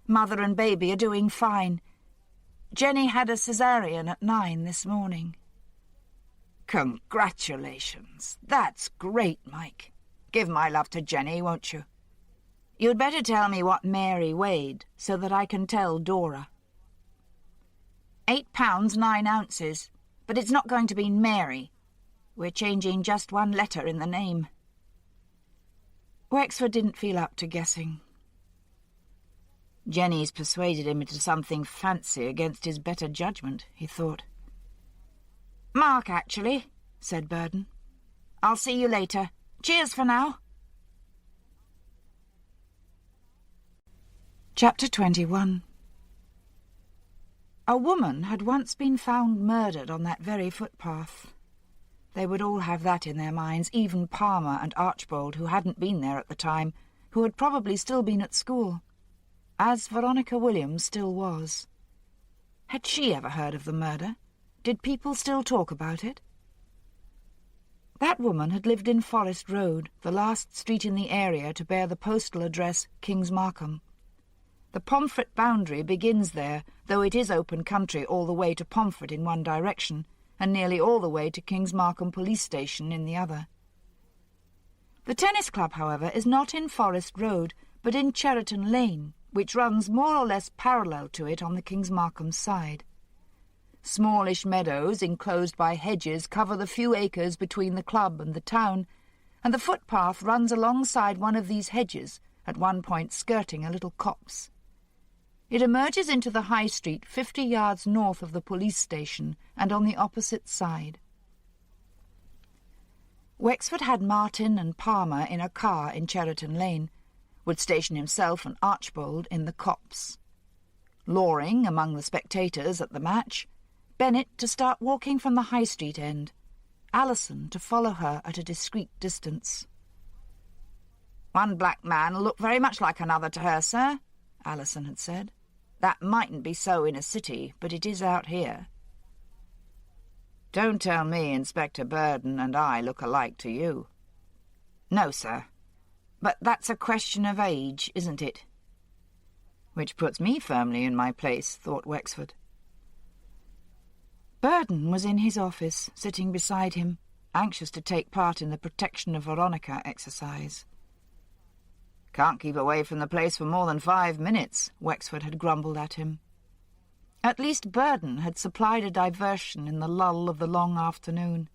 Mother and baby are doing fine. Jenny had a cesarean at 9 this morning. Congratulations. That's great, Mike. Give my love to Jenny, won't you? You'd better tell me what Mary weighed, so that I can tell Dora. 8 pounds 9 ounces, but it's not going to be Mary. We're changing just one letter in the name. Wexford didn't feel up to guessing. Jenny's persuaded him into something fancy against his better judgment, he thought. Mark, actually, said Burden. I'll see you later. Cheers for now. Chapter 21. A woman had once been found murdered on that very footpath. They would all have that in their minds, even Palmer and Archbold, who hadn't been there at the time, who had probably still been at school, as Veronica Williams still was. Had she ever heard of the murder? Did people still talk about it? That woman had lived in Forest Road, the last street in the area to bear the postal address Kings Markham. The Pomfret boundary begins there, though it is open country all the way to Pomfret in one direction, and nearly all the way to Kings Markham Police Station in the other. The tennis club, however, is not in Forest Road, but in Cheriton Lane, which runs more or less parallel to it on the Kings Markham side. Smallish meadows, enclosed by hedges, cover the few acres between the club and the town, and the footpath runs alongside one of these hedges, at one point skirting a little copse. It emerges into the High Street 50 yards north of the police station and on the opposite side. Wexford had Martin and Palmer in a car in Cheriton Lane, would station himself and Archbold in the copse. Loring among the spectators at the match, Bennett to start walking from the High Street end, Allison to follow her at a discreet distance. "One black man'll look very much like another to her, sir," Allison had said. "That mightn't be so in a city, but it is out here." "Don't tell me Inspector Burden and I look alike to you." "No, sir. But that's a question of age, isn't it?" Which puts me firmly in my place, thought Wexford. Burden was in his office, sitting beside him, anxious to take part in the protection of Veronica exercise. "Can't keep away from the place for more than 5 minutes," Wexford had grumbled at him. At least Burden had supplied a diversion in the lull of the long afternoon.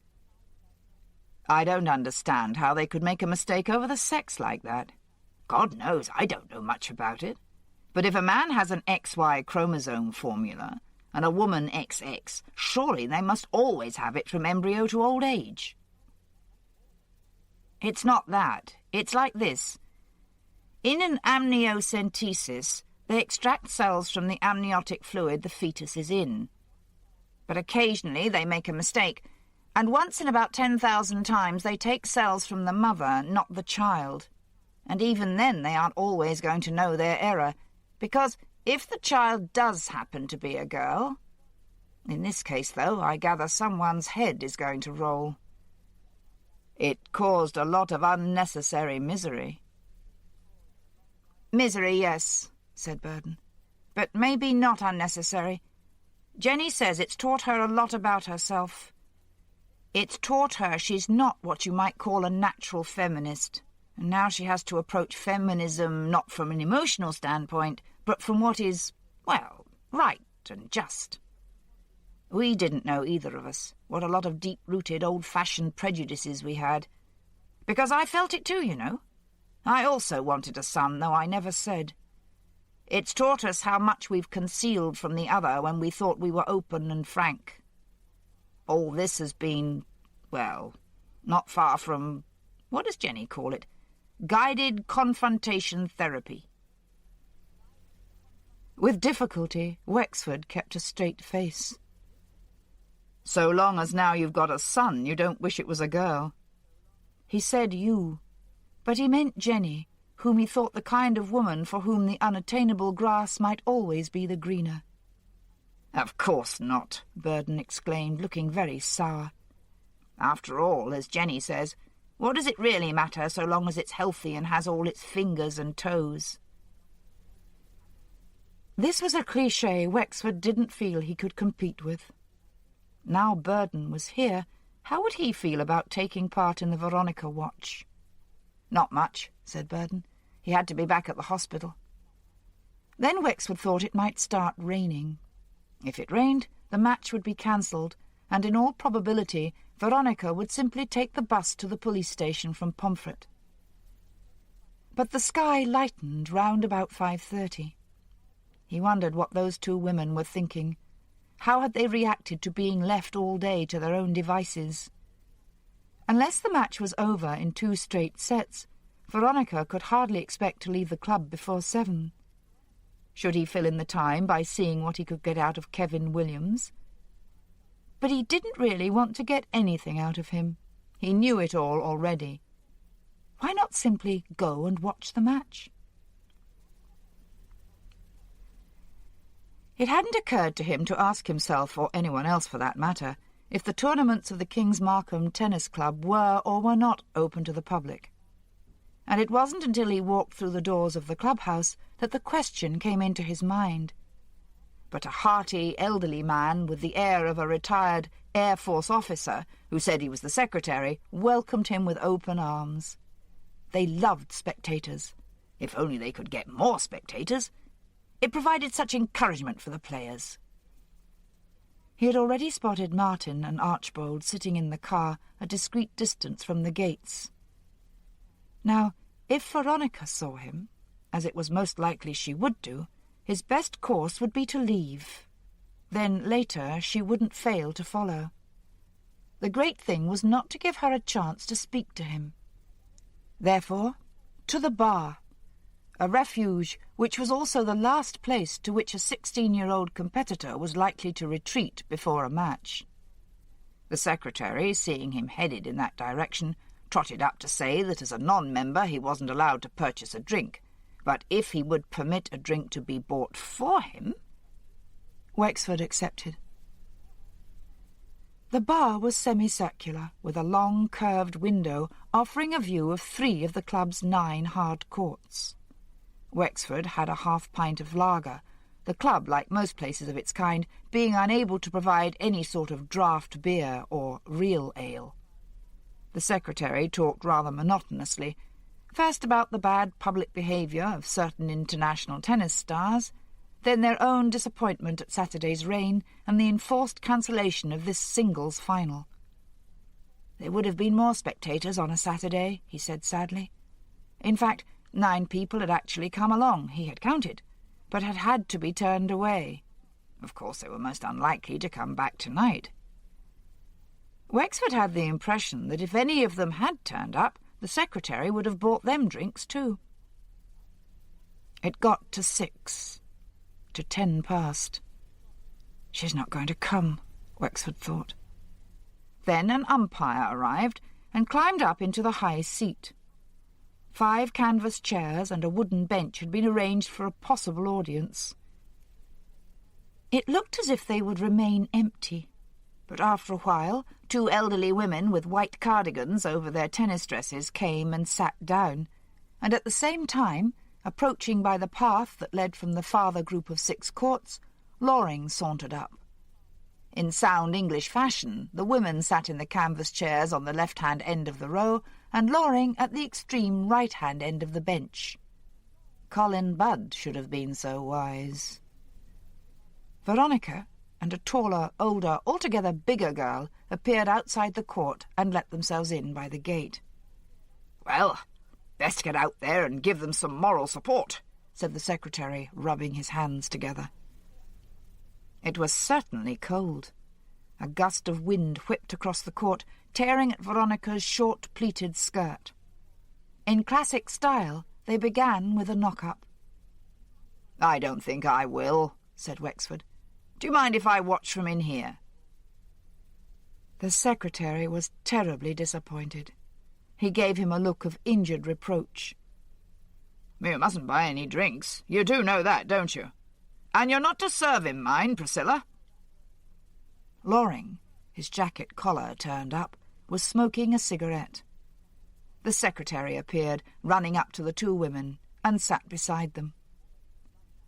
"I don't understand how they could make a mistake over the sex like that. God knows I don't know much about it. But if a man has an XY chromosome formula and a woman XX, surely they must always have it from embryo to old age." "It's not that. It's like this. In an amniocentesis, they extract cells from the amniotic fluid the fetus is in. But occasionally they make a mistake, and once in about 10,000 times they take cells from the mother, not the child. And even then they aren't always going to know their error, because if the child does happen to be a girl... In this case, though, I gather someone's head is going to roll. It caused a lot of unnecessary misery." "Misery, yes," said Burden, "but maybe not unnecessary. Jenny says it's taught her a lot about herself. It's taught her she's not what you might call a natural feminist, and now she has to approach feminism not from an emotional standpoint, but from what is, well, right and just. We didn't know, either of us, what a lot of deep-rooted, old-fashioned prejudices we had. Because I felt it too, you know. I also wanted a son, though I never said. It's taught us how much we've concealed from the other when we thought we were open and frank. All this has been, well, not far from, what does Jenny call it? Guided confrontation therapy. With difficulty, Wexford kept a straight face. So long as now you've got a son, you don't wish it was a girl. He said you, but he meant Jenny, whom he thought the kind of woman for whom the unattainable grass might always be the greener. Of course not, Burden exclaimed, looking very sour. After all, as Jenny says, what does it really matter so long as it's healthy and has all its fingers and toes? This was a cliché Wexford didn't feel he could compete with. Now Burden was here, how would he feel about taking part in the Veronica watch? Not much, said Burden. He had to be back at the hospital. Then Wexford thought it might start raining. If it rained, the match would be cancelled, and in all probability Veronica would simply take the bus to the police station from Pomfret. But the sky lightened round about 5:30. He wondered what those two women were thinking. How had they reacted to being left all day to their own devices? Unless the match was over in 2 straight sets, Veronica could hardly expect to leave the club before 7. Should he fill in the time by seeing what he could get out of Kevin Williams? But he didn't really want to get anything out of him. He knew it all already. Why not simply go and watch the match? It hadn't occurred to him to ask himself, or anyone else for that matter, if the tournaments of the King's Markham Tennis Club were or were not open to the public. And it wasn't until he walked through the doors of the clubhouse that the question came into his mind. But a hearty, elderly man with the air of a retired Air Force officer, who said he was the secretary, welcomed him with open arms. They loved spectators. If only they could get more spectators. It provided such encouragement for the players. He had already spotted Martin and Archbold sitting in the car a discreet distance from the gates. Now, if Veronica saw him, as it was most likely she would do, his best course would be to leave. Then, later, she wouldn't fail to follow. The great thing was not to give her a chance to speak to him. Therefore, to the bar, a refuge which was also the last place to which a 16-year-old competitor was likely to retreat before a match. The secretary, seeing him headed in that direction, trotted up to say that as a non-member he wasn't allowed to purchase a drink, but if he would permit a drink to be bought for him... Wexford accepted. The bar was semicircular, with a long curved window offering a view of 3 of the club's 9 hard courts. Wexford had a half-pint of lager, the club, like most places of its kind, being unable to provide any sort of draught beer or real ale. The secretary talked rather monotonously, first about the bad public behaviour of certain international tennis stars, then their own disappointment at Saturday's rain and the enforced cancellation of this singles final. There would have been more spectators on a Saturday, he said sadly. In fact, 9 people had actually come along, he had counted, but had had to be turned away. Of course, they were most unlikely to come back tonight. Wexford had the impression that if any of them had turned up, the secretary would have bought them drinks too. It got to 6, to 10 past. She's not going to come, Wexford thought. Then an umpire arrived and climbed up into the high seat. 5 canvas chairs and a wooden bench had been arranged for a possible audience. It looked as if they would remain empty, but after a while 2 elderly women with white cardigans over their tennis dresses came and sat down, and at the same time, approaching by the path that led from the farther group of 6 courts, Loring sauntered up. In sound English fashion, the women sat in the canvas chairs on the left-hand end of the row, and Loring at the extreme right-hand end of the bench. Colin Budd should have been so wise. Veronica and a taller, older, altogether bigger girl appeared outside the court and let themselves in by the gate. "Well, best get out there and give them some moral support," said the secretary, rubbing his hands together. It was certainly cold. A gust of wind whipped across the court, tearing at Veronica's short pleated skirt. In classic style, they began with a knock-up. "I don't think I will," said Wexford. "Do you mind if I watch from in here?" The secretary was terribly disappointed. He gave him a look of injured reproach. "You mustn't buy any drinks. You do know that, don't you? And you're not to serve him, mind, Priscilla." Loring, his jacket collar turned up, was smoking a cigarette. The secretary appeared, running up to the two women, and sat beside them.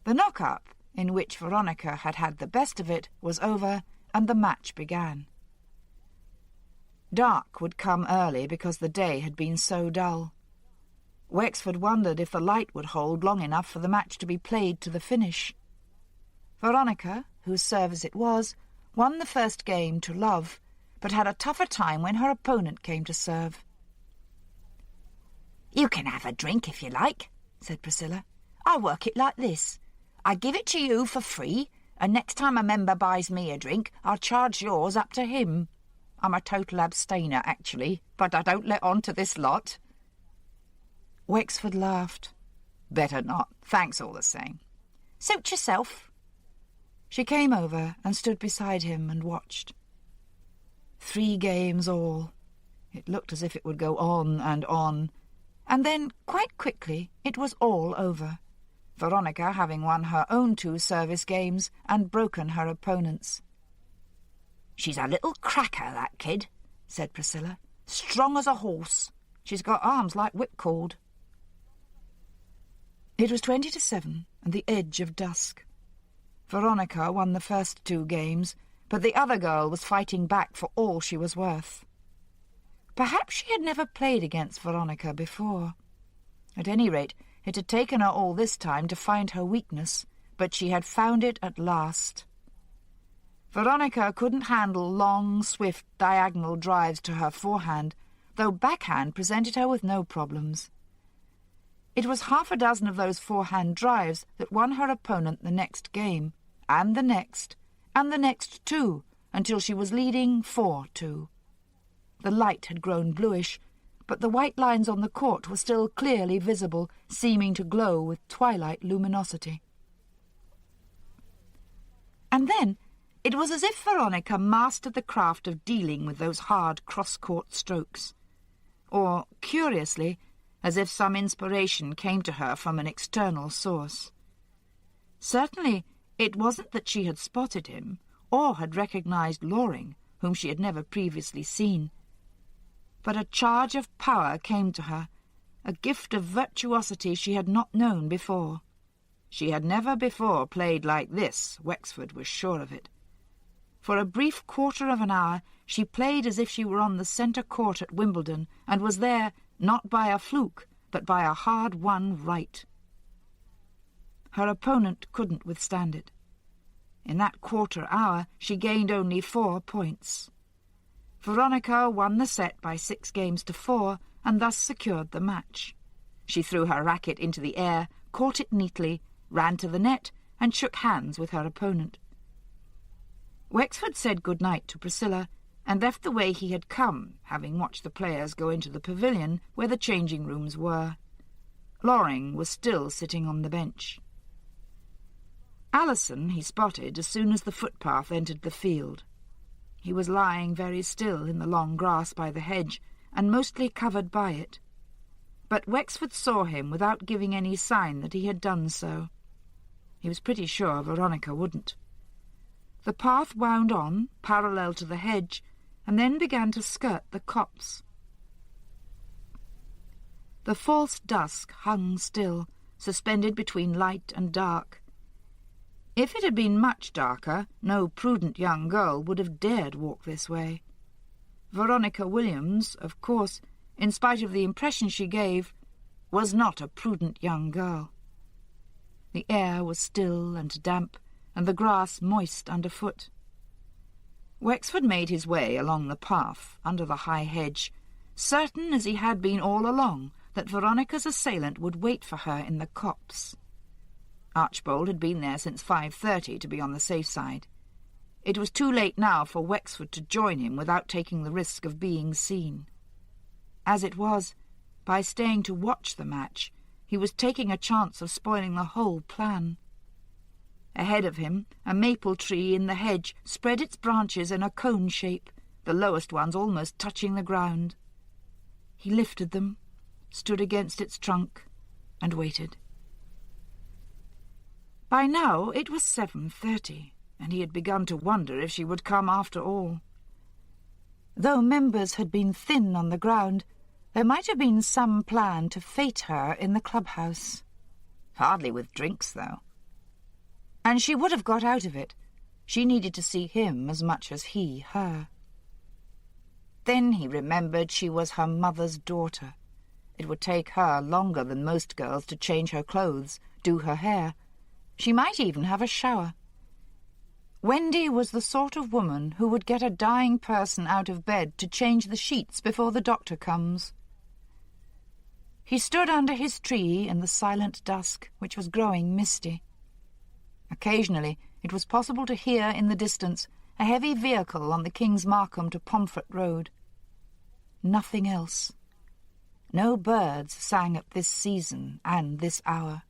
The knock-up, in which Veronica had had the best of it, was over, and the match began. Dark would come early because the day had been so dull. Wexford wondered if the light would hold long enough for the match to be played to the finish. Veronica, whose service it was, won the first game to love, but had a tougher time when her opponent came to serve. "You can have a drink if you like," said Priscilla. "I work it like this. I give it to you for free, and next time a member buys me a drink, I'll charge yours up to him. I'm a total abstainer, actually, but I don't let on to this lot." Wexford laughed. "Better not. Thanks all the same." "Suit yourself." She came over and stood beside him and watched. 3 games all. It looked as if it would go on, and then, quite quickly, it was all over, Veronica having won her own 2 service games and broken her opponent's. "She's a little cracker, that kid," said Priscilla. "Strong as a horse. She's got arms like whipcord." It was 20-7, and the edge of dusk. Veronica won the first 2 games, but the other girl was fighting back for all she was worth. Perhaps she had never played against Veronica before. At any rate, it had taken her all this time to find her weakness, but she had found it at last. Veronica couldn't handle long, swift, diagonal drives to her forehand, though backhand presented her with no problems. It was 6 of those forehand drives that won her opponent the next game, and the next 2, until she was leading 4-2. The light had grown bluish, but the white lines on the court were still clearly visible, seeming to glow with twilight luminosity. And then it was as if Veronica mastered the craft of dealing with those hard cross-court strokes, or, curiously, as if some inspiration came to her from an external source. Certainly, it wasn't that she had spotted him, or had recognized Loring, whom she had never previously seen. But a charge of power came to her, a gift of virtuosity she had not known before. She had never before played like this, Wexford was sure of it. For a brief quarter of an hour she played as if she were on the centre court at Wimbledon, and was there not by a fluke, but by a hard-won right. Her opponent couldn't withstand it. In that quarter hour she gained only 4 points. Veronica won the set by 6-4, and thus secured the match. She threw her racket into the air, caught it neatly, ran to the net, and shook hands with her opponent. Wexford said good night to Priscilla, and left the way he had come, having watched the players go into the pavilion where the changing rooms were. Loring was still sitting on the bench. Allison he spotted as soon as the footpath entered the field. He was lying very still in the long grass by the hedge, and mostly covered by it. But Wexford saw him without giving any sign that he had done so. He was pretty sure Veronica wouldn't. The path wound on, parallel to the hedge, and then began to skirt the copse. The false dusk hung still, suspended between light and dark. If it had been much darker, no prudent young girl would have dared walk this way. Veronica Williams, of course, in spite of the impression she gave, was not a prudent young girl. The air was still and damp, and the grass moist underfoot. Wexford made his way along the path, under the high hedge, certain as he had been all along that Veronica's assailant would wait for her in the copse. Archbold had been there since 5:30 to be on the safe side. It was too late now for Wexford to join him without taking the risk of being seen. As it was, by staying to watch the match, he was taking a chance of spoiling the whole plan. Ahead of him, a maple tree in the hedge spread its branches in a cone shape, the lowest ones almost touching the ground. He lifted them, stood against its trunk, and waited. By now it was 7:30, and he had begun to wonder if she would come after all. Though members had been thin on the ground, there might have been some plan to fete her in the clubhouse. Hardly with drinks, though. And she would have got out of it. She needed to see him as much as he her. Then he remembered she was her mother's daughter. It would take her longer than most girls to change her clothes, do her hair. She might even have a shower. Wendy was the sort of woman who would get a dying person out of bed to change the sheets before the doctor comes. He stood under his tree in the silent dusk, which was growing misty. Occasionally it was possible to hear in the distance a heavy vehicle on the King's Markham to Pomfret Road. Nothing else. No birds sang at this season and this hour.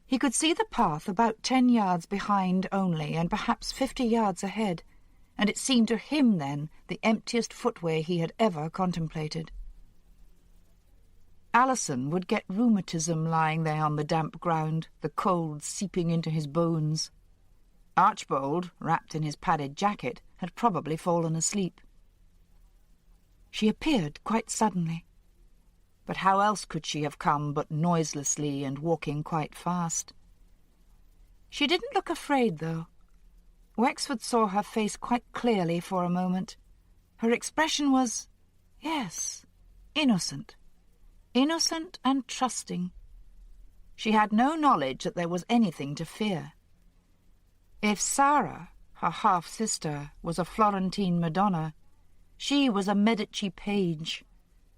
He could see the path about 10 yards behind only, and perhaps 50 yards ahead, and it seemed to him then the emptiest footway he had ever contemplated. Alison would get rheumatism lying there on the damp ground, the cold seeping into his bones. Archbold, wrapped in his padded jacket, had probably fallen asleep. She appeared quite suddenly. But how else could she have come but noiselessly and walking quite fast? She didn't look afraid, though. Wexford saw her face quite clearly for a moment. Her expression was, yes, innocent. Innocent and trusting. She had no knowledge that there was anything to fear. If Sarah, her half-sister, was a Florentine Madonna, she was a Medici page,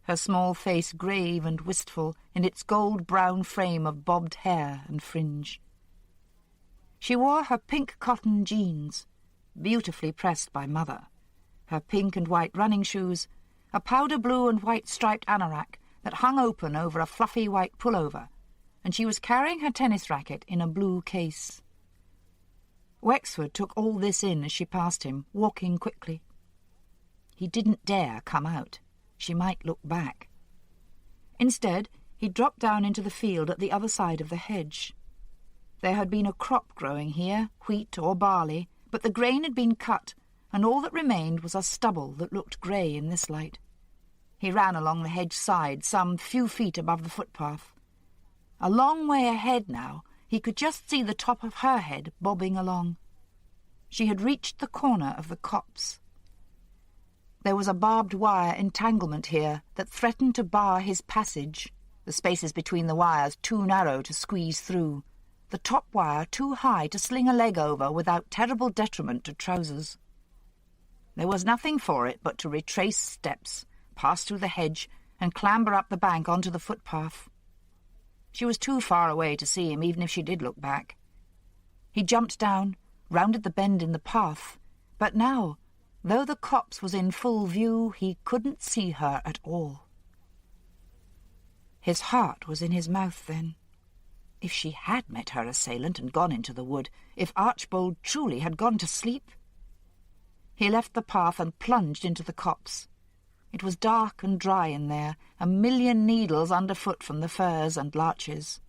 her small face grave and wistful in its gold-brown frame of bobbed hair and fringe. She wore her pink cotton jeans, beautifully pressed by Mother, her pink and white running shoes, a powder blue and white striped anorak that hung open over a fluffy white pullover, and she was carrying her tennis racket in a blue case. Wexford took all this in as she passed him, walking quickly. He didn't dare come out. She might look back. Instead, he dropped down into the field at the other side of the hedge. There had been a crop growing here, wheat or barley, but the grain had been cut, and all that remained was a stubble that looked grey in this light. He ran along the hedge side, some few feet above the footpath. A long way ahead now, he could just see the top of her head bobbing along. She had reached the corner of the copse. There was a barbed wire entanglement here that threatened to bar his passage, the spaces between the wires too narrow to squeeze through, the top wire too high to sling a leg over without terrible detriment to trousers. There was nothing for it but to retrace steps, pass through the hedge, and clamber up the bank onto the footpath. She was too far away to see him, even if she did look back. He jumped down, rounded the bend in the path, but now, though the copse was in full view, he couldn't see her at all. His heart was in his mouth then. If she had met her assailant and gone into the wood, if Archbold truly had gone to sleep. He left the path and plunged into the copse. It was dark and dry in there, a million needles underfoot from the firs and larches.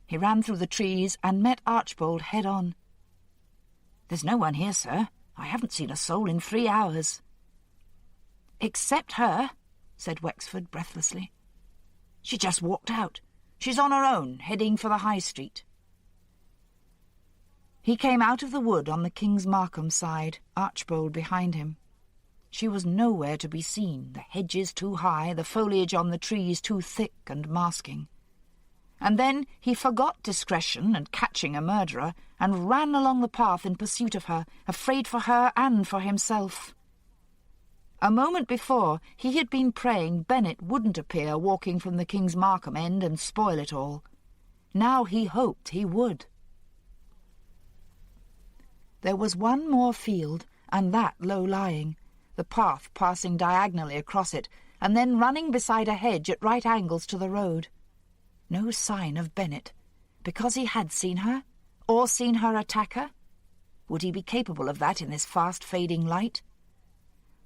He ran through the trees and met Archbold head-on. "There's no one here, sir. I haven't seen a soul in 3 hours." "Except her," said Wexford breathlessly. "She just walked out. She's on her own, heading for the High Street." He came out of the wood on the King's Markham side, Archbold behind him. She was nowhere to be seen, the hedges too high, the foliage on the trees too thick and masking. And then he forgot discretion and catching a murderer, and ran along the path in pursuit of her, afraid for her and for himself. A moment before, he had been praying Bennet wouldn't appear walking from the King's Markham end and spoil it all. Now he hoped he would. There was one more field, and that low-lying, the path passing diagonally across it, and then running beside a hedge at right angles to the road. No sign of Bennet, because he had seen her, or seen her attack her. Would he be capable of that in this fast-fading light?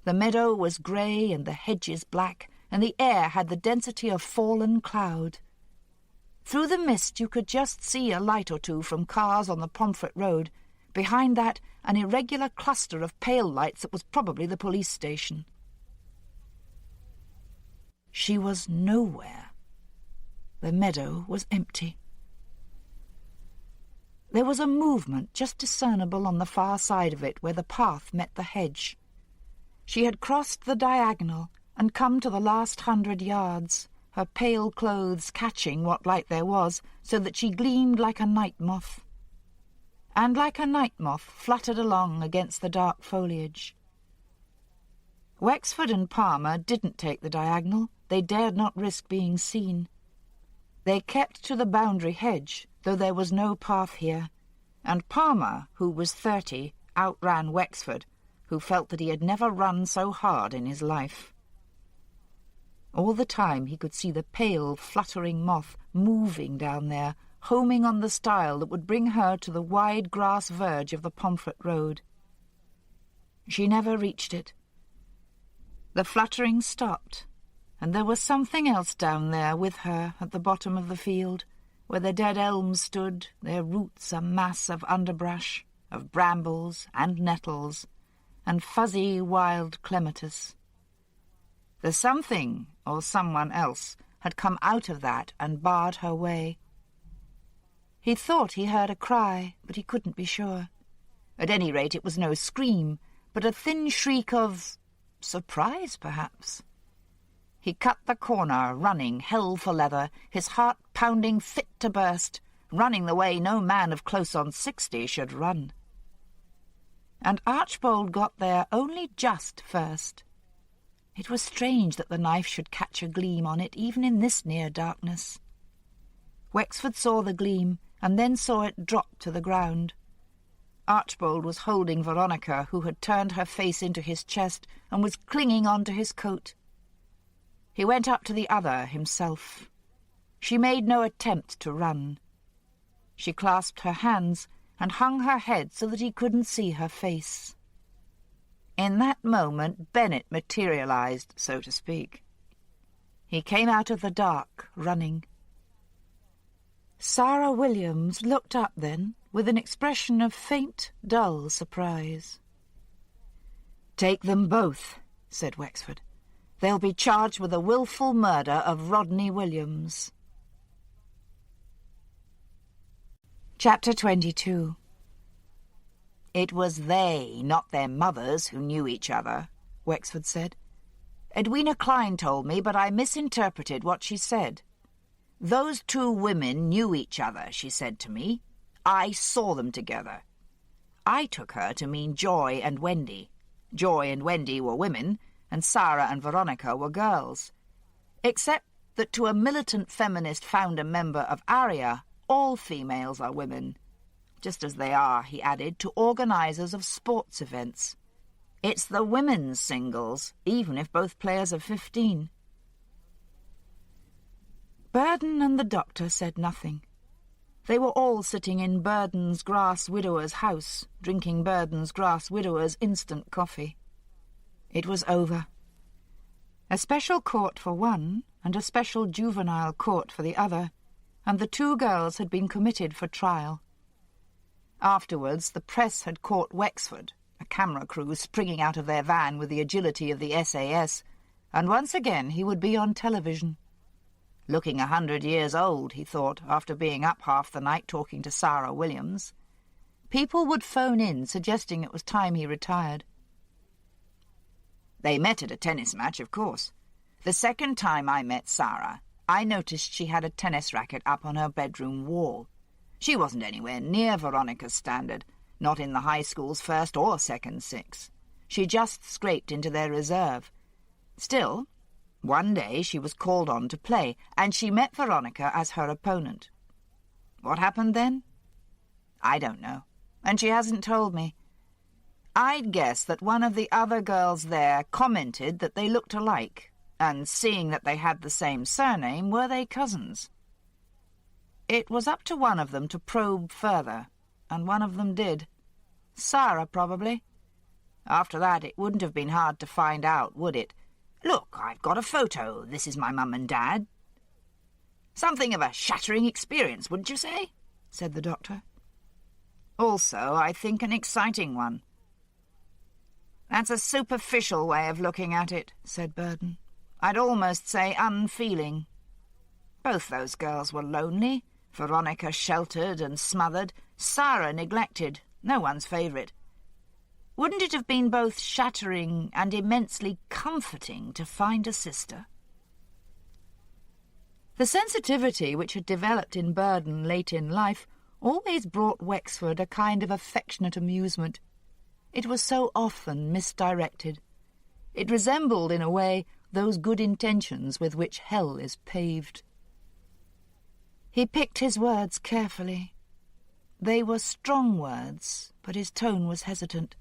The meadow was grey and the hedges black, and the air had the density of fallen cloud. Through the mist you could just see a light or two from cars on the Pomfret Road. Behind that, an irregular cluster of pale lights that was probably the police station. She was nowhere. The meadow was empty. There was a movement just discernible on the far side of it where the path met the hedge. She had crossed the diagonal and come to the last 100 yards, her pale clothes catching what light there was, so that she gleamed like a night moth. And like a night moth fluttered along against the dark foliage. Wexford and Palmer didn't take the diagonal. They dared not risk being seen. They kept to the boundary hedge, though there was no path here, and Palmer, who was 30, outran Wexford, who felt that he had never run so hard in his life. All the time he could see the pale, fluttering moth moving down there, homing on the stile that would bring her to the wide grass verge of the Pomfret Road. She never reached it. The fluttering stopped, and there was something else down there with her at the bottom of the field, where the dead elms stood, their roots a mass of underbrush, of brambles and nettles, and fuzzy wild clematis. The something, or someone else, had come out of that and barred her way. He thought he heard a cry, but he couldn't be sure. At any rate, it was no scream, but a thin shriek of surprise, perhaps. He cut the corner, running, hell for leather, his heart pounding fit to burst, running the way no man of close on 60 should run. And Archbold got there only just first. It was strange that the knife should catch a gleam on it, even in this near darkness. Wexford saw the gleam, and then saw it drop to the ground. Archbold was holding Veronica, who had turned her face into his chest and was clinging on to his coat. He went up to the other himself. She made no attempt to run. She clasped her hands and hung her head so that he couldn't see her face. In that moment Bennet materialized, so to speak. He came out of the dark, running. Sarah Williams looked up then, with an expression of faint, dull surprise. "Take them both," said Wexford. "They'll be charged with the wilful murder of Rodney Williams." Chapter 22. "It was they, not their mothers, who knew each other," Wexford said. "Edwina Klein told me, but I misinterpreted what she said. Those two women knew each other, she said to me. I saw them together. I took her to mean Joy and Wendy. Joy and Wendy were women, and Sarah and Veronica were girls. Except that to a militant feminist founder member of ARIA, all females are women. Just as they are," he added, "to organisers of sports events. It's the women's singles, even if both players are 15. Burden and the doctor said nothing. They were all sitting in Burden's Grass Widower's house, drinking Burden's Grass Widower's instant coffee. It was over. A special court for one, and a special juvenile court for the other, and the two girls had been committed for trial. Afterwards, the press had caught Wexford, a camera crew springing out of their van with the agility of the SAS, and once again he would be on television. Looking 100 years old, he thought, after being up half the night talking to Sarah Williams. People would phone in, suggesting it was time he retired. They met at a tennis match, of course. The second time I met Sarah, I noticed she had a tennis racket up on her bedroom wall. She wasn't anywhere near Veronica's standard, not in the high school's first or second six. She just scraped into their reserve. Still, one day she was called on to play, and she met Veronica as her opponent. What happened then? I don't know, and she hasn't told me. I'd guess that one of the other girls there commented that they looked alike, and seeing that they had the same surname, were they cousins? It was up to one of them to probe further, and one of them did. Sarah, probably. After that, it wouldn't have been hard to find out, would it? Look, I've got a photo. This is my mum and dad. Something of a shattering experience, wouldn't you say? Said the doctor. Also, I think an exciting one. That's a superficial way of looking at it, said Burden. I'd almost say unfeeling. Both those girls were lonely. Veronica sheltered and smothered. Sarah neglected. No one's favourite. Wouldn't it have been both shattering and immensely comforting to find a sister? The sensitivity which had developed in Burden late in life always brought Wexford a kind of affectionate amusement. It was so often misdirected. It resembled, in a way, those good intentions with which hell is paved. He picked his words carefully. They were strong words, but his tone was hesitant.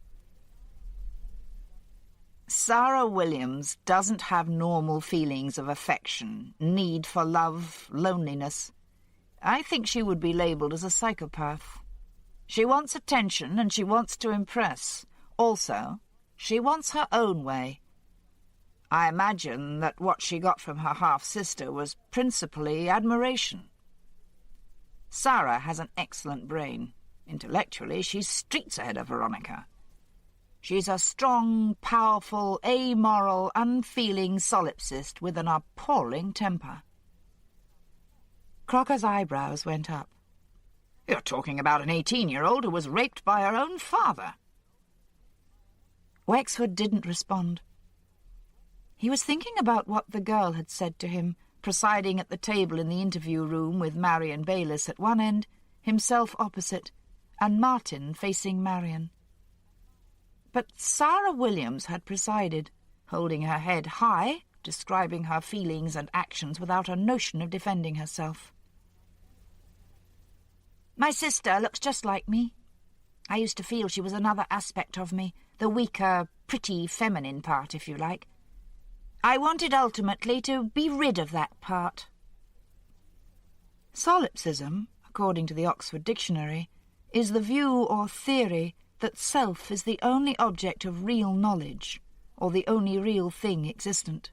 Sarah Williams doesn't have normal feelings of affection, need for love, loneliness. I think she would be labelled as a psychopath. She wants attention and she wants to impress. Also, she wants her own way. I imagine that what she got from her half-sister was principally admiration. Sarah has an excellent brain. Intellectually, she's streets ahead of Veronica. She's a strong, powerful, amoral, unfeeling solipsist with an appalling temper. Crocker's eyebrows went up. You're talking about an 18-year-old who was raped by her own father. Wexford didn't respond. He was thinking about what the girl had said to him, presiding at the table in the interview room with Marion Bayliss at one end, himself opposite, and Martin facing Marion. But Sarah Williams had presided, holding her head high, describing her feelings and actions without a notion of defending herself. My sister looks just like me. I used to feel she was another aspect of me, the weaker, pretty, feminine part, if you like. I wanted ultimately to be rid of that part. Solipsism, according to the Oxford Dictionary, is the view or theory that self is the only object of real knowledge, or the only real thing existent.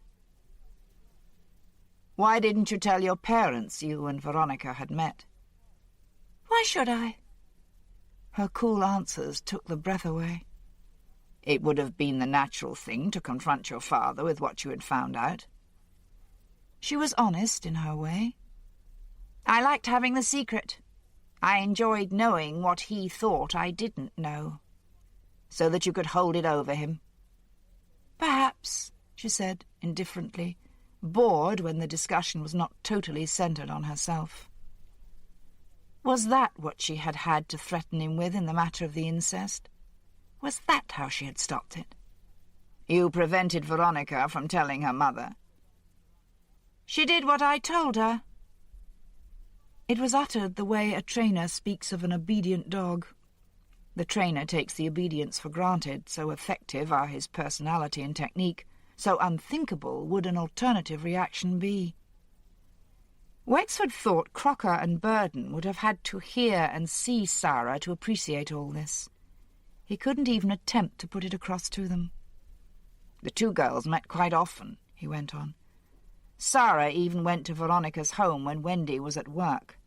Why didn't you tell your parents you and Veronica had met? Why should I? Her cool answers took the breath away. It would have been the natural thing to confront your father with what you had found out. She was honest in her way. I liked having the secret. I enjoyed knowing what he thought I didn't know, so that you could hold it over him. Perhaps, she said indifferently, bored when the discussion was not totally centred on herself. Was that what she had had to threaten him with in the matter of the incest? Was that how she had stopped it? You prevented Veronica from telling her mother. She did what I told her. It was uttered the way a trainer speaks of an obedient dog. The trainer takes the obedience for granted, so effective are his personality and technique, so unthinkable would an alternative reaction be. Wexford thought Crocker and Burden would have had to hear and see Sarah to appreciate all this. He couldn't even attempt to put it across to them. The two girls met quite often, he went on. Sarah even went to Veronica's home when Wendy was at work.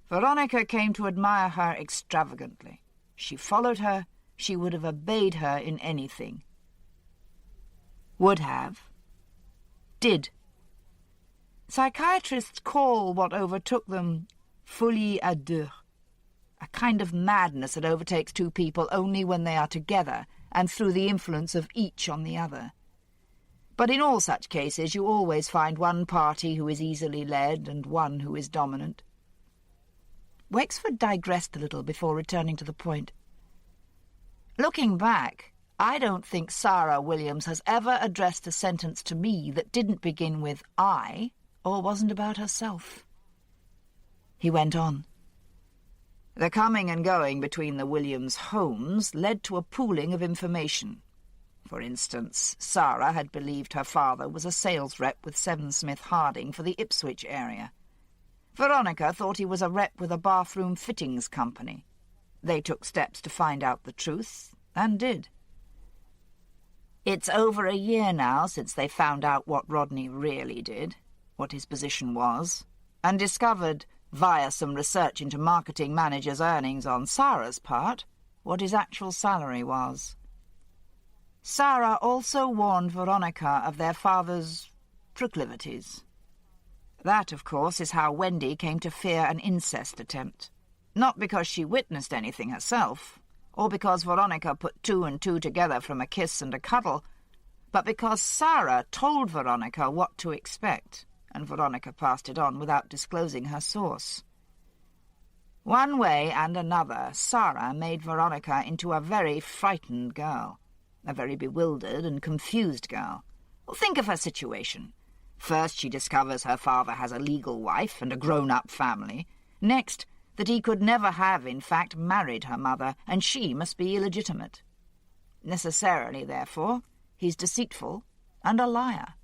Veronica came to admire her extravagantly. She followed her. She would have obeyed her in anything. Would have. Did. Psychiatrists call what overtook them folie à deux, a kind of madness that overtakes two people only when they are together and through the influence of each on the other. But in all such cases you always find one party who is easily led and one who is dominant. Wexford digressed a little before returning to the point. Looking back, I don't think Sarah Williams has ever addressed a sentence to me that didn't begin with I or wasn't about herself. He went on. The coming and going between the Williams homes led to a pooling of information. For instance, Sarah had believed her father was a sales rep with Seven Smith Harding for the Ipswich area. Veronica thought he was a rep with a bathroom fittings company. They took steps to find out the truth, and did. It's over a year now since they found out what Rodney really did, what his position was, and discovered, via some research into marketing managers' earnings on Sarah's part, what his actual salary was. Sarah also warned Veronica of their father's proclivities. That, of course, is how Wendy came to fear an incest attempt. Not because she witnessed anything herself, or because Veronica put two and two together from a kiss and a cuddle, but because Sarah told Veronica what to expect, and Veronica passed it on without disclosing her source. One way and another, Sarah made Veronica into a very frightened girl, a very bewildered and confused girl. Well, think of her situation. First, she discovers her father has a legal wife and a grown-up family. Next, that he could never have, in fact, married her mother, and she must be illegitimate. Necessarily, therefore, he's deceitful and a liar.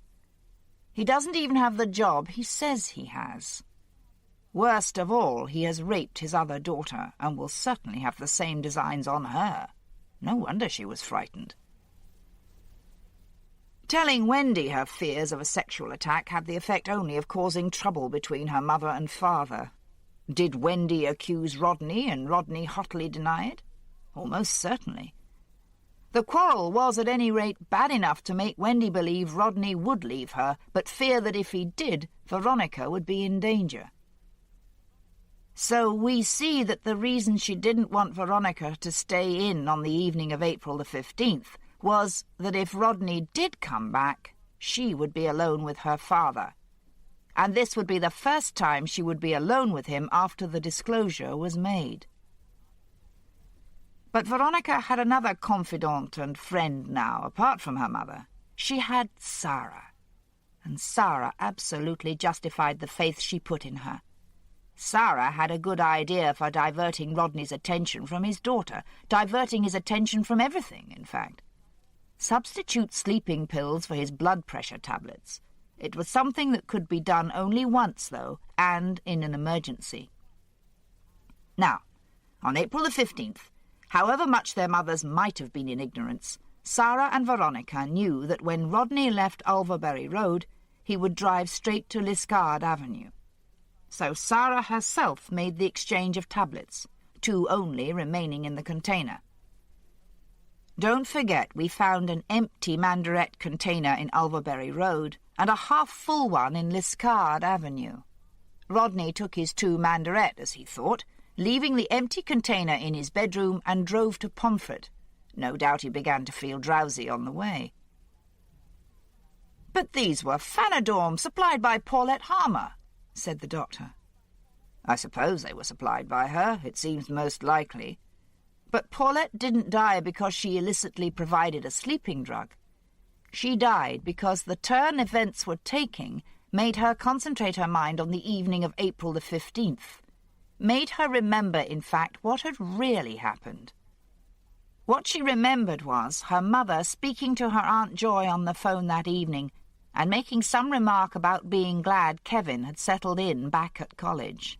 He doesn't even have the job he says he has. Worst of all, he has raped his other daughter, and will certainly have the same designs on her. No wonder she was frightened. Telling Wendy her fears of a sexual attack had the effect only of causing trouble between her mother and father. Did Wendy accuse Rodney, and Rodney hotly deny it? Almost certainly. The quarrel was at any rate bad enough to make Wendy believe Rodney would leave her, but fear that if he did, Veronica would be in danger. So we see that the reason she didn't want Veronica to stay in on the evening of April the 15th was that if Rodney did come back, she would be alone with her father. And this would be the first time she would be alone with him after the disclosure was made. But Veronica had another confidant and friend now, apart from her mother. She had Sarah. And Sarah absolutely justified the faith she put in her. Sarah had a good idea for diverting Rodney's attention from his daughter, diverting his attention from everything, in fact. Substitute sleeping pills for his blood pressure tablets. It was something that could be done only once, though, and in an emergency. Now, on April the 15th, however much their mothers might have been in ignorance, Sarah and Veronica knew that when Rodney left Ulverbury Road, he would drive straight to Liskeard Avenue. So Sarah herself made the exchange of tablets, 2 only remaining in the container. Don't forget we found an empty Mandarette container in Ulverbury Road and a half-full one in Liskeard Avenue. Rodney took his 2 Mandarette, as he thought, leaving the empty container in his bedroom, and drove to Pomfret. No doubt he began to feel drowsy on the way. "But these were Fanadorm supplied by Paulette Harmer," said the doctor. "I suppose they were supplied by her. It seems most likely. But Paulette didn't die because she illicitly provided a sleeping drug. She died because the turn events were taking made her concentrate her mind on the evening of April the 15th, made her remember, in fact, what had really happened. What she remembered was her mother speaking to her Aunt Joy on the phone that evening and making some remark about being glad Kevin had settled in back at college.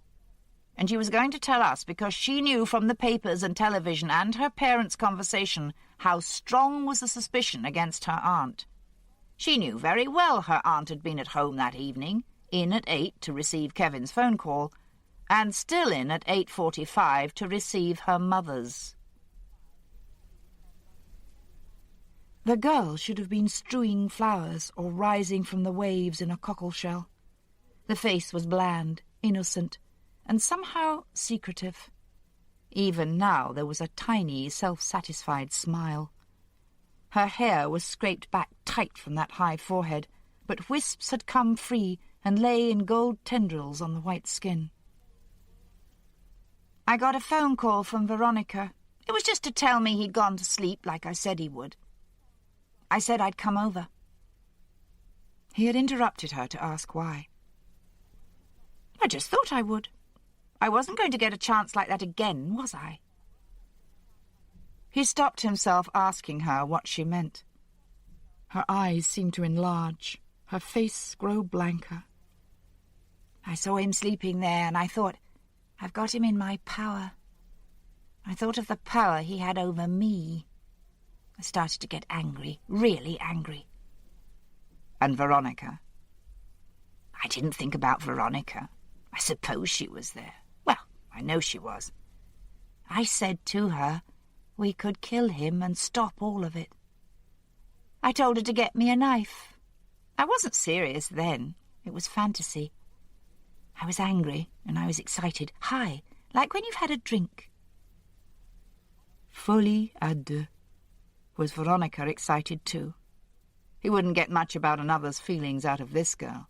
And she was going to tell us because she knew from the papers and television and her parents' conversation how strong was the suspicion against her aunt. She knew very well her aunt had been at home that evening, in at 8 to receive Kevin's phone call, and still in at 8:45 to receive her mother's. The girl should have been strewing flowers or rising from the waves in a cockleshell. The face was bland, innocent, and somehow secretive. Even now there was a tiny, self-satisfied smile. Her hair was scraped back tight from that high forehead, but wisps had come free and lay in gold tendrils on the white skin. "I got a phone call from Veronica. It was just to tell me he'd gone to sleep like I said he would. I said I'd come over." He had interrupted her to ask why. "I just thought I would. I wasn't going to get a chance like that again, was I? He stopped himself, asking her what she meant. Her eyes seemed to enlarge, her face grow blanker. I saw him sleeping there, and I thought, I've got him in my power. I thought of the power he had over me. I started to get angry, really angry. And Veronica? I didn't think about Veronica. I suppose she was there. Well, I know she was. I said to her, we could kill him and stop all of it. I told her to get me a knife. I wasn't serious then. It was fantasy. I was angry and I was excited, high, like when you've had a drink. Folie à deux. Was Veronica excited too? He wouldn't get much about another's feelings out of this girl.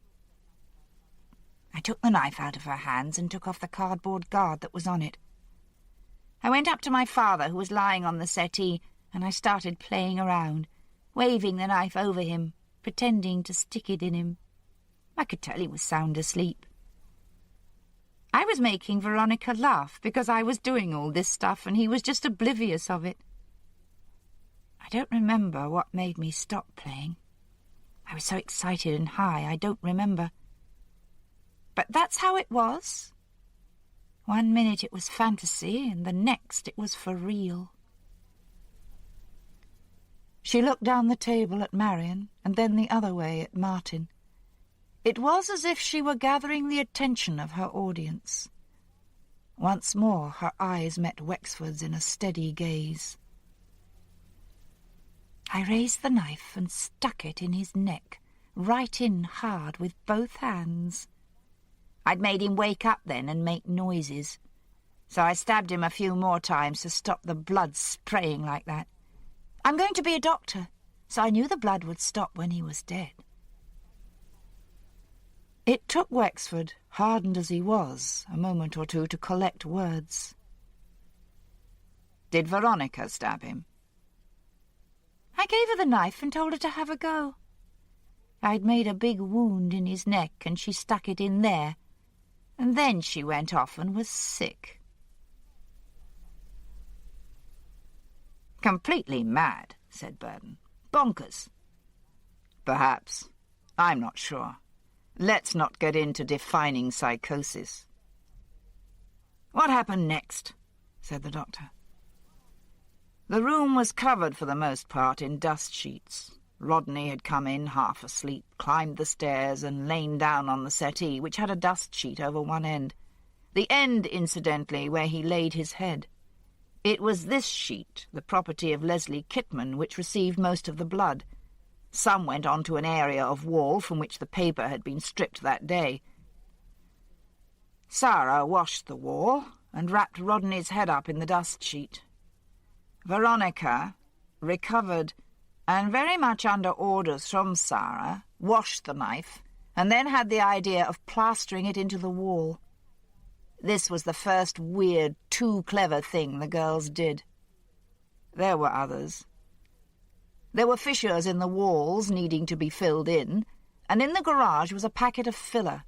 I took the knife out of her hands and took off the cardboard guard that was on it. I went up to my father, who was lying on the settee, and I started playing around, waving the knife over him, pretending to stick it in him. I could tell he was sound asleep. I was making Veronica laugh because I was doing all this stuff and he was just oblivious of it. I don't remember what made me stop playing. I was so excited and high, I don't remember. But that's how it was. 1 minute it was fantasy, and the next it was for real. She looked down the table at Marion, and then the other way at Martin. It was as if she were gathering the attention of her audience. Once more her eyes met Wexford's in a steady gaze. I raised the knife and stuck it in his neck, right in hard with both hands. I'd made him wake up then and make noises, so I stabbed him a few more times to stop the blood spraying like that. I'm going to be a doctor, so I knew the blood would stop when he was dead. It took Wexford, hardened as he was, a moment or two to collect words. Did Veronica stab him? I gave her the knife and told her to have a go. I'd made a big wound in his neck and she stuck it in there, and then she went off and was sick. Completely mad, said Burden. Bonkers. Perhaps. I'm not sure. Let's not get into defining psychosis. What happened next? Said the doctor. The room was covered for the most part in dust sheets. Rodney had come in half asleep, climbed the stairs and lain down on the settee, which had a dust sheet over one end. The end, incidentally, where he laid his head. It was this sheet, the property of Leslie Kitman, which received most of the blood. Some went on to an area of wall from which the paper had been stripped that day. Sarah washed the wall and wrapped Rodney's head up in the dust sheet. Veronica, recovered, and very much under orders from Sarah, washed the knife, and then had the idea of plastering it into the wall. This was the first weird, too clever thing the girls did. There were others. There were fissures in the walls needing to be filled in, and in the garage was a packet of filler.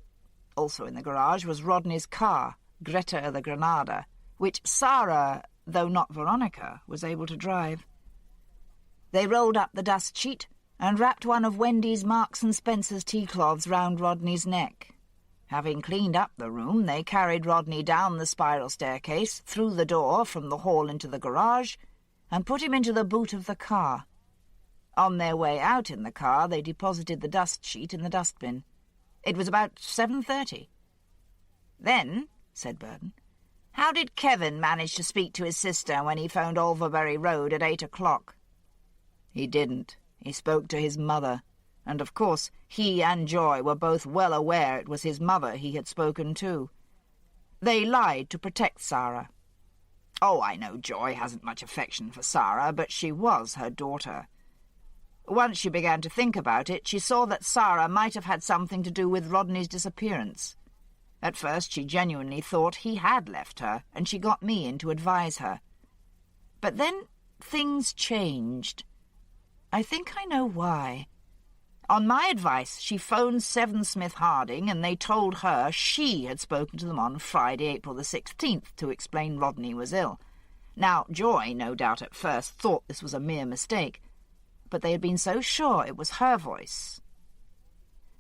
Also in the garage was Rodney's car, Greta the Granada, which Sarah, though not Veronica, was able to drive. They rolled up the dust sheet and wrapped one of Wendy's Marks and Spencer's tea-cloths round Rodney's neck. Having cleaned up the room, they carried Rodney down the spiral staircase, through the door from the hall into the garage, and put him into the boot of the car. On their way out in the car, they deposited the dust sheet in the dustbin. It was about 7:30. Then, said Burden, how did Kevin manage to speak to his sister when he phoned Olverbury Road at 8 o'clock? He didn't. He spoke to his mother. And, of course, he and Joy were both well aware it was his mother he had spoken to. They lied to protect Sarah. Oh, I know Joy hasn't much affection for Sarah, but she was her daughter. Once she began to think about it, she saw that Sarah might have had something to do with Rodney's disappearance. At first she genuinely thought he had left her, and she got me in to advise her. But then things changed. I think I know why. On my advice, she phoned Seven Smith Harding, and they told her she had spoken to them on Friday, April the 16th, to explain Rodney was ill. Now, Joy, no doubt at first, thought this was a mere mistake, but they had been so sure it was her voice.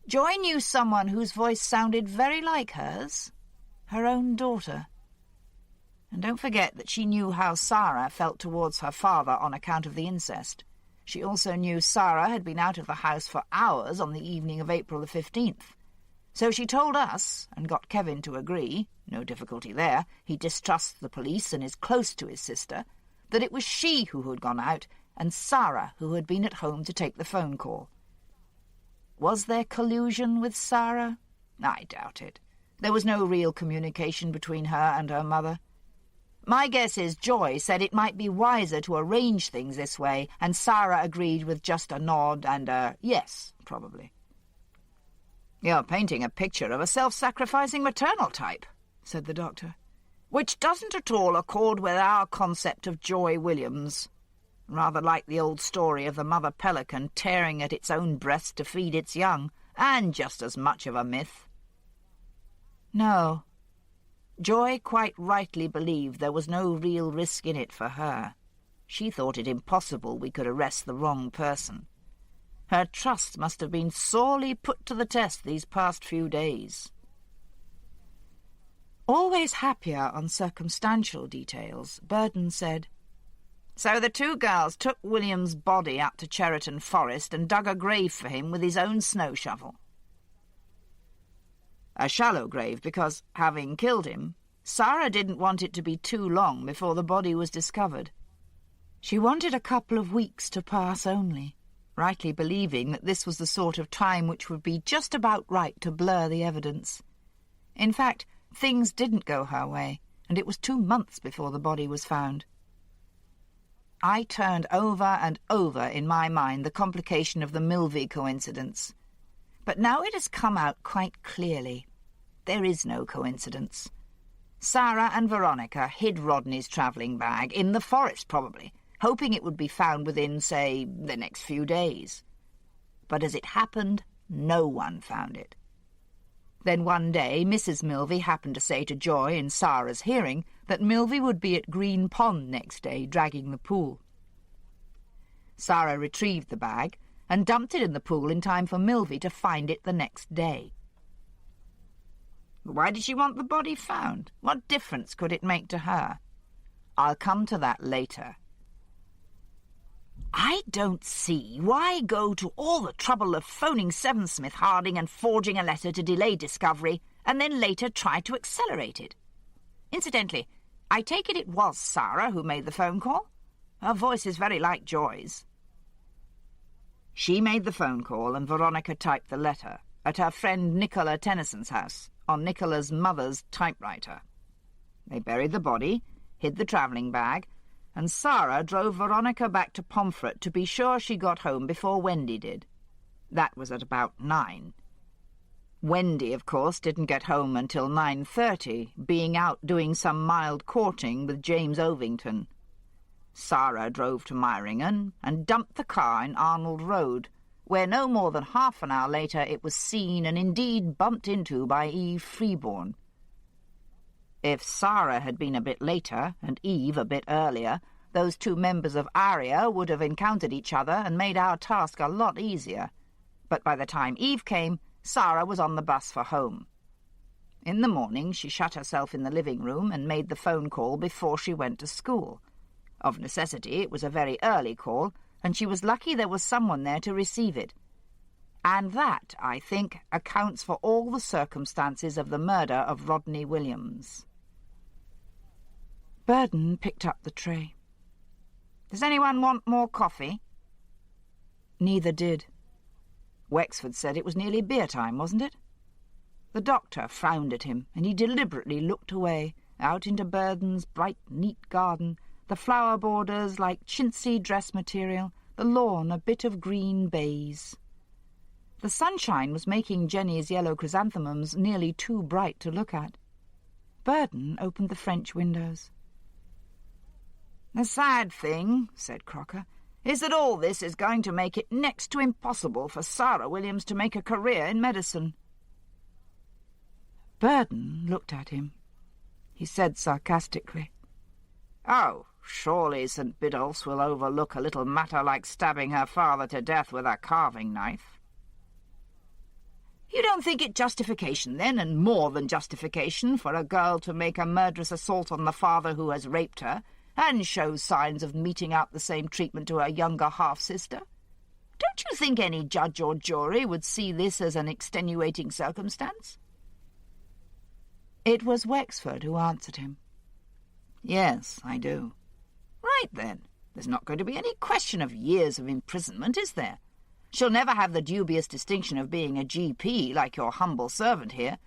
Joy knew someone whose voice sounded very like hers, her own daughter. And don't forget that she knew how Sarah felt towards her father on account of the incest. She also knew Sarah had been out of the house for hours on the evening of April the 15th. So she told us, and got Kevin to agree, no difficulty there, he distrusts the police and is close to his sister, that it was she who had gone out and Sarah who had been at home to take the phone call. Was there collusion with Sarah? I doubt it. There was no real communication between her and her mother. My guess is Joy said it might be wiser to arrange things this way, and Sarah agreed with just a nod and a yes, probably. "You're painting a picture of a self-sacrificing maternal type," said the doctor, "which doesn't at all accord with our concept of Joy Williams. Rather like the old story of the mother pelican tearing at its own breast to feed its young, and just as much of a myth." No. Joy quite rightly believed there was no real risk in it for her. She thought it impossible we could arrest the wrong person. Her trust must have been sorely put to the test these past few days. Always happier on circumstantial details, Burden said, "So the two girls took William's body up to Cheriton Forest and dug a grave for him with his own snow shovel. A shallow grave because, having killed him, Sarah didn't want it to be too long before the body was discovered. She wanted a couple of weeks to pass only, rightly believing that this was the sort of time which would be just about right to blur the evidence. In fact, things didn't go her way, and it was 2 months before the body was found. I turned over and over in my mind the complication of the Milvey coincidence. But now it has come out quite clearly. There is no coincidence. Sarah and Veronica hid Rodney's travelling bag, in the forest probably, hoping it would be found within, say, the next few days. But as it happened, no one found it. Then one day Mrs. Milvey happened to say to Joy in Sarah's hearing that Milvey would be at Green Pond next day dragging the pool. Sarah retrieved the bag and dumped it in the pool in time for Milvey to find it the next day. Why did she want the body found? What difference could it make to her? I'll come to that later. I don't see why go to all the trouble of phoning Seven Smith Harding and forging a letter to delay discovery, and then later try to accelerate it. Incidentally, I take it was Sarah who made the phone call? Her voice is very like Joy's. She made the phone call and Veronica typed the letter at her friend Nicola Tennyson's house on Nicola's mother's typewriter. They buried the body, hid the travelling bag, and Sarah drove Veronica back to Pomfret to be sure she got home before Wendy did. That was at about 9. Wendy, of course, didn't get home until 9:30, being out doing some mild courting with James Ovington. Sarah drove to Meiringen and dumped the car in Arnold Road, where no more than half an hour later it was seen and indeed bumped into by Eve Freeborn. If Sarah had been a bit later and Eve a bit earlier, those two members of ARIA would have encountered each other and made our task a lot easier. But by the time Eve came, Sarah was on the bus for home. In the morning she shut herself in the living room and made the phone call before she went to school. Of necessity, it was a very early call, and she was lucky there was someone there to receive it. And that, I think, accounts for all the circumstances of the murder of Rodney Williams. Burden picked up the tray. "Does anyone want more coffee?" Neither did. Wexford said it was nearly beer time, wasn't it? The doctor frowned at him, and he deliberately looked away, out into Burden's bright, neat garden, the flower borders like chintzy dress material, the lawn a bit of green baize. The sunshine was making Jenny's yellow chrysanthemums nearly too bright to look at. Burden opened the French windows. "The sad thing," said Crocker, is that all this is going to make it next to impossible for Sarah Williams to make a career in medicine." Burden looked at him. He said sarcastically, "Oh, surely St. Biddulph's will overlook a little matter like stabbing her father to death with a carving knife." "You don't think it justification, then, and more than justification, for a girl to make a murderous assault on the father who has raped her, and shows signs of meting out the same treatment to her younger half-sister? Don't you think any judge or jury would see this as an extenuating circumstance?" It was Wexford who answered him. "Yes, I do." "Right, then. There's not going to be any question of years of imprisonment, is there? She'll never have the dubious distinction of being a GP like your humble servant here,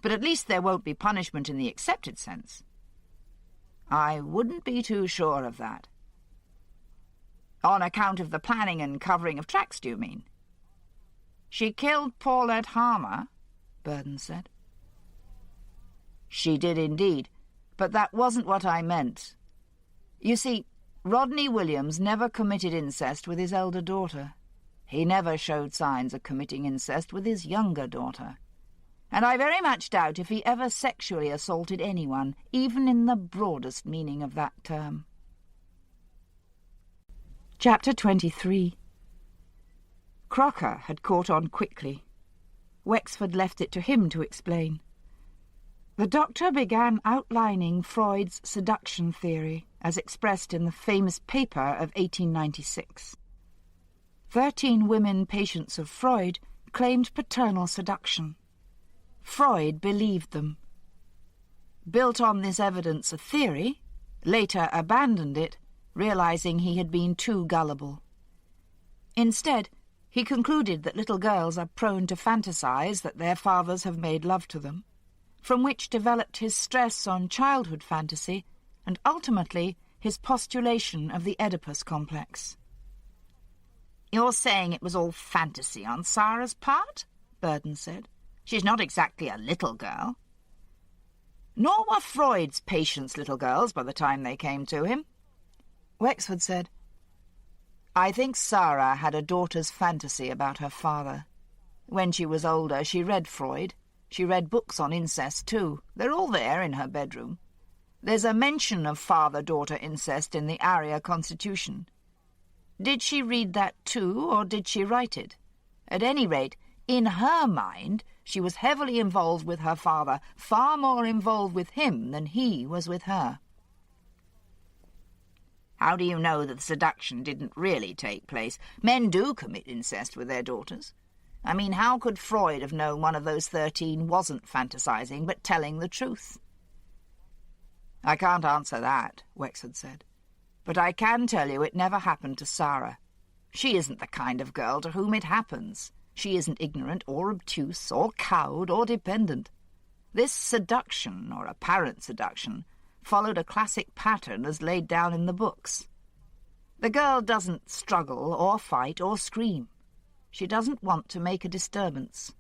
but at least there won't be punishment in the accepted sense." "I wouldn't be too sure of that." "On account of the planning and covering of tracks, do you mean?" "She killed Paulette Harmer," Burden said. "She did indeed, but that wasn't what I meant. You see, Rodney Williams never committed incest with his elder daughter. He never showed signs of committing incest with his younger daughter. And I very much doubt if he ever sexually assaulted anyone, even in the broadest meaning of that term." Chapter 23. Crocker had caught on quickly. Wexford left it to him to explain. The doctor began outlining Freud's seduction theory, as expressed in the famous paper of 1896. 13 women patients of Freud claimed paternal seduction. Freud believed them. Built on this evidence a theory, later abandoned it, realizing he had been too gullible. Instead, he concluded that little girls are prone to fantasize that their fathers have made love to them, from which developed his stress on childhood fantasy and ultimately his postulation of the Oedipus complex. "You're saying it was all fantasy on Sarah's part?" Burden said. "She's not exactly a little girl." "Nor were Freud's patients little girls by the time they came to him." Wexford said, "I think Sarah had a daughter's fantasy about her father. When she was older, she read Freud. She read books on incest, too. They're all there in her bedroom. There's a mention of father-daughter incest in the Arya Constitution. Did she read that too, or did she write it? At any rate, in her mind, she was heavily involved with her father, far more involved with him than he was with her." "How do you know that the seduction didn't really take place? Men do commit incest with their daughters. I mean, how could Freud have known one of those 13 wasn't fantasizing but telling the truth?" "I can't answer that," Wexford said. "But I can tell you it never happened to Sarah. She isn't the kind of girl to whom it happens. She isn't ignorant or obtuse or cowed or dependent. This seduction, or apparent seduction, followed a classic pattern as laid down in the books. The girl doesn't struggle or fight or scream. She doesn't want to make a disturbance.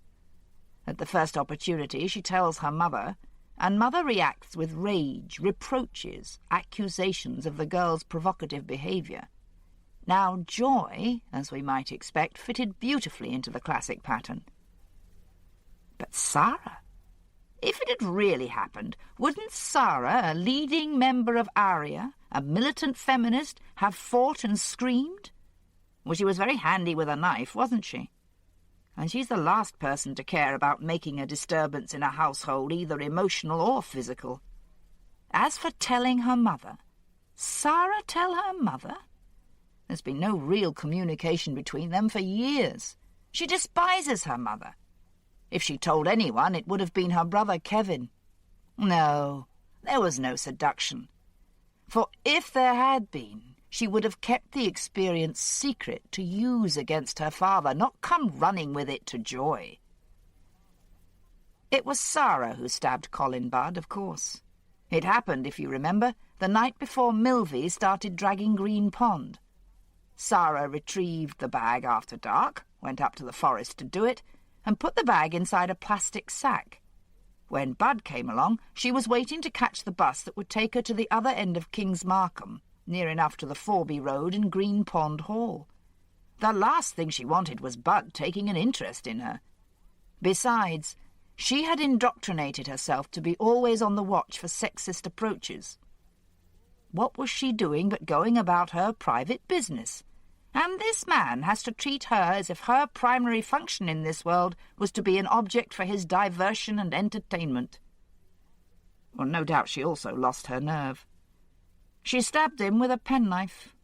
At the first opportunity she tells her mother, and Mother reacts with rage, reproaches, accusations of the girl's provocative behaviour. Now Joy, as we might expect, fitted beautifully into the classic pattern. But Sarah? If it had really happened, wouldn't Sarah, a leading member of Arya, a militant feminist, have fought and screamed? Well, she was very handy with a knife, wasn't she? And she's the last person to care about making a disturbance in a household, either emotional or physical. As for telling her mother, Sarah tell her mother? There's been no real communication between them for years. She despises her mother. If she told anyone, it would have been her brother Kevin. No, there was no seduction. For if there had been, she would have kept the experience secret to use against her father, not come running with it to Joy. It was Sarah who stabbed Colin Budd, of course. It happened, if you remember, the night before Milvey started dragging Green Pond. Sarah retrieved the bag after dark, went up to the forest to do it, and put the bag inside a plastic sack. When Budd came along, she was waiting to catch the bus that would take her to the other end of Kings Markham, near enough to the Forby Road and Green Pond Hall. The last thing she wanted was Bud taking an interest in her. Besides, she had indoctrinated herself to be always on the watch for sexist approaches. What was she doing but going about her private business? And this man has to treat her as if her primary function in this world was to be an object for his diversion and entertainment. Well, no doubt she also lost her nerve. She stabbed him with a penknife.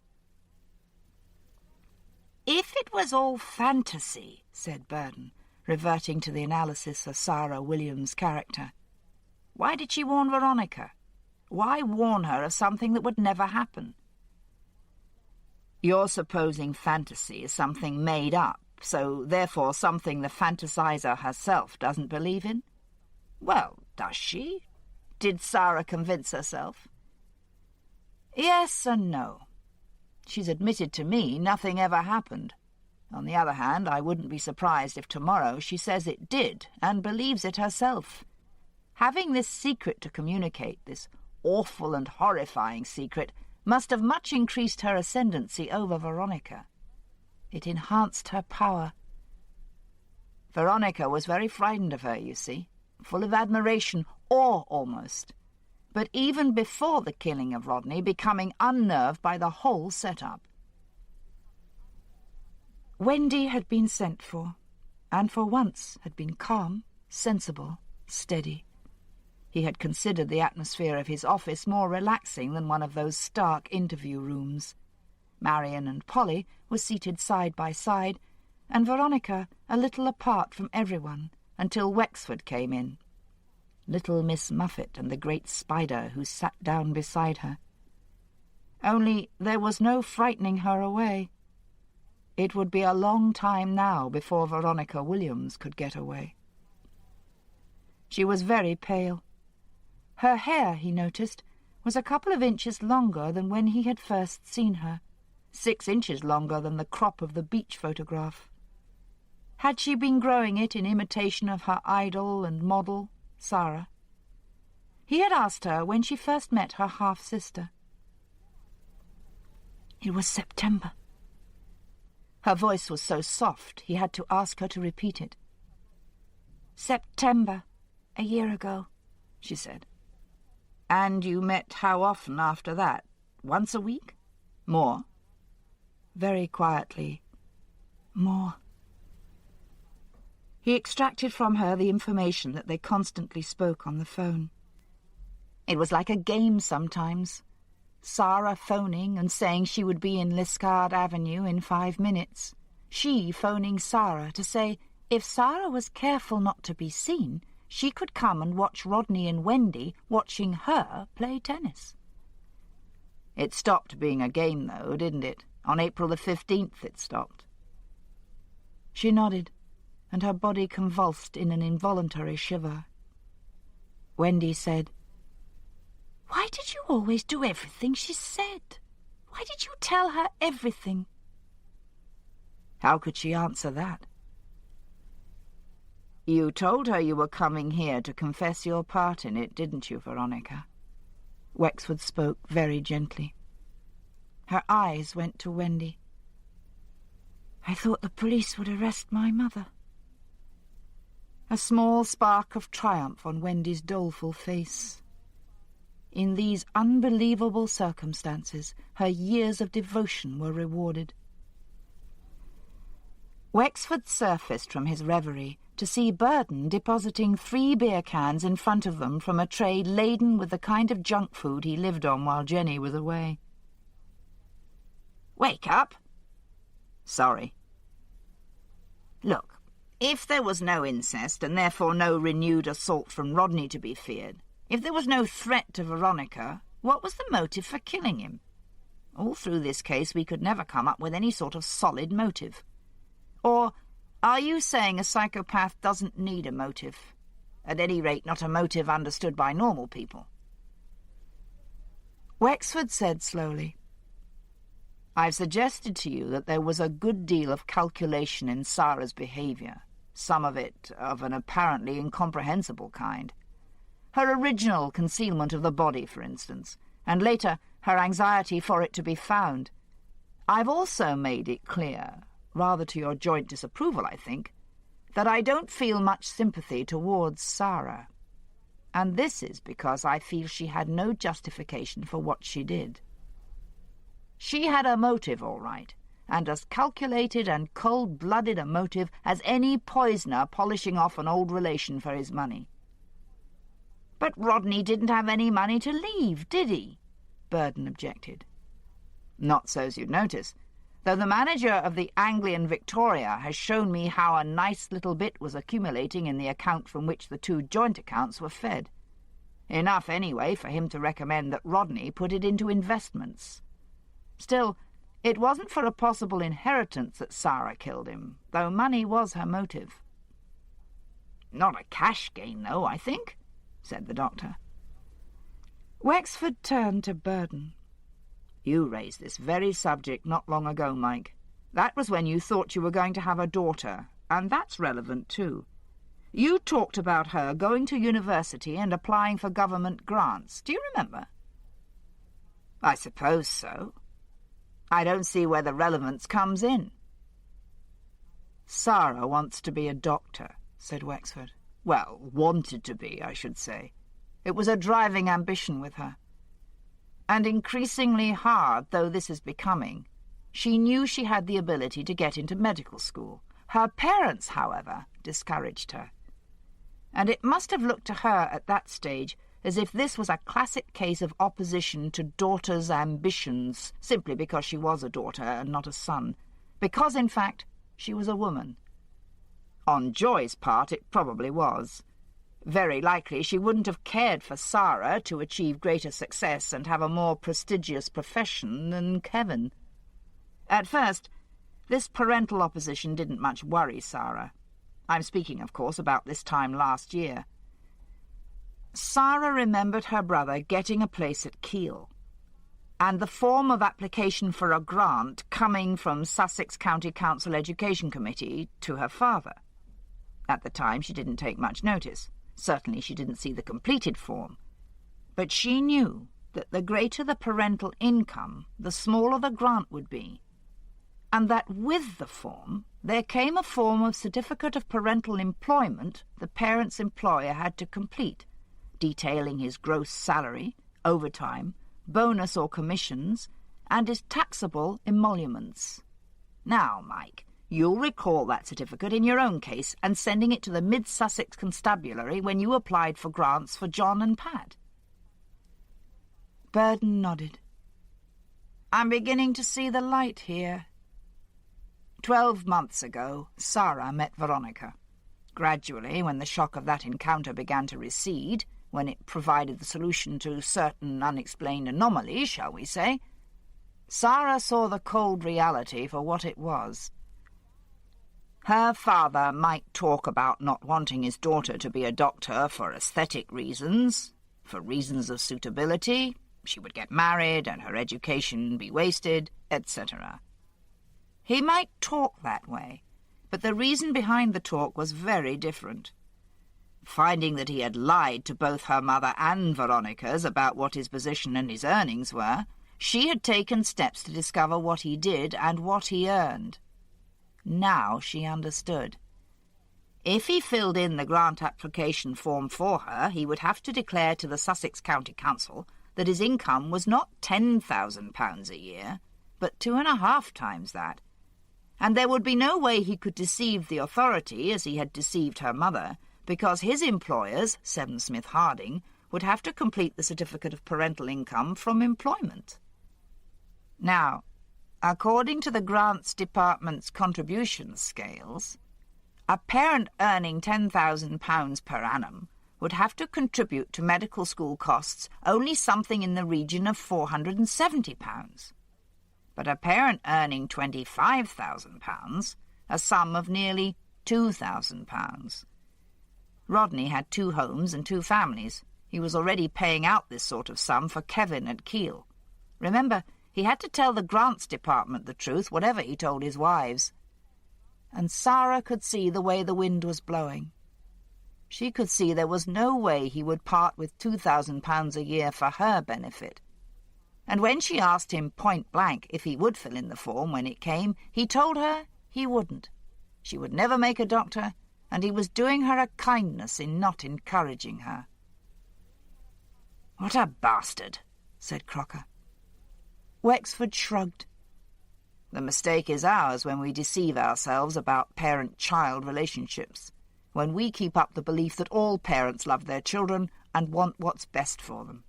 "If it was all fantasy," said Burden, reverting to the analysis of Sarah Williams' character, "why did she warn Veronica? Why warn her of something that would never happen?" "You're supposing fantasy is something made up, so therefore something the fantasizer herself doesn't believe in? Well, does she? Did Sarah convince herself?" "Yes and no. She's admitted to me nothing ever happened. On the other hand, I wouldn't be surprised if tomorrow she says it did and believes it herself. Having this secret to communicate, this awful and horrifying secret, must have much increased her ascendancy over Veronica. It enhanced her power. Veronica was very frightened of her, you see, full of admiration, awe almost. But even before the killing of Rodney, becoming unnerved by the whole setup. Wendy had been sent for, and for once had been calm, sensible, steady. He had considered the atmosphere of his office more relaxing than one of those stark interview rooms. Marion and Polly were seated side by side, and Veronica a little apart from everyone, until Wexford came in. Little Miss Muffet and the great spider who sat down beside her. Only there was no frightening her away. It would be a long time now before Veronica Williams could get away. She was very pale. Her hair, he noticed, was a couple of inches longer than when he had first seen her, 6 inches longer than the crop of the beach photograph. Had she been growing it in imitation of her idol and model, Sarah? He had asked her when she first met her half-sister. It was September. Her voice was so soft he had to ask her to repeat it. "September, a year ago," she said. "And you met how often after that? Once a week? More?" Very quietly, "More." He extracted from her the information that they constantly spoke on the phone. It was like a game sometimes. Sarah phoning and saying she would be in Liscard Avenue in 5 minutes. She phoning Sarah to say if Sarah was careful not to be seen, she could come and watch Rodney and Wendy watching her play tennis. It stopped being a game, though, didn't it? On April the 15th it stopped. She nodded, and her body convulsed in an involuntary shiver. Wendy said, "Why did you always do everything she said? Why did you tell her everything?" How could she answer that? "You told her you were coming here to confess your part in it, didn't you, Veronica?" Wexford spoke very gently. Her eyes went to Wendy. "I thought the police would arrest my mother." A small spark of triumph on Wendy's doleful face. In these unbelievable circumstances, her years of devotion were rewarded. Wexford surfaced from his reverie to see Burden depositing 3 beer cans in front of them from a tray laden with the kind of junk food he lived on while Jenny was away. "Wake up." "Sorry." "Look, if there was no incest and therefore no renewed assault from Rodney to be feared, if there was no threat to Veronica, what was the motive for killing him? All through this case we could never come up with any sort of solid motive. Or are you saying a psychopath doesn't need a motive? At any rate, not a motive understood by normal people?" Wexford said slowly, "I've suggested to you that there was a good deal of calculation in Sarah's behaviour, some of it of an apparently incomprehensible kind. Her original concealment of the body, for instance, and later her anxiety for it to be found. I've also made it clear, rather to your joint disapproval, I think, that I don't feel much sympathy towards Sarah. And this is because I feel she had no justification for what she did. She had a motive, all right, and as calculated and cold-blooded a motive as any poisoner polishing off an old relation for his money. But Rodney didn't have any money to leave, did he? Burden objected. Not so's you'd notice, though the manager of the Anglian Victoria has shown me how a nice little bit was accumulating in the account from which the two joint accounts were fed. Enough, anyway, for him to recommend that Rodney put it into investments. Still, it wasn't for a possible inheritance that Sarah killed him, though money was her motive. Not a cash gain, though, I think, said the doctor. Wexford turned to Burden. You raised this very subject not long ago, Mike. That was when you thought you were going to have a daughter, and that's relevant too. You talked about her going to university and applying for government grants. Do you remember? I suppose so. I don't see where the relevance comes in. Sarah wants to be a doctor, said Wexford. Well, wanted to be, I should say. It was a driving ambition with her. And increasingly hard though this is becoming, she knew she had the ability to get into medical school. Her parents, however, discouraged her. And it must have looked to her at that stage as if this was a classic case of opposition to daughter's ambitions, simply because she was a daughter and not a son, because, in fact, she was a woman. On Joy's part, it probably was. Very likely she wouldn't have cared for Sarah to achieve greater success and have a more prestigious profession than Kevin. At first, this parental opposition didn't much worry Sarah. I'm speaking, of course, about this time last year. Sarah remembered her brother getting a place at Keele, and the form of application for a grant coming from Sussex County Council Education Committee to her father. At the time she didn't take much notice. Certainly she didn't see the completed form. But she knew that the greater the parental income, the smaller the grant would be, and that with the form there came a form of certificate of parental employment the parent's employer had to complete, detailing his gross salary, overtime, bonus or commissions, and his taxable emoluments. Now, Mike, you'll recall that certificate in your own case and sending it to the Mid-Sussex Constabulary when you applied for grants for John and Pat. Burden nodded. I'm beginning to see the light here. 12 months ago, Sarah met Veronica. Gradually, when the shock of that encounter began to recede, when it provided the solution to certain unexplained anomalies, shall we say, Sarah saw the cold reality for what it was. Her father might talk about not wanting his daughter to be a doctor for aesthetic reasons, for reasons of suitability, she would get married and her education be wasted, etc. He might talk that way, but the reason behind the talk was very different. Finding that he had lied to both her mother and Veronica's about what his position and his earnings were, she had taken steps to discover what he did and what he earned. Now she understood. If he filled in the grant application form for her, he would have to declare to the Sussex County Council that his income was not £10,000 a year, but 2.5 times that. And there would be no way he could deceive the authority as he had deceived her mother, because his employers, Seven Smith Harding, would have to complete the certificate of parental income from employment. Now, according to the Grants Department's contribution scales, a parent earning £10,000 per annum would have to contribute to medical school costs only something in the region of £470. But a parent earning £25,000, a sum of nearly £2,000. Rodney had 2 homes and 2 families. He was already paying out this sort of sum for Kevin at Keele. Remember, he had to tell the Grants Department the truth, whatever he told his wives. And Sarah could see the way the wind was blowing. She could see there was no way he would part with £2,000 a year for her benefit, And when she asked him point-blank if he would fill in the form when it came, he told her he wouldn't. She would never make a doctor, and he was doing her a kindness in not encouraging her. "What a bastard," said Crocker. Wexford shrugged. "The mistake is ours when we deceive ourselves about parent-child relationships, when we keep up the belief that all parents love their children and want what's best for them.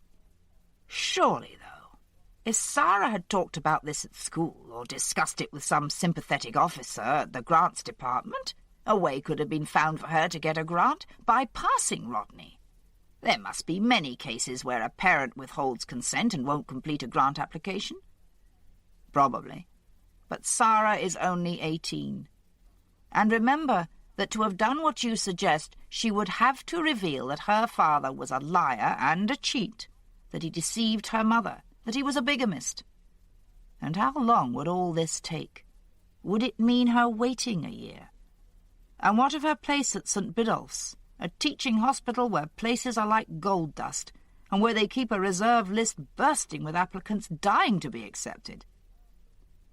Surely, though, if Sarah had talked about this at school or discussed it with some sympathetic officer at the grants department, a way could have been found for her to get a grant by passing Rodney. There must be many cases where a parent withholds consent and won't complete a grant application. Probably. But Sarah is only 18. And remember that to have done what you suggest, she would have to reveal that her father was a liar and a cheat, that he deceived her mother, that he was a bigamist. And how long would all this take? Would it mean her waiting a year? And what of her place at St. Biddulph's, a teaching hospital where places are like gold dust, and where they keep a reserve list bursting with applicants dying to be accepted?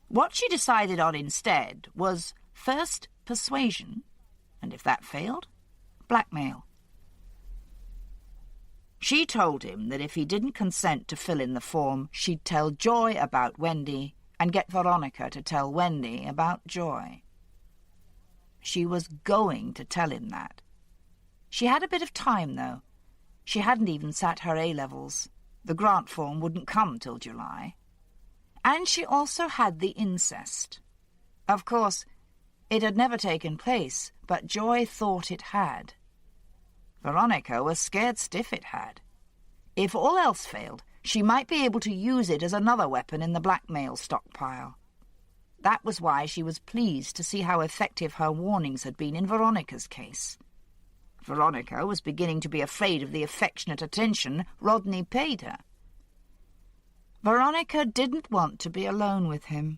What she decided on instead was, first, persuasion, and if that failed, blackmail. She told him that if he didn't consent to fill in the form, she'd tell Joy about Wendy and get Veronica to tell Wendy about Joy. She was going to tell him that. She had a bit of time, though. She hadn't even sat her A-levels. The grant form wouldn't come till July. And she also had the incest. Of course, it had never taken place, but Joy thought it had. Veronica was scared stiff it had. If all else failed, she might be able to use it as another weapon in the blackmail stockpile. That was why she was pleased to see how effective her warnings had been in Veronica's case. Veronica was beginning to be afraid of the affectionate attention Rodney paid her. Veronica didn't want to be alone with him,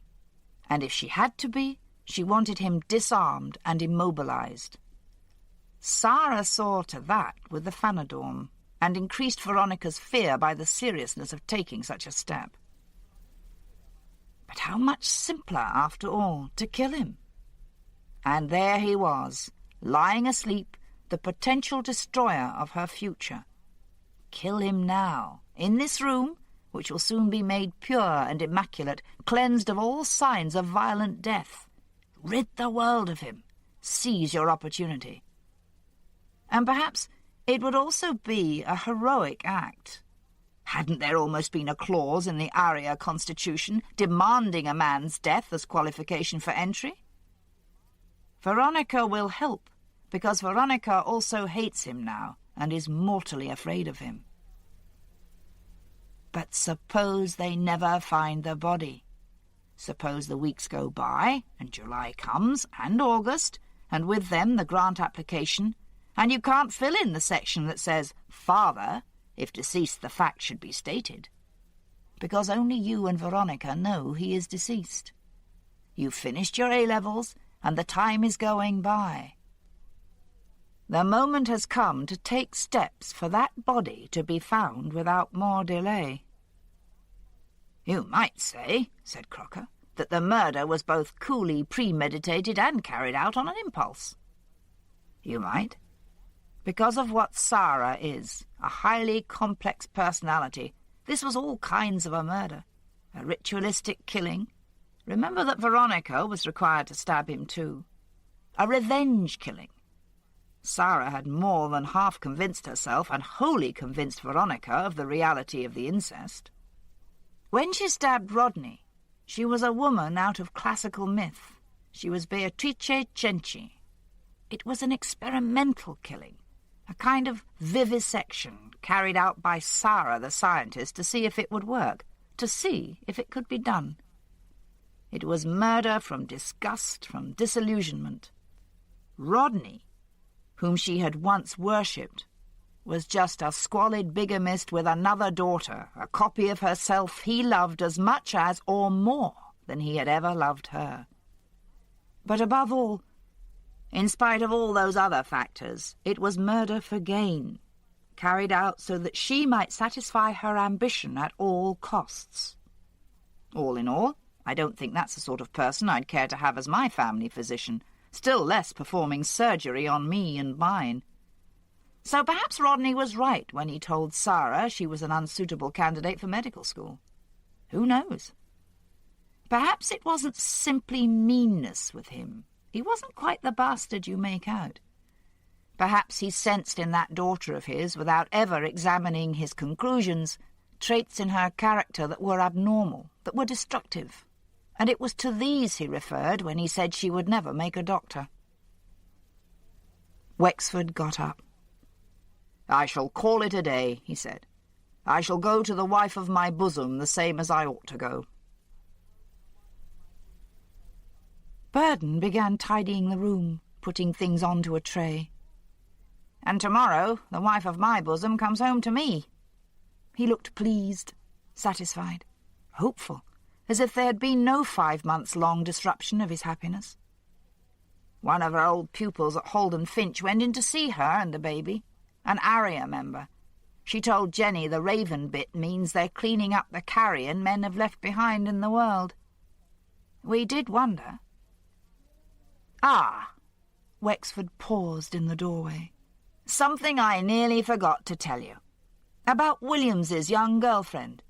and if she had to be, she wanted him disarmed and immobilized. Sarah saw to that with the Fanadorm, and increased Veronica's fear by the seriousness of taking such a step. But how much simpler, after all, to kill him. And there he was, lying asleep, the potential destroyer of her future. Kill him now, in this room, which will soon be made pure and immaculate, cleansed of all signs of violent death. Rid the world of him. Seize your opportunity. And perhaps it would also be a heroic act. Hadn't there almost been a clause in the Arya Constitution demanding a man's death as qualification for entry? Veronica will help, because Veronica also hates him now and is mortally afraid of him. But suppose they never find the body. Suppose the weeks go by, and July comes, and August, and with them the grant application, and you can't fill in the section that says, "Father," if deceased the fact should be stated, because only you and Veronica know he is deceased. You've finished your A-levels, and the time is going by. The moment has come to take steps for that body to be found without more delay. "You might say," said Crocker, "that the murder was both coolly premeditated and carried out on an impulse." You might. Because of what Sarah is, a highly complex personality, this was all kinds of a murder. A ritualistic killing. Remember that Veronica was required to stab him too. A revenge killing. Sarah had more than half convinced herself and wholly convinced Veronica of the reality of the incest. When she stabbed Rodney, she was a woman out of classical myth. She was Beatrice Cenci. It was an experimental killing, a kind of vivisection carried out by Sarah the scientist to see if it would work, to see if it could be done. It was murder from disgust, from disillusionment. Rodney, whom she had once worshipped, was just a squalid bigamist with another daughter, a copy of herself he loved as much as, or more, than he had ever loved her. But above all, in spite of all those other factors, it was murder for gain. carried out so that she might satisfy her ambition at all costs. All in all, I don't think that's the sort of person I'd care to have as my family physician, still less performing surgery on me and mine. So perhaps Rodney was right when he told Sarah she was an unsuitable candidate for medical school. Who knows? Perhaps it wasn't simply meanness with him. He wasn't quite the bastard you make out. Perhaps he sensed in that daughter of his, without ever examining his conclusions, traits in her character that were abnormal, that were destructive, and it was to these he referred when he said she would never make a doctor. Wexford got up. "I shall call it a day," he said. "I shall go to the wife of my bosom the same as I ought to go." Burden began tidying the room, putting things onto a tray. "And tomorrow the wife of my bosom comes home to me." He looked pleased, satisfied, hopeful, as if there had been no 5 months-long disruption of his happiness. One of her old pupils at Holden Finch went in to see her and the baby, an ARIA member. She told Jenny the Raven bit means they're cleaning up the carrion men have left behind in the world. We did wonder. "Ah!" Wexford paused in the doorway. "Something I nearly forgot to tell you. About Williams's young girlfriend."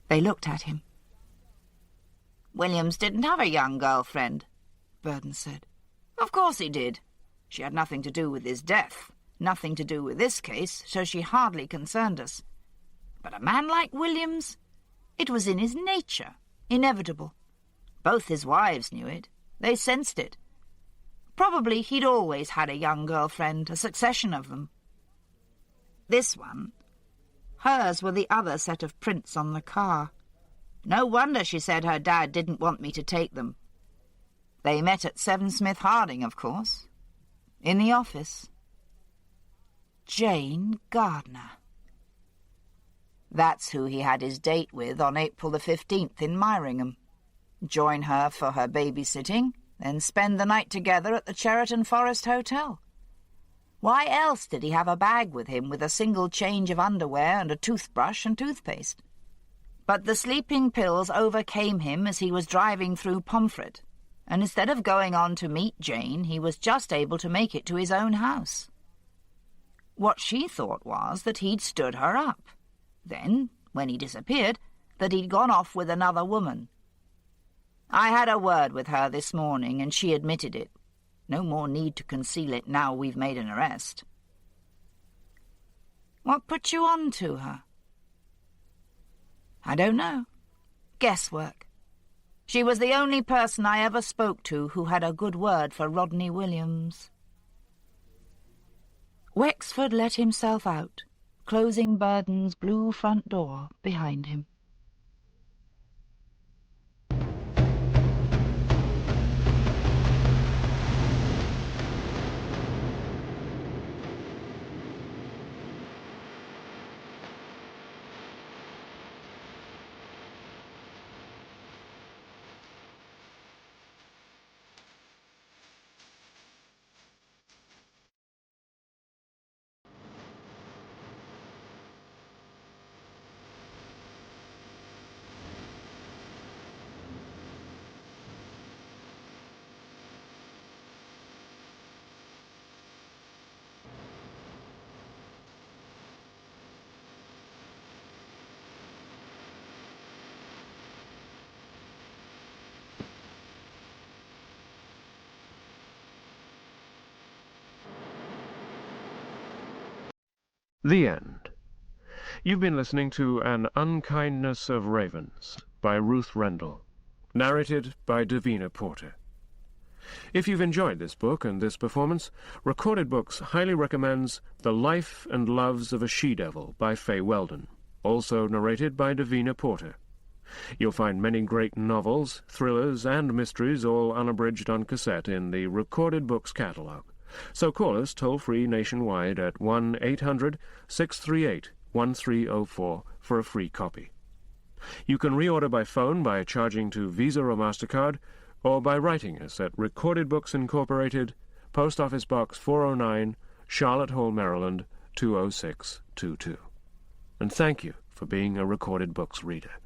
They looked at him. "Williams didn't have a young girlfriend," Burden said. "Of course he did. She had nothing to do with his death, nothing to do with this case, so she hardly concerned us. But a man like Williams, it was in his nature, inevitable. Both his wives knew it. They sensed it. Probably he'd always had a young girlfriend, a succession of them. This one, hers were the other set of prints on the car. No wonder she said her dad didn't want me to take them. They met at 7 Smith Harding, of course. In the office. Jane Gardner. That's who he had his date with on April the 15th in Myringham. Join her for her babysitting, then spend the night together at the Cheriton Forest Hotel. Why else did he have a bag with him with a single change of underwear and a toothbrush and toothpaste? But the sleeping pills overcame him as he was driving through Pomfret, and instead of going on to meet Jane, he was just able to make it to his own house. What she thought was that he'd stood her up. Then, when he disappeared, that he'd gone off with another woman. I had a word with her this morning, and she admitted it. No more need to conceal it now we've made an arrest. What put you on to her? I don't know. Guesswork. She was the only person I ever spoke to who had a good word for Rodney Williams. Wexford let himself out, closing Burden's blue front door behind him. The End. You've been listening to An Unkindness of Ravens by Ruth Rendell, narrated by Davina Porter. If you've enjoyed this book and this performance, Recorded Books highly recommends The Life and Loves of a She-Devil by Fay Weldon, also narrated by Davina Porter. You'll find many great novels, thrillers, and mysteries, all unabridged on cassette in the Recorded Books catalogue. So call us toll-free nationwide at 1-800-638-1304 for a free copy. You can reorder by phone by charging to Visa or MasterCard, or by writing us at Recorded Books Incorporated, Post Office Box 409, Charlotte Hall, Maryland, 20622. And thank you for being a Recorded Books reader.